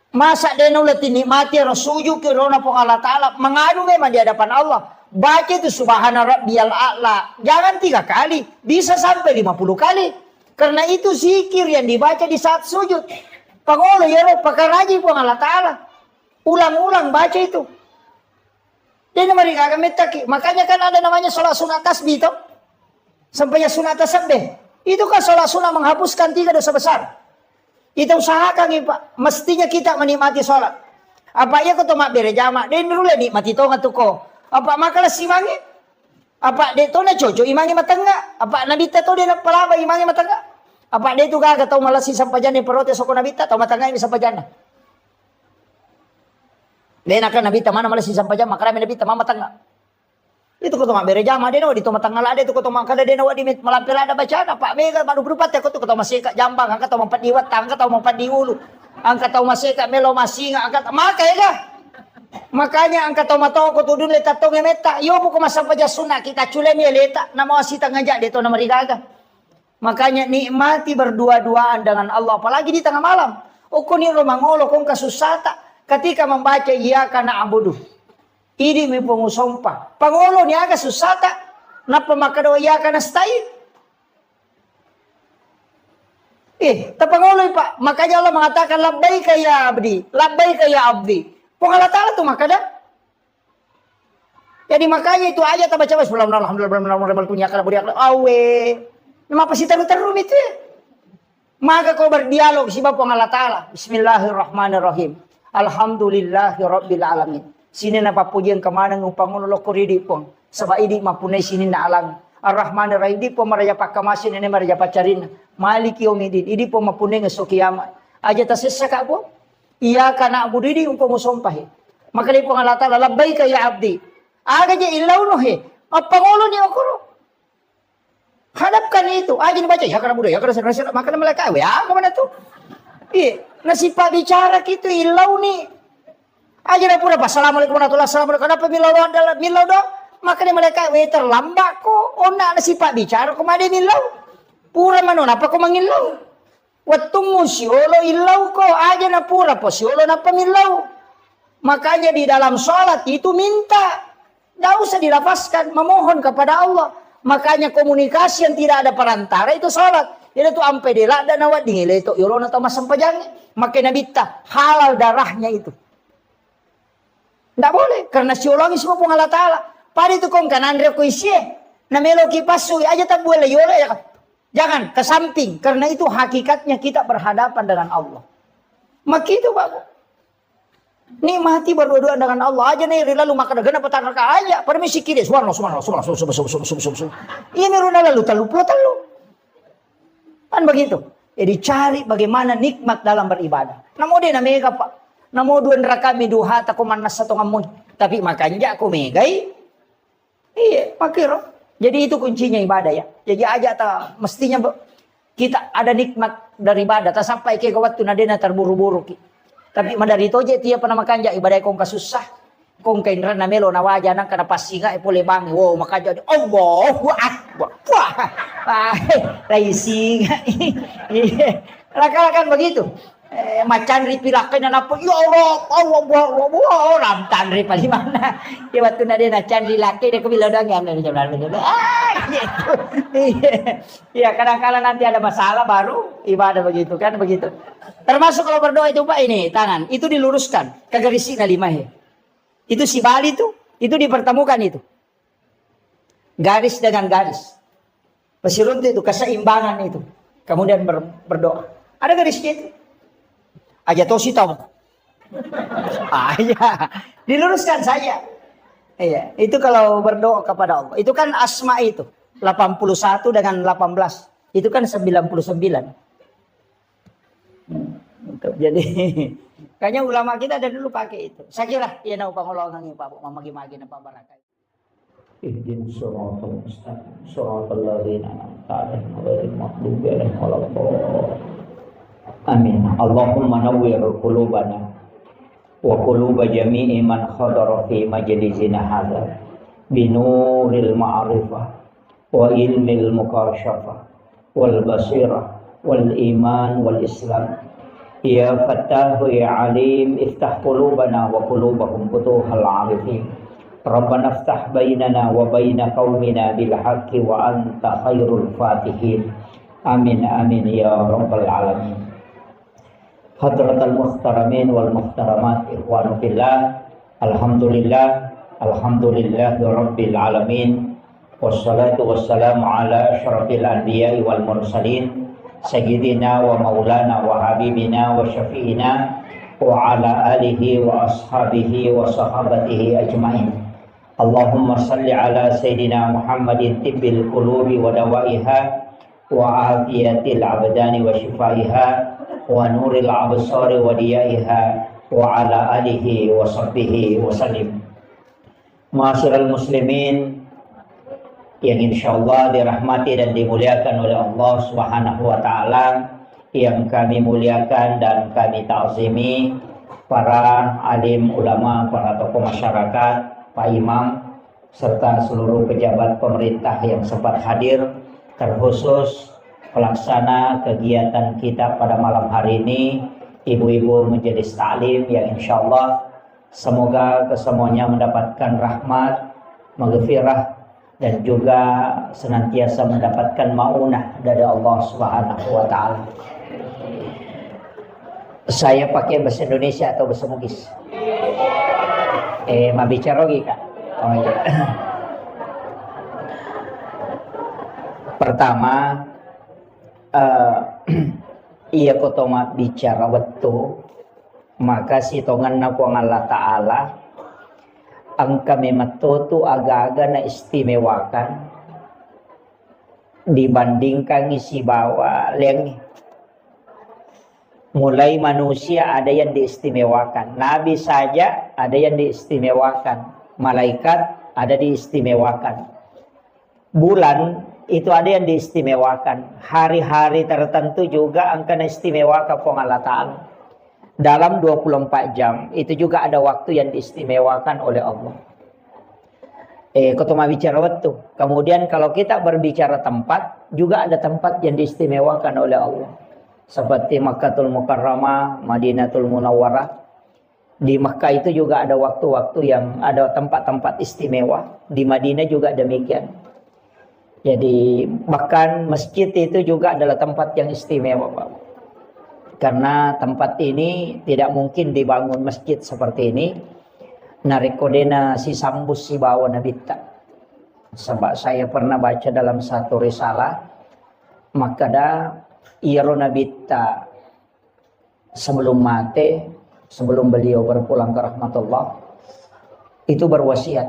Masa dia nulati nikmati rasuju ke rona Allah Ta'ala. Mengadu memang di hadapan Allah. Baca itu subhana rabbiyal a'la. Jangan 3 kali, bisa sampai 50 kali. Karena itu zikir yang dibaca di saat sujud. Pangolo ya roh, pakaraji pun Allah Ta'ala. Ulang-ulang baca itu. Dia mereka akan metaki. Makanya kan ada namanya sholat sunat tasbih itu. Sampai sunat tasbih. Itu kan sholat sunat menghapuskan 3 dosa besar. Kita usahakan ya Pak. Mestinya kita menikmati sholat. Apa iya kau tomak berjamaah. Dia dulu nikmati tonga tu ko. Apa makalah simangi. Apa dia tu na coco imangi matangga. Apa nabi tu dia nak pelaba imangi matangga. Apa dia tu gak tahu malah si sampajan ni perote soko nabi tahu matangga ini sampajan. Dia nak nabi mana malah si sampajan makanya nabi mama matangga. Itu kau tomak berjamaah dia no di tomak tanggal ada itu kau tomak kada dia no di melampir ada bacaan apa mega baru berupat ya kau tu kau tomak masih kat jambang angkat tomak 4 diwat angkat tomak 4 di ulu angkat tomak masih kat melo masih angkat maka ya dah. Makanya angkat tomak toko tu dulu letak tong meta yo buku masa paja sunat kita culen ya letak nama wasita ngajak dia tu nama rigaga. Makanya nikmati berdua-duaan dengan Allah apalagi di tengah malam. Ukuni romangolo kong kasusata ketika membaca iyyaka na'budu. Ini mi pengusompa. Pangolo ni aga susata. Napa makado iyyaka nasta'in. Tapangolo Pak. Makanya Allah mengatakan labbaika ya abdi. Labbaika ya abdi. Allah Ta'ala tu makada. Jadi makanya itu aja tak baca alhamdulillah awe. Nama apa sih terumit itu? Maka kau berdialog si Bapak Allah Ta'ala. Bismillahirrahmanirrahim. Alhamdulillahirabbil alamin. Sini na papujian kemana ngupang lo koridi pong. Sebab ini mapunai sini na alam. Ar-Rahman Ar-Rahim di pong maraja pakamasin ini maraja pacarin. Maliki yomidin. Ini pong mapunai ngeso kiamat. Aja tasesa ka po. Iya kana abudu di umpang musompahi. Maka di pong Allah Ta'ala labbaika ya abdi. Aga je ilaw no he. Pangulo ni okoro. Hadapkan itu. Aja dibaca ya kana budaya. Ya kana sana maka na malaka. Ya ka mana tu? Nasipa bicara gitu ilaw ni. Aja dah pura assalamualaikum warahmatullahi wabarakatuh. Kenapa milau adalah milau dong? Makanya mereka terlambat kok. Ona na sifat bicara kemana milau? Pura mana? Apa kau mengilau? Waktu musiolo ilau kok aja na pura posiolo na pemilau. Makanya di dalam sholat itu minta, tidak usah dilafazkan, memohon kepada Allah. Makanya komunikasi yang tidak ada perantara itu sholat. Jadi itu ampe dela dan awat dingin itu yorona atau masam pajang. Makanya bita halal darahnya itu. Tidak boleh, karena siologi semua pun Allah Ta'ala. Pada itu kong kanan reko isi. Na melo kipasui aja tak boleh yola ya. Jangan ke samping, karena itu hakikatnya kita berhadapan dengan Allah. Maka itu Bapak. Nikmati berdua-duaan dengan Allah aja nih lalu maka dagana petang raka aja. Permisi kiri, subhanallah. Ini meruna lalu talu. Kan begitu. Jadi cari bagaimana nikmat dalam beribadah. Namun dia namanya Pak. Namo dua neraka miduha tako manas satu ngamun. Tapi makanya aku megai. Iya, makiro. Jadi itu kuncinya ibadah ya. Jadi aja tak mestinya kita ada nikmat dari ibadah. Tak sampai ke waktu nadena terburu-buru ki. Tapi madari toje tiap pernah makan ja ibadah kong kasusah. Kong kain rana melo na waja nang kana pasinga pole bang. Wow maka jadi Allahu akbar. Wah. Raising. Raka-rakan begitu. Macan ripilakan dan apa ya Allah ram tanri paling mana dia waktu nak dia nak cari laki dia kebilau dong ya gitu ya kadang-kadang nanti ada masalah baru ibadah begitu kan begitu termasuk kalau berdoa itu Pak ini tangan itu diluruskan ke garis na lima itu si Bali itu dipertemukan itu garis dengan garis pasirun itu keseimbangan itu kemudian berdoa ada garisnya itu aja tahu sih tahu. Ya, diluruskan saja. Iya, itu kalau berdoa kepada Allah. Itu kan asma itu 81 dengan 18. Itu kan 99. Jadi kayaknya ulama kita dari dulu pakai itu. Saya kira ya nau pangolongan ini Pak magi-magi napa barakah. Ihdinas siratal mustaqim. Shiratal ladzina an'amta 'alaihim ghairil maghdubi 'alaihim waladdallin. Amin. Allahumma nawwir qulubana wa quluba jami'i man khadara fi majlisina hadza binuril ma'rifah wa ilmil mukashafah wal basirah wal iman wal islam. Ya Fattahu ya Alim, iftah qulubana wa qulubahum futuhal arifin. Rabbana iftah bainana wa baina qaumina bil haqqi wa anta khairul fatihin. Amin amin ya rabbal alamin. Hadratal muhtaramin wal muhtaramat, ikhwanu fillah. Alhamdulillah rabbil alamin. Wassalatu wassalamu ala asyrafil anbiya'i wal mursalin sayyidina wa maulana wa habibina wa syafi'ina wa ala alihi wa ashabihi wa sahabatihi ajma'in. Allahumma salli ala sayyidina Muhammadin tibbil qulubi wa dawaiha wa afiyatil abdani wa shifaiha wa nuril absari wa diyaiha wa ala alihi wa sahbihi wa sallim. Ma'asyiral muslimin yang insyaallah dirahmati dan dimuliakan oleh Allah Subhanahu wa taala, yang kami muliakan dan kami ta'zimi para alim ulama, para tokoh masyarakat, Pak Imam serta seluruh pejabat pemerintah yang sempat hadir, terkhusus pelaksana kegiatan kita pada malam hari ini, ibu-ibu majelis taklim yang insyaallah semoga kesemuanya mendapatkan rahmat, maghfirah dan juga senantiasa mendapatkan maunah dari Allah Subhanahu wa taala. Saya pakai bahasa Indonesia atau bahasa Bugis? Ma bicara lagi Kak. Oh iya. Pertama, iya kotoma bicara betul, maka si tongan na Allah Ta'ala ang kami matutu aga-aga na istimewakan dibandingkan isi bawa leng. Mulai manusia ada yang diistimewakan, nabi saja ada yang diistimewakan, malaikat ada diistimewakan, bulan itu ada yang diistimewakan, hari-hari tertentu juga akan istimewakan Allah Ta'ala. Dalam 24 jam itu juga ada waktu yang diistimewakan oleh Allah. Ketemu bicara waktu. Kemudian kalau kita berbicara tempat, juga ada tempat yang diistimewakan oleh Allah. Seperti Makkatul Mukarramah, Madinatul Munawwarah. Di Makkah itu juga ada waktu-waktu yang ada tempat-tempat istimewa. Di Madinah juga demikian. Jadi bahkan masjid itu juga adalah tempat yang istimewa, Pak. Karena tempat ini tidak mungkin dibangun masjid seperti ini. Narekodena si sambus si bawa nabita. Sebab saya pernah baca dalam satu risalah, maka dah iro nabita sebelum mati, sebelum beliau berpulang ke rahmatullah, itu berwasiat,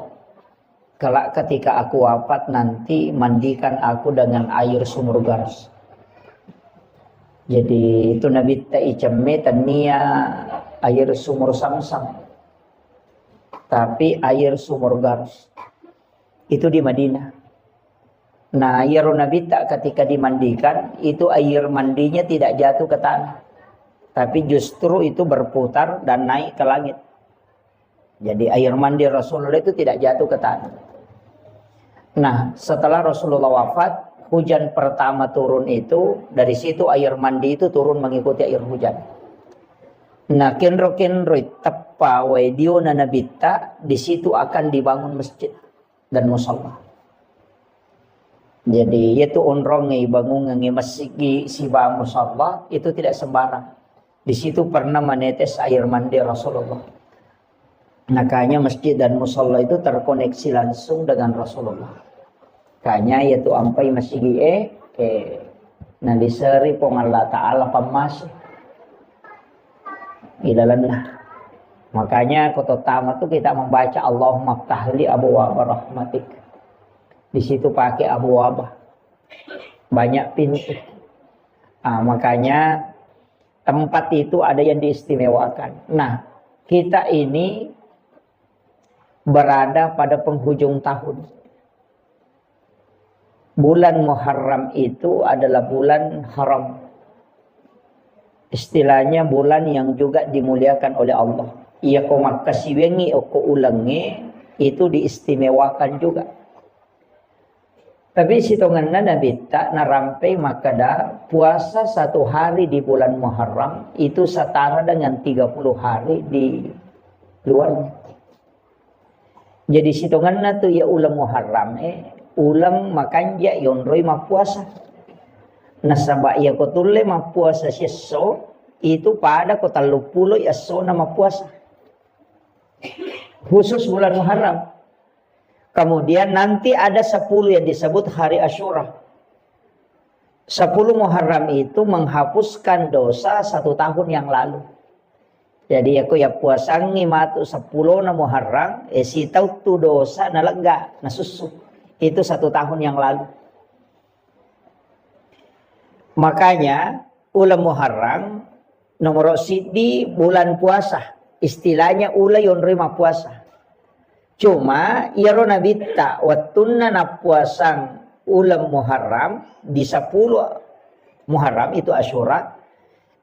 kalau ketika aku wafat nanti mandikan aku dengan air sumur Gars. Jadi itu Nabi Ta'icame tania air sumur Samsam. Tapi air sumur Gars. Itu di Madinah. Nah air Nabi Ta ketika dimandikan, itu air mandinya tidak jatuh ke tanah. Tapi justru itu berputar dan naik ke langit. Jadi air mandi Rasulullah itu tidak jatuh ke tanah. Nah setelah Rasulullah wafat, hujan pertama turun itu, dari situ air mandi itu turun mengikuti air hujan. Nah, kenro tepa wedio na nabita, di situ akan dibangun masjid dan musalla. Jadi itu onrongi bangun ngi masjid si ba musalla itu tidak sembarang. Di situ pernah menetes air mandi Rasulullah. Makanya masjid dan musalla itu terkoneksi langsung dengan Rasulullah. Kanya yaitu ampai masih na diseri pong Allah Ta'ala pamas ilalan lah. Makanya kototama tuh kita membaca Allahumma ftahli abwaaba rahmatik. Di situ pakai abwaaba, banyak pintu. Makanya tempat itu ada yang diistimewakan. Nah kita ini berada pada penghujung tahun. Bulan Muharram itu adalah bulan haram. Istilahnya bulan yang juga dimuliakan oleh Allah. Ia ko makasiwengi o ko ulangi itu diistimewakan juga. Tapi sitongan na nabita narampai makada puasa 1 hari di bulan Muharram itu setara dengan 30 hari di luarnya. Jadi sitongan na tu ya ulam Muharram ulam makanja yonroy mapuasa. Nasaba ia ko tulle mapuasa siso itu pada ko 30 yaso na mapuasa. Khusus bulan Muharram. Kemudian nanti ada 10 yang disebut hari Asyura. 10 Muharram itu menghapuskan dosa 1 tahun yang lalu. Jadi aku ya puasangi matu 10 na Muharram, sitaw tu dosa na lega, na susu. Itu 1 tahun yang lalu. Makanya ulam Muharram nomor di bulan puasa. Istilahnya ula yon rima puasa. Cuma yaro nabita watunna na puasang ulam Muharram di 10 Muharram itu Asyura.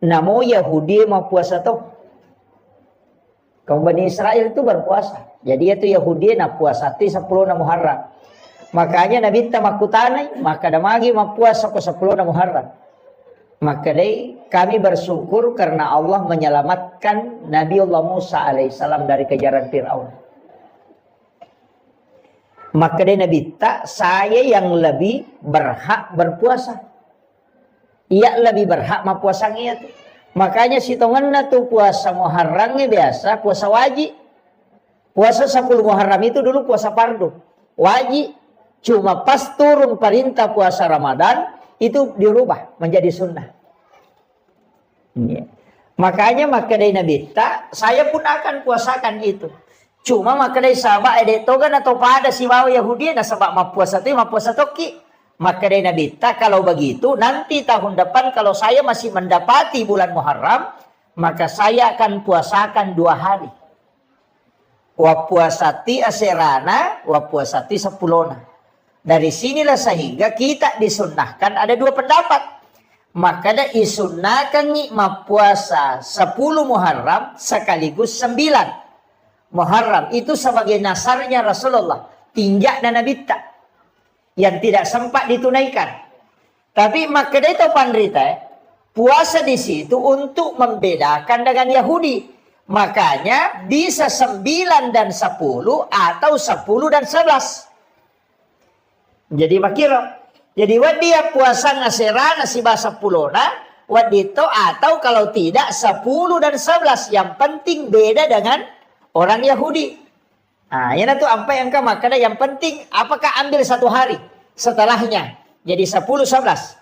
Namo Yahudi mau puasa tuh. Kaum Bani Israel itu berpuasa. Jadi itu Yahudi na puasa ti 10 na Muharram. Makanya nabita makutanay maka damagi mapuasa ko 10 na Muharram. Maka dai kami bersyukur karena Allah menyelamatkan Nabi Allah Musa alaihissalam dari kejaran Fir'aun. Maka dia Nabi tak saya yang lebih berhak berpuasa. Ia lebih berhak mapuasanya tu. Makanya sitongan na tu puasa Muharramnya biasa puasa wajib. Puasa 10 Muharram itu dulu puasa fardu. Wajib. Cuma pas turun perintah puasa Ramadan itu dirubah menjadi sunnah. Makanya maka dia Nabi tak saya pun akan puasakan itu. Cuma maka dari sahabat ada togan atau pada si bawa Yahudi na sabak mapuasa toki. Maka dari Nabi tak kalau begitu nanti tahun depan kalau saya masih mendapati bulan Muharram maka saya akan puasakan 2 hari. Wa puasati aserana wa puasati 10. Dari sinilah sehingga kita disunnahkan ada 2 pendapat. Maka ada isunnahkan ni mapuasa 10 Muharram sekaligus 9 Muharram itu sebagai nasarnya Rasulullah tinjak dan Nabi tak yang tidak sempat ditunaikan. Tapi maka itu pandrita puasa di situ untuk membedakan dengan Yahudi. Makanya bisa 9 dan 10 atau 10 dan 11. Jadi makira. Jadi dia puasa ngasera nasi bahasa pulona wadito atau kalau tidak 10 dan 11 yang penting beda dengan orang Yahudi. Nah, yang itu apa yang kau makan yang penting apakah ambil 1 hari setelahnya. Jadi 10 11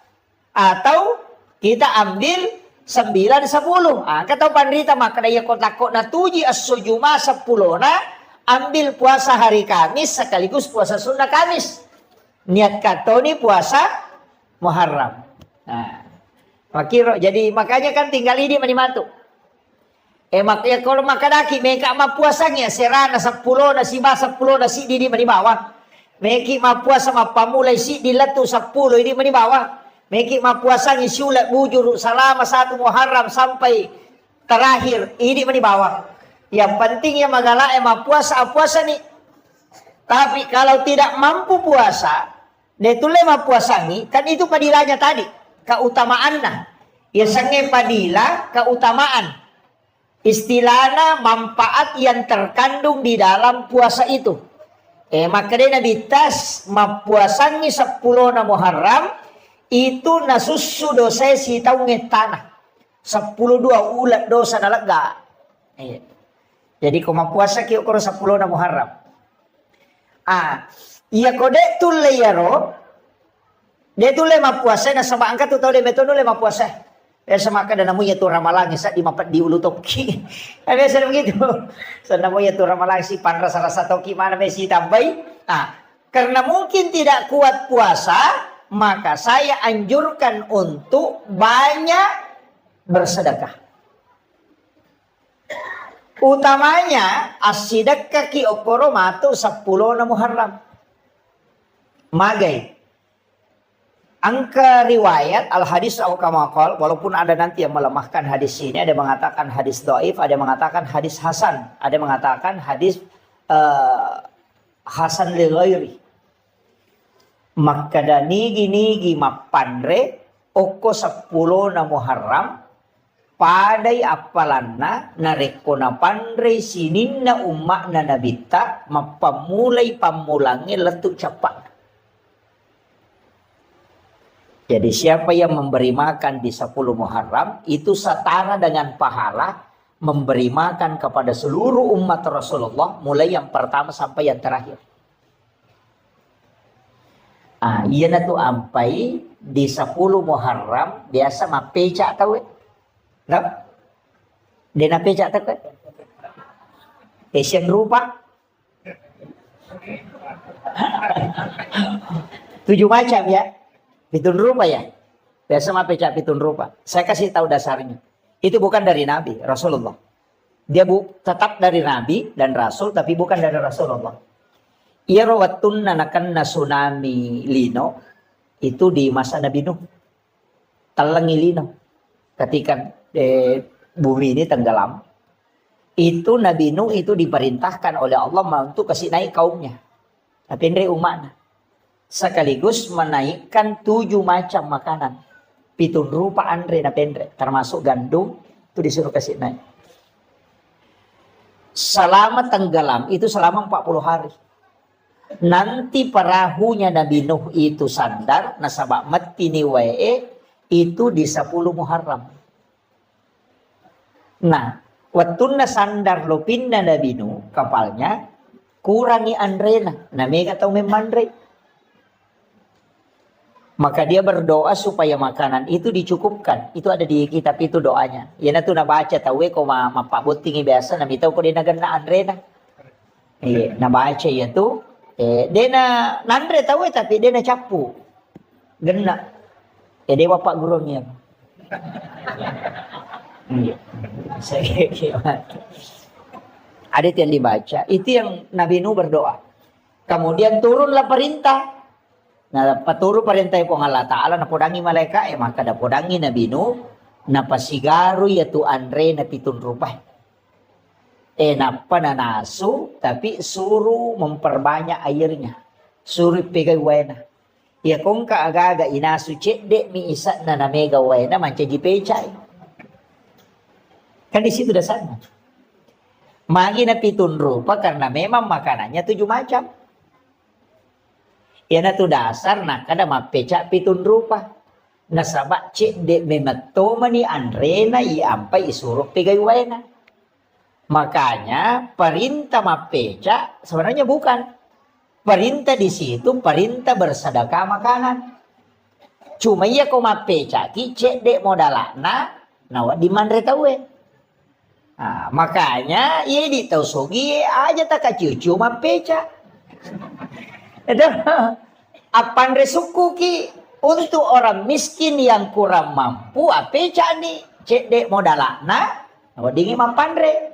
atau kita ambil 9 10. Ah kata pandita makan ya kotak na tuji as-sujuma 10 na ambil puasa hari Kamis sekaligus puasa sunnah Kamis. Niat katoni puasa Muharram. Nah, makiro jadi makanya kan tinggal ini manimatu. Makanya kalau makadaki mereka mapuasanya serana 10 nasi ba 10 nasi di manibawa. Meki mapuasa mapamulai si dilatu 10 ini manibawa. Meki mapuasanya siulat bujur selama 1 Muharram sampai terakhir ini manibawa. Yang penting ya magala mapuasa nih. Tapi kalau tidak mampu puasa, detule mapuasangi kan itu padilanya tadi, keutamaannya. Ya sange padila keutamaan. Istilahnya manfaat yang terkandung di dalam puasa itu. Maka dia Nabi tas mapuasangi 10 na Muharram itu nasusu dosa si tahu tanah 10 2 ulat dosa na lega. Jadi kau mapuasa kio koro 10 na Muharram. Iya kode tulle yaro. Dia tulle mapuasa na sama angkat tu tahu dia metodo le mapuasa. Sama kada namunya tu ramalangi sa di mapat di ulu toki. Biasa begitu. Sa namunya tu ramalangi si panra rasa toki mana mesi tambai. Karena mungkin tidak kuat puasa, maka saya anjurkan untuk banyak bersedekah. Utamanya as-sidaqah ki okoro matu 10 na Muharram. Magai. Angka riwayat al hadis au kama qala, walaupun ada nanti yang melemahkan hadis ini, ada mengatakan hadis dhaif, ada mengatakan hadis hasan, ada mengatakan hadis hasan li ghairi. Maka nigi mapandre oko 10 na Muharram padai apalanna nareko na pandre sininna umma na nabita mapamulai pamulangi letuk capak. Jadi siapa yang memberi makan di 10 Muharram itu setara dengan pahala memberi makan kepada seluruh umat Rasulullah mulai yang pertama sampai yang terakhir. Iya na tu ampai di 10 Muharram biasa mapeca tahu no? Dia na peca tahu Asian rupa 7 macam ya. Pitun rupa ya. Biasa mah pecah pitun rupa. Saya kasih tahu dasarnya. Itu bukan dari Nabi, Rasulullah. Dia tetap dari Nabi dan Rasul, tapi bukan dari Rasulullah. Ia rawatun nanakan tsunami lino. Itu di masa Nabi Nuh. Talangi lino. Ketika bumi ini tenggelam. Itu Nabi Nuh itu diperintahkan oleh Allah untuk kasih naik kaumnya. Tapi ini umatnya. Sekaligus menaikkan 7 macam makanan. Pitun rupa andre na pendre. Termasuk gandum. Itu disuruh kasih naik. Selama tenggelam. Itu selama 40 hari. Nanti perahunya Nabi Nuh itu sandar. Nasabak mati ni wae. Itu di 10 Muharram. Nah. Wattuna sandar lopinna Nabi Nuh. Kapalnya. Kurangi andrena. Namanya tahu memandre. Maka dia berdoa supaya makanan itu dicukupkan. Itu ada di kitab itu doanya. Ya tu na baca tahu ko mapabot tingi biasa na bitaw ko din na andrena. Na baca ya tu dia na nandre tahu tapi dia na capu. Gena. Dia bapak gurunya. Ada yang dibaca. Itu yang Nabi Nuh berdoa. Kemudian turunlah perintah. Nah, paturo perintah ko nga Allah Ta'ala na podangi malaika maka da podangi Nabi Nuh na pasigaru yatu andre na pitun rupay. Na pananaso tapi suruh memperbanyak airnya. Suruh pegay wena. Ya kung kaagaga inasu cedek mi isa na namega wena mancaji pecay. Kan di situ dasarnya. Magi na pitun rupa karena memang makanannya 7 macam. Yana tu dasar nak kada mapeca pitun rupa. Nasabak cek dek mematoma ni andrena i ampai isuruh pegai wena. Makanya perintah mapeca sebenarnya bukan. Perintah di situ perintah bersedekah makanan. Cuma iya kau mapeca ki cek dek modalana nawa di mandre tawe. Nah, makanya iya di tau sogi aja tak kacucu mapeca. Itu apan resuku ki untuk orang miskin yang kurang mampu apeca ni cek dek modalana dingi mapandre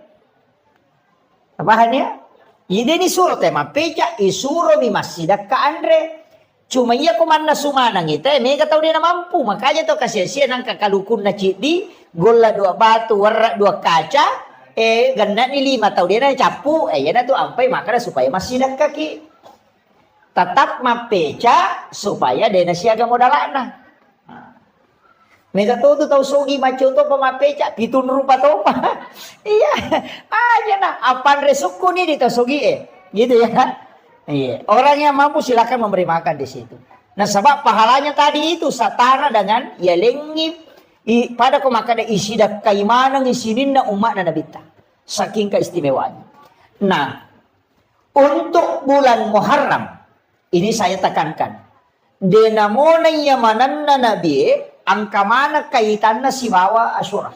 bahannya ide ni suruh tema peca isuro mi masjidak ka andre cuma iya komanda sumanang ita mega tau dia na mampu makanya to kasih nang kakalukun na cidi gola 2 batu warna 2 kaca ganda ni 5 tau dia na capu yana tu ampai makanya supaya masjidak kaki tetap mapeca supaya dena siaga modalana. Mega tu tahu sogi macam tu pemapeca pitun rupa topa. Iya, aja nah apan resuku ni di tahu sogi gitu ya. Iya, orang yang mampu silakan memberi makan di situ. Nah sebab pahalanya tadi itu setara dengan ya lengip pada kemakan isi dak kaimanang isinin na umat na nabita. Saking keistimewanya. Nah, untuk bulan Muharram ini saya tekankan. Denamona yamanan na nabi, angka mana kaitannya si bawa Asyura.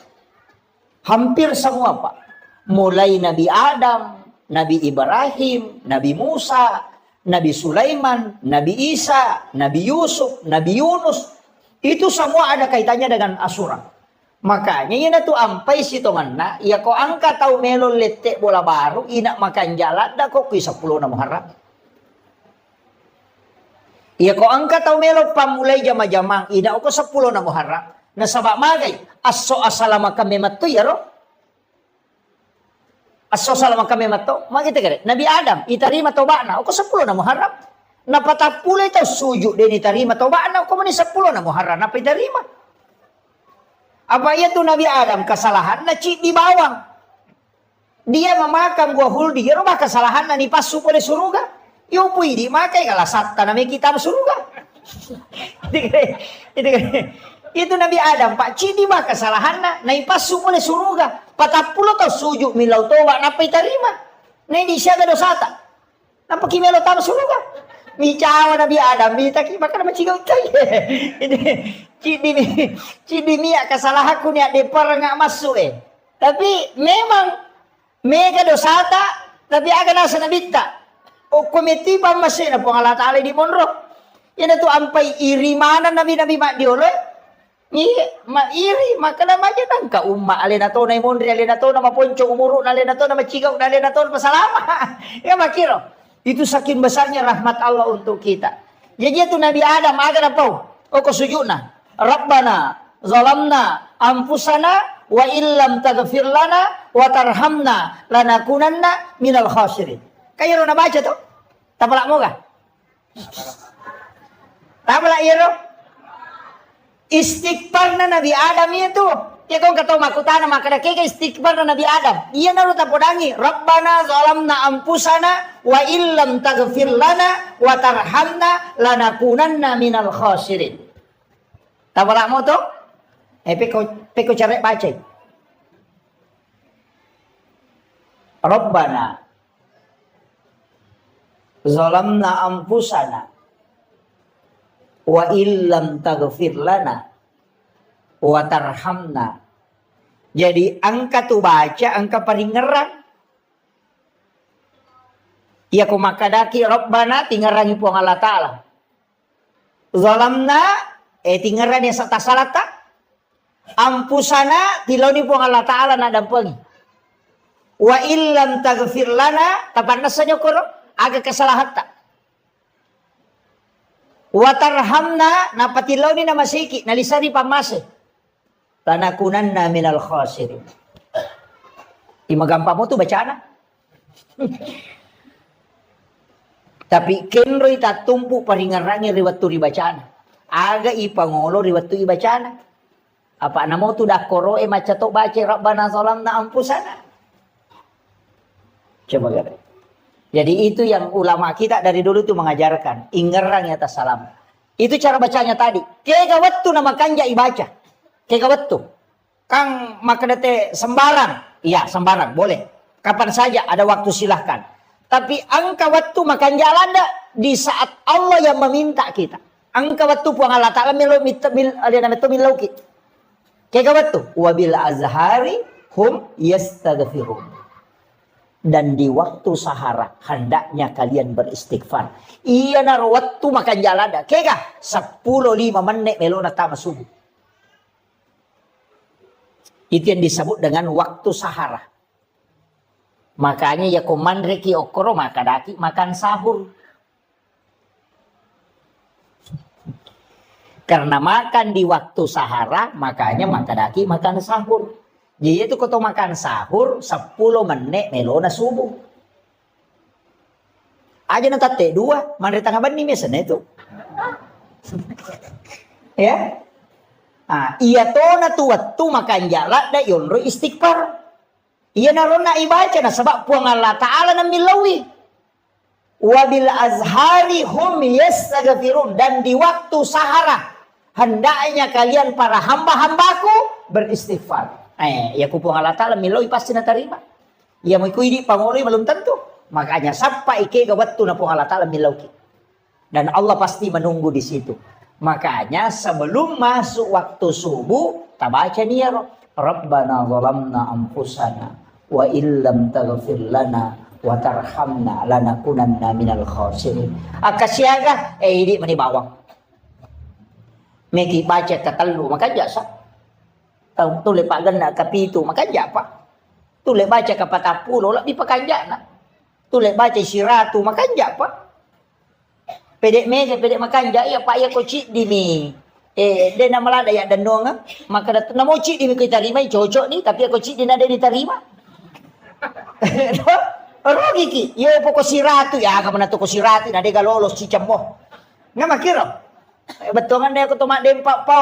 Hampir semua Pak. Mulai Nabi Adam, Nabi Ibrahim, Nabi Musa, Nabi Sulaiman, Nabi Isa, Nabi Yusuf, Nabi Yunus. Itu semua ada kaitannya dengan Asyura. Makanya yun tu ampai si tonganna, ya ko angka tau melon letek bola baru, inak makan jalan, da ko kuy 10 na Muharram. Iya ko angka tau melo pamulay jama-jamang ina ko 10 na Muharram. Nasaba magay aso asalama kami matto yaro. Aso salama kami matto. Magita kare. Nabi Adam itarima toba na ko 10 na Muharram. Napatapulay taw suju din itarima toba na ko man 10 na Muharram na pitarima. Apa itu Nabi Adam kesalahan na di bawang. Dia memakan buah huldi, yaro ba kesalahan na ni pasu pada surga. Yo pwede makai kalasat tanami kita surga. Itu Nabi Adam Pak Cidi mah kesalahan na naipasu oleh surga. 40 tau sujud milau toba napa terima. Nei di siaga dosata. Napa kimelo tam surga. Micawa Nabi Adam minta ki makan macigau tai. Cidi mia kesalahanku ni ade per ngak masuk Tapi memang mega dosata tapi aga nasa nabita. O komiti pa masih na pong Allah Ta'ala di monro. Yan ito ampay iri mana nabi-nabi mak dioloy. Ni mairi maka na maja nang ka umma alin na to na imondri alin na to na maponcho umuro na alin na to na machigaw na alin na to na pasalama. Ya makiro. Itu saking besarnya rahmat Allah untuk kita. Jadi itu Nabi Adam aga na po. O kusujud na. Rabbana zalamna anfusana wa illam taghfir lana wa tarhamna lanakunanna minal khasirin. Kayo na baca to? Tapalak mo ka? Tapalak iro? Istighfar na Nabi Adam itu. Kaya kung kataw makutana makadaki ka istighfar na Nabi Adam. Iya na ro tapodangi. Rabbana zalamna anfusana wa illam taghfir lana wa tarhamna lanakunanna minal khasirin. Tapalak mo to? Peko cari baca. Rabbana zalamna anfusana wa illam taghfir lana wa tarhamna. Jadi angka tu baca angka paling ngerang. Ya ko makadaki Rabbana tingarangi puang Allah Ta'ala. Zalamna tingarani sa tasalata. Ampusana tiloni puang Allah Ta'ala na dampangi. Wa illam taghfir lana tapan nasanyo ko aga kesalahan tak. Watarhamna napatilaw ni na masiki nalisani pamase. Lanakunanna minal khasirin. Imagampa mo tu bacaan. Tapi kenroy tatumpu paringarangi riwat tu ribacaan. Aga ipangolo riwat tu ibacaan. Apa namo tu dah koro maca to baca Rabbana zalamna anfusana. Coba lihat. Jadi itu yang ulama kita dari dulu itu mengajarkan. Ingerang ya salam. Itu cara bacanya tadi. Kega waktu nama kanja ibaca. Kega waktu. Kang makadate sembarang. Iya sembarang boleh. Kapan saja ada waktu silahkan. Tapi angka waktu makan jalan di saat Allah yang meminta kita. Angka waktu puang Allah Ta'ala milauki. Kega waktu. Wabil azhari hum yastaghfirun. Dan di waktu sahara hendaknya kalian beristighfar. Iya na waktu makan jalan dah. Kega 10-5 menit melona tama subuh. Itu yang disebut dengan waktu sahara. Makanya ya komandreki okoro makadaki makan sahur. Karena makan di waktu sahara makanya makadaki makan sahur. Jadi itu kalau makan sahur 10 menit melona subuh. Aja na tate 2 mandri tangga bani misalnya itu. Ya. Iya to na tuwat tu makan jala da yonro istighfar. Iya na rona ibaca na sebab puang Allah Ta'ala na milawi. Wabil azhari hum yastaghfirun. Dan di waktu sahara hendaknya kalian para hamba-hambaku beristighfar. Ya kupung Allah Ta'ala miloi pasti na terima. Ya mau ikut pangoloi belum tentu. Makanya sampai ke waktu na pung Allah Ta'ala milauki. Dan Allah pasti menunggu di situ. Makanya sebelum masuk waktu subuh, kita baca niya Rabbana zalamna anfusana wa illam taghfir lana wa tarhamna lanakunanna minal khasirin. Akasyaga ini manibawang. Meki baca katalu maka jasa. Tule pak ganda kapitu makanya apa? Tule baca kapatapulo lah di pakanja na. Tule baca siratu makanya apa? Pedek meja, pedek makan jaya pak ya kocik di mi. Dia nama lah daya dan doang, maka dat namo cik di mi kita terima cocok ni, tapi aku cik di nada diterima. Rugi ki, yo pokok siratu ya, kamu nak toko siratu, nade lolos cicam mo. Nggak makiro. Betul kan dia kutumak dempak po,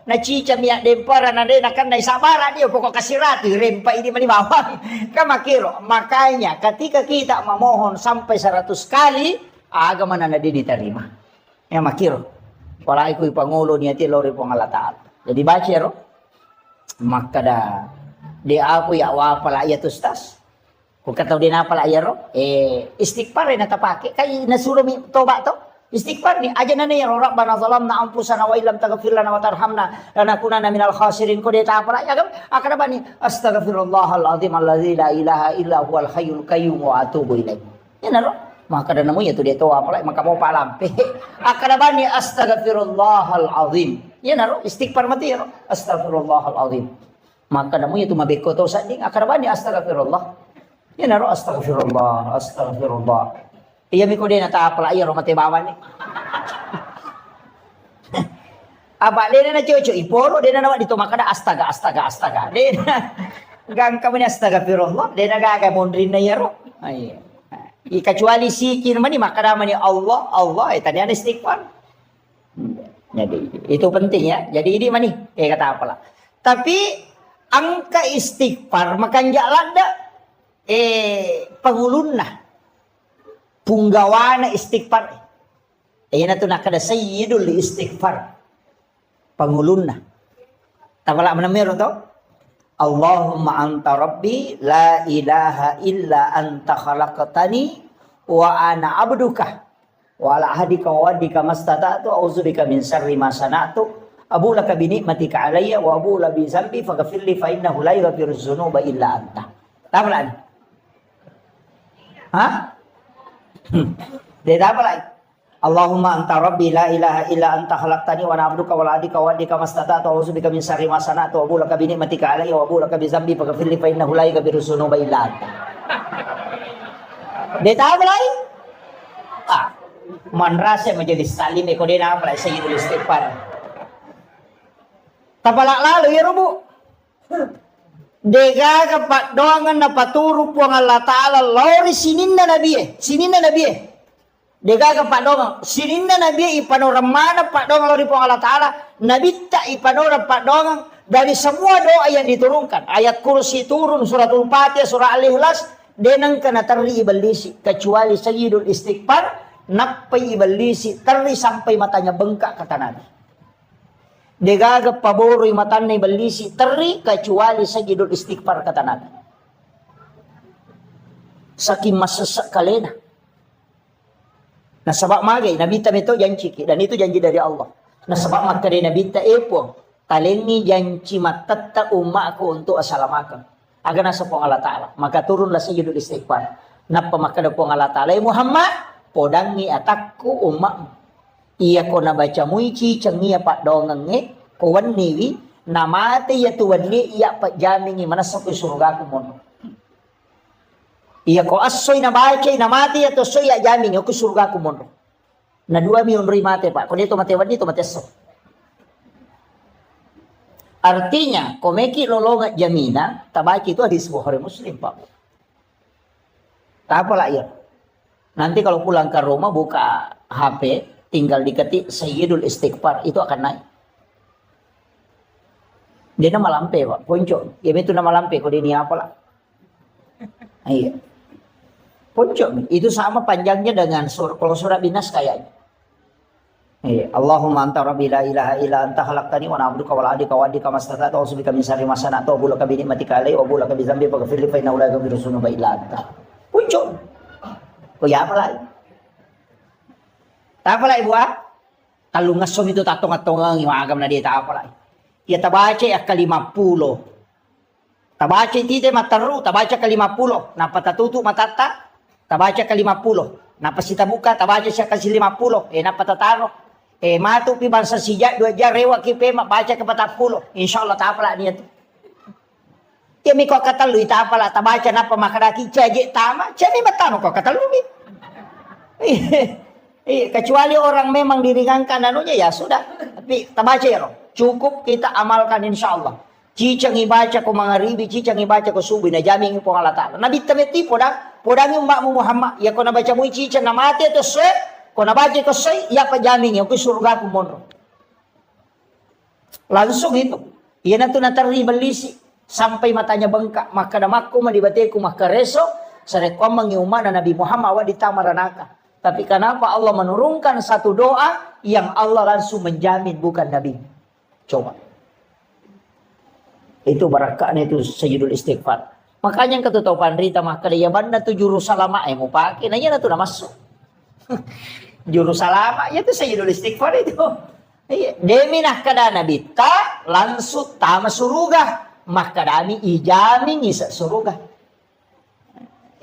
na cicam ya dempara nade nakan na sabara dia pokok kasiratu, rempa ini mani bawang. Nggak makiro. Makanya ketika kita memohon sampai 100 kali, agama nade diterima. Ya makiro. Wala iko'y pangulo niya ti lori pong alataan. Jadi baca ro. Maka dah di ako yawa pala iya tustas. Kung kataw din na pala iya ro. Istighfar rin natapake. Kaya nasuro mi toba to. Istighfar ni. Aja na niya ro. Rabbana zalamna ampusana wa ilam taghfir lana wa tarhamna lanakunanna minal khasirin. Kung di ta pala iya. Akada ba ni astaghfirullahal azim alladzi la ilaha illa huwal hayyul qayyum wa atubu ilaih. Yan na ro. Maka dan namunya tu dia tahu apa lagi maka mau palam akadabani astaghfirullahal azim ya naro istighfar mati ya astaghfirullahal azim maka namunya tu mabeko to sanding akadabani astaghfirullah ya naro astagfirullah iya mi ko din ata pala iya ro mati bawan ni aba dia na cucu iporo dia na dito makada astaga dia gang kami astaghfirullah dia na gaga mondrin na ya ro ay kecuali sikir mani maka namanya Allah tadi ada istighfar. Jadi itu penting ya. Jadi ini mani kata apalah. Tapi angka istighfar makan jalan dah pangulunna punggawana istighfar. Na tu nak ada sayyidul istighfar pangulunna. Tapala menamir tu. Allahumma anta rabbi la ilaha illa anta khalaqtani wa ana abduka wa ala ahdika wa wadika mastata'tu a'udzubika min syarri ma sana'tu abu laka bi ni'matika alayya wa abu la bi zambi faghfir li fa innahu la yaghfiru dzunuba illa anta. Tapalan. Dia tapalan. Allahumma anta rabbi la ilaha illa anta khalaqtani wa ana abduka wa la adika wa adika mastata'tu a'udzubika min syarri ma sana'tu wa bulaka bi ni'matika alayya wa bulaka bi dzambi faghfir li fa innahu la yaghfiru dzunuba illa anta. Dia tahu mulai? Man rasa menjadi salim ko din na pala sayyidul istighfar. Tapala lalu ya rubu. Dega kapat doangan na paturu po ng Allah Ta'ala lori sinin na nabi. Dega ka padong sininna nabi ipanoramana padong lori po Allah Ta'ala nabita ipanora padong dari semua doa yang diturunkan ayat kursi turun suratul fatihah surah al-ikhlas denang kana terli ibalisi kecuali sayyidul istighfar napay ibalisi terli sampai matanya bengkak kata Nabi dega ka paboro matanya ibalisi terli kecuali sayyidul istighfar kata Nabi saking masasak kalena. Nah sebab magai Nabi itu janji dan itu janji dari Allah. Nah sebab maka dari Nabi epong talengi janji matata umatku untuk assalamakan. Agar nasapong Allah Ta'ala. Maka turunlah sayyidul istighfar. Napa maka dapong Allah Ta'ala Muhammad podangi atakku umatmu. Iya ko nabaca muici cengia pak dongange ko waniwi namate ya tuwanni iya pak jamingi manasok surga ku mono. Iya ko asoy na baca na mati atau soy ya jamin aku surga ku mondo. Na dua miun ri mate pak. Ko dito mate wadi to mate so. Artinya komeki lolonga jamina tabaki itu hadis Bukhari Muslim pak. Tak apalah ya. Nanti kalau pulang ke rumah buka HP tinggal diketik sayyidul istighfar itu akan naik. Dia nama lampe pak. Ponco. Ya itu nama lampe ko ini apalah. Iya. Puncuk itu sama panjangnya dengan kalau surah Binas kayaknya. Allahumma anta rabbi la ilaha illa anta khalaqtani wa ana abduka wa la adika wa adika mastata'tu a'udzubika min syarri ma sana'tu wa bulaka bi ni'matika alayya wa bulaka bi dzambi faghfir li fa innahu la yaghfiru dzunuba illa anta. Puncuk. Kok ya apa lagi? Tak apa lagi buat? Kalau ngasom itu tatong-atong ang agam na dia tak apa lagi. Ya tabaca ya ke-50. Tabaca tite mataru, tabaca ke-50. Napa tatutu matata? Tabaca ke-50. Napa sita buka, tabaca siya kasi 50. Napa tataro. Matu pi bangsa sijak 2 jar rewa kipe baca ke 40. Insyaallah tapala niya tu. Ya mi ko katalu tapala tabaca napa makadaki caje tama. Cami matano ko katalu mi. Kecuali orang memang diringankan anunya ya sudah. Tapi kita baca ya, cukup kita amalkan insya Allah. Cicang ibaca ko mga ribi, cicang ibaca ko subi na jamin po Allah Ta'ala. Nabi tameti podang yung makmu Muhammad. Ya ko nabaca mo cicang na mati ito soy, ko nabaca ko soy, ya pa jamin yung surga ko mono. Langsung itu. Iyan na ito nataribal lisi. Sampai matanya bengkak. Maka damak ko malibate ko makareso. Sa rekomang yung na Nabi Muhammad di tamaranaka. Tapi kenapa Allah menurunkan satu doa yang Allah langsung menjamin bukan Nabi? Coba. Itu barakahnya itu Sayyidul Istighfar. Makanya yang ketutupan Rita maka dia mana tu juru salama mau pakai. Nanya tu nama masuk. Juru salama ya tu Sayyidul Istighfar itu. Demi nak kada Nabi ta langsung tama suruga. Maka dami ijami ngisa suruga.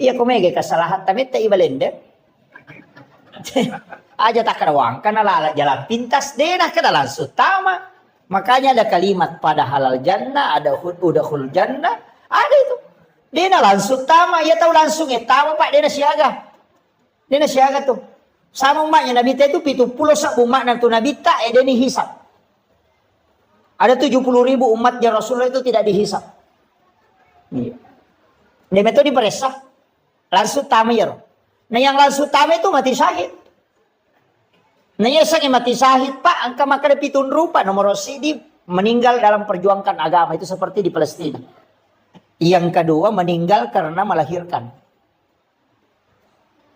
Iya kumege kesalahan tapi tak ibalende. Aja tak kerawang karena lala jalan pintas denah kada langsung tama. Makanya ada kalimat pada halal jannah, ada udahul jannah, ada itu. Dia langsung tama, ya tahu langsung ya tama pak dia siaga tuh. Sama umatnya Nabi itu 70 umat nanti Nabi tak dia dihisap. Ada 70.000 umatnya Rasulullah itu tidak dihisap. Iya. Dia metode diperesah, langsung tama ya. Nah yang langsung tama itu mati syahid. Nanya sang mati syahid pak, angka maka pitun rupa nomor sidi meninggal dalam perjuangkan agama itu seperti di Palestina. Yang kedua meninggal karena melahirkan.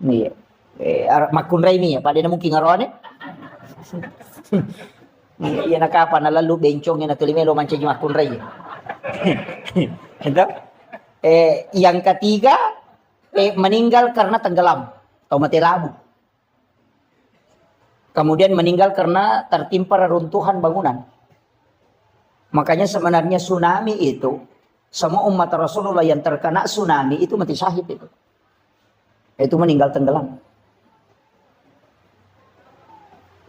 Nih, makun Raimi ya, pada mungkin ngarone. Iya nak apa na lalu bencongnya na tulimelo mancaji makun Raimi. Itu. Yang ketiga meninggal karena tenggelam atau mati lampu. Kemudian meninggal karena tertimpa reruntuhan bangunan. Makanya sebenarnya tsunami itu, semua umat Rasulullah yang terkena tsunami itu mati syahid itu. Itu meninggal tenggelam.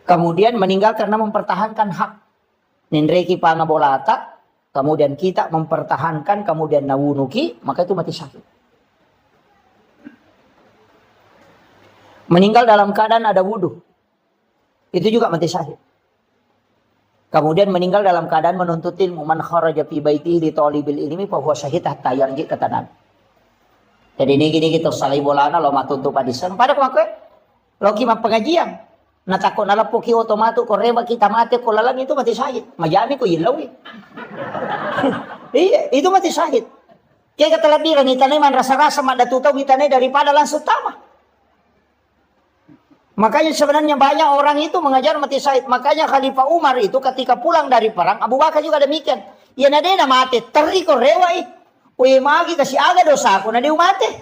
Kemudian meninggal karena mempertahankan hak. Nindreki pangabolata, kemudian kita mempertahankan, kemudian nawunuki, maka itu mati syahid. Meninggal dalam keadaan ada wudhu. Itu juga mati syahid. Kemudian meninggal dalam keadaan menuntut ilmu. Man kharaja fi baitihi li talibil ilmi fa huwa syahid hatta yarji kata Nabi. Jadi ini gini gitu salai bolana lo matuntu padisan. Pada kemaku lo kima pengajian. Na takut nalapo ki otomato ko reba kita mati ko lalang itu mati syahid. Majami ko ilawi. Iya, itu mati syahid. Kaya kata labiran itanay man rasa-rasa madatutaw itanay daripada langsung tama. Makanya sebenarnya banyak orang itu mengajar mati syahid. Makanya Khalifah Umar itu ketika pulang dari perang, Abu Bakar juga demikian. Ya nadena mati, teriko rewai. Uy magi kasi aga dosa ako na di umate.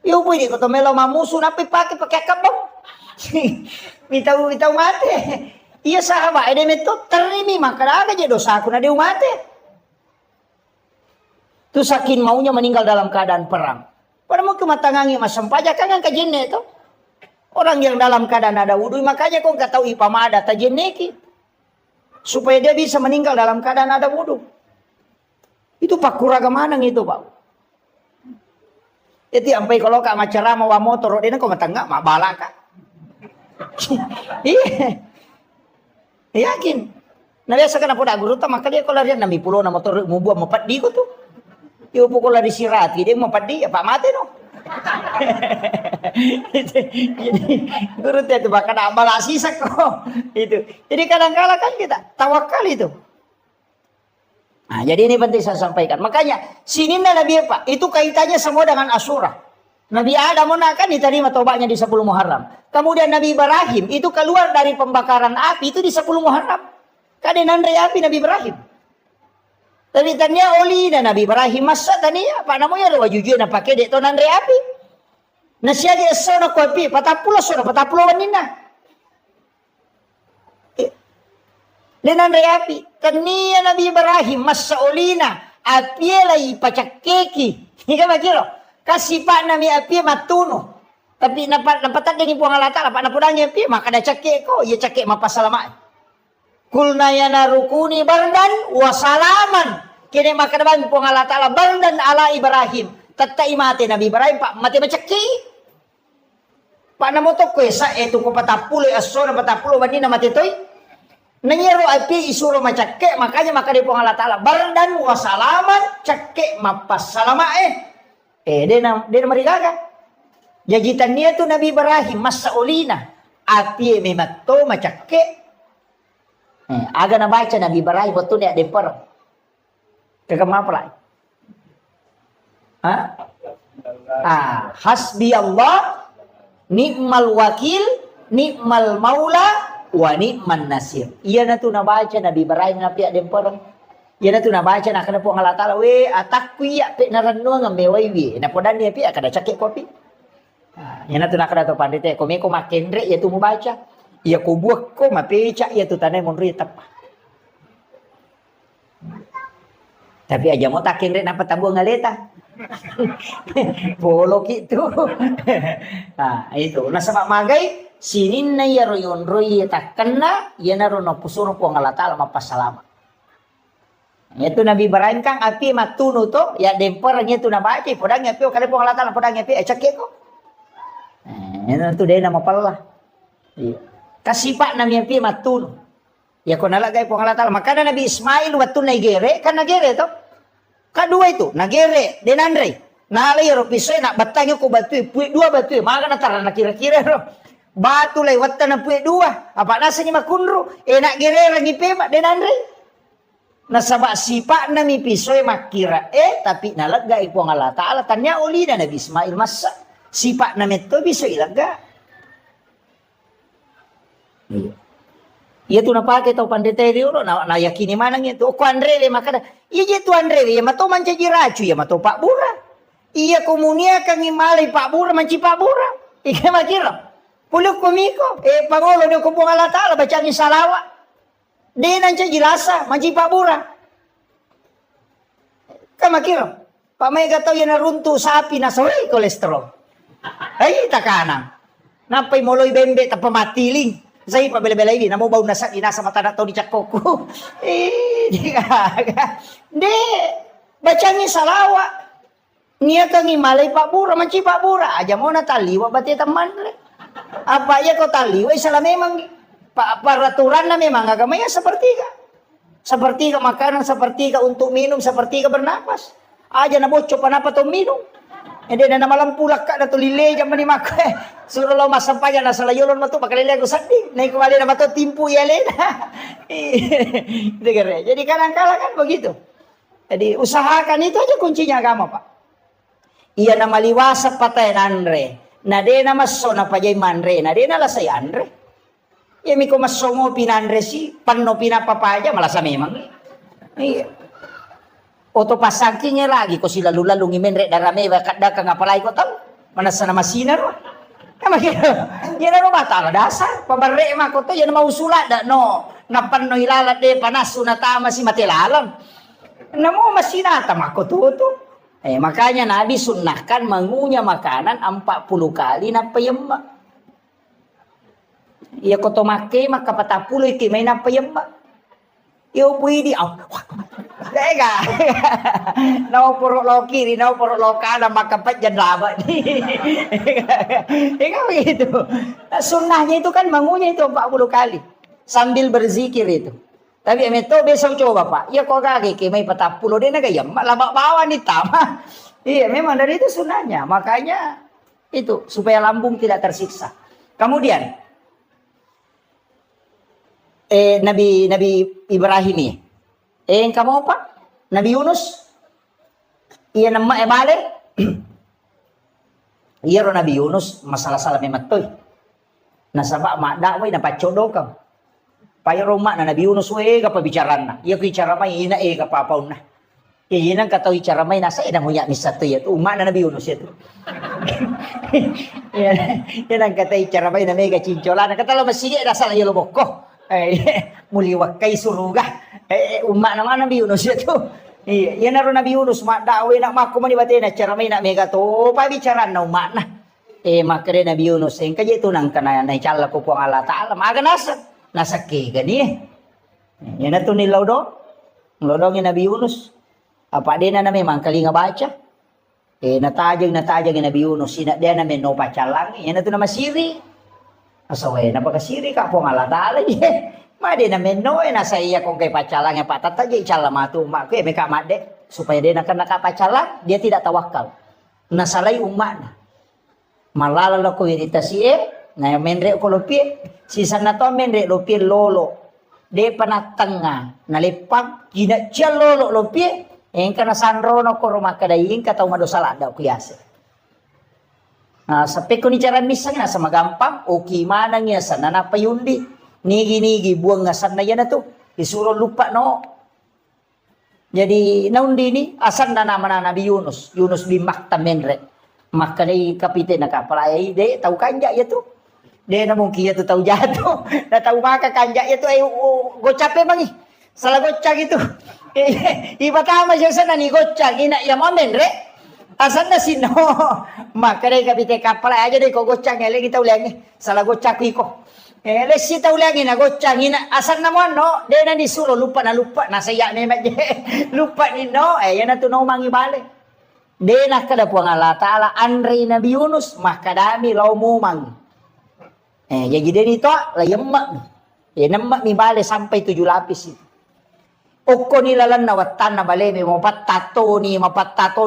Yo pwede ko to melo mamuso na pakai kabong. Bitaw mate. Iya sahabat, ede meto terimi maka aga je dosa ako na di umate. Tu saking maunya meninggal dalam keadaan perang. Pada mau kematangangi masampaja kan kajinne itu. Orang yang dalam keadaan ada wudhu, makanya kau nggak tahu ipamada tajineki. Supaya dia bisa meninggal dalam keadaan ada wudhu. Itu pak kuragamanang itu pak. Jadi sampai kalau kak macerama wa motor, dia kau matangga mak balaka. Iya, yakin. Nah biasa kan aku dah guru tak maka dia kalau dia nambi pulau na motor mau buat mapat di tuh. Dia pukul dari sirat, dia mau mapat di ya pak mati no. Jadi guru itu bahkan amal asisak kok itu. Jadi kadang-kala kan kita tawakal itu. Nah, jadi ini penting saya sampaikan. Makanya sini Nabi Pak itu kaitannya semua dengan Asyura. Nabi Adam kan diterima tobatnya di 10 Muharram. Kemudian Nabi Ibrahim itu keluar dari pembakaran api itu di 10 Muharram. Kadenan api Nabi Ibrahim. Tapi tanya oli dan Nabi Ibrahim masa tania apa namanya ada wajujud na pakai dek tonan api. Nasiya dia sono kopi patapulo wanina. Denan api tania Nabi Ibrahim masa olina api lagi pacak keki. Ika makiro kasih pak Nabi api matuno. Tapi napat dengan buang alata apa napudangnya api maka ada cakek ko ia cakek mapasalamat. Kulna yana rukuni bardan wasalaman. Kini maka depan pun Allah Ta'ala bardan ala Ibrahim. Tatai mati Nabi Ibrahim pak mati macaki. Paano mo to kwesa, eto ko patapuloy, aso na patapuloy, wani na matitoy. Nanyero api isuro macakke, makanya maka di po Allah Ta'ala. Bardan wasalaman, cakke mapasalama dia na marigaga. Jajitan niya to Nabi Ibrahim, masa ulina. Api memato macakke. Aga na baca Nabi Ibrahim, betul niya deper. Kagamapalay. Hasbi Allah, ni'mal wakil, ni'mal maula, wa ni'man nasir. Iya na to nabaca Nabi Ibrahim na piya demporong. Iya na to nabaca na kana po ang Allah Ta'ala. We atakwi ya pe naranno nga meway wi. Na po dan niya piya kada cakik kopi. Iya na to na kada to pandite. Kumi ko makendre iya to mubaca. Iya ko buak ko mapeca iya to tanay monri tap. Tapi aja mau takin rek napa tabu ngaleta. Bolok itu. Nah, itu. Nah, sama magai sinin na yaroyon roy takana yana rono pusuro po Allah Ta'ala mapasalama. Itu Nabi Ibrahim kang api matuno to ya demper nya tu nabaci podang api kali po Allah Ta'ala podang api cakek ko. Itu dia nama pala. Kasipak nami api matuno. Ya ko nalagay po Allah Ta'ala. Maka Nabi Ismail waktu nagere kan nagere to. Kedua itu, nagere, denandre. Nalay ro pisoy nak batangyo ko batu, puy dua batu. Maka na tara na kira-kira ro. Batu lay watta na puy dua. Apa nasa ni makunro? Nak gere lagi pema denandre. Nasaba sipa na mi pisoy makira. Tapi nalagay po ang Allah Ta'ala. Tanya uli na Nabi Ismail masa. Sipa na meto pisoy ilaga. Iya tu napake tau pandete diulo na yakini manang itu ko Andre le makada iya tu Andre ya mato manca jiracu ya mato Pak Bura iya komunia kang imalay Pak Bura manci Pak Bura ika makira puluk komiko pangolo ni ko po Allah Ta'ala baca ni salawa de nanca jirasa manci Pak Bura ka makira pamay gataw ya naruntu sapi na soy kolesterol ay takana napay moloy bembe ta pamatiling. Saya pabela-bela ini, namo bau nasa inasa mata na to di cakoko. De, bacanya salawa. Nia kang imalay Pak Bura, manci Pak Bura. Aja mo na taliwa bati teman. Apa ya kau taliwa? Salah memang peraturan na memang agamanya sepertiga. Sepertiga makanan, sepertiga untuk minum, sepertiga bernapas. Aja na bocok panapa to minum. Hindi na malam pulak ka na tulile jam ni mak. Suruh lo masampaya na sa layolon mo to pakalile ko sandi. Nay kumali na mato timpu yalen. Jadi kadang-kala kan begitu. Jadi usahakan itu aja kuncinya agama, Pak. Iya na maliwasa patay nanre. Na de na maso na pajay manre. Na de na lasay andre. Ya mi ko maso mo pinanre si panno pinapapaja malasa memang. Iya. Oto pasangkinya lagi ko sila lalu ngimenre darame bakada kang apalay ko tahu mana sana masina ro kama kira ya ro batala dasar pabarre ma ko to yan mausula da no napan no ilalat de panasu na tama si matelalam namo masina tama ko to makanya Nabi sunnahkan mengunyah makanan 40 kali na payemma iya ko to make maka 40 ki may na payemma yo pwede Tega. Nau puruk lo kiri, nau puruk lo kanan, maka jan laba. Ika begitu. Sunnahnya itu kan bangunnya itu 40 kali. Sambil berzikir itu. Tapi itu besok coba Pak. Ya kok kaki may 40 dia nagayam. Lama bawa nih tama. Iya memang dari itu sunnahnya. Makanya itu supaya lambung tidak tersiksa. Kemudian Nabi Ibrahim ini. Kamu apa? Nabi Yunus. Iya nama balik. Iya ro Nabi Yunus masalah salah mematoy. Nasaba mak dakway na pacodokam. Payo mak na Nabi Yunus we ka pabicaran na. Iya ko icara may ina ka papaw na. Iya nang kataw icara may nasa ina mo nya misato ya. Umak na Nabi Yunus ito. Yan ang kataw icara may na mega cincola. Katalo masige na sa layo lubok muliwak kay suruga. Umak naman Nabi Yunus itu. Iya, yan naroon Nabi Yunus mak dakway na makumanibate na cara may na mega to pabicaran na umak na. Makare Nabi Yunus kaya ito nang kanaya na ichala ko po ang Allah Ta'ala. Maaga nasa kega niya. Yan na ito nilaw do. Nilodong yung Nabi Yunus. Apa din na memang kali nga baca. natajang Nabi Yunus ina dia na meno pacalang ina tu nama siri asawe na pagkasiri ka po ngalatala made na meno nasa iya kung kay pacalang pa tataji cala matu mak ke meka made supaya dia nak pacalang dia tidak tawakal nasalay umma na malala ko iritasi na menre ko lopi sisa na to menre lopi lolo de panatanga nalipang gina cia lolo lopi Engka na sanrono ko rumah kadaing kataw madosala daw kuyase. Sampai ko ni cara misang sa magampang okay mana niya sa nanapayundi. Nigi buang ngasan na yan na to. Isuro lupa no. Jadi naundi ni asan na naman na Nabi Yunus. Yunus bin Makta-menre. Makaday kapite na kapalay. De tau kanja ya to. De na mungkin ya to tau jato. Na tau maka kanja ya to ay gocape mangi. Salah gocak itu. Iba tama siya sa nanigotsak. Ina iya mo menre. Asan na sino? Makaray kapite kapal aja deh ko gocak ngele kita ulangi. Salah gocak ko. Lesi ta ulangi na gocak ina asan na mo no. De na disuruh lupa nasa iya ni maje. Lupa ni no. Yan na tunaw mangi bale. De na kada puang Allah Ta'ala Andri Nabi Yunus makadami lau mumang. Jadi dia ni to la yemak. Nemak mi bale sampai 7 lapis itu. Oko nilalan na watan na baleme mapattato ni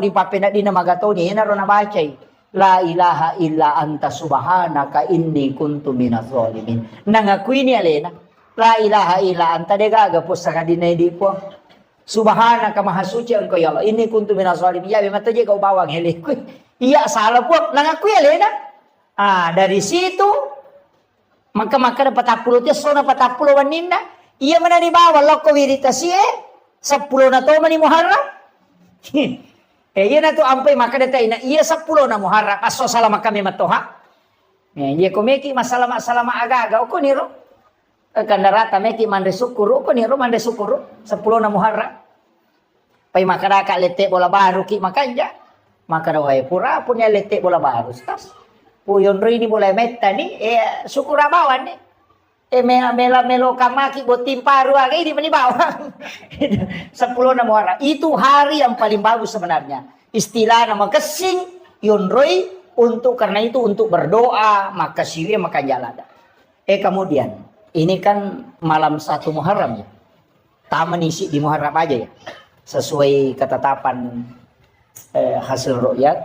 papena di na magato ni inaro na bacay la ilaha illa anta subhanaka inni kuntu minaz zalimin nangakui ni alena la ilaha illa anta de gagapos sa kadina di po subhanaka mahasuci engkau ya Allah inni kuntu minaz zalimin ya mata je kau bawang hele iya salah po nangakui alena dari situ maka dapat 40 dia sona 40 wanina iya mana di bawah loko wiritasi 10 na to mani Muharram. Iya na to ampay maka data ina iya 10 na Muharram aso salama kami matoha. Iya ko meki masalah aga-aga ko niro. Kandarata meki mande sukuru ko niro mande sukuru 10 na Muharram. Pai maka ka lete bola baru ki makanja. Maka daw ay pura punya lete bola baru tas. Puyon rini bola metta ni sukura bawan ni. Melo kamaki buat tim paru agak ini meni bawang 10 na Muharram itu hari yang paling bagus sebenarnya istilah nama kesing yonroi karena itu untuk berdoa maka siwe maka jalada kemudian ini kan malam 1 Muharram ya taman isi di Muharram aja ya sesuai ketetapan hasil ru'yat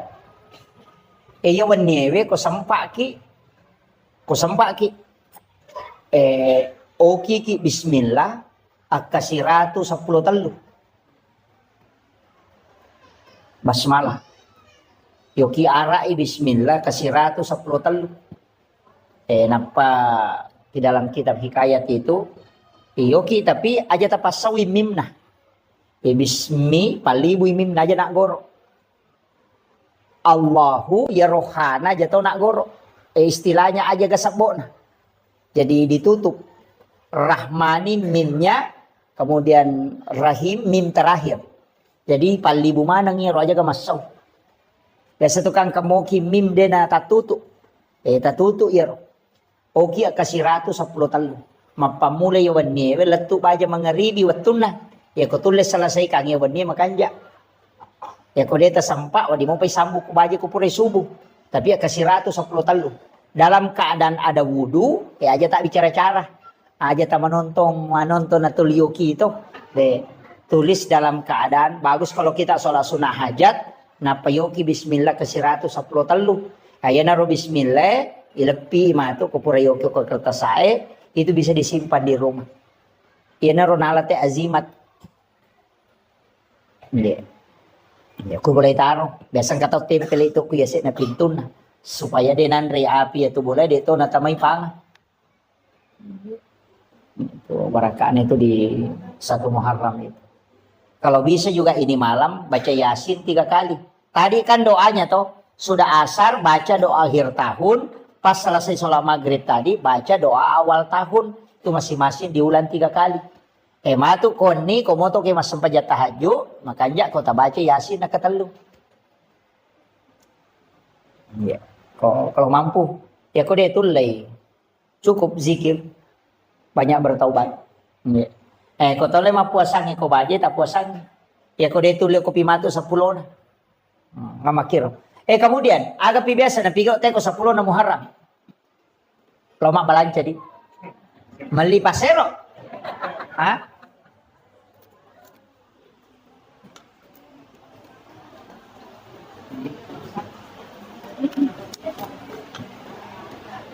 ya wanewe ko sempaki oki ki bismillah akasiratu 10 telu basmalah yoki arai bismillah kasiratu 10 telu napa di dalam kitab hikayat itu yoki tapi aja tapasawi mimna bismi palibu mimna aja nak goro Allahu ya rohana aja tau nak goro istilahnya aja gasabona. Jadi ditutup Rahmani mimnya kemudian Rahim mim terakhir. Jadi palibu manang ya aja ga masau. Biasa tukang kamoki mim dena tatutu. Tatutu ya. Oki akasiratu 10 talu. Mapamula yawan niya letu baja mangaribi watuna. Ya ko tulis selesai kang yawan niya makanja. Ya ko deta sampa wadi mo pay sambuk baja ko pure subuh. Tapi akasiratu 10 talu. Dalam keadaan ada wudu, aja tak bicara-cara. Aja tak menonton na tulioki itu. Tulis dalam keadaan, bagus kalau kita sholat sunnah hajat, napayoki bismillah kasiratu 10 telu. Kaya naro bismillah, ilepi matu kupurayoki ko kertasae, itu bisa disimpan di rumah. Iya naro nalate azimat. Hindi. Aku boleh taruh. Biasang kataw tempel itu kuyase na pintun na. Supaya dia nandre api itu boleh dia itu natamay pang itu barakaan itu di 1 Muharram itu kalau bisa juga ini malam baca Yasin 3 kali tadi kan doanya toh sudah asar baca doa akhir tahun pas selesai sholat maghrib tadi baca doa awal tahun itu masing-masing diulang 3 kali matu koni komoto ke mas sempajat tahajud makanya kota baca Yasin nak ketelu ya kalau mampu ya kau dia tulai cukup zikir banyak bertaubat kau tahu lema puasang kau baje tak puasang ya kau dia tulai kopi matu 10 na Ngamakir. Kemudian agak biasa na pigaw teko 10 na Muharram. Loma balanja di. Mali pasero. Ha?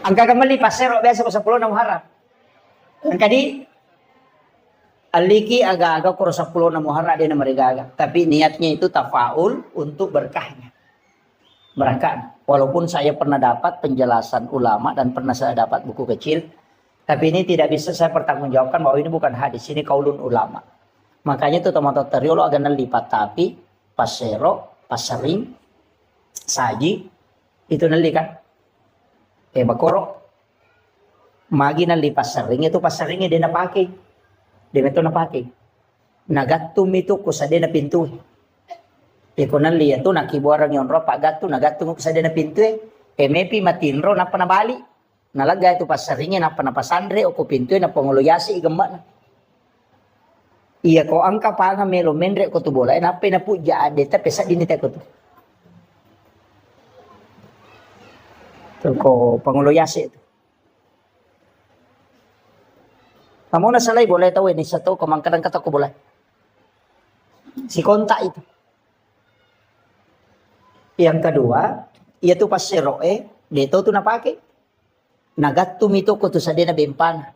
Ang kagamali pasero biasa ko 10 na Muharram. Ang kadi aliki aga-aga ko 10 na Muharram dia na marigaga. Tapi niatnya itu tafaul untuk berkahnya. Berkah. Walaupun saya pernah dapat penjelasan ulama dan pernah saya dapat buku kecil, tapi ini tidak bisa saya pertanggungjawabkan bahwa ini bukan hadis, ini kaulun ulama. Makanya itu teman-teman teriolo agak nelipat, tapi pasero, pasering, saji, itu neli kan? Bakoro. Magi neli pasering, itu paseringnya dia napakai. Dia itu napakai. Nagatum itu kusa dia na pintu. Ikonan liya to nakibuarang yon ro pagato nagatung ko sa na pinto mepi matinro na panabali nalagay to pasaringin na panapasandre o ko pinto na panguluyasi igamba na iya ko ang kapanga melo menre ko to bola na pinapuja ade ta pesa dinite ko to ko panguluyasi to Tamo na salay boleh tahu ini satu kamangkadang kata ko boleh si konta itu. Yang kedua, yaitu paseroe, dito to napake. Nagat tumito ko to sa na bempana.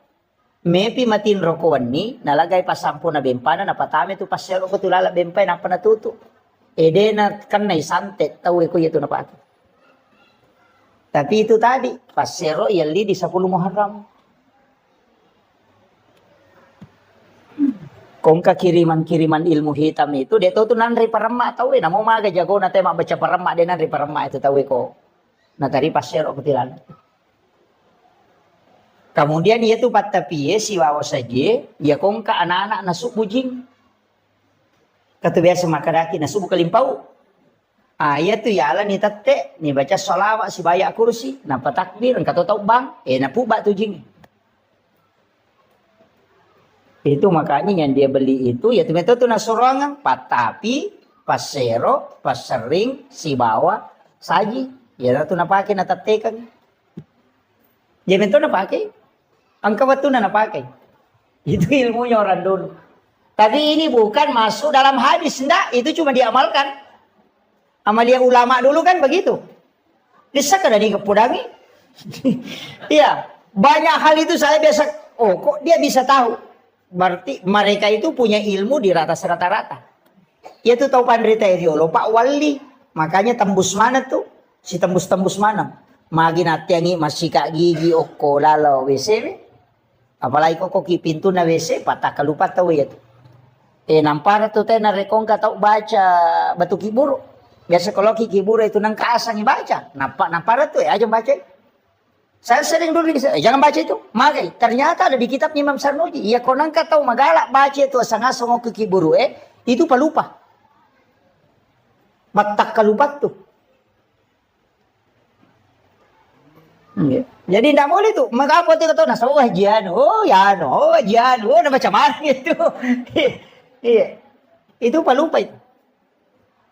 Mepi matin rokoan ni, nalagay pa 10 na bempana, napatami to pasero ko to lala bempay na panatuto. De na kanay santet, tawi ko yito napake. Tapi itu tadi, pasero yali di 10 Muharram. Kung kiriman ilmu hitam itu, dia tahu tu nanri parama tahu na mau maga jago na tema baca parama dia nanri parama itu tahu ko. Na tari pasero ketilan. Kemudian ia tu patapiye si wawa saja, ya kung ka anak-anak na subujing. Kata biasa makadaki na subu kalimpau. Ia tu yala ni tate, ni baca salawat si bayak kursi, na patakbir, kata tahu bang, na puba tu jing. Itu makanya yang dia beli itu ya itu na sorangan patapi pasero pasering si bawa saji ya itu na pakai na tatekan ya itu na pakai angka waktu na pakai itu ilmunya orang dulu tapi ini bukan masuk dalam hadis enggak itu cuma diamalkan amalia ulama dulu kan begitu bisa kada di kepudangi iya banyak hal itu saya biasa kok dia bisa tahu. Berarti mereka itu punya ilmu di atas rata-rata. Ya tuh tahu pandrita iriolo Pak Wali. Makanya tembus mana tuh? Si tembus-tembus mana? Magi natiangi masih kak gigi oko lalo WC. Apalagi kok pintu na WC patah kalupa tahu ya tuh. Nampara tuh teh narekong ka tahu baca batu kiburu. Biasa kalau kiburu itu nang kaasang baca. Nampara tuh aja baca. Saya sering dulu jangan baca itu. Magai, ternyata ada di kitab Imam Sarnuji. Iya konang ka tahu magalak baca itu asang-asang ke kiburu itu palupa. Batak kalupat tuh. Jadi tidak boleh tuh. Maka apa tuh kata nasa wajian, na macam mana itu. Iya. Itu palupa itu.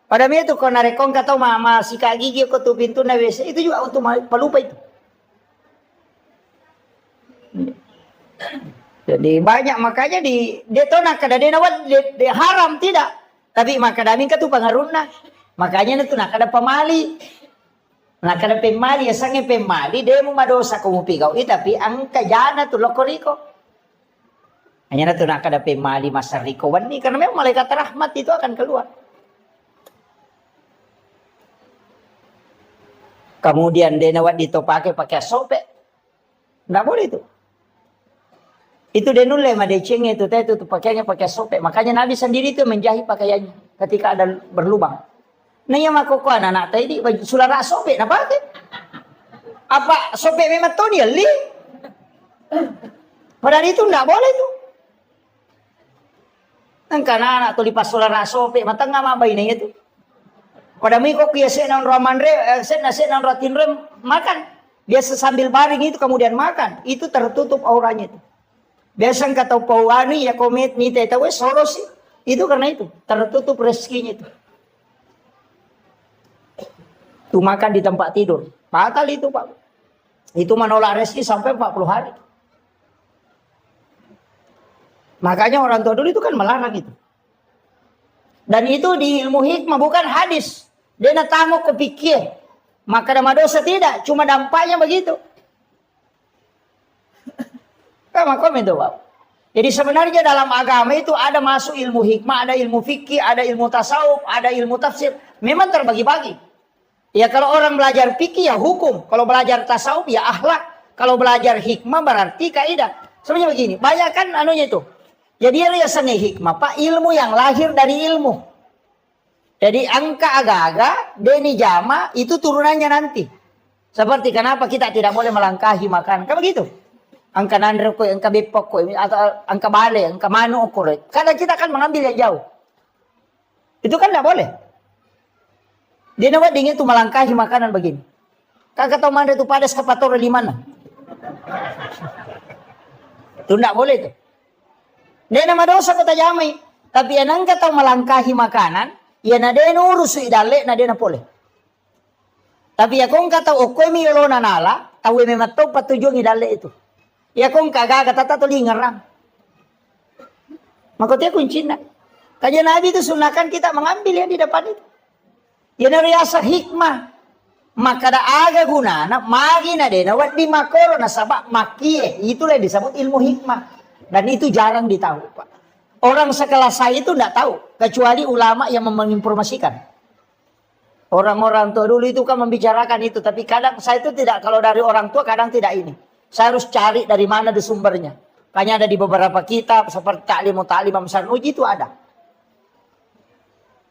Pada itu kalau narekong kata mama si kak gigi ko tuh pintu na WC itu juga untuk palupa itu. Jadi banyak makanya di detona kada denawat de haram tidak. Tapi makadamin ka tu pangaruna. Makanya itu nak ada pemali. Nak ada pemali ya sange pemali demo madosa kumu pigaw tapi ang kajana tu lokoriko. Hanya tu nak ada pemali masariko wani karena memang malaikat rahmat itu akan keluar. Kemudian denawat ditopake pakai sope. Enggak boleh itu. Itu denule madeceng itu pakaiannya pakai sope. Makanya Nabi sendiri itu menjahit pakaiannya ketika ada berlubang. Nah yang makoko anak tadi sulara sope na pakai. Apa sope memang tuh dia li? Padahal itu enggak boleh tuh. Karena anak tuh lipas sulara sope matang nggak mabay na itu. Pada miko kia senan ramanre senan ratinre makan. Biasa sambil baring itu kemudian makan. Itu tertutup auranya itu. Biasa kata pawani ya komet ni tahu soros itu karena itu tertutup rezekinya itu. Tuh makan di tempat tidur. Batal itu Pak. Itu menolak rezeki sampai 40 hari. Makanya orang tua dulu itu kan melarang itu. Dan itu di ilmu hikmah bukan hadis. Dia nak tamu kepikir. Maka nama dosa tidak. Cuma dampaknya begitu. Kamu komen tuh Pak. Jadi sebenarnya dalam agama itu ada masuk ilmu hikmah, ada ilmu fikih, ada ilmu tasawuf, ada ilmu tafsir. Memang terbagi-bagi. Ya kalau orang belajar fikih ya hukum. Kalau belajar tasawuf ya akhlak. Kalau belajar hikmah berarti kaidah. Sebenarnya begini. Banyak kan anunya itu. Jadi dia seni hikmah. Pak ilmu yang lahir dari ilmu. Jadi angka aga-aga, deni jama itu turunannya nanti. Seperti kenapa kita tidak boleh melangkahi makan. Kan begitu. Angka nandre ko, angka bepok ko, atau angka bale, angka manu ko. Kadang kita akan mengambil yang jauh. Itu kan tidak boleh. Dia nak dingin itu melangkahi makanan begini. Kakak tahu mana itu padas kepator di mana? Itu tidak boleh itu. Dia nama dosa kata jamai. Tapi yang angka tahu melangkahi makanan, ya nade urus idale, nade na boleh. Tapi ya kong kata okoy mi yolona nala, tahu memang tahu patujung idale itu. Ya kong kagak kata tuh ngerang. Makanya kunci nak. Kajian Nabi itu sunahkan kita mengambil yang di depan itu. Ya nariasa hikmah. Maka ada aga guna. Nak magi na deh. Nawat di makoro na sabak makie. Itulah yang disebut ilmu hikmah. Dan itu jarang ditahu Pak. Orang sekelas saya itu tidak tahu. Kecuali ulama yang menginformasikan. Orang-orang tua dulu itu kan membicarakan itu. Tapi kadang saya itu tidak. Kalau dari orang tua kadang tidak ini. Saya harus cari dari mana di sumbernya. Hanya ada di beberapa kitab seperti Ta'limut Ta'lim Amsal Uji itu ada.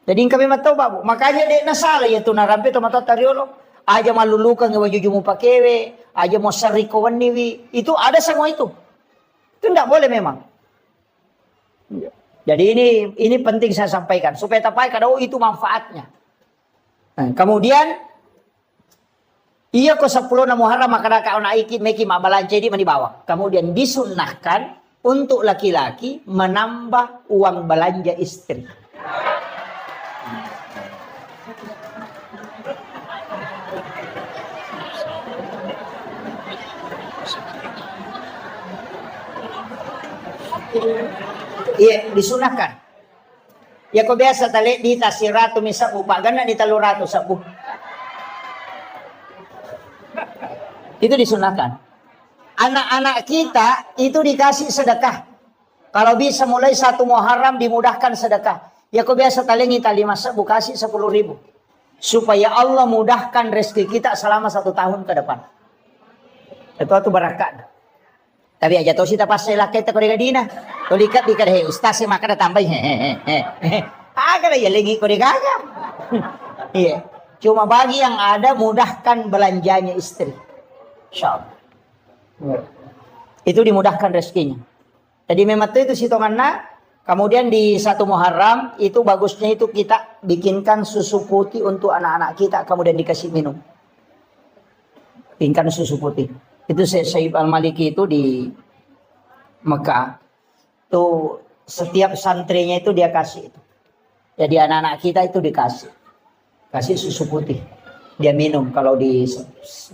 Jadi kami tahu Bapak. Makanya dia nasalah ya tu narampe tu mata tariolo. Aja malulukan ke wajujumu pakewe, aja mau sarikawan niwi. Itu ada semua itu. Itu tidak boleh memang. Jadi ini penting saya sampaikan supaya tapai kada itu manfaatnya. Nah, kemudian iya ko 10 na Muharram maka ka ona iki meki mabalance di manibawa. Kemudian disunnahkan untuk laki-laki menambah uang belanja istri. Iya, disunahkan. Ya ko biasa tali di tasiratu misabu pagana di taluratu sabu. Itu disunahkan. Anak-anak kita itu dikasih sedekah. Kalau bisa mulai 1 Muharram dimudahkan sedekah. Ya kok biasa talingi tali masa kasih 10.000. Supaya Allah mudahkan rezeki kita selama 1 tahun ke depan. Itu barakat. Tapi aja tahu kita pas saya kita kau dina. Kau lihat di kada ustaz maka tambah agak ya lagi kau digaga. Iya. Cuma bagi yang ada mudahkan belanjanya istri. Insyaallah. Itu dimudahkan rezekinya. Jadi memang itu sitonganna. Kemudian di 1 Muharram itu bagusnya itu kita bikinkan susu putih untuk anak-anak kita kemudian dikasih minum. Bikinkan susu putih. Itu Syekh Al-Maliki itu di Mekah. Itu setiap santrinya itu dia kasih itu. Jadi anak-anak kita itu dikasih. Kasih susu putih. Dia minum kalau di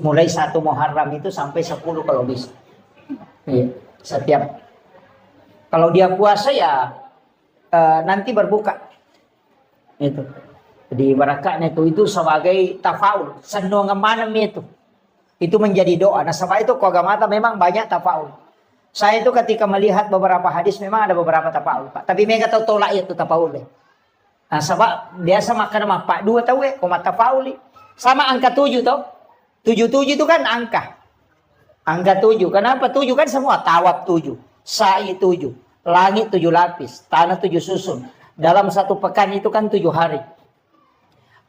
mulai 1 Muharram itu sampai 10 kalau bisa. Iya, setiap kalau dia puasa ya nanti berbuka. Itu. Jadi barakatnya itu sebagai tafaul, senang ngemanam itu. Itu menjadi doa. Nah, sebab itu kogamata memang banyak tafaul. Saya itu ketika melihat beberapa hadis memang ada beberapa tafaul, Pak. Tapi mereka tahu tolak itu tafaul. Nah, sebab biasa makan sama Pak 2 tahu komat tafaul. Sama angka 7 toh. 77 itu kan angka. Angka 7. Kenapa 7 kan semua? Tawab 7. Sa'i 7. Langit 7 lapis. Tanah 7 susun. Dalam 1 pekan itu kan 7 hari.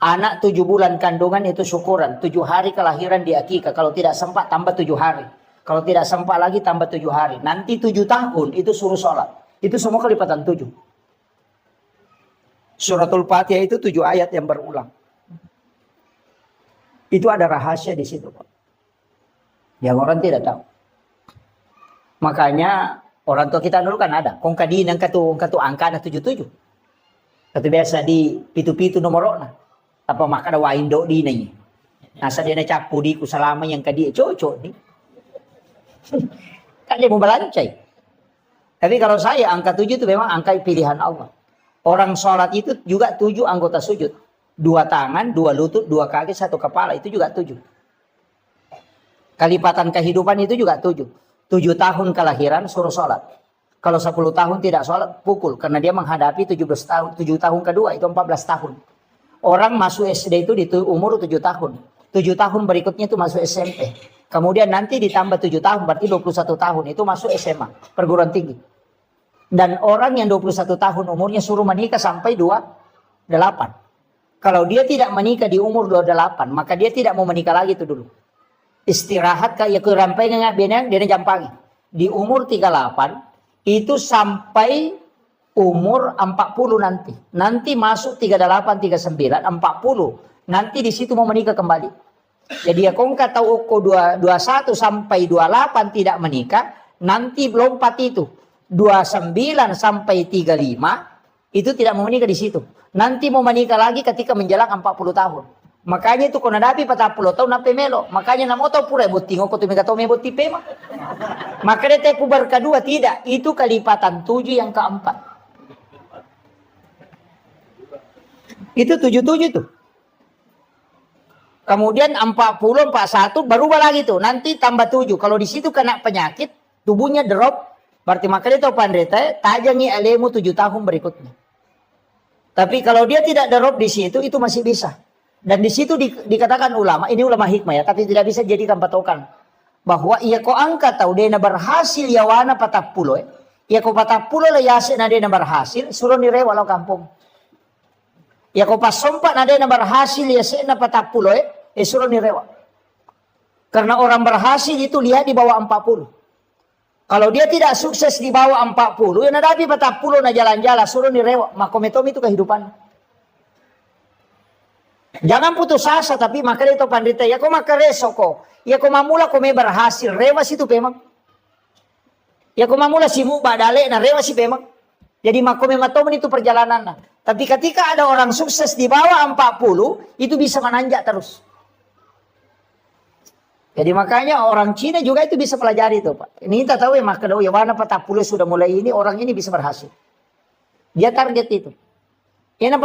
Anak 7 bulan kandungan itu syukuran. 7 hari kelahiran di akikah. Kalau tidak sempat tambah 7 hari. Kalau tidak sempat lagi tambah 7 hari. Nanti 7 tahun itu suruh sholat. Itu semua kelipatan 7. Suratul Fatihah itu 7 ayat yang berulang. Itu ada rahasia di situ, Pak. Yang orang tidak tahu. Makanya orang tua kita dulu kan ada. Kong kadin angka tu angka na 77. Kata biasa di pitu-pitu nomorona. Apa maka ada waindo di nanya. Nasa dia na capu di ku selama yang kadi cocok nih. Kan dia mau belancai. Tapi kalau saya angka 7 itu memang angka pilihan Allah. Orang sholat itu juga 7 anggota sujud. 2 tangan, 2 lutut, 2 kaki, 1 kepala. Itu juga 7. Kelipatan kehidupan itu juga 7. 7 tahun kelahiran suruh sholat. Kalau 10 tahun tidak sholat, pukul. Karena dia menghadapi 17 tahun. 7 tahun kedua itu 14 tahun. Orang masuk SD itu di umur 7 tahun. 7 tahun berikutnya itu masuk SMP. Kemudian nanti ditambah 7 tahun, berarti 21 tahun. Itu masuk SMA, perguruan tinggi. Dan orang yang 21 tahun umurnya suruh menikah sampai 28. Kalau dia tidak menikah di umur 28, maka dia tidak mau menikah lagi itu dulu. Istirahat kayak kerampai nggak benang dia jampangi. Di umur 38 itu sampai umur 40 nanti. Nanti masuk 38, 39, 40. Nanti di situ mau menikah kembali. Jadi ya kau nggak tahu kok 21 sampai 28 tidak menikah, nanti lompat itu 29 sampai 35 itu tidak mau menikah di situ. Nanti mau menikah lagi ketika menjelang 40 tahun. Makanya itu kau nadapi 40 tahun nape melo. Makanya namo tahu pura buti ngoko tu mega tome buti pema. Maka dia tepu kedua tidak, itu kelipatan 7 yang keempat. Itu 77 tuh. Kemudian 40, 41 berubah lagi tuh. Nanti tambah 7. Kalau di situ kena penyakit, tubuhnya drop. Berarti maka dia tahu pandeta, tajangi alemu 7 tahun berikutnya. Tapi kalau dia tidak drop di situ, itu masih bisa. Dan di situ dikatakan ulama, ini ulama hikmah ya, tapi tidak bisa jadikan patokan. Bahwa ia ko angkat tahu dia berhasil ya wana 40 ya. Ia ko 40 lah yase na dia berhasil, suruh nire walau kampung. Ia ko pas sompat na dia berhasil ya se na 40 ya. Suruh nirewa. Karena orang berhasil itu lihat di bawah 40. Kalau dia tidak sukses di bawah 40, ya nadapi 40 na jalan-jalan, suruh nirewa. Makometom itu kehidupan. Jangan putus asa, tapi maka itu pandita. Ya kau maka reso ko. Ya kau mamula kau berhasil. Rewas itu memang. Ya kau mamula simu badale na rewas itu memang. Jadi makometom itu perjalanan. Tapi ketika ada orang sukses di bawah 40, itu bisa menanjak terus. Jadi makanya orang Cina juga itu bisa pelajari itu Pak. Ini kita tahu ya maka ya mana 40 sudah mulai ini orang ini bisa berhasil. Dia target itu. Ya 40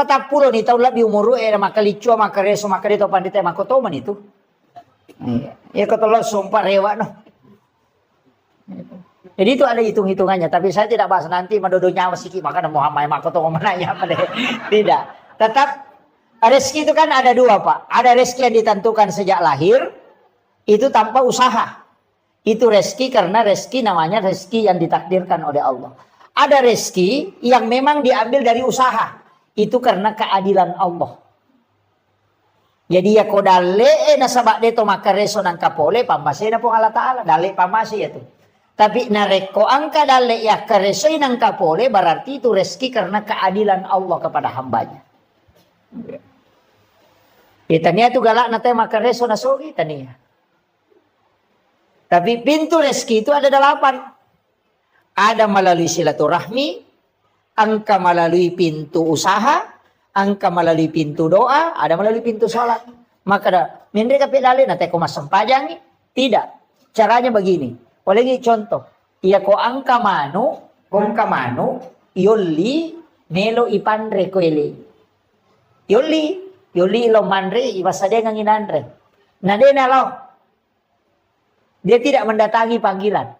nih tahu lebih umur maka licu maka reso maka dia tahu pandita maka toman itu. Ya ketolong sumpah rewa no. Jadi itu ada hitung-hitungannya. Tapi saya tidak bahas nanti mendodo nyawa sikit maka Muhammad maka toman menanya pada tidak. Tetap rezeki itu kan ada dua Pak. Ada rezeki yang ditentukan sejak lahir. Itu tanpa usaha. Itu rezeki karena rezeki namanya rezeki yang ditakdirkan oleh Allah. Ada rezeki yang memang diambil dari usaha. Itu karena keadilan Allah. Jadi ya kodale nasabak deto maka reso nang kapole pamase na po Allah Ta'ala. Dale pamase ya tu. Tapi nareko angka dale ya kareso nang kapole berarti itu rezeki karena keadilan Allah kepada hambanya. Itania tu galak na tayo maka reso na sogi tania. Tapi pintu rezeki itu ada 8. Ada melalui silaturahmi, angka melalui pintu usaha, angka melalui pintu doa, ada melalui pintu sholat. Maka dah, mereka pedalin nanti kau masam pajang tidak. Caranya begini. Oleh contoh, ia ko angka manu, kongka manu, yoli melo ipandre ko ili. Yoli lo mandre ibasade nganginandre. Nadena lo. Dia tidak mendatangi panggilan.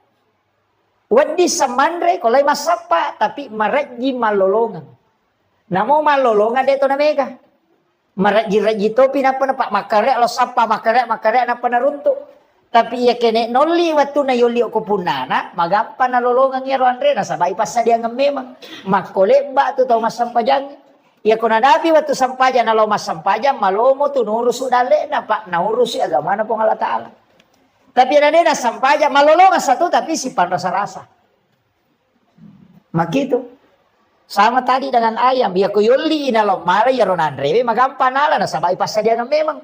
Wadi samandre kolai masapa tapi mareji malolongan. Namo malolongan deto na mega. Mareji topi na pa makare alo sapa makare na panarunto. Tapi ya kene noli watu na yoli ko punana magampa na lolongan ya Andre na sabay pa sa dia memang makole ba tu tau masampajang. Ya kuna dapi watu sampaja na lo masampaja malomo tu nurus udale na pa naurus agama na po Allah Ta'ala. Tapi ada sampaja malolongan satu tapi simpan rasa-rasa. Makitu. Sama tadi dengan ayam. Ya kuyuli inalom mara ya ronandre. Magampan ala na sabay pas dia memang.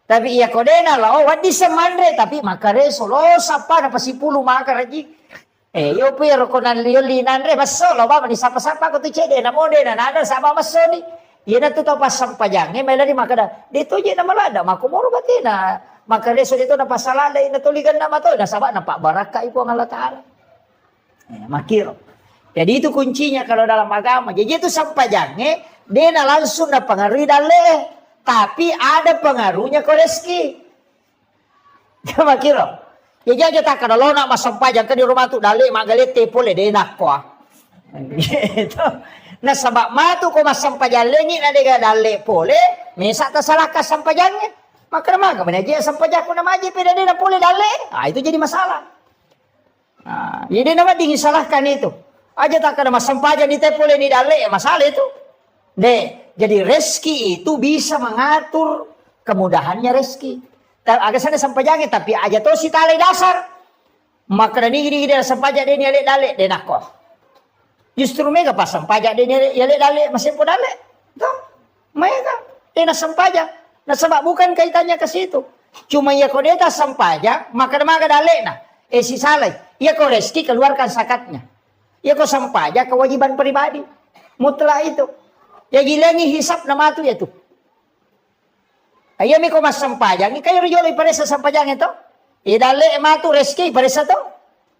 Tapi iya kodena lo wadi semandre tapi makareso lo sapa na pasipulu makaraji. Yo pero konan yuli nandre baso lo ba ni sapa-sapa ko tu cede na mode na nada sapa masoni. Iya na tu pas sampajangnya may lari maka dah. Dito je na malada mako moro batina. Maka reso dito na pasalalay na tuligan na mato na sabak na pak baraka ipo ang Allah Taala. Makiro. Jadi itu kuncinya kalau dalam agama. Jadi itu sampajangnya dia na langsung na pengaruhi dale. Tapi ada pengaruhnya ke rezeki. Makiro. Ya jaja tak kada lo nak masampajang ke di rumah tu dale magalete pole de nak ko. Gitu. Nah sabab matu ko masampajang lengi na de dale pole, mesa ta salah ka sampajangnya. Maka maga menaje sampajang ko na maji peda de na pole dale. Ah itu jadi masalah. Nah, jadi nama dingin salahkan itu. Aja tak kada masampajang ni te pole ni dale masalah itu. Jadi rezeki itu bisa mengatur kemudahannya rezeki. Agak sana sampajangnya tapi aja to si tali dasar. Maka ni gini sampajak dia ni alek dalek dia nak kau. Justru mereka pas sampajak dia ni alek dalek masih pun dalek. Tuh, mereka dia nak sampajak. Nah sebab bukan kaitannya ke situ. Cuma ya kau dia tak sampajak maka dalek nah. Si salah. Ya kau rezeki keluarkan zakatnya. Ya kau sampajak kewajiban pribadi. Mutlak itu. Ya gila ni hisap nama tu ya tu. Ayo mi ko mas sampajang, kayo riyoli paresa sampajang ito. Idale matu reski paresa to.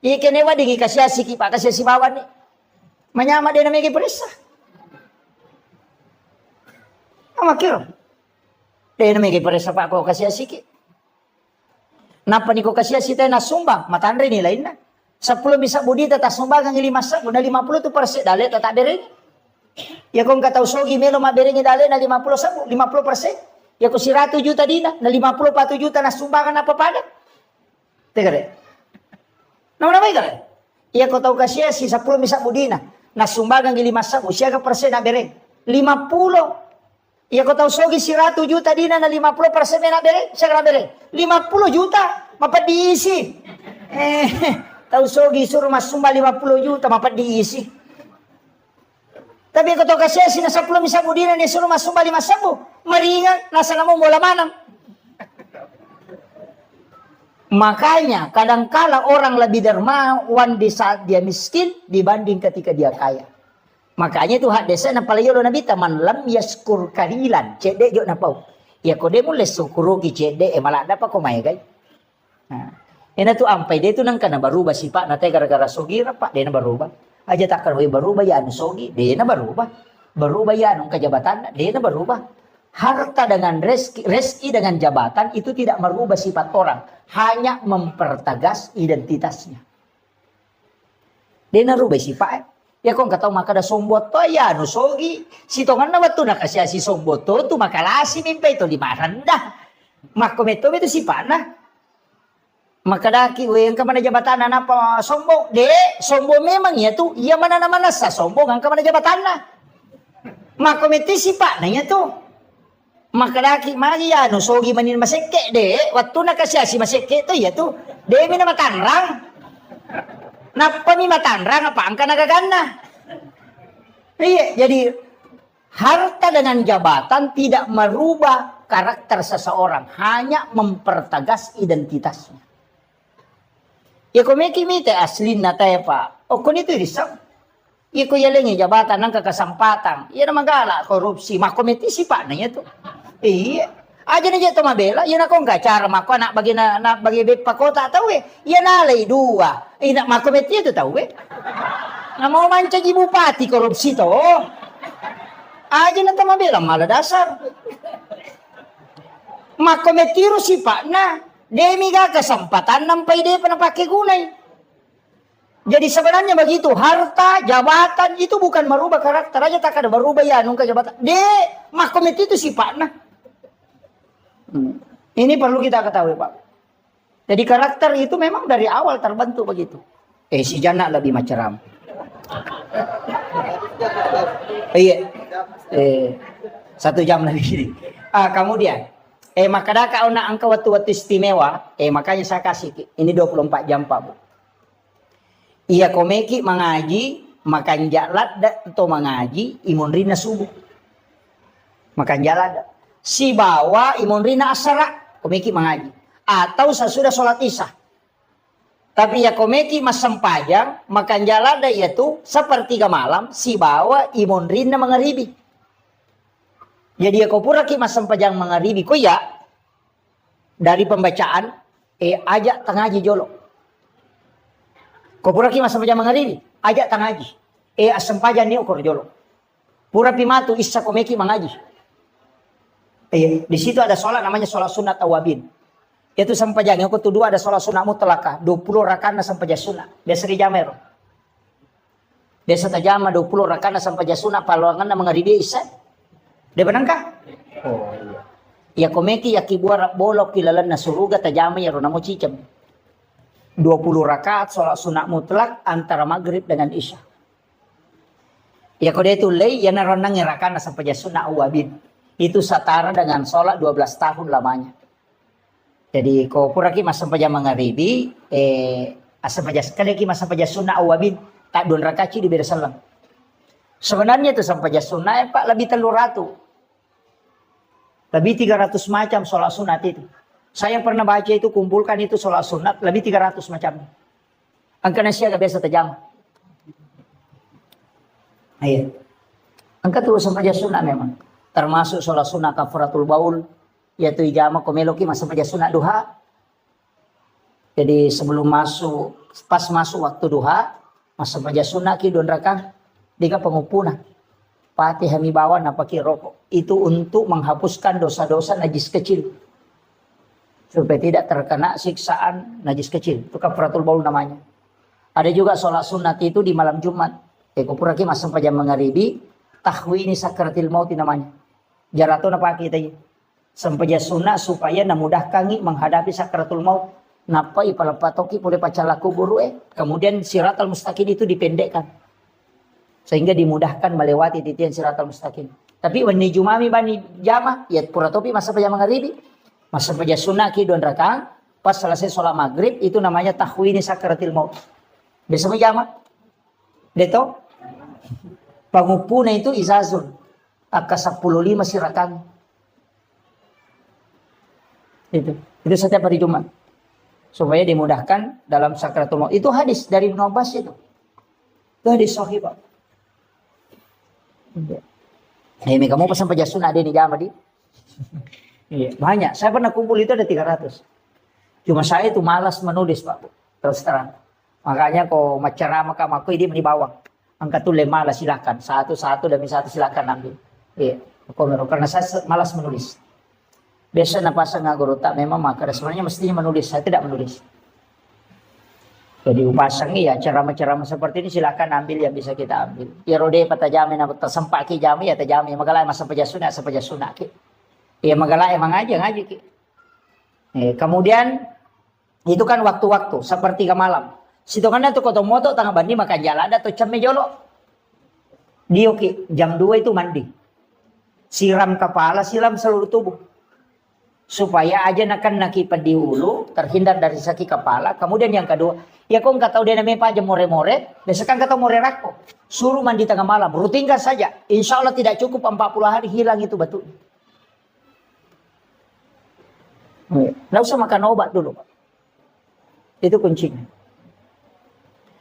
Ikenewa dingi kasya siki pa kasya si bawan ni. Manyama din na may paresa. Amakiro. Din na may paresa pa ko kasya siki. Napa ni ko kasya si tayo nasumbang, matandre ni lain na. 10 bisa budi tata sumbang ang 5 na 50 to perse dale tata dere. Ya kung kataw sogi melo maberingi dale na 50 50%. Ya ko si 100 juta dina, na 54 juta na sumbangan apa pada. Teka deh. Naman na ka iya ko tahu kasih si 10 misa budina, na sumbangan gili masa, usia ka persen na bereng. 50. Iya ko tahu sogi si 100 juta dina na 50% na bereng, siya ka na bereng. 50 juta, mapat diisi. Tahu sogi suruh mas sumba 50 juta, mapat diisi. Tapi kau tahu kasih na 10 misa budina ni suruh mas sumba 5,000. Meringat, nasa namu bola manang. Makanya kadangkala orang lebih dermawan di saat dia miskin dibanding ketika dia kaya. Makanya itu hak desa na palayo na bita man lam yaskur karilan cede jo na pau. Ya ko de mulai sukuru ki cede malada pa ko may gay. Nah, ina tu ampai de tu nang kana baruba sipa na te gara-gara sogira pak de na baruba. Aja takkan we baruba ya anu sogi de na baruba. Baruba ya anu kajabatan de na baruba. Harta dengan rezeki dengan jabatan itu tidak merubah sifat orang, hanya mempertegas identitasnya. Dia narubah sifat. Ya kong kataw maka da sombot to ya no sogi. Si tongan na watu na kasya si sombot to makalasi mimpi to limaran dah. Makometo itu sifat na. Makadaki we ang kamana jabatan na pa sombong. Sombong memang ya tu. Iya mana na sa sombong ang kamana jabatan na. Makometi sifat na ya tu. Makadaki Maria no sogi manin maseke waktu na kasya si maseke to ya tu demi na matanrang napa mi matanrang apa angka nagagana. Iya jadi harta dengan jabatan tidak merubah karakter seseorang, hanya mempertegas identitasnya. Ya komeki mite aslin na tayo pa o kun itu risam iko yalengi jabatan ng kakasampatan iya na magala korupsi makometi si pa na ito. Iya, aja nih jatuh mabela, iya nak nggak cara mako nak bagi pakota tahu iya nalai dua, nak makometi itu tahu nggak mau manca bupati korupsi toh, aja nanti mabela malah dasar, makometi rusi pak nah, demi gak kesempatan nampai dia pernah pakai gunai. Jadi sebenarnya begitu, harta, jabatan itu bukan merubah karakter aja tak ada berubah ya nungka jabatan. Makometi itu sifat nah. Ini perlu kita ketahui Pak. Jadi karakter itu memang dari awal terbentuk begitu. Si Jana lebih macam. Iya. 1 jam lagi. Kemudian maka dah kau nak angka waktu istimewa. Makanya saya kasih ini 24 jam Pak Bu. Iya komeki mengaji makan jalat atau mengaji imun rina subuh. Makan jalat. Si bawa imun rina asara komeki mengaji atau sesudah sholat isya. Tapi ya komeki mas sempajang makan jalan yaitu sepertiga malam si bawa imun rina mengeribi. Jadi kau pura ki masam pajang mangaribi ko ya dari pembacaan ajak tangaji jolo. Kau pura ki masam pajang mangaribi ajak tangaji asam pajang ni okor jolo. Pura pimatu isa komeki mangaji. Di situ ada sholat namanya sholat sunat awabin. Itu sampajang yang kedua ada sholat sunat mutlaka 20 rakaat na sampajang sunat. Biasa di jamero. Biasa tajama 20 rakaat na sampajang sunat paluangan na mangaribi isa. Dia benangkah? Oh iya. Ya komeki ya kibuara bolok kilalan na suruga tajama ya ronamo cicam. 20 rakaat sholat sunat mutlak antara maghrib dengan isya. Ya kode itu lay ya naronang rakaat na sampajang sunat awabin. Itu setara dengan sholat 12 tahun lamanya. Jadi kau pura ki masam paja mangaribi asam paja sekali ki masam paja sunnah awabin tak 2 rakaat di beda salam. Sebenarnya itu sampai sunnah Pak lebih 300. Lebih 300 macam sholat sunat itu. Saya yang pernah baca itu kumpulkan itu sholat sunat lebih 300 macam. Angka nasi agak biasa tajam. Iya. Angka tuh sampai sunat memang. Termasuk sholat sunat kafaratul baul. Yaitu ijama komeloki masa saja sunat duha. Jadi sebelum masuk, pas masuk waktu duha. Masa saja sunat ki 2 rakaat. Dika pengupuna. Pati hami bawa napaki rokok. Itu untuk menghapuskan dosa-dosa najis kecil. Supaya tidak terkena siksaan najis kecil. Itu kafaratul baul namanya. Ada juga sholat sunat itu di malam Jumat. Kupuraki masa saja mangaribi. Tahwini sakratil maut namanya. Jarato napaki kita sampai sunnah supaya namudahkan menghadapi sakratul maut. Napa ipalapatoki boleh pacalaku buru kemudian siratal mustaqim itu dipendekkan sehingga dimudahkan melewati titian siratal mustaqim. Tapi wani jumami bani jama ya pura topi masa pajama ngaribi masa pajama sunnah ki 2 rakaat pas selesai sholat maghrib itu namanya tahwini sakratil maut. Besok jama deto pangupuna itu izazun aka 15 sirakan. Itu setiap hari Jumat. Supaya dimudahkan dalam sakratul maut. Itu hadis dari Ibnu Abbas itu. Itu hadis sahih, Pak. Ini kamu pesan pajak sunat ada di jamaah di. Iya, banyak. Saya pernah kumpul itu ada 300. Cuma saya itu malas menulis, Pak. Terus terang. Makanya kok macerama aku ini di bawah. Angka tulis malas silakan. Satu-satu demi satu silakan ambil. Iya, karena saya malas menulis. Biasa napasang guru tak memang maka sebenarnya mestinya menulis, saya tidak menulis. Jadi upasang ya ceramah-ceramah seperti ini silakan ambil yang bisa kita ambil. Ya rode patajamin aku tersempak ki jami ya tajami magalai masa pejasuna ki. Ya magalai emang aja ngaji ki. Kemudian itu kan waktu-waktu seperti ke malam. Sitongannya tuh koto moto tengah bandi makan jalan ada tuh ceme jolo. Dio ki jam 2 itu mandi. Siram kepala, siram seluruh tubuh. Supaya aja nakan nakipan di hulu, terhindar dari sakit kepala. Kemudian yang kedua, ya kau nggak tahu dia namanya apa aja more-more, biasakan kata more rako. Suruh mandi tengah malam, rutinkan saja. Insya Allah tidak cukup 40 hari hilang itu batu. Nggak usah makan obat dulu, Pak. Itu kuncinya.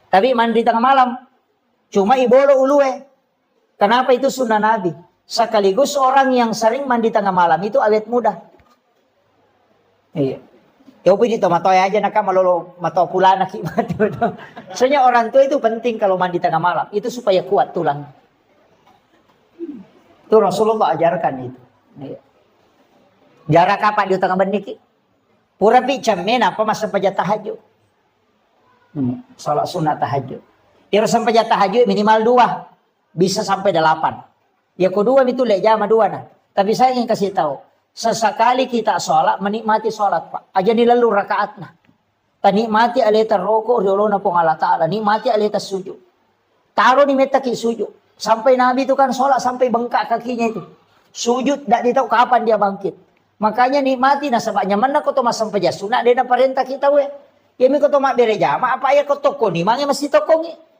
Tapi mandi tengah malam, cuma ibolo ulue. Kenapa itu sunnah Nabi? Sekaligus orang yang sering mandi tengah malam itu awet muda. Iya. Ya upi dito matoy aja naka malolo mato pula nak ibadah. Soalnya orang tua itu penting kalau mandi tengah malam itu supaya kuat tulang. Itu Rasulullah ajarkan itu. Iya. Jarak kapan di tengah beniki? Pura pi camen apa masa pajat tahajud. Salat sunat tahajud. Ya sampai pajat tahajud minimal 2. Bisa sampai 8. Ya kedua itu lek jama 2 nah. Tapi saya ingin kasih tahu. Sesekali kita sholat, menikmati sholat, Pak. Aja nilalu rakaat nah. Tanikmati alita rokok, riolo na pong Allah Ta'ala. Nikmati alita sujud. Taruh ni metaki sujud. Sampai Nabi itu kan sholat, sampai bengkak kakinya itu. Sujud, tak ditahu kapan dia bangkit. Makanya nikmati, nah sebabnya mana kau tomas sampai jasuna, dia na perintah kita, weh. Ya mi kau tomak berejama, apa ya kau toko ni, mangnya mesti tokongi.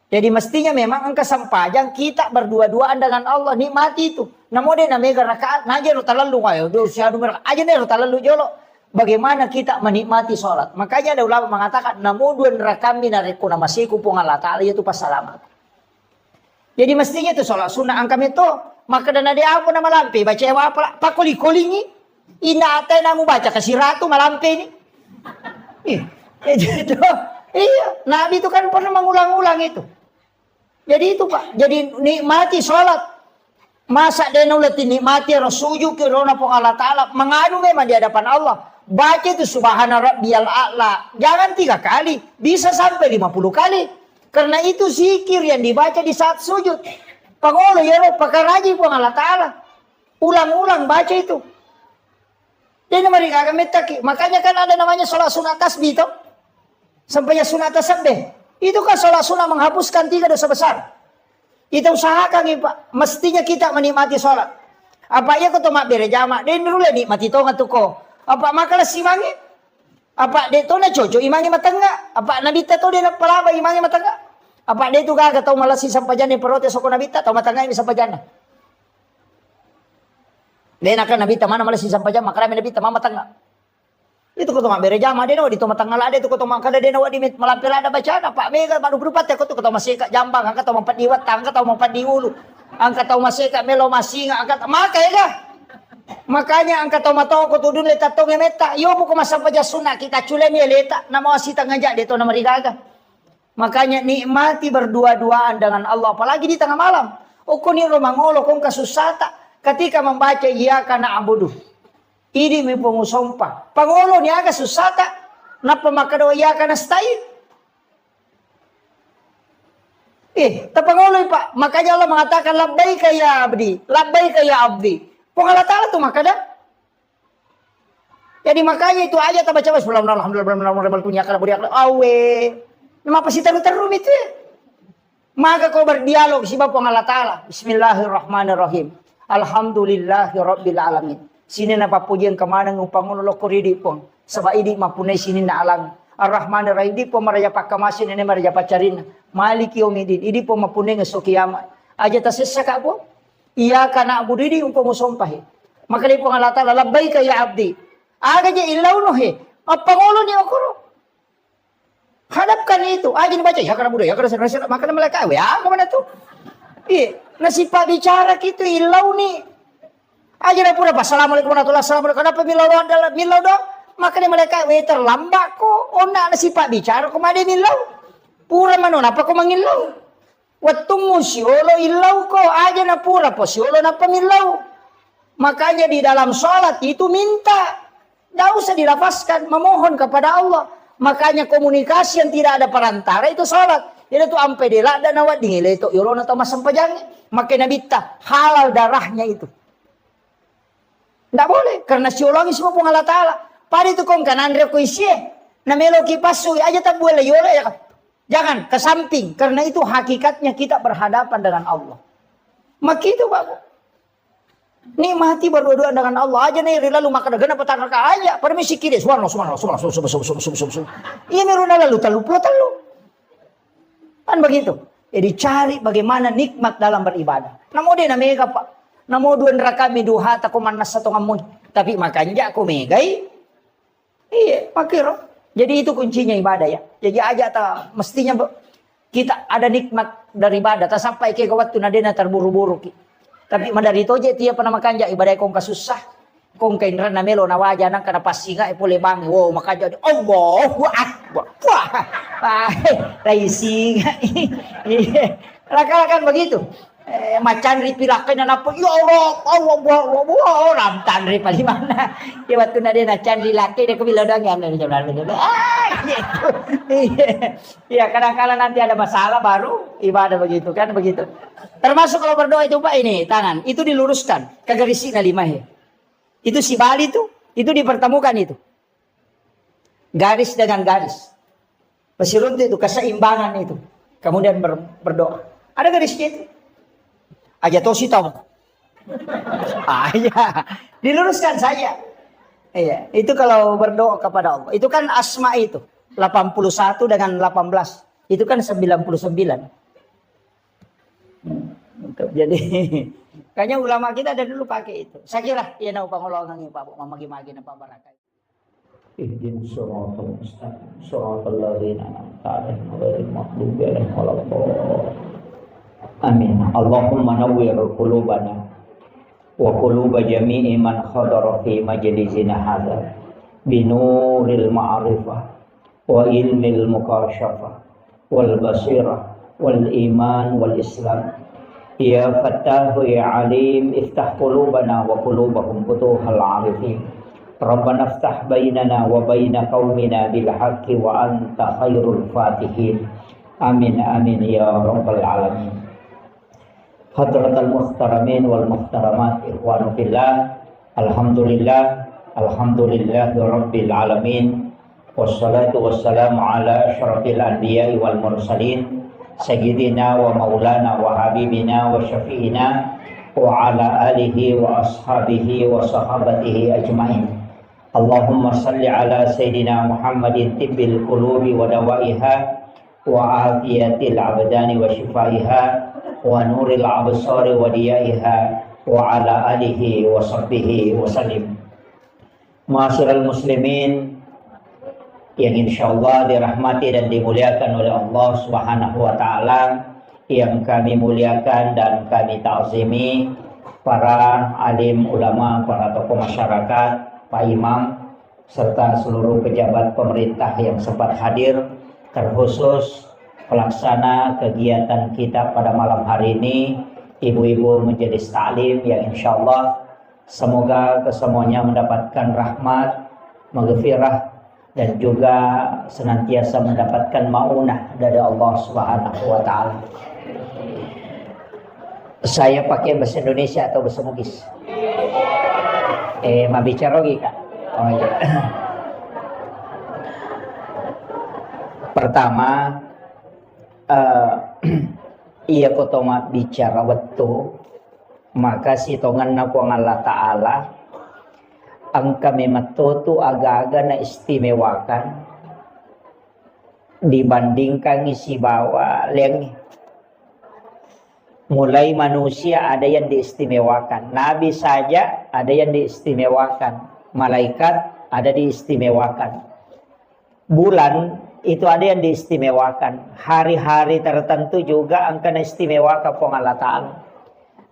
Jadi mestinya memang angka sampajang kita berdua-duaan dengan Allah nikmati itu. Namun dia namanya rakaat, naja lu talalu kayo, aja nih lu talalu jolo. Bagaimana kita menikmati sholat? Makanya ada ulama mengatakan, namun 2 rakaat minariku namasiku pung Allah Ta'ala itu pas salamat. Jadi mestinya itu sholat sunnah angkam itu Maka dana dia apa na malampi. Baca apa? Pakuli-kulingi. Inatay na mo baca. Kasi ratu malampi ni. Gitu. Iya. Nabi itu kan pernah mengulang-ulang itu. Jadi itu Pak. Jadi nikmati sholat. Masa dia nulat nikmati Rasulullah kirona pong Allah Ta'ala. Mengadu memang di hadapan Allah. Baca itu subhana rabbiyal a'la. Jangan 3 kali. Bisa sampai 50 kali. Karena itu zikir yang dibaca di saat sujud. Pangolo ya lo pakaraji pong Allah Ta'ala. Ulang-ulang baca itu. Dia mereka akan metaki. Makanya kan ada namanya sholat sunat tasbih itu. Sampai sunat tasbih. Itu kan sholat sunat menghapuskan 3 dosa besar. Kita usahakan Pak. Mestinya kita menikmati sholat. Apa ya kau mak berjamaah. Dia dulu nikmati tonga tuko. Apa makalah simangi? Apa dia tu na coco imangi matangga? Apa nabi tu dia nak pelaba imangi matangga? Apa dia tu gaga tahu malah si sampajan ni protes soko nabi tahu matangga ini sampajan. Dia nak nabi mana malah si sampajan makara nabi mama matangga. Itu kau tu mak berjamaah dia no di tu matangga lah dia tu kau tu mak kada dia no di melampir ada bacaan apa mega baru berupat ya kau tu masih kat jambang angkat tahu mampat diwat angkat tahu mampat diulu angkat tahu masih kat melo masih angkat maka ya dah. Makanya angkat tomato ko tudun letak tong meta. Yo buko masampaja sunat kita culen ya letak nama wasita ngajak dia to nama rigaga. Makanya nikmati berdua-duaan dengan Allah apalagi di tengah malam. Ukuni romangolo kong kasusata ketika membaca iyyaka na'budu. Ini mi pengusompa. Pangolo ni aga susata napa makado iyyaka nasta'in. Tapangolo Pak. Makanya Allah mengatakan labbaika ya abdi. Labbaika ya abdi. Pong Allah Ta'ala tuh maka dah. Jadi makanya itu aja tak baca alhamdulillah punya kalau beriak awe. Nama apa sih terum itu? Maka kau berdialog si Pong Allah Ta'ala. Bismillahirrahmanirrahim. Alhamdulillahirabbil alamin. Sini napa pujian kemana ngupang lo koridi pong. Sebab ini mapunai sini na alam. Ar-Rahmanir-Rahim di pong maraja pakamasin ini maraja pacarina. Maliki yaumiddin. Ini pong mapunai ngesok kiamat. Aja tasisa kak po. Iyyaka na'budu di umpang musompahi. Maka di pong Allah Ta'ala labbaika ya abdi. Aga je ilaw no he. Pangulo ni okoro. Hadapkan itu. Aja dibaca ya kana budaya kana sana maka mereka ya kemana tuh? Nasipa bicara gitu ilaw ni. Aja na pura assalamualaikum warahmatullahi wabarakatuh. Kenapa milaw do? Maka ni mereka terlambat ko. Ona nasipa bicara ko made milaw. Pura manon apa ko mangilaw? Wattungu siolo ilau ko aja na pura po siolo na pamilaw. Makanya di dalam sholat itu minta. Tidak usah dilafazkan. Memohon kepada Allah. Makanya komunikasi yang tidak ada perantara itu sholat. Jadi itu ampe dela dan awat dingile itu. Yolo na tamas sampajang. Makanya nabita halal darahnya itu. Tidak boleh. Karena siolongi semua pun Allah Ta'ala. Pada itu kong kanan reko isye. Na melo kipasu aja tak boleh yolo ya. Jangan ke samping. Karena itu hakikatnya kita berhadapan dengan Allah. Maka itu Pak. Nikmati berdua-duaan dengan Allah. Aja nih lalu maka dagana petang raka aja. Permisi kiri. Suarno. Iya meruna lalu talu. Kan begitu. Jadi cari bagaimana nikmat dalam beribadah. Namo dia na mega Pak. Namo duan raka miduha takuman nasa tongamun. Tapi makanya aku megai. Iya makiro. Jadi itu kuncinya ibadah ya. Jadi aja tak mestinya kita ada nikmat dari ibadah. Tak sampai ke waktu nadena terburu-buru. Tapi dari itu aja tiap pernah makan ja ibadah kong kasusah. Kong kain rana melo na waja nang kana pasinga boleh bang. Wow maka jadi Allahu Akbar. Wah. Raisi. Lakan begitu. Macan ripilakan dan apa? Ya Allah, orang tanri paling mana? Ya waktu nade nacan rilaki dia kebilang dong gitu. Ya kadang-kadang nanti ada masalah baru ibadah begitu kan begitu. Termasuk kalau berdoa itu Pak ini tangan itu diluruskan ke garisnya 5 ya. Itu si Bali itu dipertemukan itu. Garis dengan garis. Pasirun itu keseimbangan itu. Kemudian berdoa. Ada garisnya itu. Aja tosi tahu. Iya, diluruskan saja. Iya, itu kalau berdoa kepada Allah. Itu kan asma itu. 81 dengan 18. Itu kan 99. Jadi kayaknya ulama kita dari dulu pakai itu. Saya kira ya nau pangolongan Pak Bu magi-magi napa barakat. Ihdinas siratal mustaqim. Siratal ladzina an'amta 'alaihim ghairil maghdubi 'alaihim waladdallin. Amin. Allahumma nawwir qulubana wa quluba jami'i man khadara fi majlisina hadza binuril ma'rifah wa ilmil mukashafah wal basirah wal iman wal islam. Ya Fattahu ya Alim, iftah qulubana wa qulubahum futuhal arifin. Rabbana iftah bainana wa baina qaumina bil haqqi wa anta khairul fatihin. Amin amin ya rabbal alamin. Hadratal muhtaramin wal muhtaramat, ikhwanu fillah. Alhamdulillah rabbil alamin. Wassalatu wassalamu ala asyrafil anbiya'i wal mursalin sayyidina wa maulana wa habibina wa syafi'ina wa ala alihi wa ashabihi wa sahabatihi ajma'in. Allahumma salli ala sayyidina Muhammadin tibbil qulubi wa dawaiha wa afiyatil abdani wa shifaiha wa nuril absari wa diyaiha wa ala alihi wa sahbihi wa sallim. Ma'asyiral muslimin yang insyaallah dirahmati dan dimuliakan oleh Allah Subhanahu wa taala, yang kami muliakan dan kami ta'zimi para alim ulama, para tokoh masyarakat, Pak Imam, serta seluruh pejabat pemerintah yang sempat hadir, terkhusus pelaksana kegiatan kita pada malam hari ini, ibu-ibu majelis ta'lim yang insyaallah semoga kesemuanya mendapatkan rahmat, maghfirah, dan juga senantiasa mendapatkan maunah dari Allah Subhanahu wa taala. Saya pakai bahasa Indonesia atau bahasa Bugis? Ma bicara lagi Kak. Oh iya. Pertama, iya kotoma bicara waktu, maka si tongan na ko Allah Ta'ala ang kami matuto aga-aga na istimewakan dibandingkan isi bawa lengi. Mulai manusia ada yang diistimewakan, nabi saja ada yang diistimewakan, malaikat ada diistimewakan, bulan itu ada yang diistimewakan, hari-hari tertentu juga angkana istimewakan pong Allah Ta'ala.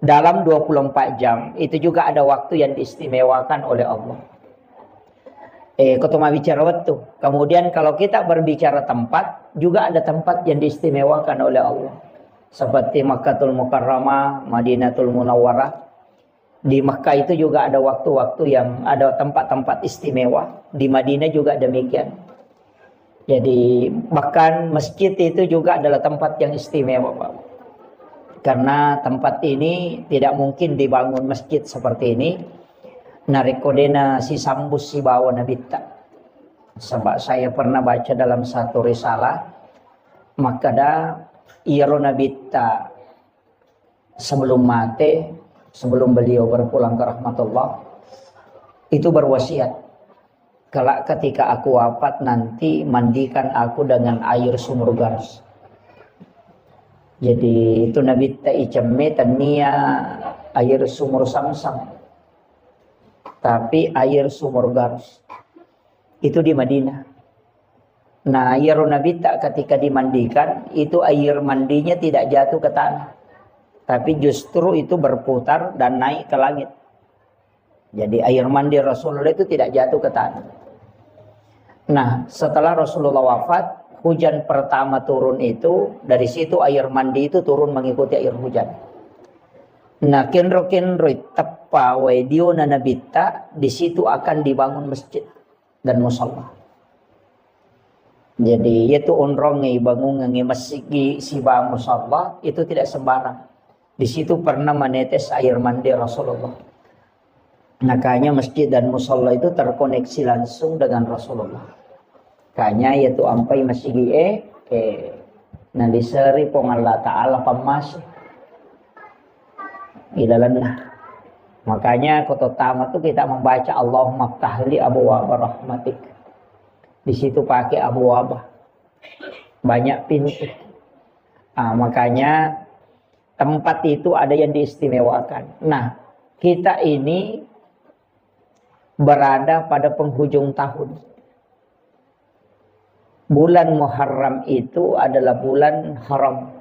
Dalam 24 jam itu juga ada waktu yang diistimewakan oleh Allah. Ketemu bicara waktu. Kemudian kalau kita berbicara tempat, juga ada tempat yang diistimewakan oleh Allah. Seperti Makkatul Mukarramah, Madinatul Munawwarah. Di Makkah itu juga ada waktu-waktu yang ada tempat-tempat istimewa. Di Madinah juga demikian. Jadi bahkan masjid itu juga adalah tempat yang istimewa, Pak. Karena tempat ini tidak mungkin dibangun masjid seperti ini. Narekodena si sambus si bawa nabita. Sebab saya pernah baca dalam satu risalah, maka da iro nabita sebelum mati, sebelum beliau berpulang ke rahmatullah, itu berwasiat, kalau ketika aku wafat nanti mandikan aku dengan air sumur garas. Jadi itu Nabi Ta'icame tania air sumur Samsam, tapi air sumur garas itu di Madinah. Nah, air Nabi Tak ketika dimandikan itu air mandinya tidak jatuh ke tanah, tapi justru itu berputar dan naik ke langit. Jadi air mandi Rasulullah itu tidak jatuh ke tanah. Nah, setelah Rasulullah wafat, hujan pertama turun itu, dari situ air mandi itu turun mengikuti air hujan. Nah, kenro tepa wedio na nabita, di situ akan dibangun masjid dan musalla. Jadi itu unrongi bangun ngi masjid si ba musalla itu tidak sembarang. Di situ pernah menetes air mandi Rasulullah. Makanya masjid dan musalla itu terkoneksi langsung dengan Rasulullah. Kanya yaitu ampai masih nanti seri pong Allah Ta'ala pamas idalanlah. Makanya kota tamat itu kita membaca Allahumma ftahli abwaaba rahmatik. Di situ pakai abwaaba, banyak pintu. Makanya tempat itu ada yang diistimewakan. Nah, kita ini berada pada penghujung tahun. Bulan Muharram itu adalah bulan haram.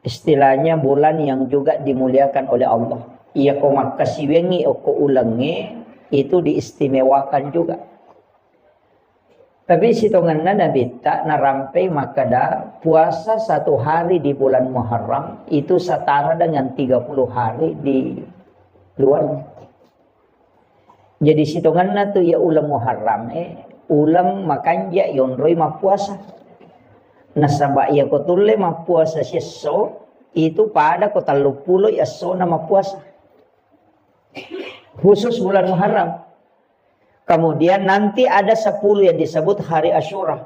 Istilahnya bulan yang juga dimuliakan oleh Allah. ia ko makasiwengi o ko ulangi itu diistimewakan juga. Tapi sitongan na nabita narampai makada puasa 1 hari di bulan Muharram itu setara dengan 30 hari di luarnya. Jadi sitongan na tu ya ulam Muharram ulam makanja yonroi mapuasa. Nasaba ya ko tulle mapuasa seso itu pada ko 30 ya so na mapuasa. Khusus bulan Muharram. Kemudian nanti ada 10 yang disebut hari Asyura.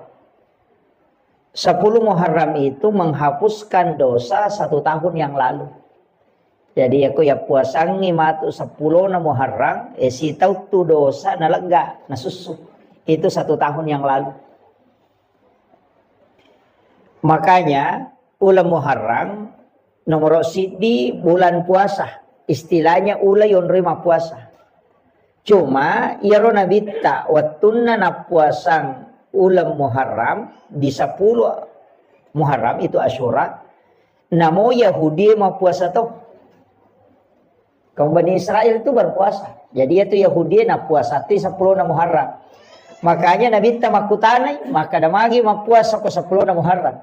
10 Muharram itu menghapuskan dosa 1 tahun yang lalu. Jadi aku ya puasangi matu 10 na Muharram, sitau tu dosa na lega, na susu. Itu 1 tahun yang lalu. Makanya ulam Muharram nomor di bulan puasa. Istilahnya ula yon rima puasa. Cuma yaro nabita watunna na puasang ulam Muharram di 10 Muharram itu Asyura. Namo Yahudi ma puasa to. Kaum Bani Israel itu berpuasa. Jadi itu Yahudi na puasa ti 10 na Muharram. Makanya nabita makutanay maka damagi ma puasa ko 10 na Muharram.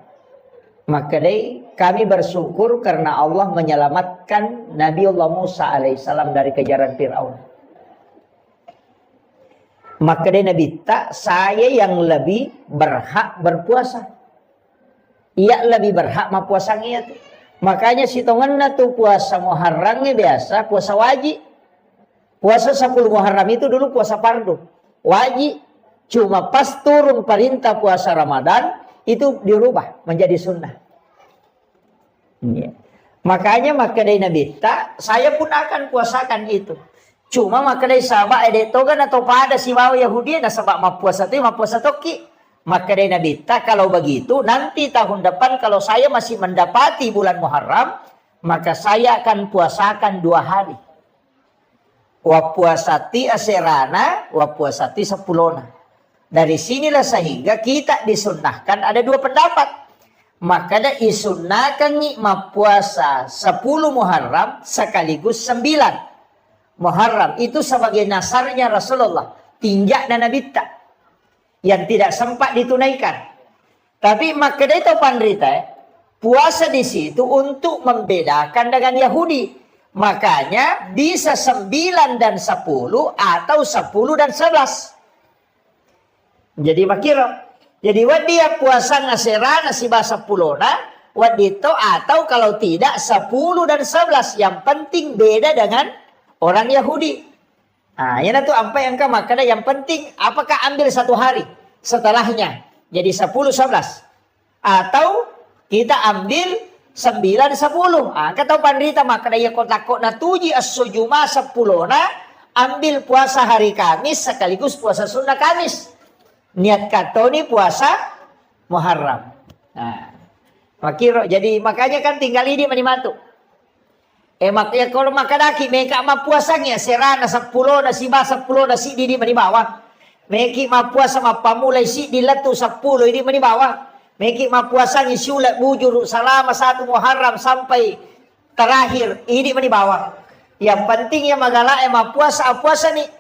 Maka dai kami bersyukur karena Allah menyelamatkan Nabiullah Musa alaihissalam dari kejaran Fir'aun. Maka dia Nabi tak, saya yang lebih berhak berpuasa. Ia lebih berhak mapuasanya tu. Makanya sitongan na tu puasa Muharramnya biasa, puasa wajib. Puasa 10 Muharram itu dulu puasa fardu. Wajib. Cuma pas turun perintah puasa Ramadan, itu dirubah menjadi sunnah. Ya. Makanya maka dari Nabi tak, saya pun akan puasakan itu. Cuma maka dari sahabat edetogan atau pada si waw Yahudi na sabak mapuasa toki. Maka dari Nabi tak, kalau begitu nanti tahun depan kalau saya masih mendapati bulan Muharram, maka saya akan puasakan 2 hari. Wa puasati aserana, wa puasati 10. Dari sinilah sehingga kita disunnahkan ada 2 pendapat. Maka ada isunnahkan ni mapuasa 10 Muharram sekaligus 9 Muharram. Itu sebagai nasarnya Rasulullah. Tinjak dan Nabi tak. Yang tidak sempat ditunaikan. Tapi maka itu pandrita puasa di situ untuk membedakan dengan Yahudi. Makanya bisa 9 dan 10 atau 10 dan 11. Jadi makira. Jadi wadia puasa ngasera nasi bahasa 10 wadito atau kalau tidak 10 dan 11. Yang penting beda dengan orang Yahudi. Nah, ini tuh apa yang kau makan yang penting apakah ambil 1 hari setelahnya. Jadi 10 11. Atau kita ambil 9 10. Ah, kata pandrita makan ya kotak na tuji as-sujuma 10 ambil puasa hari Kamis sekaligus puasa sunnah Kamis. Niat katoni puasa Muharram. Nah, makiro jadi makanya kan tinggal ini manimatu. Makanya kalau makadaki mereka ma puasanya serana 10 na siba 10 na si di manibawa. Meki ma puasa ma pamulai si di letu 10 ini manibawa. Meki ma puasanya siulat bujur selama 1 Muharram sampai terakhir ini manibawa. Yang penting ya magala ma puasa nih.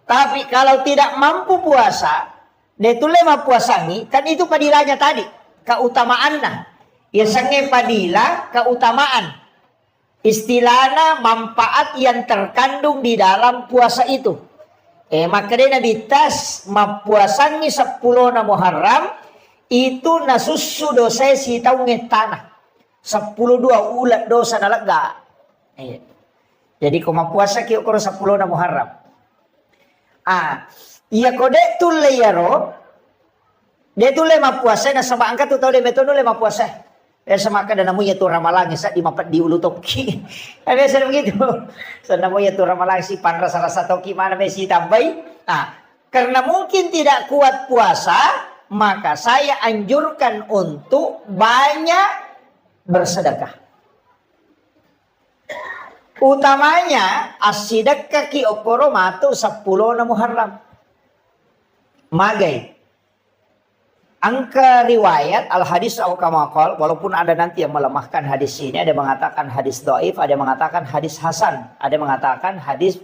Tapi kalau tidak mampu puasa detule ma puasangi kan itu padilanya tadi keutamaannya. Ya sange padila keutamaan. Istilahnya manfaat yang terkandung di dalam puasa itu. Makanya Nabi tas mapuasangi 10 na Muharram itu nasusu dosa si taunge tanah. 10 2 ulat dosa na lega. Jadi kau mapuasa kio koro 10 na Muharram. Iya kode tule yaro. Dia tule mapuasa na sama angkat tu tau de metono le mapuasa. Sama kada namunya tu ramalang sa di mapat di ulu toki. Ada sedang begitu. Namunya tu ramalang si pan rasa-rasa toki mana mesi tambai. Karena mungkin tidak kuat puasa, maka saya anjurkan untuk banyak bersedekah. Utamanya as-sidaqah ki okoro matu 10 na Muharram. Magai. Angka riwayat al hadis au kama qol, walaupun ada nanti yang melemahkan hadis ini, ada yang mengatakan hadis dhaif, ada yang mengatakan hadis hasan, ada yang mengatakan hadis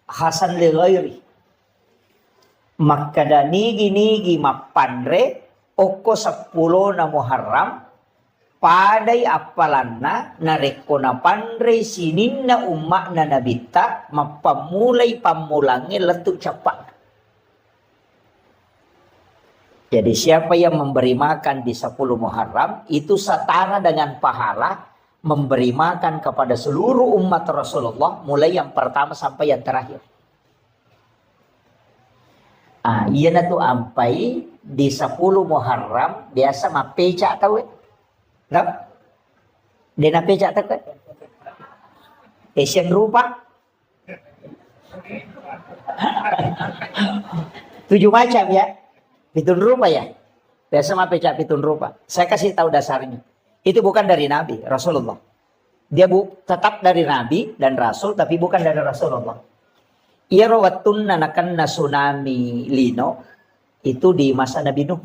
hasan li ghairi. Maka nigi mapandre oko 10 na Muharram padai apalanna narekona pandre sininna ummakna nabita mapamulai pamulangi letuk cepat. Jadi siapa yang memberi makan di 10 Muharram itu setara dengan pahala memberi makan kepada seluruh umat Rasulullah mulai yang pertama sampai yang terakhir. Iya na tu ampai di 10 Muharram biasa mapeca tahu tak? Dia na peca tahu kan? Asian rupa 7 macam ya. Pitun rupa ya. Biasa mah pecah pitun rupa. Saya kasih tahu dasarnya. Itu bukan dari Nabi, Rasulullah. Dia tetap dari Nabi dan Rasul, tapi bukan dari Rasulullah. Ia rawatun nanakan tsunami lino. Itu di masa Nabi Nuh.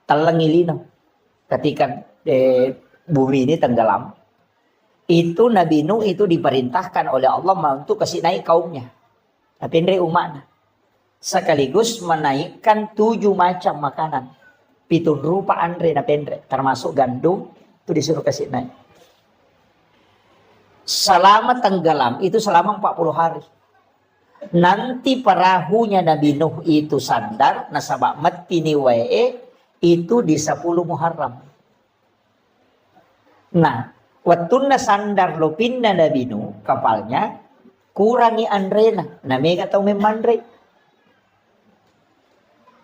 Talangi lino. Ketika bumi ini tenggelam. Itu Nabi Nuh itu diperintahkan oleh Allah untuk kasih naik kaumnya. Tapi ini umatnya. Sekaligus menaikkan 7 macam makanan. Pitun rupa andre na pendre. Termasuk gandum. Itu disuruh kasih naik. Selama tenggelam. Itu selama 40 hari. Nanti perahunya Nabi Nuh itu sandar. Nasabak mati ni wae. Itu di 10 Muharram. Nah. Wattuna sandar lopinna Nabi Nuh. Kapalnya. Kurangi andrena. Namanya tahu memandre.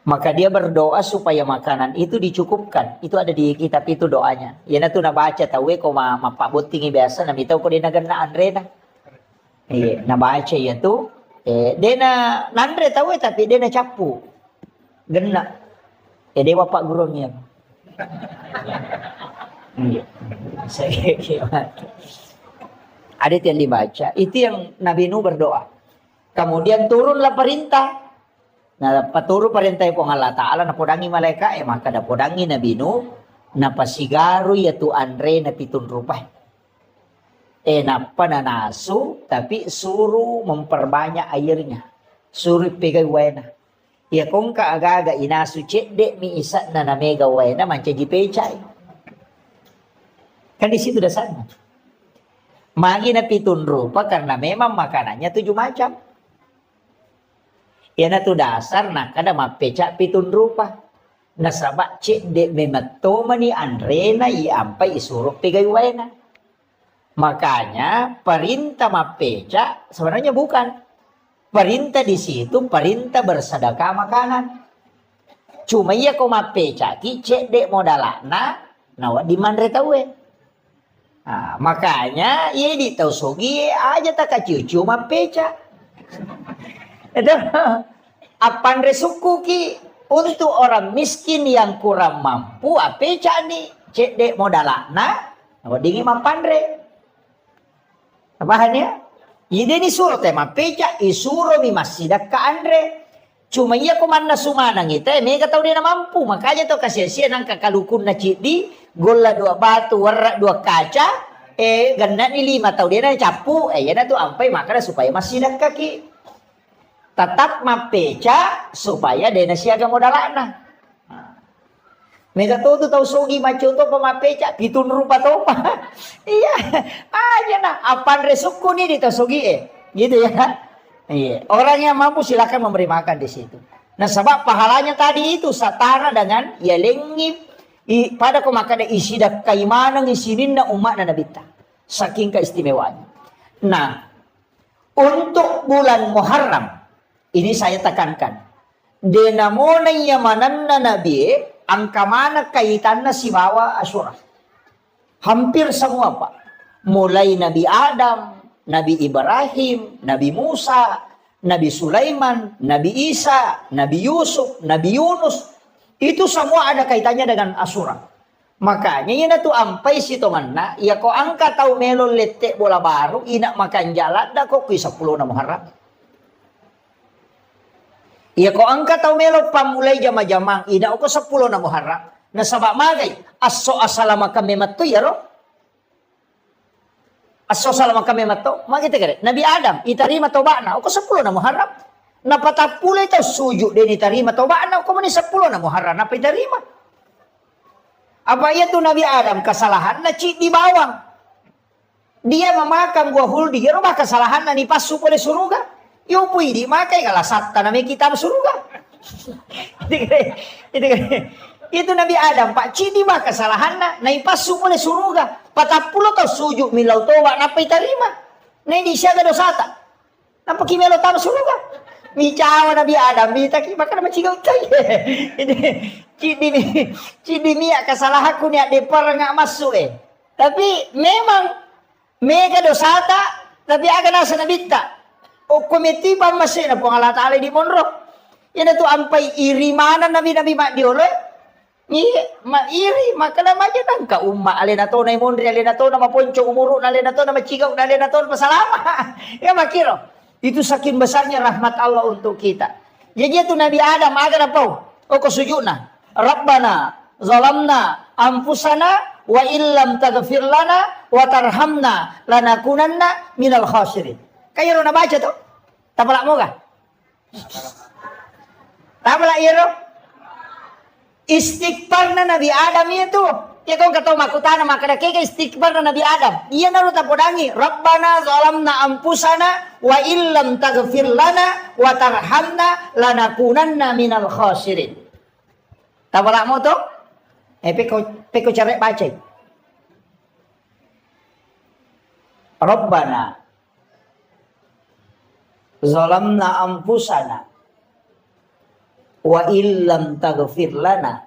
Maka dia berdoa supaya makanan itu dicukupkan. Itu ada di kitab itu doanya. Ya na tu na baca tahu ko mapabot tingi biasa na mitaw ko din na andre na. Na baca ya tu. Dia na andre tahu tapi dia na capu. Gena. Dia bapak gurunya. Ada yang dibaca. Itu yang Nabi Nuh berdoa. Kemudian turunlah perintah. Nah, paturo perintah po ng Allah Ta'ala na podangi malaikat, maka na podangi Nabi Nuh na pasigaru yatu andre na 7 rupa. Na pananaso, tapi suruh memperbanyak airnya. Suruh pegay wena. Ya kung kaagaga inasu cedek mi isa na namega wena manca jipecay. Kan di situ dasarnya. Magi na 7 rupa karena memang makanannya 7 macam. Ya na tu dasar na kada mapeca 7 rupa. Nasabak cek de mematoma ni andre na iampai isuruh pegay wena. Makanya perintah mapeca sebenarnya bukan. Perintah di situ perintah bersedekah makanan. Cuma iya ko mapeca ki cek de modalana nawa di mandre tawe. Nah, makanya iya di tausogi aja tak kacucu mapeca. Itu apan resuku ki untuk orang miskin yang kurang mampu apeca ni cek dek modalana nawa dingi mapandre. Pahamnya? Ide ni suruh tema peca isuro mi masjidak ka andre. Cuma iya komanda sumanang ita mega tahu dia na mampu makanya to kasih-kasih nang kakalukun na cidi gola 2 batu warra 2 kaca ganda ni 5 tahu dia na capu ya na tu ampai makanya supaya masjidak kaki. Tetap mapeca supaya dena siaga modalana. Mega tu tahu sogi macam tu pemapeca pitun rupa tu iya aja nah apan resuku ni di sogi gitu ya. Iya orang yang mampu silakan memberi makan di situ. Nah sebab pahalanya tadi itu setara dengan ya lengip pada kemakan isi dak kaimanang isinin na umat na nabita saking keistimewaan. Nah untuk bulan Muharram ini saya tekankan. Denamona yamanan na nabi, angka mana kaitannya si bawa Asyura. Hampir semua Pak. Mulai Nabi Adam, Nabi Ibrahim, Nabi Musa, Nabi Sulaiman, Nabi Isa, Nabi Yusuf, Nabi Yunus. Itu semua ada kaitannya dengan Asyura. Makanya yun na tu ampay si Tomanna, ya ko angka tau melon lete bola baru, inak makan jalan, da ko kuy 10 na Muharram. Iya ko angka tau melo pamulay jama-jamang ina ko 10 na Muharram. Nasaba magay aso asalama kami matto yaro. Aso salama kami matto. Magite kare. Nabi Adam itarima toba na ko 10 na Muharram. Napatapulay taw suju din itarima toba na ko man 10 na Muharram na pitarima. Apa itu Nabi Adam kesalahan na di bawang. Dia memakan buah huldi, dia rumah kesalahan na nipasuk oleh surga. Yo pwede makai kalasat tanami kita surga. Itu Nabi Adam Pak Cidi mah kesalahan na naipasuk oleh surga. 40 tau sujud milau toba napa terima. Nei di siaga dosata. Napa kimelo tahu surga. Micawa Nabi Adam mita ki makan macigau tai. Cidi mia kesalahan ku ni depar enggak masuk Tapi memang mega dosata tapi aga nasa nabita. O komiti pa masih na po nga latali di monro. Yan ito ampay iri mana nabi-nabi mak diolay. Ni mairi makala maja nang ka umma alin na to na imondri alin na to na maponcho umuro na alin na to na machigaw na alin na to pasalama. Ya makiro. Itu saking besarnya rahmat Allah untuk kita. Jadi itu Nabi Adam aga na po. O kusujud na. Rabbana zalamna anfusana wa illam taghfir lana wa tarhamna lanakunanna minal khasirin. Kayo na baca to? Tapala mo ka? Tapala iro? Istighfar na Nabi Adam itu. Ya kung kataw makutana makadaki ka istighfar na Nabi Adam. Iya na ro tapodangi. Rabbana zalamna anfusana wa illam taghfir lana wa tarhamna lanakunanna minal khasirin. Tapala mo to? Peko cara baca. Rabbana zalamna anfusana wa illam taghfir lana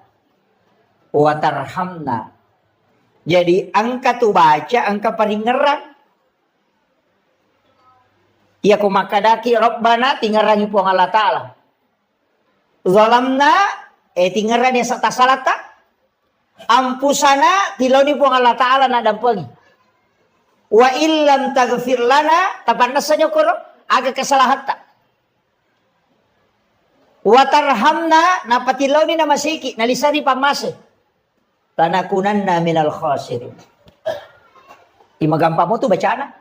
wa tarhamna. Jadi angka tu baca angka paling ngerang. Ya ko makadaki Rabbana tingarangi po ang Allah Ta'ala. Zalamna tingaran ya sa tasalata. Ampusana tilaw ni po ang Allah Ta'ala na dampangi. Wa illam taghfir lana tapan nasa nyo ko aga kesalahan tak. Watarhamna napatilaw ni na masiki nalisari pamase. Lanakunanna minal khasirin. Imagampa mo to bacana.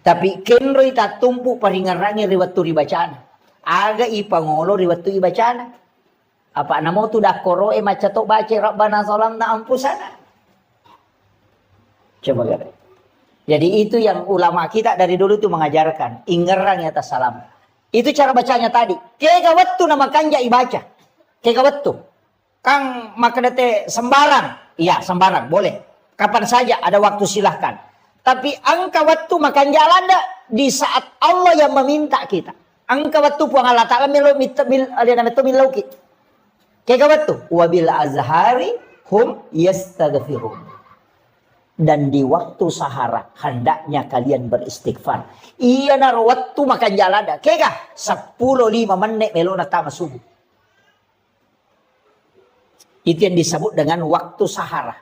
Tapi kenroy tatumpu paringarangi riwat tu ribacana. Aga ipangolo riwat tu ibacana. Apa namo tu dakoro maca to baca Rabbana zalamna anfusana. Coba lihat. Jadi itu yang ulama kita dari dulu itu mengajarkan. Ingerang ya atas salam. Itu cara bacanya tadi. Kega waktu nama kanja ibaca. Kega waktu. Kang makadate sembarang. Iya sembarang boleh. Kapan saja ada waktu silahkan. Tapi angka waktu makan jalan di saat Allah yang meminta kita. Angka waktu puang Allah Ta'ala milauki. Kega waktu. Wabil azhari hum yastaghfirun. Dan di waktu sahara hendaknya kalian beristighfar. Iya na waktu makan jalan dah. Kega 10-5 menit melona tama subuh. Itu yang disebut dengan waktu sahara.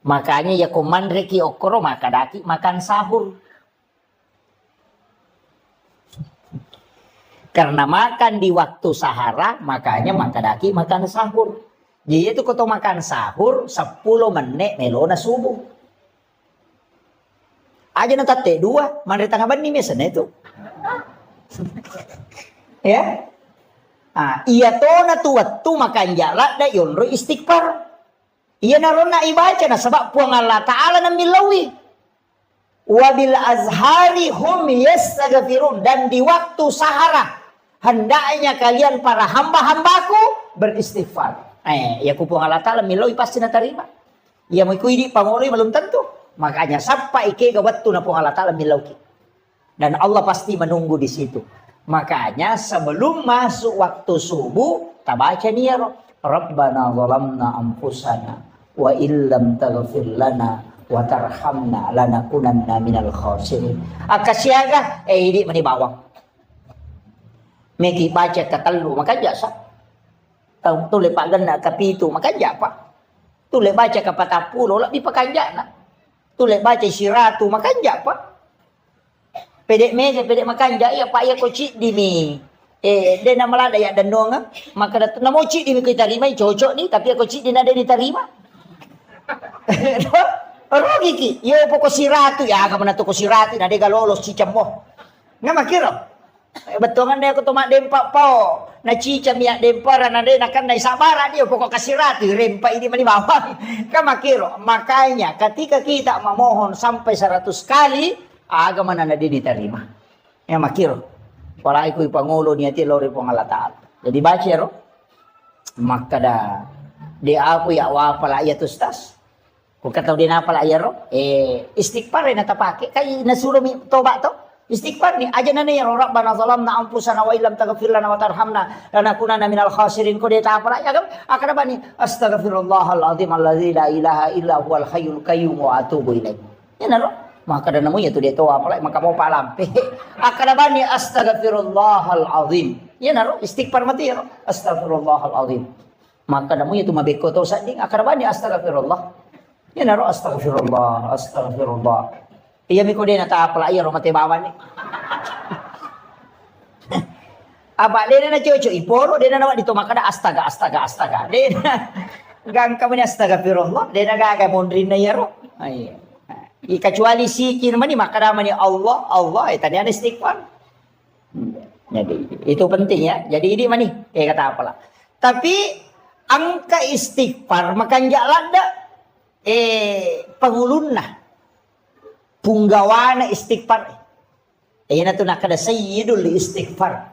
Makanya ya komandre ki okoro makadaki makan sahur. Karena makan di waktu sahara makanya makadaki makan sahur. Jadi itu kalau makan sahur 10 menit melona subuh. Aja nanti 2 mandre tangga bani misalnya itu. Ya. Iya to na tuwat tu makan jalan da yonro istighfar. Iya narona ibaca na sebab puang Allah Ta'ala na milawi. Wabil azhari hum yastaghfirun. Dan di waktu sahara hendaknya kalian para hamba-hambaku beristighfar. Ya kupung Allah Ta'ala milawi pasti na terima. Ya mau ikui di pamori belum tentu. Makanya sampai ike gawat tu na pung Allah Ta'ala milawi. Dan Allah pasti menunggu di situ. Makanya sebelum masuk waktu subuh tabaca niya Rabbana zalamna anfusana wa illam taghfir lana wa tarhamna lanakunanna minal khasirin. Akasyaga ini manibawang. Meki baca katalu maka jasa. Tahu tu lepak gana kapitu maka japa. Tu le baca kapatapulo la dipakanja na. Tu le baca siratu maka japa. Pedek meja, pedek makan ya pak ya kocik di mi. Dia nama lada ya dan doang, maka dat namo cik di mi kita terima cocok ni, tapi aku cik di nada diterima. Rugi ki, yo pokok siratu ya, kamu nato ko siratu nade galolos cicam mo. Nga makiro. Betul kan dia aku tomak dempak po. Na cicam ya dempara nade nakan na sabara dia pokok kasiratu rempa ini mani bawang. Ka makiro. Makanya ketika kita memohon sampai 100 kali, agama nade diterima. Ya makiro. Wala iko'y pangulo niya ti lori pong Allah Ta'ala. Jadi baca ro. Maka dah. Di ako yawa pala ayat ustas. Kung kataw din na pala ayat ro. Istighfar rin natapake. Kaya nasuro mi toba to. Istighfar ni. Aja na niya ro. Rabbana zalamna ampusana wa ilam tagafir lana wa tarhamna. Lanakunana minal khasirin. Kung di ta pala ayat. Akada ba ni. Astaghfirullahaladzim alladzi la ilaha illa huwal hayyul qayyum wa atubu ilaih. Yan na ro. Maka dan namunya tu dia tahu apa maka mau palampe akadabani astaghfirullahalazim ya naro istighfar mati ya astaghfirullahalazim maka namunya tu mabeko to sanding akadabani astaghfirullah ya naro astagfirullah iya miko dia nata apa ya mati bawa ni apa dia na cucu iporo dia na dito maka da astaga dia gang kamu ni astaghfirullah dia na gaga mondrin na yaro ay kecuali sikir mani maka namanya Allah tadi ada istighfar. Jadi itu penting ya. Jadi ini mani kata apalah. Tapi angka istighfar makan jalanda pangulunna punggawana istighfar. Ayan na to nakada sayyidul istighfar.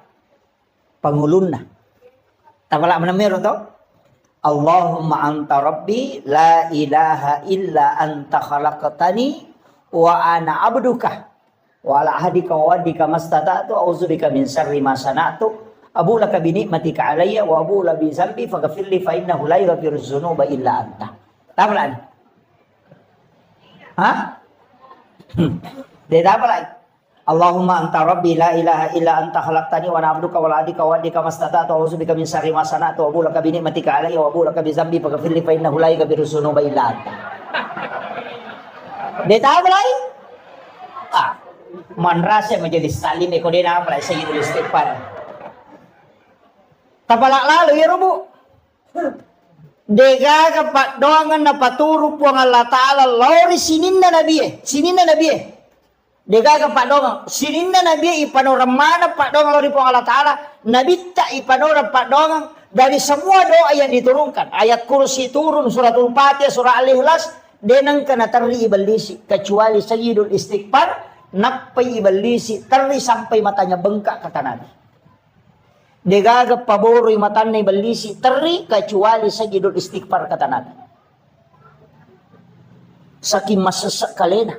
Pangulunna. Tapala manamero to. Allahumma anta rabbi la ilaha illa anta khalaqtani wa ana abduka wa ala ahdika wa wadika mastata'tu a'udzubika min syarri ma sana'tu abu laka bi ni'matika alayya wa abu la bi dzambi faghfir li fa innahu la yaghfiru dzunuba illa anta. Tapalan. Dia tapalan. Allahumma anta rabbi la ilaha illa anta khalaqtani wa ana abduka wa la adika wa adika mastata'tu a'udzubika min syarri ma sana'tu wa abu laka bi ni'matika alayya wa abu laka bi dzambi faghfir li fa innahu la yaghfiru dzunuba illa anta. Dia tahu lain? Manrasa menjadi salim eko dia apa lah sayyidul istighfar. Tapalak lalu ya rubu. Dega kapak doangan na paturu puang Allah Ta'ala lori sininna nabi Dega kapak doangan sininna nabi ipanorama pak doangan lori puang Allah Ta'ala nabi tak ipanorama pak doangan dari semua doa yang diturunkan ayat kursi turun suratul Fatihah surah Al-Ikhlas denang kena terri ibalisi kecuali sayyidul istighfar napai ibalisi terri sampai matanya bengkak kata Nabi. Degaga paboro matanya ibalisi terri kecuali sayyidul istighfar kata Nabi. Saking masesak kalena.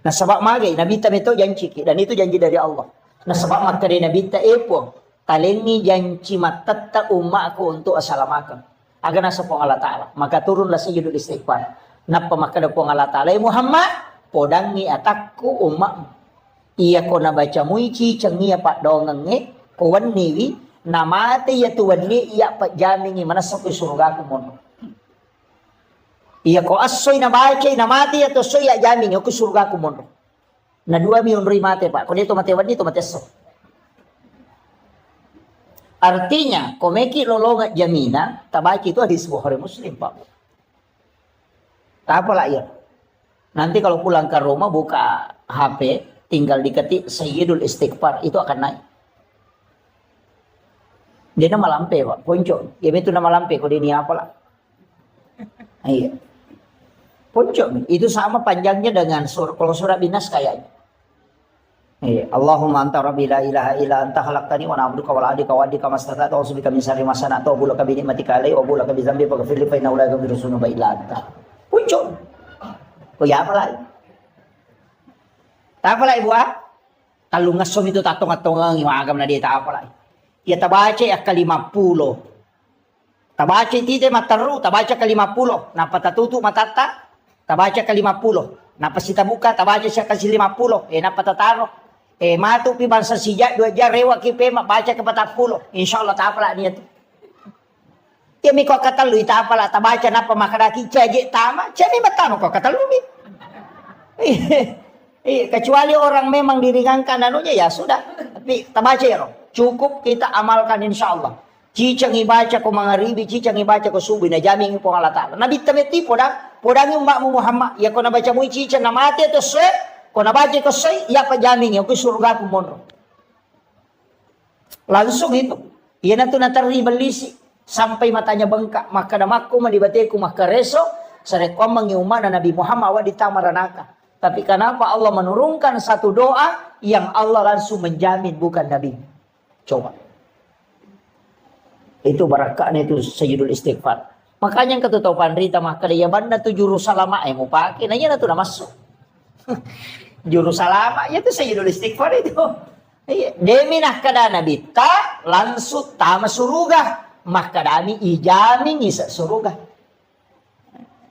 Nah sebab magai Nabi itu janji dan itu janji dari Allah. Nah sebab maka dari Nabi epong talengi janji matatta umatku untuk assalamakum. Agar nasa pong Allah Ta'ala. Maka turunlah sayyidul istighfar. Napa maka na pong Allah Ta'ala. Muhammad, podangi atakku umak. Iya ko nabaca muici, cengia pak dongengi, kawan niwi, namate ya tuwan ni, iya pak jamingi, manasok surga ko mono. Iya ko asoy nabaca, namate ya to soy ya jamingi, ko surga ko mono. Na 2 milyon mate pak. Kung dito matewan dito, mateso. Artinya, komeki lolongat jamina, tabaki itu hadis Bukhari Muslim, Pak. Tak apalah ya. Nanti kalau pulang ke rumah buka HP, tinggal diketik sayyidul istighfar, itu akan naik. Dia nama lampe, Pak. Poncok. Ya itu nama lampe, kok dia apalah. Iya. Poncok. Itu sama panjangnya dengan kalau surat binas kayaknya. Allahumma anta rabbi la ilaha illa anta khalaqtani wa ana abduka wa la adika wa adika mastata'tu a'udzubika min syarri ma sana'tu wa bulaka bi ni'matika alayya wa bulaka bi dzambi faghfir li fa innahu la yaghfiru dzunuba illa anta. Puncuk. Kok ya apa lagi? Tak apa lagi buat? Kalau ngasom itu tatong-atong ngagam na dia tak apa lagi. Ya tabaca ya ke-50. Tabaca tite mataru, tabaca ke-50. Napa tatutu matata? Tabaca ke-50. Napa sita buka, tabaca siya ke-50. Napa tataro? Matu pi bangsa sijak 2 jar rewa kipe baca ke 40. Insyaallah tak apalah niat. Ya mi kok kata lu tak apalah tak baca napa makadaki caje tama. Cani matano kok kata lu mi. Kecuali orang memang diringankan anunya ya sudah. Tapi kita baca ya, cukup kita amalkan insya Allah. Cicang ibaca ko mangaribi, cicang ibaca ko subuh na jamin po Allah Ta'ala. Nabi tameti podang yung makmu Muhammad. Ya ko nabaca mo cicang na mati ito soy, ko nabaca ko soy, ya pa jamin ya ko surga ko monro. Langsung itu. Yan na ito nataribal lisi. Sampai matanya bengkak. Maka namakku malibate ko makareso. Sa rekomang yung umana Nabi Muhammad wa ditamaranaka. Tapi kenapa Allah menurunkan satu doa yang Allah langsung menjamin bukan Nabi? Coba. Itu barakahnya itu Sayyidul Istighfar. Makanya yang ketutupan Rita maka dia banda tu juru salama mau pakai. Nah ya tu dah masuk. Juru salama ya tu Sayyidul Istighfar itu. Demi nak kada Nabi ta langsung tama suruga. Maka dami ijamin isa suruga.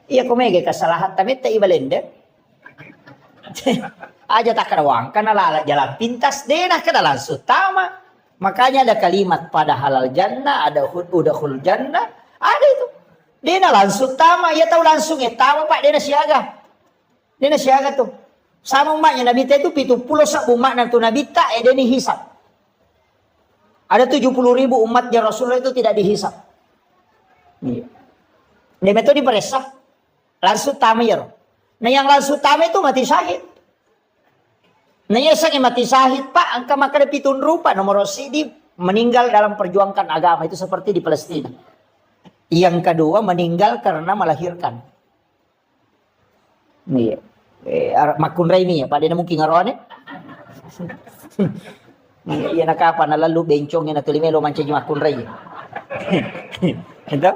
Iya kumege kesalahan tapi tak ibalende. Aja tak kerawang karena lala jalan pintas denah kada langsung tama. Makanya ada kalimat pada halal jannah, ada udahul jannah, ada itu. Denah langsung tama, ya tahu langsung ya tama Pak denah siaga. Denah siaga tuh. Sama umatnya Nabi itu 70 sak umat nanti Nabi tak deni hisab. Ada 70.000 umatnya Rasulullah itu tidak dihisab. Iya. Dia itu diperesah langsung tama ya. Nah yang langsung tama itu mati syahid. Nah yang mati syahid Pak, angka maka pitun rupa nomor sidi meninggal dalam perjuangkan agama itu seperti di Palestina. Yang kedua meninggal karena melahirkan. Nih, makun Raimi ya, Pak dia mungkin ngaroane. Iya nak apa na lalu bencong yang natulimelo manca makun Raimi. Itu.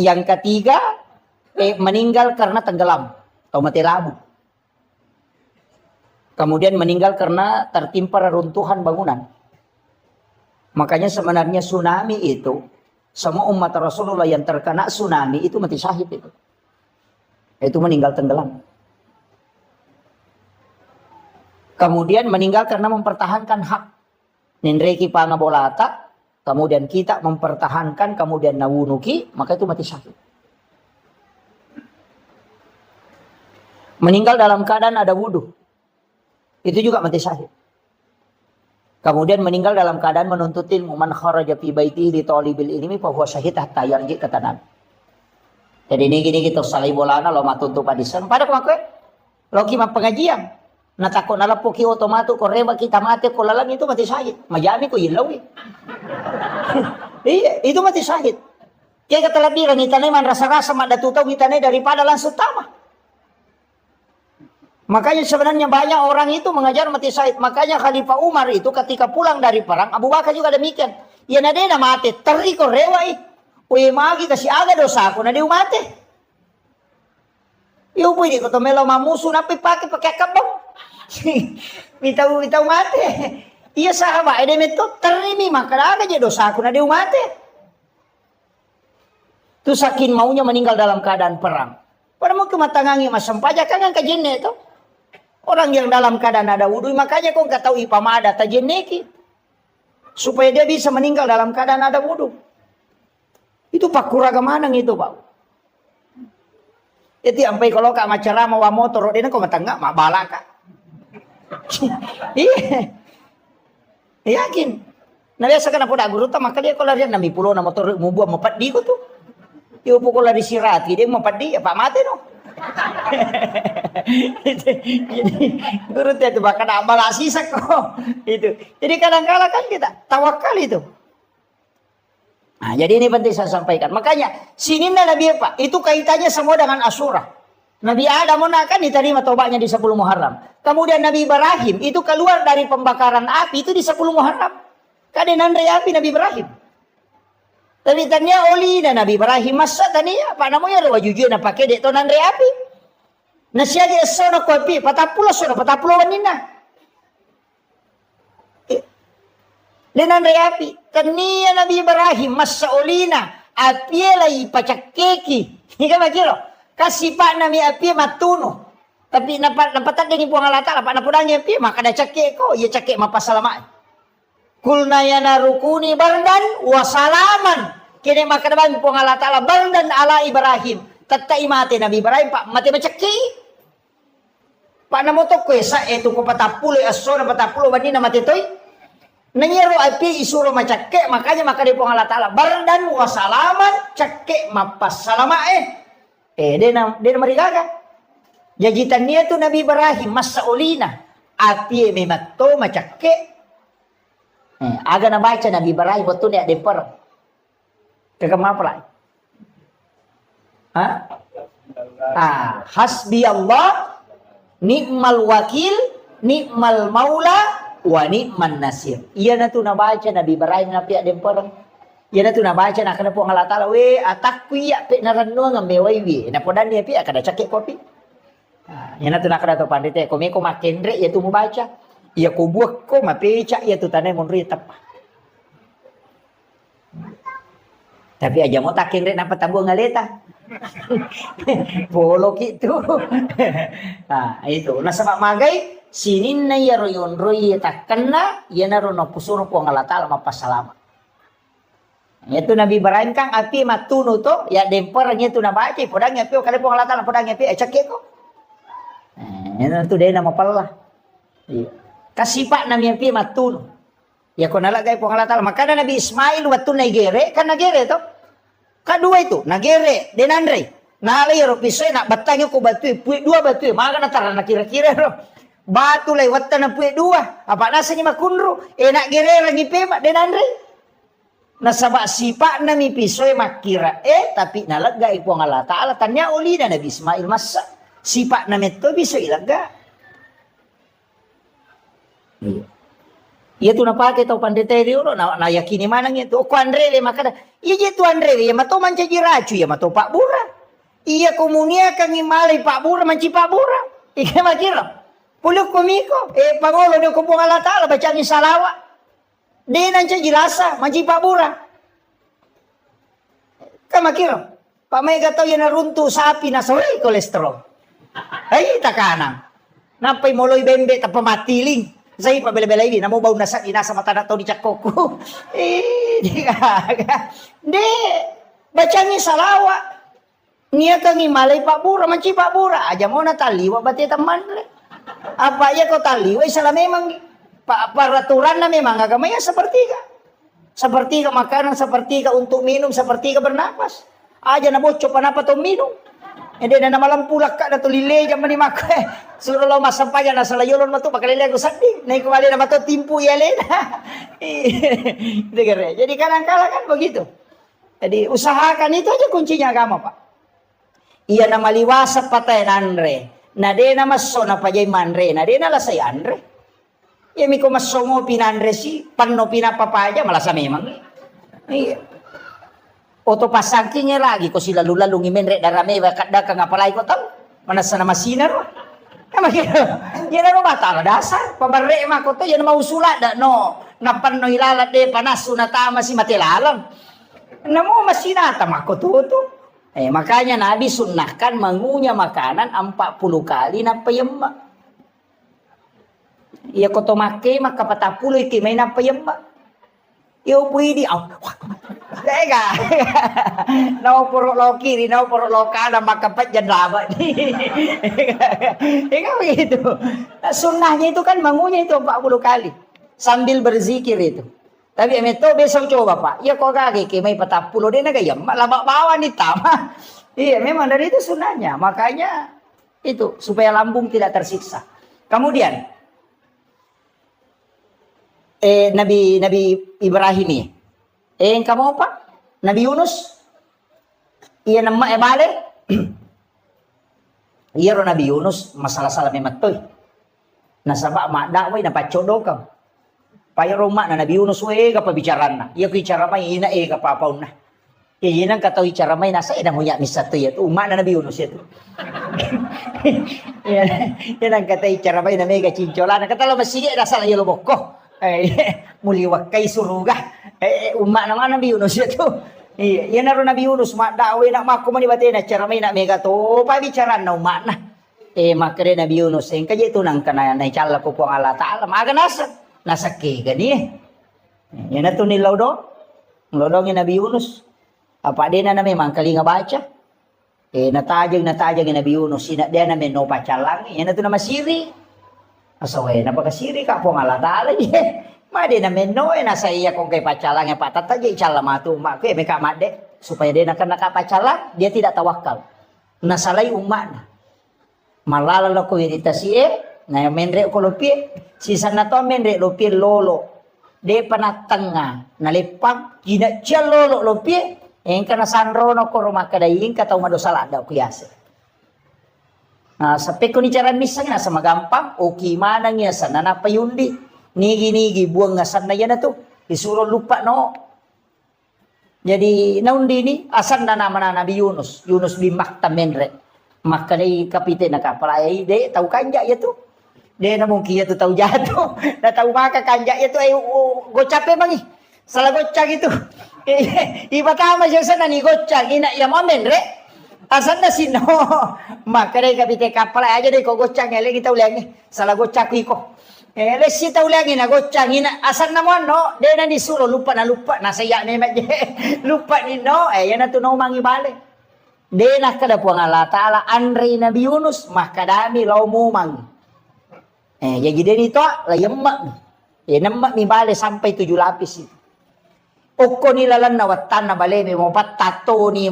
Yang ketiga meninggal karena tenggelam atau mati lampu. Kemudian meninggal karena tertimpa reruntuhan bangunan. Makanya sebenarnya tsunami itu semua umat Rasulullah yang terkena tsunami itu mati syahid itu. Itu meninggal tenggelam. Kemudian meninggal karena mempertahankan hak. Nindreki pangabolata, kemudian kita mempertahankan, kemudian nawunuki, maka itu mati syahid. Meninggal dalam keadaan ada wudhu. Itu juga mati syahid. Kemudian meninggal dalam keadaan menuntut ilmu. Man kharaja fi baitihi li talibil ilmi fa huwa syahid hatta yarji kata Nabi. Jadi ini gini kita salai bolana lo matutup padisan. Pada kemakai lo kima pengajian. Natakon nalapuki otomatu ko reba kita mati ko lalang itu mati syahid. Majami ko ilawi. Iya, itu mati syahid. Kaya kata labiran itanay man rasa-rasa madatutaw itanay daripada langsung tama. Makanya sebenarnya banyak orang itu mengajar mati syahid. Makanya Khalifah Umar itu ketika pulang dari perang, Abu Bakar juga demikian. Ya nadena mati, teriko rewai. Uy magi kasi aga dosa ako na di umate. Iyo po hindi ko to melo mamuso na pakai kabang. Bitaw mate. Iya sahabat, ede meto terimi maka aga je dosa ako na di umate. Tu saking maunya meninggal dalam keadaan perang. Pada mau kematangangi masampaja kangen kajinne itu. Orang yang dalam keadaan ada wudhu, makanya kau nggak tahu ipamada tajenneki. Supaya dia bisa meninggal dalam keadaan ada wudhu. Itu Pak Kuragamanang itu Pak. Itu sampai kalau kak macara mau motor, dia kau matangga, mak bala kak. Iya, yakin. Nah biasa kan aku dah guru tak maka dia kalau lihat nami pulau na motor mau buat mapat di tu. Dia pukul lari sirat, dia mapat di, Pak mati no. Jadi guru dia tu bahkan amal asisak kok itu. Jadi kadang-kadang kan kita tawakal itu. Nah, jadi ini penting saya sampaikan. Makanya sini Nabi apa? Itu kaitannya semua dengan Asyura. Nabi Adam kan diterima tobatnya di 10 Muharram. Kemudian Nabi Ibrahim itu keluar dari pembakaran api itu di 10 Muharram. Kadenan api Nabi Ibrahim. Tapi tanya oli dan Nabi Ibrahim masa tania apa namanya ada wajujud na pakai dek tonan api. Nasiya dia sono kopi 40 wanina. Denan api. Tania Nabi Ibrahim masa olina api lagi pacak keki. Ika makiro. Kasih pak Nabi api matuno. Tapi napat dengan puang alata apa napudanya api maka ada cakek ko ia cakek mapasalamat. Kulna yana rukuni bardan wa salaman. Kini maka naman po nga Allah Ta'ala bardan ala Ibrahim. Tatai mati Nabi Ibrahim pak mati macaki. Paano mo to kwesa, eto ko patapuloy, aso na patapulo, bani na matitoy. Nanyero api isuro macakke, makanya maka di po Allah Ta'ala. Bardan wa salaman, cakke mapasalama dia marigaga. Jajitan niya to Nabi Ibrahim, masaulina. Api memato macakke. Aga na baca Nabi Ibrahim, betul niya deper. Kegemapalai. Hasbi Allah, ni'mal wakil, ni'mal maula, wa ni'man nasir. Iya na tu nabaca Nabi Ibrahim na pihak demper. Iya na tu nabaca na kana po Allah Ta'ala we atakku ya pe narano nga mewai we. Na po dan dia pihak kada cakek kopi. Iya na tu na kada to pandite ko me ko makendre ya tu membaca. Iya ko buak ko mapeca ya tu tanai monri tapa. Tapi aja mau takin rek napa tabu ngaleta. Bolok itu. Itu. Nah sebab magai sinin na ya royon roy takena ya narono pusuro po Allah Ta'ala mapasalama. Itu Nabi Ibrahim kang api matunu to ya dempernya itu na baca podang api kali po Allah Ta'ala podang api cakek ko. Itu dia nama pala. Iya. Kasipak nami api matunu. Ya kau nalagay po Allah Ta'ala. Maka na Nabi Ismail waktu nagere kan nagere to. Kedua itu, nagere, denandre. Nalay ropisoy, nak batangnya ko batu, puit dua batu, maka natara na kira-kira ro. Batu lewat na puit dua. Apa nasa ni makunro? Nak gere lagi pema denandre. Nasabak sipak na mi pisoy makira. Tapi nalagay po ang Allah Ta'ala. Tanya uli na Nabi Ismail masa. Sipak na meto pisoy ilaga. Iya tu napake tau pandete dia na yakini mana gitu. Ko Andre le makada. Iya tu Andre ya mato manca jiracu ya mato Pak Bura. Iya komunia kang imalay Pak Bura manci Pak Bura. Ika makira. Puluk komiko pangolo ni ko Allah Ta'ala baca ni salawa. Dia nanca jilasa manci Pak Bura. Ka makira. Pak may gataw yan narunto sapi na saway kolesterol. Ay takanang. Napay moloy bembe tapamatiling. Saya pabela-bela ini, namo bau nasa inasa mata na to di cakoko. Di kaga. Di bacanya salawa. Nia kang imalay Pak Bura, manci Pak Bura. Aja mau na taliwa bati teman le. Apa ya kau taliwa? Salah memang peraturan na memang agamanya sepertiga makanan, sepertiga untuk minum, sepertiga bernapas. Aja na bocor panapa to minum. Hindi na malam pulak ka na tulile jam ni mak. Suruh lo masampayan na salayolon mo to pakalile ko sandi. Nay kumali na mato timpu yalen. Jadi kadang-kala kan begitu. Jadi usahakan itu aja kuncinya agama Pak. Iya na maliwasa patay nanre. Na de na maso na pajay manre. Na de na lasay andre. Iya mi ko maso mo pinanre si panno pinapapaja malasa memang. Iya. Oto pasangkingnya lagi ko sila lalu ngimenre darame kada ka ngapalay ko tau. Manasa na masinar. Yan na mata dasar. Pabarre ma ko to yan mausula da no. Napan no ilalat de panasu na tama si matilalang. Namo masinata mako to. Makanya Nabi sunnahkan mengunyah makanan 40 kali na payemma. Iya ko to make maka 40 iki may na payemma. Yo pwede Teka. Nau puruk lo kiri, nau puruk lo kanan, maka pejan lama. Ika begitu. Sunnahnya itu kan bangunnya itu 40 kali. Sambil berzikir itu. Tapi itu besok coba Pak. Ya kok kaki may 40 dia nagayam. Lama bawa nih tama. Iya memang dari itu sunnahnya. Makanya itu supaya lambung tidak tersiksa. Kemudian Nabi Ibrahim ini. Yang kamu apa? Nabi Yunus. Iya nama bale. Iya ro Nabi Yunus masalah-salah mematoy. Nasaba mak dakway na pacodokam. Paya rumah na Nabi Yunus we ka pabicaran na. Iya ko icara may ina ka papaw na. Iya nang kataw icara may nasa ina ngunya misato ya. Umma na Nabi Yunus itu. Iya nang kataw icara may na mega cincola na katalo masige na sala yelo bokko. Muliwak kay suruga. Umat naman Nabi Yunus itu. Iya naroon Nabi Yunus mak dawe nak mako man ibate na cara may na mega to pa bicaran na umat na. Makre Nabi Yunus en kaya ito nang kana na ichala ko po ang Allah Ta'ala. Maga nasa ke gani. Yan na to ni Lodo. Lodo ni Nabi Yunus. Apa din na memang kali nga baca. Natajag Nabi Yunus, dia na men no pacalang, yan na to na masiri. Asaway, napakasiri ka po nga latala, madi na men no, nasa iya kung kay pacalang, patatag, icalamatu, may kamade, supaya dia nakapacalang, dia tidak tawakal. Nasalay umat na. Malalala ko irita na menre ko lupi, sisa na to menre lupi lolo. De panatanga, nalipang, ginatya lolo lupi, yang kana sanrono ko rumah kadaing kataw madosala daw kuyase. Sampai ko ni cara misalnya sama gampang, okay mana niya sa nanapayundi, nigi buang ngasan na yan na to, isuro lupa no. Jadi naundi ni asan na naman na Nabi Yunus bin Makta menre, makanay kapite na kapalay de tahu kanja ya to. De na mungkin ya to tahu jatuh, na tahu maka kanja ya to ay gocape mangi. Salah gocak itu. Iba tama siya sa nanigotsak. Ina ya mamen re. Asan na sino. Maka rin kapite kapal. Aja deh ko gocak. Ele kita ulangi. Salah gocak ko. Ele kita ulangi na gocak. Ina asan na mo no. De na disulo. Lupa. Nasaya ni medje. Lupa ni no. Yan na to no mangi balik. De na kada po ang Allah Ta'ala. Andri Nabi Yunus. Makadami lau mumang. Jadi dia ni to. Layemak. Namak mi balik sampai 7 lapis itu. Oko nilalan na watan na baleme mapattato ni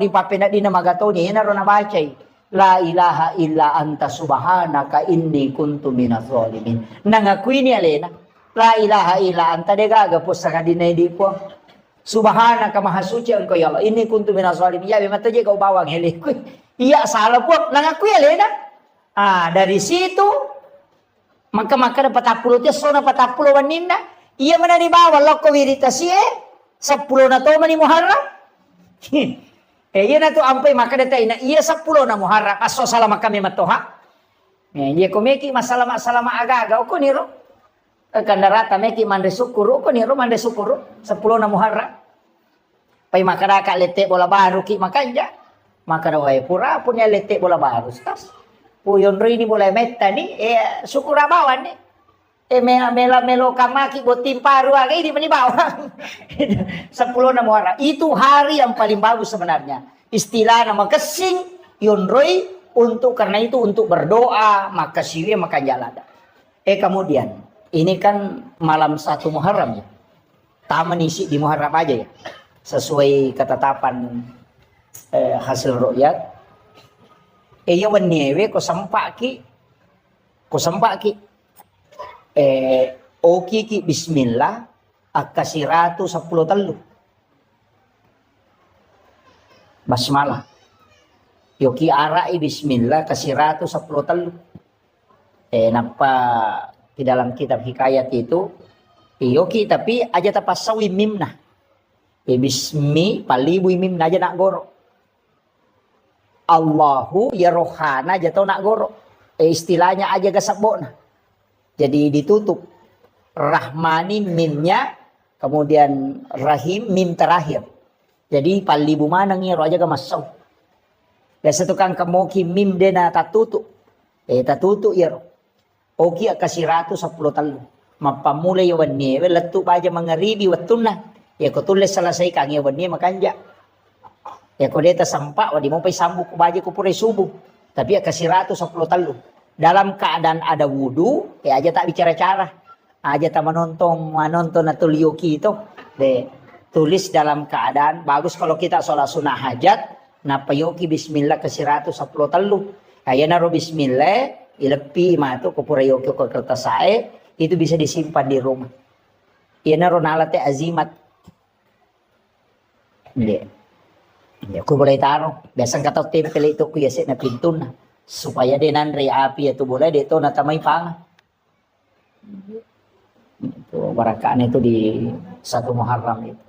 papena di na magato ni ina ro na bacay la ilaha illa anta subhanaka inni kuntu minaz zalimin nangakui ni alena la ilaha illa anta de gaga po sa kadina di po subhanaka mahasuci engkau ya Allah inni kuntu minaz zalimin ya mata je kau bawang hele iya salah po nangakui alena dari situ maka dapat 40 tes sona 40 waninda. Iya mana di bawah loko wiritasi 10 na to mani Muharram. Iya na to ampai maka data ina iya 10 na Muharram aso salama kami matoha. Iya komeki masalah aga-aga ko niro. Kandarata meki mande sukuru ko niro mande sukuru 10 na Muharram. Pai maka ka lete bola baru ki makanja. Maka dawai pura punya lete bola baru tas. Puyon rini bola metta ni sukura bawan ni. Melo kamaki botim paru agak ini bawang 10 na Muharram itu hari yang paling bagus sebenarnya istilah nama kesing yonroi untuk karena itu untuk berdoa maka siri maka jalada kemudian ini kan malam 1 Muharram ya taman isi di Muharram aja ya sesuai ketetapan hasil ru'yat ya wenewe ko sempaki oki ki bismillah akasiratu 10 telu basmalah yoki arai bismillah kasiratu 10 telu napa di dalam kitab hikayat itu yoki tapi aja tapasawi mimna bismi palibu mimna aja nak goro Allahu ya rohana aja tau nak goro istilahnya aja gasabona. Jadi ditutup Rahmani mimnya kemudian Rahim mim terakhir. Jadi palibu mana ngiro aja gamasau. Biasa tukang kemoki mim dena tatutu. Tatutu ya. Oki akasiratu 10 telu. Mapamulay yawan niya. Letu pa aja mangaribi watuna. Ya ko tulis selesai kang yawan niya makanja. Ya ko deta sampak wadi mo pay sambuk ko baje ko pure subuh. Tapi akasiratu 10 telu. Dalam keadaan ada wudu, aja tak bicara cara, aja tak menonton atau liuki itu, tulis dalam keadaan bagus kalau kita sholat sunnah hajat, napa yoki bismillah kasiratu 10 telu, aja naro bismillah, ilepi matu kupura yoki ke kertas saya, itu bisa disimpan di rumah. Iya naro nalate azimat, ya ku boleh taruh, biasa kata tempel itu ku ya na pintuna. Supaya dia nanri api itu boleh dia itu natamay pang itu barakaan itu di 1 Muharram itu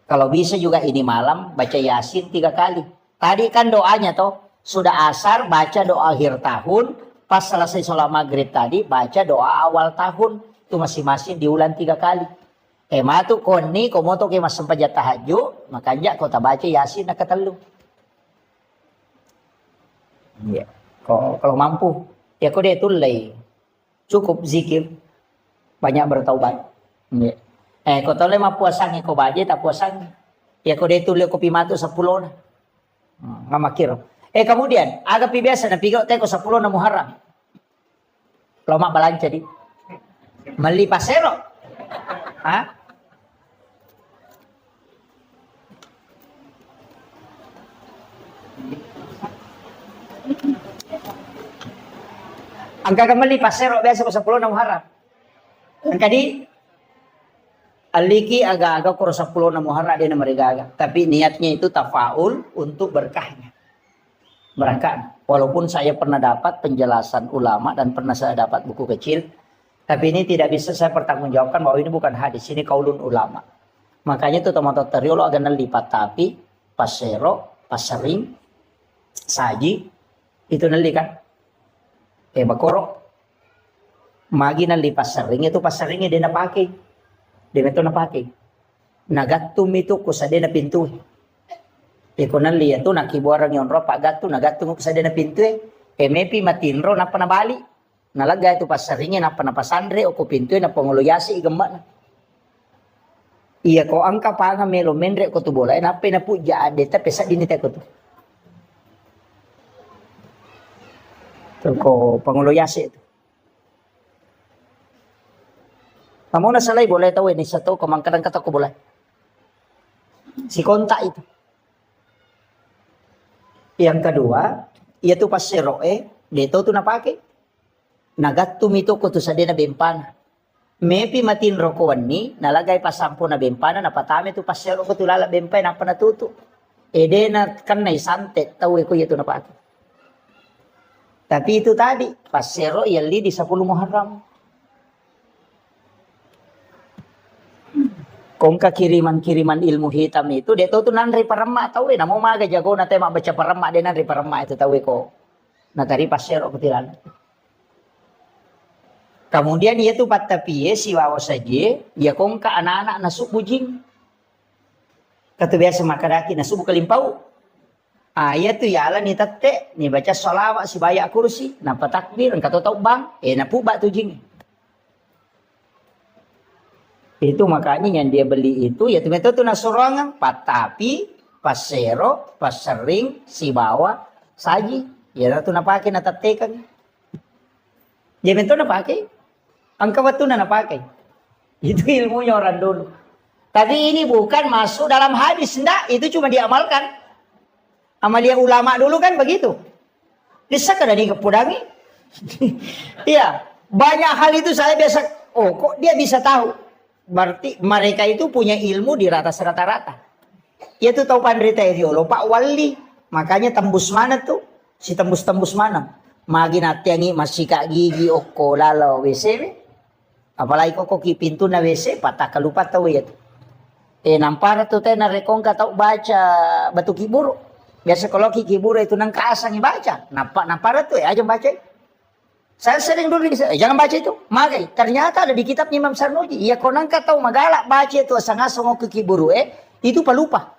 kalau bisa juga ini malam baca Yasin 3 kali tadi kan doanya toh sudah asar baca doa akhir tahun pas selesai sholat maghrib tadi baca doa awal tahun itu masing-masing diulang 3 kali matu koni komoto ke mas sempat tahajud makanya kau tak baca Yasin nak ketelu ya kalau mampu ya kau dia tulai cukup zikir banyak bertaubat ya. Kau tahu lema puasanya kau baje tak puasanya ya kau dia tulai kopi matu 10 nah Ngamakir. Kemudian agak biasa na pigaw teko 10 na Muharram. Loma balanca di. Mali pasero. Ha? Ang kagamali pasero biasa ko 10 na Muharram. Ang kadi aliki aga-aga ko 10 na Muharram din na marigaga. Tapi niatnya itu tafaul untuk berkahnya. Berkah. Walaupun saya pernah dapat penjelasan ulama dan pernah saya dapat buku kecil, tapi ini tidak bisa saya pertanggungjawabkan bahwa ini bukan hadis, ini kaulun ulama. Makanya itu teman-teman teriolo agak nalipat tapi pasero, pasering, saji itu nali kan? Bakoro. Magi nali pasering itu paseringnya dia na pakai. Dia itu na pakai. Nagatum itu kusade na pintu. Kung lihat tuh nakibuarang yung ropa gato nagatong ko sa din na pinto mepi matinro na panabali nalagay ito pasaringin na panapasandre o ko pinto na panguluyasi igamba na iya ko ang kapanga melo menre ko tubola na pinapuja adeta pesa dinita ko to ko panguluyasi ito kamu na salay boleh tahu ini satu kamangkadang kata ko boleh si konta itu. Yang kedua, itu pas seroe, dito tu napake. Nagattum itu ko tu sa din na bempana. Mepi matin rokoan ni, nalagay pa 10 na bempana, napatami tu pas sero ko tu lala bempay, napa natuto. Ede na kan na isante, tawi ko ito napake. Tapi itu tadi, pas sero, yali di 10 Muharram. Kung kiriman ilmu hitam itu dia tahu tuh nanri parama tahu namo maga jago na tema baca parama dia nanri parama itu tahu ko na tari pasero ketilan. Kemudian dia tuh patapiye si wawa saja ya kung ka anak-anak nasuk bujing kata biasa makadaki nasuk kalimpau ayat tuh ya ala ni tatte ni baca sholawat si bayak kursi napa takbir kata tahu bang napu bak tujing. Itu makanya yang dia beli itu ya itu nasurangan patapi pasero pasering si bawa saji ya itu napake natatekan dia itu napake angka waktu napake itu ilmunya orang dulu tapi ini bukan masuk dalam hadis enggak itu cuma diamalkan amalia ulama dulu kan begitu bisa kada dikepudangi iya banyak hal itu saya biasa kok dia bisa tahu. Berarti mereka itu punya ilmu di atas rata-rata. Ya tuh tahu pandrita ideolo Pak Wali. Makanya tembus mana tuh? Si tembus mana? Magi natiangi masih kak gigi oko lalo WC. Apalagi kok pintu na WC patah kalupa tahu ya tuh. Nampara tuh teh narekong ka tahu baca batu kiburu. Biasa kalau kiburu itu nang kaasang baca. Nampara tuh aja baca. Saya sering dulu jangan baca itu. Magai, ternyata ada di kitab Imam Sarnoji. Ya konang tahu magalak baca itu asang-asang ke kiburu itu palupa.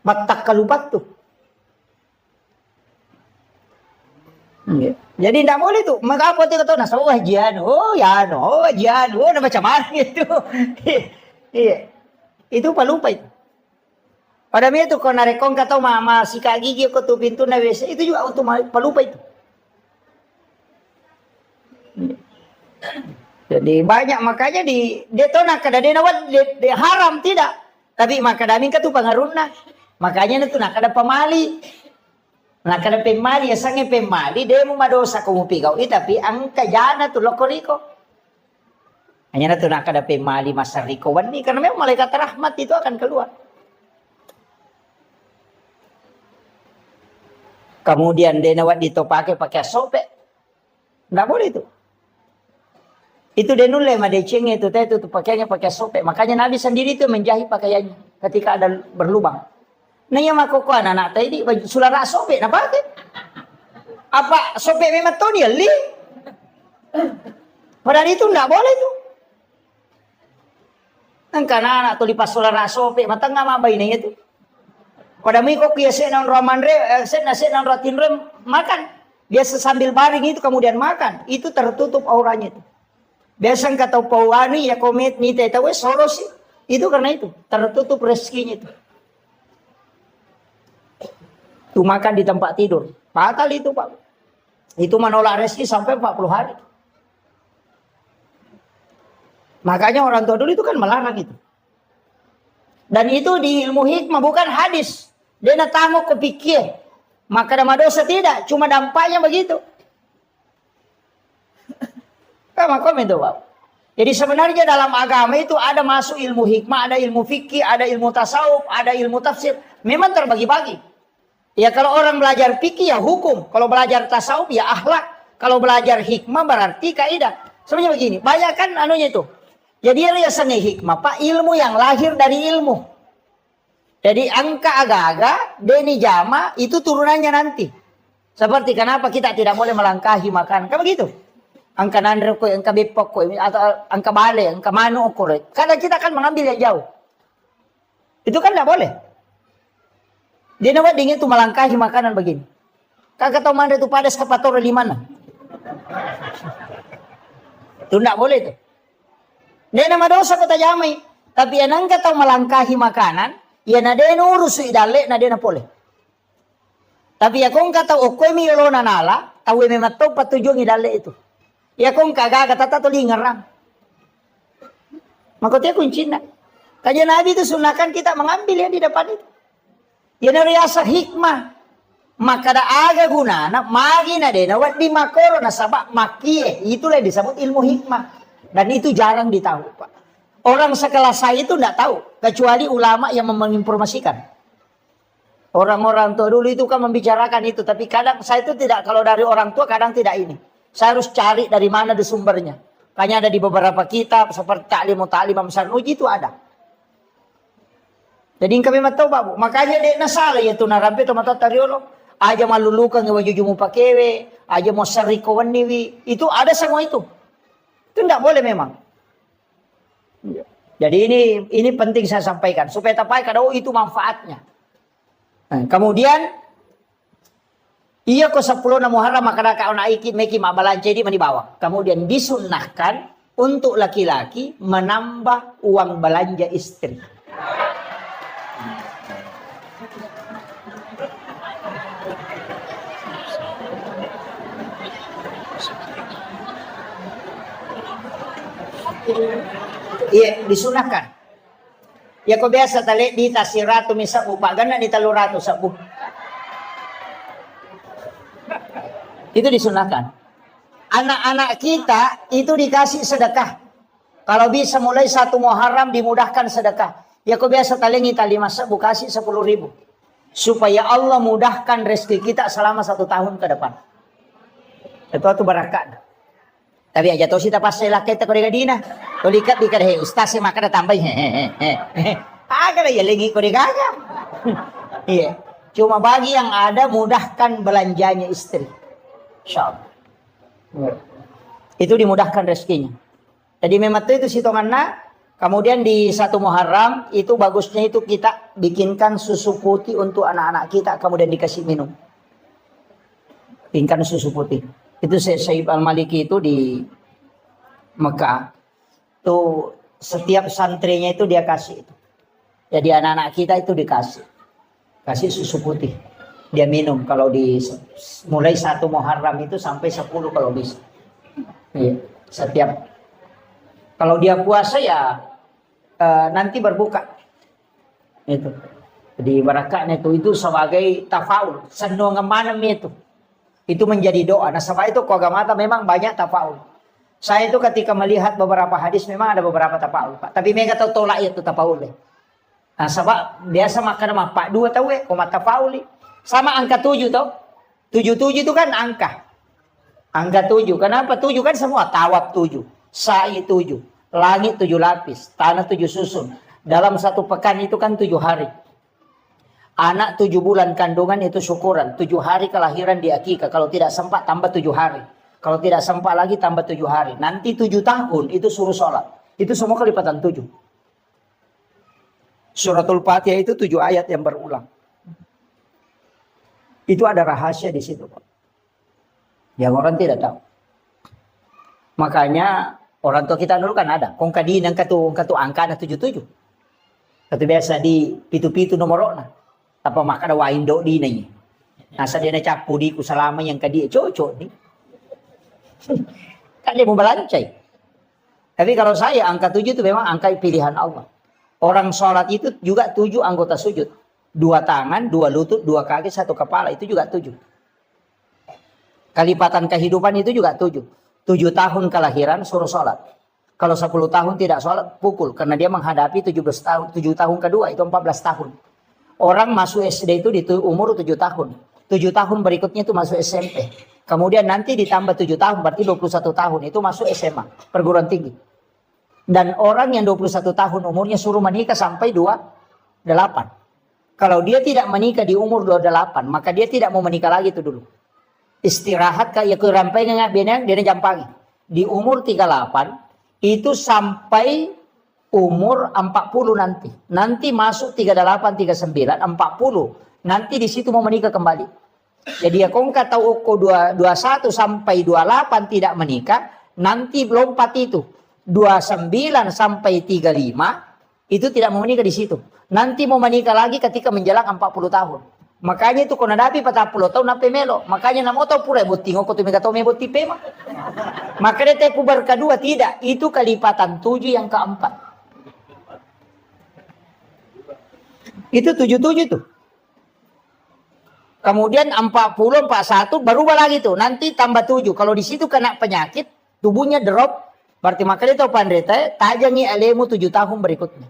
Batak kalupat tuh. Jadi tidak boleh tuh. Mengapa tuh kata nasa wajian. Wajian. Nah macam mana itu. Iya. Itu palupa itu. Pada itu kalau narekong kata mama si kak gigi ke tuh pintu na WC itu juga untuk palupa itu. Jadi banyak makanya dia tahu nak kada dia haram tidak tapi makadamin ka tu pangaruna makanya itu nak ada pemali nak ada pemali ya sange pemali dia mau madosa kamu pigau tapi ang kajana tu lokoriko hanya tu nak ada pemali masariko wani karena memang malaikat rahmat itu akan keluar kemudian dia nawat ditopake pakai sope nggak boleh itu. Itu denule madeceng itu pakaiannya pakai sope. Makanya Nabi sendiri itu menjahit pakaiannya ketika ada berlubang. Nah yang makoko anak tadi sulara sope na pakai. Apa sope memang tuh dia li? Padahal itu enggak boleh tuh. Nang kana anak tuh lipas sulara sope matang mabay na itu. Pada miko kiya sen ang romanre sen ang ratinre makan. Dia sambil baring itu kemudian makan. Itu tertutup auranya itu. Biasanya kata pauani ya komet ni tahu soros itu karena itu tertutup rezekinya itu. Tuh makan di tempat tidur. Fatal itu Pak. Itu menolak rezeki sampai 40 hari. Makanya orang tua dulu itu kan melarang itu. Dan itu di ilmu hikmah bukan hadis. Dia nak tamu kepikir. Maka nama dosa tidak. Cuma dampaknya begitu. Kamu komen itu Pak. Jadi sebenarnya dalam agama itu ada masuk ilmu hikmah, ada ilmu fikih, ada ilmu tasawuf, ada ilmu tafsir. Memang terbagi-bagi. Ya kalau orang belajar fikih ya hukum. Kalau belajar tasawuf ya akhlak. Kalau belajar hikmah berarti kaidah. Sebenarnya begini. Banyak kan anunya itu. Jadi dia seni hikmah. Pak ilmu yang lahir dari ilmu. Jadi angka agak-agak, deni jama itu turunannya nanti. Seperti kenapa kita tidak boleh melangkahi makan. Kan begitu. Angka nandre ko, angka bepok ko, atau angka bale, angka manu ko. Karena kita akan mengambil yang jauh. Itu kan tidak boleh. Dia nawat dingin itu melangkahi makanan begini. Kakak tahu mana itu padas kepator di mana? Itu tidak boleh itu. Dia nama dosa kata jamai. Tapi yang angka tahu melangkahi makanan, ya nade urus idale, nade na boleh. Tapi ya kong kata okoy mi yolona nala, tahu memang tahu patujung idale itu. Ya kong kagak kata tu lingarang. Makanya kunci nak. Kajian Nabi itu sunahkan kita mengambil yang di depan itu. Ya nariasa hikmah. Maka ada aga guna. Nak magi na deh. Nawat di makoro na sabak makie. Itulah disebut ilmu hikmah. Dan itu jarang ditahu Pak. Orang sekelas saya itu tidak tahu. Kecuali ulama yang menginformasikan. Orang-orang tua dulu itu kan membicarakan itu. Tapi kadang saya itu tidak. Kalau dari orang tua kadang tidak ini. Saya harus cari dari mana ada sumbernya. Hanya ada di beberapa kitab seperti Ta'lim Sanuji itu ada. Jadi kami tahu Pak Bu. Makanya dia nasala yaitu narampe tomato tariolo. Aja malulukan ngewa jujumu pakewe. Aja mau sarikawan niwi. Itu ada semua itu. Itu tidak boleh memang. Jadi ini penting saya sampaikan. Supaya tapai kada itu manfaatnya. Nah, kemudian. Iya ko 10 na Muharram maka kau naiki meki mabalance di manibawa. Kemudian disunnahkan untuk laki-laki menambah uang belanja istri. Iya disunahkan. Ya kau biasa tali di tasiratu misabu pagana di taluratu sabu. Itu disunahkan. Anak-anak kita itu dikasih sedekah. Kalau bisa mulai 1 Muharram dimudahkan sedekah. Ya kau biasa talengi tali masa kasih 10.000. Supaya Allah mudahkan rezeki kita selama 1 tahun ke depan. Itu barakat. Tapi aja tahu kita pas saya kita kau dina. Kau lihat di kada ustaz saya makan tambah agak ya lagi kau digaga. Iya. Cuma bagi yang ada mudahkan belanjanya istri. Insyaallah. Itu dimudahkan rezekinya. Jadi memang itu hitungannya. Kemudian di 1 Muharram itu bagusnya itu kita bikinkan susu putih untuk anak-anak kita. Kemudian dikasih minum. Bikinkan susu putih. Itu Syekh Al-Maliki itu di Mekah. Itu setiap santrinya itu dia kasih itu. Jadi anak-anak kita itu dikasih. Kasih susu putih. Dia minum kalau mulai 1 Muharram itu sampai 10 kalau bisa. Iya. Setiap kalau dia puasa ya nanti berbuka. Itu. Jadi barakatnya itu sebagai tafaul, senang ngemanem itu. Itu menjadi doa. Nah, sama itu kogamata memang banyak tafaul. Saya itu ketika melihat beberapa hadis memang ada beberapa tafaul, Pak. Tapi mereka tahu tolak itu tafaul. Nah, sebab biasa makan sama Pak 2 tahu koma tafauli. Sama angka 7 tau. 77 itu kan angka. Angka 7. Kenapa 7 kan semua? Tawab 7. Sa'i 7. Langit 7 lapis. Tanah 7 susun. Dalam 1 pekan itu kan 7 hari. Anak 7 bulan kandungan itu syukuran. 7 hari kelahiran di akikah. Kalau tidak sempat tambah 7 hari. Kalau tidak sempat lagi tambah 7 hari. Nanti 7 tahun itu suruh sholat. Itu semua kelipatan 7. Suratul Fatihah itu 7 ayat yang berulang. Itu ada rahasia di situ, Pak. Yang orang tidak tahu. Makanya orang tua kita dulu kan ada. Kong kadinang katu angka na 77. Katu biasa di pitu-pitu nomorona. Apa maka ada waindo di nanya. Nasa dia na capu di ku selama yang kadi cocok nih. Kan dia mau belancai. Tapi kalau saya angka 7 itu memang angka pilihan Allah. Orang sholat itu juga 7 anggota sujud. 2 tangan, 2 lutut, 2 kaki, 1 kepala. Itu juga 7. Kelipatan kehidupan itu juga 7. 7 tahun kelahiran suruh sholat. Kalau 10 tahun tidak sholat, pukul. Karena dia menghadapi 17 tahun. 7 tahun kedua itu 14 tahun. Orang masuk SD itu di umur 7 tahun. 7 tahun berikutnya itu masuk SMP. Kemudian nanti ditambah 7 tahun, berarti 21 tahun. Itu masuk SMA, perguruan tinggi. Dan orang yang 21 tahun umurnya suruh menikah sampai 28. Kalau dia tidak menikah di umur 28, maka dia tidak mau menikah lagi itu dulu. Istirahat kayak kerampai ngak benang dia jampangi. Di umur 38 itu sampai umur 40 nanti. Nanti masuk 38, 39, 40. Nanti di situ mau menikah kembali. Jadi ya kau tahu uko 21 sampai 28 tidak menikah, nanti lompat itu 29 sampai 35 itu tidak mau menikah di situ. Nanti mau menikah lagi ketika menjelang 40 tahun. Makanya itu kau nadapi 40 tahun nape melo. Makanya namo tahu pura buat tinggal kau tu mega tahu me buat tipe mah. Maka dia tepu berkedua tidak. Itu kelipatan 7 yang keempat. Itu 77 tuh. Kemudian 40, 41 berubah lagi tuh. Nanti tambah 7. Kalau di situ kena penyakit, tubuhnya drop. Berarti makanya itu pandrete tajangi alemu 7 tahun berikutnya.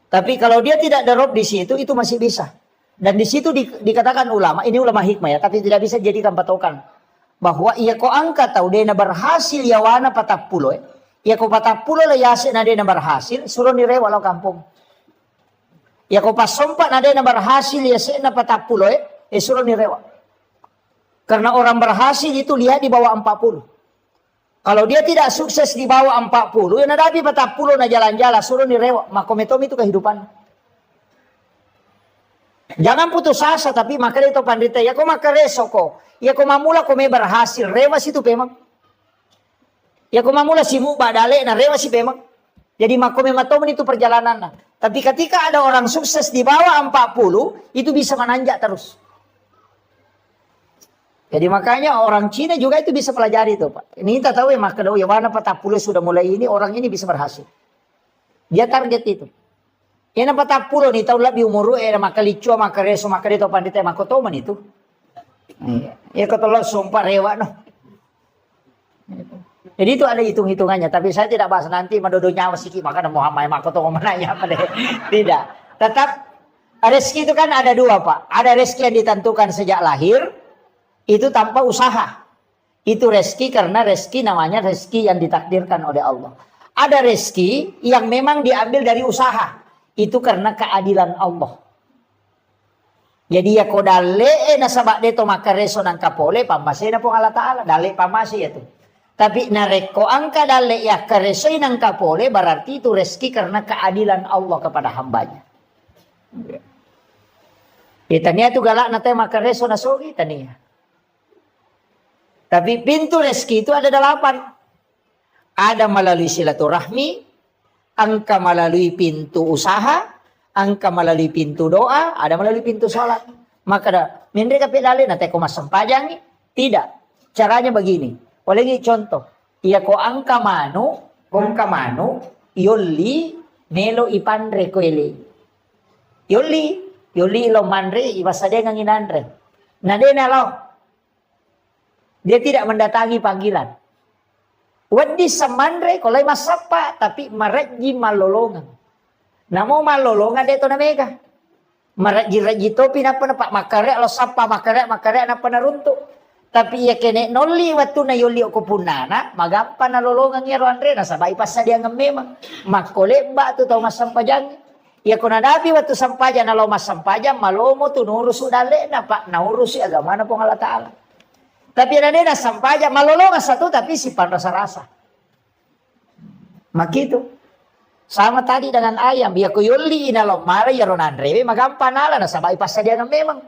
Tapi kalau dia tidak drop di situ, itu masih bisa. Dan di situ dikatakan ulama, ini ulama hikmah ya, tapi tidak bisa jadikan patokan. Bahwa ia ko angka tahu dia berhasil ya wana 40. Ia ko 40 lah yase na dia berhasil, suruh nire walau kampung. Ia ko pas sompat na dia berhasil ya se na 40 suruh nirewa. Karena orang berhasil itu lihat di bawah 40. Kalau dia tidak sukses di bawah 40, ya nadapi 40 na jalan-jalan suruh nirewa. Makometom itu kehidupan. Jangan putus asa, tapi maka itu pandita ya ko makareso ko. Ya ko mamula ko may berhasil, rewas itu pemang. Ya ko mamula si mu badale na rewas si pemang. Jadi makomematom itu perjalanan. Nah. Tapi ketika ada orang sukses di bawah 40, itu bisa menanjak terus. Jadi makanya orang Cina juga itu bisa pelajari itu Pak. Ini kita tahu ya maka ya mana 40 sudah mulai ini orang ini bisa berhasil. Dia target itu. Yang 40 nih tahu lebih umur maka licu maka reso maka itu pandita maka toman itu. Ya ketolong sumpah rewa no. Jadi itu ada hitung-hitungannya. Tapi saya tidak bahas nanti mendodo nyawa sikit maka Muhammad maka toh menanya apa deh. Tidak. Tetap rezeki itu kan ada 2 Pak. Ada rezeki yang ditentukan sejak lahir. Itu tanpa usaha. Itu rezeki karena rezeki namanya rezeki yang ditakdirkan oleh Allah. Ada rezeki yang memang diambil dari usaha. Itu karena keadilan Allah. Jadi ya ko dale na sabak deto maka reso nang kapole pamase na po Allah Ta'ala. Dale pamase ya tu. Tapi nareko angka dale ya kareso nang kapole berarti itu rezeki karena keadilan Allah kepada hambanya. Itanya tu galak na tayo maka reso na sogi tania. Tapi pintu rezeki itu ada 8. Ada melalui silaturahmi, angka melalui pintu usaha, angka melalui pintu doa, ada melalui pintu sholat. Maka ada, mindre ka pedale na teko mas sampajang. Tidak. Caranya begini. Oleh contoh, iya ko angka manu, kung kamanu, yoli nelo ipandre ko ele. Yoli ilo mandre ibasade nganginandre. Nade nalo. Dia tidak mendatangi panggilan. Wadi samandre kolay masapa tapi mareji malolongan. Namo malolongan deto na mega. Mareji topi na pak makare lo sapa makare na panarunto. Tapi ya kene noli watu na yoli ko punana magampa na lolongan ya Andre na sabay pas dia ngememang makole ba tu tau masampajang. Ya kuna dapi watu sampaja na lo masampaja malomo tu nurus udale na pak naurus agama na pong Allah Ta'ala. Tapi ada na sampaja malolongan satu tapi simpan rasa-rasa. Makitu. Sama tadi dengan ayam. Biar kuyuli inalo mara ya ronandre. Magampan ala na sabay pas dia memang.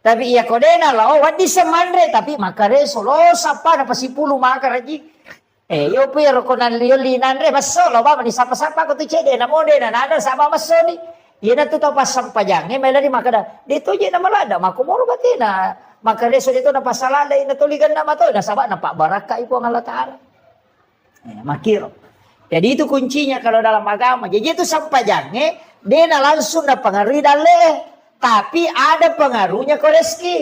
Tapi iya kodena lo wadi semandre tapi makareso lo sapa na pasipulu makaraji. Yo pero konan lioli nandre baso lo ba ni sapa-sapa ko tu cede na mode na nada sama masoni. Iya na to pas sampajangnya may lari makada. Dito je na malada makumoro bati na makareso dito na pasalalay na tuligan na mato na saba na pak baraka ipo ang Allah Taala. Makiro. Jadi itu kuncinya kalau dalam agama. Jadi itu sampajangnya dia na langsung na pengaruhi dale, tapi ada pengaruhnya ke rezeki.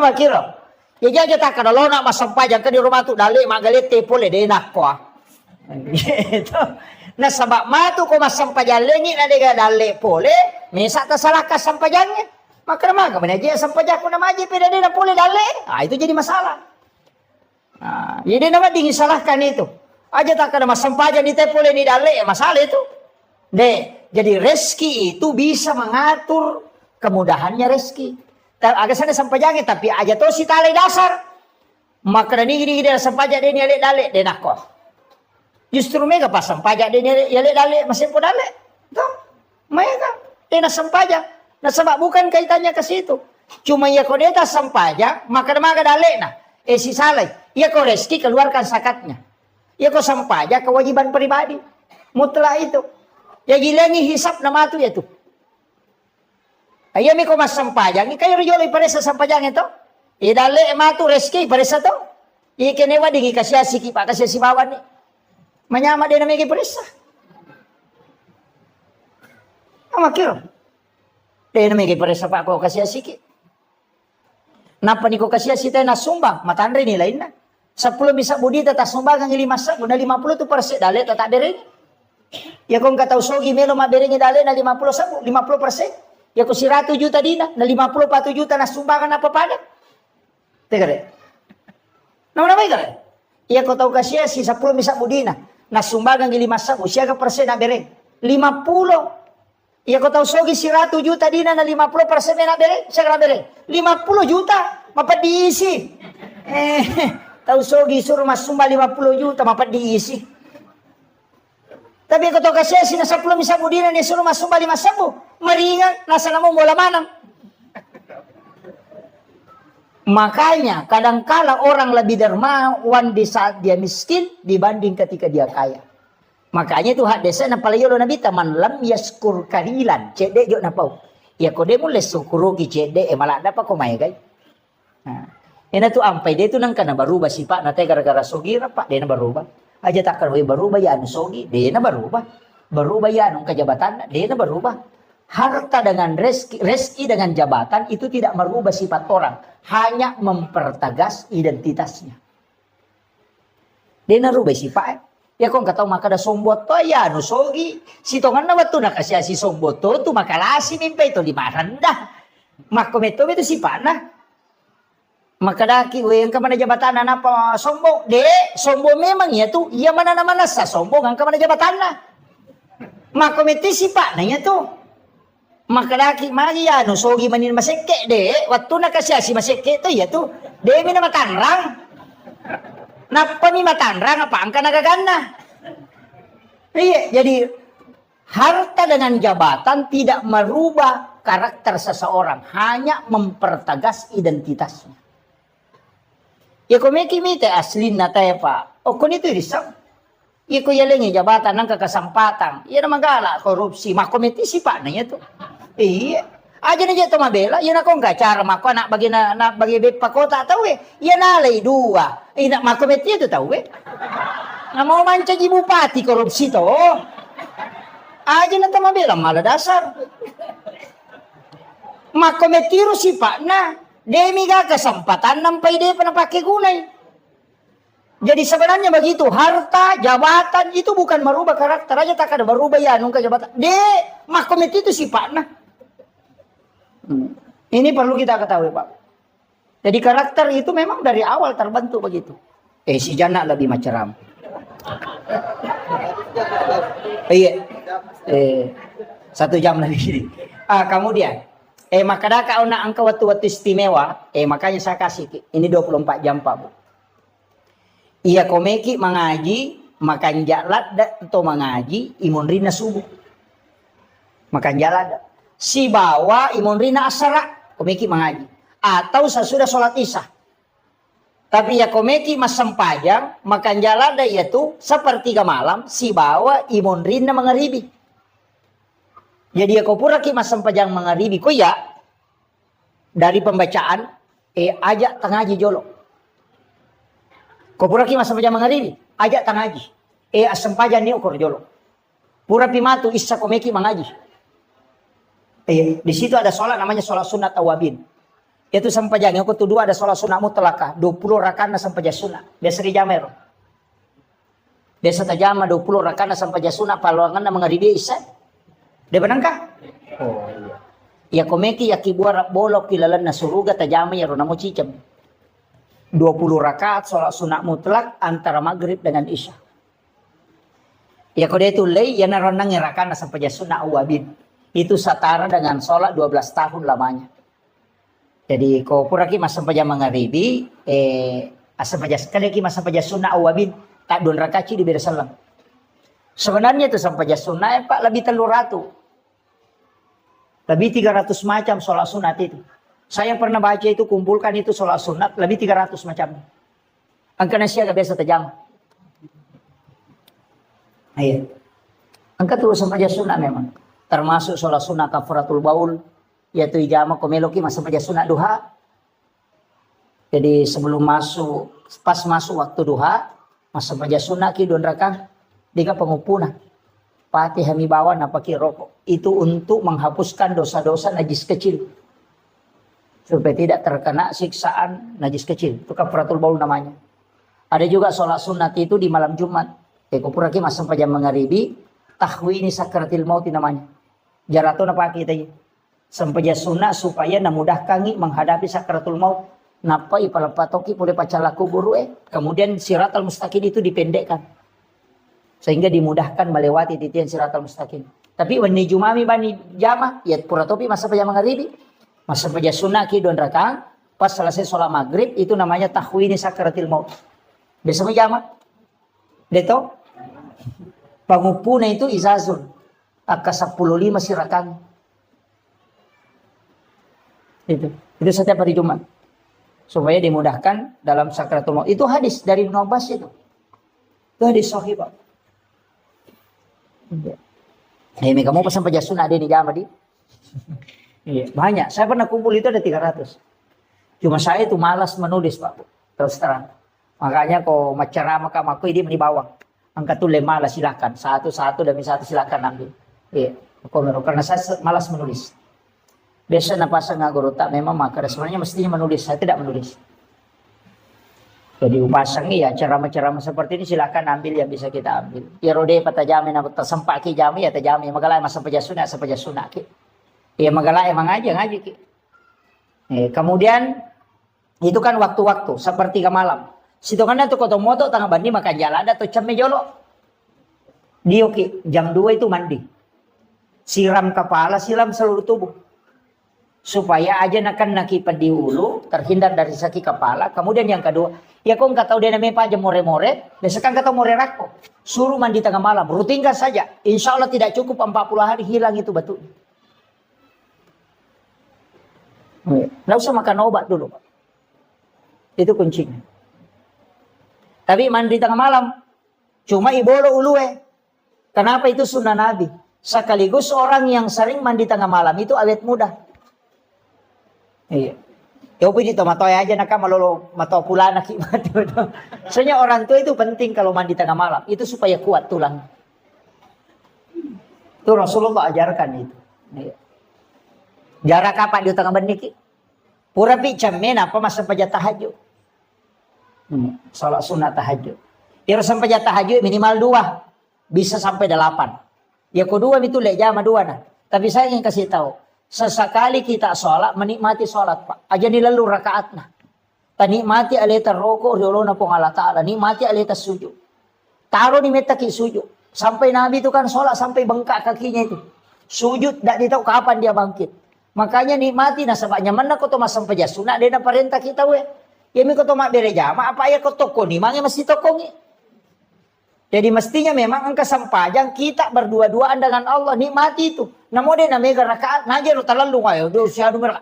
Makiro. Jadi aja tak kalau nak masampajang ke di rumah tu dale magalete pole dia nak ko. Gitu. Nah sabab matu ko masampajalengit na dega dale pole, mesa ta salah ka sampajangnya. Maka maga menaje sampajak ko na maji peda na pole dale. Itu jadi masalah. Jadi nama dingin salahkan itu. Aja tak ada masampajang di pole ni dale masalah itu. Jadi rezeki itu bisa mengatur kemudahannya rezeki. Agak sana sampajangnya tapi aja to si tali dasar. Maka gini sampajak dia ni dale dia nak ko. Justru mereka pas sampajak dia ya dale masih pun dale. Tuh, mereka dia nak sampajak. Nah sebab bukan kaitannya ke situ. Cuma ya kau dia tak sampajak, maka dale nah. Si salai, ya kau rezeki keluarkan zakatnya. Ya kau sampajak kewajiban pribadi. Mutlak itu. Ya gilangi hisap nama tu ya tu. Ayo mi kau mas sampajak, ni kayo riyoli pada sampajak itu. Ya dale matu rezeki pada satu. Ya kenewa dingi kasih asiki pak kasih si bawan ni. Menyama dia namanya perisa. Ama kira. Dia namanya perisa pak kau kasih asiki. Napa ni kau kasih asiki na sumbang. Matandre ni lain na. 10 bisa budi tetap sumbang ang 5 sa. Guna 50 tu persen dale tetap bering. Ya kau nggak tahu sogi melo maberingi dale na 50 sa 50%. Ya kau 100 juta dina na 54 juta na sumbangan apa pada. Tega deh. Nama kare. Ya kau tahu kasih asiki 10 bisa budi na. Nasumbagan gili masak usia ke persen na bereng 50. Ya kau tahu sogi 100 juta dina na 50% na bereng siya bereng 50 juta mapat diisi. Tahu sogi suruh masumba 50 juta mapat diisi. Tapi kau tahu kasih si na 10 misabu dina ni suruh masumba 5 meringan nasa namo bola manang. Makanya kadangkala orang lebih dermawan di saat dia miskin dibanding ketika dia kaya. Makanya itu hak desa na palayo nabi taman lam yaskur kalilan cede yo na pau. Ya kode mulai syukuru ki cede malah dapat ko may gay. Ina tu ampai dia tu nang kana berubah sifat na gara-gara sogi pak dia na berubah. Aja tak kalau berubah ya anu sogi dia na berubah. Berubah ya anu kejabatan dia na berubah. Harta dengan rezeki dengan jabatan itu tidak merubah sifat orang. Hanya mempertegas identitasnya. Dia narubah sifat. Ya kau nggak tahu maka ada sombot to ya anu sogi. Si tongan na batu na kasih si sombot to makalasi mimpi itu lima rendah. Makometo itu sifat nah. Maka daki yang kemana jabatan apa sombong. Sombong memang ya tuh. Iya mana sa sombong ang kemana jabatan nah. Makometo sifat nah ya tuh. Maka laki mari ya no sogi manin maseke waktu na kasih si maseke to ya tu demi na matanrang napa ni matanrang apa angka nagagana. Iya jadi harta dengan jabatan tidak merubah karakter seseorang hanya mempertegas identitasnya. Ya komeki mite asli na tayo pa o kun ito risam iko yalengi jabatan ng kakasempatan iya na magala korupsi makomiti si pa na ito. Iya, aja nih jatuh mabela, iya nak kong cara mako nak bagi pakota tahu iya nalay dua, nak makomet itu tahu nak mau manca di bupati korupsi to, aja na mabela malah dasar, makomet tiru si pak na, demi gak kesempatan nampai dia pernah pakai gunai. Jadi sebenarnya begitu, harta, jabatan itu bukan merubah karakter aja tak ada berubah ya nungka jabatan. Makomet itu si pak na. Ini perlu kita ketahui Pak. Jadi karakter itu memang dari awal terbentuk begitu. Si Jana lebih macam. Iya. 1 jam lagi. Kemudian maka dah kau nak angka waktu istimewa. Makanya saya kasih ini 24 jam Pak Bu. Iya komeki mengaji makan jalan atau mengaji imun rina subuh. Makan jalan si bawa imun rina asara komeki mengaji atau sesudah sholat isya. Tapi ya komeki mas sempajang makan jalan yaitu sepertiga malam si bawa imun rina mengeribi. Jadi ya kau pura ki masam pajang mangaribi ko ya dari pembacaan ajak tangaji jolo. Kau pura ki masam pajang mangaribi ajak tangaji asam pajang ni ukur jolo. Pura pimatu isa komeki mangaji. Di situ ada sholat namanya sholat sunat awabin. Itu sampajang yang kedua ada sholat sunat mutlakah 20 rakaat sampajang sunat. Biasa di jamer. Biasa tajama 20 rakaat sampajang sunat paluangan mangaribi isa. Dia benangkah? Oh iya. Ya komeki ya kibuara bolok kilalan na suruga tajama ya ronamo cicam. 20 rakaat sholat sunat mutlak antara maghrib dengan isya. Ya kode itu lei ya naronang rakaat sampajang sunat awabin. Itu setara dengan sholat 12 tahun lamanya. Jadi kau pura ki masam pajang mangaribi asam pajang sekali ki masam pajang sunat awabin tak 2 rakaat di beda salam. Sebenarnya itu sampai pajang sunat pak lebih 300. Lebih 300 macam sholat sunat itu. Saya pernah baca itu kumpulkan itu sholat sunat lebih 300 macam. Angka nasi agak biasa tajam. Iya. Angka terus sampai pajang sunat memang. Termasuk sholat sunat kafaratul baul. Yaitu ijama komeloki masa pajang sunat duha. Jadi sebelum masuk, pas masuk waktu duha. Masa pajang sunat ki 2 rakaat. Diga pengupuna. Pati hami bawa napaki rokok. Itu untuk menghapuskan dosa-dosa najis kecil. Supaya tidak terkena siksaan najis kecil. Itu kafaratul baul namanya. Ada juga sholat sunat itu di malam Jumat. Kupuraki masam pajang mangaribi. Tahwini sakratil mauti namanya. Jarato napa kita ini. Sampaja sunat supaya namudahkan menghadapi sakratul maut. Napa ipalapatoki boleh pacalaku buru Kemudian siratal mustaqim itu dipendekkan. Sehingga dimudahkan melewati titian siratal mustaqim. Tapi wani jumami bani jama ya pura topi masa pajang mangaribi. Masa pajang sunat ki 2 rakaat. Pas selesai sholat maghrib itu namanya tahwini sakratil maut. Biasa jama. Deto. Pangupuna itu izazun. Aka 15 sirakan. Itu setiap hari Jumat. Supaya dimudahkan dalam sakratul maut. Itu hadis dari Ibnu Abbas itu. Itu hadis sahih Pak. Ini kamu pesan pajak sunat ada di jama di. Iya, banyak. Saya pernah kumpul itu ada 300. Cuma saya itu malas menulis Pak. Terus terang. Makanya kau macerama kamaku ini bawang. Angkat tuh malas silakan. Satu demi satu silakan ambil. Iya. Karena saya malas menulis. Biasa napasa ngaguru tak memang maka sebenarnya mestinya menulis. Saya tidak menulis. Jadi upasang ya ceramah-ceramah seperti ini silakan ambil yang bisa kita ambil. Ya rode patajamin apa tersempak ki jami ya tajami magalai masa pajasuna ki. Ya magalai emang aja ngaji ki. Kemudian itu kan waktu-waktu seperti ke malam. Situ kan itu koto moto tengah bandi makan jalan ada tuh cemme jolo. Dia ki jam 2 itu mandi. Siram kepala, siram seluruh tubuh. Supaya aja nakan nakipan di hulu, terhindar dari sakit kepala. Kemudian yang kedua, ya kau nggak tahu dia namanya apa aja more-more, biasakan kata more rako. Suruh mandi tengah malam, rutinkan saja. Insya Allah tidak cukup 40 hari hilang itu batu. Nggak usah makan obat dulu, Pak. Itu kuncinya. Tapi mandi tengah malam, cuma ibolo ulue. Kenapa itu sunnah Nabi? Sekaligus orang yang sering mandi tengah malam itu awet muda. Iya. Ya upi dito matoy aja naka malolo mato pula nak soalnya orang tua itu penting kalau mandi tengah malam itu supaya kuat tulang. Itu Rasulullah ajarkan itu. Iya. Jarak kapan di tengah bendiki? Pura pi camen apa masa paja tahajud. Salat sunat tahajud. Ya sampai tahajud minimal 2. Bisa sampai 8. Ya kedua itu lek jama 2 nah. Tapi saya ingin kasih tahu. Sesekali kita sholat, menikmati sholat Pak. Aja nilalu rakaat nah. Tanikmati aleta rokok, riolo na pong Allah Ta'ala. Nikmati aleta sujud. Taruh ni metaki sujud. Sampai Nabi itu kan sholat sampai bengkak kakinya itu. Sujud, tak ditahu kapan dia bangkit. Makanya nikmati nah sebabnya mana kau tomas sampai jasuna. Dia na perintah kita we. Ya mi kau tomak bere jama, apa ya kau toko ni. Mangi mesti tokongi. Jadi mestinya memang angka sampajang kita berdua-duaan dengan Allah nikmati itu. Namun dia namanya rakaat naja lu talalu kayo.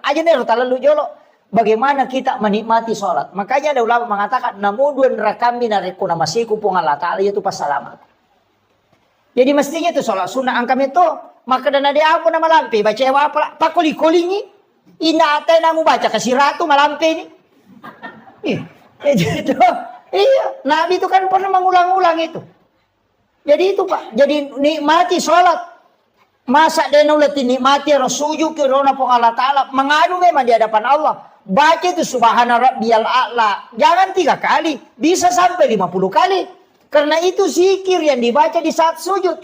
Aja deh lu talalu jolo. Bagaimana kita menikmati sholat. Makanya ada ulama mengatakan namuduan rakam binariku namasiku pung Allah Ta'ala itu pas salamat. Jadi mestinya itu sholat sunnah angkam itu Maka dana dia ako na malampi. Baca ewa pala. Pakuli-kulingi. Inaatay na mo baca. Kasi ratu malampi ni. Gitu. Iya. Nabi itu kan pernah mengulang-ulang itu. Jadi itu Pak. Jadi nikmati sholat. Masa dia nulit nikmati rasujud ke rona pong Allah Ta'ala. Mengadu memang di hadapan Allah. Baca itu subhana rabbiyal a'la. Jangan 3 kali. Bisa sampai 50 kali. Karena itu zikir yang dibaca di saat sujud.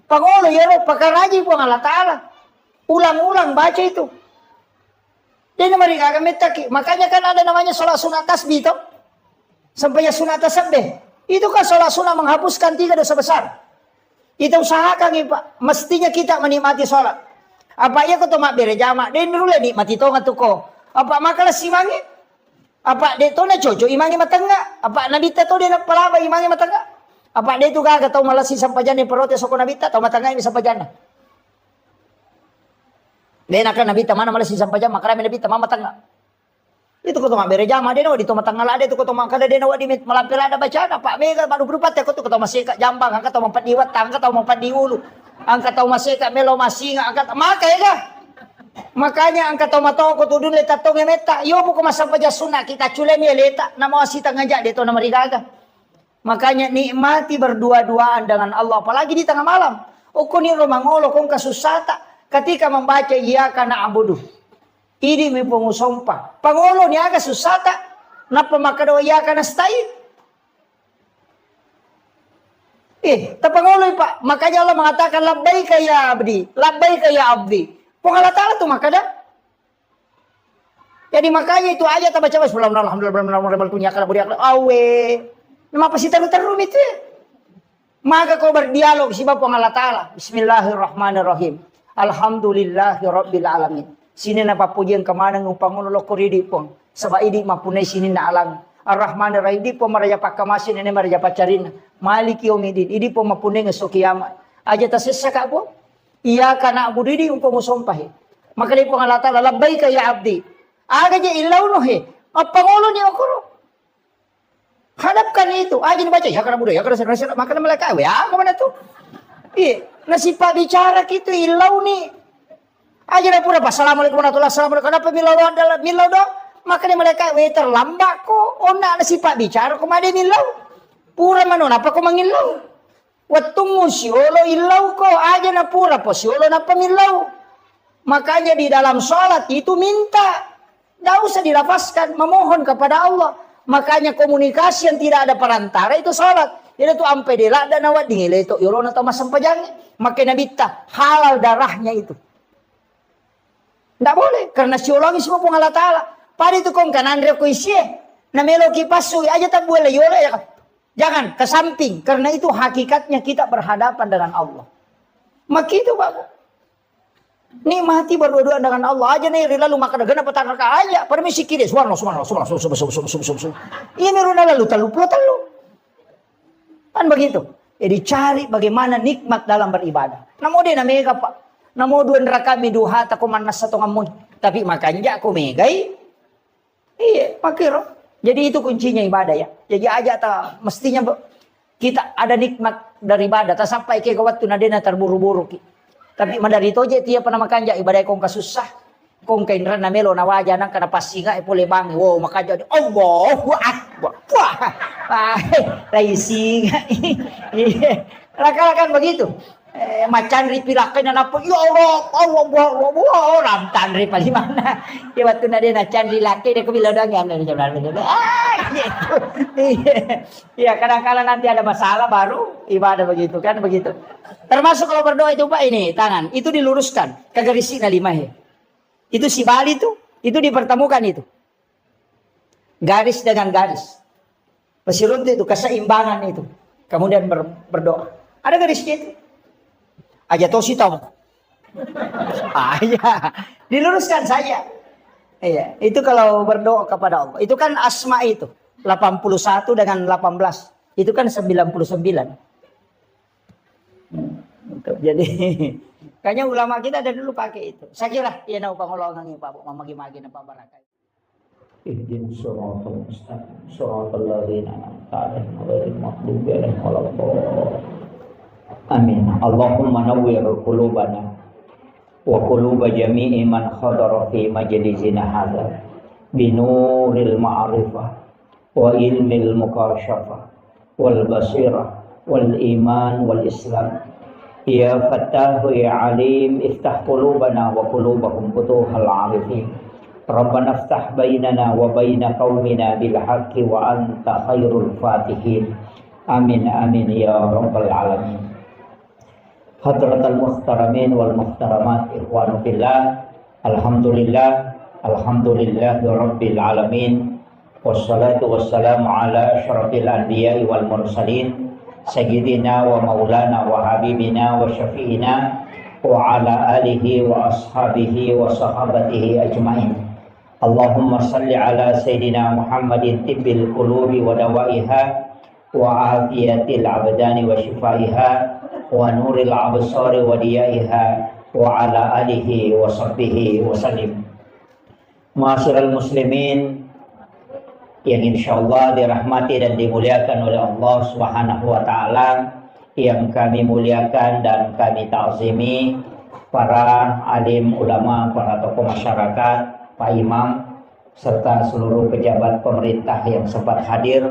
Pangolo ya roh pakaraji pong Allah Ta'ala. Ulang-ulang baca itu. Dia mereka akan metaki. Makanya kan ada namanya sholat sunat tasbih itu. Sampai sunat tasbih. Itu kan sholat sunat menghapuskan 3 dosa besar. Kita usahakan Pak. Mestinya kita menikmati sholat. Apa ya kau tomak berjamaah. Dia dulu nikmati tonga tu ko. Apa makalah simangi. Apa dia tu na cocok imangi matangga. Apa nabi tu dia nak pelaba imangi matangga. Apa dia tu kagak tahu malah si sampajan ni protes soko nabi tahu matangga ini sampajan. Dia nak nabi mana malah si sampajan makara nabi mama matangga. Itu kau tomak berjamaah dia nak di tomak tangga ada itu kau tomak kada dia nak di melampir ada bacaan. Apa mega baru berupat ya kau tu kau tomak seka jambang angkat tomak 4 diwat angkat tomak 4 di ulu. Angkat tomak seka melo masinga angkat maka ya kah? Makanya angkat tomak toko tu dulu letak tonge meta. Yo buku masa paja sunat kita cule ni letak nama wasita ngajak dia tu nama rigaga. Makanya nikmati berdua-duaan dengan Allah apalagi di tengah malam. Kau ni romangolo kau kasusata ketika membaca iyyaka na'budu. Ini mi pengusompa. Pangolo ni aga susata. Napa makado iyyaka nasta'in. Tapangolo Pak. Makanya Allah mengatakan labbaika ya abdi. Labbaika ya abdi. Pong Allah Ta'ala tu makada. Jadi makanya itu aja tak baca alhamdulillah awe. Nama pasti teru-teru itu ya. Maka kau berdialog si Bapak Allah Ta'ala. Bismillahirrahmanirrahim. Alhamdulillahirabbil alamin. Sini na papujian kemana ngupang lo koridi pong. Sabah idi mapunay sini na alam. Ar-Rahmanir-Rahim di po maraya pakamasin ini maraya pacarin. Maliki yaumiddin. Idi po mapunay ng kiamat. Aja ta sesaka po. Iyyaka na'budu di umpang musompahe. Maka di po Allah Ta'ala labbaika ya abdi. Aga je ilaw no he. Pangulo ni okoro. Hadapkan itu. Aja dibaca ya karena budaya karena serasa maka malaka. Ya kemana tuh? Nasipa bicara gitu ilaw ni. Aja na pura assalamualaikum warahmatullahi wabarakatuh. Kenapa milau do? Maka mereka terlambat ko. Ona na si Pak bicara kumade milau. Pura manon apa ko mangilau? Watungu siolo ilau ko aja na pura po siolo na pamilau. Makanya di dalam sholat itu minta. Tidak usah dilafazkan, memohon kepada Allah. Makanya komunikasi yang tidak ada perantara itu sholat. Jadi itu ampe dela dan awat dingile itu. Yolona atau masam pajangnya. Makanya bita halal darahnya itu. Tidak boleh. Karena siologi semua pun Allah Ta'ala. Pada itu kong kanan reko isye. Na melo kipasu aja tak boleh. Yola ya. Jangan ke samping. Karena itu hakikatnya kita berhadapan dengan Allah. Maka itu Pak. Nikmati berdua-duaan dengan Allah. Aja nih lalu maka dagana petang raka aja. Permisi kiri. Subhanallah. Ini runa lalu talu. Kan begitu. Jadi cari bagaimana nikmat dalam beribadah. Namun dia namanya Pak. Namo dua neraka miduha tako manas satu ngamun. Tapi makanya aku megai. Iya, makiro. Jadi itu kuncinya ibadah ya. Jadi aja ta mestinya kita ada nikmat dari ibadah. Tak sampai ke waktu nadena terburu-buru ki. Tapi madari itu aja tiap pernah makanya ibadah kong kasusah. Kong kain rana melo nawaja nang kana pasinga pole bangi. Wow makanya Allahu Akbar. Wah. Singa. Laka-lakan begitu. Macan ripilakin na po. Ya Allah, orang tanri pa di mana. Di waktu na din na candri laki dia kebilang doang ya kadang-kadang nanti ada masalah baru ibadah begitu kan begitu. Termasuk kalau berdoa itu Pak ini tangan itu diluruskan ke garis na 5 ya. Itu si Bali tuh itu dipertemukan itu. Garis dengan garis. Pasirun itu keseimbangan itu. Kemudian berdoa. Ada garisnya itu. Aja tosi tahu. Iya, diluruskan saja. Iya, itu kalau berdoa kepada Allah. Itu kan asma itu. 81 dengan 18. Itu kan 99. Jadi kayaknya ulama kita dari dulu pakai itu. Saya kira ya nau pangolongan Pak Bu mamagi-magi napa barakai. Ihdin siratal mustaqim siratal ladzina an'amta 'alaihim ghairil maghdubi 'alaihim waladdallin. Amin. Allahumma nawwir qulubana wa quluba jami'i man khadara fi majlisina hadza binuril ma'rifah wa ilmil mukashafah wal basirah wal iman wal islam. Ya Fattahu ya Alim, iftah qulubana wa qulubahum futuhal arifin. Rabbana iftah bainana wa baina qaumina bil haqqi wa anta khairul fatihin. Amin amin ya rabbal alamin. Hadratal muhtaramin wal muhtaramat, ikhwanu fillah. Alhamdulillah rabbil alamin. Wassalatu wassalamu ala asyrafil anbiya'i wal mursalin Sayyidina wa maulana wa habibina wa syafi'ina wa ala alihi wa ashabihi wa sahabatihi ajma'in. Allahumma salli ala Sayyidina Muhammadin tibbil qulubi wa dawaiha wa afiyatil abdani wa shifaiha wa nuril absari wa diyaiha wa ala alihi wa sahbihi wa sallim. Ma'asyiral muslimin yang insyaallah dirahmati dan dimuliakan oleh Allah Subhanahu wa taala, yang kami muliakan dan kami ta'zimi para alim ulama, para tokoh masyarakat, Pak Imam serta seluruh pejabat pemerintah yang sempat hadir,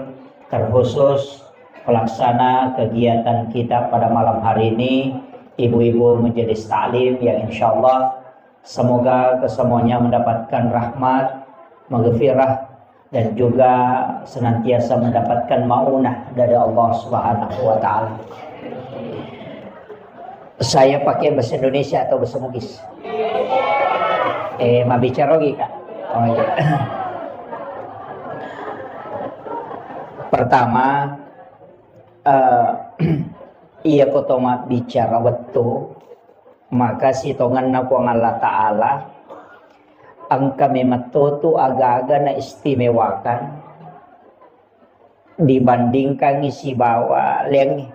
terkhusus pelaksana kegiatan kita pada malam hari ini, ibu-ibu majelis taklim yang insyaallah semoga kesemuanya mendapatkan rahmat, maghfirah dan juga senantiasa mendapatkan maunah dari Allah Subhanahu wa taala. Saya pakai bahasa Indonesia atau bahasa Bugis? Ma bicara lagi Kak. Oh iya. Pertama, iya kotoma bicara betul, maka sitongan na po Allah Ta'ala ang kami matuto aga-aga na istimewakan dibandingkan isi bawa leng.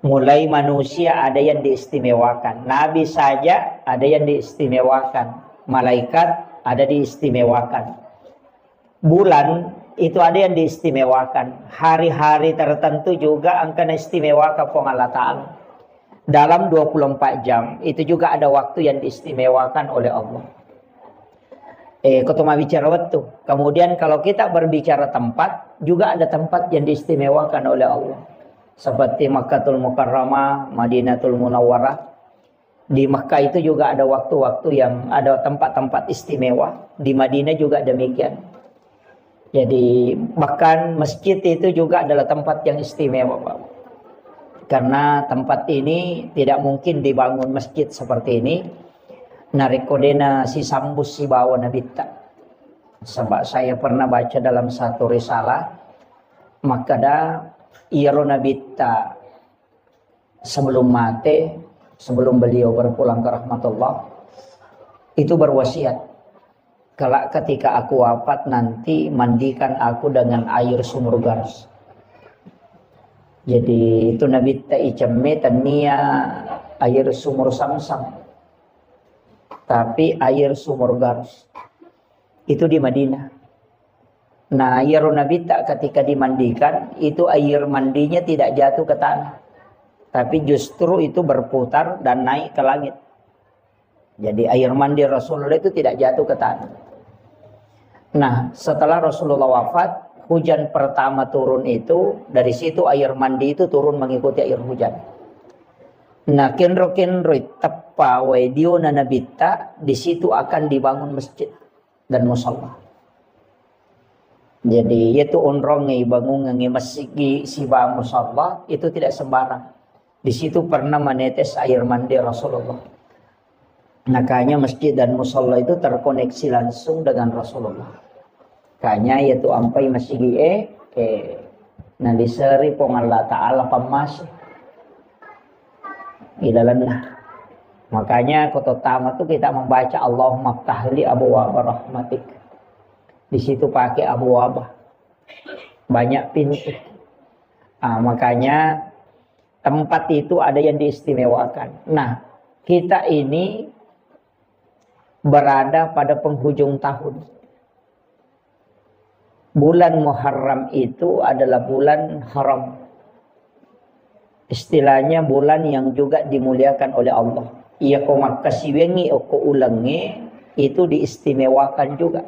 Mulai manusia ada yang diistimewakan, nabi saja ada yang diistimewakan, malaikat ada diistimewakan, bulan itu ada yang diistimewakan, hari-hari tertentu juga angka istimewakan pong Allah Ta'ala. Dalam 24 jam itu juga ada waktu yang diistimewakan oleh Allah. Ketoma bicara waktu. Kemudian kalau kita berbicara tempat, juga ada tempat yang diistimewakan oleh Allah. Seperti Makkatul Mukarramah, Madinatul Munawwarah. Di Makkah itu juga ada waktu-waktu yang ada tempat-tempat istimewa. Di Madinah juga demikian. Jadi bahkan masjid itu juga adalah tempat yang istimewa, Pak. Karena tempat ini tidak mungkin dibangun masjid seperti ini. Narikodena si sambus si bawa nabita. Sebab saya pernah baca dalam satu risalah, maka da iro nabita sebelum mati, sebelum beliau berpulang ke rahmatullah, itu berwasiat, kalau ketika aku wafat nanti mandikan aku dengan air sumur Gars. Jadi itu Nabi Ta'icame tania air sumur Samsam, tapi air sumur Gars itu di Madinah. Nah air Nabi Tak ketika dimandikan itu air mandinya tidak jatuh ke tanah, tapi justru itu berputar dan naik ke langit. Jadi air mandi Rasulullah itu tidak jatuh ke tanah. Nah setelah Rasulullah wafat, hujan pertama turun itu, dari situ air mandi itu turun mengikuti air hujan. Nah, kenro tepa wedio na nabita, di situ akan dibangun masjid dan musalla. Jadi itu onrong ngi bangun ngi masjid si ba musalla itu tidak sembarang. Di situ pernah menetes air mandi Rasulullah. Makanya masjid dan musalla itu terkoneksi langsung dengan Rasulullah. Kanya yaitu ampai masih nanti seri pong Allah Ta'ala pamas ilalan lah. Makanya kota tama tuh kita membaca Allahumma ftahli abwaaba rahmatik. Di situ pakai abwaaba, banyak pintu. Makanya tempat itu ada yang diistimewakan. Nah kita ini berada pada penghujung tahun. Bulan Muharram itu adalah bulan haram. Istilahnya bulan yang juga dimuliakan oleh Allah. Ia ko makasiwengi o ko ulangi itu diistimewakan juga.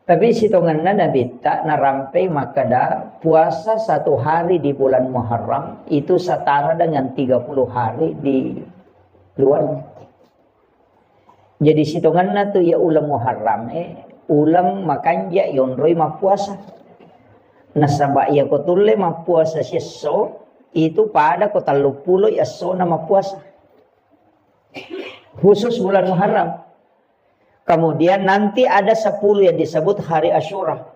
Tapi sitongan na nabita narampai makada puasa 1 hari di bulan Muharram itu setara dengan 30 hari di luarnya. Jadi sitongan na tu ya ulang Muharram ulang makanja yonroi mapuasa. Nasaba ia ko tulle mapuasa siso itu pada ko 30 ya so na mapuasa. Khusus bulan Muharram. Kemudian nanti ada 10 yang disebut hari Asyura.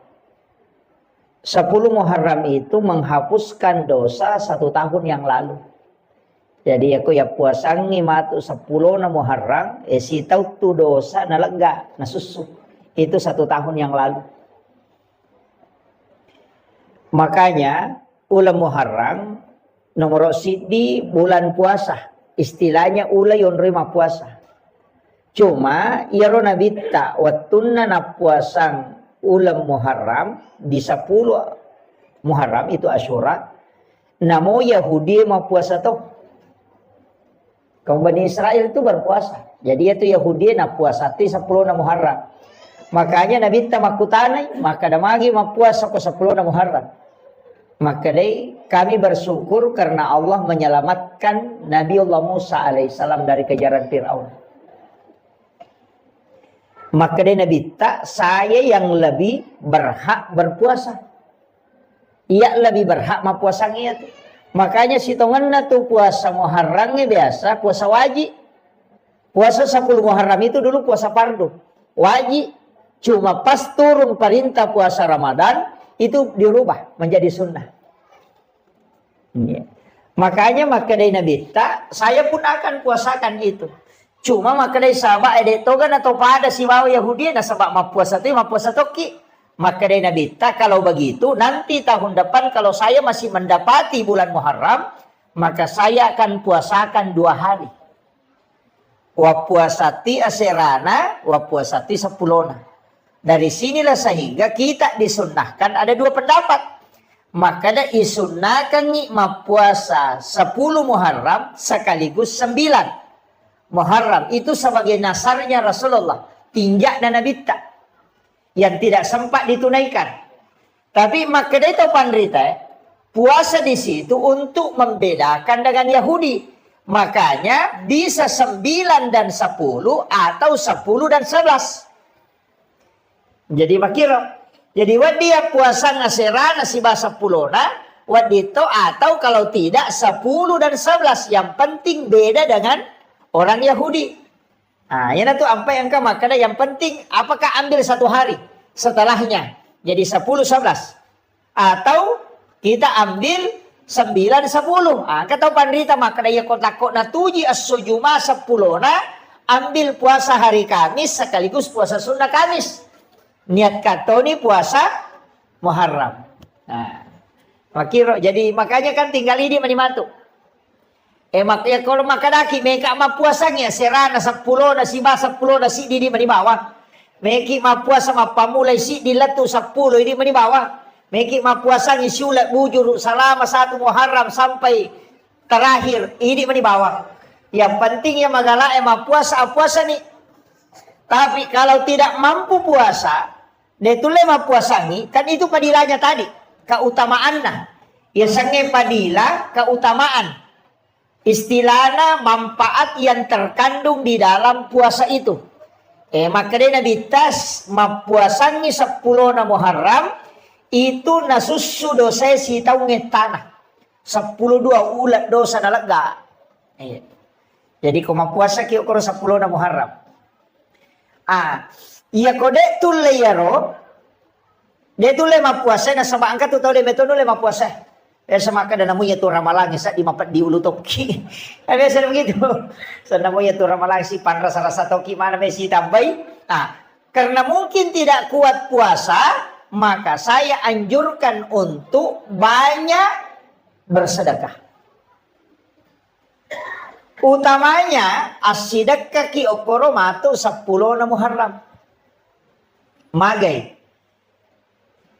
10 Muharram itu menghapuskan dosa 1 tahun yang lalu. Jadi aku ya puasangi matu 10 na Muharram, si tahu tu dosa na lega, na susu. Itu 1 tahun yang lalu. Makanya ulang Muharram nomor sidi bulan puasa. Istilahnya ula yon rima puasa. Cuma iaro nabita watunna na puasang ulam Muharram di 10 Muharram itu Asyura. Namo Yahudi ma puasa toh. Kaum Bani Israel itu berpuasa. Jadi itu Yahudi na puasa ti 10 na Muharram. Makanya nabita makutanay maka damagi ma puasa ko 10 na Muharram. Maka kami bersyukur karena Allah menyelamatkan Nabiullah Musa alaihissalam dari kejaran Fir'aun. Maka Nabi tak saya yang lebih berhak berpuasa. Ia lebih berhak mapuasanya itu. Makanya sitongan na tu puasa Muharramnya biasa puasa wajib. Puasa 10 Muharram itu dulu puasa fardu. Wajib. Cuma pas turun perintah puasa Ramadan itu dirubah menjadi sunnah. Ya. Makanya makadai Nabi tak, saya pun akan puasakan itu. Cuma makadai sahabat ada togan atau pada si bawa Yahudi na sabak mapuasa tu mapuasa toki. Makadai Nabi tak, kalau begitu nanti tahun depan kalau saya masih mendapati bulan Muharram, maka saya akan puasakan 2 hari. Wa puasati aserana, wa puasati 10. Dari sinilah sehingga kita disunnahkan ada 2 pendapat. Maka ada isunnahkan nikmat puasa 10 Muharram sekaligus 9 Muharram. Itu sebagai nasarnya Rasulullah. Tinjak dan Nabi tak. Yang tidak sempat ditunaikan. Tapi maka itu pandrita puasa di situ untuk membedakan dengan Yahudi. Makanya bisa 9 dan 10 atau 10 dan 11. Jadi makira. Jadi dia puasa ngasera nasi bahasa pulona. Wadito atau kalau tidak 10 dan 11. Yang penting beda dengan orang Yahudi. Nah, yang itu apa yang kau makan yang penting apakah ambil 1 hari setelahnya. Jadi 10 11. Atau kita ambil 9 10. Ah, kata pandrita makan ya kotak na tuji as-sujuma 10 na ambil puasa hari Kamis sekaligus puasa sunnah Kamis. Niat katoni puasa Muharram. Nah, makiro jadi makanya kan tinggal ini menimatu. Makanya kalau makadaki mereka ma puasanya serana 10 na si ba 10 na si di manibawa. Meki ma puasa ma pamulai si di latu 10 ini manibawa. Meki ma puasanya sulat bujur selama 1 Muharram sampai terakhir ini manibawa. Yang penting ya magala ma puasa nih. Tapi kalau tidak mampu puasa, dia tulen puasangi, kan itu padilanya tadi, keutamaannya. Ya sange padila, keutamaan. Istilahnya manfaat yang terkandung di dalam puasa itu. Maka dia Nabi tas mapuasangi 10 na Muharram, itu nasusu dosa si taunge tanah. 10 2 ulat dosa na lega. Jadi kau mapuasa kio koro 10 na Muharram. Iya kode tulle yaro. Dia tulle mapuasa na sama angkat tu tahu dia betul le mapuasa. Sama kada namunya tu ramalang sa di mapat di ulu toki. Biasa begitu. Sa namunya tu ramalang si pan rasa-rasa toki mana mesi tambai. Karena mungkin tidak kuat puasa, maka saya anjurkan untuk banyak bersedekah. Utamanya as-sidaqah ki okoro matu 10 na Muharram. Magay.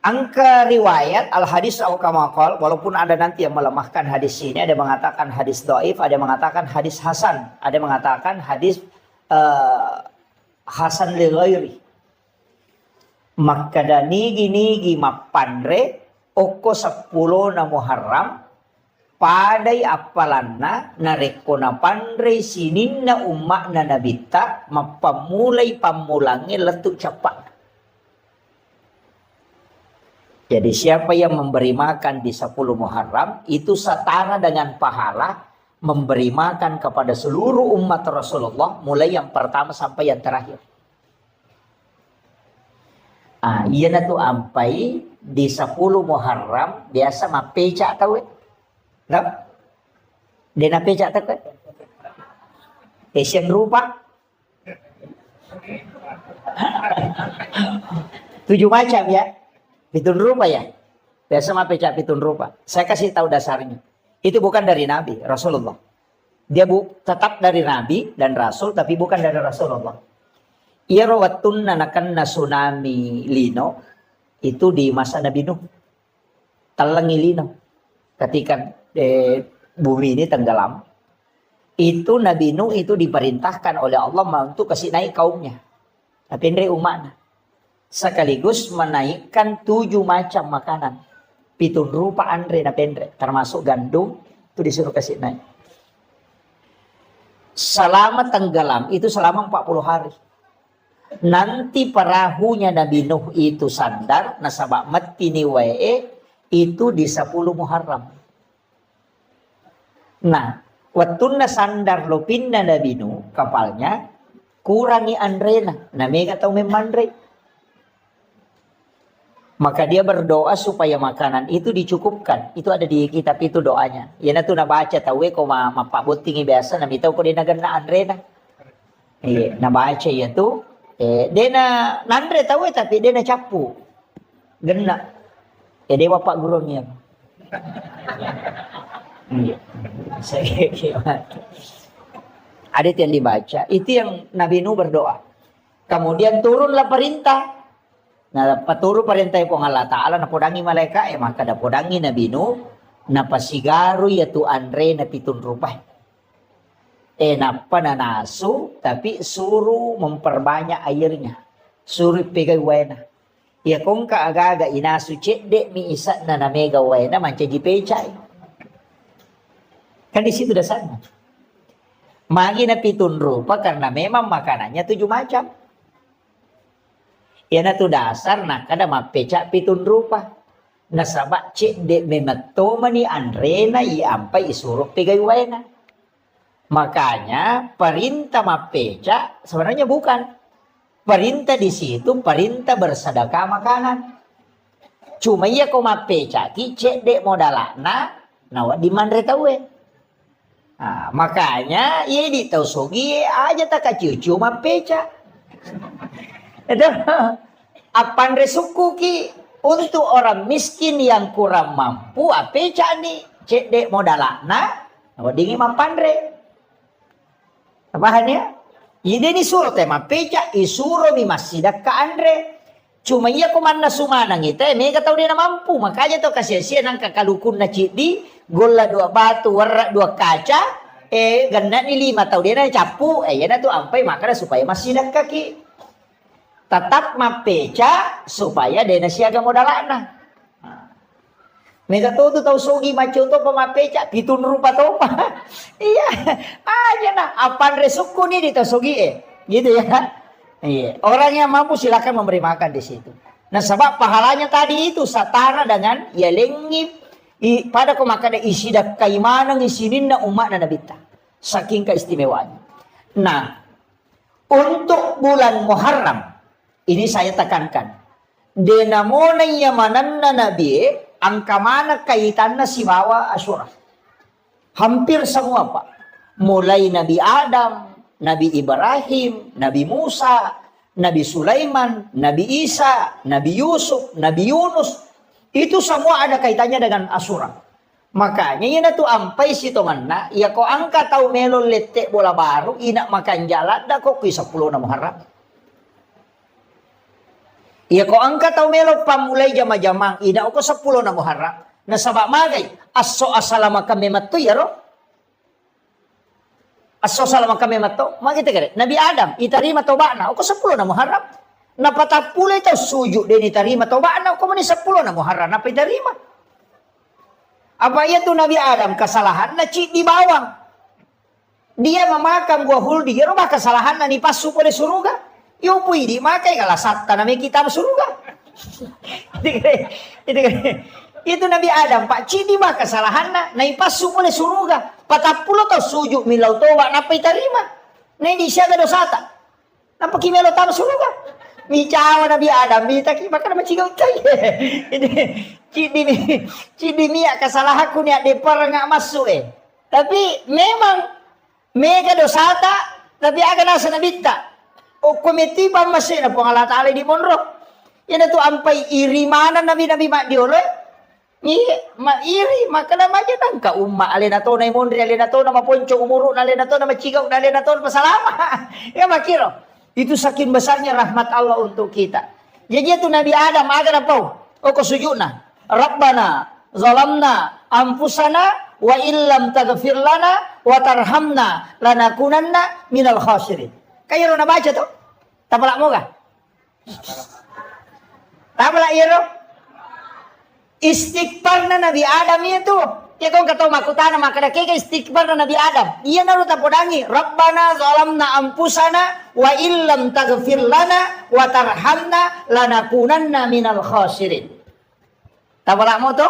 Angka riwayat al-hadis au kama qala, walaupun ada nanti yang melemahkan hadis ini, ada yang mengatakan hadis dhaif, ada yang mengatakan hadis hasan, ada yang mengatakan hadis hasan li ghairi. Maka nigi mapandre oko 10 na Muharram padai apalanna nareko na pandre sinin na umma na nabita mapamulay pamulangi letuk cepat. Jadi siapa yang memberi makan di 10 Muharram itu setara dengan pahala memberi makan kepada seluruh umat Rasulullah mulai yang pertama sampai yang terakhir. Iya na tu ampai di 10 Muharram biasa mapeca tahu. Nah, dia na peca tahu. Asian rupa. 7 macam ya. Pitun rupa ya. Biasa mah pecah pitun rupa. Saya kasih tahu dasarnya. Itu bukan dari Nabi, Rasulullah. Dia tetap dari Nabi dan Rasul, tapi bukan dari Rasulullah. Ia rawatun nanakan tsunami lino. Itu di masa Nabi Nuh. Talangi lino. Ketika bumi ini tenggelam. Itu Nabi Nuh itu diperintahkan oleh Allah untuk kasih naik kaumnya. Tapi ini umatnya. Sekaligus menaikkan 7 macam makanan. Pitun rupa andre na pendre. Termasuk gandum. Itu disuruh kasih naik. Selama tenggelam. Itu selama 40 hari. Nanti perahunya Nabi Nuh itu sandar. Nasabak mati ni wae. Itu di 10 Muharram. Nah. Wattuna sandar lopinna Nabi Nuh. Kapalnya. Kurangi andrena. Namanya atau memandre. Maka dia berdoa supaya makanan itu dicukupkan. Itu ada di kitab itu doanya. Ya na tu na baca tahu ko mapabutingi biasa na mitaw ko din na gana andre na. Na baca ya tu. Dia na nandre tahu tapi dia na capu. Gena. Dia bapak guru niya. Ada yang dibaca. Itu yang Nabi Nuh berdoa. Kemudian turunlah perintah. Nah, paturo perintah po Allah Ta'ala na podangi malaikat, maka na podangi Nabi Nuh, na pasigaro yatu andre na pitun rupay. Na pananaso, tapi suruh memperbanyak airnya. Suruh pegay wena. Ya kung kaagaga inaso cedek mi isa na namega wena, manca jipecay. Kan di situ dasarnya. Magi na pitun rupa karena memang makanannya 7 macam. Yan na to dasar na kada mapeca pitun rupa. Nasaba cik de mematoma ni Andre na iampay isurok pigay na. Makanya perintah mapeca sebenarnya bukan. Perintah di situ perintah bersedekah makanan. Cuma iya ko mapeca ki cik de modalana nawa di mandre tawe. Nah, makanya iya di tau sogi aja tak kacucu mapeca. Itu apan resuku ki untuk orang miskin yang kurang mampu apeca ni cek dek modalana wadingi mapandre paham ya ide ni suruh tema peca isuro mi masjidak ka andre cuma iya kumana sumana ngite mega tahu dia na mampu makanya to kasih-kasih nang kakalukun na cidi gola 2 batu warna 2 kaca ganda ni 5 tahu dia na capu yana tu ampai makanya supaya masjidak kaki tetap mapeca supaya dena siaga modalana. Mega tuh tahu sogi macam tu pemapeca pitun rupa topa. Iya, aja nah apan resuku nih di sogi gitu ya. Iya, orang yang mampu silakan memberi makan di situ. Nah, sebab pahalanya tadi itu setara dengan ya lengip pada kemakan isi dak kaimanan isinin na umat na nabita. Saking keistimewanya. Nah, untuk bulan Muharram ini saya tekankan. Denamona yamanan na nabi, angka mana kaitannya si bawa Asyura. Hampir semua Pak. Mulai Nabi Adam, Nabi Ibrahim, Nabi Musa, Nabi Sulaiman, Nabi Isa, Nabi Yusuf, Nabi Yunus. Itu semua ada kaitannya dengan Asyura. Makanya yun na to ampay si Tomanna, ya ko angka tau melon lete bola baru, inak makan jalan, da ko kuy 10 na Muharram. Iya ko angka tau melo pamulay jama-jamang ina ko 10 na Muharram. Na sabak magay aso asalama kami matto yaro. Aso salama kami matto. Magita kare. Nabi Adam itarima toba na ko 10 na Muharram. Napatapulay taw suju din itarima toba na ko man 10 na Muharram na pitarima. Apa iya tu Nabi Adam kesalahan na di bawang. Dia memakam gua huldi, ya rumah kesalahan na ni pasu pada suruga. Yo pui di makai kala satta na kita suruga. Itu Nabi Adam pak cidi mah kesalahan na ipasu pada suruga. Patapulo tau sujud milau toba napa terima. Nai di siaga dosata. Napa kimelo tahu suruga. Micawa Nabi Adam kita makan nama cigau tai. Cidi mia kesalahanku ni ada nggak masuk Tapi memang mega dosata tapi agak nasa nabita. O komiti pa masih na Allah Ta'ala di monro. Yan tu ampai iri mana nabi-nabi mak diolo. Ni ma iri maka na maja nang ka umma alena to na imondri alena to na maponco umuru na alena to na macigau na alena to pasalama. Ya makiro. Itu saking besarnya rahmat Allah untuk kita. Jadi itu Nabi Adam agak apa? O ko sujudna. Rabbana zalamna anfusana wa illam taghfir lana wa tarhamna lanakunanna minal khasirin. Kayo na baca to? Tapalak mo ka? Tapalak iro? Istighfar na Nabi Adam itu. Ya kung kataw makutana makadaki ka istighfar na Nabi Adam. Iya na ruta podangi. Rabbana zalamna anfusana wa illam taghfir lana wa tarhamna lanakunanna minal khasirin. Tapalak mo to?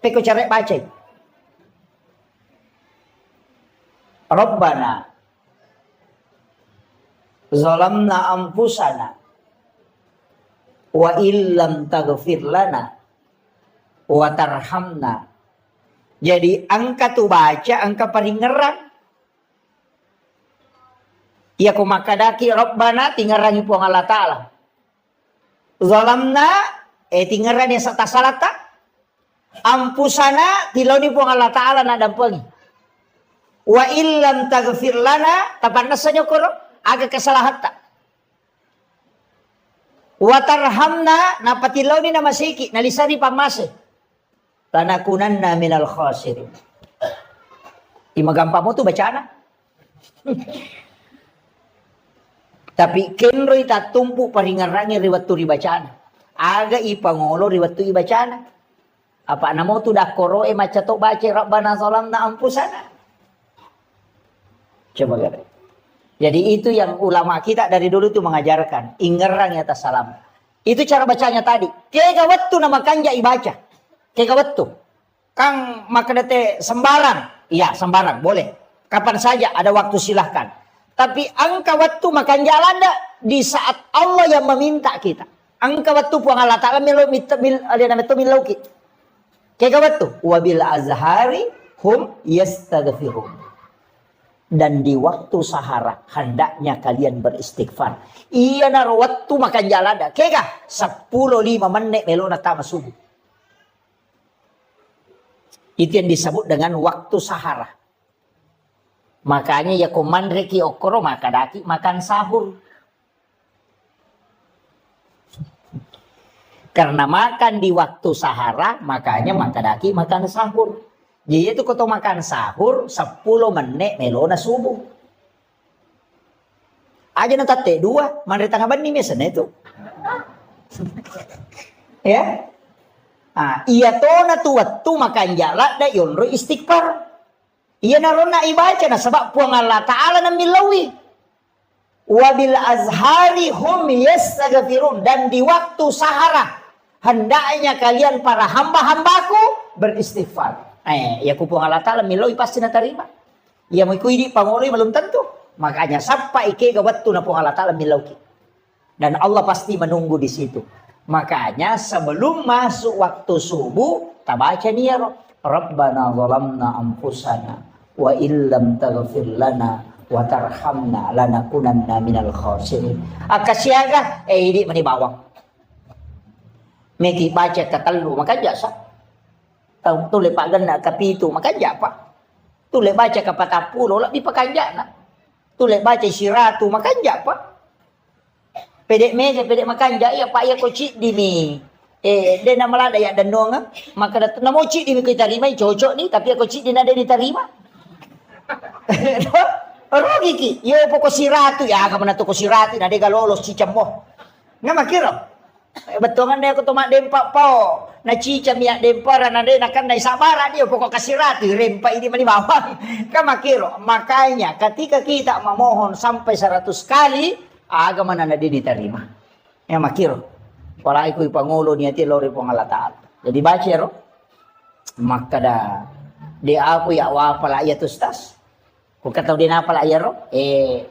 Peko carek baca. Rabbana zalamna anfusana wa illam taghfir lana wa tarhamna. Jadi angka tu baca angka paling ngerang. Ya ko makadaki Rabbana tingarangi puang Allah Ta'ala. Zalamna tingaran ya sata salata. Ampusana tiloni puang Allah Ta'ala na dampangi. Wa illam taghfir lana tapan nasanya koro agak kesalahan tak. Watarhamna napatilaw ni na masiki nalisari pamase. Lanakunanna minal khasirin. Imagampa mo tu bacaan. Tapi kenroy tatumpu paringarangi riwat tu ribacaan. Aga ipangolo riwat tu ibacaan. Apa namo tu dakoro maca to baca Rabbana zalamna anfusana. Coba lihat. Jadi itu yang ulama kita dari dulu itu mengajarkan. Ingerang ya atas salam. Itu cara bacanya tadi. Kega waktu nama kanja ibaca. Kega waktu. Kang makadete sembarang. Iya sembarang boleh. Kapan saja ada waktu silahkan. Tapi angka waktu makan jalan di saat Allah yang meminta kita. Angka waktu puang Allah Ta'ala milauki. Kega waktu. Wabil azhari hum yastaghfirun. Dan di waktu sahara hendaknya kalian beristighfar. Iya na waktu makan jalan dah. Kega 10-5 menit melona tama subuh. Itu yang disebut dengan waktu sahara. Makanya ya komandreki okoro makadaki makan sahur. Karena makan di waktu sahara makanya makadaki makan sahur. Jadi itu kau makan sahur 10 menit melona subuh. Aja nanti 2 mandiri tangga bani misalnya itu. Ya. Iya to na tu waktu makan jalan da yonro istighfar. Iya narona ibaca na sebab puang Allah Ta'ala na milawi. Wabil azhari hum yastaghfirun. Dan di waktu sahara hendaknya kalian para hamba-hambaku beristighfar. Ya kupuang Allah Ta'ala milawi pasti na terima. Ya mau ikut pangoloi belum tentu. Makanya sampai ike gawattu na puang Allah Ta'ala milawi. Dan Allah pasti menunggu di situ. Makanya sebelum masuk waktu subuh, kita baca nih ya Rabbana zalamna anfusana wa illam taghfir lana wa tarhamna lanakunanna minal khasirin. Akasyaga ini mani bawang. Meki baca katalu maka jasa. Tulis pak gana kapitu maka japa. Tulis baca kapatapulo lebih pakanja na. Tulis baca siratu maka japa. Pedek meja, pedek makan, ya pak ya ko cik di mi. Dia nama lah ya dan doang, maka dah namo cik di mi kita terima, cocok ni, tapi aku cik di nada diterima. Rugi ki, yo pokok siratu ya, kamu nak ko siratu, nade galolos cicam mo. Nga makiro. Betul kan dia aku tomak dempak po. Na cica miak dempara na dia nakan na sabara dia pokok kasirati rempa ini mani bawang. Kamakiro. Makanya ketika kita memohon sampai 100 kali agama na dia diterima. Ya makiro. Wala iku ipangulo niya ti lori pong Allah Ta'ala. Jadi baca ro. Maka dah di aku ya wa pala ya tustas. Kung kataw din na pala ya ro.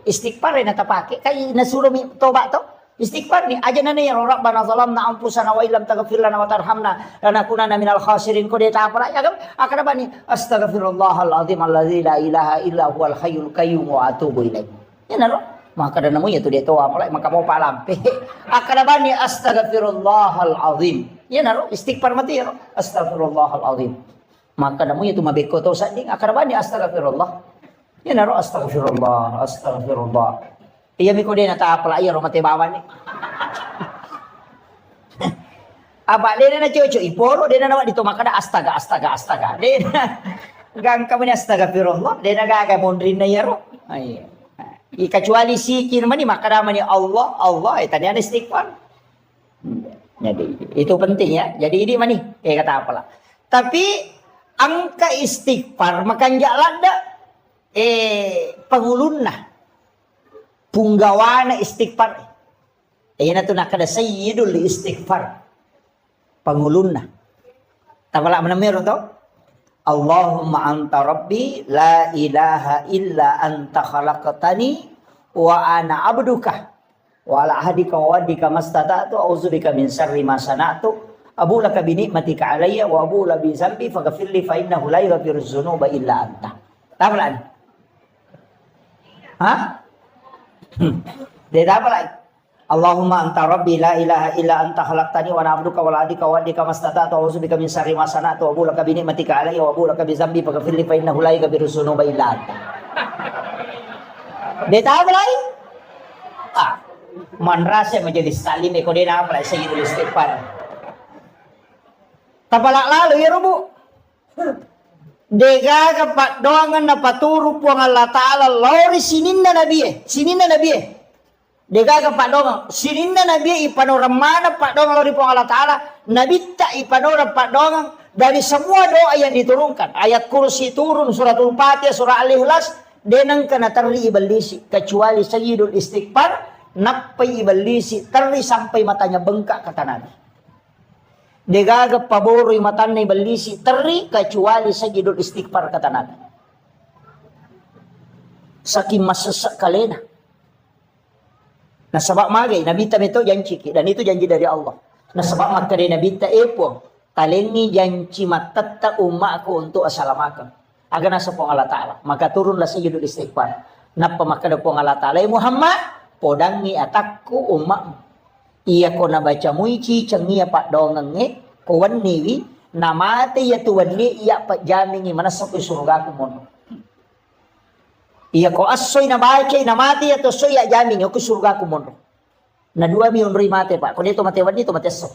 Istighfar na tapake kay nasuro mi toba to. Istighfar ni aja na niya rabbana zalamna anfusana wa illam taghfir lana wa tarhamna lanakunanna minal khasirin ko deta para ya kam akana bani astaghfirullahal azim alladzi la ilaha illa huwal hayyul qayyum wa atubu ilaih. Ya naro maka dan namunya tu dia tahu apa maka mau palampe akana bani astaghfirullahal azim. Ya naro istighfar mati ya astaghfirullahal azim. Maka namunya tu mabeko to sanding akana bani astaghfirullah. Ya naro astagfirullah. Iya miko din nata apala iya romate bawan ni. Aba dia na cucu iporo dia na dito makada astaga. Dia gang kami astagfirullah dia na gaga mondrin na yaro. Ay. Kecuali sikir mani makada mani Allah tadi ada istighfar. Jadi itu penting ya. Jadi ini mani kata apalah. Tapi angka istighfar makan jalan dah pangulunna. Punggawana istighfar. Ayan na ito nakada sayyidul istighfar. Pangulun na. Tapala manamero to. Allahumma anta rabbi la ilaha illa anta khalaqtani wa ana abduka. Wa ala ahdika wa wadika mastata'tu a'udzubika min syarri ma sana'tu. Abu laka bi ni'matika alayya wa abu la bi zambi faghfirli fa innahu la yaghfiru dzunuba illa anta. Tapala. Hah? Dia apa lagi? Allahumma anta rabbi la ilaha illa anta khalaqtani wa ana abduka wa la adika wa adika mastata'tu a'udzubika min syarri ma sana'tu wa abu laka bi ni'matika alayya wa abu laka bi zambi faghfirli fa innahu la yaghfiru dzunuba illa anta. Dia apa lagi? Man rasa majelis talim ko din apa lagi sayyidul istighfar. Tapalak lalu ya rubu. Dega kapat doangan na paturu puang Allah Ta'ala lori sininna nabi Dega kapat doangan sininna nabi ipanorama pak doangan lori puang Allah Ta'ala nabi tak ipanora pak doangan dari semua doa yang diturunkan ayat kursi turun suratul Fatihah surah Al-Ikhlas denang kena terli ibalisi kecuali sayyidul istighfar napai ibalisi terli sampai matanya bengkak kata Nabi. Degaga paboroy matanay balisi teri kecuali sayyidul istighfar kata Nabi. Saking masasak kalena. Nah sebab magay Nabi itu janji dan itu janji dari Allah. Nah sebab makare Nabi epo talengi janji matatta ummaku untuk assalamakan. Agar nasa pong Allah Ta'ala. Maka turunlah sayyidul istighfar. Napa makada pong Allah Ta'ala Muhammad podangi atakku ummakmu. Iya ko na baca muici cengia pak dongange kawan niwi namate ya tuan ni iya pak jamingi mana sampai surga aku mon. Iya ko asoy na baca namate ya to soy ya jamingi aku surga aku mon. Na 2 milyon mate pak. Kung ito mate wani ito mate so.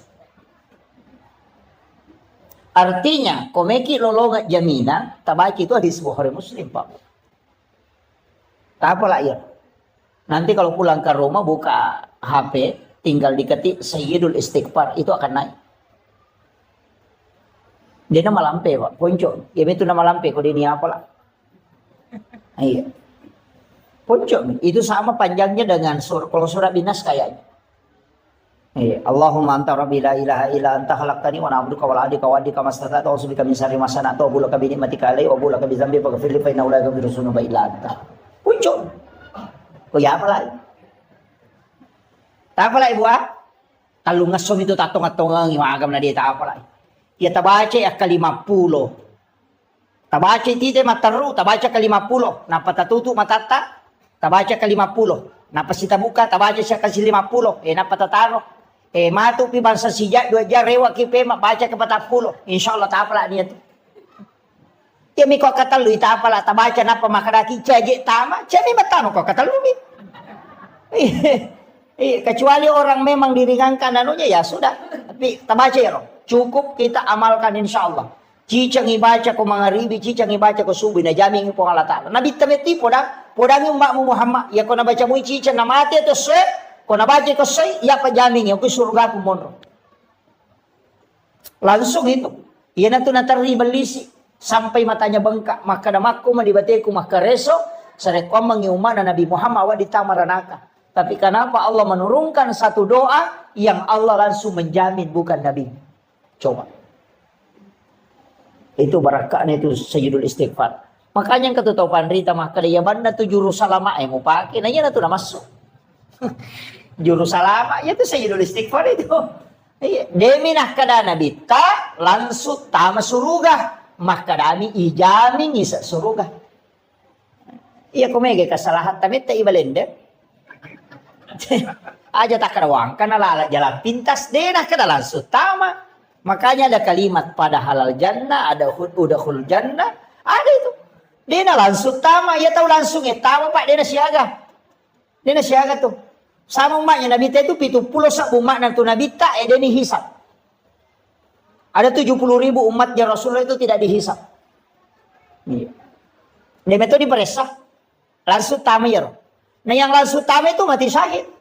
Artinya komeki lolonga jamina tabaki itu hadis Bukhari Muslim pak. Apa lah ya? Nanti kalau pulang ke rumah buka HP tinggal diketik sayyidul istighfar itu akan naik. Dia nama lampe pak, poncok. Ya itu nama lampe kok dia apa lah? Iya. Poncok itu sama panjangnya dengan kalau surah Binas kayaknya. Iya. Allahumma anta rabbi la ilaha illa anta khalaqtani wa ana abduka wa la adika wa adika mastata'tu a'udzubika min syarri ma sana'tu wa bulaka bi ni'matika alayya wa bulaka bi dzambi faghfir li fa innahu la yaghfiru dzunuba illa anta. Poncok. Kok ya apa lagi? Tak apa lagi buah? Kalau ngasom itu tatong-atong yung agam na dia tak apa lagi. Ya tabaca ya ke-50. Tabaca itu mataru, tabaca ke-50. Napa tatutu matata? Tabaca ke-50. Napa sita buka, tabaca siya ke-50. Napa tataro? Matu pi bangsa sijak 2 jar rewa kipe baca ke-40. Insyaallah tak apa lagi itu. Ya mi ko katalu ita apa lah tabaca napa makaraki caje tama. Cami matano ko katalu mi. Kecuali orang memang diringankan anunya ya sudah. Tapi kita baca ya, cukup kita amalkan insya Allah. Cicang ibaca ko mangaribi, cicang ibaca ko subuh na jaming po Allah Ta'ala. Nabi tamiti podang yung makmu Muhammad. Ya ko nabaca mo cicang na mati ito soy, ko nabaca ko soy, ya pa jaming yung ko surga ko monro. Langsung itu. Yan na ito nataribelisi. Sampai matanya bengkak. Maka namakku madibate ko makareso. Sa rekomang yung na Nabi Muhammad wa ditamaranaka. Tapi kenapa Allah menurunkan satu doa yang Allah langsung menjamin bukan Nabi? Coba. Itu barakahnya itu Sayyidul Istighfar. Makanya yang ketutupan rita maka dia banda tu juru salama mau pakai. Nanya na tu na masuk. Juru salama itu Sayyidul Istighfar itu. Demi nak kada Nabi ta langsung tama suruga. Maka dami ijami isa suruga. Iya kumege kesalahan tapi tak ibalende. Aja tak kerawang karena lalat jalan pintas denah kada langsung tama. Makanya ada kalimat pada halal jannah, ada udahul jannah, ada itu. Denah langsung tama, ya tahu langsung tama Pak denah siaga. Denah siaga tuh. Sama umatnya Nabi itu 70 sak umat nanti Nabi tak deni hisab. Ada 70.000 umatnya Rasulullah itu tidak dihisab. Iya. Dia metode diperesah langsung tama ya. Nah yang langsung tama itu mati syahid.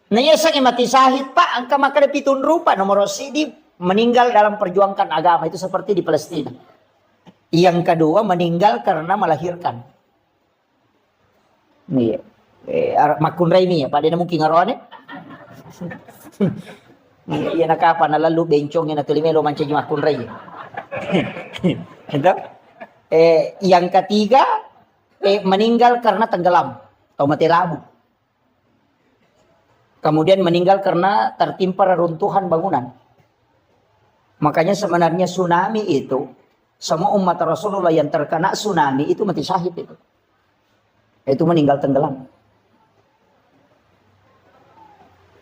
Nah yang mati syahid Pak, angka maka pitun rupa nomor sidi meninggal dalam perjuangkan agama itu seperti di Palestina. Yang kedua meninggal karena melahirkan. Nih, makun Raimi ya Pak, dia mungkin ngaroane. Iya nak apa na lalu bencong yang natulimelo manca makun Raimi. Itu. Yang ketiga meninggal karena tenggelam atau mati lampu. Kemudian meninggal karena tertimpa reruntuhan bangunan. Makanya sebenarnya tsunami itu semua umat Rasulullah yang terkena tsunami itu mati syahid itu. Itu meninggal tenggelam.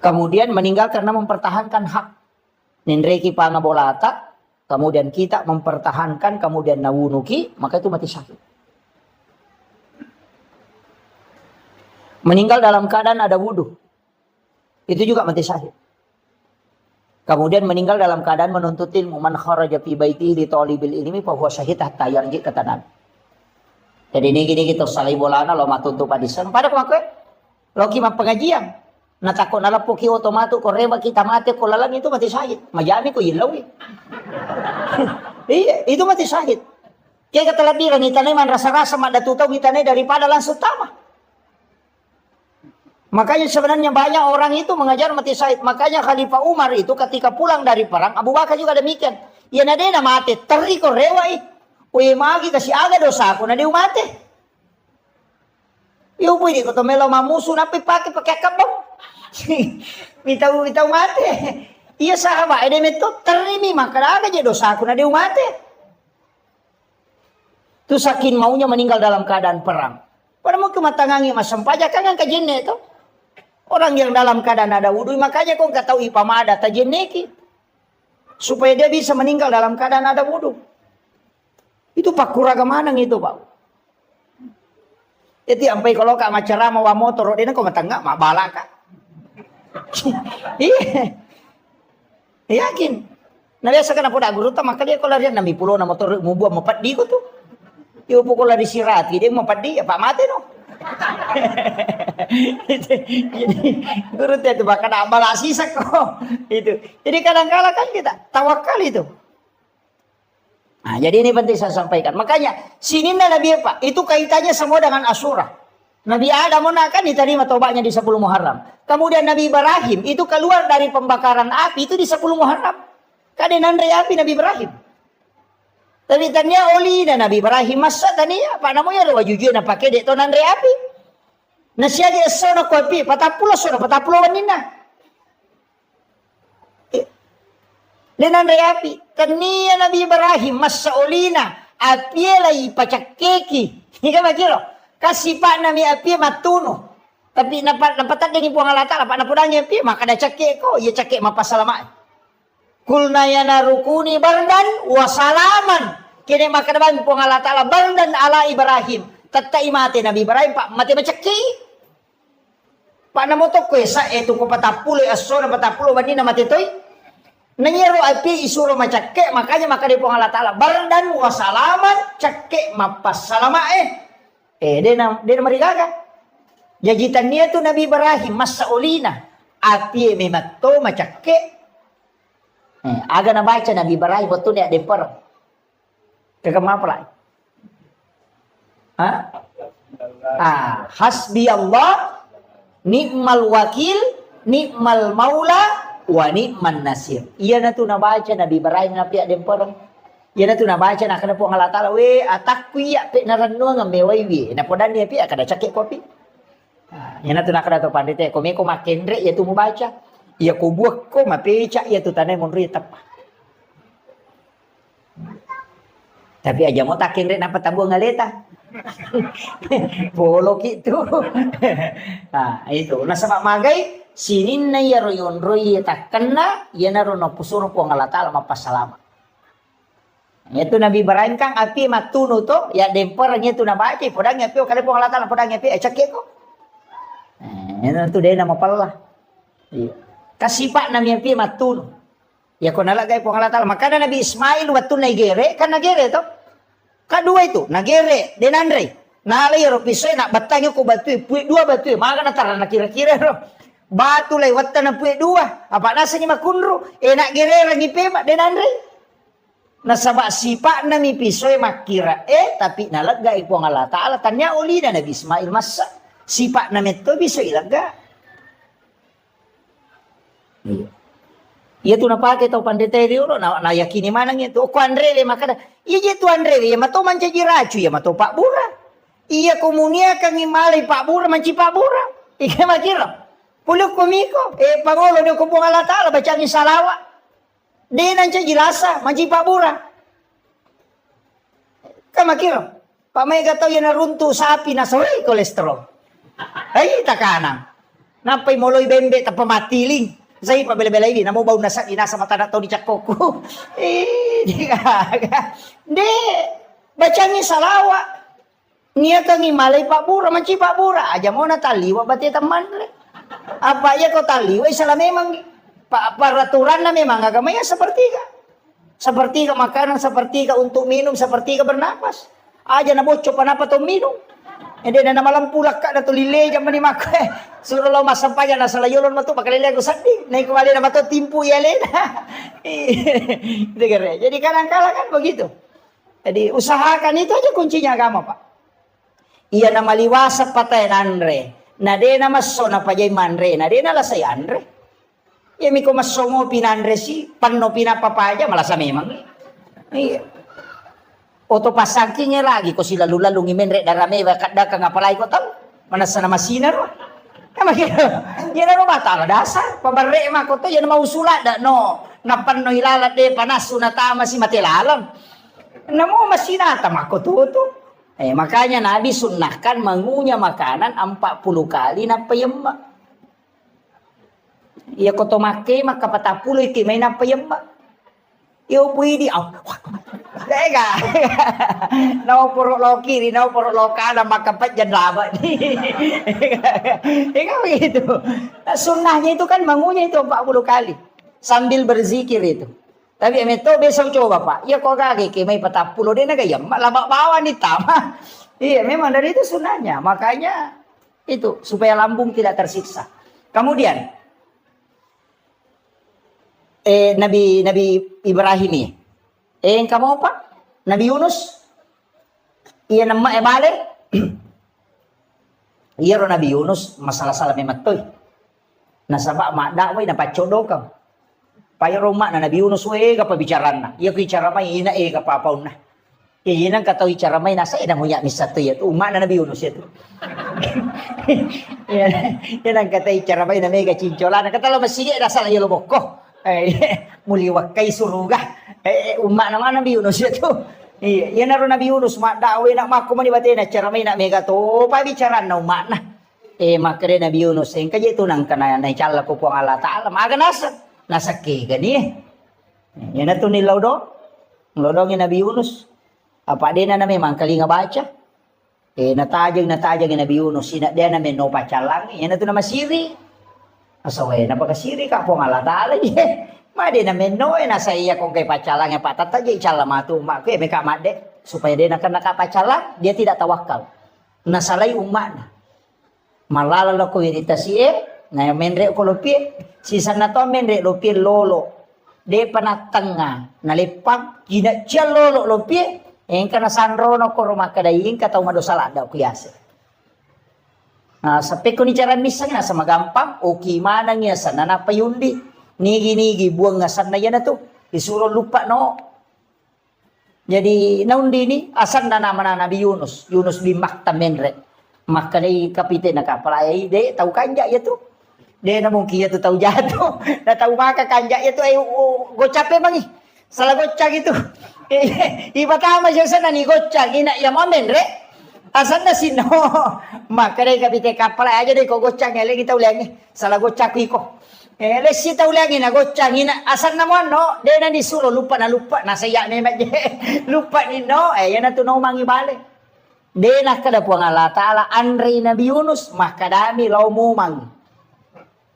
Kemudian meninggal karena mempertahankan hak. Nindreki pangabolata, kemudian kita mempertahankan, kemudian nawunuki, maka itu mati syahid. Meninggal dalam keadaan ada wudhu. Itu juga mati syahid. Kemudian meninggal dalam keadaan menuntut ilmu. Man kharaja fi baitihi li talibil ilmi fa huwa syahid hatta yarji kata Nabi. Jadi ini gini kita salih bolana lo matuntu padisan. Pada kemakai lo kima pengajian. Natakon nalapo ki otomatu ko reba kita mati ko lalang itu mati syahid. Majami ko ilawi. Iya, itu mati syahid. Kaya katalabiran itanay man rasa-rasa madatutaw itanay daripada langsung tama. Makanya sebenarnya banyak orang itu mengajar mati syahid. Makanya Khalifah Umar itu ketika pulang dari perang, Abu Bakar juga demikian. Ya nade na mati, teri ko rewai. Uy magi kasi aga dosa ako nade umate. Yo pwede ko to melo mamuso na pakai kabang. Bitaw mate. Iya sahabat, ede meto terimi maka aga je dosa ako nade umate. Tu saking maunya meninggal dalam keadaan perang. Pada mau kematangangi masampaja kan kajenne itu. Orang yang dalam keadaan ada wudhu, makanya kau nggak tahu ipamada tajenneki. Supaya dia bisa meninggal dalam keadaan ada wudhu. Itu Pak Kuragamanang itu Pak. Jadi sampai kalau kak macara mau motor, dia kau matangga mak balaka. Iya, yakin. Nah biasa kan apa guru maka dia kalau lihat nami pulau na motor mau buat mapat di tuh. Yo pukul lari sirati dia mapat di apa mati no. Jadi guru itu bahkan amal asisak kok itu. Jadi kadang-kadang kan kita tawakal itu. Nah, jadi ini penting saya sampaikan. Makanya sini Nabi apa? Itu kaitannya semua dengan Asyura. Nabi Adam kan diterima tobatnya di 10 Muharram. Kemudian Nabi Ibrahim itu keluar dari pembakaran api itu di 10 Muharram. Kadenan api Nabi Ibrahim. Tapi tanya oli dan Nabi Ibrahim masa tanya apa namanya ada wajujud na pakai dek tonan api. Nasiya dia sono kopi patapulo wanina. Denan api. Tania Nabi Ibrahim masa olina api lagi pacak keki. Hingga makiro kasih pak Nabi api matuno. Tapi napatan dengan buang alata apa napudangnya api maka ada cakek ko ya cakek mapasalamat. Kulna yana rukuni bardan wasalaman. Kini maka naman po Allah Ta'ala bardan ala Ibrahim. Tatai mati Nabi Ibrahim pak mati macaki. Paano mo to kwesa, eto ko patapuloy, aso na patapulo, bani na matitoy. Nanyero api isuro macakke, makanya makanya po Allah Ta'ala. Bardan wa salaman, cakke mapasalama dia na marigaga. Jajitan niya to Nabi Ibrahim, masaulina. Api may matto, macakke. Aga na baca Nabi Ibrahim, betul niya demper. Kagam apa hasbi Allah, ni'mal wakil, ni'mal maula, wa ni'man nasir. Iya na to nabaca Nabi Ibrahim na pia demporong. Iya na to nabaca na kana po ang Allah Ta'ala we atakwi pe naranno nga meway wi. Na podan niya pia kada cakik kopi. Iya na to nakada to pandite ko me ko makendre ya to mo baca. Iya ko buak ko mapeca iya to tanay mon ritap. Tapi aja mo takendre na patabu ngaleta. Bolok itu. Itu nasa magay sinin na yaro yon roy takana yanaro no pusuro po ang Allah Ta'ala mapasalama. Itu Nabi Ibrahim kang api matuno to ya demper nya to nabaca podang api kali po ang Allah Ta'ala podang api cakek ko. Itu dia nama pala. Kasipa nami api matuno. Ya ko nalagay po ang Allah Ta'ala makana Nabi Ismail watun na igere kan nagere to. Kadua itu nagere denandre nalay ro pisoy nak batangyo ko batu puy dua batu maga na tara na kira-kira ro batu lay watta na puy dua apa nasa ni makunro nak gere lagi pema denandre nasaba sipa na mi pisoy makira tapi nalagay po ang Allah Ta'ala tanya uli na Nabi Ismail masa sipa na metto pisoy ilaga Iya tu napake tau pandete dio na yakini manang itu ko Andre le makada iya je tu Andre le mato manca jiracu ya mato Pak Bura iya komunia kang imalai Pak Bura manci Pak Bura ika makira puluk komiko pangolo dio ko Allah Ta'ala baca ni salawa de nanca jilasa manci Pak Bura kamakira Pak Mega tau ya naruntu sapi na sore kolesterol ay takanang napay moloy bembe tapamatiling Zai pa bela-bela ini namo bau nasa inasa mata na to di cakkoku. De baca ni salawa. Nia kang imalay Pak Bura manci Pak Bura aja mau na taliwa bati teman le. Apa ya kau taliwa salah memang peraturan na memang agamanya seperti makanan seperti untuk minum seperti bernapas. Aja na bocor panapa to minum. Ede na malam pulak ka na to lile jam ni mak. Suruh lo masampaya na salayolon matu pakalile ko sandi. Naik kembali na matu timpu ya lena. Jadi kadang-kala kan begitu. Jadi usahakan itu aja kuncinya agama Pak. Iya na maliwasa patay nanre. Na de na maso na pajay manre. Na de na lasay andre. Ya mi ko maso mo pinanre si panno pinapapaja malasa memang. Iya. Oto pasangkingnya lagi ko sila lalu ngimenre darame kada kang apalay ko tahu mana sana masinar kama kira ya na batala dasar pabarre ma ko to yan mausula da no napan no ilalat de panasu na tama si matelalang namo masinata mako to makanya Nabi sunnahkan mengunyah makanan 40 kali na payemma iya ko to make maka 40 iki may na payemma yo pwede Teka. Nau puruk lo kiri, nau puruk lo kanan, maka jan laba. Ikaw begitu. Sunnahnya itu kan bangunnya itu 40 kali. Sambil berzikir itu. Tapi itu besok coba Pak. Ya kok kaki may 40 dia nagayam. Lama bawa nih tama. Iya memang dari itu sunnahnya. Makanya itu supaya lambung tidak tersiksa. Kemudian Nabi Ibrahim ini. Yang kamu apa? Nabi Yunus. Iya nama balik. Iya ro Nabi Yunus masalah-salah mematoy. Nasaba mak dakway na pacodokam. Payo rumah na Nabi Yunus we ka pabicaran na. Iya ko icara may ina ka papaw na. Iya nang kataw icara may nasa ina mo ya misato ya. Uma na Nabi Yunus ito. Iya nang kataw icara may na mega cincola na katalo masige na sala yo lubok ko. Muliwak kay suruga. Umat naman Nabi Yunus itu. Iya na ro Nabi Yunus mak dakway na mako man ibate na cara may na mega to pabicaran na umat na. Makre Nabi Yunus yang kaya itu nang kana na icala ko po ang Allah Ta'ala maga nasa ke gani. Yan na to ni Lodo. Lodo ni Nabi Yunus. Apa dia na memang kali nga baca. Natajang Nabi Yunus, dia na meno pacalang, yan na ito na masiri. Asaway, napakasiri ka po nga latala, madi na meno, nasa iya kung kay pacalang, patatagya, icalamato, may kamade, supaya dia nakapacalang, dia tidak tawakal. Nasalay umat na. Malalala ko yun ita na menre ko lupi, sisa na to menre lupi lolo. De panatanga, nalipag, ginatya lolo lupi, yang kana sanro no ko rumah kadaing kataw madosala daw kuyase. Sa peko ni jaran misa nga sa magampang okay manang ya sa nanapayundi nigi buang nga san na yan na to isuro lupa no. Jadi naundi ni asan na naman na Nabi Yunus bin Makta-menre makkanay kapite na kapalay de tau kanja ya to. De na mungkin ya to tau jato na tau maka kanja ya to ay gocape mangi. Salah gocak itu. Iba tama siya sa nanigotsak. Ina ya momen re. Asan na sino. Makare kapite kapal aja deh ko gocak ngele kita ulangi. Salah gocak ko. Les kita ulangi na gocak ina asan na mo no. De na disuruh lupa na saya ni maje. Lupa ni no. Yan na tunaw mangi balik. De na kada po ang Allah Ta'ala Andri Nabi Yunus makadami law mumang.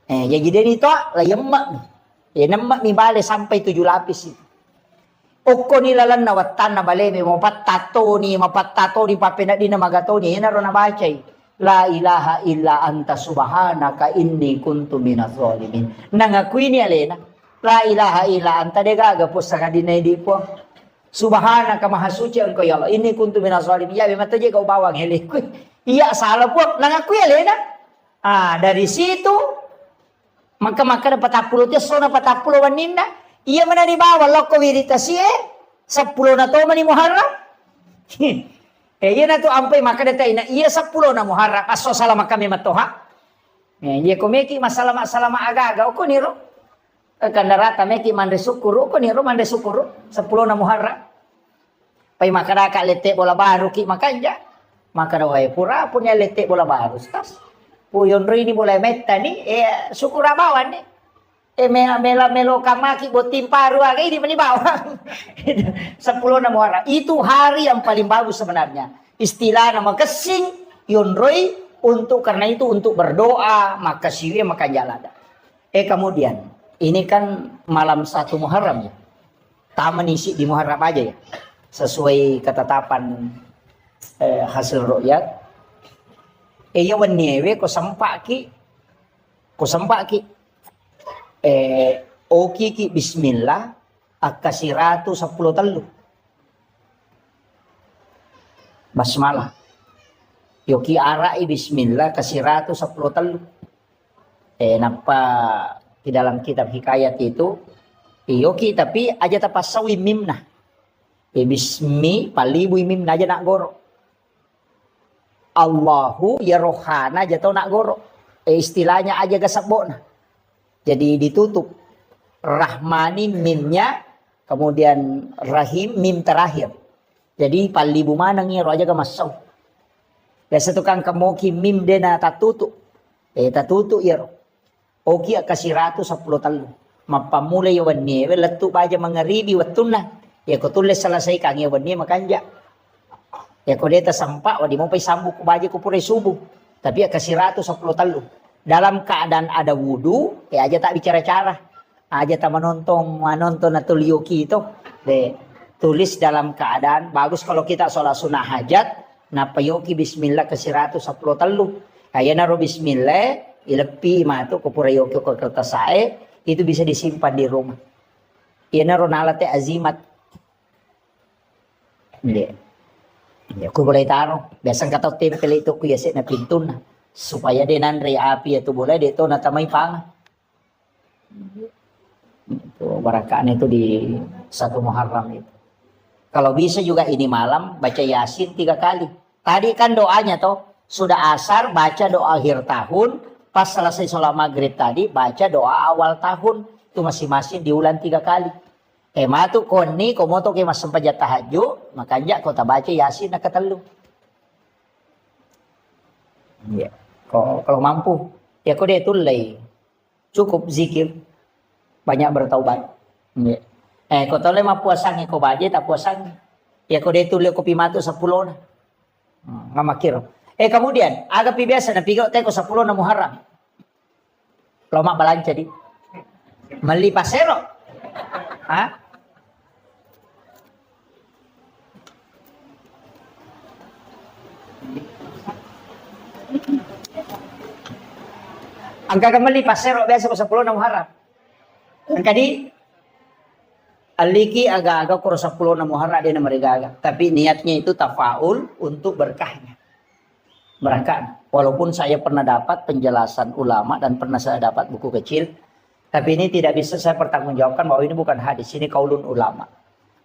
Jadi dito layemak. Namak mi balik sampai 7 lapis itu. Oko nilalan na watan na baleme mapattato ni papena di na magato ni hinaro na bacay la ilaha illa anta subhanaka inni kuntu minaz zalimin nangakui ni alena la ilaha illa anta de gagapos sa kadina di po subhanaka mahasuci engkau ya Allah inni kuntu minaz zalimin ya mata je kau bawang hele iya salah po nangakui alena dari situ maka dapat 40 dia sona 40 waninda. Iya mana di bawah loko wiritasi 10 na to mani Muharram. Iya na to ampai maka deta ina iya 10 na Muharram aso salama kami matoha. Iya komeki masalah aga-aga uko niro. Kandarata meki mande syukur uko niro mande syukur 10 na Muharram. Pai maka daka lete bola baru ki makanja. Maka dawai pura punya lete bola baru tas. Puyon rini bola metta ni syukur abawan ni. Melo kamaki buat tim paru agak ini meni bawang 10 na Muharram itu hari yang paling bagus sebenarnya istilah nama kesing yonroi untuk karena itu untuk berdoa maka siwi maka jalada kemudian ini kan malam 1 Muharram ya taman isi di Muharram aja ya sesuai ketetapan hasil ru'yat ya wanewe ko sempaki oki ki bismillah akasiratu 10 telu basmalah yoki arai bismillah kasiratu 10 telu napa di dalam kitab hikayat itu yoki tapi aja tapasawi mimna bismi palibu mimna aja nak goro Allahu ya rohana aja tau nak goro istilahnya aja gasabona. Jadi ditutup Rahmani mimnya kemudian Rahim mim terakhir. Jadi palibu manang iro aja ga masau. Biasa tukang kamoki mim dena tatutu. Tatutu iro. Oki akasiratu 10 telu. Mapamulay yawan niya. Letu baja mangaribi watuna. Ya ko tulis salasay kang yawan niya makanja. Ya ko deta sampa wadi mo pay sambu ko baja ko pure subuh. Tapi akasiratu 10 telu. Dalam keadaan ada wudu, aja tak bicara cara, aja tak menonton atau liuki itu, tulis dalam keadaan bagus kalau kita sholat sunnah hajat, napayoki bismillah kasiratu 10 telu, kaya naro bismillah, ilepi matu kupurayoki ke kertas saya, itu bisa disimpan di rumah. Iya naro nalate azimat, ya aku boleh taruh, biasa kata tempel itu kuyase na pintuna. Supaya dia nanre api itu boleh dia itu natamay pang itu barakaan itu di 1 Muharram itu kalau bisa juga ini malam baca Yasin 3 kali tadi kan doanya toh sudah asar baca doa akhir tahun pas selesai sholat maghrib tadi baca doa awal tahun itu masing-masing diulang 3 kali matu koni komoto ke mas sempat tahajud makanya kota baca Yasin nak ketelu. Ya, kalau mampu, ya kau dia tulai cukup zikir, banyak bertaubat. Ya. Kau tulai mah puasang kau baje tak puasang. Ya kau dia tulai kopi matu 10 na. Ngamakir. Kemudian agak biasa na pigaw tayo ko sa 10 na Muharram. Loma balanca di. Mali pasero. Ha? Ang kagamali pasero biasa ko sa 10 na Muharram. Ang kadi aliki aga-aga ko sa 10 na Muharram din na marigaga. Tapi niatnya itu tafaul untuk berkahnya. Berkah. Walaupun saya pernah dapat penjelasan ulama dan pernah saya dapat buku kecil, tapi ini tidak bisa saya pertanggungjawabkan bahwa ini bukan hadis, ini kaulun ulama.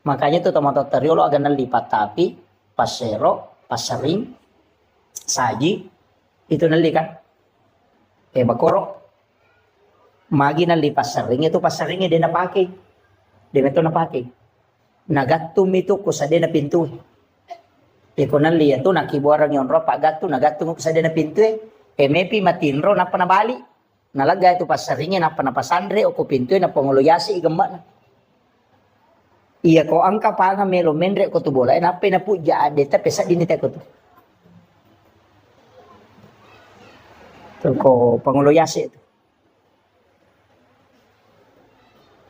Makanya itu teman-teman teriolo agak nelipat tapi pasero, pasering, saji itu neli kan? Bakoro. Magi neli pasering itu paseringnya dia napakai. Dia itu napakai. Nagatum itu kusa dia na pintu. Iko nali itu nakibuarang yon ro pagatu nagatum kusa dia na pintu. Mepi matinro napa na bali. Nalaga itu paseringnya napa na pasandre o ko pintu na panguluyasi igamba na. Iya ko angka pa nga melo mendre ko to bola napa na puja ade ta pesa dinita ko to. Ko panguluyasi itu.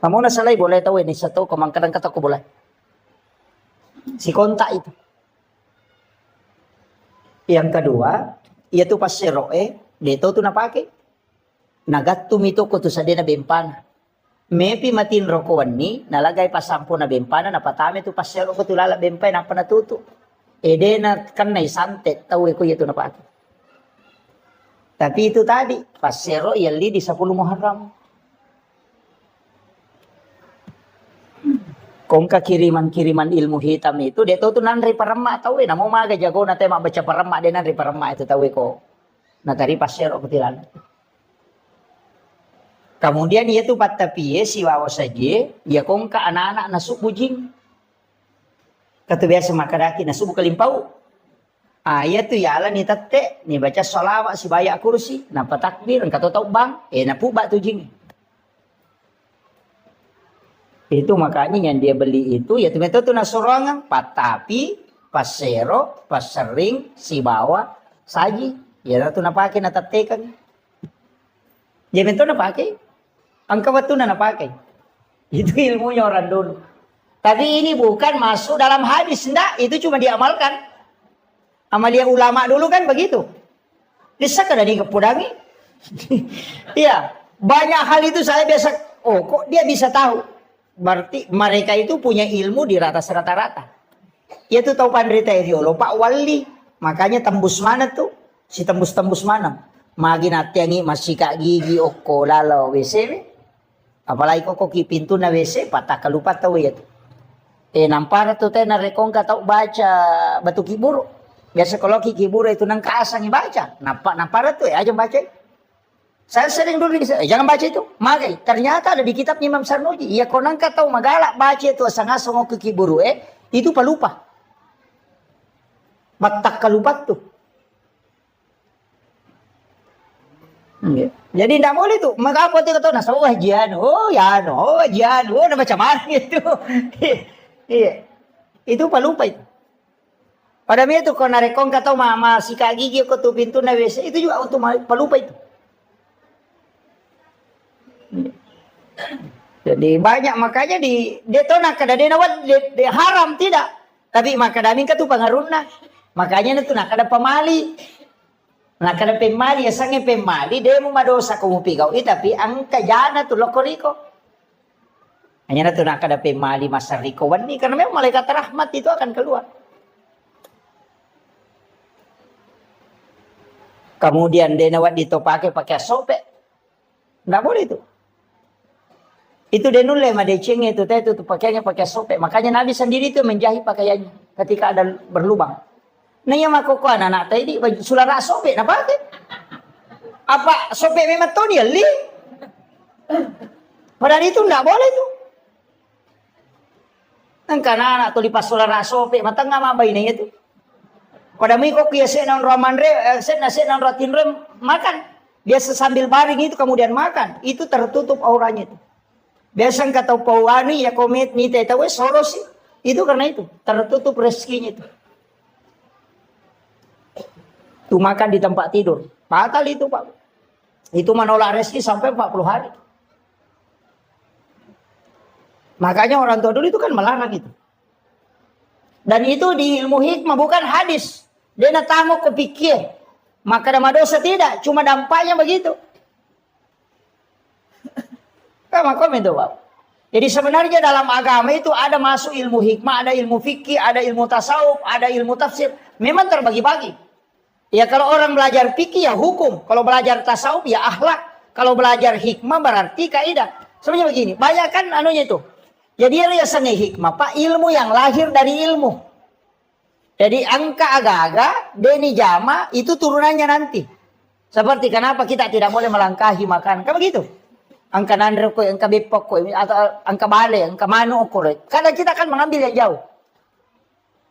Kamu na salay boleh tahu ini satu kemangkadan kata ko boleh. Si kontak itu. Yang kedua, yaitu pasero dito tu napake. Nagatum itu ko to sa dina bempana. Mepi matin rokoan ni nalagay pa 10 na bempana napatami tu pasero ko tulala bempay na panatuto. Dena kan na santet tahu ko yaitu napake. Tapi itu tadi, pasero yali di 10 Muharram. Kung kiriman-kiriman ilmu hitam itu, dia tahu tu nanri parama tahu namo maga jago na tema baca parama dia nanri parama itu tahu ko. Natari pasero kutilan. Kemudian ia tu patapiye si wawa saja, ya kung ka anak-anak nasuk bujing. Kata biasa makadaki nasuk kalimpau. Iya tuh ya ala ni tete ni baca salawat si bayak kursi napa takbir engkau tahu bang napuba tuh jing itu makanya yang dia beli itu ya teman-teman tuh nasurangan patapi pasero pasering si bawa saji ya tuh napake na tete kan jadi itu napake angka waktu na napake itu ilmunya orang dulu tapi ini bukan masuk dalam hadis enggak itu cuma diamalkan. Amalia ulama dulu kan begitu. Bisa kada di kepudangi. Iya, banyak hal itu saya biasa. Oh, kok dia bisa tahu? Berarti mereka itu punya ilmu di atas rata-rata. Dia tuh tahu pandrita iriolo Pak Wali. Makanya tembus mana tuh? Si tembus-tembus mana? Magi natiangi masih kak gigi oko lalo WC. Apalagi kok pintu na WC patah kalupa tahu ya tuh. Nampara tuh teh narekong tahu baca batu kiburu. Biasa kalau kikibura itu nang kaasang baca. Napara tuh aja baca. Saya sering dulu jangan baca itu. Magai. Ternyata ada di kitab Imam Sarnuji. Iya konang tahu magalak baca itu asang-asang kikiburu itu palupa. Matak kalupat tuh. Jadi tidak boleh tuh. Maka apa tuh kata nasa wajian. Wajian. Nah macam mana itu. Iya. Itu palupa itu. Pada itu kalau narekong kata mama si kak gigi ko tu pintu na WC itu juga untuk palupa itu. Jadi banyak makanya dia tahu nak kada dia nawat dia haram tidak. Tapi maka damin ka tu pangaruna. Makanya itu nak ada pemali. Nak ada pemali ya sange pemali dia mau madosa ko mupigau tapi ang kajana tu lokoriko. Hanya itu nak ada pemali masariko wani karena memang malaikat rahmat itu akan keluar. Kemudian dia nawat ditopake pakai sope. Nggak boleh itu. Itu dia nule madeceng itu pakaiannya pakai sope. Makanya Nabi sendiri itu menjahit pakaiannya ketika ada berlubang. Nah yang makoko anak tadi sulara sope apa pakai? Apa sope memang tuh dia li? Padahal itu nggak boleh tuh. Karena anak tuh lipas sulara sope matang nggak mabainnya itu. Pada mi kok ya senang romanre, senang rotin rem makan. Biasa sambil baring itu kemudian makan. Itu tertutup auranya itu. Biasa kata pawani ya komit ni tahu soros itu karena itu tertutup rezekinya itu. Waktu makan di tempat tidur. Fatal itu Pak. Itu menolak rezeki sampai 40 hari. Makanya orang tua dulu itu kan melarang itu. Dan itu di ilmu hikmah bukan hadis. Dia nak tamu kepikir. Maka ada dosa tidak. Cuma dampaknya begitu. Kamu komen itu Pak. Jadi sebenarnya dalam agama itu ada masuk ilmu hikmah, ada ilmu fikih, ada ilmu tasawuf, ada ilmu tafsir. Memang terbagi-bagi. Ya kalau orang belajar fikih ya hukum. Kalau belajar tasawuf ya akhlak. Kalau belajar hikmah berarti kaidah. Sebenarnya begini. Banyak kan anunya itu. Jadi riasannya hikmah Pak. Ilmu yang lahir dari ilmu. Jadi angka agak-agak. Deni jama itu turunannya nanti. Seperti kenapa kita tidak boleh melangkahi makan. Kan begitu. Angka nandre ko, angka bipok ko, atau angka bale, angka mano ko. Karena kita kan mengambil yang jauh.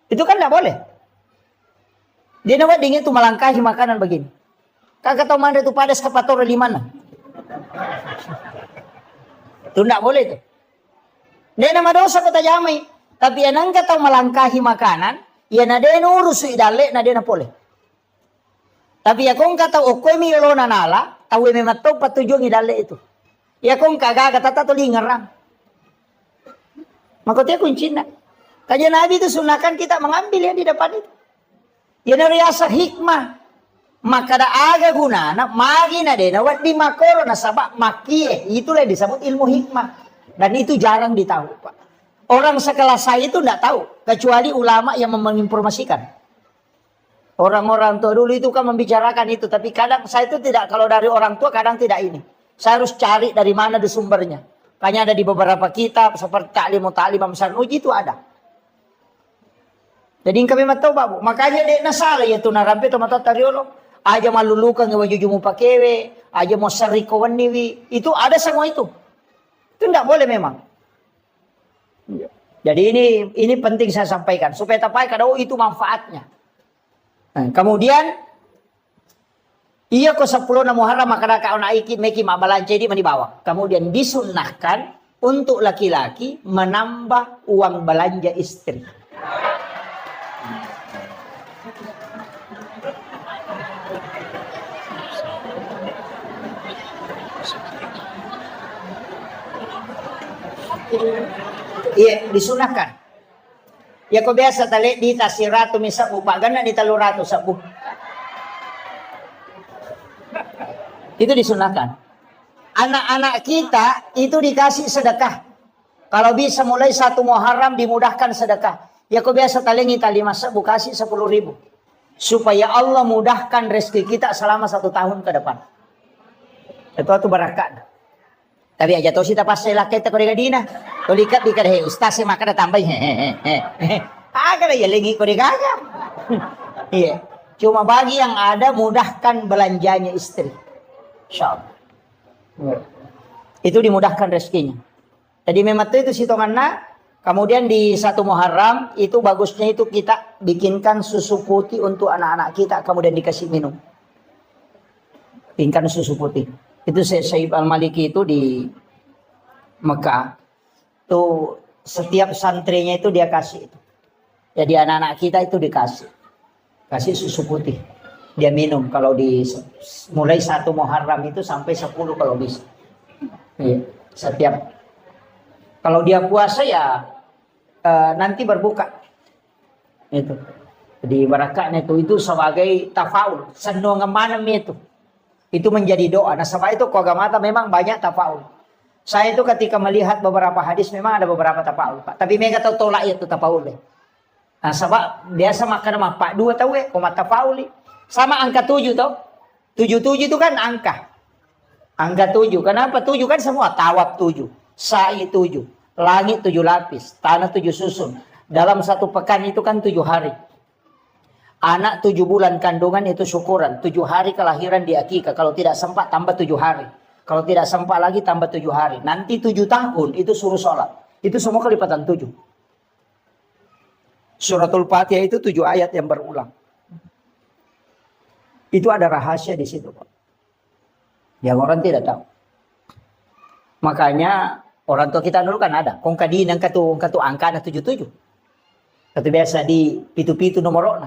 Itu kan tidak boleh. Dia nak dingin itu melangkahi makanan begini. Kakak tahu mana itu padas kepator di mana? Itu tidak boleh itu. Dia nama dosa kata jamai. Tapi yang angka tahu melangkahi makanan, ya nade urus idale, nade na boleh. Tapi ya kong kata okoy mi yolo nanala, tahu memang tahu patujuan idale itu. Ya kong kagak kata tahu lingerang. Makanya kuncinya. Kajian Nabi itu sunahkan kita mengambil ya di depan itu. Ya riasa hikmah. Maka ada aga guna. Magi na deh. Nawat di makoro na sabak makie. Itulah yang disebut ilmu hikmah. Dan itu jarang ditahu Pak. Orang sekelas saya itu tidak tahu. Kecuali ulama yang menginformasikan. Orang-orang tua dulu itu kan membicarakan itu. Tapi kadang saya itu tidak. Kalau dari orang tua kadang tidak ini. Saya harus cari dari mana di sumbernya. Kayaknya ada di beberapa kitab. Seperti Ta'lim Amsar Uji itu ada. Jadi kami tahu Pak. Makanya dia nasalah ya tu narampe tu mata tariolo. Aja malulukan ngewa jujumu pakewe. Aja mau seriko waniwi. Itu ada semua itu. Itu tidak boleh memang. Jadi ini penting saya sampaikan. Supaya tapai kada itu manfaatnya. Nah, kemudian. Iya ko 10 na Muharram maka kau naiki meki mabalance di manibawa. Kemudian disunnahkan untuk laki-laki menambah uang belanja istri. Iya, disunahkan. Ya kok biasa tali di tasiratu misabu pagana di taluratu sabu. Itu disunahkan. Anak-anak kita itu dikasih sedekah. Kalau bisa mulai 1 Muharram dimudahkan sedekah. Ya kok biasa talengi tali masa kasih 10.000. Supaya Allah mudahkan rezeki kita selama 1 tahun ke depan. Itu barakat. Tapi aja tahu kita pas saya lakai tak kau dina. Kau lihat dikata he ustaz saya makan tambah agak ya lagi kau dikagak. Iya. Cuma bagi yang ada mudahkan belanjanya istri. Insyaallah. Itu dimudahkan rezekinya. Jadi memang itu sitonganna. Kemudian di 1 Muharram itu bagusnya itu kita bikinkan susu putih untuk anak-anak kita. Kemudian dikasih minum. Bikinkan susu putih. Itu Syekh Al-Maliki itu di Mekah. Tuh setiap santrinya itu dia kasih itu. Jadi anak-anak kita itu dikasih. Kasih susu putih. Dia minum kalau mulai 1 Muharram itu sampai 10 kalau bisa. Iya, setiap kalau dia puasa ya nanti berbuka. Itu. Jadi barakatnya itu sebagai tafaul, senang mana itu. Itu menjadi doa. Nah, sebab itu kogamata memang banyak tafaul. Saya itu ketika melihat beberapa hadis memang ada beberapa tafaul, Pak. Tapi mereka tahu tolak itu tafaul. Nah, sebab biasa makan sama Pak 2 tahu koma tafaul. Sama angka 7 tau. 77 itu kan angka. Angka 7. Kenapa 7 kan semua? Tawab 7. Sa'i 7. Langit 7 lapis. Tanah 7 susun. Dalam 1 pekan itu kan 7 hari. Anak 7 bulan kandungan itu syukuran. 7 hari kelahiran di akikah. Kalau tidak sempat tambah 7 hari. Kalau tidak sempat lagi tambah 7 hari. Nanti 7 tahun itu suruh sholat. Itu semua kelipatan 7. Suratul Fatihah itu 7 ayat yang berulang. Itu ada rahasia di situ, Pak. Yang orang tidak tahu. Makanya orang tua kita dulu kan ada. Kong kadin ang katu angka na 77. Katu biasa di pitu-pitu nomorona.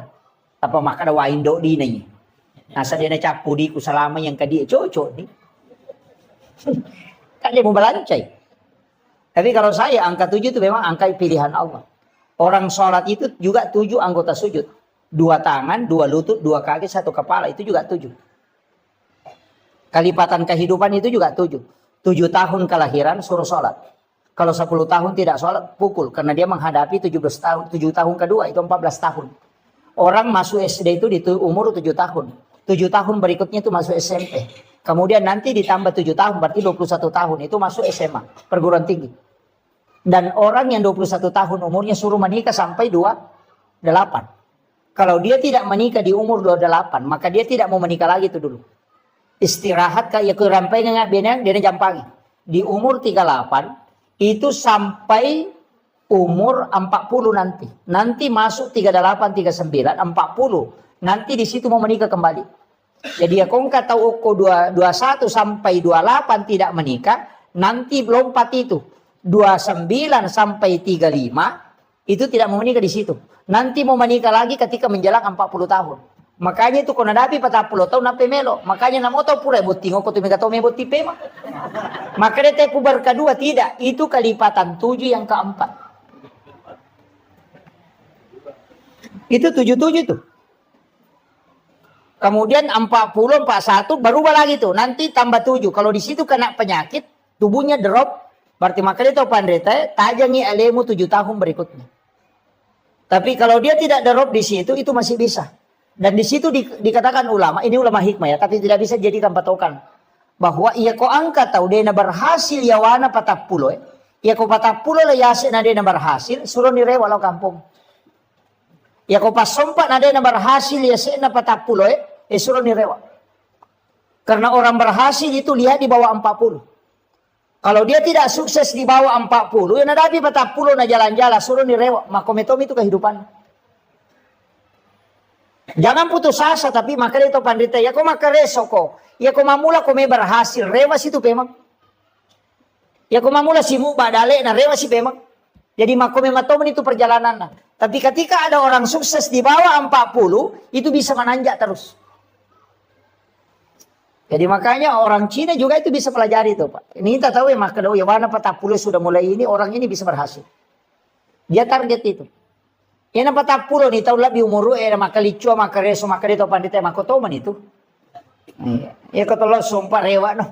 Apa maka ada waindo di nanya. Nasa dia na capu di ku selama yang ke dia cocok nih. Kan dia mau belancai. Tapi kalau saya angka 7 itu memang angka pilihan Allah. Orang sholat itu juga 7 anggota sujud. 2 tangan, 2 lutut, 2 kaki, 1 kepala. Itu juga 7. Kelipatan kehidupan itu juga 7. 7 tahun kelahiran suruh sholat. Kalau 10 tahun tidak sholat, pukul. Karena dia menghadapi 17 tahun. 7 tahun kedua itu 14 tahun. Orang masuk SD itu di umur 7 tahun. 7 tahun berikutnya itu masuk SMP. Kemudian nanti ditambah 7 tahun, berarti 21 tahun. Itu masuk SMA, perguruan tinggi. Dan orang yang 21 tahun umurnya suruh menikah sampai 28. Kalau dia tidak menikah di umur 28, maka dia tidak mau menikah lagi itu dulu. Istirahat kayak kerampai ngak benang dia jampang. Di umur 38 itu sampai umur 40 nanti. Nanti masuk 38, 39, 40. Nanti di situ mau menikah kembali. Jadi ya kongka tahu uko 21 sampai 28 tidak menikah, nanti lompat itu 29 sampai 35 itu tidak mau menikah di situ. Nanti mau menikah lagi ketika menjelang 40 tahun. Makanya itu kena dapi 40 tahun nape melo. Makanya namo tahu pura butingo ko tumiga to me buti pema. Maka dia puber kedua tidak, itu kelipatan 7 yang keempat. Itu 77 tuh. Kemudian 40, 41 berubah lagi tuh. Nanti tambah 7. Kalau di situ kena penyakit, tubuhnya drop. Berarti makanya itu pandrita tajangi alemu 7 tahun berikutnya. Tapi kalau dia tidak drop di situ, itu masih bisa. Dan di situ dikatakan ulama, ini ulama hikmah ya, tapi tidak bisa jadikan patokan. Bahwa ia ko angkat tahu dia berhasil ya wana 40. Ia ko 40 lah yasin na dia berhasil, suruh nire walau kampung. Ya ko pas sompat ada yang berhasil ya sena 40 suruh nirewa. Karena orang berhasil itu lihat di bawah 40. Kalau dia tidak sukses di bawah 40, ya nadapi 40 na jalan-jalan suruh nirewa. Makometom itu kehidupan. Jangan putus asa tapi maka itu pandita ya ko makareso ko. Ya ko mamula ko may berhasil, rewas itu pemang. Ya ko mamula simu badale na rewas si pemang. Jadi makomematomen itu perjalanan. Tapi ketika ada orang sukses di bawah 40, itu bisa menanjak terus. Jadi makanya orang Cina juga itu bisa pelajari itu, Pak. Ini kita tahu ya maka ya mana 40 sudah mulai ini, orang ini bisa berhasil. Dia target itu. Yang 40 nih tahu lebih umur maka licu maka reso maka itu pandita makotoman itu. Ya ketolong sumpah rewa no.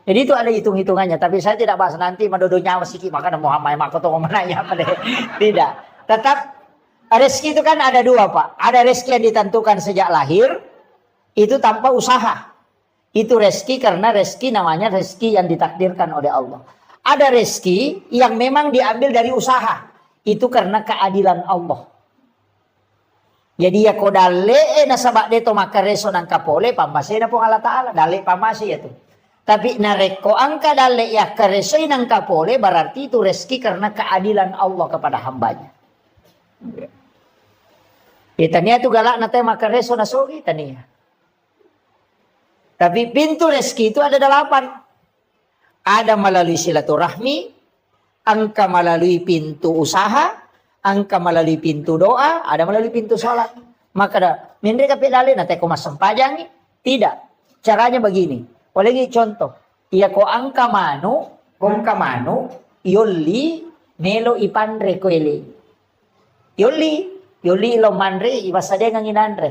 Jadi itu ada hitung-hitungannya, tapi saya tidak bahas nanti mendodo nyawa sikit maka Muhammad maka to menanya apa deh. Tidak. Tetap rezeki itu kan ada 2, Pak. Ada rezeki yang ditentukan sejak lahir itu tanpa usaha. Itu rezeki karena rezeki namanya rezeki yang ditakdirkan oleh Allah. Ada rezeki yang memang diambil dari usaha. Itu karena keadilan Allah. Jadi ya kodale nasabak deto maka reso nang kapole pamase na po Allah Taala dale pamase ya tuh. Tapi nareko angka dale ya karesoy nang kapole berarti itu rezeki karena keadilan Allah kepada hambanya. Itania itu galak na tayo makareso na sogi tania. Tapi pintu rezeki itu ada 8. Ada melalui silaturahmi, angka melalui pintu usaha, angka melalui pintu doa, ada melalui pintu sholat. Maka ada mindre kape dale na tayo kumasempajang tidak. Caranya begini. Lagi contoh, iya ko angka manu, kong kamanu, yoli melo ipandre ko ili. Yoli lo mandre ibasa dia nganginandre.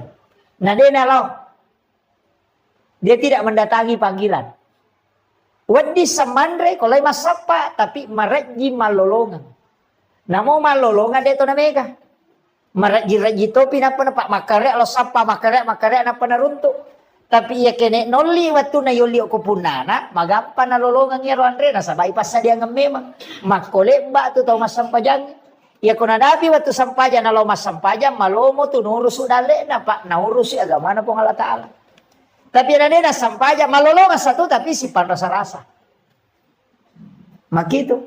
Nah dia nalo, dia tidak mendatangi panggilan. Wadi semandre kolai masapa tapi maraji malolongan. Namo malolongan dia to na mega. Maraji topi napa pak makare lo sapa makare napa naruntuk. Tapi ya kene noli waktu na yuli ko punana magampa na lolongan ngero andre na sabay pas sa dia memang makole ba tu tau masampajang ya ko nadapi waktu sampajan na lo masampajang malomo tu nurus udale na pak naurus si agama na po Allah Taala. Tapi na sampajang malolongan satu tapi si rasa-rasa. Makitu.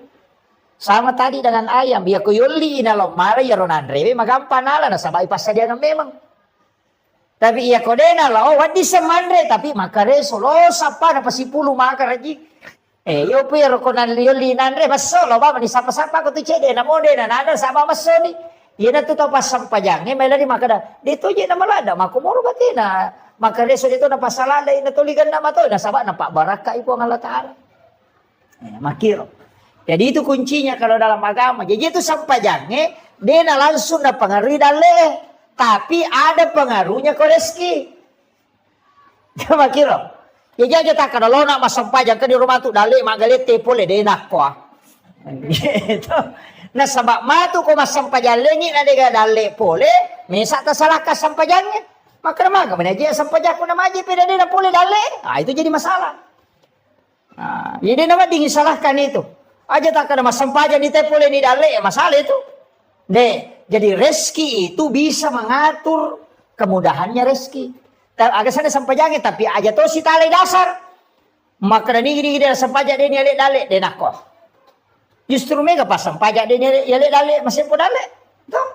Sama tadi dengan ayam ya ko yuli na lo mara ya ron andre magampa nala na sabay pas sa dia memang. Tapi iya kodena lo wadi semandre tapi makareso lo sapa na pasipulu makaraji. Yo pero ko nan lioli nandre baso lo ba ni sapa-sapa ko tu cede na mode na nada sapa masoni. Iya na to pas sampajangnya may lari makada. Dito je na malada makumuro batina. Maka reso dito na pasalalay na tuligan na mato na saba na Pak Baraka ipo ang Allah Taala. Makiro. Jadi itu kuncinya kalau dalam agama. Jadi itu sampajangnya dia na langsung na pengaruhi dale. Tapi ada pengaruhnya ke rezeki. Makiro. Ya jadi kita kalau nak masampajang ke di rumah tu dale magalete pole dia nak ko. Gitu. Nah sabak matu ko masampajalengi na dega dale pole, mesa ta salah ka sampajangnya. Maka nama ka menaji sampajak ko na maji pede na pole dale. Ah itu jadi masalah. Nah, jadi nama dingin salahkan itu. Aja tak ada masampajan di pole ni dale ya masalah itu. Jadi rezeki itu bisa mengatur kemudahannya rezeki. Agak sana sampajangnya tapi aja to si tale dasar. Maka ni dia sampajak dia ni dale dia nak ko. Justru mereka pasang pajak dia dale masih pun dale. Tuh,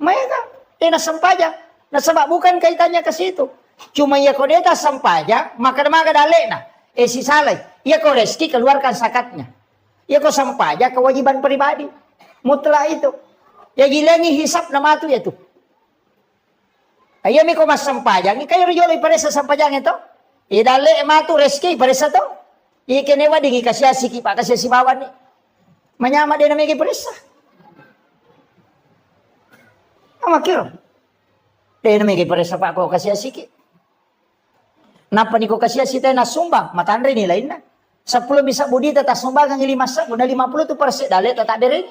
mereka dia nak sampajak. Nah sebab bukan kaitannya ke situ. Cuma ya kalau dia tak sampajak, maka dale nah. Si saleh, ya kau rezeki keluarkan zakatnya. Ya kau sampajak kewajiban pribadi. Mutlak itu. Ya gilangi hisap nama tu ya tu. Ayo mi kau mas sampajak, ni kayo rojoli pada sampajak itu. Ya dale matu rezeki pada satu. Ya kenewa dingi kasih asiki pak kasih si bawan ni. Menyama dia namanya perisa. Ama kira. Dia namanya perisa pak kau kasih asiki. Napa ni kau kasih asiki na sumbang. Matandre ni lain na. 10 bisa budi tata sumbang ang 5 sabu na 50 tu persen dale tata dereng.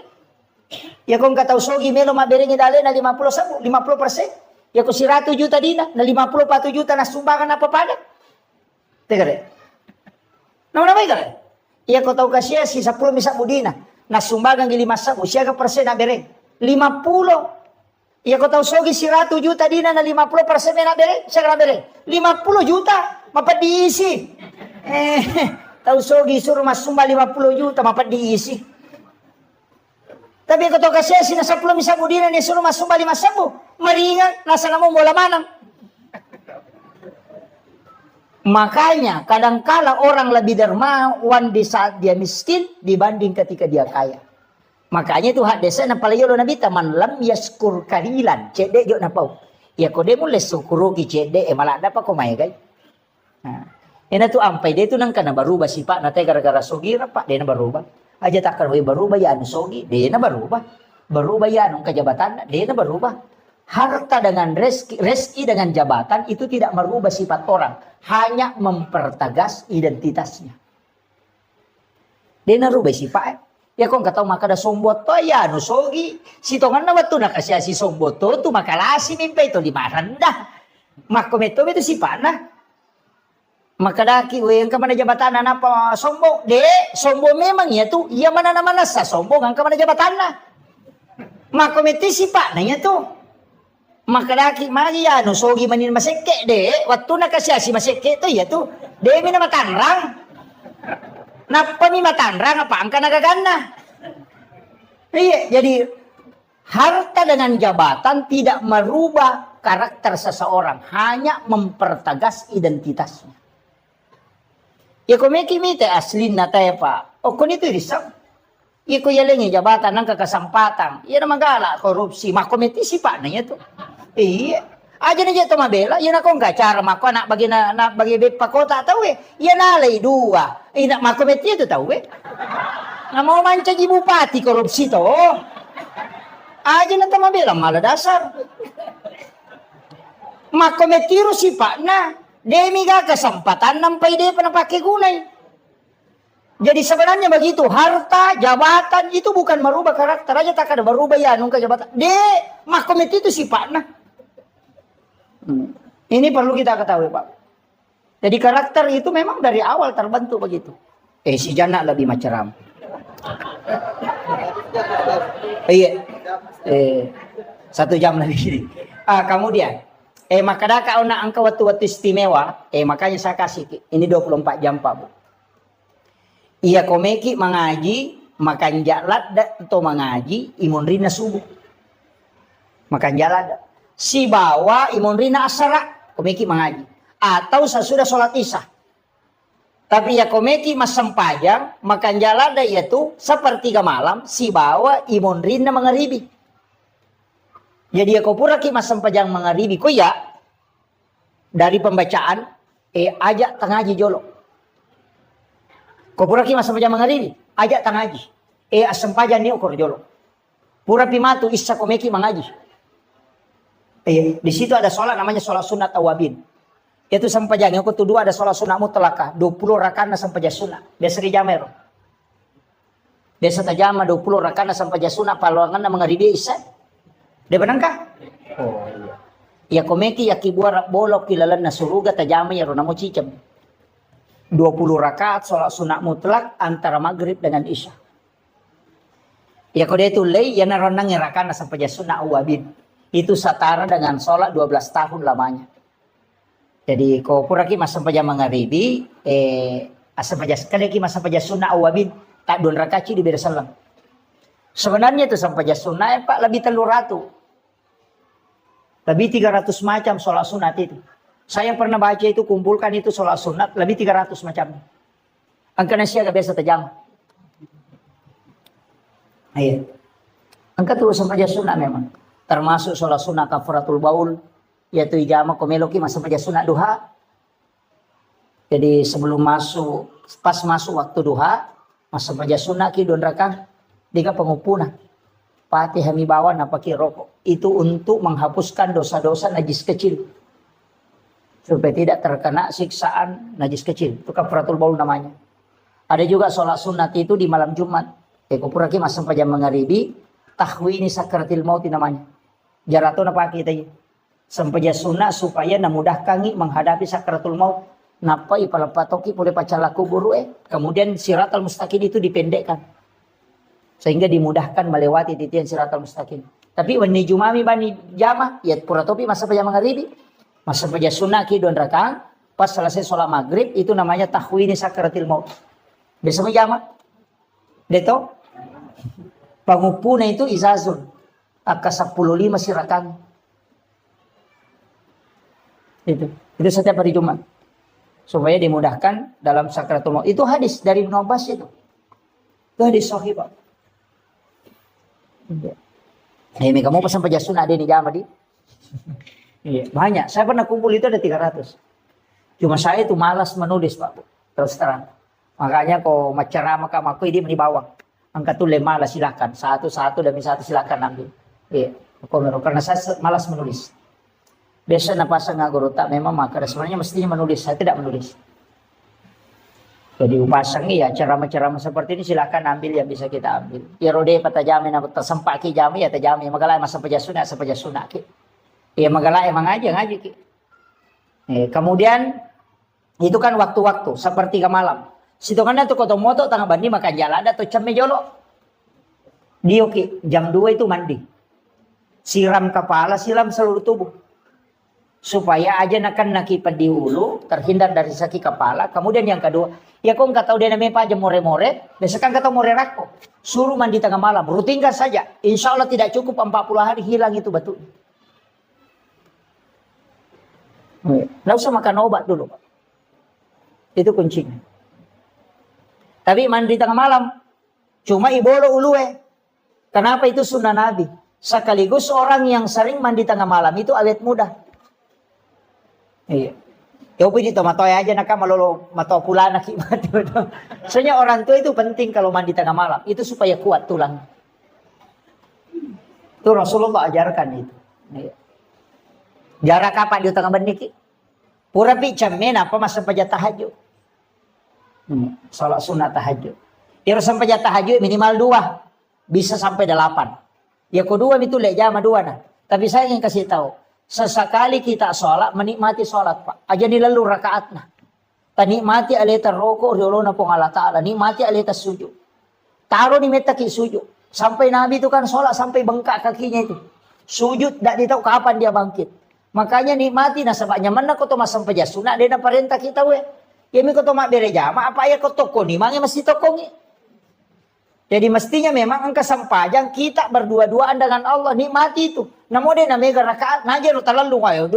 Ya kung kataw sogi melo maberengi dale na 50 sabu 50%. Ya kung si 100 juta dina na 54 juta na sumbangan apa pada. Tegare. Nama namanya kare. Ya kau tahu kasih asiki 10 bisa budi na. Nasumbagan gili masabu siya persen na bereng 50. Iya kau tahu sogi si 100 juta dina na 50% na bereng siya na bereng 50 juta mapat diisi. Tahu sogi suruh masumba 50 juta mapat diisi. Tapi kau tahu kasih si na 10 misabu dina ni suruh masumba 5 sabu meringan nasa namo bola manang. Makanya kadangkala orang lebih dermawan di saat dia miskin dibanding ketika dia kaya. Makanya itu hak desa na palayolo nabi taman lam yaskur kalilan cede jo na pau. Ya ko de mulai syukurugi cede malah dapat ko may gay. Nah, ina tu ampai dia tu nang kana berubah sifat na tay gara-gara sogira pak dia na berubah. Aja tak kan berubah ya anu sogi dia na berubah. Berubah ya anu kejabatan dia na berubah. Harta dengan rezeki dengan jabatan itu tidak merubah sifat orang. Hanya mempertegas identitasnya. Dia narubah sifat. Ya kung kataw makada sombot to ya no sogi. Sitongan na bato nakasya si sombot to makalasi mimpa ito limaran dah. Makometo itu sifat na. Makadaki yang kamana jabatan na apa sombong. Sombong memang ya tu. Iya mana naman sa sombong ang kamana jabatan na. Makometi sifat na ya tu. Makadaki magi ya no sogi manin maseke waktu na kasya si maseke to ya tu mi na matanrang napa mi matanrang apa angka nagagana. Iya jadi harta dengan jabatan tidak merubah karakter seseorang, hanya mempertegas identitasnya. Ya komeki mite aslin na tayo pa o kun ito risam iko yalengi jabatan ng kakasempatan iya na magala korupsi makometi sipa na ito. Iya, aja nih jatuh mabela, iya nak nggak cara mako anak bagi bagi pakota tahu iya nalai 2, nak makometi itu tahu nggak mau mancing bupati korupsi toh, aja nanti mabela malah dasar, makometi rusi pak na, demi gak kesempatan nampai dia pernah pakai gunai. Jadi sebenarnya begitu, harta, jabatan itu bukan merubah karakter aja tak ada berubah ya nungka jabatan. Makometi itu sifatnya. Ini perlu kita ketahui Pak. Jadi karakter itu memang dari awal terbentuk begitu. Si Jana lebih macam. Iya. 1 jam lagi. Kemudian, maka kau nak angka waktu istimewa, makanya saya kasih ini 24 jam Pak Bu. Iya komeki mengaji, makan jalan atau mengaji, imun rina subuh. Makan jalan. Si bawa imun rina asara, komeki mengaji. Atau sesudah sholat isya. Tapi ya komeki mas sempajang, makan jalan yaitu sepertiga malam, si bawa imun rina mengeribi. Jadi ya kau pura ki mas sempajang mangaribi ko ya dari pembacaan ajak tangaji jolo. Kau pura ki mas sempajang mangaribi ajak tangaji asempajang ni ukor jolo. Pura pimatu isa komeki mangaji. Di situ ada sholat namanya sholat sunat awabin. Itu sempajang yang kedua ada sholat sunat mutlakah 20 rakaat sempajang sunat. Biasa di jamer. Biasa tajama 20 rakaat sempajang sunat paluangan mangaribi isa. Dia benangkah? Oh iya. Ya komeki ya kibuara bolok kilalan na suruga tajama ya rona mo cicam. 20 rakaat sholat sunat mutlak antara maghrib dengan isya. Ya kode itu lay ya naronang rakaat sampai sunat awabin. Itu setara dengan sholat 12 tahun lamanya. Jadi kau puraki mas sampai mangaribi sampai sekali lagi mas sampai sunat awabin tak 2 rakaat di beda salam. Sebenarnya itu sampai sunat Pak lebih 300. Lebih 300 macam sholat sunat itu. Saya pernah baca itu, kumpulkan itu sholat sunat, lebih 300 macam. Angka nasi agak biasa tajam. Iya. Angka terus sampai sunat memang. Termasuk sholat sunat kafaratul baul. Yaitu ijama komeloki masa sampai sunat duha. Jadi sebelum masuk, pas masuk waktu duha, masa sampai sunat ki 2 rakaat. Diga pengupunan. Pati hami bawa napaki rokok. Itu untuk menghapuskan dosa-dosa najis kecil. Supaya tidak terkena siksaan najis kecil. Itu kafaratul baul namanya. Ada juga sholat sunat itu di malam Jumat. Kupuraki mas sampai jam mangaribi. Tahwini sakratil maut namanya. Jarato napaki kita. Sampai jam sunat supaya namudahkan menghadapi sakratul maut. Napa ipalapatoki boleh pacala kubur Kemudian siratal mustaqim itu dipendekkan. Sehingga dimudahkan melewati titian siratal mustaqim. Tapi wani jumami bani jama ya pura topi masa pajama magharibi masa pajama sunnah ki 2 rakaat pas selesai sholat maghrib itu namanya tahwini sakratil maut. Biasa jama deto pangupuna itu izazun aka 15 sirakan. Itu setiap hari Jumat supaya dimudahkan dalam sakratul maut. Itu hadis dari Ibnu Abbas itu hadis sahih Pak. Kamu pesan pajasun ada di jama di. Iya, banyak. Saya pernah kumpul itu ada 300. Cuma saya itu malas menulis Pak. Terus terang. Makanya kok macerama aku ini bawang. Angkat tuh malas silakan. Satu demi satu silakan ambil. Iya. Karena saya malas menulis. Biasa napasang guru tak memang maka sebenarnya mestinya menulis. Saya tidak menulis. Jadi upasang ya ceramah-ceramah seperti ini silakan ambil yang bisa kita ambil. Ya rode patajami na tersempaki jami ya tajami magala masa pajasuna ki. Ya magala emang aja ngaji ki. Kemudian itu kan waktu-waktu seperti ke malam. Situ kan itu kotomoto tengah bandi makan jalan atau cemme jolo. Dio ki jam 2 itu mandi. Siram kepala, siram seluruh tubuh. Supaya aja nakan nakipan di hulu, terhindar dari sakit kepala. Kemudian yang kedua, ya kau nggak tahu dia namanya apa aja more-more, biasakan kata more rako. Suruh mandi tengah malam, rutinkan saja. Insya Allah tidak cukup 40 hari hilang itu batu. Nggak usah makan obat dulu, Pak. Itu kuncinya. Tapi mandi tengah malam, cuma ibolo ulue. Kenapa itu sunnah Nabi? Sekaligus orang yang sering mandi tengah malam itu awet muda. Iya. Ya upi dito matoy aja nak malolo mato pula nak Soalnya orang tua itu penting kalau mandi tengah malam itu supaya kuat tulang. Itu Rasulullah ajarkan itu. Iya. Jarak kapan di tengah beniki? Pura pi jamin apa masa pajak tahajud. Salat sunat tahajud. Dia sampai tahajud minimal 2, bisa sampai 8. Ya kedua itu lejama 2 nah. Tapi saya ingin kasih tahu. Sesekali kita sholat, menikmati sholat Pak. Aja nilalu rakaat nah. Tanikmati alita rokok, riolo na pong Allah Ta'ala. Nikmati alita sujud. Taruh ni metaki sujud. Sampai Nabi itu kan sholat sampai bengkak kakinya itu. Sujud, tidak tahu kapan dia bangkit. Makanya nikmati nah sebabnya mana kau tomas sampai jasuna. Dia na perintah kita we. Ya mi kau tomak berejama, apa ya kau toko ni. Mangnya mesti toko ni. Jadi mestinya memang angka sampajang kita berdua-duaan dengan Allah nikmati itu. Namun dia namanya rakaat, naja rota lalu kayo,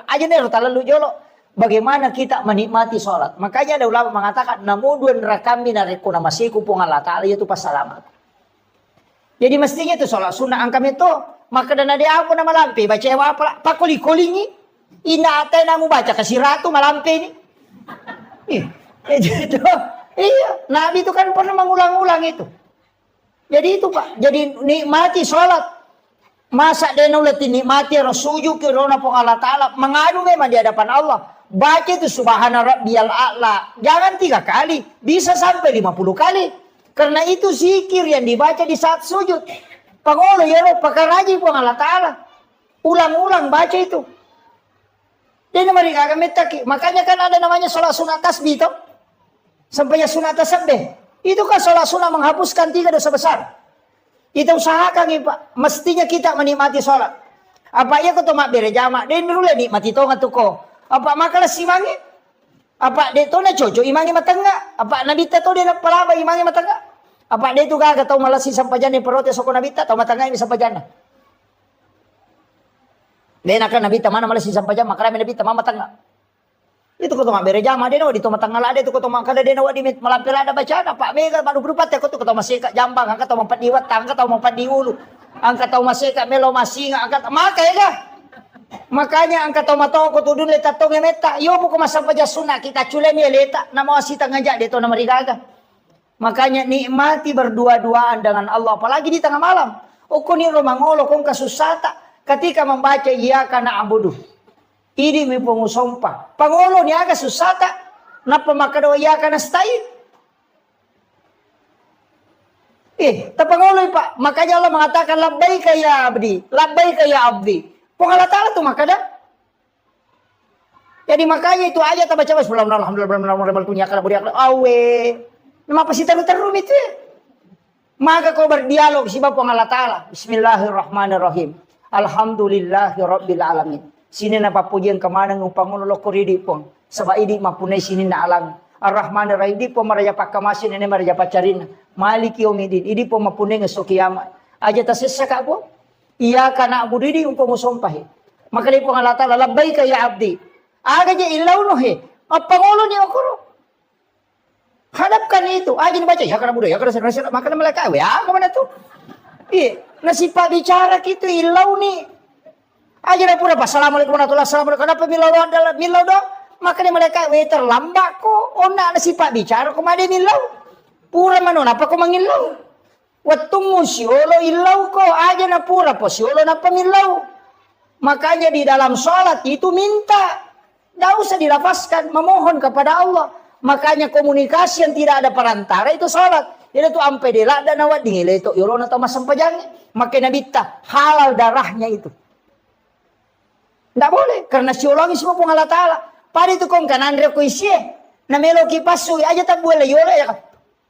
aja nih rota lalu jolo. Bagaimana kita menikmati sholat? Makanya ada ulama mengatakan, namun 2 rakaat minariku namasiku pung Allah Ta'ala itu pas salamat. Jadi mestinya itu sholat sunnah angkam itu Maka dana dia ako na malampi. Baca apa? Pakuli-kulingi. Inaatay na mo baca kasi ratu malampi ni. Gitu. Iya. Nabi itu kan pernah mengulang-ulang itu. Jadi itu Pak. Jadi nikmati sholat. Masa dia nulit nikmati sujud ke rona pong Allah Ta'ala. Mengadu memang di hadapan Allah. Baca itu subhana rabbiyal a'la. Jangan 3 kali. Bisa sampai 50 kali. Karena itu zikir yang dibaca di saat sujud. Pangolo ya lo pakaraji pong Allah Ta'ala. Ulang-ulang baca itu. Dia namanya kagak metaki. Makanya kan ada namanya sholat sunat tasbih itu. Sampainya sunat tasbih. Itu kan sholat sunat menghapuskan 3 dosa besar. Kita usahakan ya Pak. Mestinya kita menikmati sholat. Apa ya kau tomak berjamaah. Dia dulu nikmati tonga tu ko. Apa makalah simangi. Apa dia tu na coco imangi matangga. Apa nabi ta tu dia nak pelaba imangi matangga. Apa dia tu kagak tahu malah si sampajana perote soko nabi ta tahu matangga ini sampajana. Dia nak nabi ta mana malah si sampajana makara nabi ta mama matangga. Itu kau tomak berjamaah dia di tu matangga lah dia tu kau tomak kada dia nak di malampir ada bacaan. Apa mega baru berupat ya kau tu kau tomak seka jambang angkat tahu mampat diwat angkat tahu mampat diulu. Angkat tahu maseka melo masinga angkat maka ya. Makanya angkat tahu matoko tu dun leta tong meta. Yo buku masa paja sunat kita cule ni leta nama wasita ngajak dia tu nama rigaga. Makanya nikmati berdua-duaan dengan Allah apalagi di tengah malam. Oko ni romangolo kong kasusata ketika membaca iyyaka na'budu. Ini mempunyai sumpah. Pangolo ni aga susata napa makado iyyaka nasta'in. Tapangolo Pak. Makanya Allah mengatakan labbaika ya abdi. Labbaika ya abdi. Pong Allah Ta'ala tuh maka dah. Jadi makanya itu aja tak baca alhamdulillah punya kana budi awe. Nama pasti terumit itu. Maka kau berdialog si Bapak Allah Ta'ala. Bismillahirrahmanirrahim. Alhamdulillahirabbil alamin. Sini napa pujian kemana ngupang lo koridi pong. Sebab ini mapunai sini na alam. Ar-Rahmanir-Rahim di pong maraja pakamasin ini maraja pacarin. Maliki yaumidin. Ini pong mapunai ngesok kiamat. Aja tasisa kak po. Iyyaka na'budu di umpama sumpahi. Maka li pong Allah Ta'ala labbaika ya abdi. Aga je ilaw no he. Apangolo ni okoro. Hadapkan itu. Aja dibaca ya kana budo ya kana sana maka na malaka ya mana tu. Nasipa bicara gitu ilaw ni. Aja na pura assalamualaikum warahmatullahi wabarakatuh. Kenapa milaw do? Maka ni malaka terlambat ko. Ona nasipa bicara ko made milaw. Pura manon apa ko mangilaw. Watungmu siolo ilau ko aja na pura po siolo na pamilau. Makanya di dalam sholat itu minta. Tidak usah dilafazkan. Memohon kepada Allah. Makanya komunikasi yang tidak ada perantara itu sholat. Jadi itu ampe dela dan awat dingile itu. Yolona atau masam pajangnya. Makanya nabita halal darahnya itu. Tidak boleh. Karena siologi semua pun Allah Ta'ala. Pada itu kong kanan rekuisie. Na melo kipasui aja tak boleh yola ya.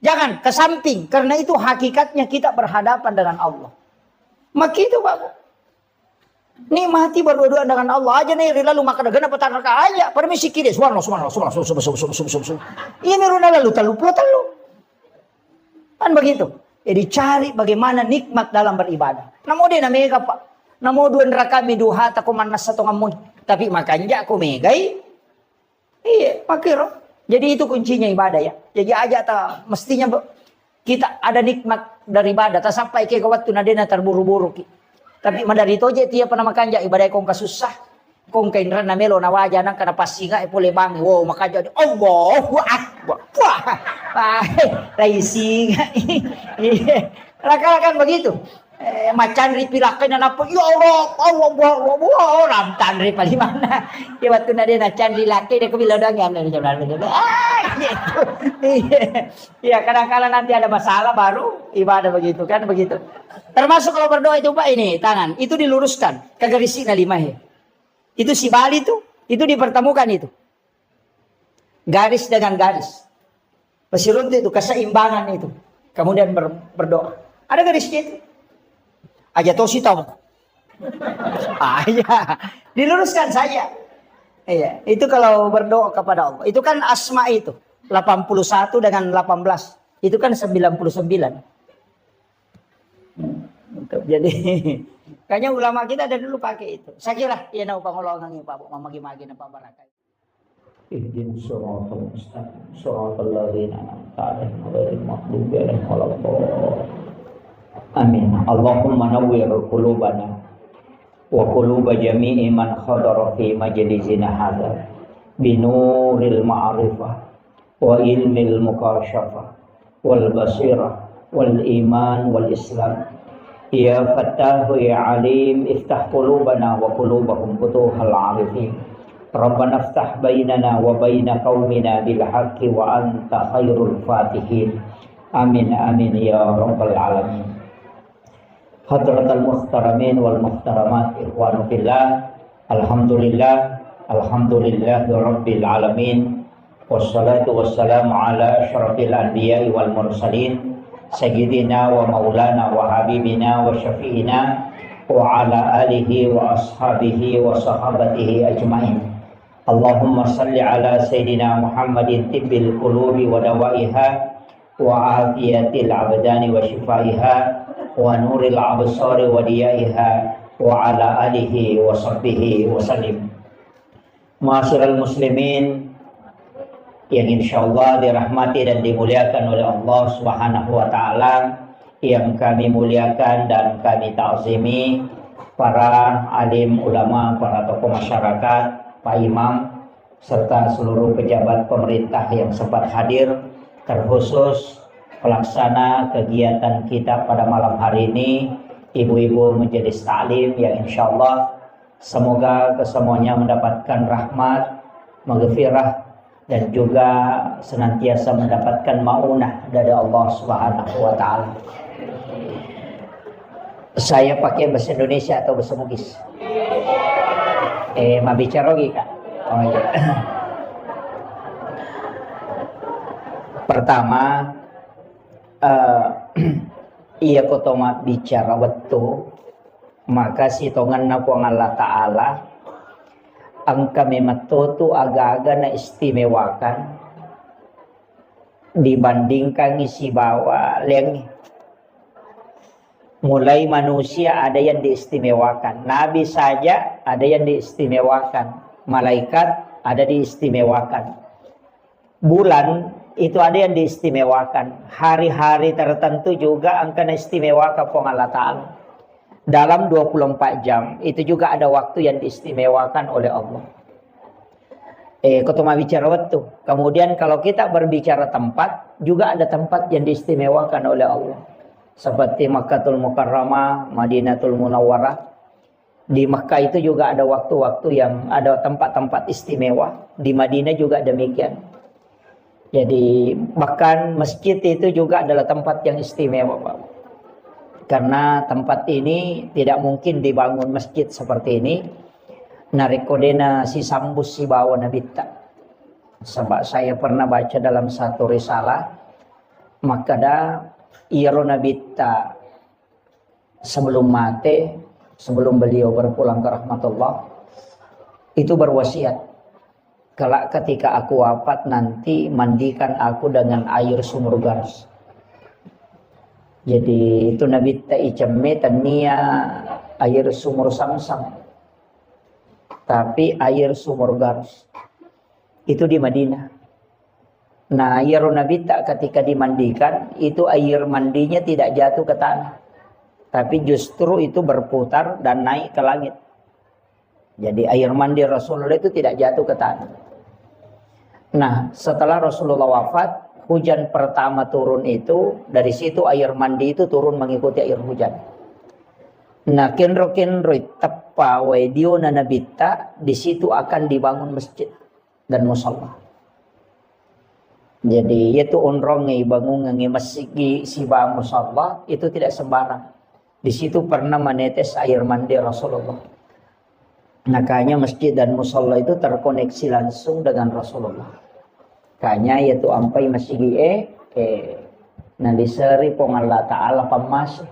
Jangan ke samping. Karena itu hakikatnya kita berhadapan dengan Allah. Maka itu Pak. Nikmati berdua-duaan dengan Allah. Aja nih lalu maka gana petang raka aja. Permisi kiri. Subhanallah. Ini meruna lalu talu. Kan begitu. Jadi cari bagaimana nikmat dalam beribadah. Namo dia namega Pak. Namo dua neraka miduha takumanas satu ngamun. Tapi makanya aku megai. Iya makiro. Jadi itu kuncinya ibadah ya. Jadi aja tak mestinya kita ada nikmat dari ibadah. Tak sampai ke waktu nadena terburu-buru. Tapi dari itu aja tiap pernah makan ja ibadah kong kasusah. Kong kain rana melo na wajah nang kana pasinga boleh bang. Wow makanya Allahu Akbar. Wah. Singa. Laka-lakan begitu. Macan ripilakan dan apa ya Allah orang tanri paling mana ya waktu nade na candri laki dia kebilang dong ya kadang-kadang nanti ada masalah baru ibadah begitu kan begitu termasuk kalau berdoa itu Pak ini tangan itu diluruskan ke garis na lima he itu si Bali itu dipertemukan itu garis dengan garis pasirun itu keseimbangan itu kemudian berdoa ada garisnya itu aja tosi tahu. Ya, diluruskan saja. Iya, itu kalau berdoa kepada Allah. Itu kan asma itu. 81 dengan 18. Itu kan 99. Jadi kayaknya ulama kita dari dulu pakai itu. Saya kira ya nau pangolongan Pak Bu mamagi-magi napa barakai. Ihdinas siratal mustaqim. Siratal ladzina an'amta 'alaihim ghairil maghdubi 'alaihim waladdallin. Amin. Allahumma nawwir qulubana wa quluba jami'i man khadara fi majlisina hadza binuril ma'rifah wa ilmil mukashafah wal basirah wal iman wal islam. Ya Fattahu ya Alim, iftah qulubana wa qulubahum futuhal arifin. Rabbana iftah bainana wa baina qaumina bil haqqi wa anta khairul fatihin. Amin amin ya rabbal alamin. Hadratal muhtaramin wal muhtaramat, ikhwanu fillah. Alhamdulillah rabbil alamin. Wassalatu wassalamu ala asyrafil anbiya'i wal mursalin sayyidina wa maulana wa habibina wa syafi'ina wa ala alihi wa ashabihi wa sahabatihi ajmain. Allahumma salli ala sayyidina Muhammadin tibbil qulubi wa dawaiha wa afiyatil abdani wa shifaiha wa nuril absari wa diyaiha wa ala alihi wa sahbihi wa sallim. Ma'asyiral muslimin yang insyaallah dirahmati dan dimuliakan oleh Allah Subhanahu wa taala, yang kami muliakan dan kami ta'zimi para alim ulama, para tokoh masyarakat, Pak Imam serta seluruh pejabat pemerintah yang sempat hadir, terkhusus pelaksana kegiatan kita pada malam hari ini, ibu-ibu majelis taklim yang insyaallah semoga kesemuanya mendapatkan rahmat, maghfirah dan juga senantiasa mendapatkan maunah dari Allah Subhanahu wa taala. Saya pakai bahasa Indonesia atau bahasa Bugis? Mabicara lagi Kak. Oh iya. Pertama, iya kotoma bicara waktu, maka si tongan na po Allah Ta'ala ang kami matuto aga-aga na istimewakan dibandingkan isi bawa leng. Mulai manusia ada yang diistimewakan, nabi saja ada yang diistimewakan, malaikat ada diistimewakan, bulan itu ada yang diistimewakan, hari-hari tertentu juga akan istimewakan pong Allah Ta'ala. Dalam 24 jam itu juga ada waktu yang diistimewakan oleh Allah. Ketemu bicara waktu. Kemudian kalau kita berbicara tempat, juga ada tempat yang diistimewakan oleh Allah. Seperti Makkatul Mukarramah, Madinatul Munawwarah. Di Makkah itu juga ada waktu-waktu yang ada tempat-tempat istimewa. Di Madinah juga demikian. Jadi bahkan masjid itu juga adalah tempat yang istimewa, Pak. Karena tempat ini tidak mungkin dibangun masjid seperti ini. Narikodena si sambus si bawa nabita. Sebab saya pernah baca dalam satu risalah, maka dah iro nabita sebelum mati, sebelum beliau berpulang ke rahmatullah, itu berwasiat, kelak ketika aku wafat nanti mandikan aku dengan air sumur garas. Jadi itu Nabi Ta'ijamnya tania air sumur Samsam, tapi air sumur garas itu di Madinah. Nah air Nabi Tak ketika dimandikan itu air mandinya tidak jatuh ke tanah, tapi justru itu berputar dan naik ke langit. Jadi air mandi Rasulullah itu tidak jatuh ke tanah. Nah setelah Rasulullah wafat, hujan pertama turun itu, dari situ air mandi itu turun mengikuti air hujan. Nah, kenro tepa wedio na nabita, di situ akan dibangun masjid dan musalla. Jadi itu unrong ngai bangun ngai masjid si ba musalla itu tidak sembarang. Di situ pernah menetes air mandi Rasulullah. Makanya masjid dan musalla itu terkoneksi langsung dengan Rasulullah. Kanya yaitu ampai masih nanti seri pong Allah Ta'ala pamas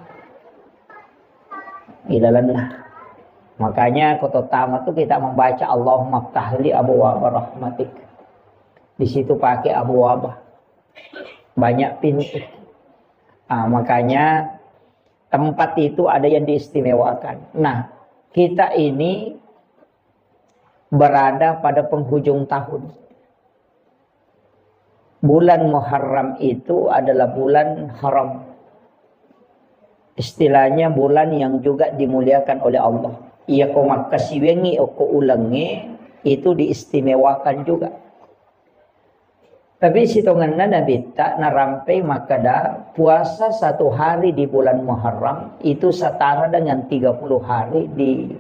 ilalanlah. Makanya kota tamat tuh kita membaca Allahumma ftahli abwaaba rahmatik. Di situ pakai abwaaba, banyak pintu. Makanya tempat itu ada yang diistimewakan. Nah kita ini berada pada penghujung tahun. Bulan Muharram itu adalah bulan haram. Istilahnya bulan yang juga dimuliakan oleh Allah. Ia ko makasiwengi o ko ulangi itu diistimewakan juga. Tapi sitonganna Nabi tak narampai makada puasa 1 hari di bulan Muharram itu setara dengan 30 hari di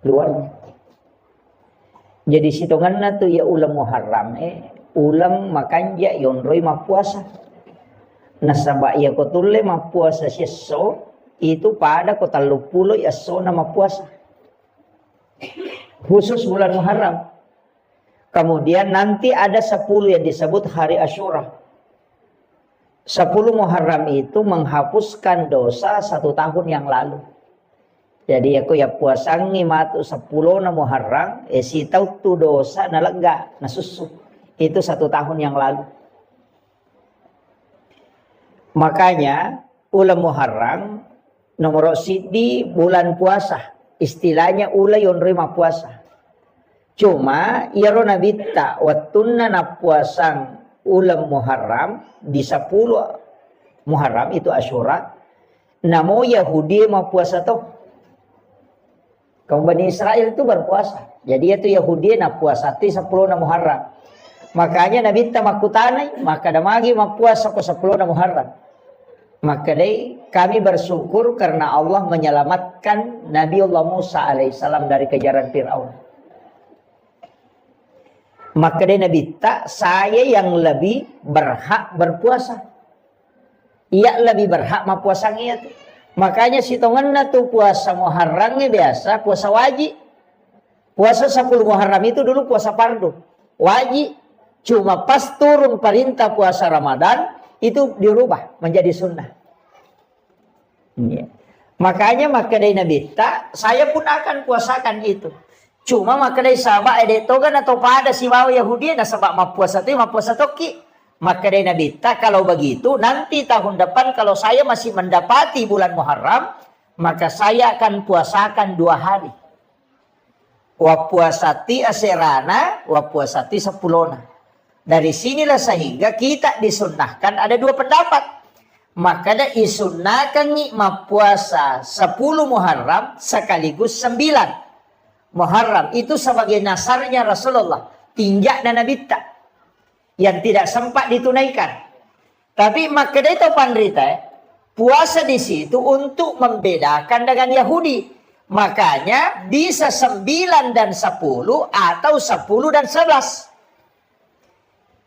luarnya. Jadi sitonganna tu ya ulam Muharram ulam makanja yonroi mapuasa. Nasaba ia ko tulle mapuasa seso itu pada ko 30 ya so na mapuasa. Khusus bulan Muharram. Kemudian nanti ada 10 yang disebut hari Asyura. 10 Muharram itu menghapuskan dosa 1 tahun yang lalu. Jadi aku ya puasangi matu 10 na Muharram, si tahu tu dosa na lega, na susu. Itu 1 tahun yang lalu. Makanya ulam Muharram nomor sidi bulan puasa. Istilahnya ula yon rima puasa. Cuma iro nabita watunna na puasang ulam Muharram di 10 Muharram itu Asyura. Namo Yahudi mau puasa toh. Kaum Bani Israel itu berpuasa. Jadi itu Yahudi na puasa ti 10 na Muharram. Makanya nabita makutanay maka damagi mau puasa ko 10 na Muharram. Maka dai kami bersyukur karena Allah menyelamatkan Nabi Allah Musa alaihissalam dari kejaran Fir'aun. Maka dai Nabi tak saya yang lebih berhak berpuasa. Ia lebih berhak mapuasang ia tu. Makanya sitonganna tu puasa Muharramnya biasa puasa wajib. Puasa 10 Muharram itu dulu puasa fardu. Wajib. Cuma pas turun perintah puasa Ramadan itu dirubah menjadi sunnah. Ya. Makanya maka dari Nabi tak saya pun akan puasakan itu. Cuma maka dari sahabat edetogan atau pada si bawa Yahudi na sebab mapuasa tu mapuasa toki. Maka dari Nabi tak kalau begitu nanti tahun depan kalau saya masih mendapati bulan Muharram maka saya akan puasakan 2 hari. Wa puasati aserana wa puasati 10. Dari sinilah sehingga kita disunnahkan ada 2 pendapat. Maka ada isunnahkan ni mapuasa 10 Muharram sekaligus 9 Muharram. Itu sebagai nasarnya Rasulullah. Tinjak dan Nabi tak. Yang tidak sempat ditunaikan. Tapi maka itu pandrita puasa di situ untuk membedakan dengan Yahudi. Makanya bisa 9 dan 10 atau 10 dan 11.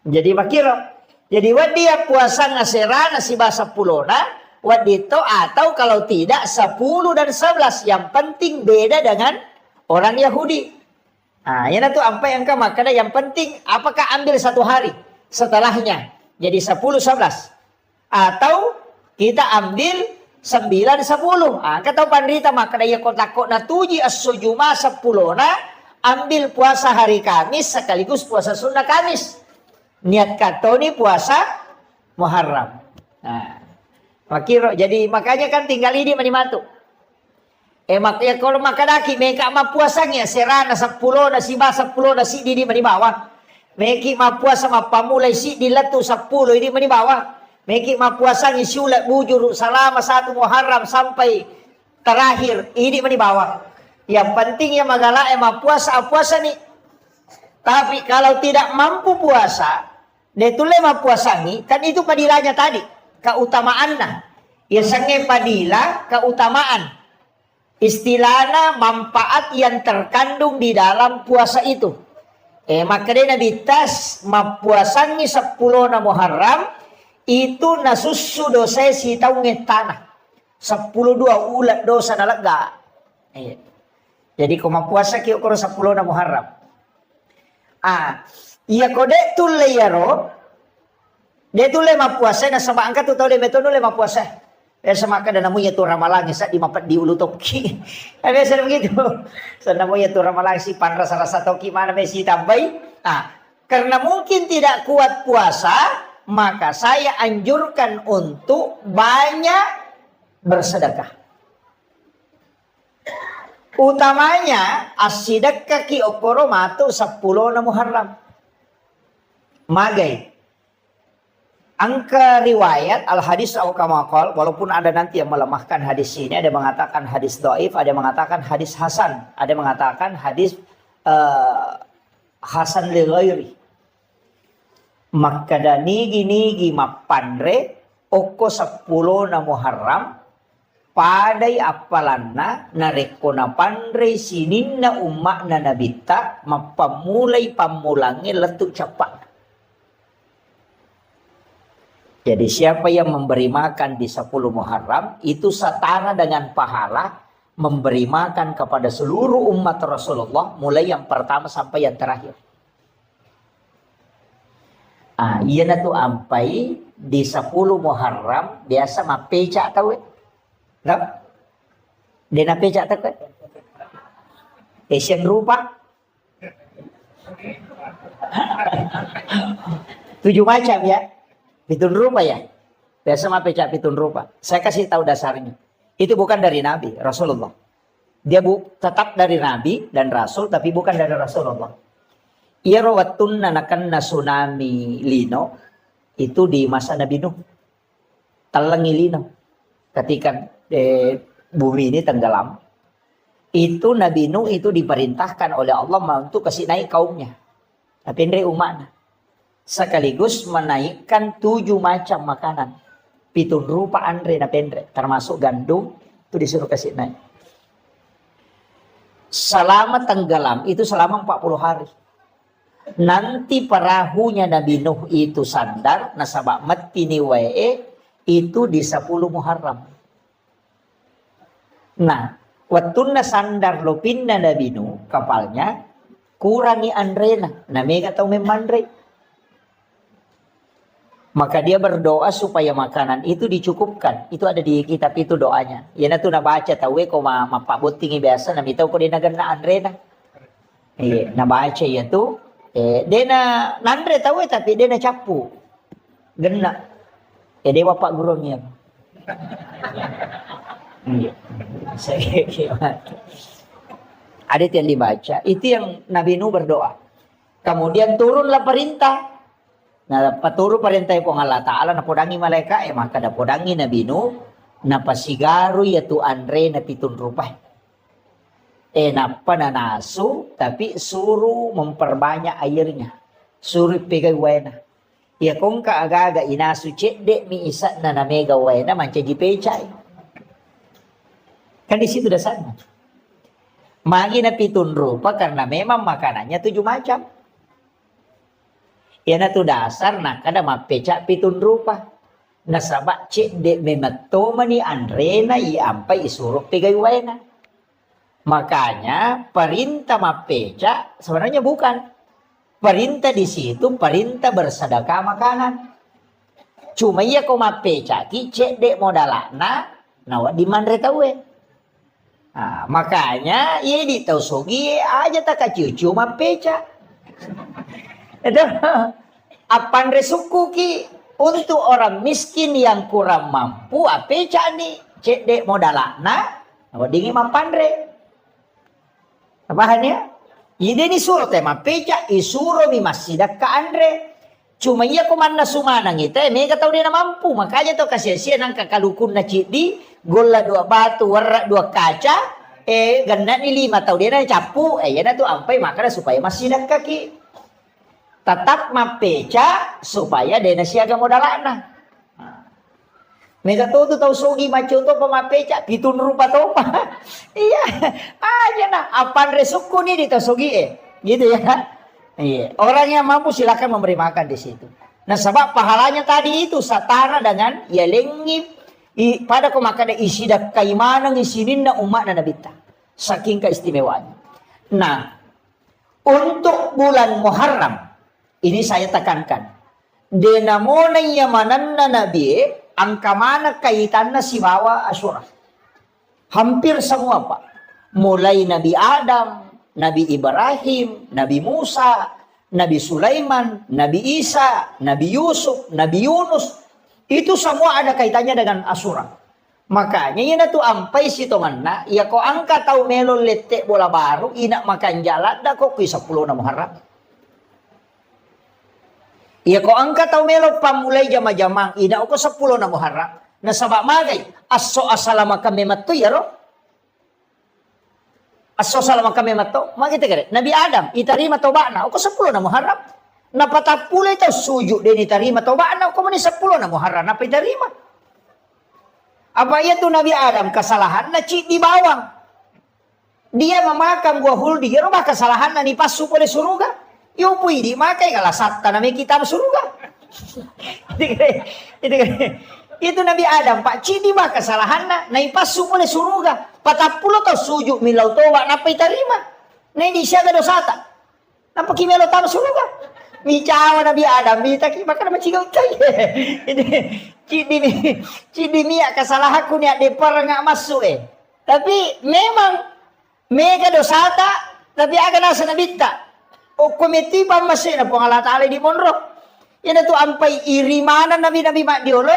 Jadi makira. Jadi wadia puasa ngasera nasi bahasa pulona. Wadito atau kalau tidak 10 dan 11. Yang penting beda dengan orang Yahudi. Nah, yang itu apa yang makanya yang penting apakah ambil 1 hari setelahnya. Jadi 10 11. Atau kita ambil 9 10. Ah, kata pandita makanya ya kotakok na tuji as-sujuma 10 na ambil puasa hari Kamis sekaligus puasa sunnah Kamis. Niat katoni puasa Muharram. Nah, makiro jadi makanya kan tinggal ini manimatu. Makanya kalau makadaki mereka mapuasanya serana 10 na si ba 10 na si di manibawa. Meki mapuasa mapamulay si dilatu 10 ini manibawa. Meki mapuasanya sulat bujur selama 1 Muharram sampai terakhir ini manibawa. Yang penting ya magala mapuasa nih. Tapi kalau tidak mampu puasa, detule mapuasangi kan itu padilanya tadi, keutamaannya. Ya sange padila keutamaan. Istilahnya manfaat yang terkandung di dalam puasa itu. Makanya Nabi tas mapuasangi 10 na Muharram itu nasusu dosa si taunge tanah. 10 2 ulat dosa nalaga. Jadi kau mapuasa kio koro 10 na Muharram. Iya kode tulle yaro. Dia tulle mapuasa na sama angkat tu tahu dia metono le mapuasa. Sama kada namunya tu ramalang sa di mapat di ulu toki. Biasa begitu. Sa namunya tu ramalang si panra rasa toki mana mesi tambai. Karena mungkin tidak kuat puasa, maka saya anjurkan untuk banyak bersedekah. Utamanya as-sidaqah ki okoro matu 10 na Muharram. Magay. Angka riwayat al-hadis al-kamakal, walaupun ada nanti yang melemahkan hadis ini, ada yang mengatakan hadis dhaif, ada yang mengatakan hadis hasan, ada yang mengatakan hadis hasan li ghairi. Maka nigi mapandre oko 10 na Muharram padai apalanna nareko na pandre sininna umma na nabita mapamulai pamulangi letuk capak. Jadi siapa yang memberi makan di 10 Muharram itu setara dengan pahala memberi makan kepada seluruh umat Rasulullah mulai yang pertama sampai yang terakhir. Iya na tu ampai di 10 Muharram biasa mapeca tahu. Rap? Dia na peca tahu. Asian rupa. 7 macam ya. Pitun rupa ya. Biasa mah pecah pitun rupa. Saya kasih tahu dasarnya. Itu bukan dari Nabi, Rasulullah. Dia tetap dari Nabi dan Rasul, tapi bukan dari Rasulullah. Ia rawatun nanakan tsunami lino. Itu di masa Nabi Nuh. Talangi lino. Ketika bumi ini tenggelam. Itu Nabi Nuh itu diperintahkan oleh Allah untuk kasih naik kaumnya. Tapi ini umatnya. Sekaligus menaikkan 7 macam makanan. Pitun rupa andre na pendre. Termasuk gandum. Itu disuruh kasih naik. Selama tenggelam. Itu selama 40 hari. Nanti perahunya Nabi Nuh itu sandar. Nasabak mati ni wae. Itu di 10 Muharram. Nah. Wattuna sandar lopinna Nabi Nuh. Kapalnya. Kurangi andrena. Namanya atau memandre. Maka dia berdoa supaya makanan itu dicukupkan. Itu ada di kitab itu doanya. Ya na tu na baca tahu ko mapabutingi biasa na mitaw ko din na ganna andre na. Na baca ya tu dia na nandre tahu tapi dia na capu. Ganna. Dia bapak gurunya. Ada yang dibaca. Itu yang Nabi Nuh berdoa. Kemudian turunlah perintah. Nah, paturo perintah po ng Allah Ta'ala na podangi malaikat, maka na podangi Nabi Nuh na pasigaru yatu andre na 7 rupa. Na pananaso, tapi suruh memperbanyak airnya. Suruh pigay wena. Ya kung kaagaga inaso de mi isa na namega wena mancaji pecay. Kan di situ dasarnya. Magi na 7 rupa karena memang makanannya 7 macam. Yan na to dasar na kada mapeca 7 rupa. Nasaba cik de mematoma ni andre na iampay isurok pigay wena. Makanya perintah mapeca sebenarnya bukan. Perintah di situ perintah bersedekah makanan. Cuma iya ko mapeca ki cik de modalana nawa di mandre tawe. Nah, makanya iya di tau sogi aja tak cucu mapeca. Itu apan resuku ki untuk orang miskin yang kurang mampu apeca ni cek dek modalana wadingi mapandre apahannya ide ni suruh teh mapeca isuro mi masjidak ka andre cuma iya kumanna sumanang ite mega tau dia mampu makanya to kasih-kasih nang kakalukun na cidi gola 2 batu warna 2 kaca ganda ni 5 tau dia na capu yana tu ampai makanya supaya masjidak kaki tetap mapeca supaya dia siaga modalana. Mega tu tahu sogi macam tu pemapeca pitun rupa tu apa? Iya, aja nah. Apan resuku ni di tahu sogi gitu ya. Iya, orang yang mampu silakan memberi makan di situ. Nah sebab pahalanya tadi itu setara dengan ya lengip pada kemakan isi dak kaimanang isinin na umat na nabita. Saking keistimewanya. Nah, untuk bulan Muharram ini saya tekankan. Denamona yamanan na nabi, angka mana kaitannya si bawa Asyura. Hampir semua Pak. Mulai Nabi Adam, Nabi Ibrahim, Nabi Musa, Nabi Sulaiman, Nabi Isa, Nabi Yusuf, Nabi Yunus. Itu semua ada kaitannya dengan Asyura. Makanya yun na to ampay sitongan na. Iya ko angka tau melon lete bola baru, ina makan jalan, da ko kuy 10 na Muharram. Iya ko angka tau melo pamulay jama-jamang ina ko 10 na Muharram. Na sabak magay aso asalama kami matto yaro. Aso salama kami matto. Magita kare. Nabi Adam itarima toba na ko 10 na Muharram. Napatapulay tau suju din itarima toba na ko man 10 na Muharram na pitarima. Apa itu Nabi Adam kesalahan na di bawang. Dia memakan buah huldi, yaro ba kesalahan na ni pasu pada surga. Yung pwede makay kalasat na may kita surga. Itu Nabi Adam, Pak Cidi ba kasalahan na ipasu mo na suruga. Patapulo ka sujuk milaw towa na paitarima. Na hindi siya gadosata. Napakimelo tama suruga. Micawa Nabi Adam, mitaki baka naman sigaw tayo. Cidi miya kasalahan ko niya, di para nga masu eh. Tapi memang may gadosata, tapi aga nasa nabita. O komiti pa masih na po nga latali di monro. Yan na to ampay irimanan nabi mak diolo.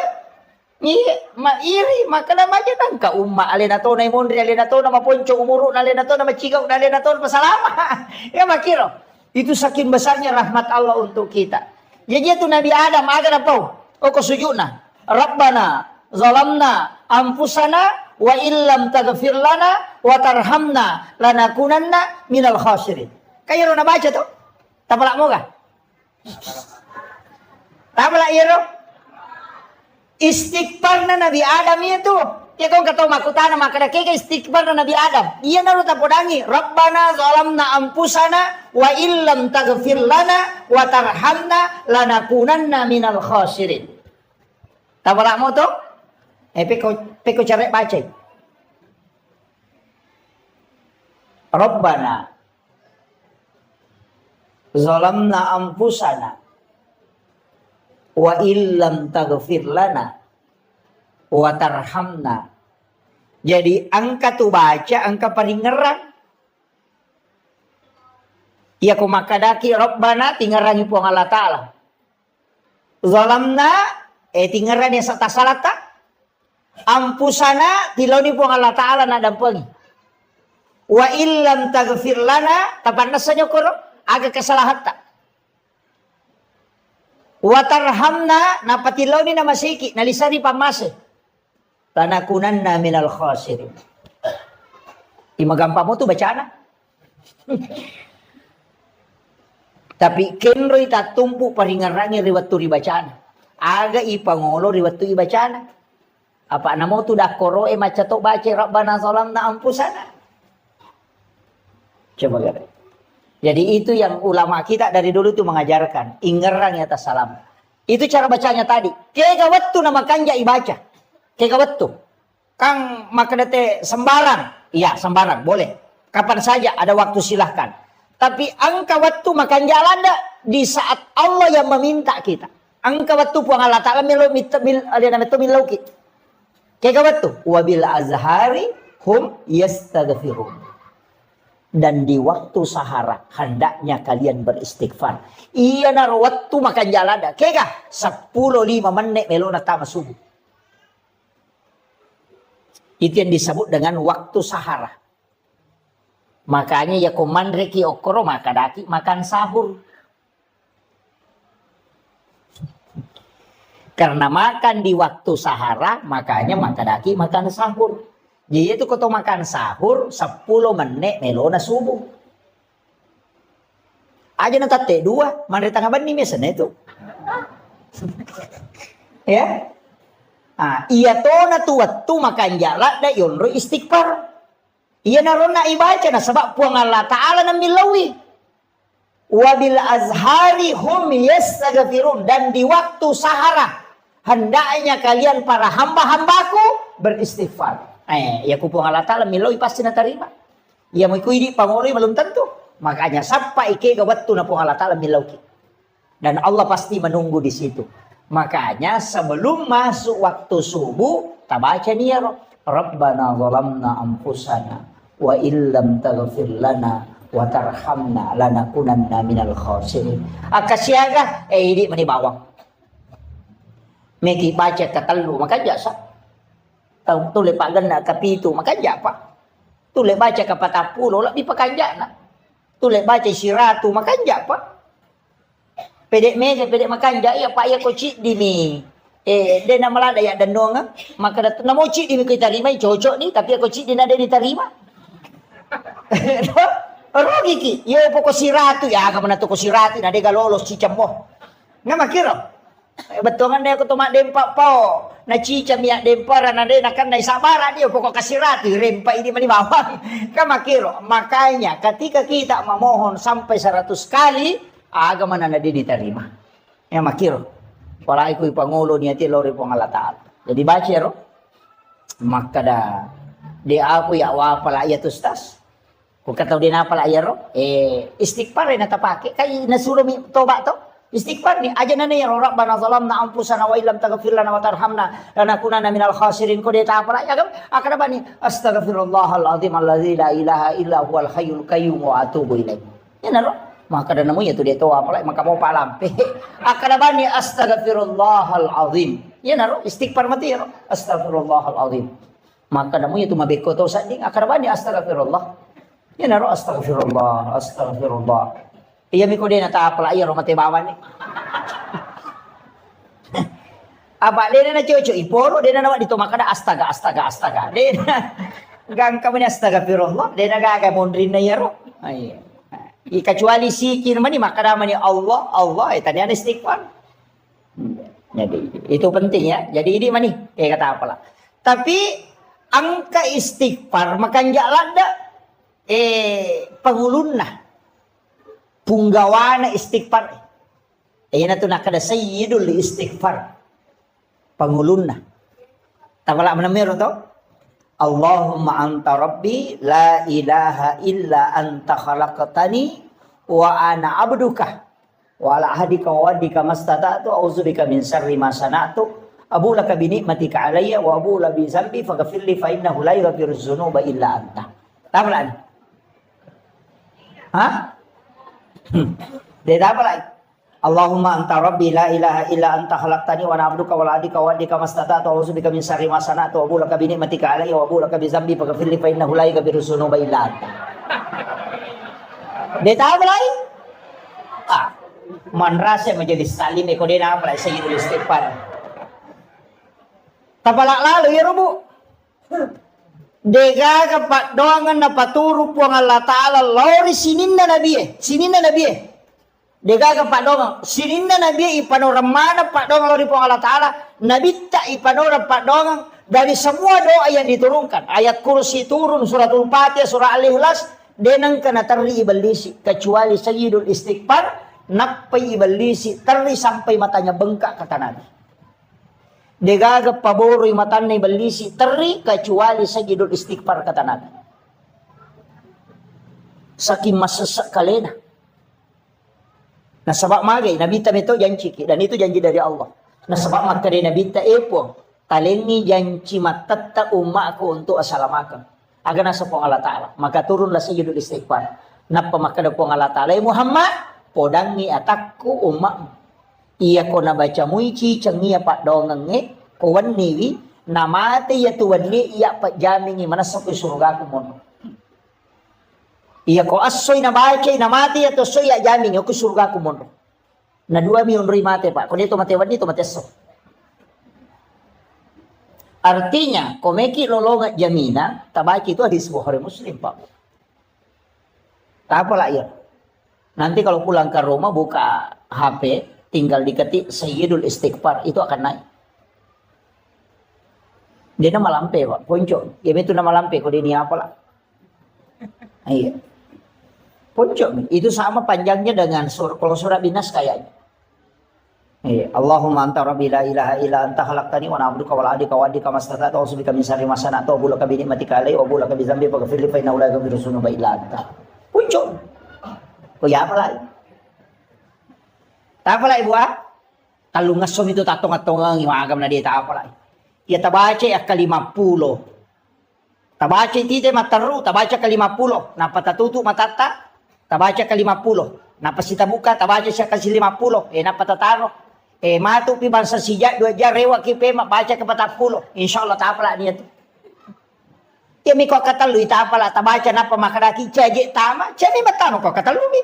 Ni mairi makana maja nang ka umma alin na to na imondri alin na to na maponcho umuro na alin na to na macigaw na alin na to na pasalama. Ya makiro. Itu saking besarnya rahmat Allah untuk kita. Jadi itu Nabi Adam aga na po. O kusujuna. Rabbana zalamna anfusana wa illam taghfir lana wa tarhamna lanakunanna minal khasirin. Kayo na baca to? Tapala mo ka? Tapala iyo? Istighfar na Nabi Adam itu. Kaya kung kataw makutana makadaki ka istighfar na Nabi Adam. Iya na rin tapodangi. Rabbana zalamna ampusana wa illam taghfir lana wa tarhamna lanakunanna minal khasirin. Tapala mo to? Peko cari baca. Rabbana zalamna anfusana wa illam taghfir lana wa tarhamna. Jadi angka tu baca angka paling ngerang. Ya ko makadaki Rabbana tingarangi po Allah Ta'ala. Zalamna tingarani sa tasalata. Ampusana tiloni po Allah Ta'ala na dampangi. Wa illam taghfir lana tapan nasanyo ko aga kesalahan tak. Watarhamna napatilaw ni na masiki nalisari pamase. Lanakunanna minal khasirin. Imagampa mo to bacana. Tapi kenro itatumpu paringarangi riwat tu ribacana. Aga ipangolo riwat tu ibacana. Apa namo tu dah koro maca to baca Rabbana zalamna anfusana. Coba lihat. Jadi itu yang ulama kita dari dulu itu mengajarkan. Ingerang ya atas salam. Itu cara bacanya tadi. Kega waktu nama kanja ibaca. Kega waktu. Kang makadete sembarang. Iya sembarang boleh. Kapan saja ada waktu silahkan. Tapi angka waktu makan jalan di saat Allah yang meminta kita. Angka waktu puang Allah Ta'ala milauki. Kega waktu. Wabil azhari hum yastaghfirun. Dan di waktu sahara hendaknya kalian beristighfar. Iya naro waktu makan jalan dah. Kega 10-5 menit melona tama subuh. Itu yang disebut dengan waktu sahara. Makanya ya komandre ki okoro makadaki makan sahur. Karena makan di waktu sahara makanya makadaki makan sahur. Jadi itu kau makan sahur 10 menit melona subuh. Aja nanti 2 mana tengah bani misalnya itu. Ya. Iya tona tu waktu makan jalan dah yonro istighfar. Iya narona ibaca na sebab puang Allah Ta'ala na milawi. Wabil azhari hum yastaghfirun. Dan di waktu sahara hendaknya kalian para hamba-hambaku beristighfar. Ya kupuang Allah Ta'ala milawi pasti na terima. Ya mau ikut pamori belum tentu. Makanya sampai ke waktu na puang Allah Ta'ala milawi. Dan Allah pasti menunggu di situ. Makanya sebelum masuk waktu subuh, kita baca nih ya Rabbana zalamna anfusana wa illam taghfir lana wa tarhamna lanakunanna minal khasirin. Akasiaga ini mani bawang. Meki baca katelu maka jasa. Tahu tu lepak gana kapitu maka japa. Tu le baca kapatapulo lebih pakanjana. Tu le baca siratu maka japa. Pedek meja, pedek makan ja ya pak ya kocik di mi. Dia nama lada ya dan doang maka dat namo cik di mi kita terima cocok nih tapi ya kocik di nada diterima. Rugi ki, yo poko siratu ya kamu na to ko siratu na de galolos cicam mo. Nga makiro. Betongan dia kutumak dempak po. Na cica miak dempara na de nakan na sabara dia pokok kasiratu rempa ini mani bawang. Kamakiro. Makanya ketika kita memohon sampai 100 kali agama na dia diterima. Ya makiro. Para iku ipangulo niya ti lori po ngalataan. Jadi baca ro. Maka dah di aku ya wa pala ayat ustas. Kung kataw din na pala ayat ro. Istighfar na tapake kay nasuro mi toba to. Istighfar ni aja na niya rabbana zalamna anfusana wa illam taghfir lana wa tarhamna lanakunanna minal khasirin ko deta apa ya kam akada bani astaghfirullahal azim allazi la ilaha illa huwal hayyul qayyum wa atubu ilaih ya naro maka da namo ya tu deto apa maka mau palampe akada bani astaghfirullahal azim ya naro istighfar mati ya astaghfirullahal azim maka namo ya tu mabeko to sanding akada bani astaghfirullah ya naro astagfirullah iya mi ko din nata apala iya romate bawan ni. Aba din na cucu iporo din na nawa dito makada astaga. Din gang kami ni astagfirullah din nagaga mondrin na yaro. Ay. Kecuali sikir man ni makada man ni Allah tadi ada istighfar. Jadi itu penting ya. Jadi ini mani kata apalah. Tapi angka istighfar makan jalan dah pangulunna punggawana istighfar. Na to nakada sayyidul istighfar. Pangulunna. Tabala manamero to. Allahumma anta rabbi la ilaha illa anta khalaqtani wa ana abduka wa ala ahdika wa wadika mastata'tu a'udzubika min syarri ma sana'tu abu laka bi ni'matika alayya wa abu la bi zambi faghfir li fa innahu la yaghfiru dzunuba illa anta. Tabala. Dia apa lagi? Allahumma anta rabbi la ilaha illa anta khalaqtani wa ana abduka wa la adika wa adika mastata'tu a'udzubika min syarri ma sana'tu wa abu laka bi ni'matika alayya wa abu laka bi zambi faghfir li fa innahu la yaghfiru dzunuba illa anta. Dia apa lagi? Man rasa menjadi salim ko din apa lagi sayyidul istighfar. Tapalak lalu ya rubu. Dega kapat doangan na paturu po ang Allah Ta'ala lori sinin na nabi Dega kapat doangan sinin na nabi ipanoramana pak doangan lori po ang Allah Ta'ala nabi tak ipanora pak doangan dari semua doa yang diturunkan ayat kursi turun suratul Fatihah surah Al-Ikhlas denang kana terri ibalisi kecuali sayyidul istighfar napai ibalisi terri sampai matanya bengkak kata Nabi. Degaga paboro yung matan na ibalisi terri kecuali sayyidul istighfar kata Nabi. Saking masasak kalena. Nasabak magay nabita ito janji dan itu janji dari Allah. Nasabak magkari nabita epo talengi janji matatta umma ako untuk asalamakan. Aga nasa po Allah Ta'ala. Maka turunlah sayyidul istighfar. Napamakada po Allah Ta'ala Muhammad podangi atakku umma. Iya ko nabaca muici cengia pak dongang kawan niwi namate ya tuan ni iya pak jamingi mana sampai surga ku mon. Iya ko asoy nabaca namate ya to soy ya jamingi ku surga ku mon. Na 2 milyon mate pak. Kun itu mate wani itu mate so. Artinya komeki lolonga jamina tabaki itu hadis Bukhari Muslim pak. Apa lah ya? Nanti kalau pulang ke rumah buka HP tinggal diketik sayyidul istighfar itu akan naik. Dia nama lampe pak, poncok. Ya itu nama lampe kok dia ni apalah. Iya. Poncok itu sama panjangnya dengan kalau surah Binas kayaknya. Iya. Allahumma anta rabbi la ilaha illa anta khalaqtani wa ana abduka wa la adika wa adika mastata'tu a'udzubika min syarri ma sana'tu wa bulaka bi ni'matika alayya wa bulaka bi dzambi faghfir li fa innahu la yaghfiru dzunuba illa anta. Poncok. Oh ya apalah. Tak apa lah ibu kalau ngasom itu tatong-atong ang agam na dia tak apa lah. Ya tabaca ya ke-50. Tabaca tite mataru, tabaca ke-50. Napa tatutu matata, tabaca ke-50. Napa sita buka, tabaca siya ke-50. Napa tataro. Matu pi bangsa sijak 2 jar rewa kipe baca ke-40. Insyaallah tak apa lah dia tu. Ya mi ko katalu ita apa lah tabaca napa makaraki caje tama, cami matano ko katalu mi.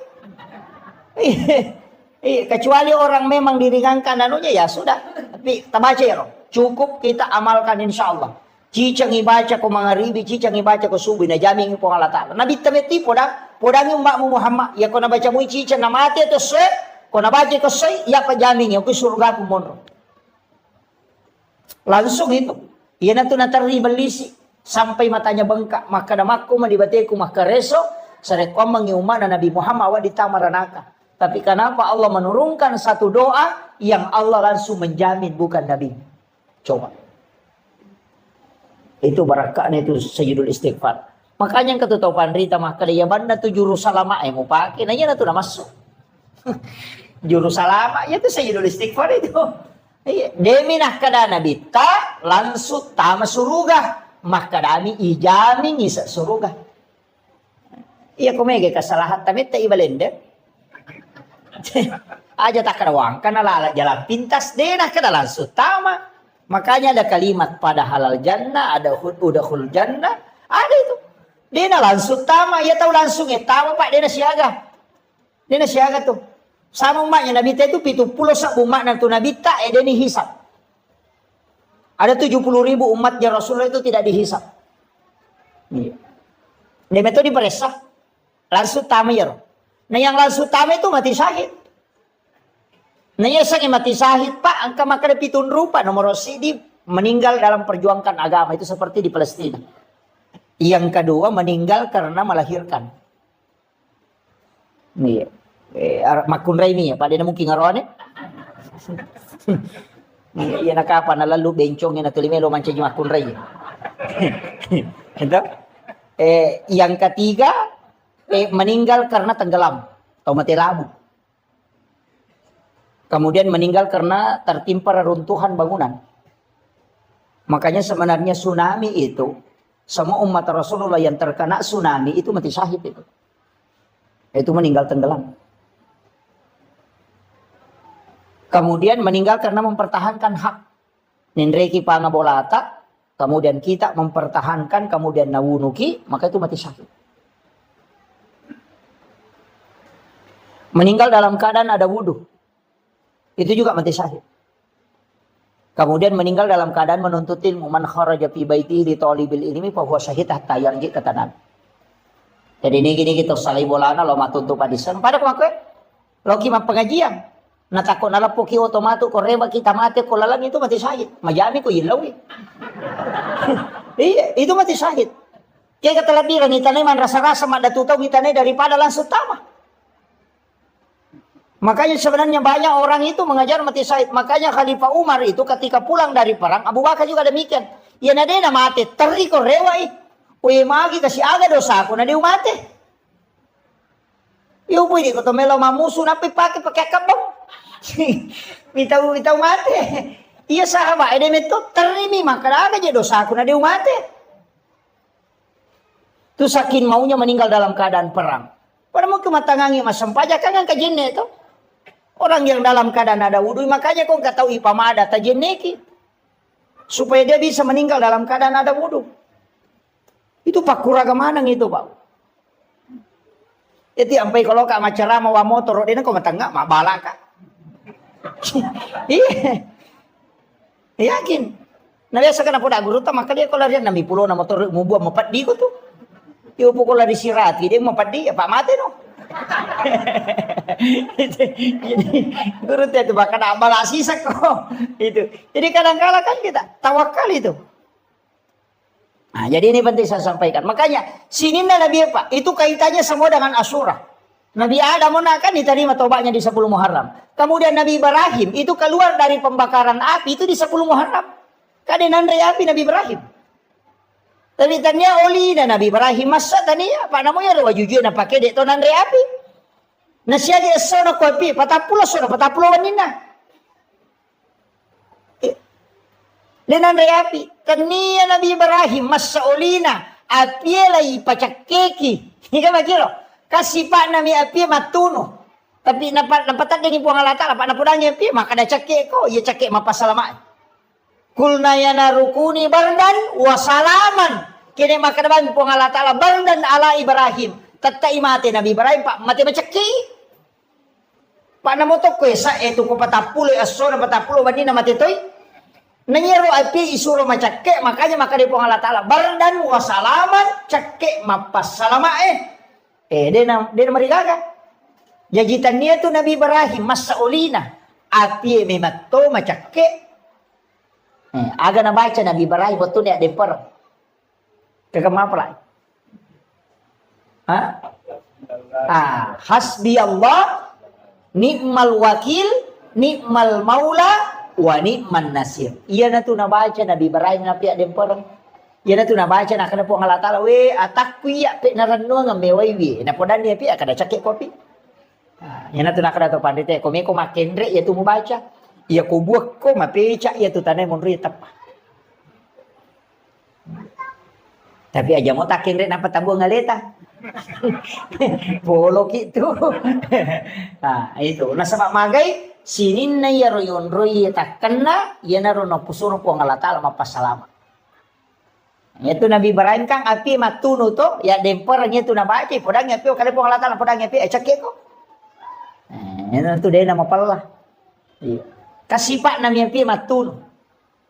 Kecuali orang memang diringankan anunya ya sudah. Tapi kita baca ya, cukup kita amalkan insya Allah. Cicang ibaca ko mangaribi, cicang ibaca ko subuh na jaming po Allah Ta'ala. Nabi tameti podang yung makmu Muhammad. Ya ko nabaca mo cicang na mati ito soy, ko nabaca ko soy, ya pa jaming yung surga ko monro. Langsung itu. Yan na ito nataribal lisi. Sampai matanya bengkak. Maka namakko malibate ko makareso. Sa rekwam mangiuman na Nabi Muhammad wa ditamaranaka. Tapi kenapa Allah menurunkan satu doa yang Allah langsung menjamin bukan Nabi? Coba. Itu barakahnya itu Sayyidul Istighfar. Makanya yang ketutupan rita maka dia banda tu juru salama mau pakai. Nanya na tu na masuk. Juru salama ya tu Sayyidul Istighfar itu. Demi nak kada Nabi ta langsung tama suruga. Maka dami ijami ngisa suruga. Iya kumege kesalahan tapi tak ibalende. Aja tak kerawang karena lala jalan pintas denah kada langsung tama. Makanya ada kalimat pada halal jannah, ada udahul jannah, ada itu. Denah langsung tama, ya tahu langsung ya tama Pak denah siaga. Denah siaga tuh. Sama umatnya Nabi itu 70 sak umat nanti Nabi tak deni hisab. Ada 70.000 umatnya Rasulullah itu tidak dihisab. Iya. Dia metode diperesah langsung tama ya. Nah yang langsung tama itu mati syahid. Nah yang mati syahid Pak, angka maka pitun rupa nomor sidi meninggal dalam perjuangkan agama itu seperti di Palestina. Yang kedua meninggal karena melahirkan. Nih, makun Raimi ya, Pak dia mungkin ngaroane. Iya nak apa na lalu bencong na tulimelo manca makun Raimi. Itu. Yang ketiga meninggal karena tenggelam atau mati lampu. Kemudian meninggal karena tertimpa reruntuhan bangunan. Makanya sebenarnya tsunami itu semua umat Rasulullah yang terkena tsunami itu mati syahid itu. Itu meninggal tenggelam. Kemudian meninggal karena mempertahankan hak. Nindreki pangabolata, kemudian kita mempertahankan, kemudian nawunuki, maka itu mati syahid. Meninggal dalam keadaan ada wudhu. Itu juga mati syahid. Kemudian meninggal dalam keadaan menuntut ilmu. Man kharaja fi baitihi li talibil ilmi fa huwa syahid hatta yarji kata Nabi. Jadi ini gini kita salih bolana lo matuntu padisan. Pada kemakai lo kima pengajian. Natakot nalapo ki otomato ko reba kita mati ko lalang itu mati syahid. Majami ko ilawi. Iya, itu mati syahid. Kaya kata labiran itanay man rasa-rasa madatutaw itanay daripada langsung tama. Makanya sebenarnya banyak orang itu mengajar mati syahid. Makanya Khalifah Umar itu ketika pulang dari perang, Abu Bakar juga demikian. Ya nade na mati, teriko rewai. Uy magi kasi aga dosa ako na di umate. Yo pwede ko to melo mamuso na pakai kabang. Bitaw mate. Iya sahabat, ede meto terimi maka aga je dosa ako na di umate. Tu saking maunya meninggal dalam keadaan perang. Pada mau kematangangi masampaja kan kajenne itu. Orang yang dalam keadaan ada wudhu, makanya kau nggak tahu ipamada tajenneki. Supaya dia bisa meninggal dalam keadaan ada wudhu. Itu Pak Kuraga manang itu Pak. Itu sampai kalau kak macara mau motor, dia kau matangga mak balaka. Iya, yakin. Nah biasa kan aku dah guru tak maka dia kalau dia 60 na motor mau buat mapat di tuh. Dia pukul lari sirati dia mapat di Pak mati no. Jadi guru itu bahkan amal sisa kok itu. Jadi kadang-kadang kan kita tawakal itu. Nah, jadi ini penting saya sampaikan. Makanya sini Nabi apa? Itu kaitannya semua dengan Asyura. Nabi Adam kan diterima tobatnya di 10 Muharram. Kemudian Nabi Ibrahim itu keluar dari pembakaran api itu di 10 Muharram. Kadenan api Nabi Ibrahim. Tapi tanya oli dan Nabi Ibrahim masa tania apa namanya ada wajujud na pakai dek tonan api. Nasiya di esona ko api patapulo wanina. Lenan api tania Nabi Ibrahim masa olina api lagi pacakeki. Hingga makiro kasih pak nami api matuno. Tapi napatan dengan buang alata apa napudanya api maka ada cakeko ia cakek mapasalamat. Kulna yana rukuni bardan wasalaman. Kini maka naman po Allah Ta'ala bardan ala Ibrahim. Tatai mati Nabi Ibrahim pak mati macaki. Pa na mo to kwesa eto ko patapulo aso na patapulo bani na matitoy. Nanyero api isuro macakke makanya maka di Allah Taala bardan wa salaman cakke mapasalama dia marigaga. Jajitan niya tu Nabi Ibrahim masaulina api memato macakke. Aga na baca Nabi Ibrahim betul ni ada per. Kagam apa lah? Hasbi Allah ni'mal wakil ni'mal maula wa ni'man nasir. Iya na tu nabaca Nabi Ibrahim na pia demper. Iya na tu nabaca na kana po ang Allah Taala we atakwi ya pe naranno nga mewaiwi. Na podan dia pia kada cakek kopi. Iya na tu na kada to pandite ko me ko makendre ya tu membaca. Iya ko buak ko mapeca ya tu tanay mon ritap. Tapi aja mau takendre na patabu ngaleta. Bolok itu. Nah, itu. Nah, sama magai sinin na yaro yon roy takkanna yana rono pusuro po Allah Taala mapasalama. Itu Nabi Ibrahim kang api matunu to ya demper nya tu nabaca podang api kali po Allah Taala podang api cake ko. Itu dia nama pala. Iya. Kasipak Nabi api matunu.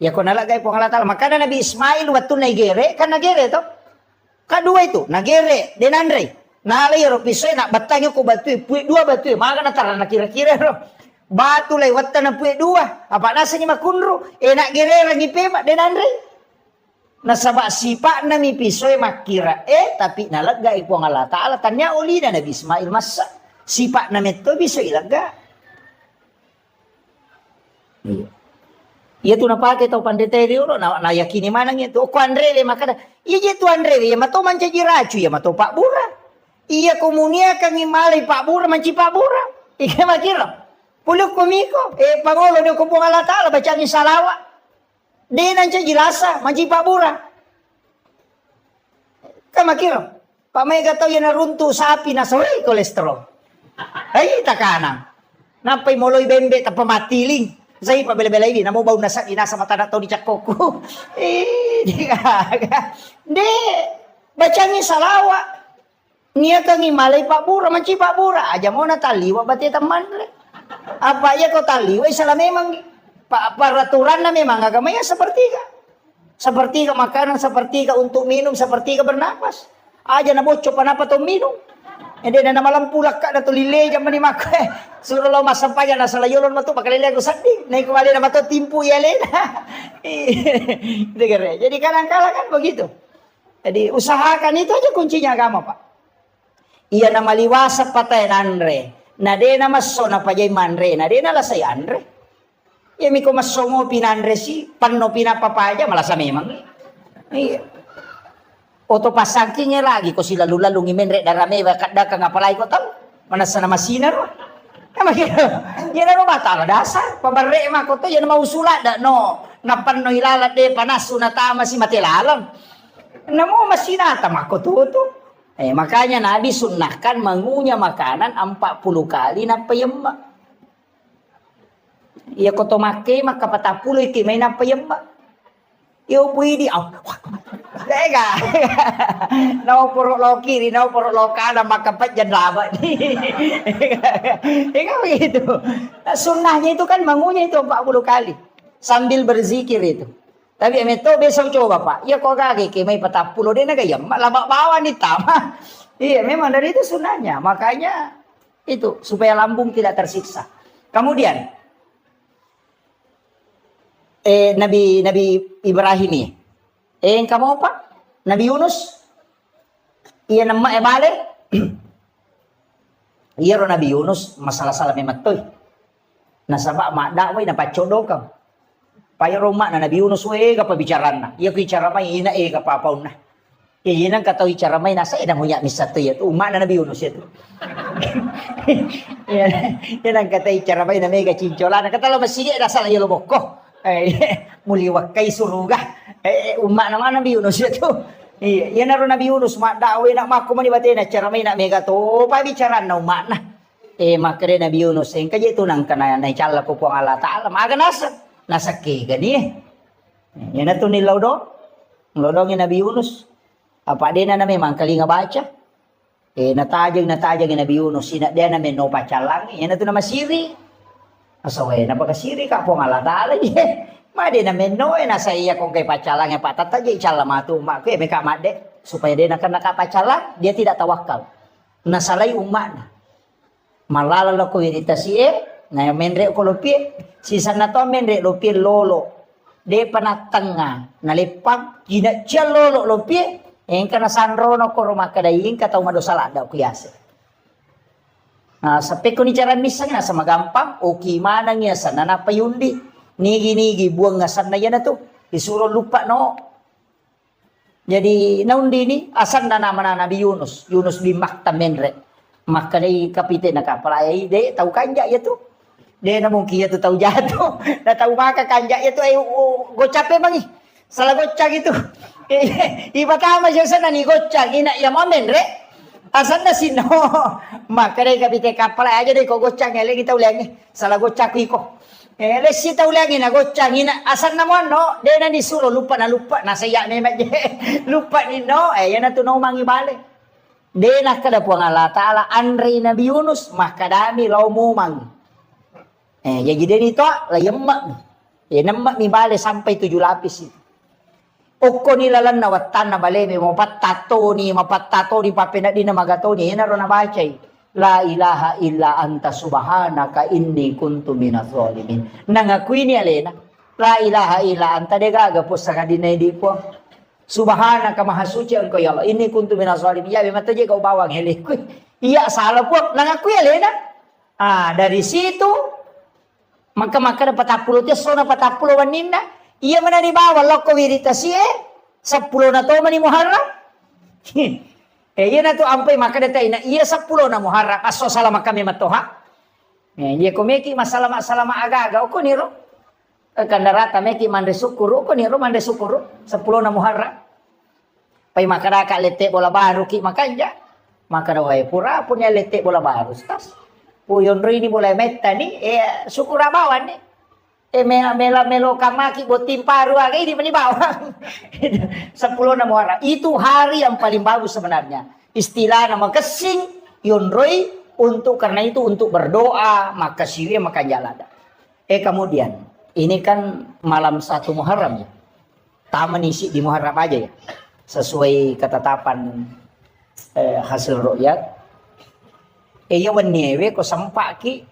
Ya ko nalagay po Allah Taala maka Nabi Ismail wattu nagere kan nagere to. Kedua itu, nagere, denandre. Nalay ro pisoy nak batangnya ko batu, puy dua batu. Maka na tara na kira-kira ro. Batu lay watta na puy dua. Apa nasa ni makunro? Nak gere lagi pema denandre. Nasaba sipa na mi pisoy makira. Tapi nalagay po ang Allah Taala tanya uli na Nabi Ismail masa. Sipa na meto pisoy ilaga. Iya tu napake tau pandete rio na yakini manang itu ko Andre le makada iya tu Andre ya mato manca jiracu ya mato Pak Bura iya komunia kang imalay Pak Bura manci Pak Bura ika makira puluk komiko pangolo ni ko po Allah Taala baca ni salawa de nanca jilasa manci Pak Bura ka makira Pak Mega tau ya naruntu sapi na sore kolesterol ay takana napay moloy bembe ta pamatiling Zai pa bela-bela ini namo bau nasa inasa mata nato di cakoko. De bacanya salawa. Nia kang imalay Pak Bura manci Pak Bura aja mau na taliwa bati teman le. Apa ya kau taliwa salah memang peraturan na memang agamanya sepertiga makanan sepertiga untuk minum sepertiga bernapas. Aja na bocok panapa to minum. Ede na malam pulak ka na tulile jam ni mak. Suruh lo mas sampaya na salayolon mo to pakalile ko sandi. Nay kumali na mato timpu yalen. Jadi kadang-kala kan begitu. Jadi usahakan itu aja kuncinya agama, Pak. Iya na maliwasa patay nanre. Na de na maso na pajay manre. Na de na lasay andre. Ya mi ko maso mo pinanre si panno pinapapaja malasa memang. Iya. Oto pasangkinya lagi ko sila lalu ngimenre darame kada kang apalay ko tang manasa na masinar yan ano mata dasar pabarre ma ko to yan mausula da no napanno ilalat de panaso na tama si matilalang namo masinata mako to makanya Nabi sunnahkan mengunyah makanan 40 kali na payemma iya ko to make maka 40 iki may na payemma yo pwede Ega, nau puruk lo kiri, nau puruk lo kanan, maka jan laba. Ega begitu. Sunnahnya itu kan bangunnya itu 40 kali. Sambil berzikir itu. Tapi itu besok coba Pak. Ya kok kaki may 40 dia nagayam. Lama bawa nih tama. Iya memang dari itu sunnahnya. Makanya itu supaya lambung tidak tersiksa. Kemudian Nabi Ibrahim ini. Kamu apa? Nabi Yunus. Iya nama balik. Iya ro Nabi Yunus masalah-salah mematoy. Nasaba mak dakway na pacodokam. Paya rumah na Nabi Yunus we ka pabicaran na. Iya ko icara may ina ka papaw na. Iya nang kataw icara may nasa ina ngunya misato ya. Uma na Nabi Yunus itu. Iya nang kataw icara may na mega cincola na katalo masige nasa layo loboko. Muliwak kay suruga. Umat naman Nabi Yunus itu. Iya, yan naroon Nabi Yunus mak dakway na makuman ibate na cara may na mega to pabicaran na umat na. Makre Nabi Yunus kaya ito nang kana na ichala ko po ang Allah Ta'ala. Maaga nasa kega ni. Yan na to nilaw do. Lodong yung Nabi Yunus. Apa din na memang kali nga baca. Natajang Nabi Yunus, sina dia na meno pacalang, yan na to na masiri. Asaway, napakasiri ka po nga latala, madi na meno, nasa iya kung kay pacalang, yang patataji, icala matuma, may kamade, supaya dia nakapacalang, dia tidak tawakal. Nasalay umat na. Malalala ko irita na menre ko lupi, sisa na to menre lupi lolo. De panatang nga, nalipag, ginatya lolo lupi, yang kana sanro no ko rumah kadaing kataw madosala daw kuyase. Sa peko ni caran misang na sa magampang o kimana niya sa nanapayundi. Nigi buang nga san na yan na to. Isuro lupa no. Jadi naundi ni asan na naman na Nabi Yunus. Yunus bin Makhtamenre. Makaday kapite na kapalay. De tau kanja ya to. De na mungkin ya to tau jato. Na tau maka kanja ya to ay gocape mangi. Salah gocak itu. Iba tama siya sa nanigotsak. Ina ya momen re. Asan na sino. Maka rin kapite kapal aja deh ko gocak. Lagi tahu lagi. Salah gocak iko. Lesi tahu lagi na gocak. Ina asan na mo no. Dia na disuruh lupa na lupa. Nasaya ni maje. Lupa ni no. Yan na tunaw mangi balik. Dia na kada po nga Allah Ta'ala. Anri Nabi Yunus. Maka dami lau mumang. Jadi dia ni to. Layemak. Namak ni balik sampai 7 lapis itu. Oko nilalan na watan na baleme mo patato ni papena di na magato ni hinaro na bacay la ilaha illa anta subhanaka inni kuntu minaz zalimin nangakui ni alena la ilaha illa anta de gaga po sa kadina di po subhanaka mahasuci engkau ya Allah inni kuntu minaz zalimin ya mata je kau bawang hele iya salah po nangakui alena dari situ maka dapat 40 tes so na 40 waninda. Iya mana di bawah loko wiritas 10 na to mani Muharram. Iya na to ampai maka data ina iya 10 na Muharram aso salama kami matoha. Iya komeki masalah aga-aga uko niro. Kandarata meki mande syukur uko niro mande syukur 10 na Muharram. Pai maka daka lete bola baru ki makanja. Maka dawai pura punya lete bola baru tas. Puyon rini bola metta ni syukur abawan ni. Melo kamaki buat tim paru agak ini menibawang 10 na Muharram itu hari yang paling bagus sebenarnya istilah nama kesing yonroi karena itu untuk berdoa maka siwi maka jalada kemudian ini kan malam 1 Muharram ya taman isi di Muharram aja ya sesuai ketetapan hasil ru'yat yawan newe ko sempak ki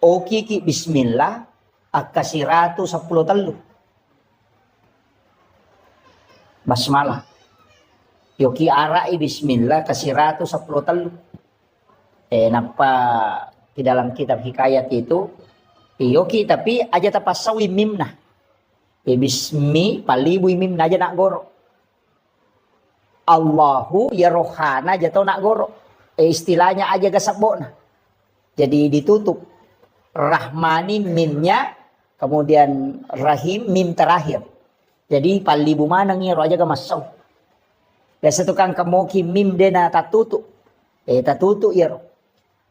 oki ki bismillah akasiratu 10 telu basmalah yoki arai bismillah kasiratu 10 telu napa di dalam kitab hikayat itu yoki tapi aja tapasawi mimna bismi palibu mimna aja nak goro Allahu ya rohana aja tau nak goro istilahnya aja gasabona. Jadi ditutup Rahmani mimnya kemudian Rahim mim terakhir. Jadi palibu mana ngiro aja ke masau. Biasa tukang kemoki mim dena tatutu. Tatutu ya.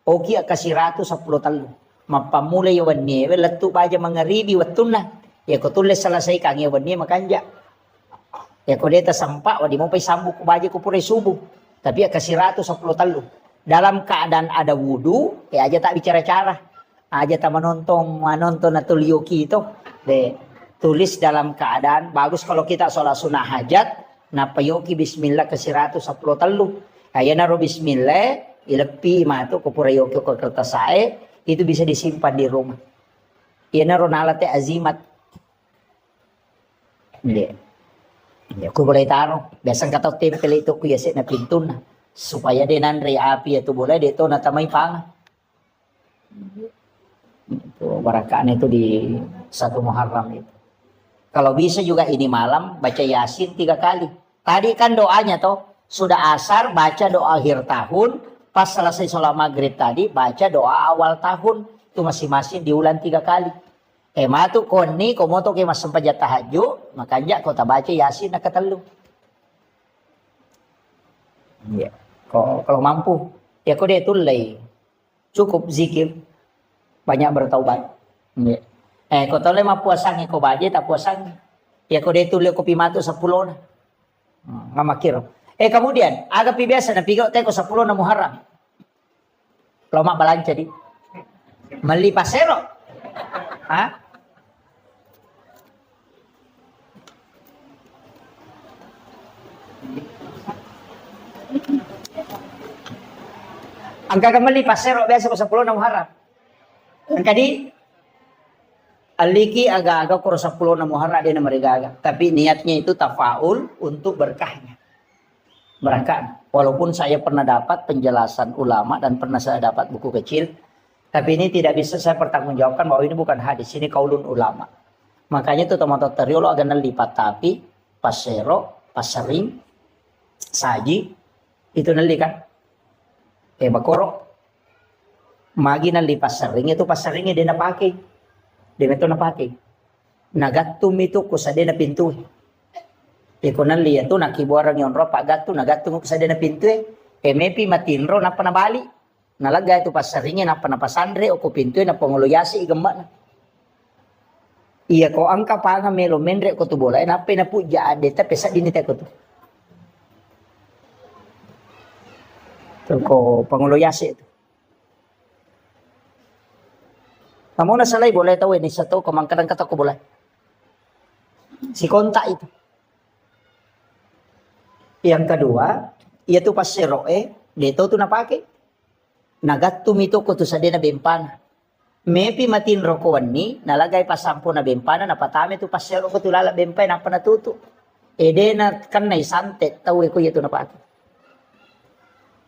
Oki akasiratu 10 talu. Mapamulay yawan niya. Letu aja mangaribi watuna. Ya ko tulis selesai kang yawan niya makanja. Ya ko deta sampak wadi mo pay sambuk ko baje ko pure subuh. Tapi akasiratu 10 talu. Dalam keadaan ada wudu, aja tak bicara-cara. Aja tak menonton atau liuki itu. Tulis dalam keadaan, bagus kalau kita sholat sunnah hajat, napa yoki bismillah kasiratu 10 telu. Kaya naro bismillah, ilepi itu kupura yoki ke kertas saya, itu bisa disimpan di rumah. Iya naro nalate azimat. Aku boleh taruh. Biasanya kata tempel itu kuyasik na pintu na. Supaya dia nanre api itu boleh dia itu natamay pang. Itu barakaan itu di 1 Muharram itu. Kalau bisa juga ini malam baca Yasin 3 kali. Tadi kan doanya toh sudah asar baca doa akhir tahun, pas selesai sholat maghrib tadi baca doa awal tahun. Itu masing-masing diulang 3 kali. Matu koni komoto ke mas sempat tahajud, makanya kota baca Yasin nak ketelu. Iya. Kalau mampu, ya kau dia tulai cukup zikir, banyak bertaubat. Kau tahu lema puasanya kau baca tak puasanya, ya kau dia tulai kopi matu 10 na. Ngamakir. Kemudian agak biasa na pigaw teko 10 na Muharram. Loma balanca di. Mali pasero. Ha? Ang kagamali pasero biasa ko 10 na Muharram. Ang kadi aliki aga-aga ko 10 na Muharram dia na marigaga. Tapi niatnya itu tafaul untuk berkahnya. Berkah. Walaupun saya pernah dapat penjelasan ulama dan pernah saya dapat buku kecil, tapi ini tidak bisa saya pertanggungjawabkan bahwa ini bukan hadis, ini kaulun ulama. Makanya itu teman-teman teriolo agak lipat tapi pasero, pasering, saji itu nali kan? Bakoro. Magi nali pasering itu paseringnya dia napakai. Dia itu napakai. Nagatum itu kusa dia na pintu. Iko nali itu nakibuarang yon ro pagatu nagatum kusa dia na pintu. Mepi matinro na panabali. Nalaga itu paseringnya na panapasandre o ko pintu na panguluyasi igamba na. Iya ko angka pa nga melo menre ko to bola na pinapuja ade tapi sa dinite ko to. Ko panguluyasi itu. Kamu na salay boleh tahu ini satu kemangkaran kata ko boleh. Si kontak itu. Yang kedua, yaitu pas seroe, dito tu napake. Nagatum itu ko to sa na bempana. Mepi matin rokoan ni, nalagay pa 10 na bempana, napatami to pas sero ko tulala bempay na panatuto. Ede na kan na isantet, tawi ko ito napake.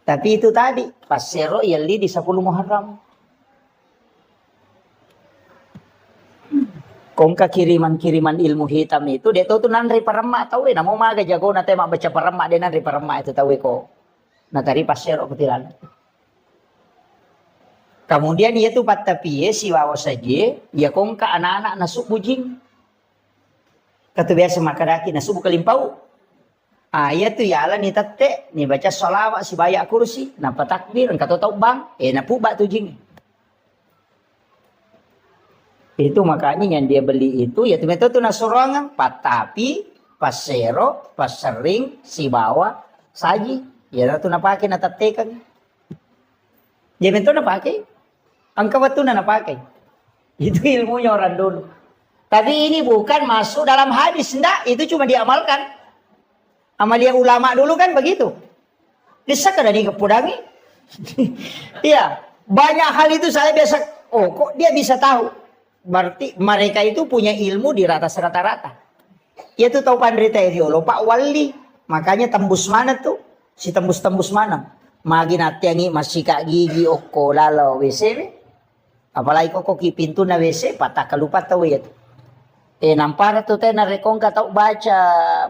Tapi itu tadi, pas sero yali di 10 Muharram. Kung kiriman-kiriman ilmu hitam itu, dia tahu tu nanri parama tahu na mau maga jago na tema baca parama dia nanri parama itu tahu ko. Na tadi pas sero ketilan. Kemudian ia tu patapiye si wawo saja, ya kung ka anak-anak na subujing. Kata biasa makadaki na subu kalimpau. Iya tu yala ni tate, ni baca salawat si bayak kursi, na patakbir, kata tahu bang, na puba tu jing. Itu makanya yang dia beli itu ya itu na sorongan patapi pasero pasering si bawa saji ya tu na pakai na tatekan dia itu na pakai angka waktu na pakai itu ilmunya orang dulu tapi ini bukan masuk dalam hadis enggak itu cuma diamalkan amalia ulama dulu kan begitu bisa kada dikepudangi iya banyak hal itu saya biasa kok dia bisa tahu. Berarti mereka itu punya ilmu di atas rata-rata. Dia tuh tahu pandrita ideolo Pak Wali. Makanya tembus mana tuh? Si tembus-tembus mana? Magi natiangi masih kak gigi oko lalo WC. Apalagi kok pintu na WC patah kalupa tahu ya. Nampara tuh teh narekong katau baca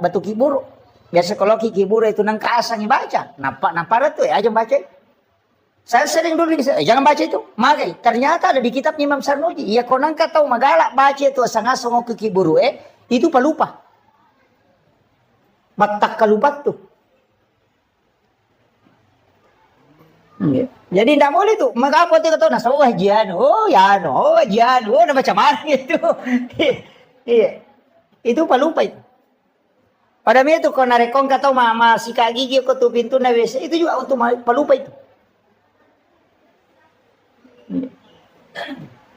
batu kiburu. Biasa kalau kiburu itu nang kaasang baca. Nampara tuh aja baca. Saya sering dulu jangan baca itu. Magai, ternyata ada di kitab Imam Sarnuji. Ya konang ka tahu magalak baca itu asang-asang ke kiburu itu pelupa. Batak kalupat tuh. Jadi tidak boleh tuh. Maka apa itu nasa wajian. Wajian. Nah macam mana itu. Iya. Itu pelupa itu. Pada itu kalau narekong ka tahu mama sikat gigi ko tu pintu na WC itu juga untuk pelupa itu.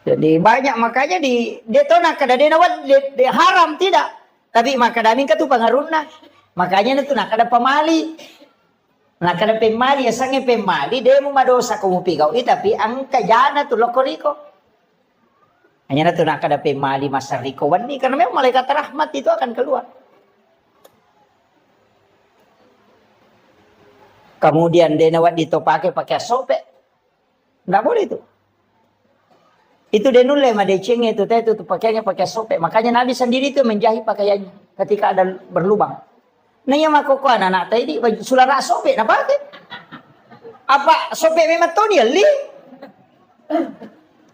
Jadi banyak makanya di detona kada denawat de haram tidak tapi maka damin katu pangaruna makanya itu nak ada pemali nak ada pemali ya sange pemali demo madosa kamu pigau tapi angka jana tu lokoriko hanya itu nak ada pemali masariko wani karena memang malaikat rahmat itu akan keluar kemudian denawat ditopake pakai sope nggak boleh itu. Itu denule madeceng itu pakaiannya pakai sope. Makanya Nabi sendiri itu menjahit pakaiannya ketika ada berlubang. Nah yang makoko anak tadi sulara sope na pakai. Apa sope memang tuh dia li?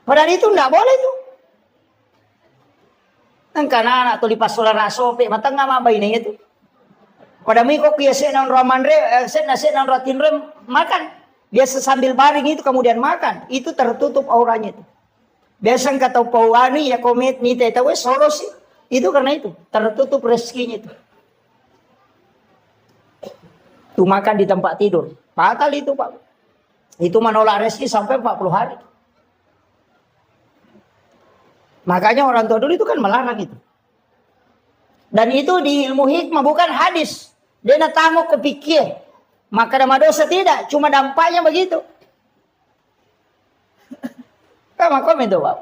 Padahal itu enggak boleh tuh. Ang anak tuh lipas sulara sope matang nga mabay itu. Pada mi kok biasa nang romanre sen nang rotinre makan. Biasa sambil baring itu kemudian makan. Itu tertutup auranya itu. Biasanya kata pawani ya komit ni tahu soros itu karena itu tertutup rezekinya itu. Tuh makan di tempat tidur. Fatal itu Pak. Itu menolak rezeki sampai 40 hari. Makanya orang tua dulu itu kan melarang itu. Dan itu di ilmu hikmah bukan hadis. Dia nak tamu kepikir. Maka nama dosa tidak. Cuma dampaknya begitu. Kamu komen tuh Pak.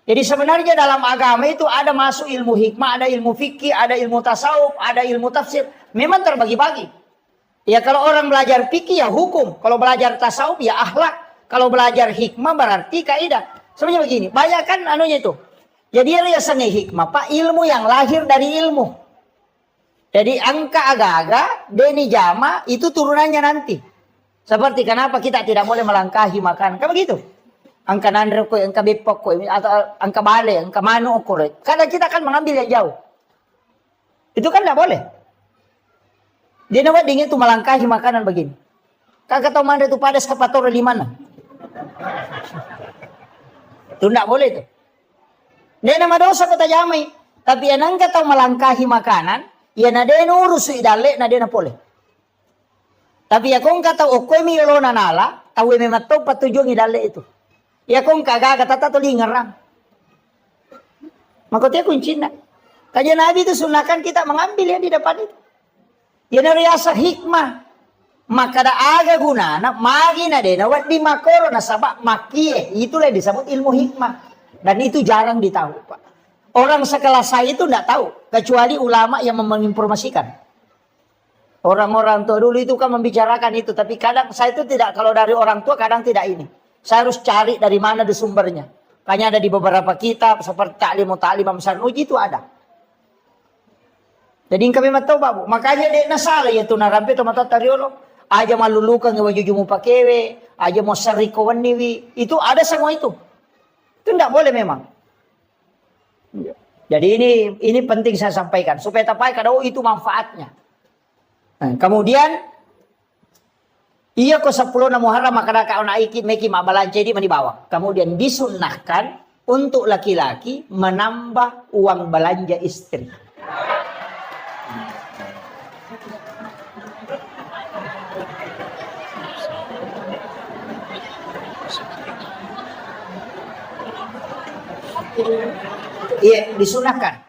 Jadi sebenarnya dalam agama itu ada masuk ilmu hikmah, ada ilmu fikih, ada ilmu tasawuf, ada ilmu tafsir. Memang terbagi-bagi. Ya kalau orang belajar fikih ya hukum. Kalau belajar tasawuf ya akhlak. Kalau belajar hikmah berarti kaidah. Sebenarnya begini. Banyak kan anunya itu. Jadi dia sange hikmah. Pak ilmu yang lahir dari ilmu. Jadi angka agak-agak. Deni jama itu turunannya nanti. Seperti kenapa kita tidak boleh melangkahi makan. Kan begitu. Angka nandre ko, angka bipok ko, atau angka bale, angka mano ko. Karena kita akan mengambil yang jauh. Itu kan tidak boleh. Dia nama dingin itu melangkahi makanan begini. Kakak tahu mana itu padas kepator di mana? Itu tidak boleh itu. Dia nama dosa kata jamai. Tapi yang angka tahu melangkahi makanan, ya nade urus idale, nade na boleh. Tapi ya kong kata okwe mi yolo nanala, tahu memang tahu patujung idale itu. Ya kong kagak kata tuli ngerang. Makanya kunci nak. Kajian Nabi itu sunahkan kita mengambil yang di depan itu. Ya nariasa hikmah. Maka ada aga guna. Nak magi na deh. Nawat di makoro na sabak makie. Itulah yang disebut ilmu hikmah. Dan itu jarang ditahu Pak. Orang sekelas saya itu tidak tahu. Kecuali ulama yang menginformasikan. Orang-orang tua dulu itu kan membicarakan itu. Tapi kadang saya itu tidak. Kalau dari orang tua kadang tidak ini. Saya harus cari dari mana di sumbernya. Hanya ada di beberapa kitab seperti Ta'lim Amsar Nuji itu ada. Jadi kami tahu Pak. Makanya dia nasalah yaitu narampe to mata tariolo. Aja malulukan ngewa jujumu pakewe, aja mau sariko waniwi. Itu ada semua itu. Itu tidak boleh memang. Jadi ini penting saya sampaikan supaya tapai kada itu manfaatnya. Nah, kemudian iya ko 10 na Muharram maka ka ona iki meki mabalance di manibawa. Kemudian disunnahkan untuk laki-laki menambah uang belanja istri. Iya, disunahkan.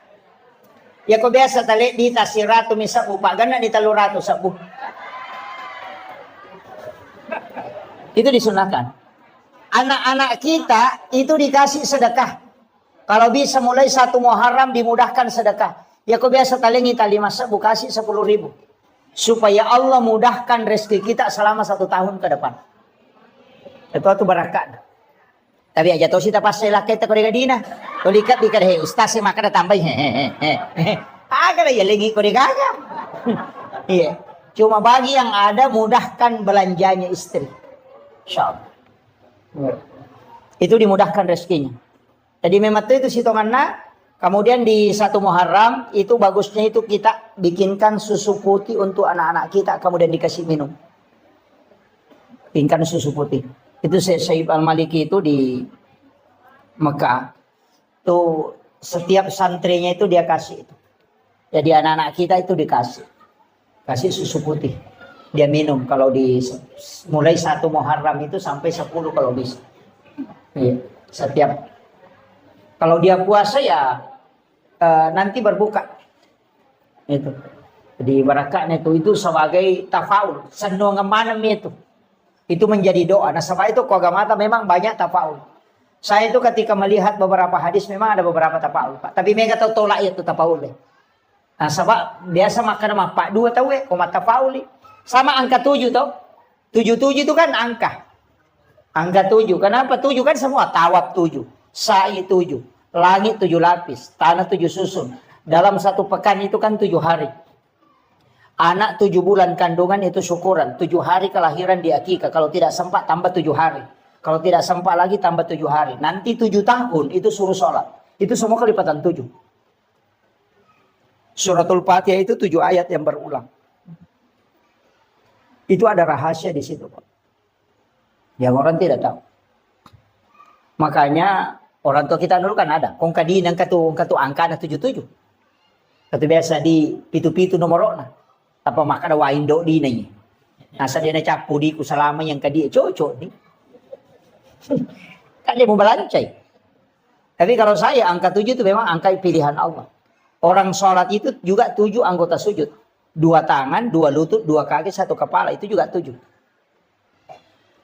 Ya kok biasa tali di tasiratu misabu pagana di taluratu sabu. Itu disunahkan. Anak-anak kita itu dikasih sedekah. Kalau bisa mulai 1 Muharram dimudahkan sedekah. Ya kok biasa talengi tali masa kasih 10.000. Supaya Allah mudahkan rezeki kita selama 1 tahun ke depan. Itu barakat. Tapi aja tahu kita pas saya kita ko gadina. Ko likat di kada ustaz maka tambah Agak ya lagi ko gaga. Iya. Cuma bagi yang ada mudahkan belanjanya istri. Insyaallah. Itu dimudahkan rezekinya. Jadi memang itu sitonganna. Kemudian di 1 Muharram itu bagusnya itu kita bikinkan susu putih untuk anak-anak kita kemudian dikasih minum. Bikinkan susu putih. Itu Syekh Al-Maliki itu di Mekah. Tuh setiap santrinya itu dia kasih itu. Jadi anak-anak kita itu dikasih. Kasih susu putih. Dia minum kalau di mulai 1 Muharram itu sampai 10 kalau bisa. Iya, setiap kalau dia puasa ya nanti berbuka. Itu. Jadi barakatnya itu sebagai tafaul, senang mana itu. Itu menjadi doa. Nah, sebab itu kogamata memang banyak tafaul. Saya itu ketika melihat beberapa hadis memang ada beberapa tafaul, Pak. Tapi mereka tahu tolak itu tafaul. Nah, sebab biasa makan sama Pak 2 tahu koma tafaul. Sama angka 7 tahu. 77 itu kan angka. Angka 7. Kenapa 7 kan semua tawab 7, sa'i 7, langit 7 lapis, tanah 7 susun. Dalam 1 pekan itu kan 7 hari. Anak 7 bulan kandungan itu syukuran. 7 hari kelahiran di akikah. Kalau tidak sempat tambah 7 hari. Kalau tidak sempat lagi tambah 7 hari. Nanti 7 tahun itu suruh sholat. Itu semua kelipatan 7. Suratul Fatihah itu 7 ayat yang berulang. Itu ada rahasia di situ, Pak. Yang orang tidak tahu. Makanya orang tua kita dulu kan ada. Kong kadin ang katu angka na 77. Katu biasa di pitu-pitu nomorona. Apa maka ada waindo di nanya. Nasa dia na capu di ku selama yang kadi cocok ni. Kan dia mau belancai. Tapi kalau saya angka 7 itu memang angka pilihan Allah. Orang sholat itu juga 7 anggota sujud. 2 tangan, 2 lutut, 2 kaki, 1 kepala. Itu juga 7.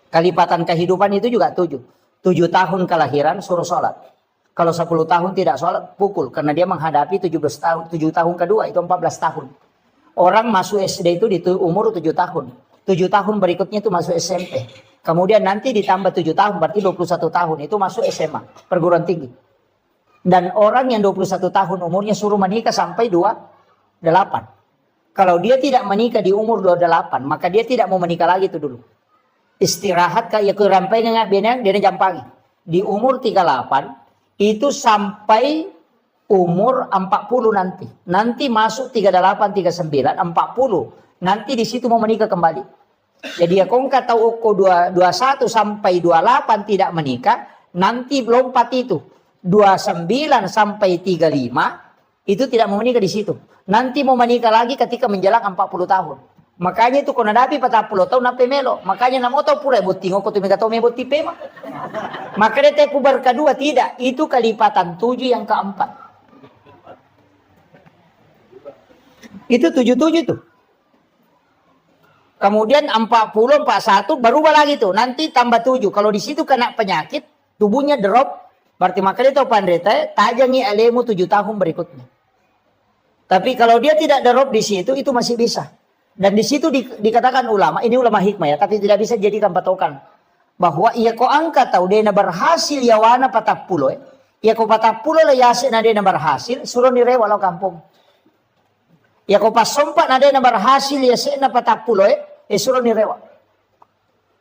Kelipatan kehidupan itu juga 7. 7 tahun kelahiran suruh sholat. Kalau 10 tahun tidak sholat, pukul. Karena dia menghadapi 17 tahun. 7 tahun kedua itu 14 tahun. Orang masuk SD itu di umur 7 tahun. 7 tahun berikutnya itu masuk SMP. Kemudian nanti ditambah 7 tahun, berarti 21 tahun. Itu masuk SMA, perguruan tinggi. Dan orang yang 21 tahun umurnya suruh menikah sampai 28. Kalau dia tidak menikah di umur 28, maka dia tidak mau menikah lagi itu dulu. Istirahat kayak kerampai ngak benang dia jampangi. Di umur 38 itu sampai umur 40 nanti. Nanti masuk 38, 39, 40. Nanti di situ mau menikah kembali. Jadi ya kau tahu uko 21 sampai 28 tidak menikah. Nanti lompat itu. 29 sampai 35 itu tidak mau menikah di situ. Nanti mau menikah lagi ketika menjelang 40 tahun. Makanya itu kena dapi 40 tahun nape melo. Makanya namo tahu pura buti ngoko tu mega tau me buti pema. Maka dia tepu kedua tidak. Itu kelipatan 7 yang keempat. Itu 77 tuh. Kemudian 40, 41 berubah lagi tuh. Nanti tambah 7. Kalau di situ kena penyakit, tubuhnya drop. Berarti maka dia tahu pandai tajangi alemu 7 tahun berikutnya. Tapi kalau dia tidak drop di situ, itu masih bisa. Dan di situ dikatakan ulama, ini ulama hikmah ya, tapi tidak bisa jadikan patokan. Bahwa ia ko angka tahu dia berhasil ya wana 40. Ia ko 40 lah yasin ada yang berhasil, suruh nirewa lo kampung. Ia ko pas sompat ada yang berhasil ya sena 40 suruh nirewa.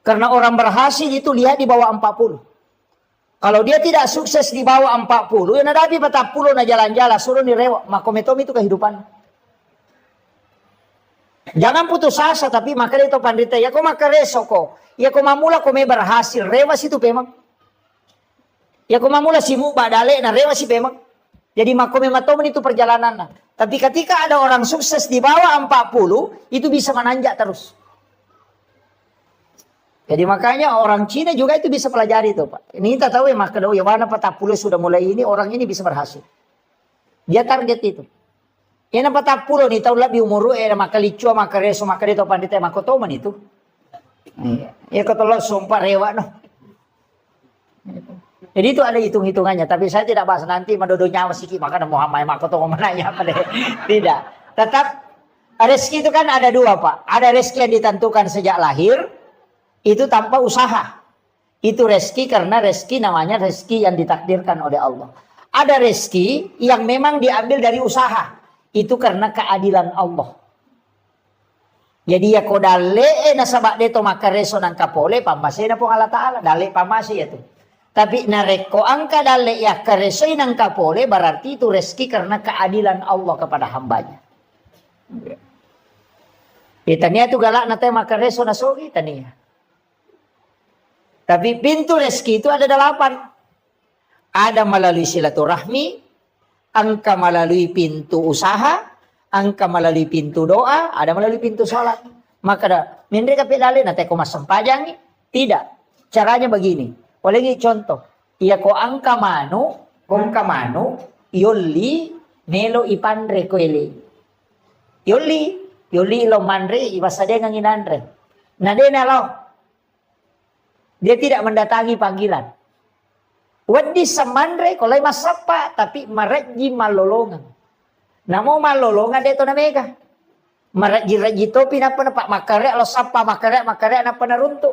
Karena orang berhasil itu lihat di bawah 40. Kalau dia tidak sukses di bawah 40, yang ada di 40 na jalan-jalan suruh nirewa, makometomi itu kehidupan. Jangan putus asa, tapi maka itu pandita. Ya kau maka reso ko. Ya kau mamula kau me berhasil. Rewas itu memang. Ya kau mamula simu badale na rewas itu memang. Jadi makome matomen itu perjalanan. Nah. Tapi ketika ada orang sukses di bawah 40, itu bisa menanjak terus. Jadi makanya orang Cina juga itu bisa pelajari itu Pak. Ini kita tahu ya maka ya mana 40 sudah mulai ini orang ini bisa berhasil. Dia target itu. Yan ang 40 ni tahu lebih umur maka licu maka reso maka dito pandita maka toman itu. Ya ketolong sumpah rewa no. Jadi itu ada hitung-hitungannya, tapi saya tidak bahas nanti madodo nyawa siki maka Muhammad maka to mananya apa deh. Tidak. Tetap rezeki itu kan ada 2 Pak. Ada rezeki yang ditentukan sejak lahir itu tanpa usaha. Itu rezeki karena rezeki namanya rezeki yang ditakdirkan oleh Allah. Ada rezeki yang memang diambil dari usaha. Itu karena keadilan Allah. Jadi ya ko dale na sabak deto makareso ng kapole pamase na po Allah Ta'ala. Dale pamase itu. Tapi nareko angka dale ya karesoy ng kapole berarti itu rezeki karena keadilan Allah kepada hambanya. Tania itu galak na tayo makareso na sogi tania. Tapi pintu rezeki itu ada 8. Ada melalui silaturahmi. Angka melalui pintu usaha, angka melalui pintu doa, ada melalui pintu sholat. Maka mindre kape dali na teko masampajang tidak. Caranya begini. Oleh contoh, iya ko angka mano, kung kamano, yoli nelo ipandre ko ili. Yoli lo mandre ibasade ng inandre. Nade na lo. Dia tidak mendatangi panggilan. Wadi samandre kolay masapa tapi maraji malolongan. Namo malolongan dito na mega. Maraji to pinapa pak makare lo sapa makare na panarunto.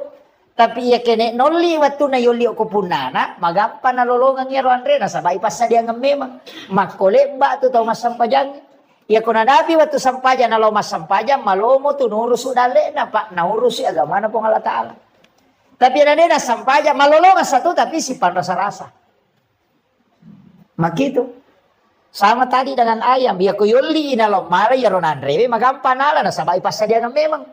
Tapi ya kene noli watu na yuli ko punana magapa na lolongan ya Andre na sabay pa sa dia memang makole ba to masampajang. Ya kuna dapi watu sampajan na lo masampajan malomo tu nurus udale na pak naurus agama na pong Allah Ta'ala. Tapi na sampaja malolongan satu tapi simpan rasa-rasa. Makitu. Sama tadi dengan ayam. Biar kuyuli inalo mara ya ronandre. Magampan ala na sabay pasa dia ng memang.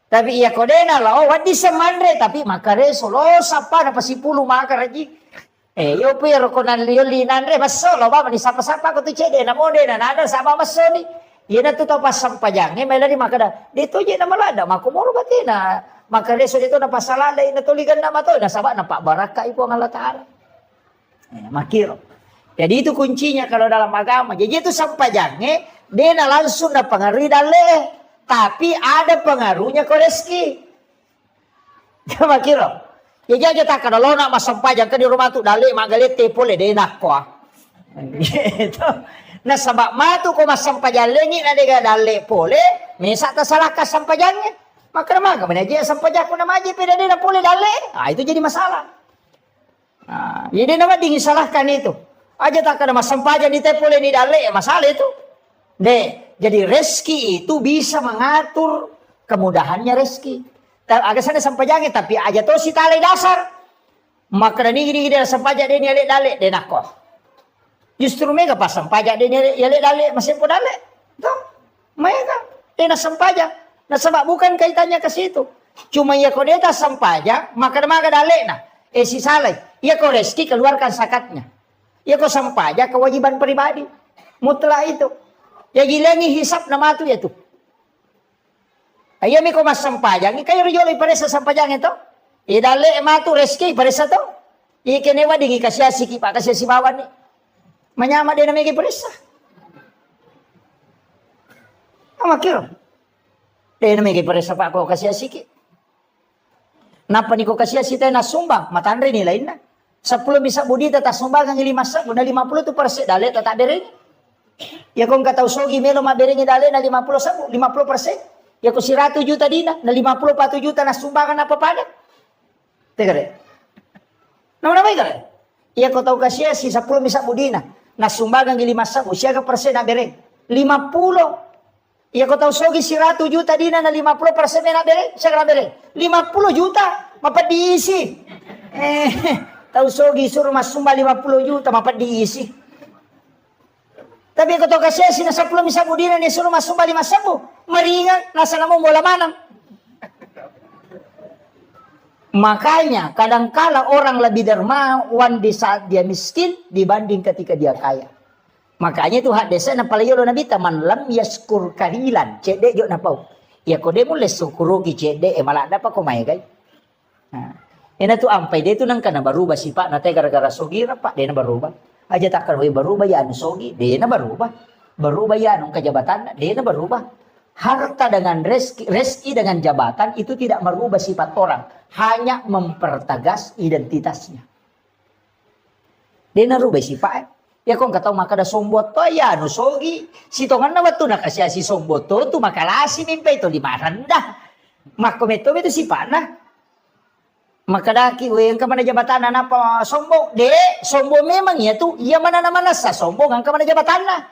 Tapi iya ko din ala. Wadi semandre. Tapi makareso. Lo sapa na pasipulo makaraji. Yo pero ko nan yuli nandre. Maso lo ba. Manisapa-sapa ko to chede. Namode na nada. Sapa maso ni. Iya na tu tau pas sampajangnya may lari maka da. Dito je na malada makumuro bati na. Maka reso dito na pasalalay na tuligan na mato na sabak na pak baraka ipo ang Allah Taala. Makiro. Jadi itu kuncinya kalau dalam agama. Jadi itu sampajangnya dia na langsung na pengaruhi dale. Tapi ada pengaruhnya ke rezeki. Makiro. Jadi aja tak kalau nak masampajang ke di rumah tu dale magalete pole dia nak kuah. Gitu. Nah sabak matu ko masampajalengi na dega dale pole, misa ta salah ka sampajangnya. Maka maga menaji sampajak ko na maji peda na pole dale. Ah itu jadi masalah. Nah, jadi nama dingin salahkan itu. Aja tak ada masampajan di pole ni dale masalah itu. Jadi rezeki itu bisa mengatur kemudahannya rezeki. Agak sana sampajangnya tapi aja to si tali dasar. Maka ni sampajak dia ni dale dia nak kok. Justru mereka pasang pajak dia yale dale masih pun dale. Tuh, mereka dia nak sampajak. Nah sebab bukan kaitannya ke situ. Cuma ya kau dia tak sampajak, maka dale nah. Si saleh, ya kau rezeki keluarkan zakatnya. Ya kau sampajak kewajiban pribadi. Mutlak itu. Ya gila ni hisap nama tu ya tu. Ayo mi kau mas sampajak, ni kayo riyoli paresa sampajak itu. Dale matu rezeki paresa tu. Kenewa dingi kasih asiki pak kasih si bawan ni. Menyama dia namanya perisa. Ama kira. Dia namanya perisa pak kau kasih asiki. Napa ni kau kasih asiki na sumbang matandre ni lain na. 10 bisa budi tata sumbang ang 5 sa, guna 50 tu persen dale tata bereng. Ya kung kataw sogi melo maberengi dale na 50 sa, 50%. Ya kung si 100 juta dina na 54 juta na sumbangan na papada. Teka re. Nama namay ka re. Ya kung taw kasih si 10 bisa budi na sumbangan ng 5 sa, siya ka persen na bereng. 50. Iya ko tahu sogi si 100 juta dina na 50% na bereng, siya ka bereng. 50 juta, mapadiisi. Tahu sogi suruh mas sumba 50 juta, mapadiisi. Tapi ko tahu kasi si na 10 misabu dina ni suruh mas sumba 5 sabu. Maringan, nasa na mo bola manang. Makanya kadangkala orang lebih dermawan di saat dia miskin dibanding ketika dia kaya. Makanya itu hak desa na palayo lo nabita man lam yaskur kalilan cede jo na pau. Ya ko de mo lesukurugi cede malada pa ko may gay. Ina tu ampay de tu nang kana baruba si pa na te gara-gara sogira pa de na baruba. Aja takkan we baruba ya anu sogi de na baruba. Baruba ya anu kajabatan de na baruba. Harta dengan rezeki dengan jabatan itu tidak merubah sifat orang, hanya mempertegas identitasnya. De na rubah sifat. Ya kung kataw makada sombot to ya no sogi si tongan na watu nakasya si sombot to makalasi mimpe ito limaranda makometo itu si pana makadaki we ang kamana jabatan na pa sombong de sombong memang ya tu iya mana naman sa sombong ang kamana jabatan na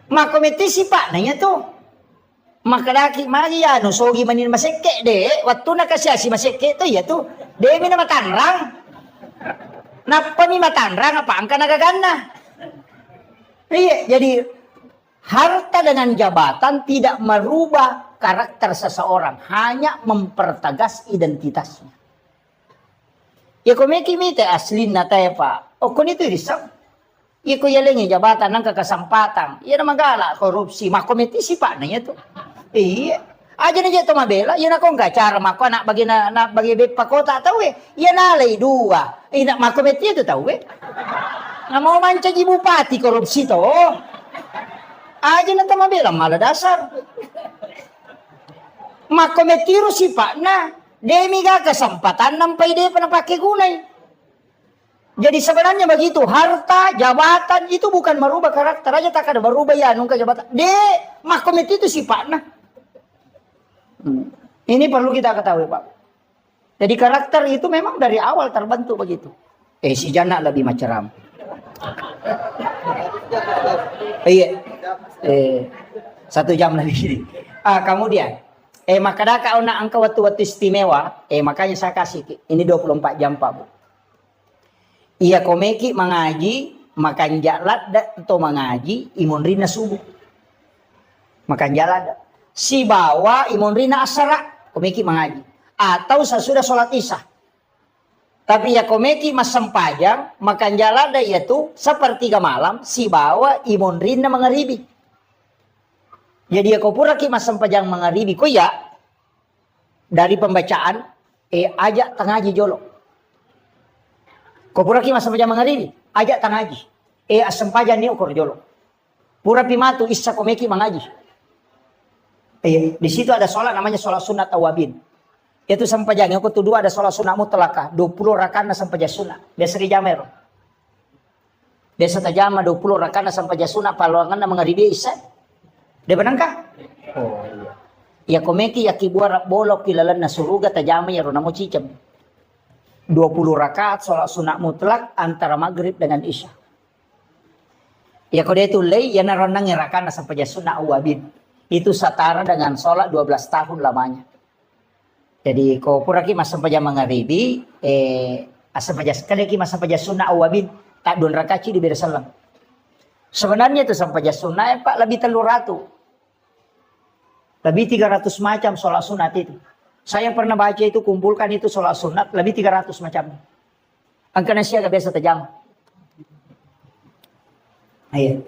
makometi si pana ya tu makadaki magi ya no sogi manin maseke de watu nakasya si maseke to ya tu de mi na matanrang napa mi matanrang apa angka nagagana. Iya, jadi harta dengan jabatan tidak merubah karakter seseorang, hanya mempertegas identitasnya. Ya kumeki mite aslin na tayo pa. O kun ito risam. Ya kuyalengi jabatan ng kakasampatan. Ya na magala korupsi, makomiti si pa na ito. Iya. Aja na dito mabela, yan akong gacara mako anak bagi bet pakota tahu yan alay dua. Nak makometi itu tahu na mau manca di bupati korupsi to. Aja na mabela malah dasar. Makometi ro si pak na demi ga kesempatan nampai dia pernah pakai gunai. Jadi sebenarnya begitu, harta, jabatan itu bukan merubah karakter aja tak ada berubah ya nungka jabatan. Makometi itu si pak na. Ini perlu kita ketahui Pak. Jadi karakter itu memang dari awal terbentuk begitu. Si Jana lebih macam. Iya. 1 jam lagi. Kemudian maka kau nak angka waktu istimewa. Makanya saya kasih ini 24 jam Pak Bu. Iya komeki mengaji makan jalan atau mengaji imun rina subuh. Makan jalan. Si bawa imun rina asara komeki mengaji atau sesudah sholat isya. Tapi ya komeki mas sempajang makan jalada yaitu sepertiga malam si bawa imun rina mengeribi. Jadi kau pura ki masam pajang mangaribi ko ya dari pembacaan ajak tangaji jolo. Kau pura ki masam pajang mangaribi ajak tangaji asam pajang ni okor jolo. Pura pimatu isa komeki mangaji. Di situ ada sholat namanya sholat sunat awabin. Itu sampajang yang kedua ada sholat sunat mutlakah 20 rakaat na sampajang sunat. Biasa di jamero. Biasa tajama 20 rakaat na sampajang sunat paluangan na mangaribi isa. Dia benangkah? Oh iya. Ya komeki ya kibuara bolok kilalan na suruga tajama ya ronamo cicam. 20 rakaat sholat sunat mutlak antara maghrib dengan isya. Ya kode itu lay ya naronang rakaat na sampajang sunat awabin. Itu setara dengan sholat 12 tahun lamanya. Jadi kau pura ki masa paja mangaribi asam paja sekali ki masa paja sunnah awabin tak 2 rakaat di beda salam. Sebenarnya itu sampai sunnah Pak lebih 300. Lebih 300 macam sholat sunat itu. Saya pernah baca itu kumpulkan itu sholat sunat lebih 300 macam. Angka nasi agak biasa tajam. Iya.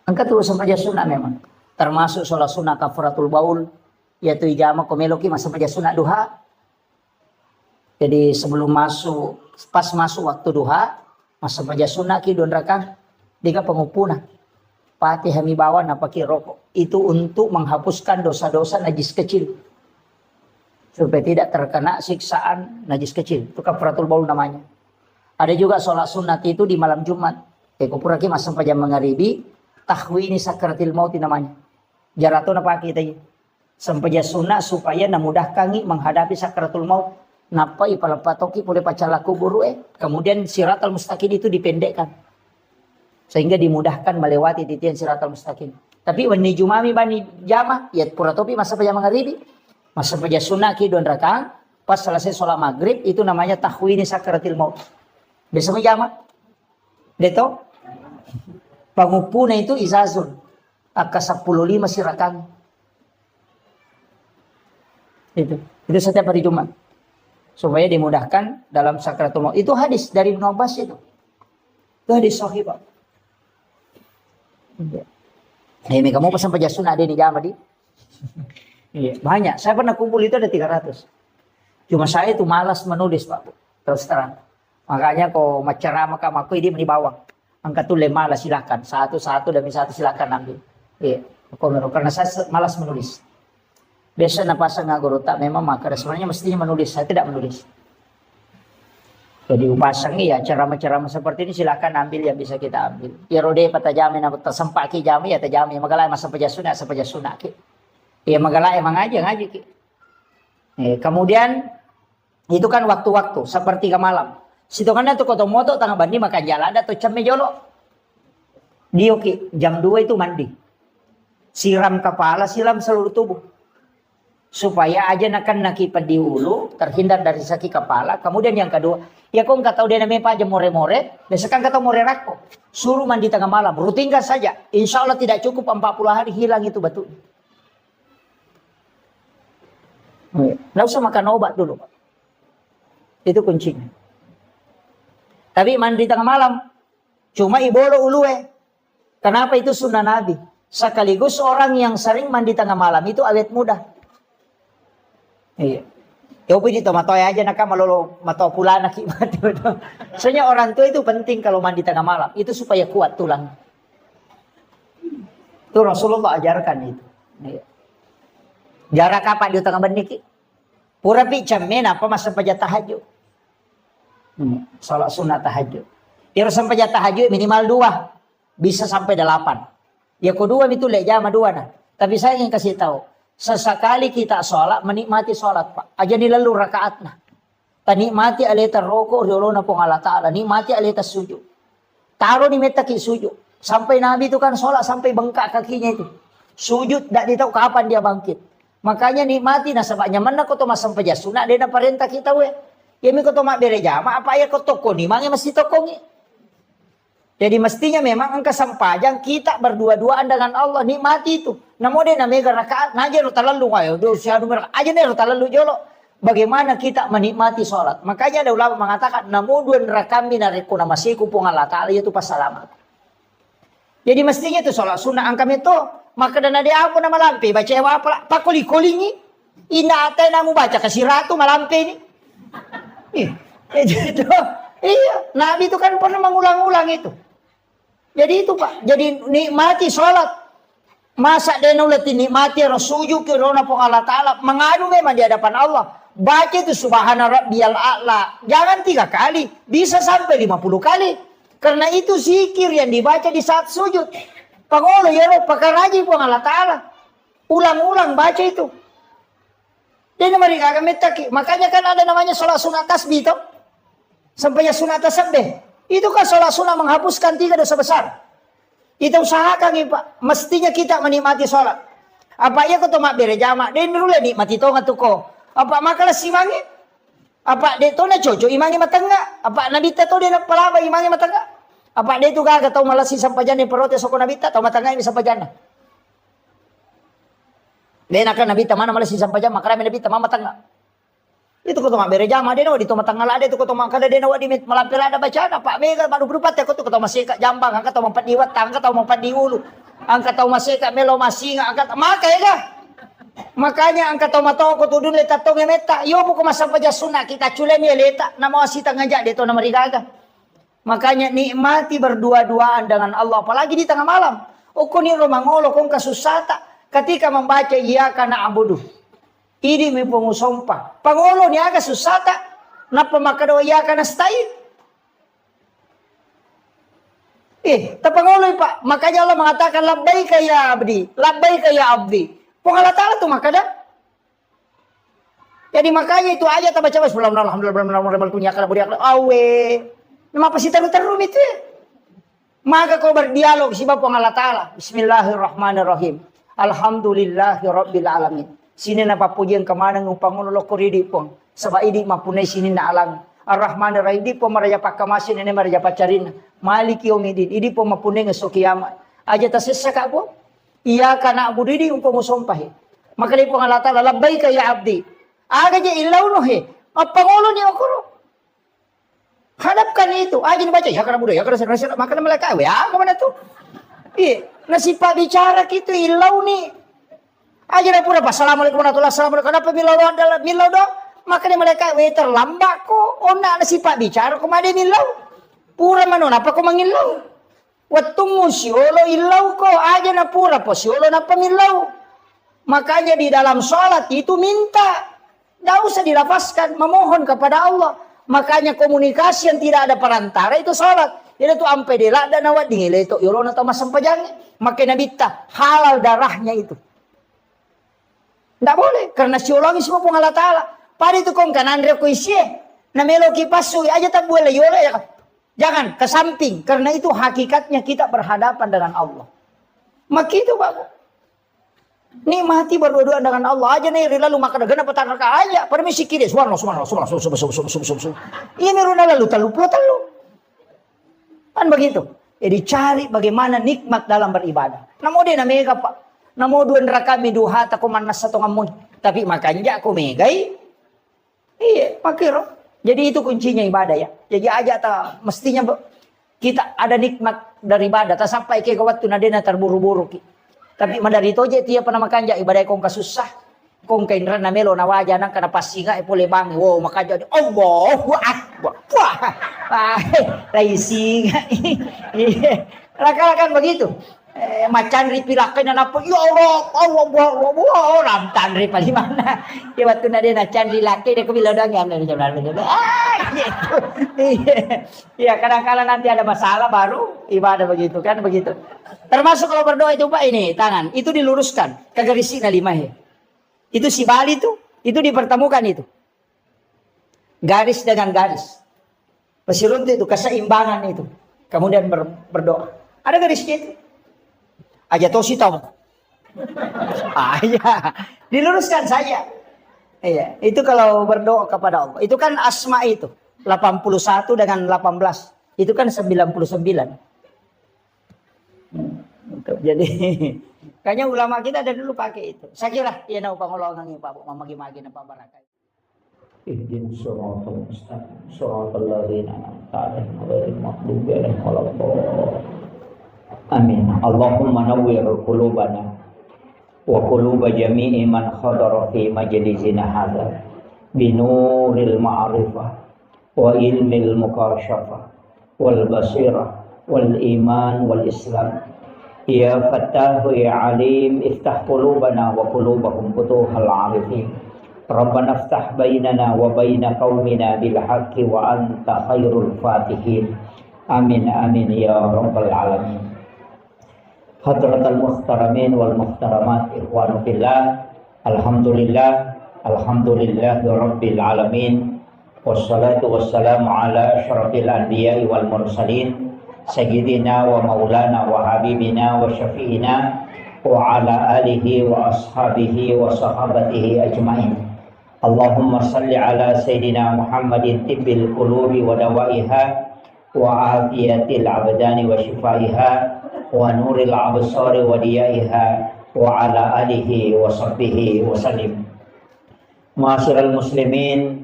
Angka terus sampai sunat memang. Termasuk sholat sunat kafaratul baul. Yaitu ijama komeloki masa paja sunat duha. Jadi sebelum masuk, pas masuk waktu duha, masa paja sunat ki 2 rakaat. Dika pengupuna. Pati hami bawa napaki rokok. Itu untuk menghapuskan dosa-dosa najis kecil. Supaya tidak terkena siksaan najis kecil. Itu kafaratul baul namanya. Ada juga sholat sunat itu di malam Jumat. Kupuraki masa paja mangaribi. Tahwini sakratil mauti namanya. Jarato napaki kita. Sampaja sunat supaya namudahkan menghadapi sakratul maut. Napa ipalapatoki boleh pacalaku guru Kemudian siratal mustaqim itu dipendekkan. Sehingga dimudahkan melewati titian siratal mustaqim. Tapi wani jumami bani jama ya puratopi masa paja mangaribi. Masa paja sunat ki 2 rakaat. Pas selesai sholat maghrib itu namanya tahwini sakratil maut. Biasa jama. Deto. Pangupuna itu izazun. Aka 15 sirakan. Itu setiap hari Jumat. Supaya dimudahkan dalam sakratul maut. Itu hadis dari Ibnu Abbas itu. Itu hadis sahih, Pak. Kamu pesan paja sunat ada di jama di. Iya, banyak. Saya pernah kumpul itu ada 300. Cuma saya itu malas menulis, Pak. Terus terang. Makanya kok macerama kamaku ini di bawah. Angkat tuh malas silakan. Satu demi satu silakan ambil. Iya. Karena saya malas menulis. Biasa napasang guru tak memang maka sebenarnya mestinya menulis. Saya tidak menulis. Jadi upasang ya ceramah-ceramah seperti ini silakan ambil yang bisa kita ambil. Ya rode patajami na tersempak ki jami ya tajami magalai masa pajasuna ki. Ya magalai emang aja ngaji ki. Kemudian itu kan waktu-waktu seperti ke malam. Situ kan itu koto moto tengah bandi makan jalan ada tuh cemme jolo. Dio ki jam 2 itu mandi. Siram kepala, siram seluruh tubuh. Supaya aja nakan nakipan di hulu, terhindar dari sakit kepala. Kemudian yang kedua, ya kau nggak tahu dia namanya apa aja more-more, biasakan kata more rako. Suruh mandi tengah malam, rutinkan saja. Insya Allah tidak cukup 40 hari hilang itu batu. Nggak usah makan obat dulu, Pak. Itu kuncinya. Tapi mandi tengah malam, cuma ibolo ulue. Kenapa itu sunnah Nabi? Sekaligus orang yang sering mandi tengah malam itu awet muda. Iya. Ya upi dito matoy aja nak malolo mato pula nak mati. Soalnya orang tua itu penting kalau mandi tengah malam itu supaya kuat tulang. Itu Rasulullah ajarkan itu. Iya. Jarak kapan di tengah beniki? Pura pi jamin apa masa paja tahajud. Salat sunat tahajud. Ya sampai paja tahajud minimal 2. Bisa sampai 8. Ya kedua itu le jama 2 nah. Tapi saya ingin kasih tahu. Sesekali kita sholat, menikmati sholat, Pak. Aja nilalu rakaat nah. Nikmati alita rokok, riolona pong Allah Ta'ala. Nikmati alita sujud. Taruh di metaki sujud. Sampai Nabi itu kan sholat, sampai bengkak kakinya itu. Sujud, tidak tahu kapan dia bangkit. Makanya nikmati, nah sebabnya mana kau tomas sampai jasuna, dia nak perintah kita, we. Ya mi kau tomas berejama, apa ya kau toko ni, mangnya mesti toko ni. Jadi mestinya memang angka sampajang kita berdua-duaan dengan Allah nikmati itu. Namun dia namanya rakaat naja rutalalu ayo dosa numero aja nih rutalalu jolo. Bagaimana kita menikmati sholat? Makanya ada ulama mengatakan namun 2 rakaat minariku namasiku pung Allah Ta'ala itu pas salamat. Jadi mestinya itu sholat sunnah angka itu Maka dana dia apa nama lampe baca apa pakuli-kulingi. Ina atay na mo baca kasi ratu malampe ni. Gitu. Iya, Nabi itu kan pernah mengulang-ulang itu. Jadi itu Pak, jadi nikmati sholat. Masa dia nulat nikmati Rasulullah ke Allah Ta'ala. Mengadu memang di hadapan Allah. Baca itu subhana rabbiyal a'la. Jangan 3 kali, bisa sampai 50 kali. Karena itu zikir yang dibaca di saat sujud. Pangolo ya Rob, pakaraji po Allah Ta'ala. Ulang-ulang baca itu. Dia mereka akan metaki. Makanya kan ada namanya sholat sunat tasbih itu. Sampai sunat tasbih. Itu kan sholat sunat menghapuskan 3 dosa besar. Kita usahakan ya Pak. Mestinya kita menikmati sholat. Apa iya kau tomak berjamaah. Dia dulu nikmati tonga tu ko. Apa makalah simangi. Apa dia tu na coco imangi matangga. Apa nabi tu dia nak pelaba imangi matangga. Apa dia tu gak tahu malah si sampajan ni perote soko nabi tahu matangga ini sampajan. Dia nak nabi mana malah si sampajan makara nabi mama matangga. Itu kau tomak berjamaah dia no di tomak tangga ada itu kau tomak kada dia no di melampir ada bacaan. Apa mega baru berupat ya kau tu kau tomak masih kat jambang angkat tomak 4 diwat angkat tomak 4 diulu. Angkat tomak masih kat melo masih angkat maka ya. Makanya angkat tomak toko tu dulu letak tong meta. Yo buku masa paja sunat kita culen ya letak nama wasita ngajak dia tu nama rigaga. Makanya nikmati berdua-duaan dengan Allah apalagi di tengah malam. Ukuni romangolo kong kasusata ketika membaca iyyaka na'budu. Ini may pangusompa. Pangulo niya ka susata na pamakado iyyaka nasta'in. Tapangulo pa. Makanya Allah mengatakan labbaika ya abdi. Labbaika ya abdi. Pengalatala tu makada. Jadi makanya itu aja ta baca alhamdulillah awe. Nama pasti terumit itu. Maka kau berdialog siapa pengalatala. Bismillahirrahmanirrahim. Alhamdulillahirabbil alamin. Sini na papujian kemana ngupang lo koridi pong. Sabah idi mapunay sini na alang. Ar-Rahman ar-Rahim di po maraya pakamasin ini maraya pacarin. Maliki yawmiddin. Idi po mapunay ng kiamat. Aja tasisaka po. Iya ka na abudu idi umpang musompahe. Maka di po nga lata lalabay ka ya abdi. Aga niya ilaw no he. Pangulo niya okuro. Hadapkan itu. Aja nibaca. Ya ka na budo. Ya ka na maka na malaka. Ya ka man ito. Nasipa bicara gitu ilaw ni. Aja na pura assalamualaikum warahmatullahi wabarakatuh. Kenapa milaw adalah milaw do? Makanya mereka terlambat ko. Ona na si Pak bicara kumade milaw. Pura manon apa ko mangilaw? Watong siolo ilaw ko. Aja na pura po siolo na pamilaw. Makanya di dalam sholat itu minta. Tidak usah dilapaskan. Memohon kepada Allah. Makanya komunikasi yang tidak ada perantara itu sholat. Jadi itu ampe dela dan awat dingin itu. Yolona atau masampajangnya. Makanya bita halal darahnya itu. Tidak boleh. Karena siologi semua pun Allah Ta'ala. Pada itu kong kanan reko isye. Na meloki pasui aja tak boleh. Yola ya. Jangan ke samping. Karena itu hakikatnya kita berhadapan dengan Allah. Maka itu Pak. Nikmati berdua-duaan dengan Allah. Aja nih lalu makan gana petang raka aja. Permisi kiri. Subhanallah. Ini meruna lalu talu. Kan begitu. Jadi cari bagaimana nikmat dalam beribadah. Namun dia namanya Pak. Namo dua neraka miduha tako manas satu ngamun. Tapi makanya aku megai. Iya, makiro. Jadi itu kuncinya ibadah ya. Jadi aja ta mestinya kita ada nikmat dari ibadah. Tak sampai ke waktu nadena terburu-buru ki. Tapi madari toje tiap pernah makanja ibadah kong kasusah. Kong kain rana melo na waja nang kana pasinga pole bang. Wow makanja Allahu akbar. Wah. Raising. Iya. Raka-rakan begitu. Macan ripilakan dan apa ya Allah ramtan ri paling mana dia waktu nak dia nak cari laki dia kebilau dong ya gitu ya kadang-kadang nanti ada masalah baru ibadah begitu kan begitu termasuk kalau berdoa itu Pak ini tangan itu diluruskan ke garis na 5 ya itu si Bali tuh itu dipertemukan itu garis dengan garis pasirun itu keseimbangan itu kemudian berdoa ada garisnya itu aja toh sih tahu. Iya, diluruskan saja. Iya, itu kalau berdoa kepada Allah. Itu kan asma itu 81 dengan 18. Itu kan 99. Jadi kayaknya ulama kita dari dulu pakai itu. Saya kira ya nau pangolongan ini Pak mamagi-magi napa barakah. Ihdinas siratal mustaqim. Siratal ladzina an'amta 'alaihim ghairil maghdubi 'alaihim waladdallin. Amin. Allahumma nawwir qulubana wa quluba jami'i man khadara fi majlisina hadza binuril ma'rifah wa ilmil mukashafah wal basirah wal iman wal islam. Ya Fattahu ya Alim, iftah qulubana wa qulubahum futuhal arifin. Rabbana iftah bainana wa baina qaumina bil haqqi wa anta khairul fatihin. Amin amin ya rabbal alamin. Hadratal muhtaramin wal muhtaramat, ikhwanu fillah. Alhamdulillah rabbil alamin. Wassalatu wassalamu ala asyrafil anbiya'i wal mursalin sayyidina wa maulana wa habibina wa syafi'ina wa ala alihi wa ashabihi wa sahabatihi ajma'in. Allahumma salli ala sayyidina Muhammadin tibbil qulubi wa dawaiha wa afiyatil abdani wa shifaiha wa nuril absari wa diyaiha wa ala alihi wa sahbihi wa sallim. Ma'asyiral muslimin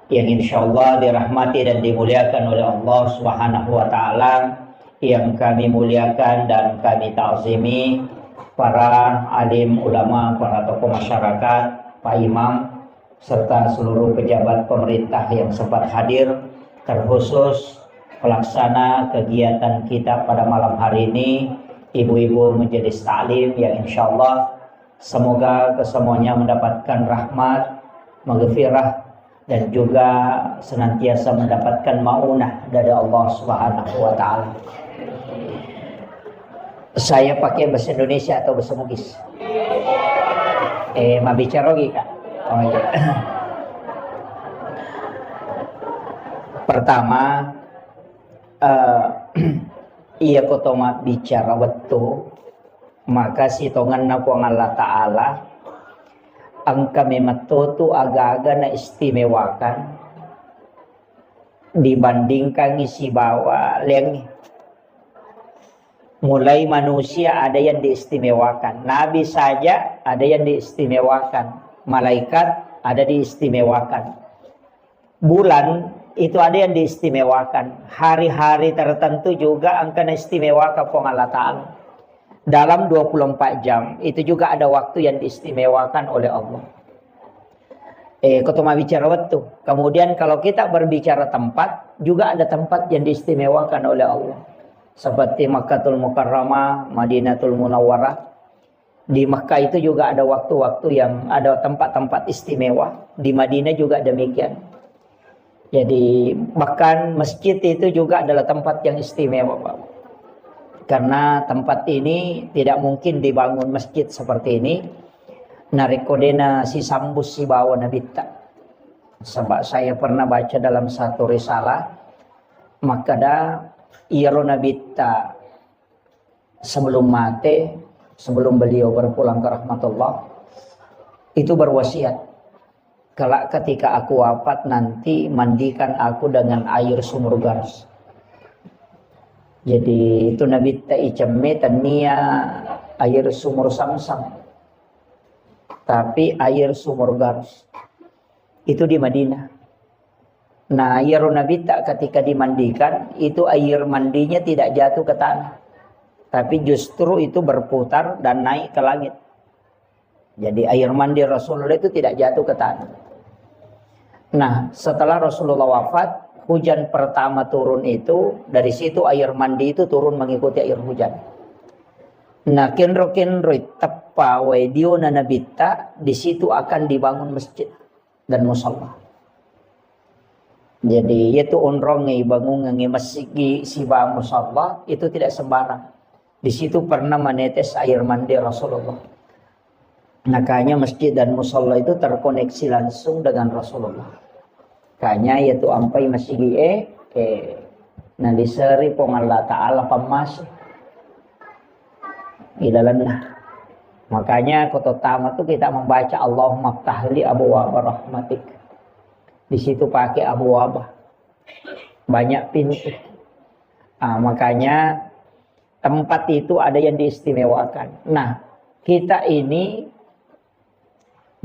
yang insyaallah dirahmati dan dimuliakan oleh Allah Subhanahu wa taala, yang kami muliakan dan kami ta'zimi para alim ulama, para tokoh masyarakat, Pak Imam serta seluruh pejabat pemerintah yang sempat hadir, terkhusus pelaksana kegiatan kita pada malam hari ini, ibu-ibu majelis taklim yang insyaallah semoga kesemuanya mendapatkan rahmat, maghfirah dan juga senantiasa mendapatkan maunah dari Allah Subhanahu wa taala. Saya pakai bahasa Indonesia atau bahasa Bugis? Ma bicara lagi Kak. Oh iya. Pertama, iya kotoma bicara betul, maka si tongan na ko Allah taala ang kami matuto aga-aga na istimewakan dibandingkan isi bawa leng. Mulai manusia ada yang diistimewakan, nabi saja ada yang diistimewakan, malaikat ada diistimewakan, bulan itu ada yang diistimewakan, hari-hari tertentu juga akan istimewakan Allah Ta'ala. Dalam 24 jam itu juga ada waktu yang diistimewakan oleh Allah. Ketemu bicara waktu. Kemudian kalau kita berbicara tempat, juga ada tempat yang diistimewakan oleh Allah. Seperti Makkatul Mukarramah, Madinatul Munawwarah. Di Makkah itu juga ada waktu-waktu yang ada tempat-tempat istimewa. Di Madinah juga demikian. Jadi bahkan masjid itu juga adalah tempat yang istimewa, Pak. Karena tempat ini tidak mungkin dibangun masjid seperti ini. Narekodena si sambus si bawa nabita. Sebab saya pernah baca dalam satu risalah, maka dah iro nabita sebelum mati, sebelum beliau berpulang ke rahmatullah, itu berwasiat, kelak ketika aku wafat nanti mandikan aku dengan air sumur Gars. Jadi itu Nabi Ta'icame tania air sumur Samsam. Tapi air sumur Gars. Itu di Madinah. Nah air Nabi Ta ketika dimandikan, itu air mandinya tidak jatuh ke tanah. Tapi justru itu berputar dan naik ke langit. Jadi air mandi Rasulullah itu tidak jatuh ke tanah. Nah setelah Rasulullah wafat, hujan pertama turun itu, dari situ air mandi itu turun mengikuti air hujan. Nah, kenro tepa wedio na nabita, di situ akan dibangun masjid dan musalla. Jadi itu onrongi bangun ngi masjid si ba musalla itu tidak sembarang. Di situ pernah menetes air mandi Rasulullah. Makanya masjid dan musalla itu terkoneksi langsung dengan Rasulullah. Kanya yaitu ampai masih na diseri pong Allah Ta'ala pamas ilalan lah. Makanya kota utama tuh kita membaca Allahumma ftahli abwaaba rahmatik. Di situ pakai abwaaba, banyak pintu. Makanya tempat itu ada yang diistimewakan. Nah kita ini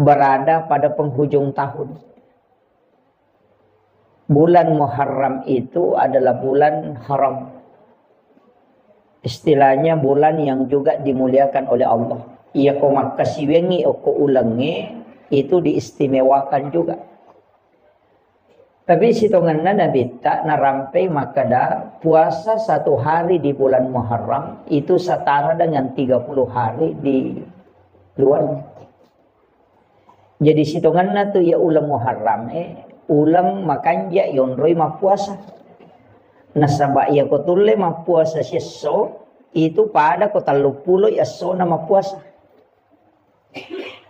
berada pada penghujung tahun. Bulan Muharram itu adalah bulan haram. Istilahnya bulan yang juga dimuliakan oleh Allah. Ia ko makasiwengi o ko ulangi itu diistimewakan juga. Tapi sitongan na nabita narampai makada puasa 1 hari di bulan Muharram itu setara dengan 30 hari di luarnya. Jadi sitongan na tu ya ulam Muharram ulam makanja yonroy mapuasa. Nasaba iya ko tulle mapuasa siso itu pada ko 30 yaso na mapuasa.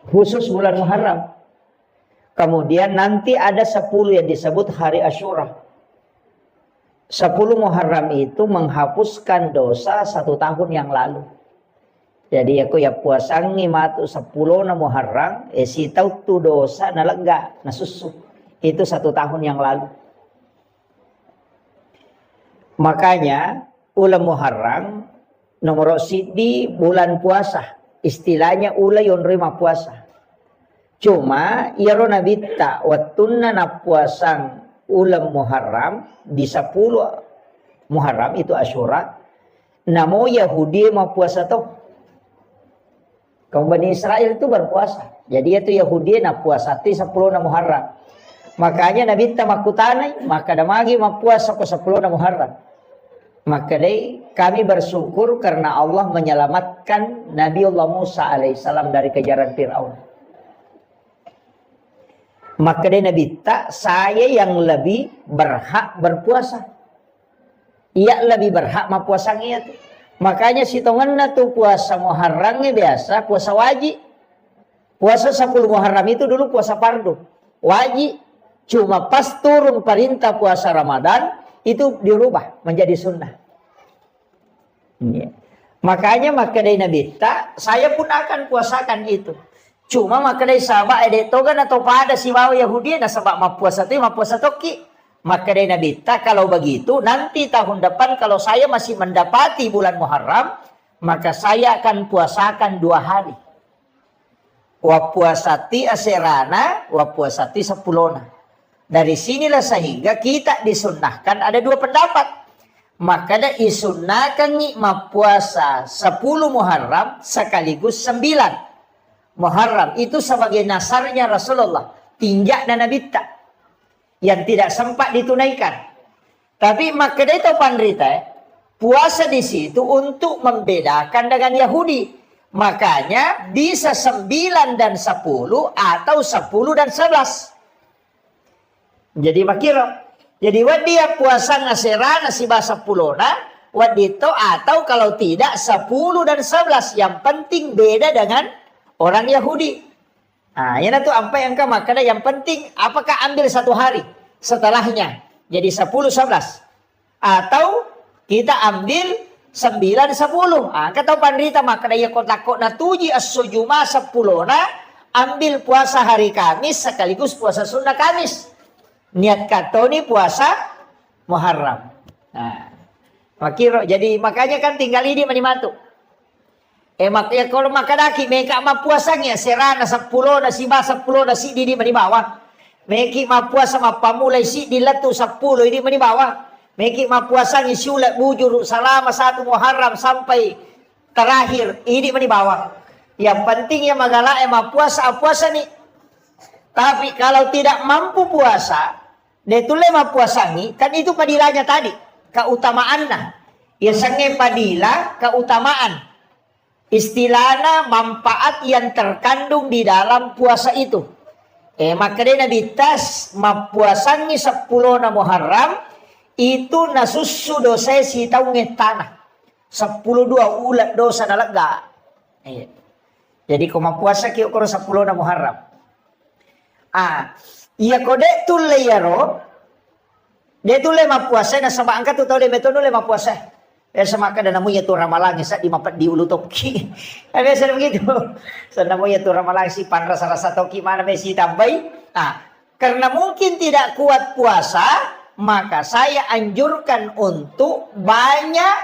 Khusus bulan Muharram. Kemudian nanti ada 10 yang disebut hari Asyura. 10 Muharram itu menghapuskan dosa 1 tahun yang lalu. Jadi aku ya puasangi matu 10 na Muharram, sitaw tu dosa na lega, na susu. Itu 1 tahun yang lalu. Makanya ulam Muharram nomor di bulan puasa. Istilahnya ula yon rima puasa. Cuma yaro nabita watunna na puasang ulam Muharram di 10 Muharram itu Asyura. Namo Yahudi mau puasa toh. Kaum Bani Israel itu berpuasa. Jadi itu Yahudi na puasa ti 10 na Muharram. Makanya nabita makutanay maka damagi mapuasa ko 10 na Muharram. Maka dai kami bersyukur karena Allah menyelamatkan Nabi Allah Musa alaihissalam dari kejaran Fir'aun. Maka dia Nabi tak saya yang lebih berhak berpuasa. Ia lebih berhak mapuasanya tu. Makanya sitongan na tu puasa Muharramnya biasa puasa wajib. Puasa 10 Muharram itu dulu puasa fardu. Wajib. Cuma pas turun perintah puasa Ramadan itu dirubah menjadi sunnah. Makanya maka dari Nabi tak saya pun akan puasakan itu. Cuma maka dari sahabat ada togan atau pada si bawa Yahudi na sabak mapuasa tu mapuasa toki. Maka dari Nabi tak kalau begitu nanti tahun depan kalau saya masih mendapati bulan Muharram maka saya akan puasakan 2 hari. Wa puasati aserana wa puasati 10. Dari sinilah sehingga kita disunnahkan ada 2 pendapat. Maka dah isunnahkan ni mapuasa 10 Muharram sekaligus 9 Muharram itu sebagai nasarnya Rasulullah, tinjak dan Nabi tak yang tidak sempat ditunaikan. Tapi maka itu pandrita puasa di situ untuk membedakan dengan Yahudi. Makanya bisa 9 dan 10 atau 10 dan 11. Jadi makira. Jadi dia puasa ngasera nasi bahasa pulona wadito atau kalau tidak 10 dan 11 yang penting beda dengan orang Yahudi. Nah, yana tuh apa yang kau makan yang penting apakah ambil 1 hari setelahnya jadi 10 11 atau kita ambil 9 10. Ah kata pandita makan ya kotak na tuji as-sujuma 10 na ambil puasa hari Kamis sekaligus puasa sunnah Kamis. Niat kato ni puasa Muharram. Nah, makiro jadi makanya kan tinggal ini manimatu. Makanya kalau makadaki mereka ma puasanya serana 10 na si ba 10 na si di manibawa. Meki ma puasa ma pamulai si di latu 10 ini manibawa. Meki ma puasanya siulat bujur selama 1 Muharram sampai terakhir ini manibawa. Yang penting ya magala ma puasa nih. Tapi kalau tidak mampu puasa dia tulen mapuasangi kan itu padilanya tadi keutamaannya ya sange padila keutamaan istilahnya manfaat yang terkandung di dalam puasa itu makanya Nabi tas mapuasangi 10 na Muharram itu nasusu dosa si tahu tanah 10 2 ulat dosa na lega jadi kau mapuasa kio koro 10 na Muharram iya kode tulle yaro dia tulle mapuasa na sama angkat tu tahu dia betul le mapuasa sama kada namunya tu ramalang sa di mapat di ulu toki biasa begitu sa namunya tu ramalang si pan rasa toki mana mesi tambai karena mungkin tidak kuat puasa maka saya anjurkan untuk banyak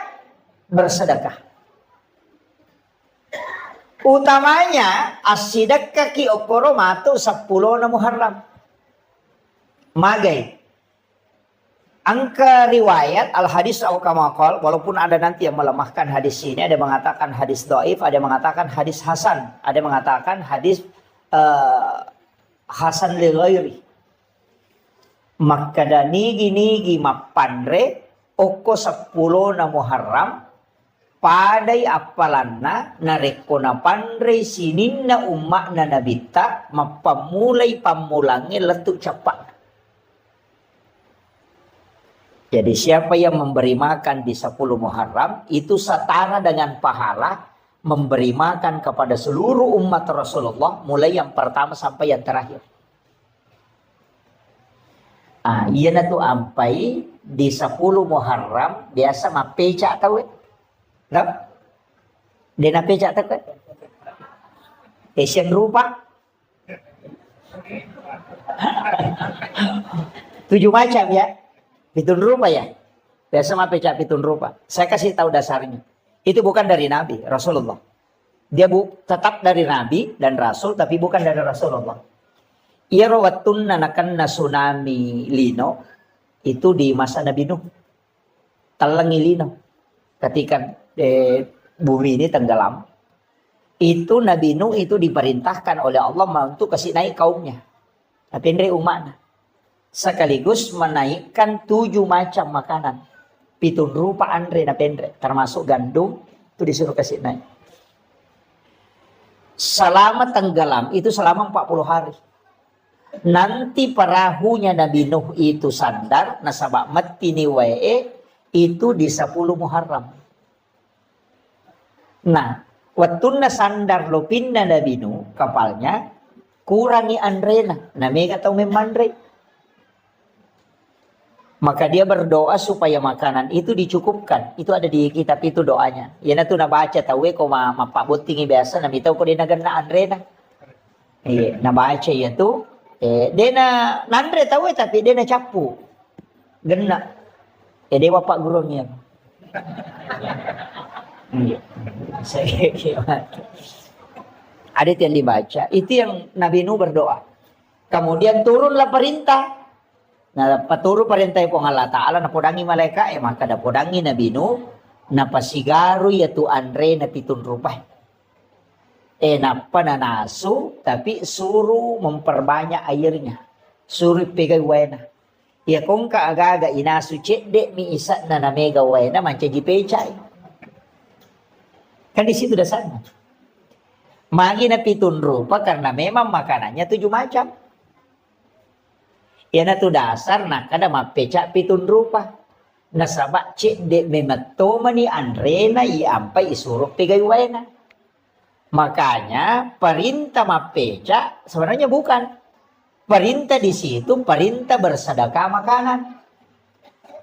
bersedekah utamanya as-sidaqah ki okoro matu 10 na Muharram magai Angka riwayat al-hadis al-kamakal, walaupun ada nanti yang melemahkan hadis ini, ada yang mengatakan hadis dhaif, ada yang mengatakan hadis hasan, ada yang mengatakan hadis hasan li ghairi. Maka nigi mapandre oko 10 na Muharram padai apalanna nareko na pandre sininna umma na nabita mapamulai pamulangi letuk cepat. Jadi siapa yang memberi makan di 10 Muharram itu setara dengan pahala memberi makan kepada seluruh umat Rasulullah mulai yang pertama sampai yang terakhir. Iya na tu ampai di 10 Muharram biasa mapeca tahu no? Dia na peca tahu Asian rupa 7 macam ya. Pitun rupa ya. Biasa mah pecah pitun rupa. Saya kasih tahu dasarnya. Itu bukan dari Nabi, Rasulullah. Dia tetap dari Nabi dan Rasul, tapi bukan dari Rasulullah. Ia rawatun nanakan tsunami lino. Itu di masa Nabi Nuh. Talangi lino. Ketika bumi ini tenggelam. Itu Nabi Nuh itu diperintahkan oleh Allah untuk kasih naik kaumnya. Tapi ini umatnya. Sekaligus menaikkan 7 macam makanan. Pitun rupa andre na pendre. Termasuk gandum. Itu disuruh kasih naik. Selama tenggelam. Itu selama 40 hari. Nanti perahunya Nabi Nuh itu sandar. Nasabak mati ni wae. Itu di 10 Muharram. Nah. Waktu na sandar lopinna Nabi Nuh. Kapalnya. Kurangi andrena. Namanya tahu memandre. Maka dia berdoa supaya makanan itu dicukupkan. Itu ada di kitab itu doanya. Ya tu na baca tahu ko mapabot tingi biasa na bitaw ko din na andrena. Na baca ya tu dia na nandre tahu tapi dia na capu. Gena. Dia bapak gurunya. Ada yang dibaca. Itu yang Nabi Nuh berdoa. Kemudian turunlah perintah. Nah, paturo perintah ko Allah Ta'ala na podangi malaika maka da podangi Nabi Nuh na pasigaru yatu andre na pitun rupay. Na pananaso tapi suruh memperbanyak airnya. Suruh pegay wena. Ya kung kaagaga inasu cedek mi isa na namega wena mancaji pecay. Kan di situ dasarnya. Magi na pitun rupa karena memang makanannya 7 macam. Yana tu dasar nak kada mapeca pitun rupa. Nasabak cek de mematoma ni andrena i ampai isuruh pegai wena. Makanya perintah mapeca sebenarnya bukan. Perintah di situ perintah bersedekah makanan.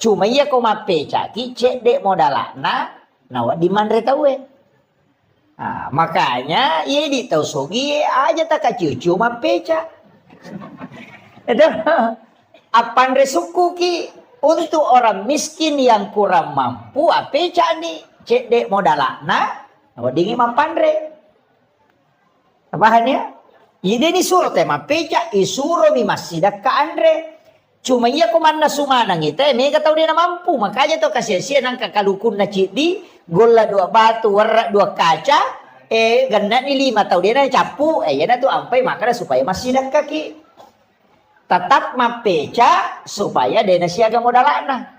Cuma iya kau mapeca ki cek de modalana nawa di mandre tawe. Nah, makanya iya di tau sogi aja tak kacucu mapeca. Itu apan resuku ki untuk orang miskin yang kurang mampu apeca ni cek dek modalana dingi mapandre bahannya ide ni suruh tema peca isuro mi masjidak ka andre cuma iya komanda sumanang ite mega tau dia na mampu makanya to kasih nang kakalukun na cidi gola 2 batu warna 2 kaca ganda ni 5 tau dia na capu yana tu ampai makanya supaya masjidak kaki tetap mapeca supaya dena siaga modalana.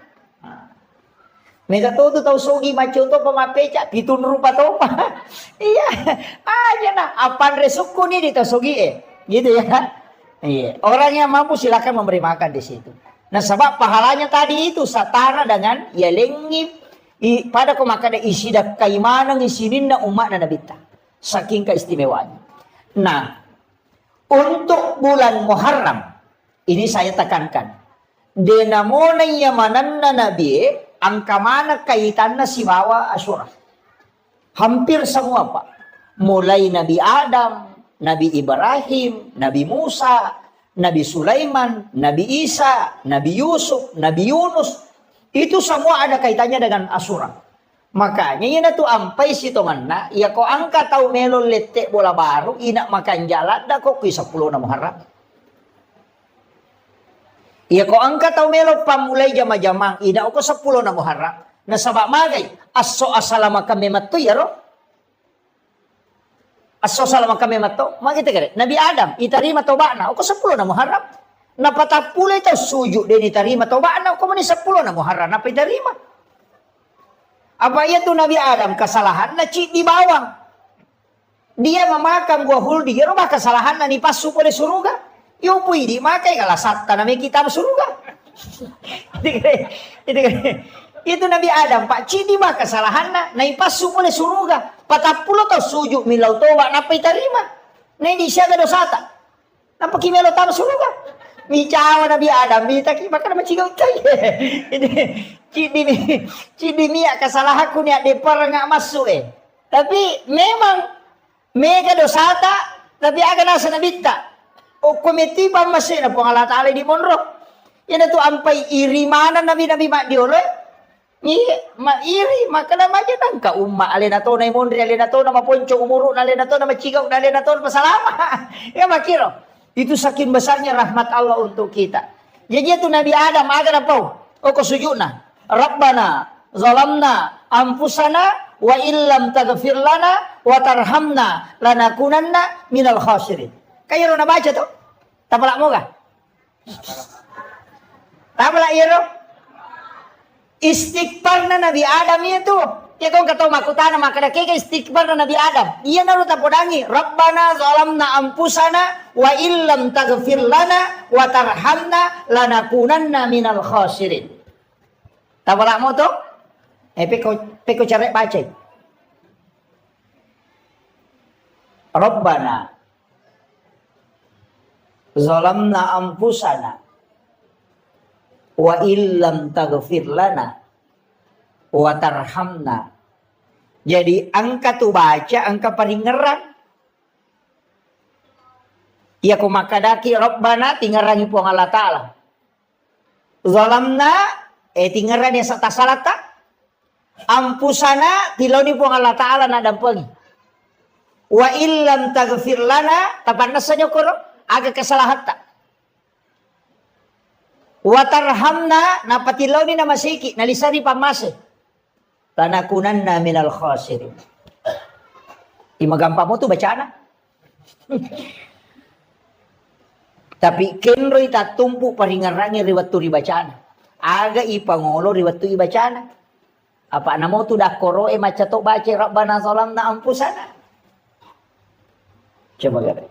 Mega tu tahu sogi macam tu pemapeca pitun rupa topa. Iya, aja nah apan resuku ni di tahu sogi gitu ya. Iya, orang yang mampu silakan memberi makan di situ. Nah sebab pahalanya tadi itu setara dengan ya lengip pada kemakan isi dak kaimanang isinin na umat na nabita. Saking keistimewanya. Nah, untuk bulan Muharram ini saya tekankan. Denamona yamanan na nabi, angka mana kaitannya si bawa Asyura. Hampir semua Pak. Mulai Nabi Adam, Nabi Ibrahim, Nabi Musa, Nabi Sulaiman, Nabi Isa, Nabi Yusuf, Nabi Yunus. Itu semua ada kaitannya dengan Asyura. Makanya yun tu ampai si tonganna, ya ko angka tau melon letek bola baru, inak makan jalan, da ko kuy 10 na Muharram. Iya ko angka tau melo pamulay jama-jamang ina ko 10 na Muharram. Nasaba magay aso asalama kami matto yaro. Aso salama kami matto. Magita kare. Nabi Adam itarima toba na ko 10 na Muharram. Napatapulay taw suju din itarima toba na ko man 10 na Muharram na pitarima. Apa itu Nabi Adam kesalahan na di bawang. Dia memakan buah huldi, yaro ba kesalahan na ni pasu pada surga. Yung pwede makai kalasat tanami kita surga. Itu Nabi Adam Pak Cidi mah kesalahan na naipasu oleh surga. 40 tau sujud milau toba napa terima. Nei di siaga dosata. Napa kimelo tam surga. Micawa Nabi Adam minta ki makan macigaw tayo. Cidi mia kesalahanku ni ade par nga masuk Tapi memang mega dosata tapi aga nasa nabita. O komiti pa masih na pong Allah Ta'ala di monro. Yan ito ampay iri mana nabi-nabi mak diolay. Ni mairi makana maja nang ka umma alin na to na imondri alin na to na maponcho umuro na alin na to na macigaw na alin na to na pasalama. Ya makiro. Itu saking besarnya rahmat Allah untuk kita. Jadi itu Nabi Adam aga na po. O kusujuna. Rabbana zalamna anfusana wa illam taghfir lana wa tarhamna lanakunanna minal khasirin. Kayo na baca to? Tapalak mo ka? Tapalak iro? Istighfar na Nabi Adam itu. Kaya kung kataw makutana makadaki ka istighfar na Nabi Adam. Iya na ro tapodangi. Rabbana zalamna anfusana wa illam taghfir lana wa tarhamna lanakunanna minal khasirin. Tapalak mo to? Peko cari baca. Rabbana zalamna anfusana wa illam taghfir lana wa tarhamna. Jadi angka tu baca angka paling ngerang. Ya ko makadaki Rabbana tingarangi puang Allah Ta'ala. Zalamna tingarani sa tasalata. Ampusana tiloni puang Allah Ta'ala na dampangi. Wa illam taghfir lana tapan nasanyo ko aga kesalahan tak. Watarhamna napatilaw ni na masiki nalisari pamase. Lanakunanna minal khasirin. Imagampa mo to bacana. Tapi kenroy tatumpu paringarangi riwat tu ribacana. Aga ipangolo riwat tu ibacana. Apa namo tu dah koro macato baca Rabbana zalamna anfusana. Coba lihat.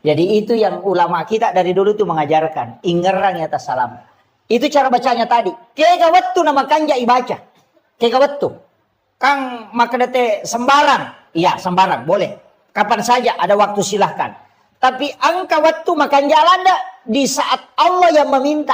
Jadi itu yang ulama kita dari dulu itu mengajarkan. Ingerang ya salam. Itu cara bacanya tadi. Kegawattu nama kanja ibaca. Kegawattu. Kang makadate sembarang. Iya sembarang boleh. Kapan saja ada waktu silahkan. Tapi angka waktu makan jalan di saat Allah yang meminta.